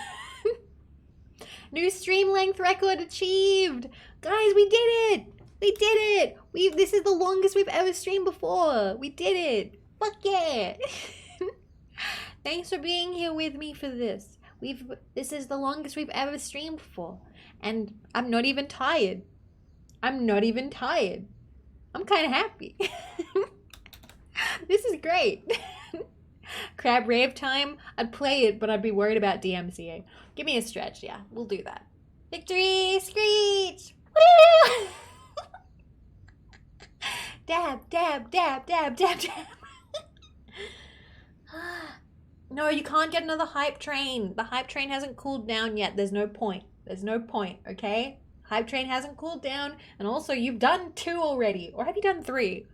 New stream length record achieved. Guys, we did it. We did it. This is the longest we've ever streamed before. We did it. Fuck yeah. Thanks for being here with me for this. This is the longest we've ever streamed for. And I'm not even tired. I'm kind of happy. This is great. Crab rave time. I'd play it, but I'd be worried about DMCA. Give me a stretch. Yeah, we'll do that. Victory screech. Woo! Dab, dab, dab, dab, dab, dab. No, you can't get another hype train. The hype train hasn't cooled down yet. There's no point. Okay? Hype train hasn't cooled down. And also, you've done 2 already. Or have you done 3?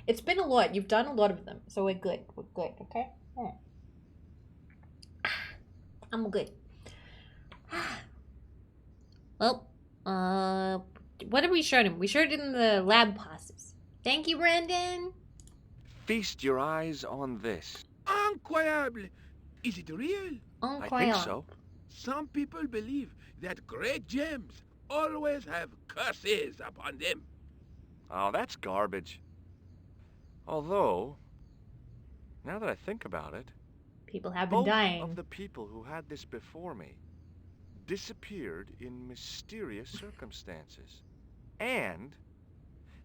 It's been a lot. You've done a lot of them. So we're good. Okay? Yeah. I'm good. Well, what have we showed him? We showed him the lab passes. Thank you, Brandon. Feast your eyes on this. Incroyable! Is it real? I think so. Some people believe that great gems always have curses upon them. Oh, that's garbage. Although, now that I think about it, people have been both dying. of the people who had this before me disappeared in mysterious circumstances. And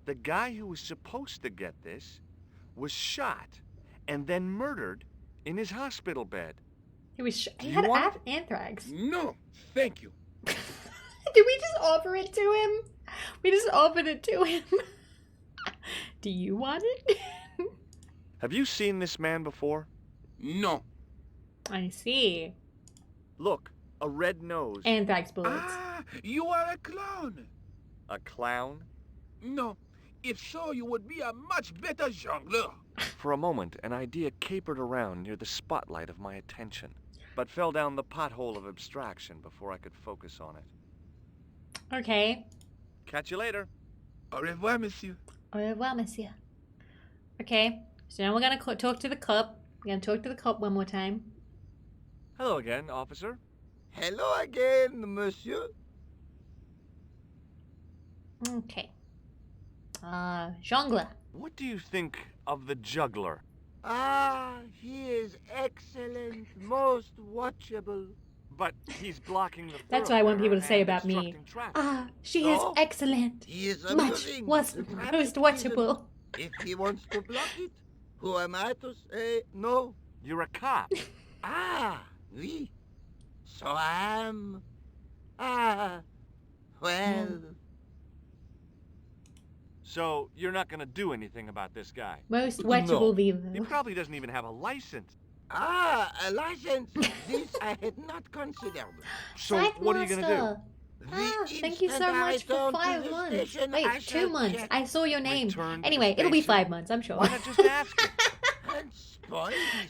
the guy who was supposed to get this was shot and then murdered in his hospital bed. He had anthrax. No, thank you. Did we just offer it to him? We just offered it to him. Do you want it? Have you seen this man before? No. I see. Look, a red nose. Anthrax bullets. Ah, you are a clown. A clown? No. If so, you would be a much better jongleur. For a moment, an idea capered around near the spotlight of my attention, but fell down the pothole of abstraction before I could focus on it. Okay. Catch you later. Au revoir, monsieur. Au revoir, monsieur. Okay, so now we're gonna talk to the cop. We're gonna talk to the cop one more time. Hello again, officer. Hello again, monsieur. Okay. Jongleur. What do you think of the juggler? Ah, he is excellent, most watchable. But he's blocking the That's what I want people to say about me. She is excellent. He is Much amusing. was The traffic most watchable. If he wants to block it, who am I to say no? You're a cop. Ah, oui. So I am. Ah, well. So you're not gonna do anything about this guy? Most watchable Vivo. He probably doesn't even have a license. Ah, a license. This I had not considered. So what are you gonna do? Thank you so much for 5 months. Wait, 2 months. I saw your name. Anyway, it'll be 5 months, I'm sure. Why not just ask him?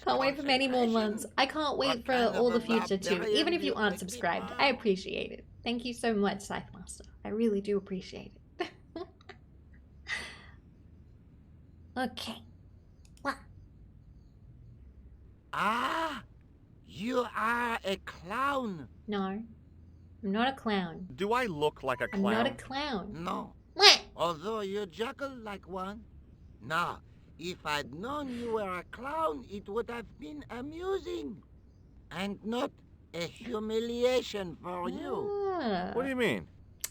Can't wait for many more months. I can't wait for all the future too, even if you aren't subscribed. I appreciate it. Thank you so much, Scythemaster. I really do appreciate it. Okay. What? Ah, you are a clown. No, I'm not a clown. Do I look like a clown? I'm not a clown. No. Although you juggle like one. Now, if I'd known you were a clown, it would have been amusing. And not a humiliation for you. What do you mean?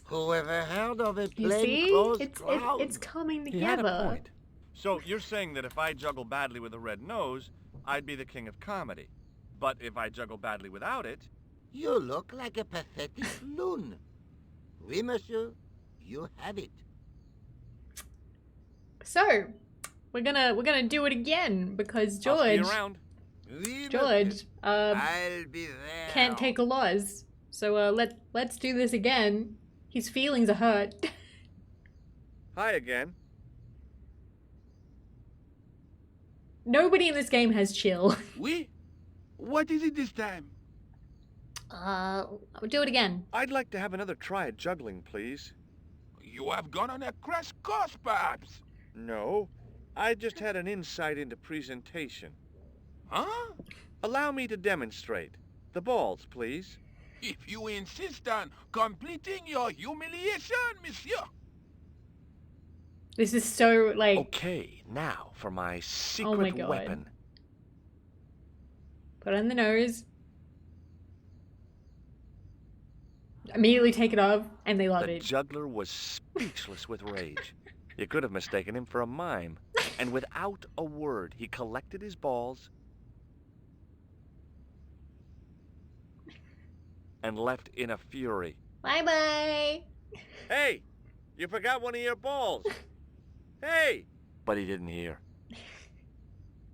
Whoever heard of a You plain see? clothes It's clown? it's coming He had a together. point. So you're saying that if I juggle badly with a red nose, I'd be the king of comedy. But if I juggle badly without it... You look like a pathetic loon. Oui, monsieur. You have it. So, we're gonna do it again because I'll see you George around. I'll be there. can't take a loss. So let's do this again. His feelings are hurt. Hi again. Nobody in this game has chill. Oui? What is it this time? We'll do it again. I'd like to have another try at juggling, please. You have gone on a crash course, perhaps? No, I just had an insight into presentation. Huh? Allow me to demonstrate. The balls, please. If you insist on completing your humiliation, monsieur. This is so, like... Okay, now for my Oh my secret God. weapon. Put on the nose. Immediately take it off, and they love The it. juggler was speechless with rage. You could have mistaken him for a mime. And without a word, he collected his balls and left in a fury. Bye-bye. Hey, you forgot one of your balls. Hey! But he didn't hear.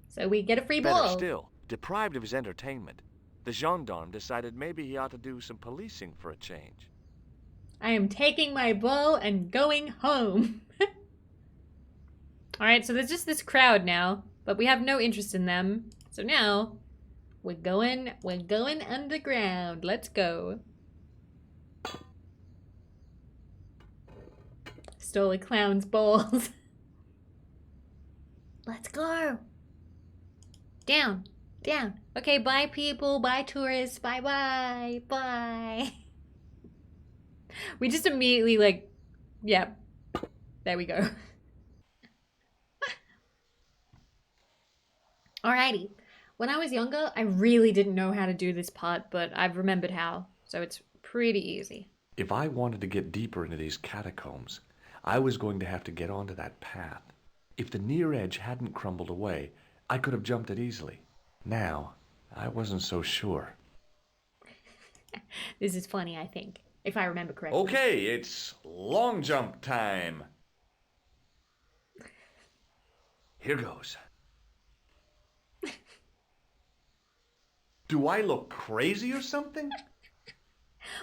So we get a free Better ball. still, deprived of his entertainment, the gendarme decided maybe he ought to do some policing for a change. I am taking my ball and going home. Alright, so there's just this crowd now, but we have no interest in them. So now, we're going underground. Let's go. Stole a clown's balls. Let's go. Down, down. Okay, bye people, bye tourists, bye bye, bye. We just immediately like, yeah, there we go. Alrighty. When I was younger, I really didn't know how to do this part, but I've remembered how, so it's pretty easy. If I wanted to get deeper into these catacombs, I was going to have to get onto that path. If the near edge hadn't crumbled away, I could have jumped it easily. Now, I wasn't so sure. This is funny, I think, if I remember correctly. Okay, it's long jump time. Here goes. Do I look crazy or something?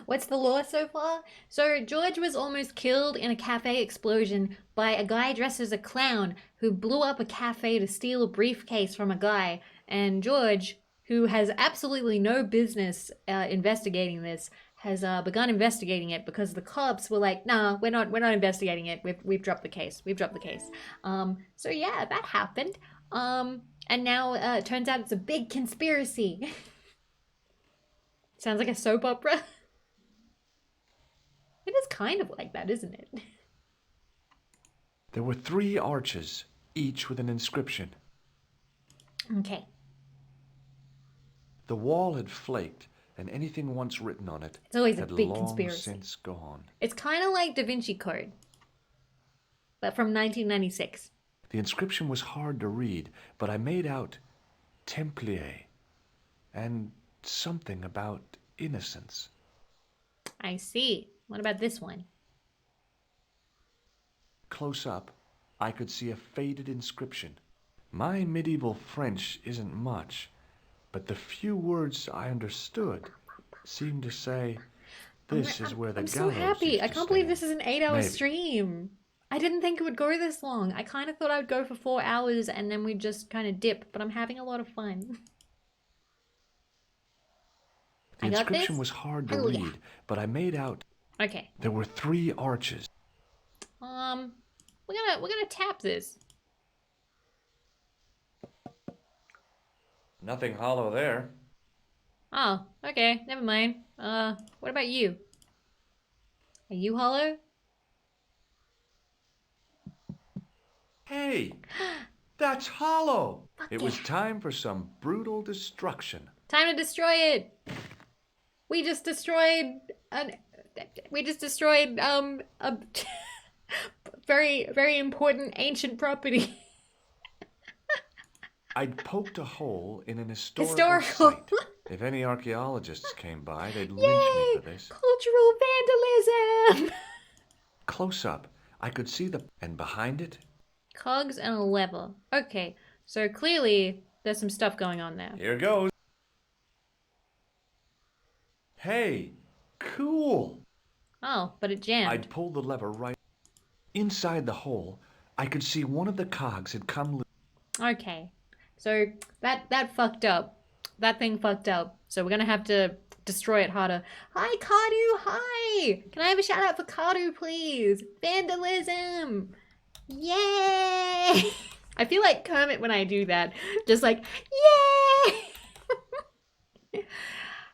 What's the law so far? So George was almost killed in a cafe explosion by a guy dressed as a clown who blew up a cafe to steal a briefcase from a guy. And George, who has absolutely no business investigating this, has begun investigating it because the cops were like, "Nah, we're not investigating it. We've dropped the case. We've dropped the case." So yeah, that happened. And now it turns out it's a big conspiracy. Sounds like a soap opera. It is kind of like that, isn't it? There were 3 arches, each with an inscription. Okay. The wall had flaked, and anything once written on it It's always a had big long conspiracy. since gone. It's kind of like Da Vinci Code, but from 1996. The inscription was hard to read, but I made out Templier and something about innocence. I see. What about this one? Close up, I could see a faded inscription. My medieval French isn't much, but the few words I understood seemed to say, this is where the I'm gallows so happy. used I to can't believe stand. this is an 8-hour Maybe. stream. I didn't think it would go this long. I kind of thought I would go for 4 hours and then we'd just kind of dip, but I'm having a lot of fun. The I got inscription this? was hard to Hell yeah. read, but I made out Okay. there were 3 arches. We're gonna tap this. Nothing hollow there. Oh, okay, never mind. What about you? Are you hollow? Hey, that's hollow. It yeah. was time for some brutal destruction. Time to destroy it. We just destroyed a very important ancient property. I'd poked a hole in an historical site. If any archaeologists came by, they'd lynch me for this. Cultural vandalism. Close up, I could see and behind it, Cogs and a lever. Okay, so clearly there's some stuff going on there. here goes. Hey, cool. Oh, but it jammed. I'd pulled the lever right. Inside the hole, I could see one of the cogs had come loose. Okay, so that fucked up. That thing fucked up. So we're gonna have to destroy it harder. Hi, Cardu. Hi. Can I have a shout out for Cardu, please? Vandalism. Yay! I feel like Kermit when I do that. Just like, yay!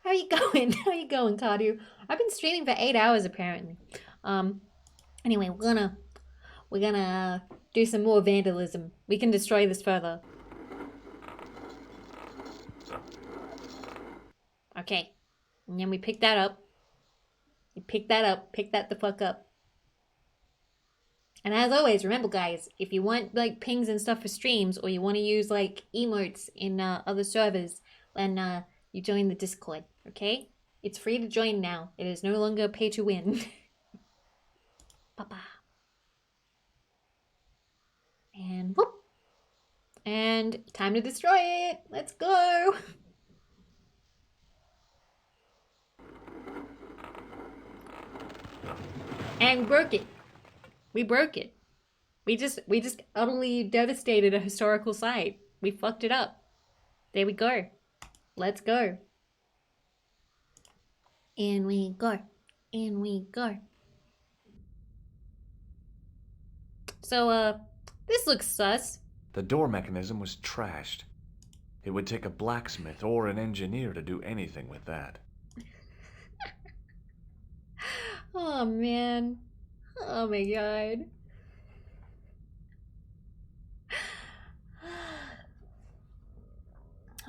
How you going? How you going, Cardu? I've been streaming for 8 hours apparently. Anyway, we're gonna do some more vandalism. We can destroy this further. Okay. And then we pick that up. You pick that up. Pick that the fuck up. And as always, remember guys, if you want like pings and stuff for streams, or you want to use like emotes in other servers, then you join the Discord, okay? It's free to join now. It is no longer pay to win. Papa. And whoop. And time to destroy it. Let's go. And broke it. We broke it. We just utterly devastated a historical site. We fucked it up. There we go. Let's go. In we go. In we go. So, this looks sus. The door mechanism was trashed. It would take a blacksmith or an engineer to do anything with that. Oh, man. Oh, my God.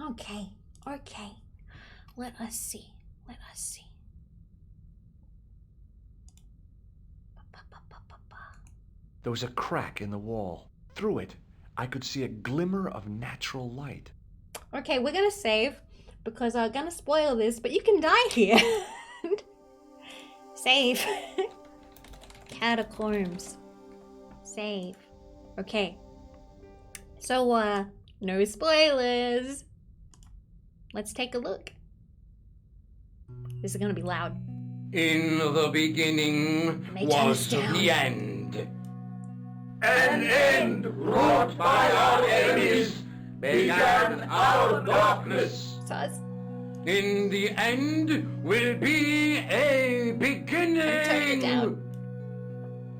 Okay. Okay. Let us see. Let us see. There was a crack in the wall. Through it, I could see a glimmer of natural light. Okay, we're gonna save because I'm gonna spoil this, but you can die here. Save. Catacombs. Save. Okay. So, no spoilers. Let's take a look. This is gonna be loud. In the beginning was the end. An end wrought by our enemies began our darkness. Sus. In the end will be a beginning.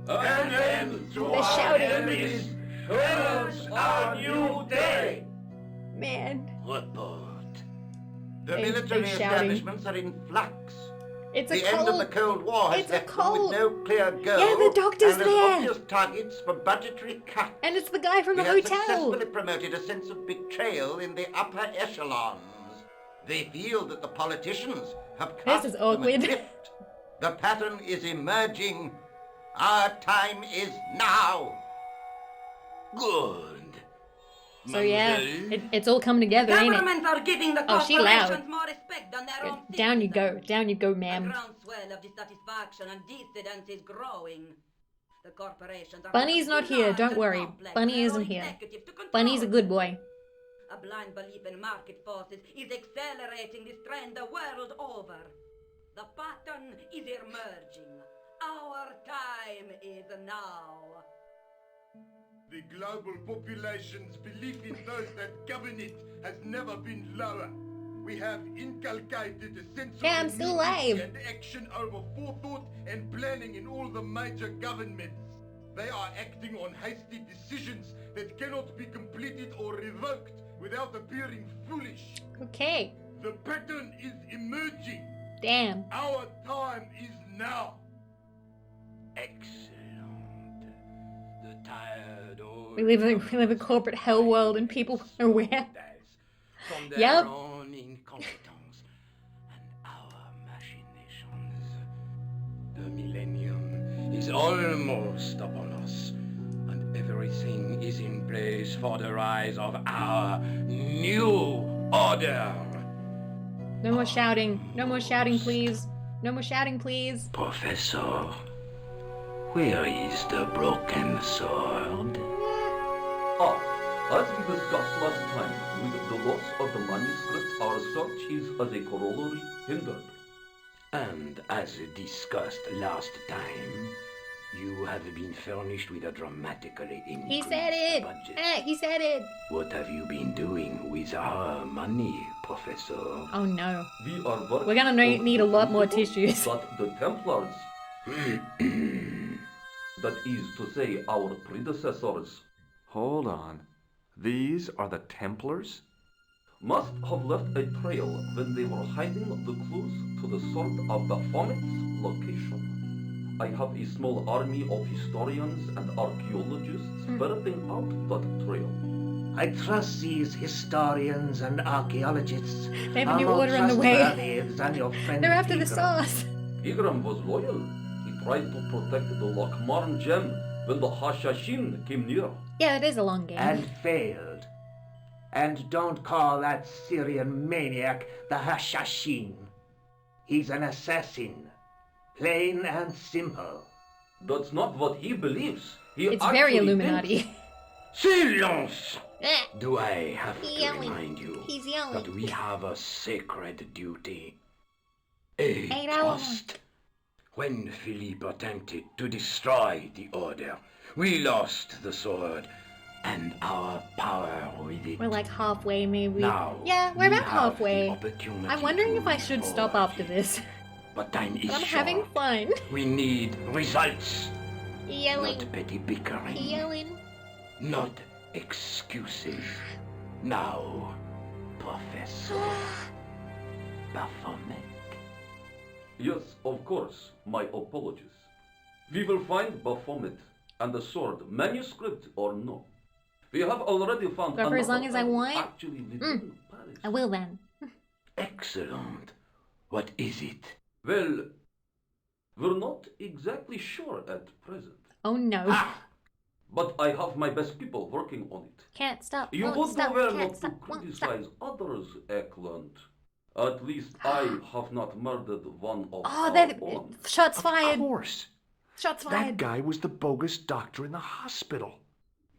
An end to our enemies heralds our new day. Man. Report. The military establishments are in flux. It's the end of the Cold War has left them with no clear goal. Yeah, the doctor's and there. obvious targets for budgetary cuts. And it's the guy from the We have hotel. successfully promoted a sense of betrayal in the upper echelons. They feel that the politicians have cast This is them awkward. adrift. The pattern is emerging. Our time is now. Good. So yeah, it's all coming together, ain't it? Governments are giving the Oh, she loud. corporations more respect than their own Down you go, ma'am. groundswell of dissatisfaction and dissidence is growing. The corporations are Bunny's not here, don't worry. Bunny isn't here. Bunny's a good boy. A blind belief in market forces is accelerating this trend the world over. The pattern is emerging. Our time is now. The global population's belief in those that govern it has never been lower. We have inculcated a sense Yeah, I'm of still immediacy alive. and action over forethought and planning in all the major governments. They are acting on hasty decisions that cannot be completed or revoked without appearing foolish. Okay. The pattern is emerging. Damn. Our time is now. Excellent. The tired old We live a corporate hell world and people are aware. from their Yep. own incompetence and our machinations. The millennium is almost upon us, and everything is in place for the rise of our new order. No more shouting. No more shouting, please. No more shouting, please. Professor, where is the broken sword? As we discussed last time, with the loss of the manuscript, our search is as a corollary hindered. And as discussed last time, you have been furnished with a dramatically increased He said it. budget. He said it. What have you been doing with our money, Professor? Oh no. We are working We're gonna need a lot more tissues. But the Templars, that is to say, our predecessors, Hold on. These are the Templars? must have left a trail when they were hiding the clues to the sword of Baphomet's location. I have a small army of historians and archaeologists ferreting out that trail. I trust these historians and archaeologists They have a are new more order on the way. trustworthy than your friend They're after the Pegram. sauce. Pegram was loyal. He tried to protect the Lochmarn gem when the Hashashin came near. Yeah, it is a long game. And failed. And don't call that Syrian maniac the Hashashin. He's an assassin. Plain and simple. That's not what he believes. He It's very actually Illuminati. thinks- Silence! Eh. Do I have to Yelling. remind you He's yelling. that we have a sacred duty? A 8 hours. trust. When Philippe attempted to destroy the order, we lost the sword and our power with it. We're like halfway, maybe. Now, Yeah, we're we about have halfway. the opportunity I'm wondering to if I should stop restore after this. But time is But I'm short. having fun. We need results, Yelling. not petty bickering, Yelling. not excuses. Now, Professor Baphomet. Yes, of course. My apologies. We will find Baphomet and the sword, manuscript or no. We have already found Go for as long another as I one want. actually within Paris. I will then. Excellent. What is it? Well, we're not exactly sure at present. Oh no. But I have my best people working on it. Can't stop. You Won't would stop. do well Can't not to stop. Won't stop. criticize others, Eklund. At least I have not murdered one of Oh, our that own. shots fired. Of course. Shots That fired. guy was the bogus doctor in the hospital.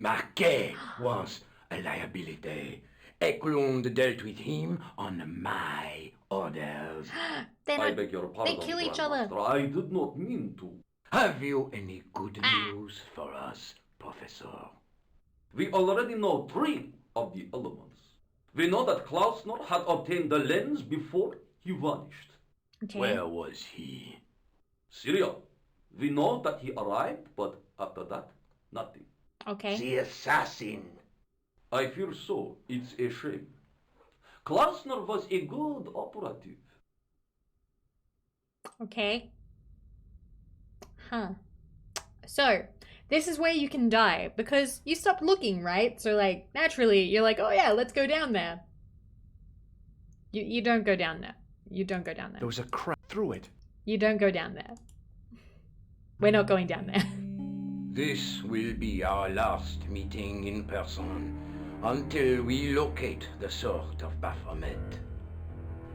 Marquet was a liability. Eklund dealt with him on my orders. I beg your pardon, they kill each other. Grandmaster. I did not mean to. Have you any good news for us, Professor? We already know 3 of the elements. We know that Klausner had obtained the lens before he vanished. Okay. Where was he? Syria. We know that he arrived, but after that, nothing. Okay. The assassin. I fear so. It's a shame. Klausner was a good operative. Okay. Huh. So, this is where you can die because you stopped looking, right? So, like, naturally, you're like, oh yeah, let's go down there. You don't go down there. You don't go down there. There was a crack through it. You don't go down there. We're not going down there. This will be our last meeting in person until we locate the sword of Baphomet.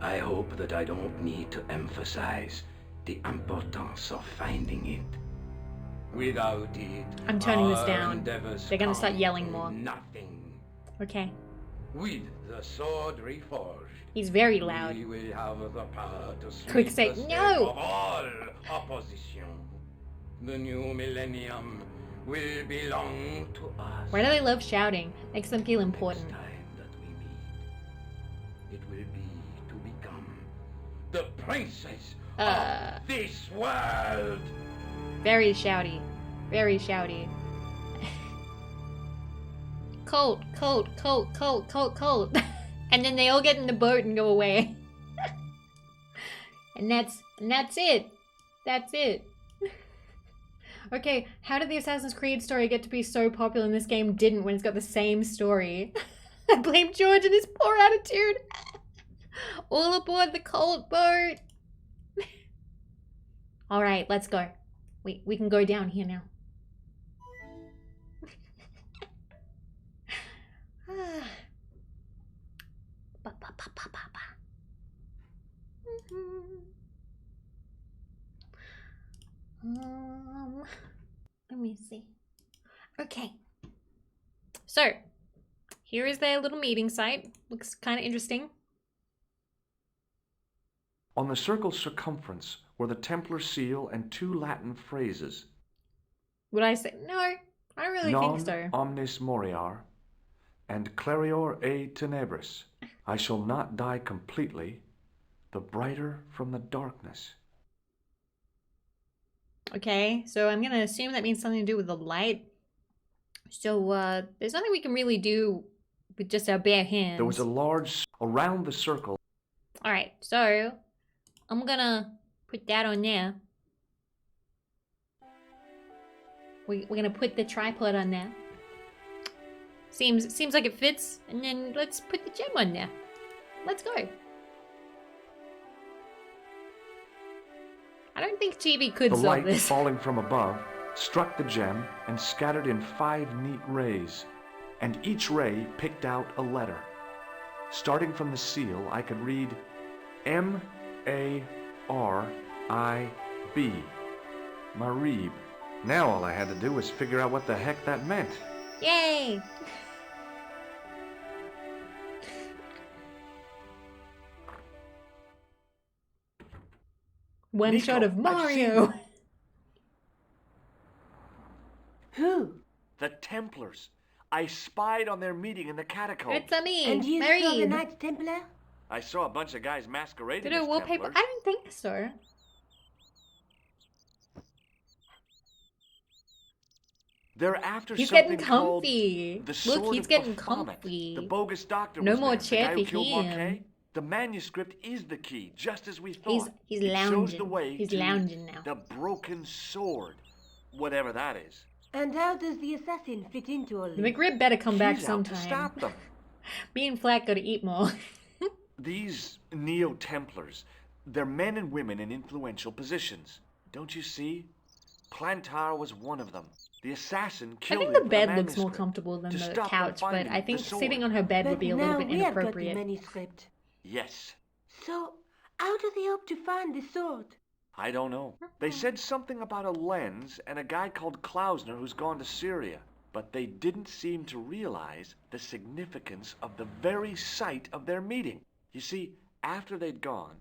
I hope that I don't need to emphasize the importance of finding it. Without it, I'm turning this our down. endeavors They're gonna start come yelling to more. Nothing. Okay. With the sword reforged, He's very loud. we will have the power to sweep Quick the say, stage no! of all opposition. The new millennium will belong to us. Why do they love shouting? Makes them feel important. It will be to become the princess Uh. of this world. Very shouty. Very shouty. Colt, Colt, Colt, Colt, Colt, Colt. And then they all get in the boat and go away. and that's it. That's it. Okay, how did the Assassin's Creed story get to be so popular and this game didn't when it's got the same story? I blame George and his poor attitude. All aboard the Colt boat. Alright, let's go. We can go down here now. Let me see. Okay. So, here is their little meeting site. Looks kind of interesting. On the circle's circumference were the Templar seal and 2 Latin phrases. Would I say? No, I don't really think so. Non omnis moriar and clarior e tenebris. I shall not die completely, the brighter from the darkness. Okay, so I'm gonna assume that means something to do with the light. So, there's nothing we can really do with just our bare hands. There was a large around the circle. Alright, so I'm gonna put that on there. We're gonna put the tripod on there. Seems like it fits, and then let's put the gem on there. Let's go. I don't think TV could The solve light this. falling from above struck the gem and scattered in 5 neat rays, and each ray picked out a letter. Starting from the seal, I could read M-A-R-I-B. Marib. Now all I had to do was figure out what the heck that meant. Yay! One Nico, shot of I've Mario. seen Who? The Templars. I spied on their meeting in the catacombs. It's a me, And you saw the Marie. Knights Templar? I saw a bunch of guys masquerading Did as a wallpaper? Templars. I don't think so. They're after He's something getting called comfy. the Look, Sword he's of getting Baphomet. comfy. The bogus doctor No was more there, the chair guy who for killed him. Marquet. The manuscript is the key, just as we thought. He's It shows lounging. the way He's to lounging now. the broken sword, whatever that is. And how does the assassin fit into all The this? McRib better come back She's out to sometime. stop them. Me and Flat gotta eat more. These Neo-Templars, they're men and women in influential positions. Don't you see? Plantar was one of them. The assassin I killed think him the for bed the looks more manuscript comfortable than to the stop them couch, but finding I the think sword. sitting on her bed would But be a little now bit we have got the inappropriate. manuscript. Yes. So, how do they hope to find the sword? I don't know. They said something about a lens and a guy called Klausner who's gone to Syria. But they didn't seem to realize the significance of the very site of their meeting. You see, after they'd gone,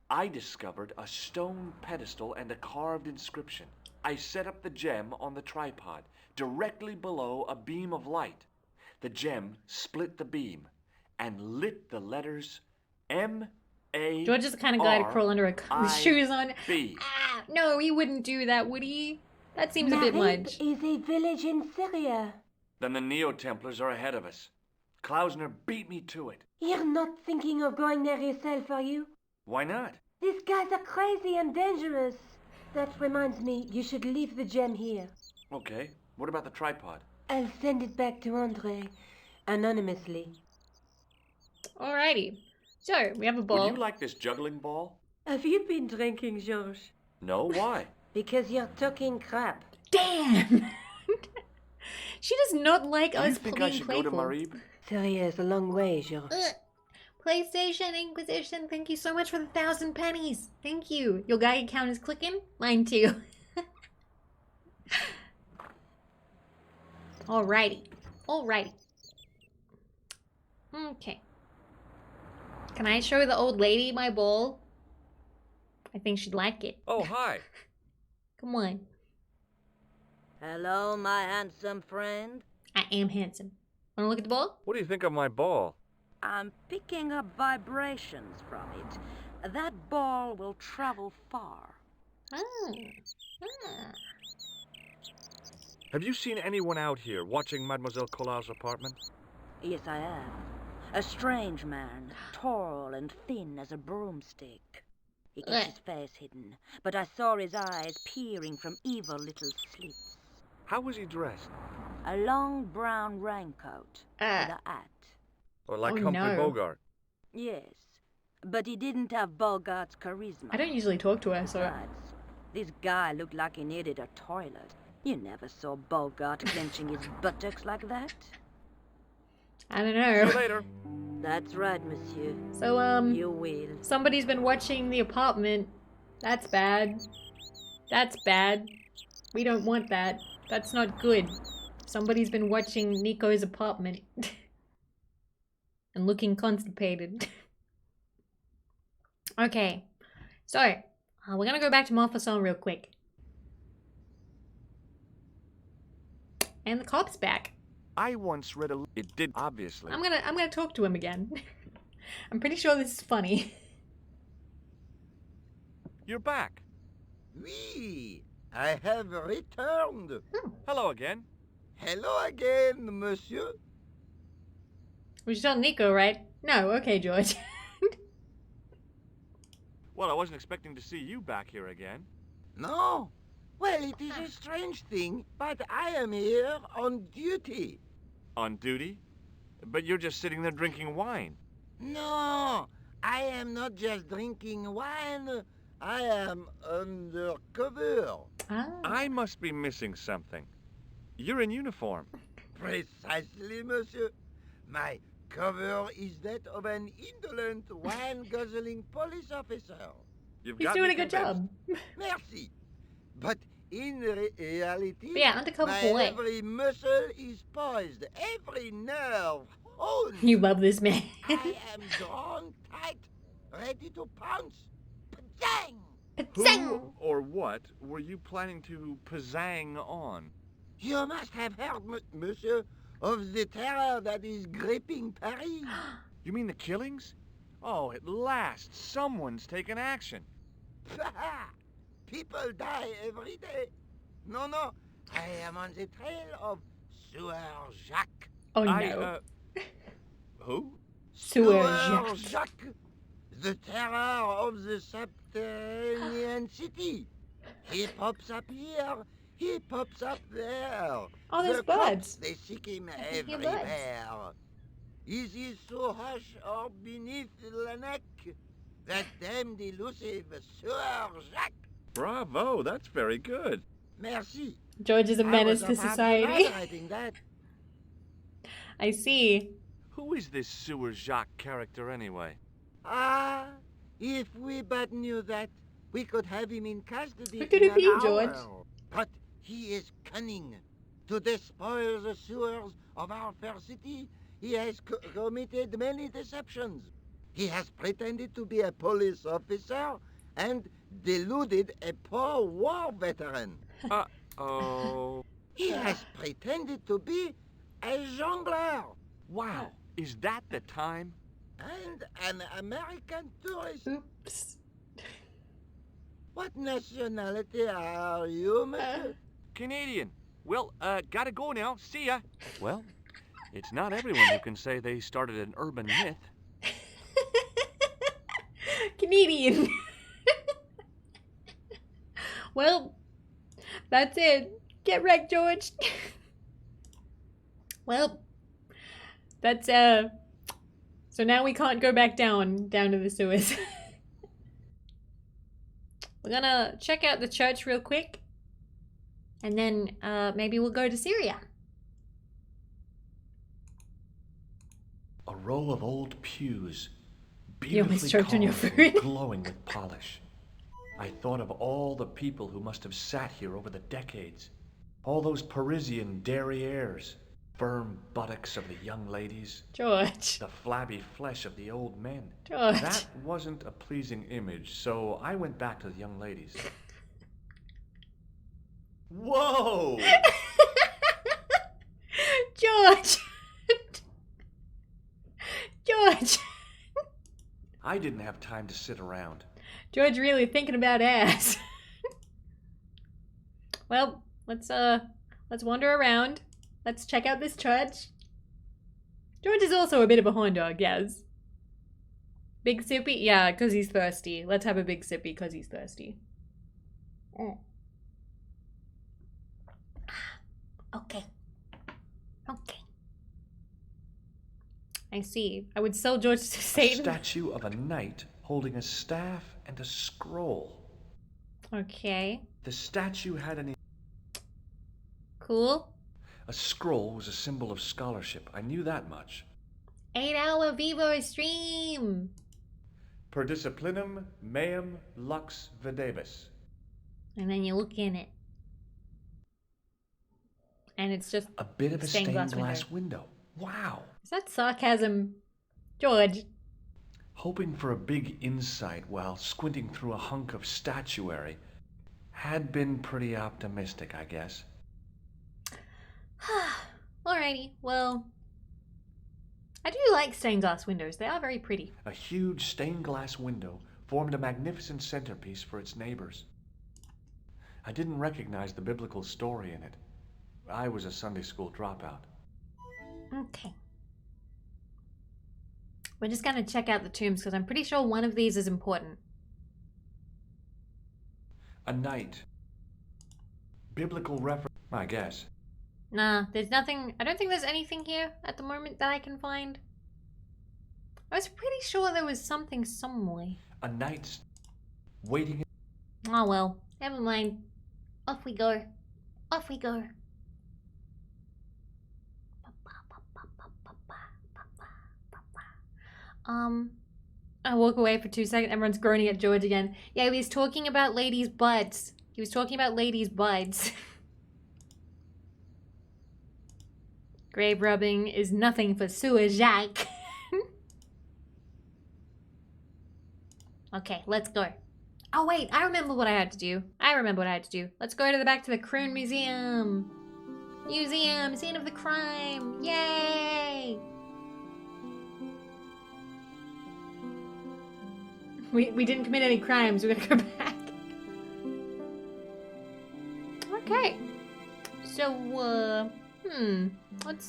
I discovered a stone pedestal and a carved inscription. I set up the gem on the tripod, directly below a beam of light. The gem split the beam and lit the letters M-A-R-I-B. George is the kind of guy to crawl under a shoes on. Ah, no, he wouldn't do that, would he? That seems a bit Marib much. is a village in Syria. Then the Neo-Templars are ahead of us. Klausner beat me to it. You're not thinking of going there yourself, are you? Why not? These guys are crazy and dangerous. That reminds me, you should leave the gem here. Okay, what about the tripod? I'll send it back to Andre, anonymously. Alrighty. So, we have a ball. Would you like this juggling ball? Have you been drinking, Georges? No, why? Because you're talking crap. Damn! She does not like Do us you think being I should playful. go to Marib? Syria is a long way, Georges. PlayStation Inquisition, thank you so much for the 1,000 pennies. Thank you. Your Geiger count is clicking? Mine too. Alrighty. Alrighty. Okay. Can I show the old lady my ball? I think she'd like it. Oh, hi. Come on. Hello, my handsome friend. I am handsome. Wanna look at the ball? What do you think of my ball? I'm picking up vibrations from it. That ball will travel far. Oh. Have you seen anyone out here watching Mademoiselle Collard's apartment? Yes, I am. A strange man, tall and thin as a broomstick. He keeps his face hidden, but I saw his eyes peering from evil little slits. How was he dressed? A long brown raincoat with a hat. Or like Humphrey Bogart? Yes, but he didn't have Bogart's charisma. I don't usually talk to her, so... Besides, this guy looked like he needed a toilet. You never saw Bogart clenching his buttocks like that. I don't know. See you later. That's right, monsieur. So, You will. somebody's been watching the apartment. That's bad. That's bad. We don't want that. That's not good. Somebody's been watching Nico's apartment. And looking constipated. Okay. So, we're gonna go back to Montfaucon real quick. And the cop's back. I once read a... It did, obviously. I'm gonna talk to him again. I'm pretty sure this is funny. You're back. Oui, I have returned. Hello again. Hello again, monsieur. We should tell Nico, right? No, okay, George. Well, I wasn't expecting to see you back here again. No. Well, it is a strange thing, but I am here on duty. On duty? But you're just sitting there drinking wine. No, I am not just drinking wine. I am undercover. I must be missing something. You're in uniform. Precisely, monsieur. My cover is that of an indolent, wine-guzzling police officer. He's doing a good job. Merci. But in reality, But yeah, undercover my boy. every muscle is poised, every nerve honed. You love this man. I am drawn tight, ready to pounce. Pazang! Who or what were you planning to pizzang on? You must have heard, monsieur, of the terror that is gripping Paris. You mean the killings? Oh, at last, someone's taken action. People die every day. No, I am on the trail of Sewer Jacques. Oh, no. Who? Sewer Jacques. The terror of the subterranean city. He pops up here, he pops up there. Oh, there's The birds. cops, they seek him can hear everywhere. Is he so hush or beneath the neck? That damned elusive Sewer Jacques. Bravo, that's very good. Merci. George is a menace to society. Writing that. I see. Who is this Sewer Jacques character anyway? Ah, if we but knew that, we could have him in custody. Who could it in be, an George? hour. But he is cunning. To despoil the sewers of our fair city, he has committed many deceptions. He has pretended to be a police officer and deluded a poor war veteran. Uh-oh. He has pretended to be a jongleur. Wow, is that the time? And an American tourist. Oops. What nationality are you, monsieur? Canadian. Well, gotta go now. See ya. Well, it's not everyone who can say they started an urban myth. Canadian. Well, that's it. Get wrecked, George. Well, that's so now we can't go back down to the sewers. We're gonna check out the church real quick, and then maybe we'll go to Syria. A row of old pews, You almost beautifully choked on your carved food. and glowing with polish. I thought of all the people who must have sat here over the decades. All those Parisian derrieres, firm buttocks of the young ladies. George. The flabby flesh of the old men. George. That wasn't a pleasing image, so I went back to the young ladies. Whoa! George! George! I didn't have time to sit around. George really thinking about ass. Well, let's wander around. Let's check out this church. George is also a bit of a horn dog, yes. Big sippy? Yeah, because he's thirsty. Let's have a big sippy because he's thirsty. Okay. Okay. I see. I would sell George to Satan. A statue of a knight holding a staff and a scroll. Okay. The statue had an... Cool. A scroll was a symbol of scholarship. I knew that much. 8-hour Vivo stream. Per disciplinum meum lux videbis. And then you look in it. And it's just a bit of a stained glass window. Wow. Is that sarcasm, George? Hoping for a big insight while squinting through a hunk of statuary had been pretty optimistic, I guess. Alrighty, well, I do like stained glass windows. They are very pretty. A huge stained glass window formed a magnificent centerpiece for its neighbors. I didn't recognize the biblical story in it. I was a Sunday school dropout. Okay. We're just going to check out the tombs because I'm pretty sure one of these is important. A knight. Biblical reference, I guess. Nah, there's nothing. I don't think there's anything here at the moment that I can find. I was pretty sure there was something somewhere. A knight waiting. Oh well, never mind. Off we go. Off we go. I walk away for 2 seconds. Everyone's groaning at George again. Yeah, he was talking about ladies' butts. He was talking about ladies' butts. Grave rubbing is nothing for Sewer Jacques. Okay, let's go. Oh wait, I remember what I had to do. Let's go to the back to the Croon Museum. Museum, scene of the crime. Yay! We didn't commit any crimes. We gotta go back. Okay. So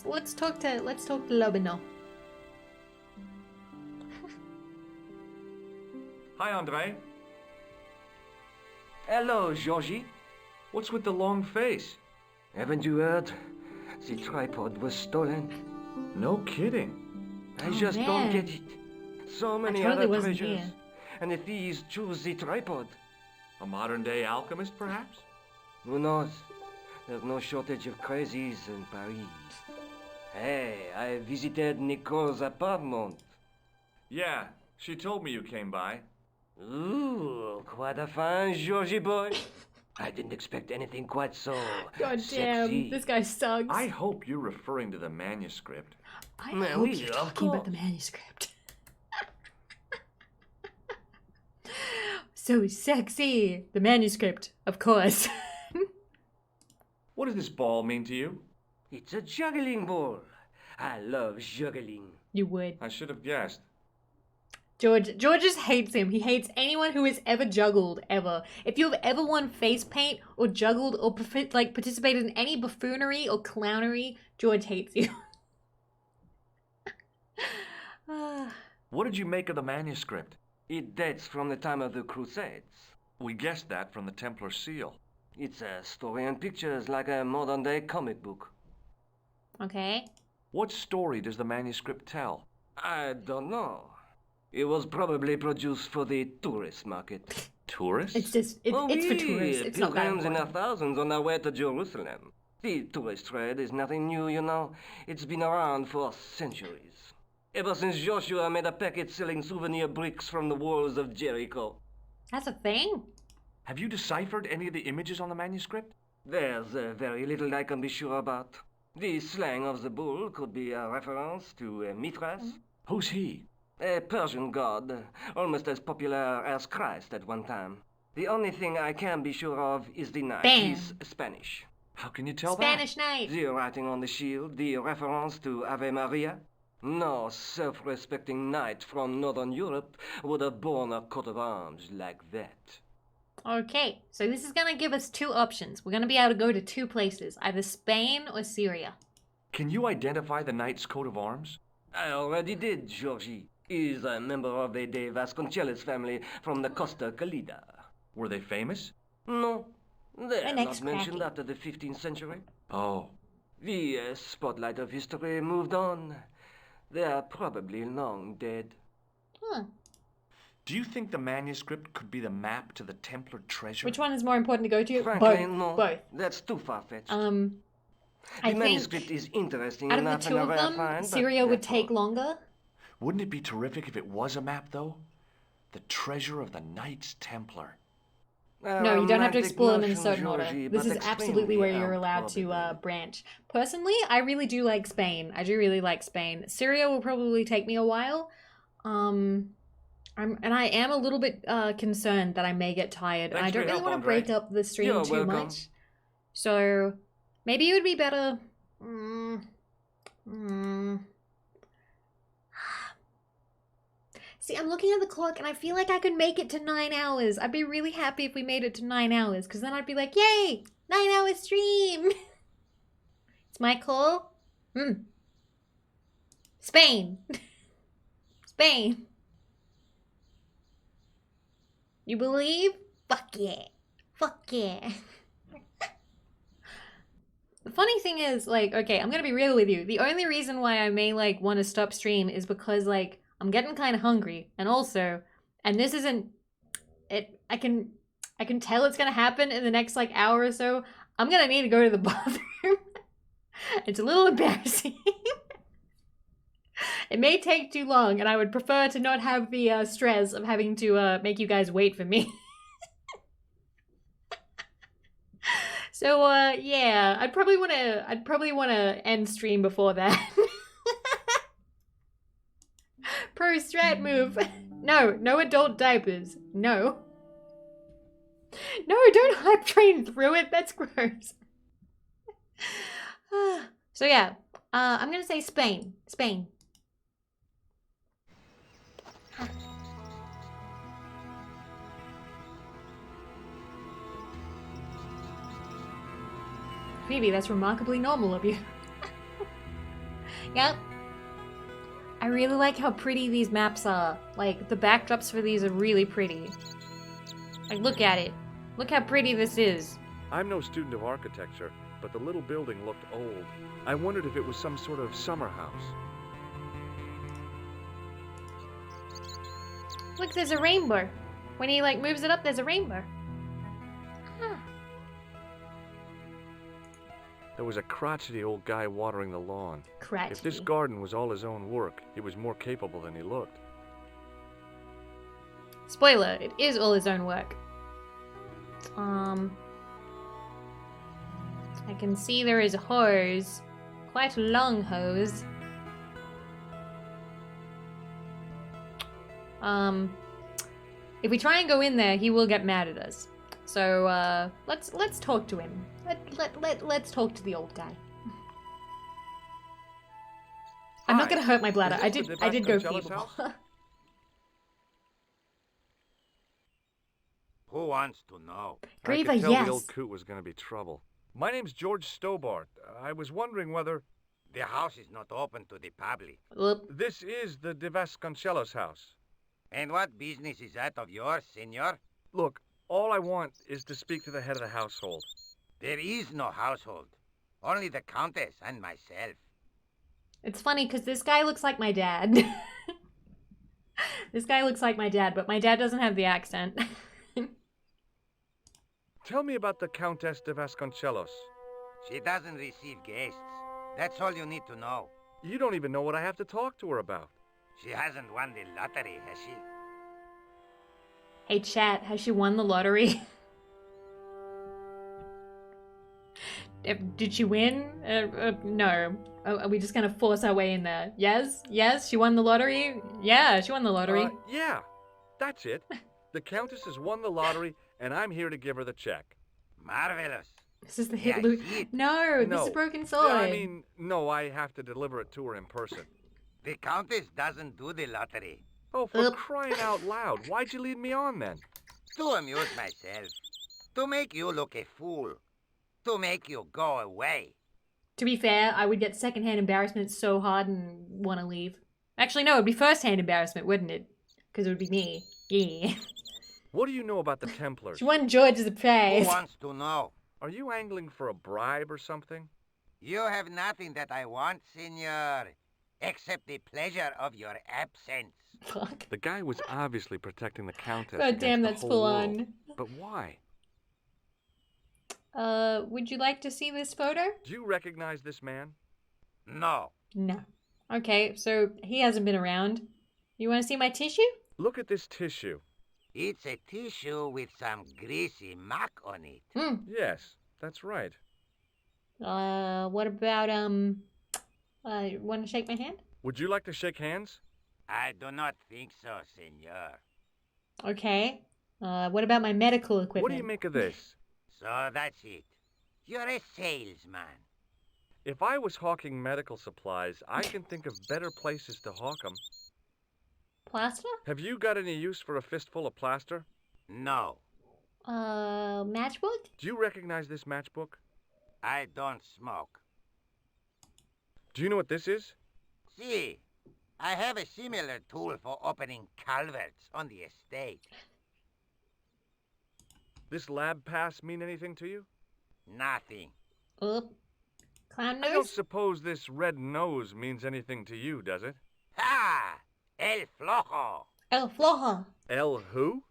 let's talk to Lobino. Hi, Andre. Hello, Georgie. What's with the long face? Haven't you heard? The tripod was stolen. No kidding. I just don't get it. So many other treasures. Here. And the thieves choose the tripod. A modern-day alchemist, perhaps? Who knows? There's no shortage of crazies in Paris. Hey, I visited Nicole's apartment. Yeah, she told me you came by. Ooh, quite a fine Georgie boy. I didn't expect anything quite so God sexy. damn, this guy sucks. I hope you're referring to the manuscript. I hope you're talking about the manuscript. So sexy. The manuscript, of course. What does this ball mean to you? It's a juggling ball. I love juggling. You would. I should have guessed. George just hates him. He hates anyone who has ever juggled, ever. If you've ever worn face paint or juggled or participated in any buffoonery or clownery, George hates you. What did you make of the manuscript? It dates from the time of the Crusades. We guessed that from the Templar seal. It's a story and pictures like a modern-day comic book. Okay. What story does the manuscript tell? I don't know. It was probably produced for the tourist market. Tourists? It's just, it's for tourists. It's not that pilgrims in their important. thousands on their way to Jerusalem. The tourist trade is nothing new, you know. It's been around for centuries. Ever since Joshua made a packet selling souvenir bricks from the walls of Jericho. That's a thing? Have you deciphered any of the images on the manuscript? There's very little I can be sure about. The slang of the bull could be a reference to Mithras. Who's he? A Persian god, almost as popular as Christ at one time. The only thing I can be sure of is the knight. Bam. He's Spanish. How can you tell Spanish knight. The writing on the shield, the reference to Ave Maria. No self-respecting knight from Northern Europe would have borne a coat of arms like that. Okay, so this is going to give us two options. We're going to be able to go to two places, either Spain or Syria. Can you identify the knight's coat of arms? I already did, Georgie. He's a member of the De Vasconcelos family from the Costa Calida. Were they famous? No, they're An not ex-cracky. mentioned after the 15th century. Oh. The spotlight of history moved on. They are probably long dead. Huh. Do you think the manuscript could be the map to the Templar treasure? Which one is more important to go to? Frankly, Both. no. Both. That's too far-fetched. I The think manuscript is interesting out of the enough two and a of rare them, find, but Syria would that's take longer. Wouldn't it be terrific if it was a map, though? The treasure of the Knights Templar. No, you don't have to romantic explore them in notion, certain order. Georgie, This but is absolutely where extremely you're allowed to branch. Personally, I really do like Spain. I do really like Spain. Syria will probably take me a while. I am a little bit concerned that I may get tired. And I Thanks for don't your really help, want to break Andre. up the stream You're too welcome. much. So maybe it would be better. See, I'm looking at the clock and I feel like I could make it to 9 hours. I'd be really happy if we made it to 9 hours because then I'd be like, yay, 9-hour stream. It's my call. Spain. Spain. You believe? Fuck yeah. Fuck yeah. The funny thing is, like, okay, I'm gonna be real with you. The only reason why I may, like, want to stop stream is because, like, I'm getting kind of hungry. And also, and this isn't, I can tell it's gonna happen in the next, like, hour or so. I'm gonna need to go to the bathroom. It's a little embarrassing. It may take too long, and I would prefer to not have the stress of having to make you guys wait for me. So yeah, I'd probably want to end stream before that. Pro strat move. No adult diapers. No, don't hype train through it. That's gross. So yeah, I'm gonna say Spain. Spain. Vivi, that's remarkably normal of you. Yep. I really like how pretty these maps are. Like, the backdrops for these are really pretty. Like, look at it. Look how pretty this is. I'm no student of architecture, but the little building looked old. I wondered if it was some sort of summer house. Look, there's a rainbow. When he, like, moves it up, there's a rainbow. Huh. There was a crotchety old guy watering the lawn. Crotchety. If this garden was all his own work, he was more capable than he looked. Spoiler, it is all his own work. I can see there is a hose. Quite a long hose. If we try and go in there, he will get mad at us. So, let's talk to him. Let's talk to the old guy. I'm not gonna hurt my bladder. I did go feeble. Who wants to know? I Griever, could tell yes. the old coot was going to be trouble. My name's George Stobart. I was wondering whether... The house is not open to the public. This is the De Vasconcelos house. And what business is that of yours, senor? Look, all I want is to speak to the head of the household. There is no household. Only the Countess and myself. It's funny because this guy looks like my dad. This guy looks like my dad, but my dad doesn't have the accent. Tell me about the Countess de Vasconcelos. She doesn't receive guests. That's all you need to know. You don't even know what I have to talk to her about. She hasn't won the lottery, has she? Hey chat, has she won the lottery? Did she win? No. Are we just gonna force our way in there? Yes? Yes? She won the lottery? Yeah, she won the lottery. Yeah, that's it. The Countess has won the lottery, and I'm here to give her the check. Marvelous. This is the Yeah, hit Luke. shit. No, this is Broken Sword. I mean, no, I have to deliver it to her in person. The Countess doesn't do the lottery. Oh, for crying out loud, why'd you lead me on then? To amuse myself. To make you look a fool. To make you go away. To be fair, I would get secondhand embarrassment so hard and want to leave. Actually, no, it'd be firsthand embarrassment, wouldn't it? Because it would be me. Yeah. What do you know about the Templars? She won George's praise. Who wants to know? Are you angling for a bribe or something? You have nothing that I want, senor, except the pleasure of your absence. Fuck. The guy was obviously protecting the Countess. God damn, against that's the full whole on. world. But why? Would you like to see this photo? Do you recognize this man? No. No. Okay, so he hasn't been around. You want to see my tissue? Look at this tissue. It's a tissue with some greasy muck on it. Yes, that's right. What about, want to shake my hand? Would you like to shake hands? I do not think so, senor. Okay. What about my medical equipment? What do you make of this? So that's it. You're a salesman. If I was hawking medical supplies, I can think of better places to hawk them. Plaster? Have you got any use for a fistful of plaster? No. Matchbook? Do you recognize this matchbook? I don't smoke. Do you know what this is? See, I have a similar tool for opening culverts on the estate. This lab pass mean anything to you? Nothing. Clown nose? I don't suppose this red nose means anything to you, does it? Ha! El Flojo! El Flojo. El who?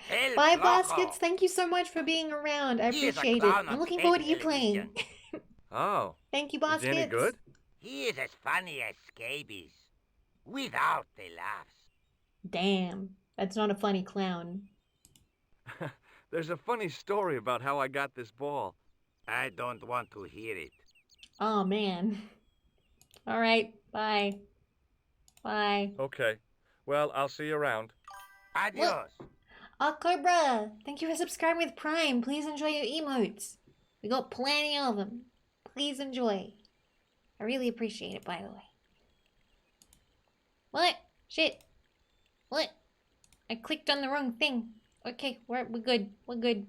El Bye, Flojo. Baskets. Thank you so much for being around. I He is a appreciate it. clown I'm on looking state forward to you playing. television. Oh. Thank you, Is Baskets. he any good? He is as funny as scabies. Without the laughs. Damn. That's not a funny clown. There's a funny story about how I got this ball. I don't want to hear it. Oh, man. All right. Bye. Bye. Okay. Well, I'll see you around. Adios. Cobra, thank you for subscribing with Prime. Please enjoy your emotes. We got plenty of them. Please enjoy. I really appreciate it, by the way. What? Shit. What? I clicked on the wrong thing. Okay, we're good. We're good.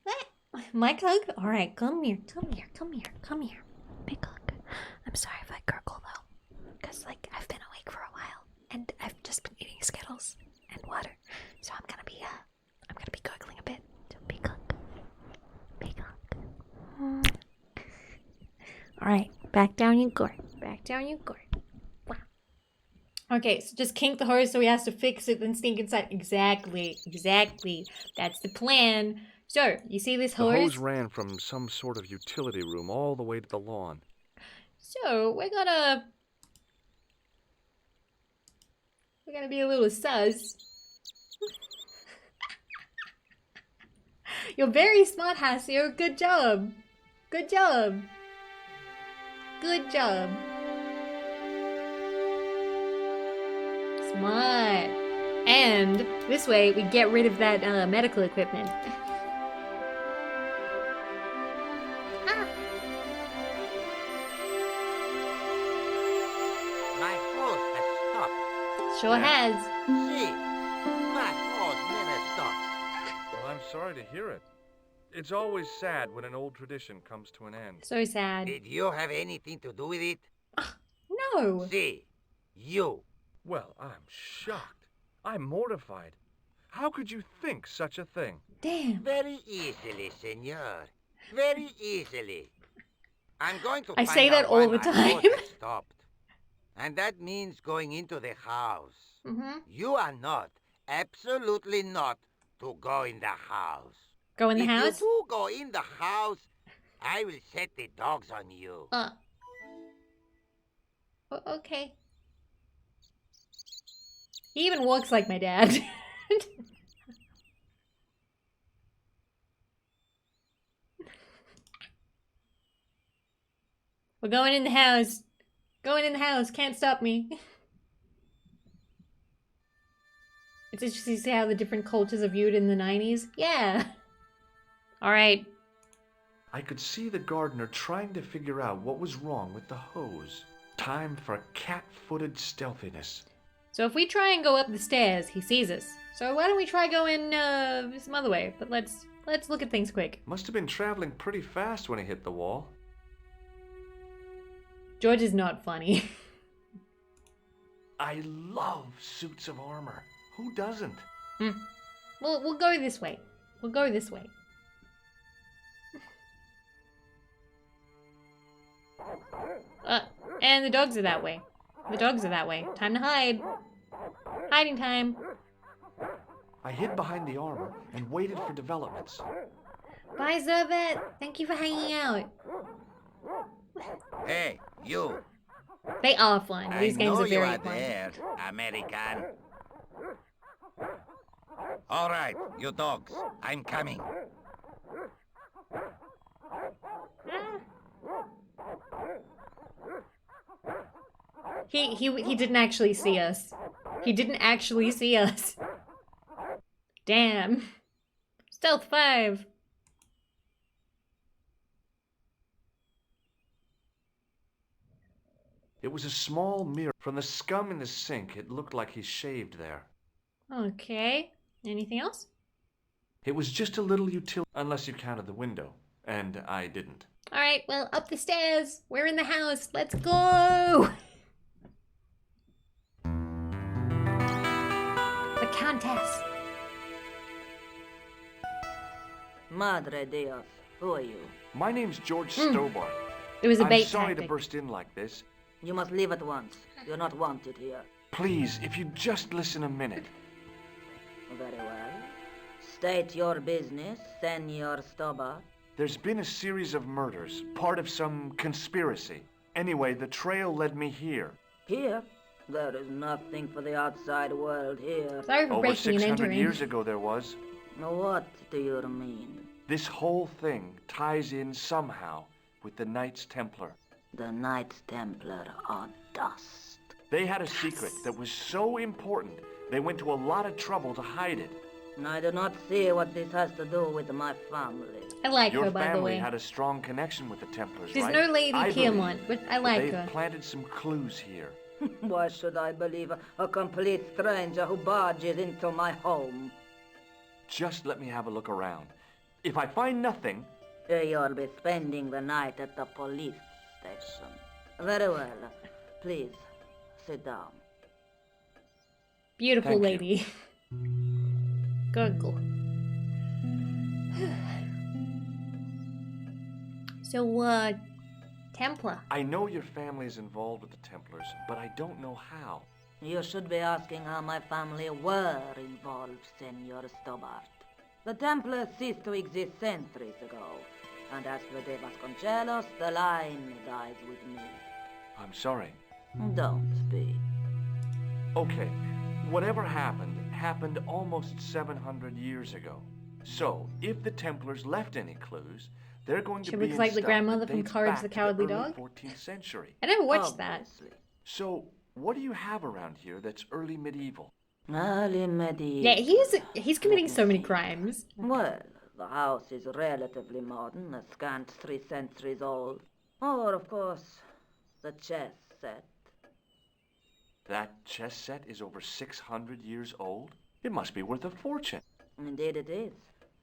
What? Mike hug? Alright, come here. Come here. Come here. Come here. Big hug. I'm sorry if I gurgle, though. Because, like, I've been awake for a while. And I've just been eating Skittles and water. So I'm gonna be gurgling a bit. So big hug. Big hug. Alright, back down you go. Back down you go. Wow. Okay, so just kink the hose so he has to fix it and sneak inside. Exactly. That's the plan. So, you see this The hose? hose ran from some sort of utility room all the way to the lawn. So, we're gonna be a little sus. You're very smart, Hasio. Good job. Good job. Good job. Smart. And this way we get rid of that medical equipment. My hose has stopped. Sure has. See, my hose never stopped. Well, I'm sorry to hear it. It's always sad when an old tradition comes to an end. So sad. Did you have anything to do with it? No. See, you. Well, I'm shocked. I'm mortified. How could you think such a thing? Damn. Very easily, senor. Very easily. I'm going to I find say that out why all the my time. hose has stopped. And that means going into the house. Mm-hmm. You are not, absolutely not, to go in the house. Go in the if house? you do go in the house, I will set the dogs on you. Okay. He even walks like my dad. We're going in the house. Going in the house. Can't stop me. It's interesting to see how the different cultures are viewed in the 90s. Yeah. Alright. I could see the gardener trying to figure out what was wrong with the hose. Time for cat-footed stealthiness. So if we try and go up the stairs, he sees us. So why don't we try going some other way? But let's look at things quick. Must have been traveling pretty fast when he hit the wall. George is not funny. I love suits of armor. Who doesn't? Well, we'll go this way. We'll go this way. And the dogs are that way. The dogs are that way. Time to hide. Hiding time. I hid behind the armor and waited for developments. Bye, Zerbet. Thank you for hanging out. Hey, you. They are fun. These games are very fun. There, American. All right, you dogs. I'm coming. He didn't actually see us. He didn't actually see us. Damn. Stealth 5. It was a small mirror. From the scum in the sink, it looked like he shaved there. Okay. Anything else? It was just a little utility, unless you counted the window. And I didn't. Alright, well, up the stairs. We're in the house. Let's go! The Countess. Madre Dios, who are you? My name's George Stobart. It was a bait I'm sorry tactic. to burst in like this. You must leave at once. You're not wanted here. Please, if you just listen a minute. Very well. State your business, Senor Stobart. There's been a series of murders, part of some conspiracy. Anyway, the trail led me here. Here? There is nothing for the outside world here. Sorry for Over breaking and 600 entering. years ago there was. What do you mean? This whole thing ties in somehow with the Knights Templar. The Knights Templar are dust. They had a secret that was so important, they went to a lot of trouble to hide it. I do not see what this has to do with my family. I like Your her, by the family way. had a strong connection with the Templars, She's right? no Lady I Piedmont, believe but I like they've her. planted some clues here. Why should I believe a complete stranger who barges into my home? Just let me have a look around. If I find nothing... You'll be spending the night at the police station. Very well. Please, sit down. Beautiful Thank you. lady. Gurgle. So, Templar. I know your family's involved with the Templars, but I don't know how. You should be asking how my family were involved, Senor Stobart. The Templars ceased to exist centuries ago, and as for De Vasconcelos, the line dies with me. I'm sorry. Don't speak. Okay, whatever happened, happened almost 700 years ago. So, if the Templars left any clues, they're going to She be looks in like the stuff grandmother that from dates Courage back the to Cowardly early Dog. 14th century. I never watched that. So, what do you have around here that's early medieval? Early medieval. Yeah, he's committing so many crimes. Well, the house is relatively modern, a scant 3 centuries old. Or, of course, the chess set. That chess set is over 600 years old? It must be worth a fortune. Indeed it is.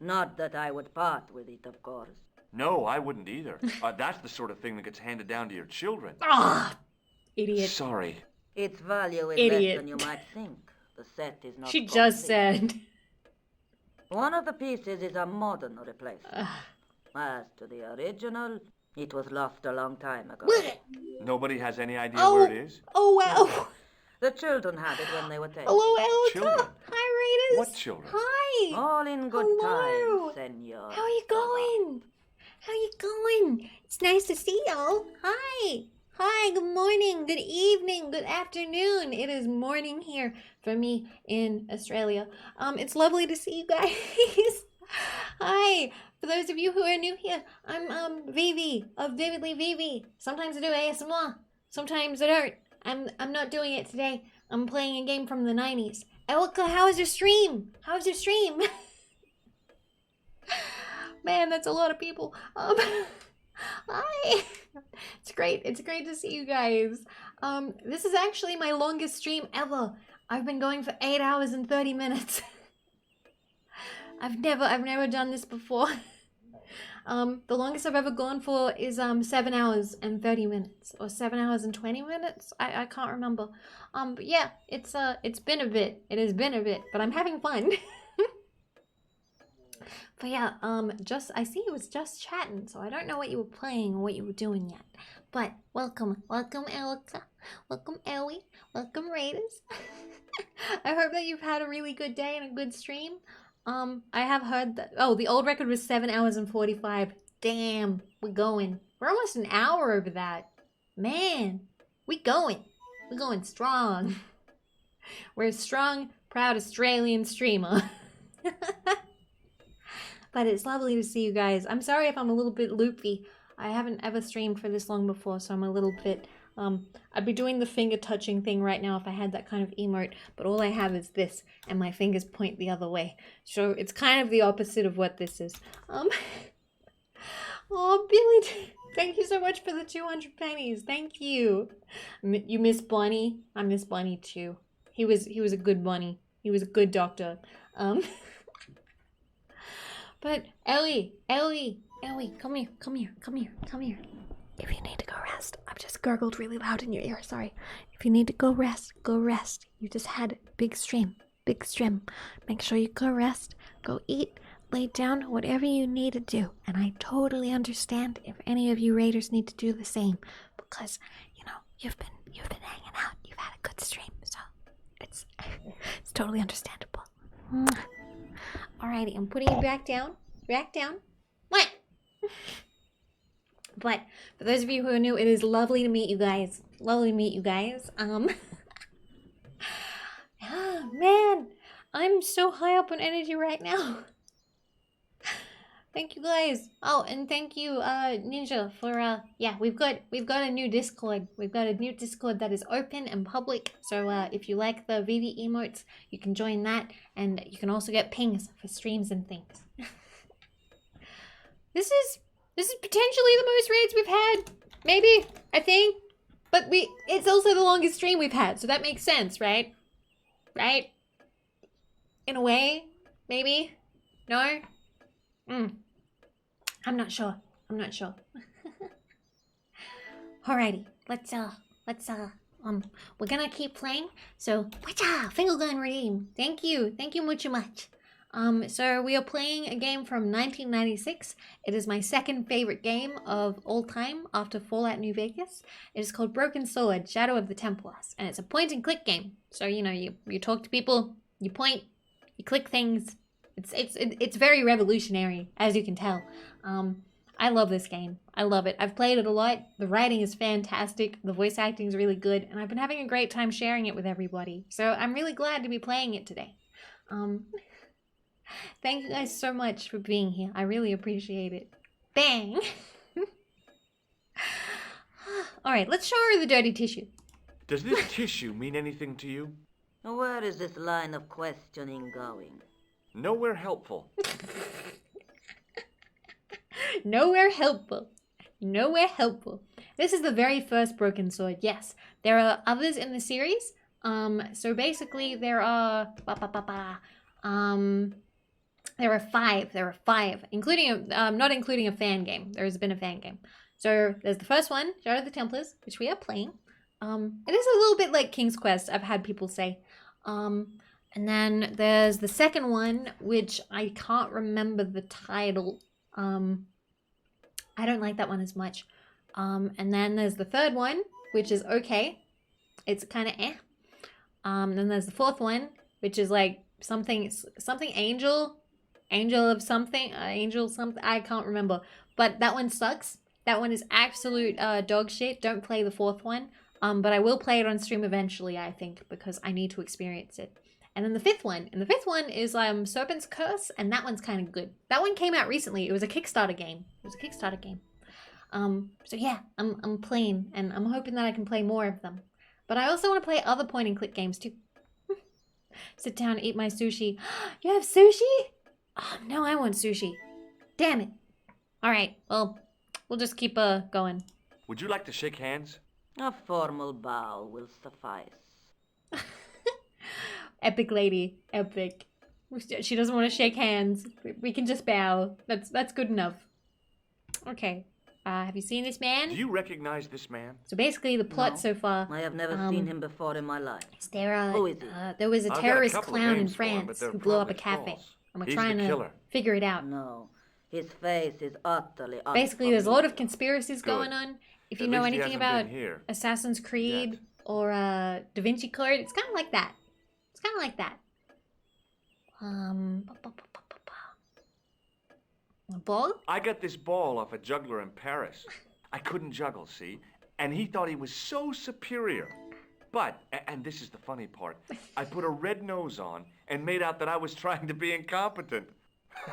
Not that I would part with it, of course. No, I wouldn't either. That's the sort of thing that gets handed down to your children. Ah, idiot. Sorry. Its value is Idiot. less than you might think. The set is not She just complete. said. One of the pieces is a modern replacement. As to the original, it was lost a long time ago. Nobody has any idea Oh. where it is? Oh, wow. The children had it when they were taken. Hello, Elta. Children? Hi, Raiders. What children? Hi. All in good Hello. time, senor. How you going? How you going? It's nice to see y'all. Hi. Hi, good morning, good evening, good afternoon. It is morning here for me in Australia. It's lovely to see you guys. Hi. For those of you who are new here, I'm Vivi of Vividly Vivi. Sometimes I do ASMR, sometimes I don't. I'm not doing it today. I'm playing a game from the 90s. Elka, how was your stream? How was your stream? Man, that's a lot of people. Hi. It's great. It's great to see you guys. This is actually my longest stream ever. I've been going for 8 hours and 30 minutes. I've never done this before. The longest I've ever gone for is 7 hours and 30 minutes or 7 hours and 20 minutes. I can't remember. But yeah, it's been a bit. It has been a bit, but I'm having fun. But yeah, I see you was just chatting, so I don't know what you were playing or what you were doing yet. But welcome Elka, welcome Ellie, welcome Raiders. I hope that you've had a really good day and a good stream. I have heard that, the old record was 7 hours and 45. Damn, we're going. We're almost an hour over that. Man, we're going strong. We're a strong, proud Australian streamer. But it's lovely to see you guys. I'm sorry if I'm a little bit loopy. I haven't ever streamed for this long before, so I'm a little bit, I'd be doing the finger touching thing right now if I had that kind of emote, but all I have is this, and my fingers point the other way. So it's kind of the opposite of what this is. Oh, Billy, thank you so much for the 200 pennies. Thank you. You miss Bunny? I miss Bunny too. He was a good bunny. He was a good doctor. But Ellie, come here. If you need to go rest, I've just gurgled really loud in your ear, sorry. If you need to go rest, go rest. You just had a big stream. Make sure you go rest, go eat, lay down, whatever you need to do. And I totally understand if any of you raiders need to do the same, because, you know, you've been hanging out, you've had a good stream, so it's totally understandable. Alrighty, I'm putting you back down. What? But for those of you who are new, it is lovely to meet you guys. Man, I'm so high up on energy right now. Thank you guys. Oh, and thank you, Ninja, for we've got a new Discord. We've got a new Discord that is open and public. So if you like the Vivi emotes, you can join that, and you can also get pings for streams and things. This is potentially the most raids we've had. Maybe, I think. But it's also the longest stream we've had, so that makes sense, right? Right? In a way, maybe? No? I'm not sure. Alrighty, let's we're gonna keep playing. So, finger gun redeem. Thank you much. So we are playing a game from 1996. It is my second favorite game of all time after Fallout New Vegas. It is called Broken Sword, Shadow of the Templars, and it's a point and click game. So, you know, you talk to people, you point, you click things. It's very revolutionary, as you can tell. I love this game. I love it. I've played it a lot. The writing is fantastic. The voice acting is really good, and I've been having a great time sharing it with everybody. So I'm really glad to be playing it today. Thank you guys so much for being here. I really appreciate it. Bang! Alright, let's show her the dirty tissue. Does this tissue mean anything to you? Where is this line of questioning going? Nowhere helpful. Nowhere helpful. This is the very first Broken Sword. Yes, there are others in the series. So basically there are there are five, including not including a fan game. There has been a fan game. So there's the first one, Shadow of the Templars, which we are playing. It is a little bit like King's Quest, I've had people say. And then there's the second one, which I can't remember the title. I don't like that one as much. And then there's the third one, which is okay. It's kind of eh. Then there's the fourth one, which is like something angel of something, angel something, I can't remember. But that one sucks. That one is absolute dog shit. Don't play the fourth one. But I will play it on stream eventually, I think, because I need to experience it. And then the fifth one. And the fifth one is Serpent's Curse, and that one's kind of good. That one came out recently. It was a Kickstarter game. So yeah, I'm playing, and I'm hoping that I can play more of them. But I also want to play other point and click games too. Sit down and eat my sushi. You have sushi? Oh, no, I want sushi. Damn it. All right, well, we'll just keep going. Would you like to shake hands? A formal bow will suffice. Epic lady, epic. She doesn't want to shake hands. We can just bow. That's good enough. Okay. Have you seen this man? Do you recognize this man? So basically, the plot so far. I have never seen him before in my life. Who is he? There was a terrorist clown in France who blew up a cafe, and we're trying to figure it out. No, his face is utterly. Basically, there's a lot of conspiracies going on. If you know anything about Assassin's Creed or Da Vinci Code, it's kind of like that. A ball? I got this ball off a juggler in Paris. I couldn't juggle, see? And he thought he was so superior. But, and this is the funny part, I put a red nose on and made out that I was trying to be incompetent.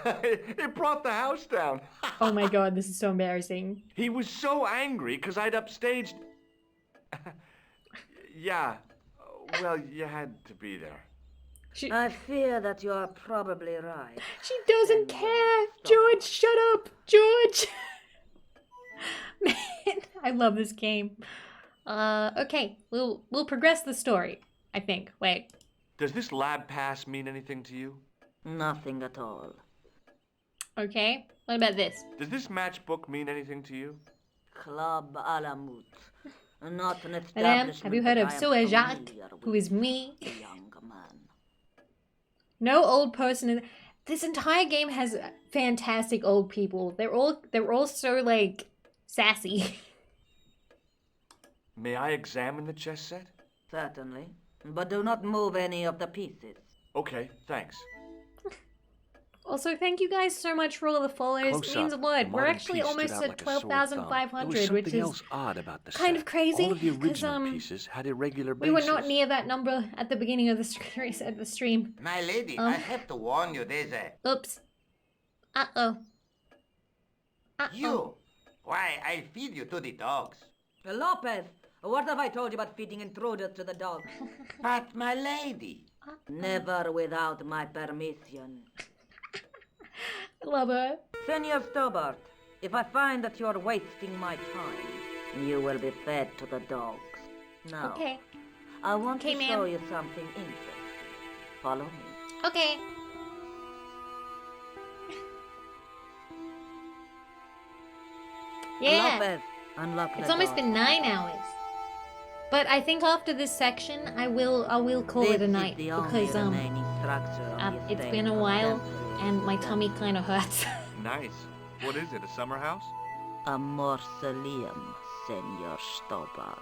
It brought the house down. Oh my god, this is so embarrassing. He was so angry because I'd upstaged... Yeah, well, you had to be there. I fear that you are probably right. She doesn't care. George, shut up. George. Man, I love this game. Okay, we'll progress the story, I think. Wait. Does this lab pass mean anything to you? Nothing at all. Okay, what about this? Does this matchbook mean anything to you? Club à la Mout. Not an establishment. Madame, have you heard of Sue Jacques, who is me? No old person in this entire game has fantastic old people. They're all so like sassy. May I examine the chess set? Certainly, but do not move any of the pieces. Okay, thanks. Also, thank you guys so much for all the follows. It means a lot. We're actually almost at 12,500, which is odd about the kind of crazy. All of the original pieces had irregular bases. We were not near that number at the beginning of the stream. My lady, I have to warn you, there's a... Oops. Uh-oh. You! Why, I'll feed you to the dogs. Lopez, what have I told you about feeding intruders to the dogs? But, my lady... Never without my permission. I love her. Senor Stobart, if I find that you're wasting my time, you will be fed to the dogs. Now, okay. I want to show you something interesting. Follow me. Okay. Yeah. Lopez, unlock the it's almost door. been 9 hours. But I think after this section, I will call it a night because it's been a while and my tummy kind of hurts. Nice. What is it? A summer house? A mausoleum, Senor Stobart.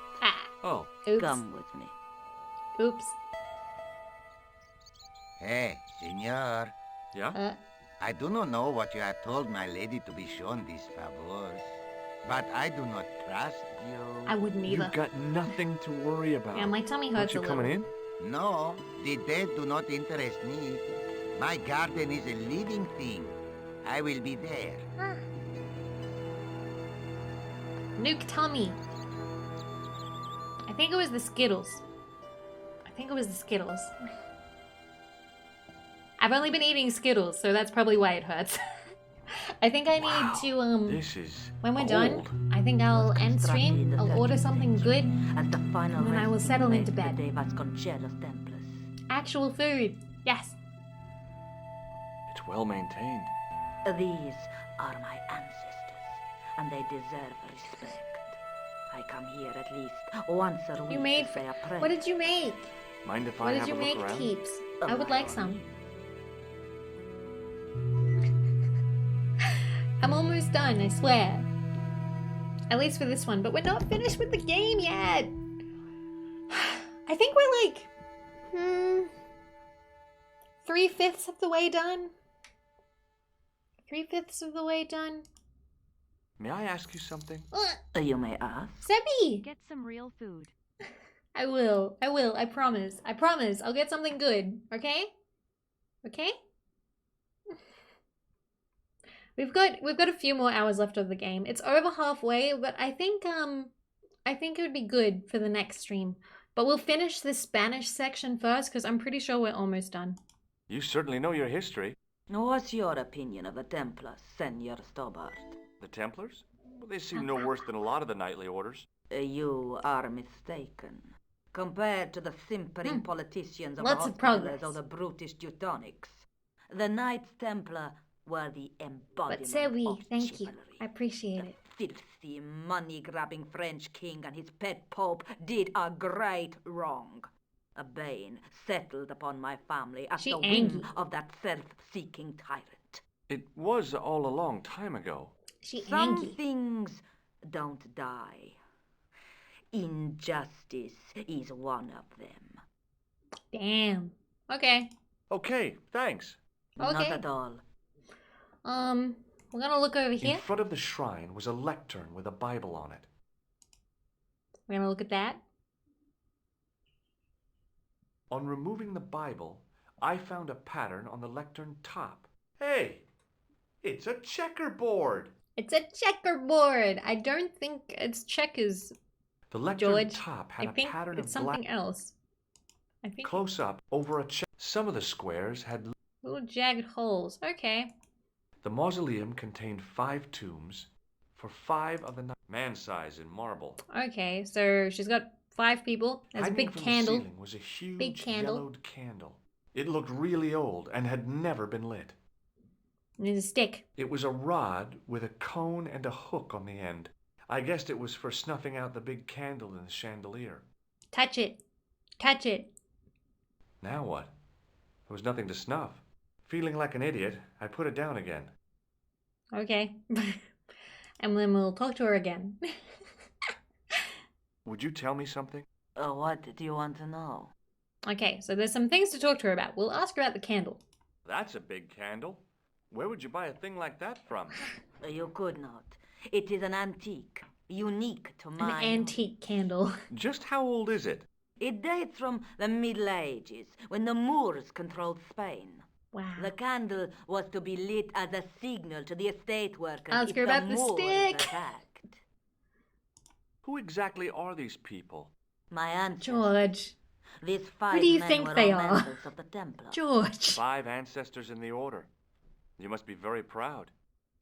Oh. Oops. Come with me. Oops. Hey, senor. Yeah? I do not know what you have told my lady to be shown these favors, but I do not trust you. I wouldn't either. You've got nothing to worry about. Yeah, my tummy hurts a little. Aren't you coming in? No, the dead do not interest me. My garden is a living thing. I will be there. Nuke tummy. I think it was the Skittles. I've only been eating Skittles, so that's probably why it hurts. I think I need to, This is when we're done, I think I'll end stream, I'll order something good, and then I will settle into bed. Actual food, yes. It's well maintained. These are my ancestors, and they deserve respect. I come here at least once a week You made, to say a prayer. what did you make? Mind if What I did have you a look make, around? Keeps? I would like some. I'm almost done, I swear. At least for this one, but we're not finished with the game yet. I think we're like, 3/5 of the way done. 3/5 of the way done. May I ask you something? You may ask. Sebby! Get some real food. I will. I promise. I'll get something good. Okay? Okay? We've got a few more hours left of the game. It's over halfway, but I think it would be good for the next stream. But we'll finish the Spanish section first because I'm pretty sure we're almost done. You certainly know your history. What's your opinion of the Templars, Senor Stobart? The Templars? Well, they seem no worse than a lot of the knightly orders. You are mistaken. Compared to the simpering politicians of Lots the of progress. Hospitallers or the brutish Teutonics, the Knights Templar were the embodiment But say we, of thank you. chivalry. I appreciate it. Filthy, money-grabbing French king and his pet pope did a great wrong. A bane settled upon my family at She the angry. whim of that self-seeking tyrant. It was all a long time ago. Some angry. things don't die. Injustice is one of them. Damn. Okay. Okay, thanks. Okay. Not at all. We're gonna look over here. In front of the shrine was a lectern with a Bible on it. We're gonna look at that. On removing the Bible, I found a pattern on the lectern top. Hey, it's a checkerboard. It's a checkerboard. I don't think it's checkers. The lectern George, top I had a think pattern it's of something black. else. I think Close up over a check. Some of the squares had. little jagged holes. Okay. The mausoleum contained 5 tombs for 5 of the man size in marble. Okay, so she's got 5 people. There's a Hanging big from candle. The ceiling was a huge Big candle. yellowed candle. It looked really old and had never been lit. And there's a stick. It was a rod with a cone and a hook on the end. I guessed it was for snuffing out the big candle in the chandelier. Touch it. Touch it. Now what? There was nothing to snuff. Feeling like an idiot, I put it down again. Okay. And then we'll talk to her again. Would you tell me something? What do you want to know? Okay, so there's some things to talk to her about. We'll ask her about the candle. That's a big candle. Where would you buy a thing like that from? You could not. It is an antique, unique to An my... antique candle. Just how old is it? It dates from the Middle Ages, when the Moors controlled Spain. Wow. The candle was to be lit as a signal to the estate workers Ask if her about the Moors stick. attacked. Who exactly are these people? My ancestors. George. These 5 Who do you men think were they all are? members of the Templars. George. 5 ancestors in the order. You must be very proud.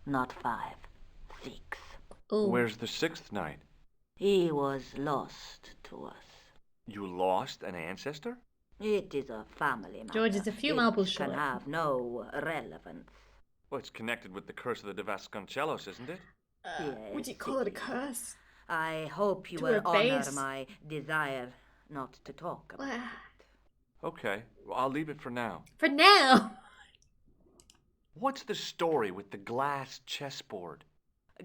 Not 5, 6. Ooh. Where's the 6th knight? He was lost to us. You lost an ancestor? It is a family matter. George is a few it marbles can short. have no relevance. Well, it's connected with the curse of the De Vasconcelos, isn't it? Would you call it a curse? I hope you To will her honor face? my desire not to talk about it. Okay, well, I'll leave it for now. For now. What's the story with the glass chessboard?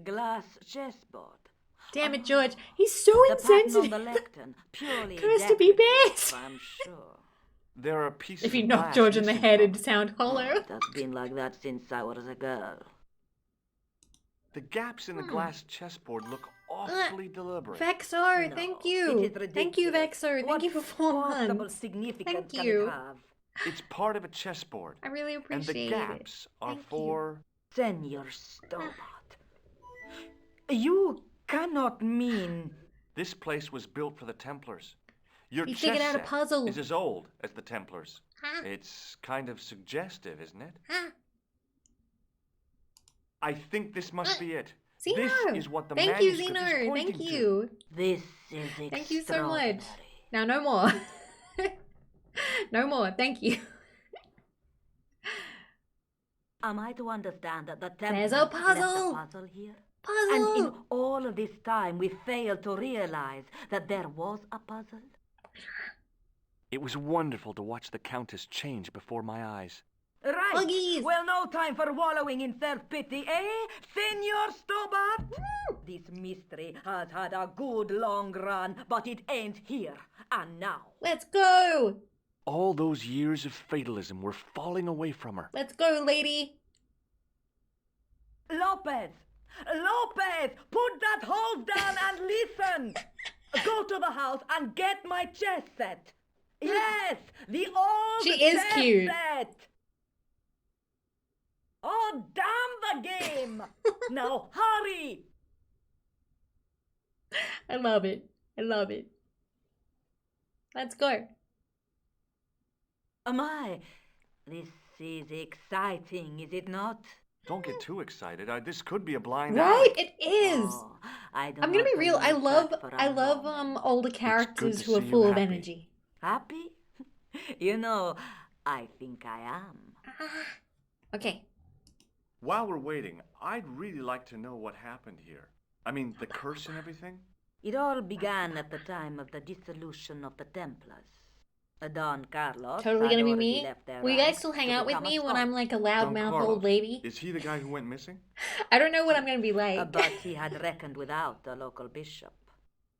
Glass chessboard. Damn it, George. He's so The pattern on insensitive. the lectern, purely Curse to be decorative, best. I'm sure. There are pieces If you of knocked glass George in the missing head, from it'd sound hollow. It has been like that since I was a girl. The gaps in the glass chessboard look awfully deliberate. Vexor, No, thank it you. is Thank you, ridiculous. Vexor. Thank What you for 4 possible months. significance Thank can you. it have? It's part of a chessboard. I really And appreciate the gaps are Thank for... Senor Stobart. You cannot mean... This place was built for the Templars. Your You chess figured out a set puzzle. is as old as the Templars. Huh? It's kind of suggestive, isn't it? Huh? I think this must be it. Zeno. This is what the Thank you, manuscript is Zeno. pointing Thank to. you. This is Thank you so extraordinary. much. Now, no more. No more. Thank you. Am I to understand that the There's Templars a puzzle. left a puzzle here? Puzzle. And in all of this time, we failed to realize that there was a puzzle? It was wonderful to watch the Countess change before my eyes. Right. Huggies. Well, no time for wallowing in self-pity, eh, Senor Stobart? This mystery has had a good long run, but it ends here and now. Let's go. All those years of fatalism were falling away from her. Let's go, lady. Lopez! Lopez! Put that hose down and listen! Go to the house and get my chess set. Yes, the old She is chess cute. set. Oh, damn the game! Now hurry! I love it. I love it. Let's go. My, this is exciting, is it not? Don't get too excited. This could be a blind Right? alley. It is. Oh, I do I'm gonna not be real. I believe love that for a I love moment. older characters to who are see you full of happy. energy. Happy? You know, I think I am. Okay. While we're waiting, I'd really like to know what happened here. I mean, the curse and everything? It all began at the time of the dissolution of the Templars. Don Carlos Totally had gonna be already me. left their Will you guys ranks still hang to out with become a me when Scot. I'm like a Don loudmouth Carlos. old lady? Is he the guy who went missing? I don't know what I'm gonna be like. But he had reckoned without the local bishop.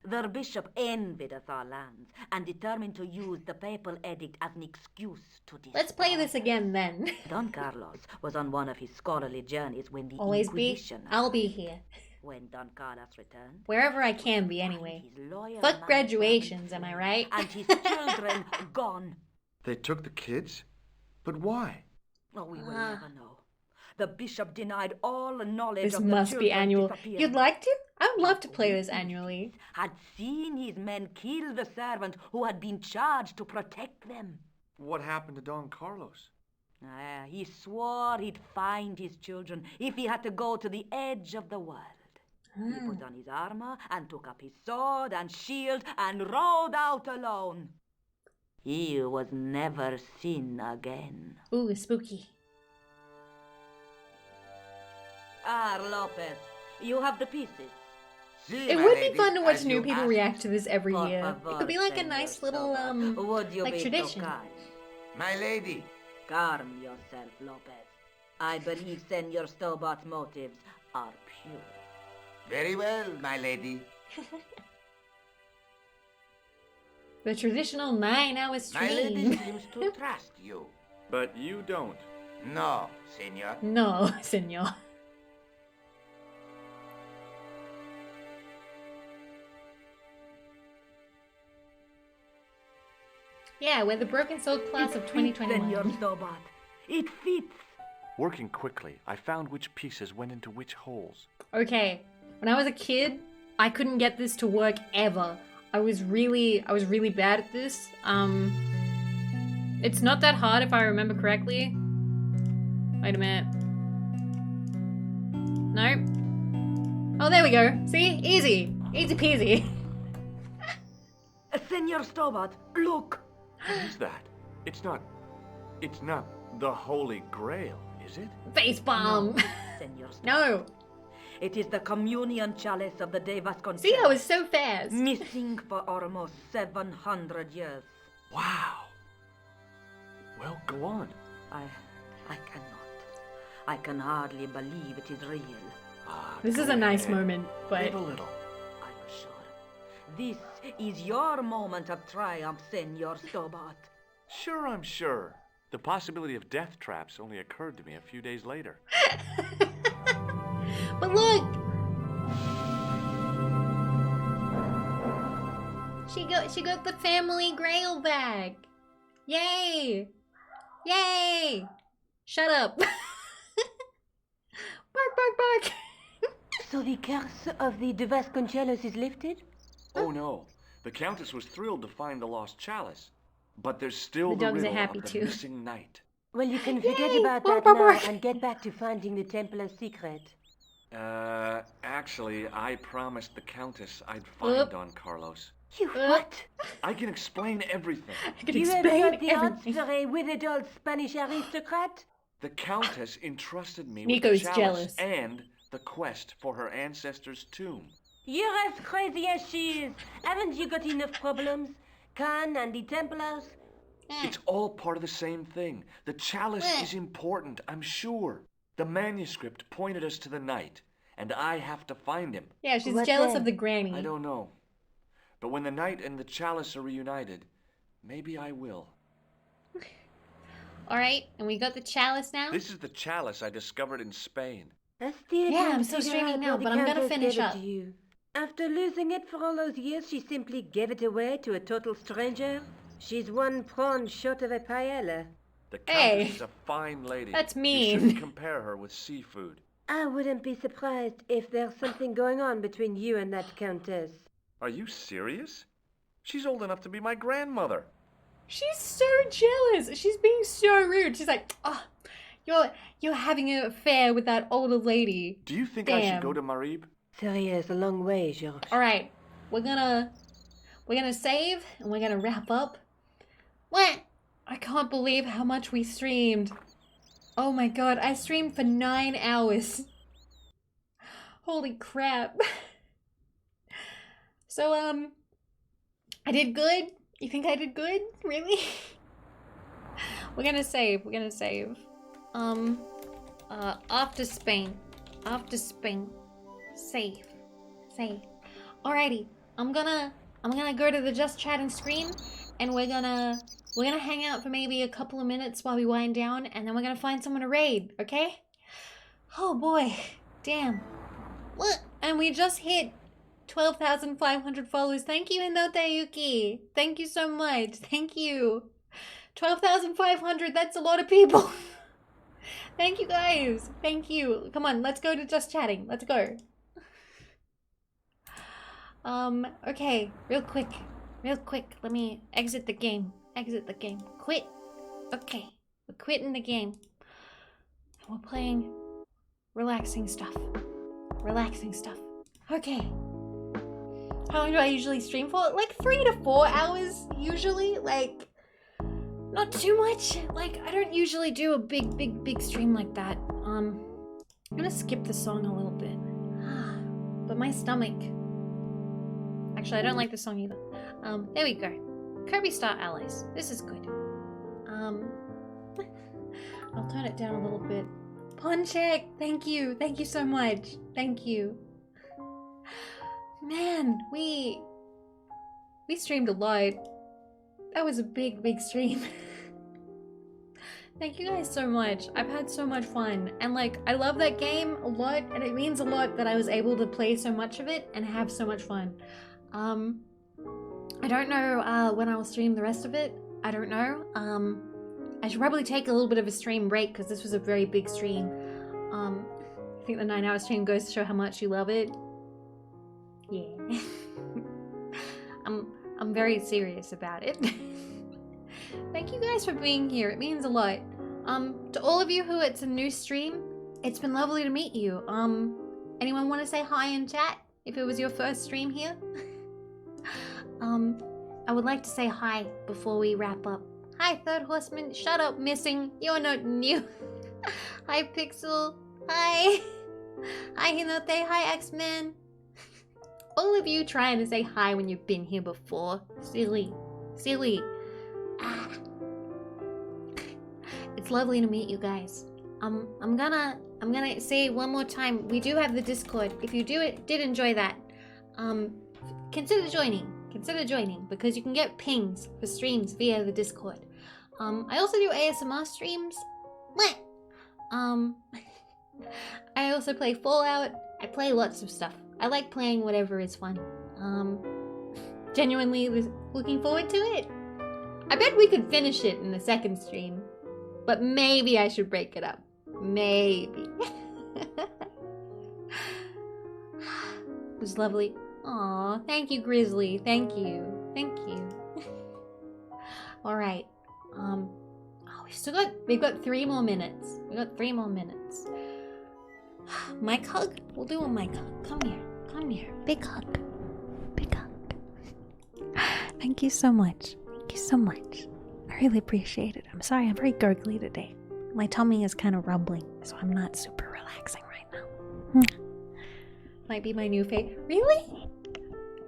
The bishop envied us our lands and determined to use the papal edict as an excuse to destroy. Let's play this again then. Don Carlos was on one of his scholarly journeys when the Always be. Inquisition. I'll be here. When Don Carlos returned, Wherever I can be anyway. his loyal Fuck man graduations, am I right? and his children gone. They took the kids? But why? Oh, we will never know. The bishop denied all knowledge This of the must be children's annual. disappearance. You'd like to? I would love to play this annually. Had seen his men kill the servant who had been charged to protect them. What happened to Don Carlos? He swore he'd find his children if he had to go to the edge of the world. He put on his armor and took up his sword and shield and rode out alone. He was never seen again. Ooh, spooky. Lopez, you have the pieces. It would be fun to watch new people react to this every year. It could be like a nice little, Would you like be so tradition. kind? My lady. Calm yourself, Lopez. I believe Senor Stobart's motives are pure. Very well, my lady. The traditional 9-hour My stream. lady seems to trust you. But you don't. No, senor. No, senor. Yeah, we're the Broken Sword class of Senor 2021. Stobart. It fits. Working quickly, I found which pieces went into which holes. Okay, when I was a kid, I couldn't get this to work ever. I was really bad at this. It's not that hard if I remember correctly. Wait a minute. No. Oh, there we go. See? Easy. Easy peasy. Senor Stobart, look. What is that? It's not the Holy Grail, is it? Facepalm. Senor Stobart. No. It is the communion chalice of the De Vasconcelos. See, I was so fast. Missing for almost 700 years. Wow. Well, go on. I cannot. I can hardly believe it is real. This is a nice moment, but Live a little. I'm sure. This is your moment of triumph, Senor Stobart. Sure, I'm sure. The possibility of death traps only occurred to me a few days later. But look! She got the family grail back! Yay! Yay! Shut up! Bark, bark, bark! So the curse of the De Vasconcelos is lifted? Oh no. The Countess was thrilled to find the lost chalice. But there's still The the dogs are riddle happy of the too. missing knight. Well, you can forget Yay! about Bark, that bark, now bark. and get back to finding the Templar's secret. Actually, I promised the Countess I'd find Oop. Don Carlos. You what? I can explain everything. I can You have explain got the answer everything. for a withered old Spanish aristocrat? The Countess entrusted me Nico's with the chalice jealous. and the quest for her ancestor's tomb. You're as crazy as she is. Haven't you got enough problems? Khan and the Templars? It's all part of the same thing. The chalice is important, I'm sure. The manuscript pointed us to the knight, and I have to find him. Yeah, she's What jealous then? of the granny. I don't know. But when the knight and the chalice are reunited, maybe I will. Alright, and we got the chalice now? This is the chalice I discovered in Spain. I still Yeah, can't I'm still figure streaming out now, why the but I'm gonna Countess finish gave it up. to you. After losing it for all those years, she simply gave it away to a total stranger? She's one prawn short of a paella. The Hey, Countess is a fine lady. that's You mean. shouldn't compare her with seafood. I wouldn't be surprised if there's something going on between you and that countess. Are you serious? She's old enough to be my grandmother. She's so jealous. She's being so rude. She's like, oh, you're having an affair with that older lady. Do you think I should go to Marib? Serious, a long way, Georges. All right, we're gonna save and we're gonna wrap up. What? I can't believe how much we streamed. Oh my god, I streamed for 9 hours. Holy crap. So, I did good? You think I did good? Really? We're gonna save. After Spain. Save. Alrighty, I'm gonna go to the just chatting screen and we're gonna hang out for maybe a couple of minutes while we wind down, and then we're gonna find someone to raid, okay? Oh boy, damn. What? And we just hit 12,500 followers. Thank you, Hinote Yuki. Thank you so much. Thank you. 12,500, that's a lot of people. Thank you guys. Thank you. Come on, let's go to just chatting. Let's go. Okay, real quick. Let me exit the game. Quit. Okay, we're quitting the game. We're playing relaxing stuff. Okay. How long do I usually stream for? Like 3 to 4 hours, usually. Like, not too much. Like, I don't usually do a big stream like that. I'm gonna skip the song a little bit. But my stomach. Actually, I don't like the song either. There we go. Kirby Star Allies. This is good. I'll turn it down a little bit. Ponchek, thank you. Thank you so much. Thank you. Man, we streamed a lot. That was a big stream. Thank you guys so much. I've had so much fun. And like, I love that game a lot, and it means a lot that I was able to play so much of it and have so much fun. I don't know when I'll stream the rest of it. I don't know. I should probably take a little bit of a stream break because this was a very big stream. I think the 9-hour stream goes to show how much you love it. Yeah. I'm very serious about it. Thank you guys for being here. It means a lot. To all of you who it's a new stream, it's been lovely to meet you. Anyone want to say hi in chat if it was your first stream here? I would like to say hi before we wrap up. Hi, Third Horseman. Shut up, Missing. You're not new. Hi, Pixel. Hi. Hi, Hinote. Hi, X-Men. All of you trying to say hi when you've been here before. Silly. Ah. It's lovely to meet you guys. I'm gonna say it one more time. We do have the Discord. If you did enjoy that, consider joining because you can get pings for streams via the Discord. I also do ASMR streams. I also play Fallout. I play lots of stuff. I like playing whatever is fun. Genuinely looking forward to it. I bet we could finish it in the second stream, but maybe I should break it up. Maybe. It was lovely. Aw, thank you, Grizzly. Thank you. All right. We've got 3 more minutes. Mic hug? We'll do a mic hug. Come here. Big hug. Thank you so much. I really appreciate it. I'm sorry, I'm very gurgly today. My tummy is kind of rumbling, so I'm not super relaxing right now. Might be my new favorite. Really?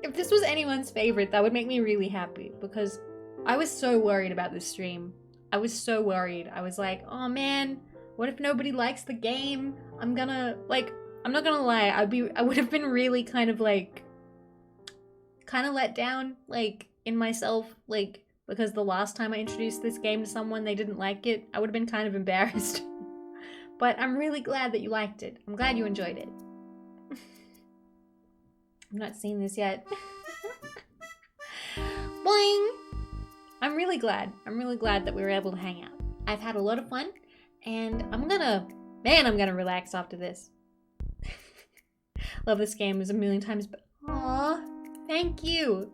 If this was anyone's favorite, that would make me really happy because I was so worried about this stream. I was so worried. I was like, oh man, what if nobody likes the game? I'm not gonna lie, I would have been really kind of let down, in myself, because the last time I introduced this game to someone, they didn't like it. I would have been kind of embarrassed. But I'm really glad that you liked it. I'm glad you enjoyed it. I've not seen this yet. Boing! I'm really glad that we were able to hang out. I've had a lot of fun, and I'm gonna relax after this. Love this game as a million times, but aw, thank you.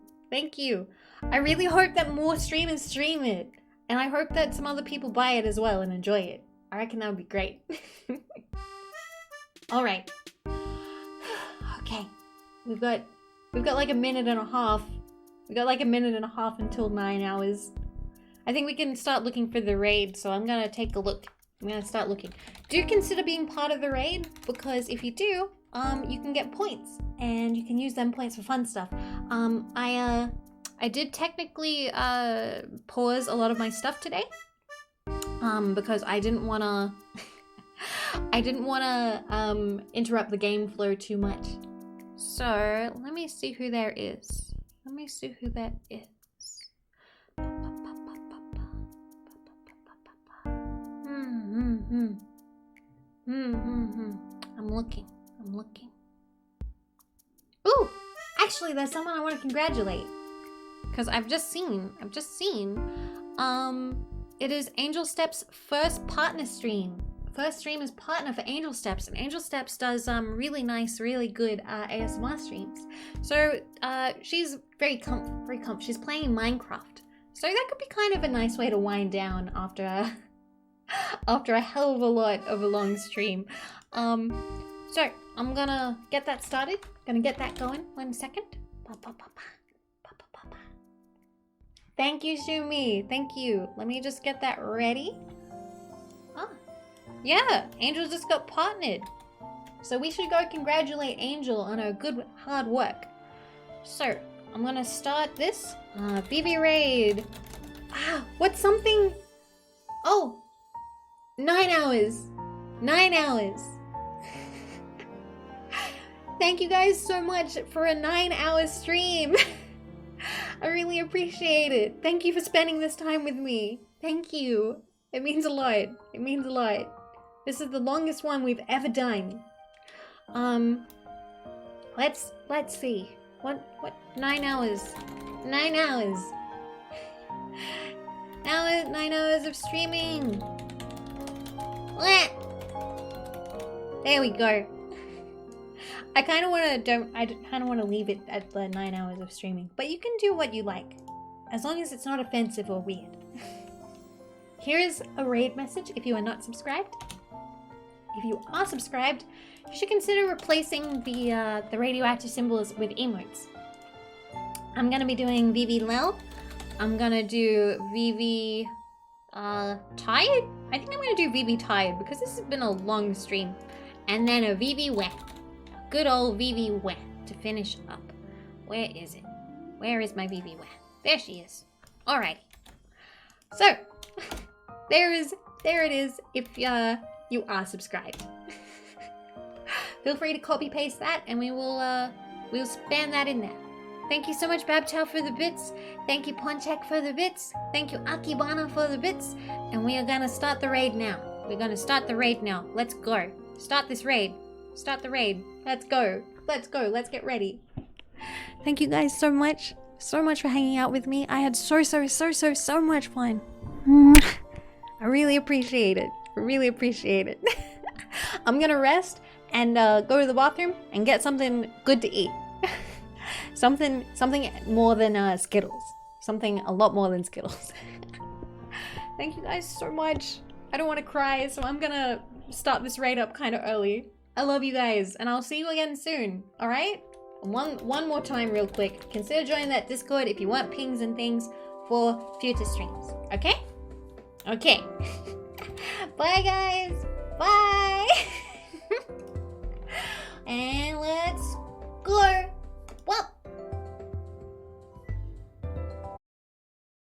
I really hope that more streamers stream it, and I hope that some other people buy it as well and enjoy it. I reckon that would be great. All right. Okay, we've got like a minute and a half. We got like a minute and a half until 9 hours. I think we can start looking for the raid, so I'm gonna take a look. I'm gonna start looking. Do consider being part of the raid, because if you do, you can get points, and you can use them points for fun stuff. I did technically pause a lot of my stuff today, because I didn't wanna interrupt the game flow too much. So let me see who there is. Let me see who that is. I'm looking. Ooh, actually, there's someone I want to congratulate. Because I've just seen, it is Angel Steps' first partner stream. First stream as partner for Angel Steps, and Angel Steps does really nice, really good ASMR streams. So she's very comf. She's playing Minecraft, so that could be kind of a nice way to wind down after a hell of a lot of a long stream. So I'm gonna get that started. Gonna get that going. 1 second. Thank you, Shumi. Thank you. Let me just get that ready. Yeah, Angel just got partnered. So we should go congratulate Angel on her good hard work. So, I'm gonna start this. Vivi raid. What's something? Oh, 9 hours. 9 hours. Thank you guys so much for a 9-hour stream. I really appreciate it. Thank you for spending this time with me. Thank you. It means a lot. It means a lot. This is the longest one we've ever done. Let's see. What 9 hours. 9 hours. 9 hours of streaming. There we go. I kind of want to leave it at the 9 hours of streaming, but you can do what you like, as long as it's not offensive or weird. Here is a raid message if you are not subscribed. If you are subscribed, you should consider replacing the radioactive symbols with emotes. I'm gonna be doing Vivi Lel. I'm gonna do Vivi Tired? I think I'm gonna do Vivi Tired because this has been a long stream. And then a Vivi Wet. A good old Vivi Wet to finish up. Where is it? Where is my Vivi Wet? There she is. Alrighty. So, there it is if you are subscribed. Feel free to copy paste that and we'll spam that in there. Thank you so much Babchow for the bits. Thank you Ponchak for the bits. Thank you Akibana for the bits. And we are gonna start the raid now. We're gonna start the raid now. Let's go. Start this raid. Start the raid. Let's go. Let's go. Let's get ready. Thank you guys so much. So much for hanging out with me. I had so much fun. I really appreciate it. I really appreciate it. I'm gonna rest and go to the bathroom and get something good to eat. something more than Skittles. Something a lot more than Skittles. Thank you guys so much. I don't want to cry, so I'm gonna start this raid up kind of early. I love you guys, and I'll see you again soon. All right? One more time real quick. Consider joining that Discord if you want pings and things for future streams. Okay? Okay. Bye guys. Bye.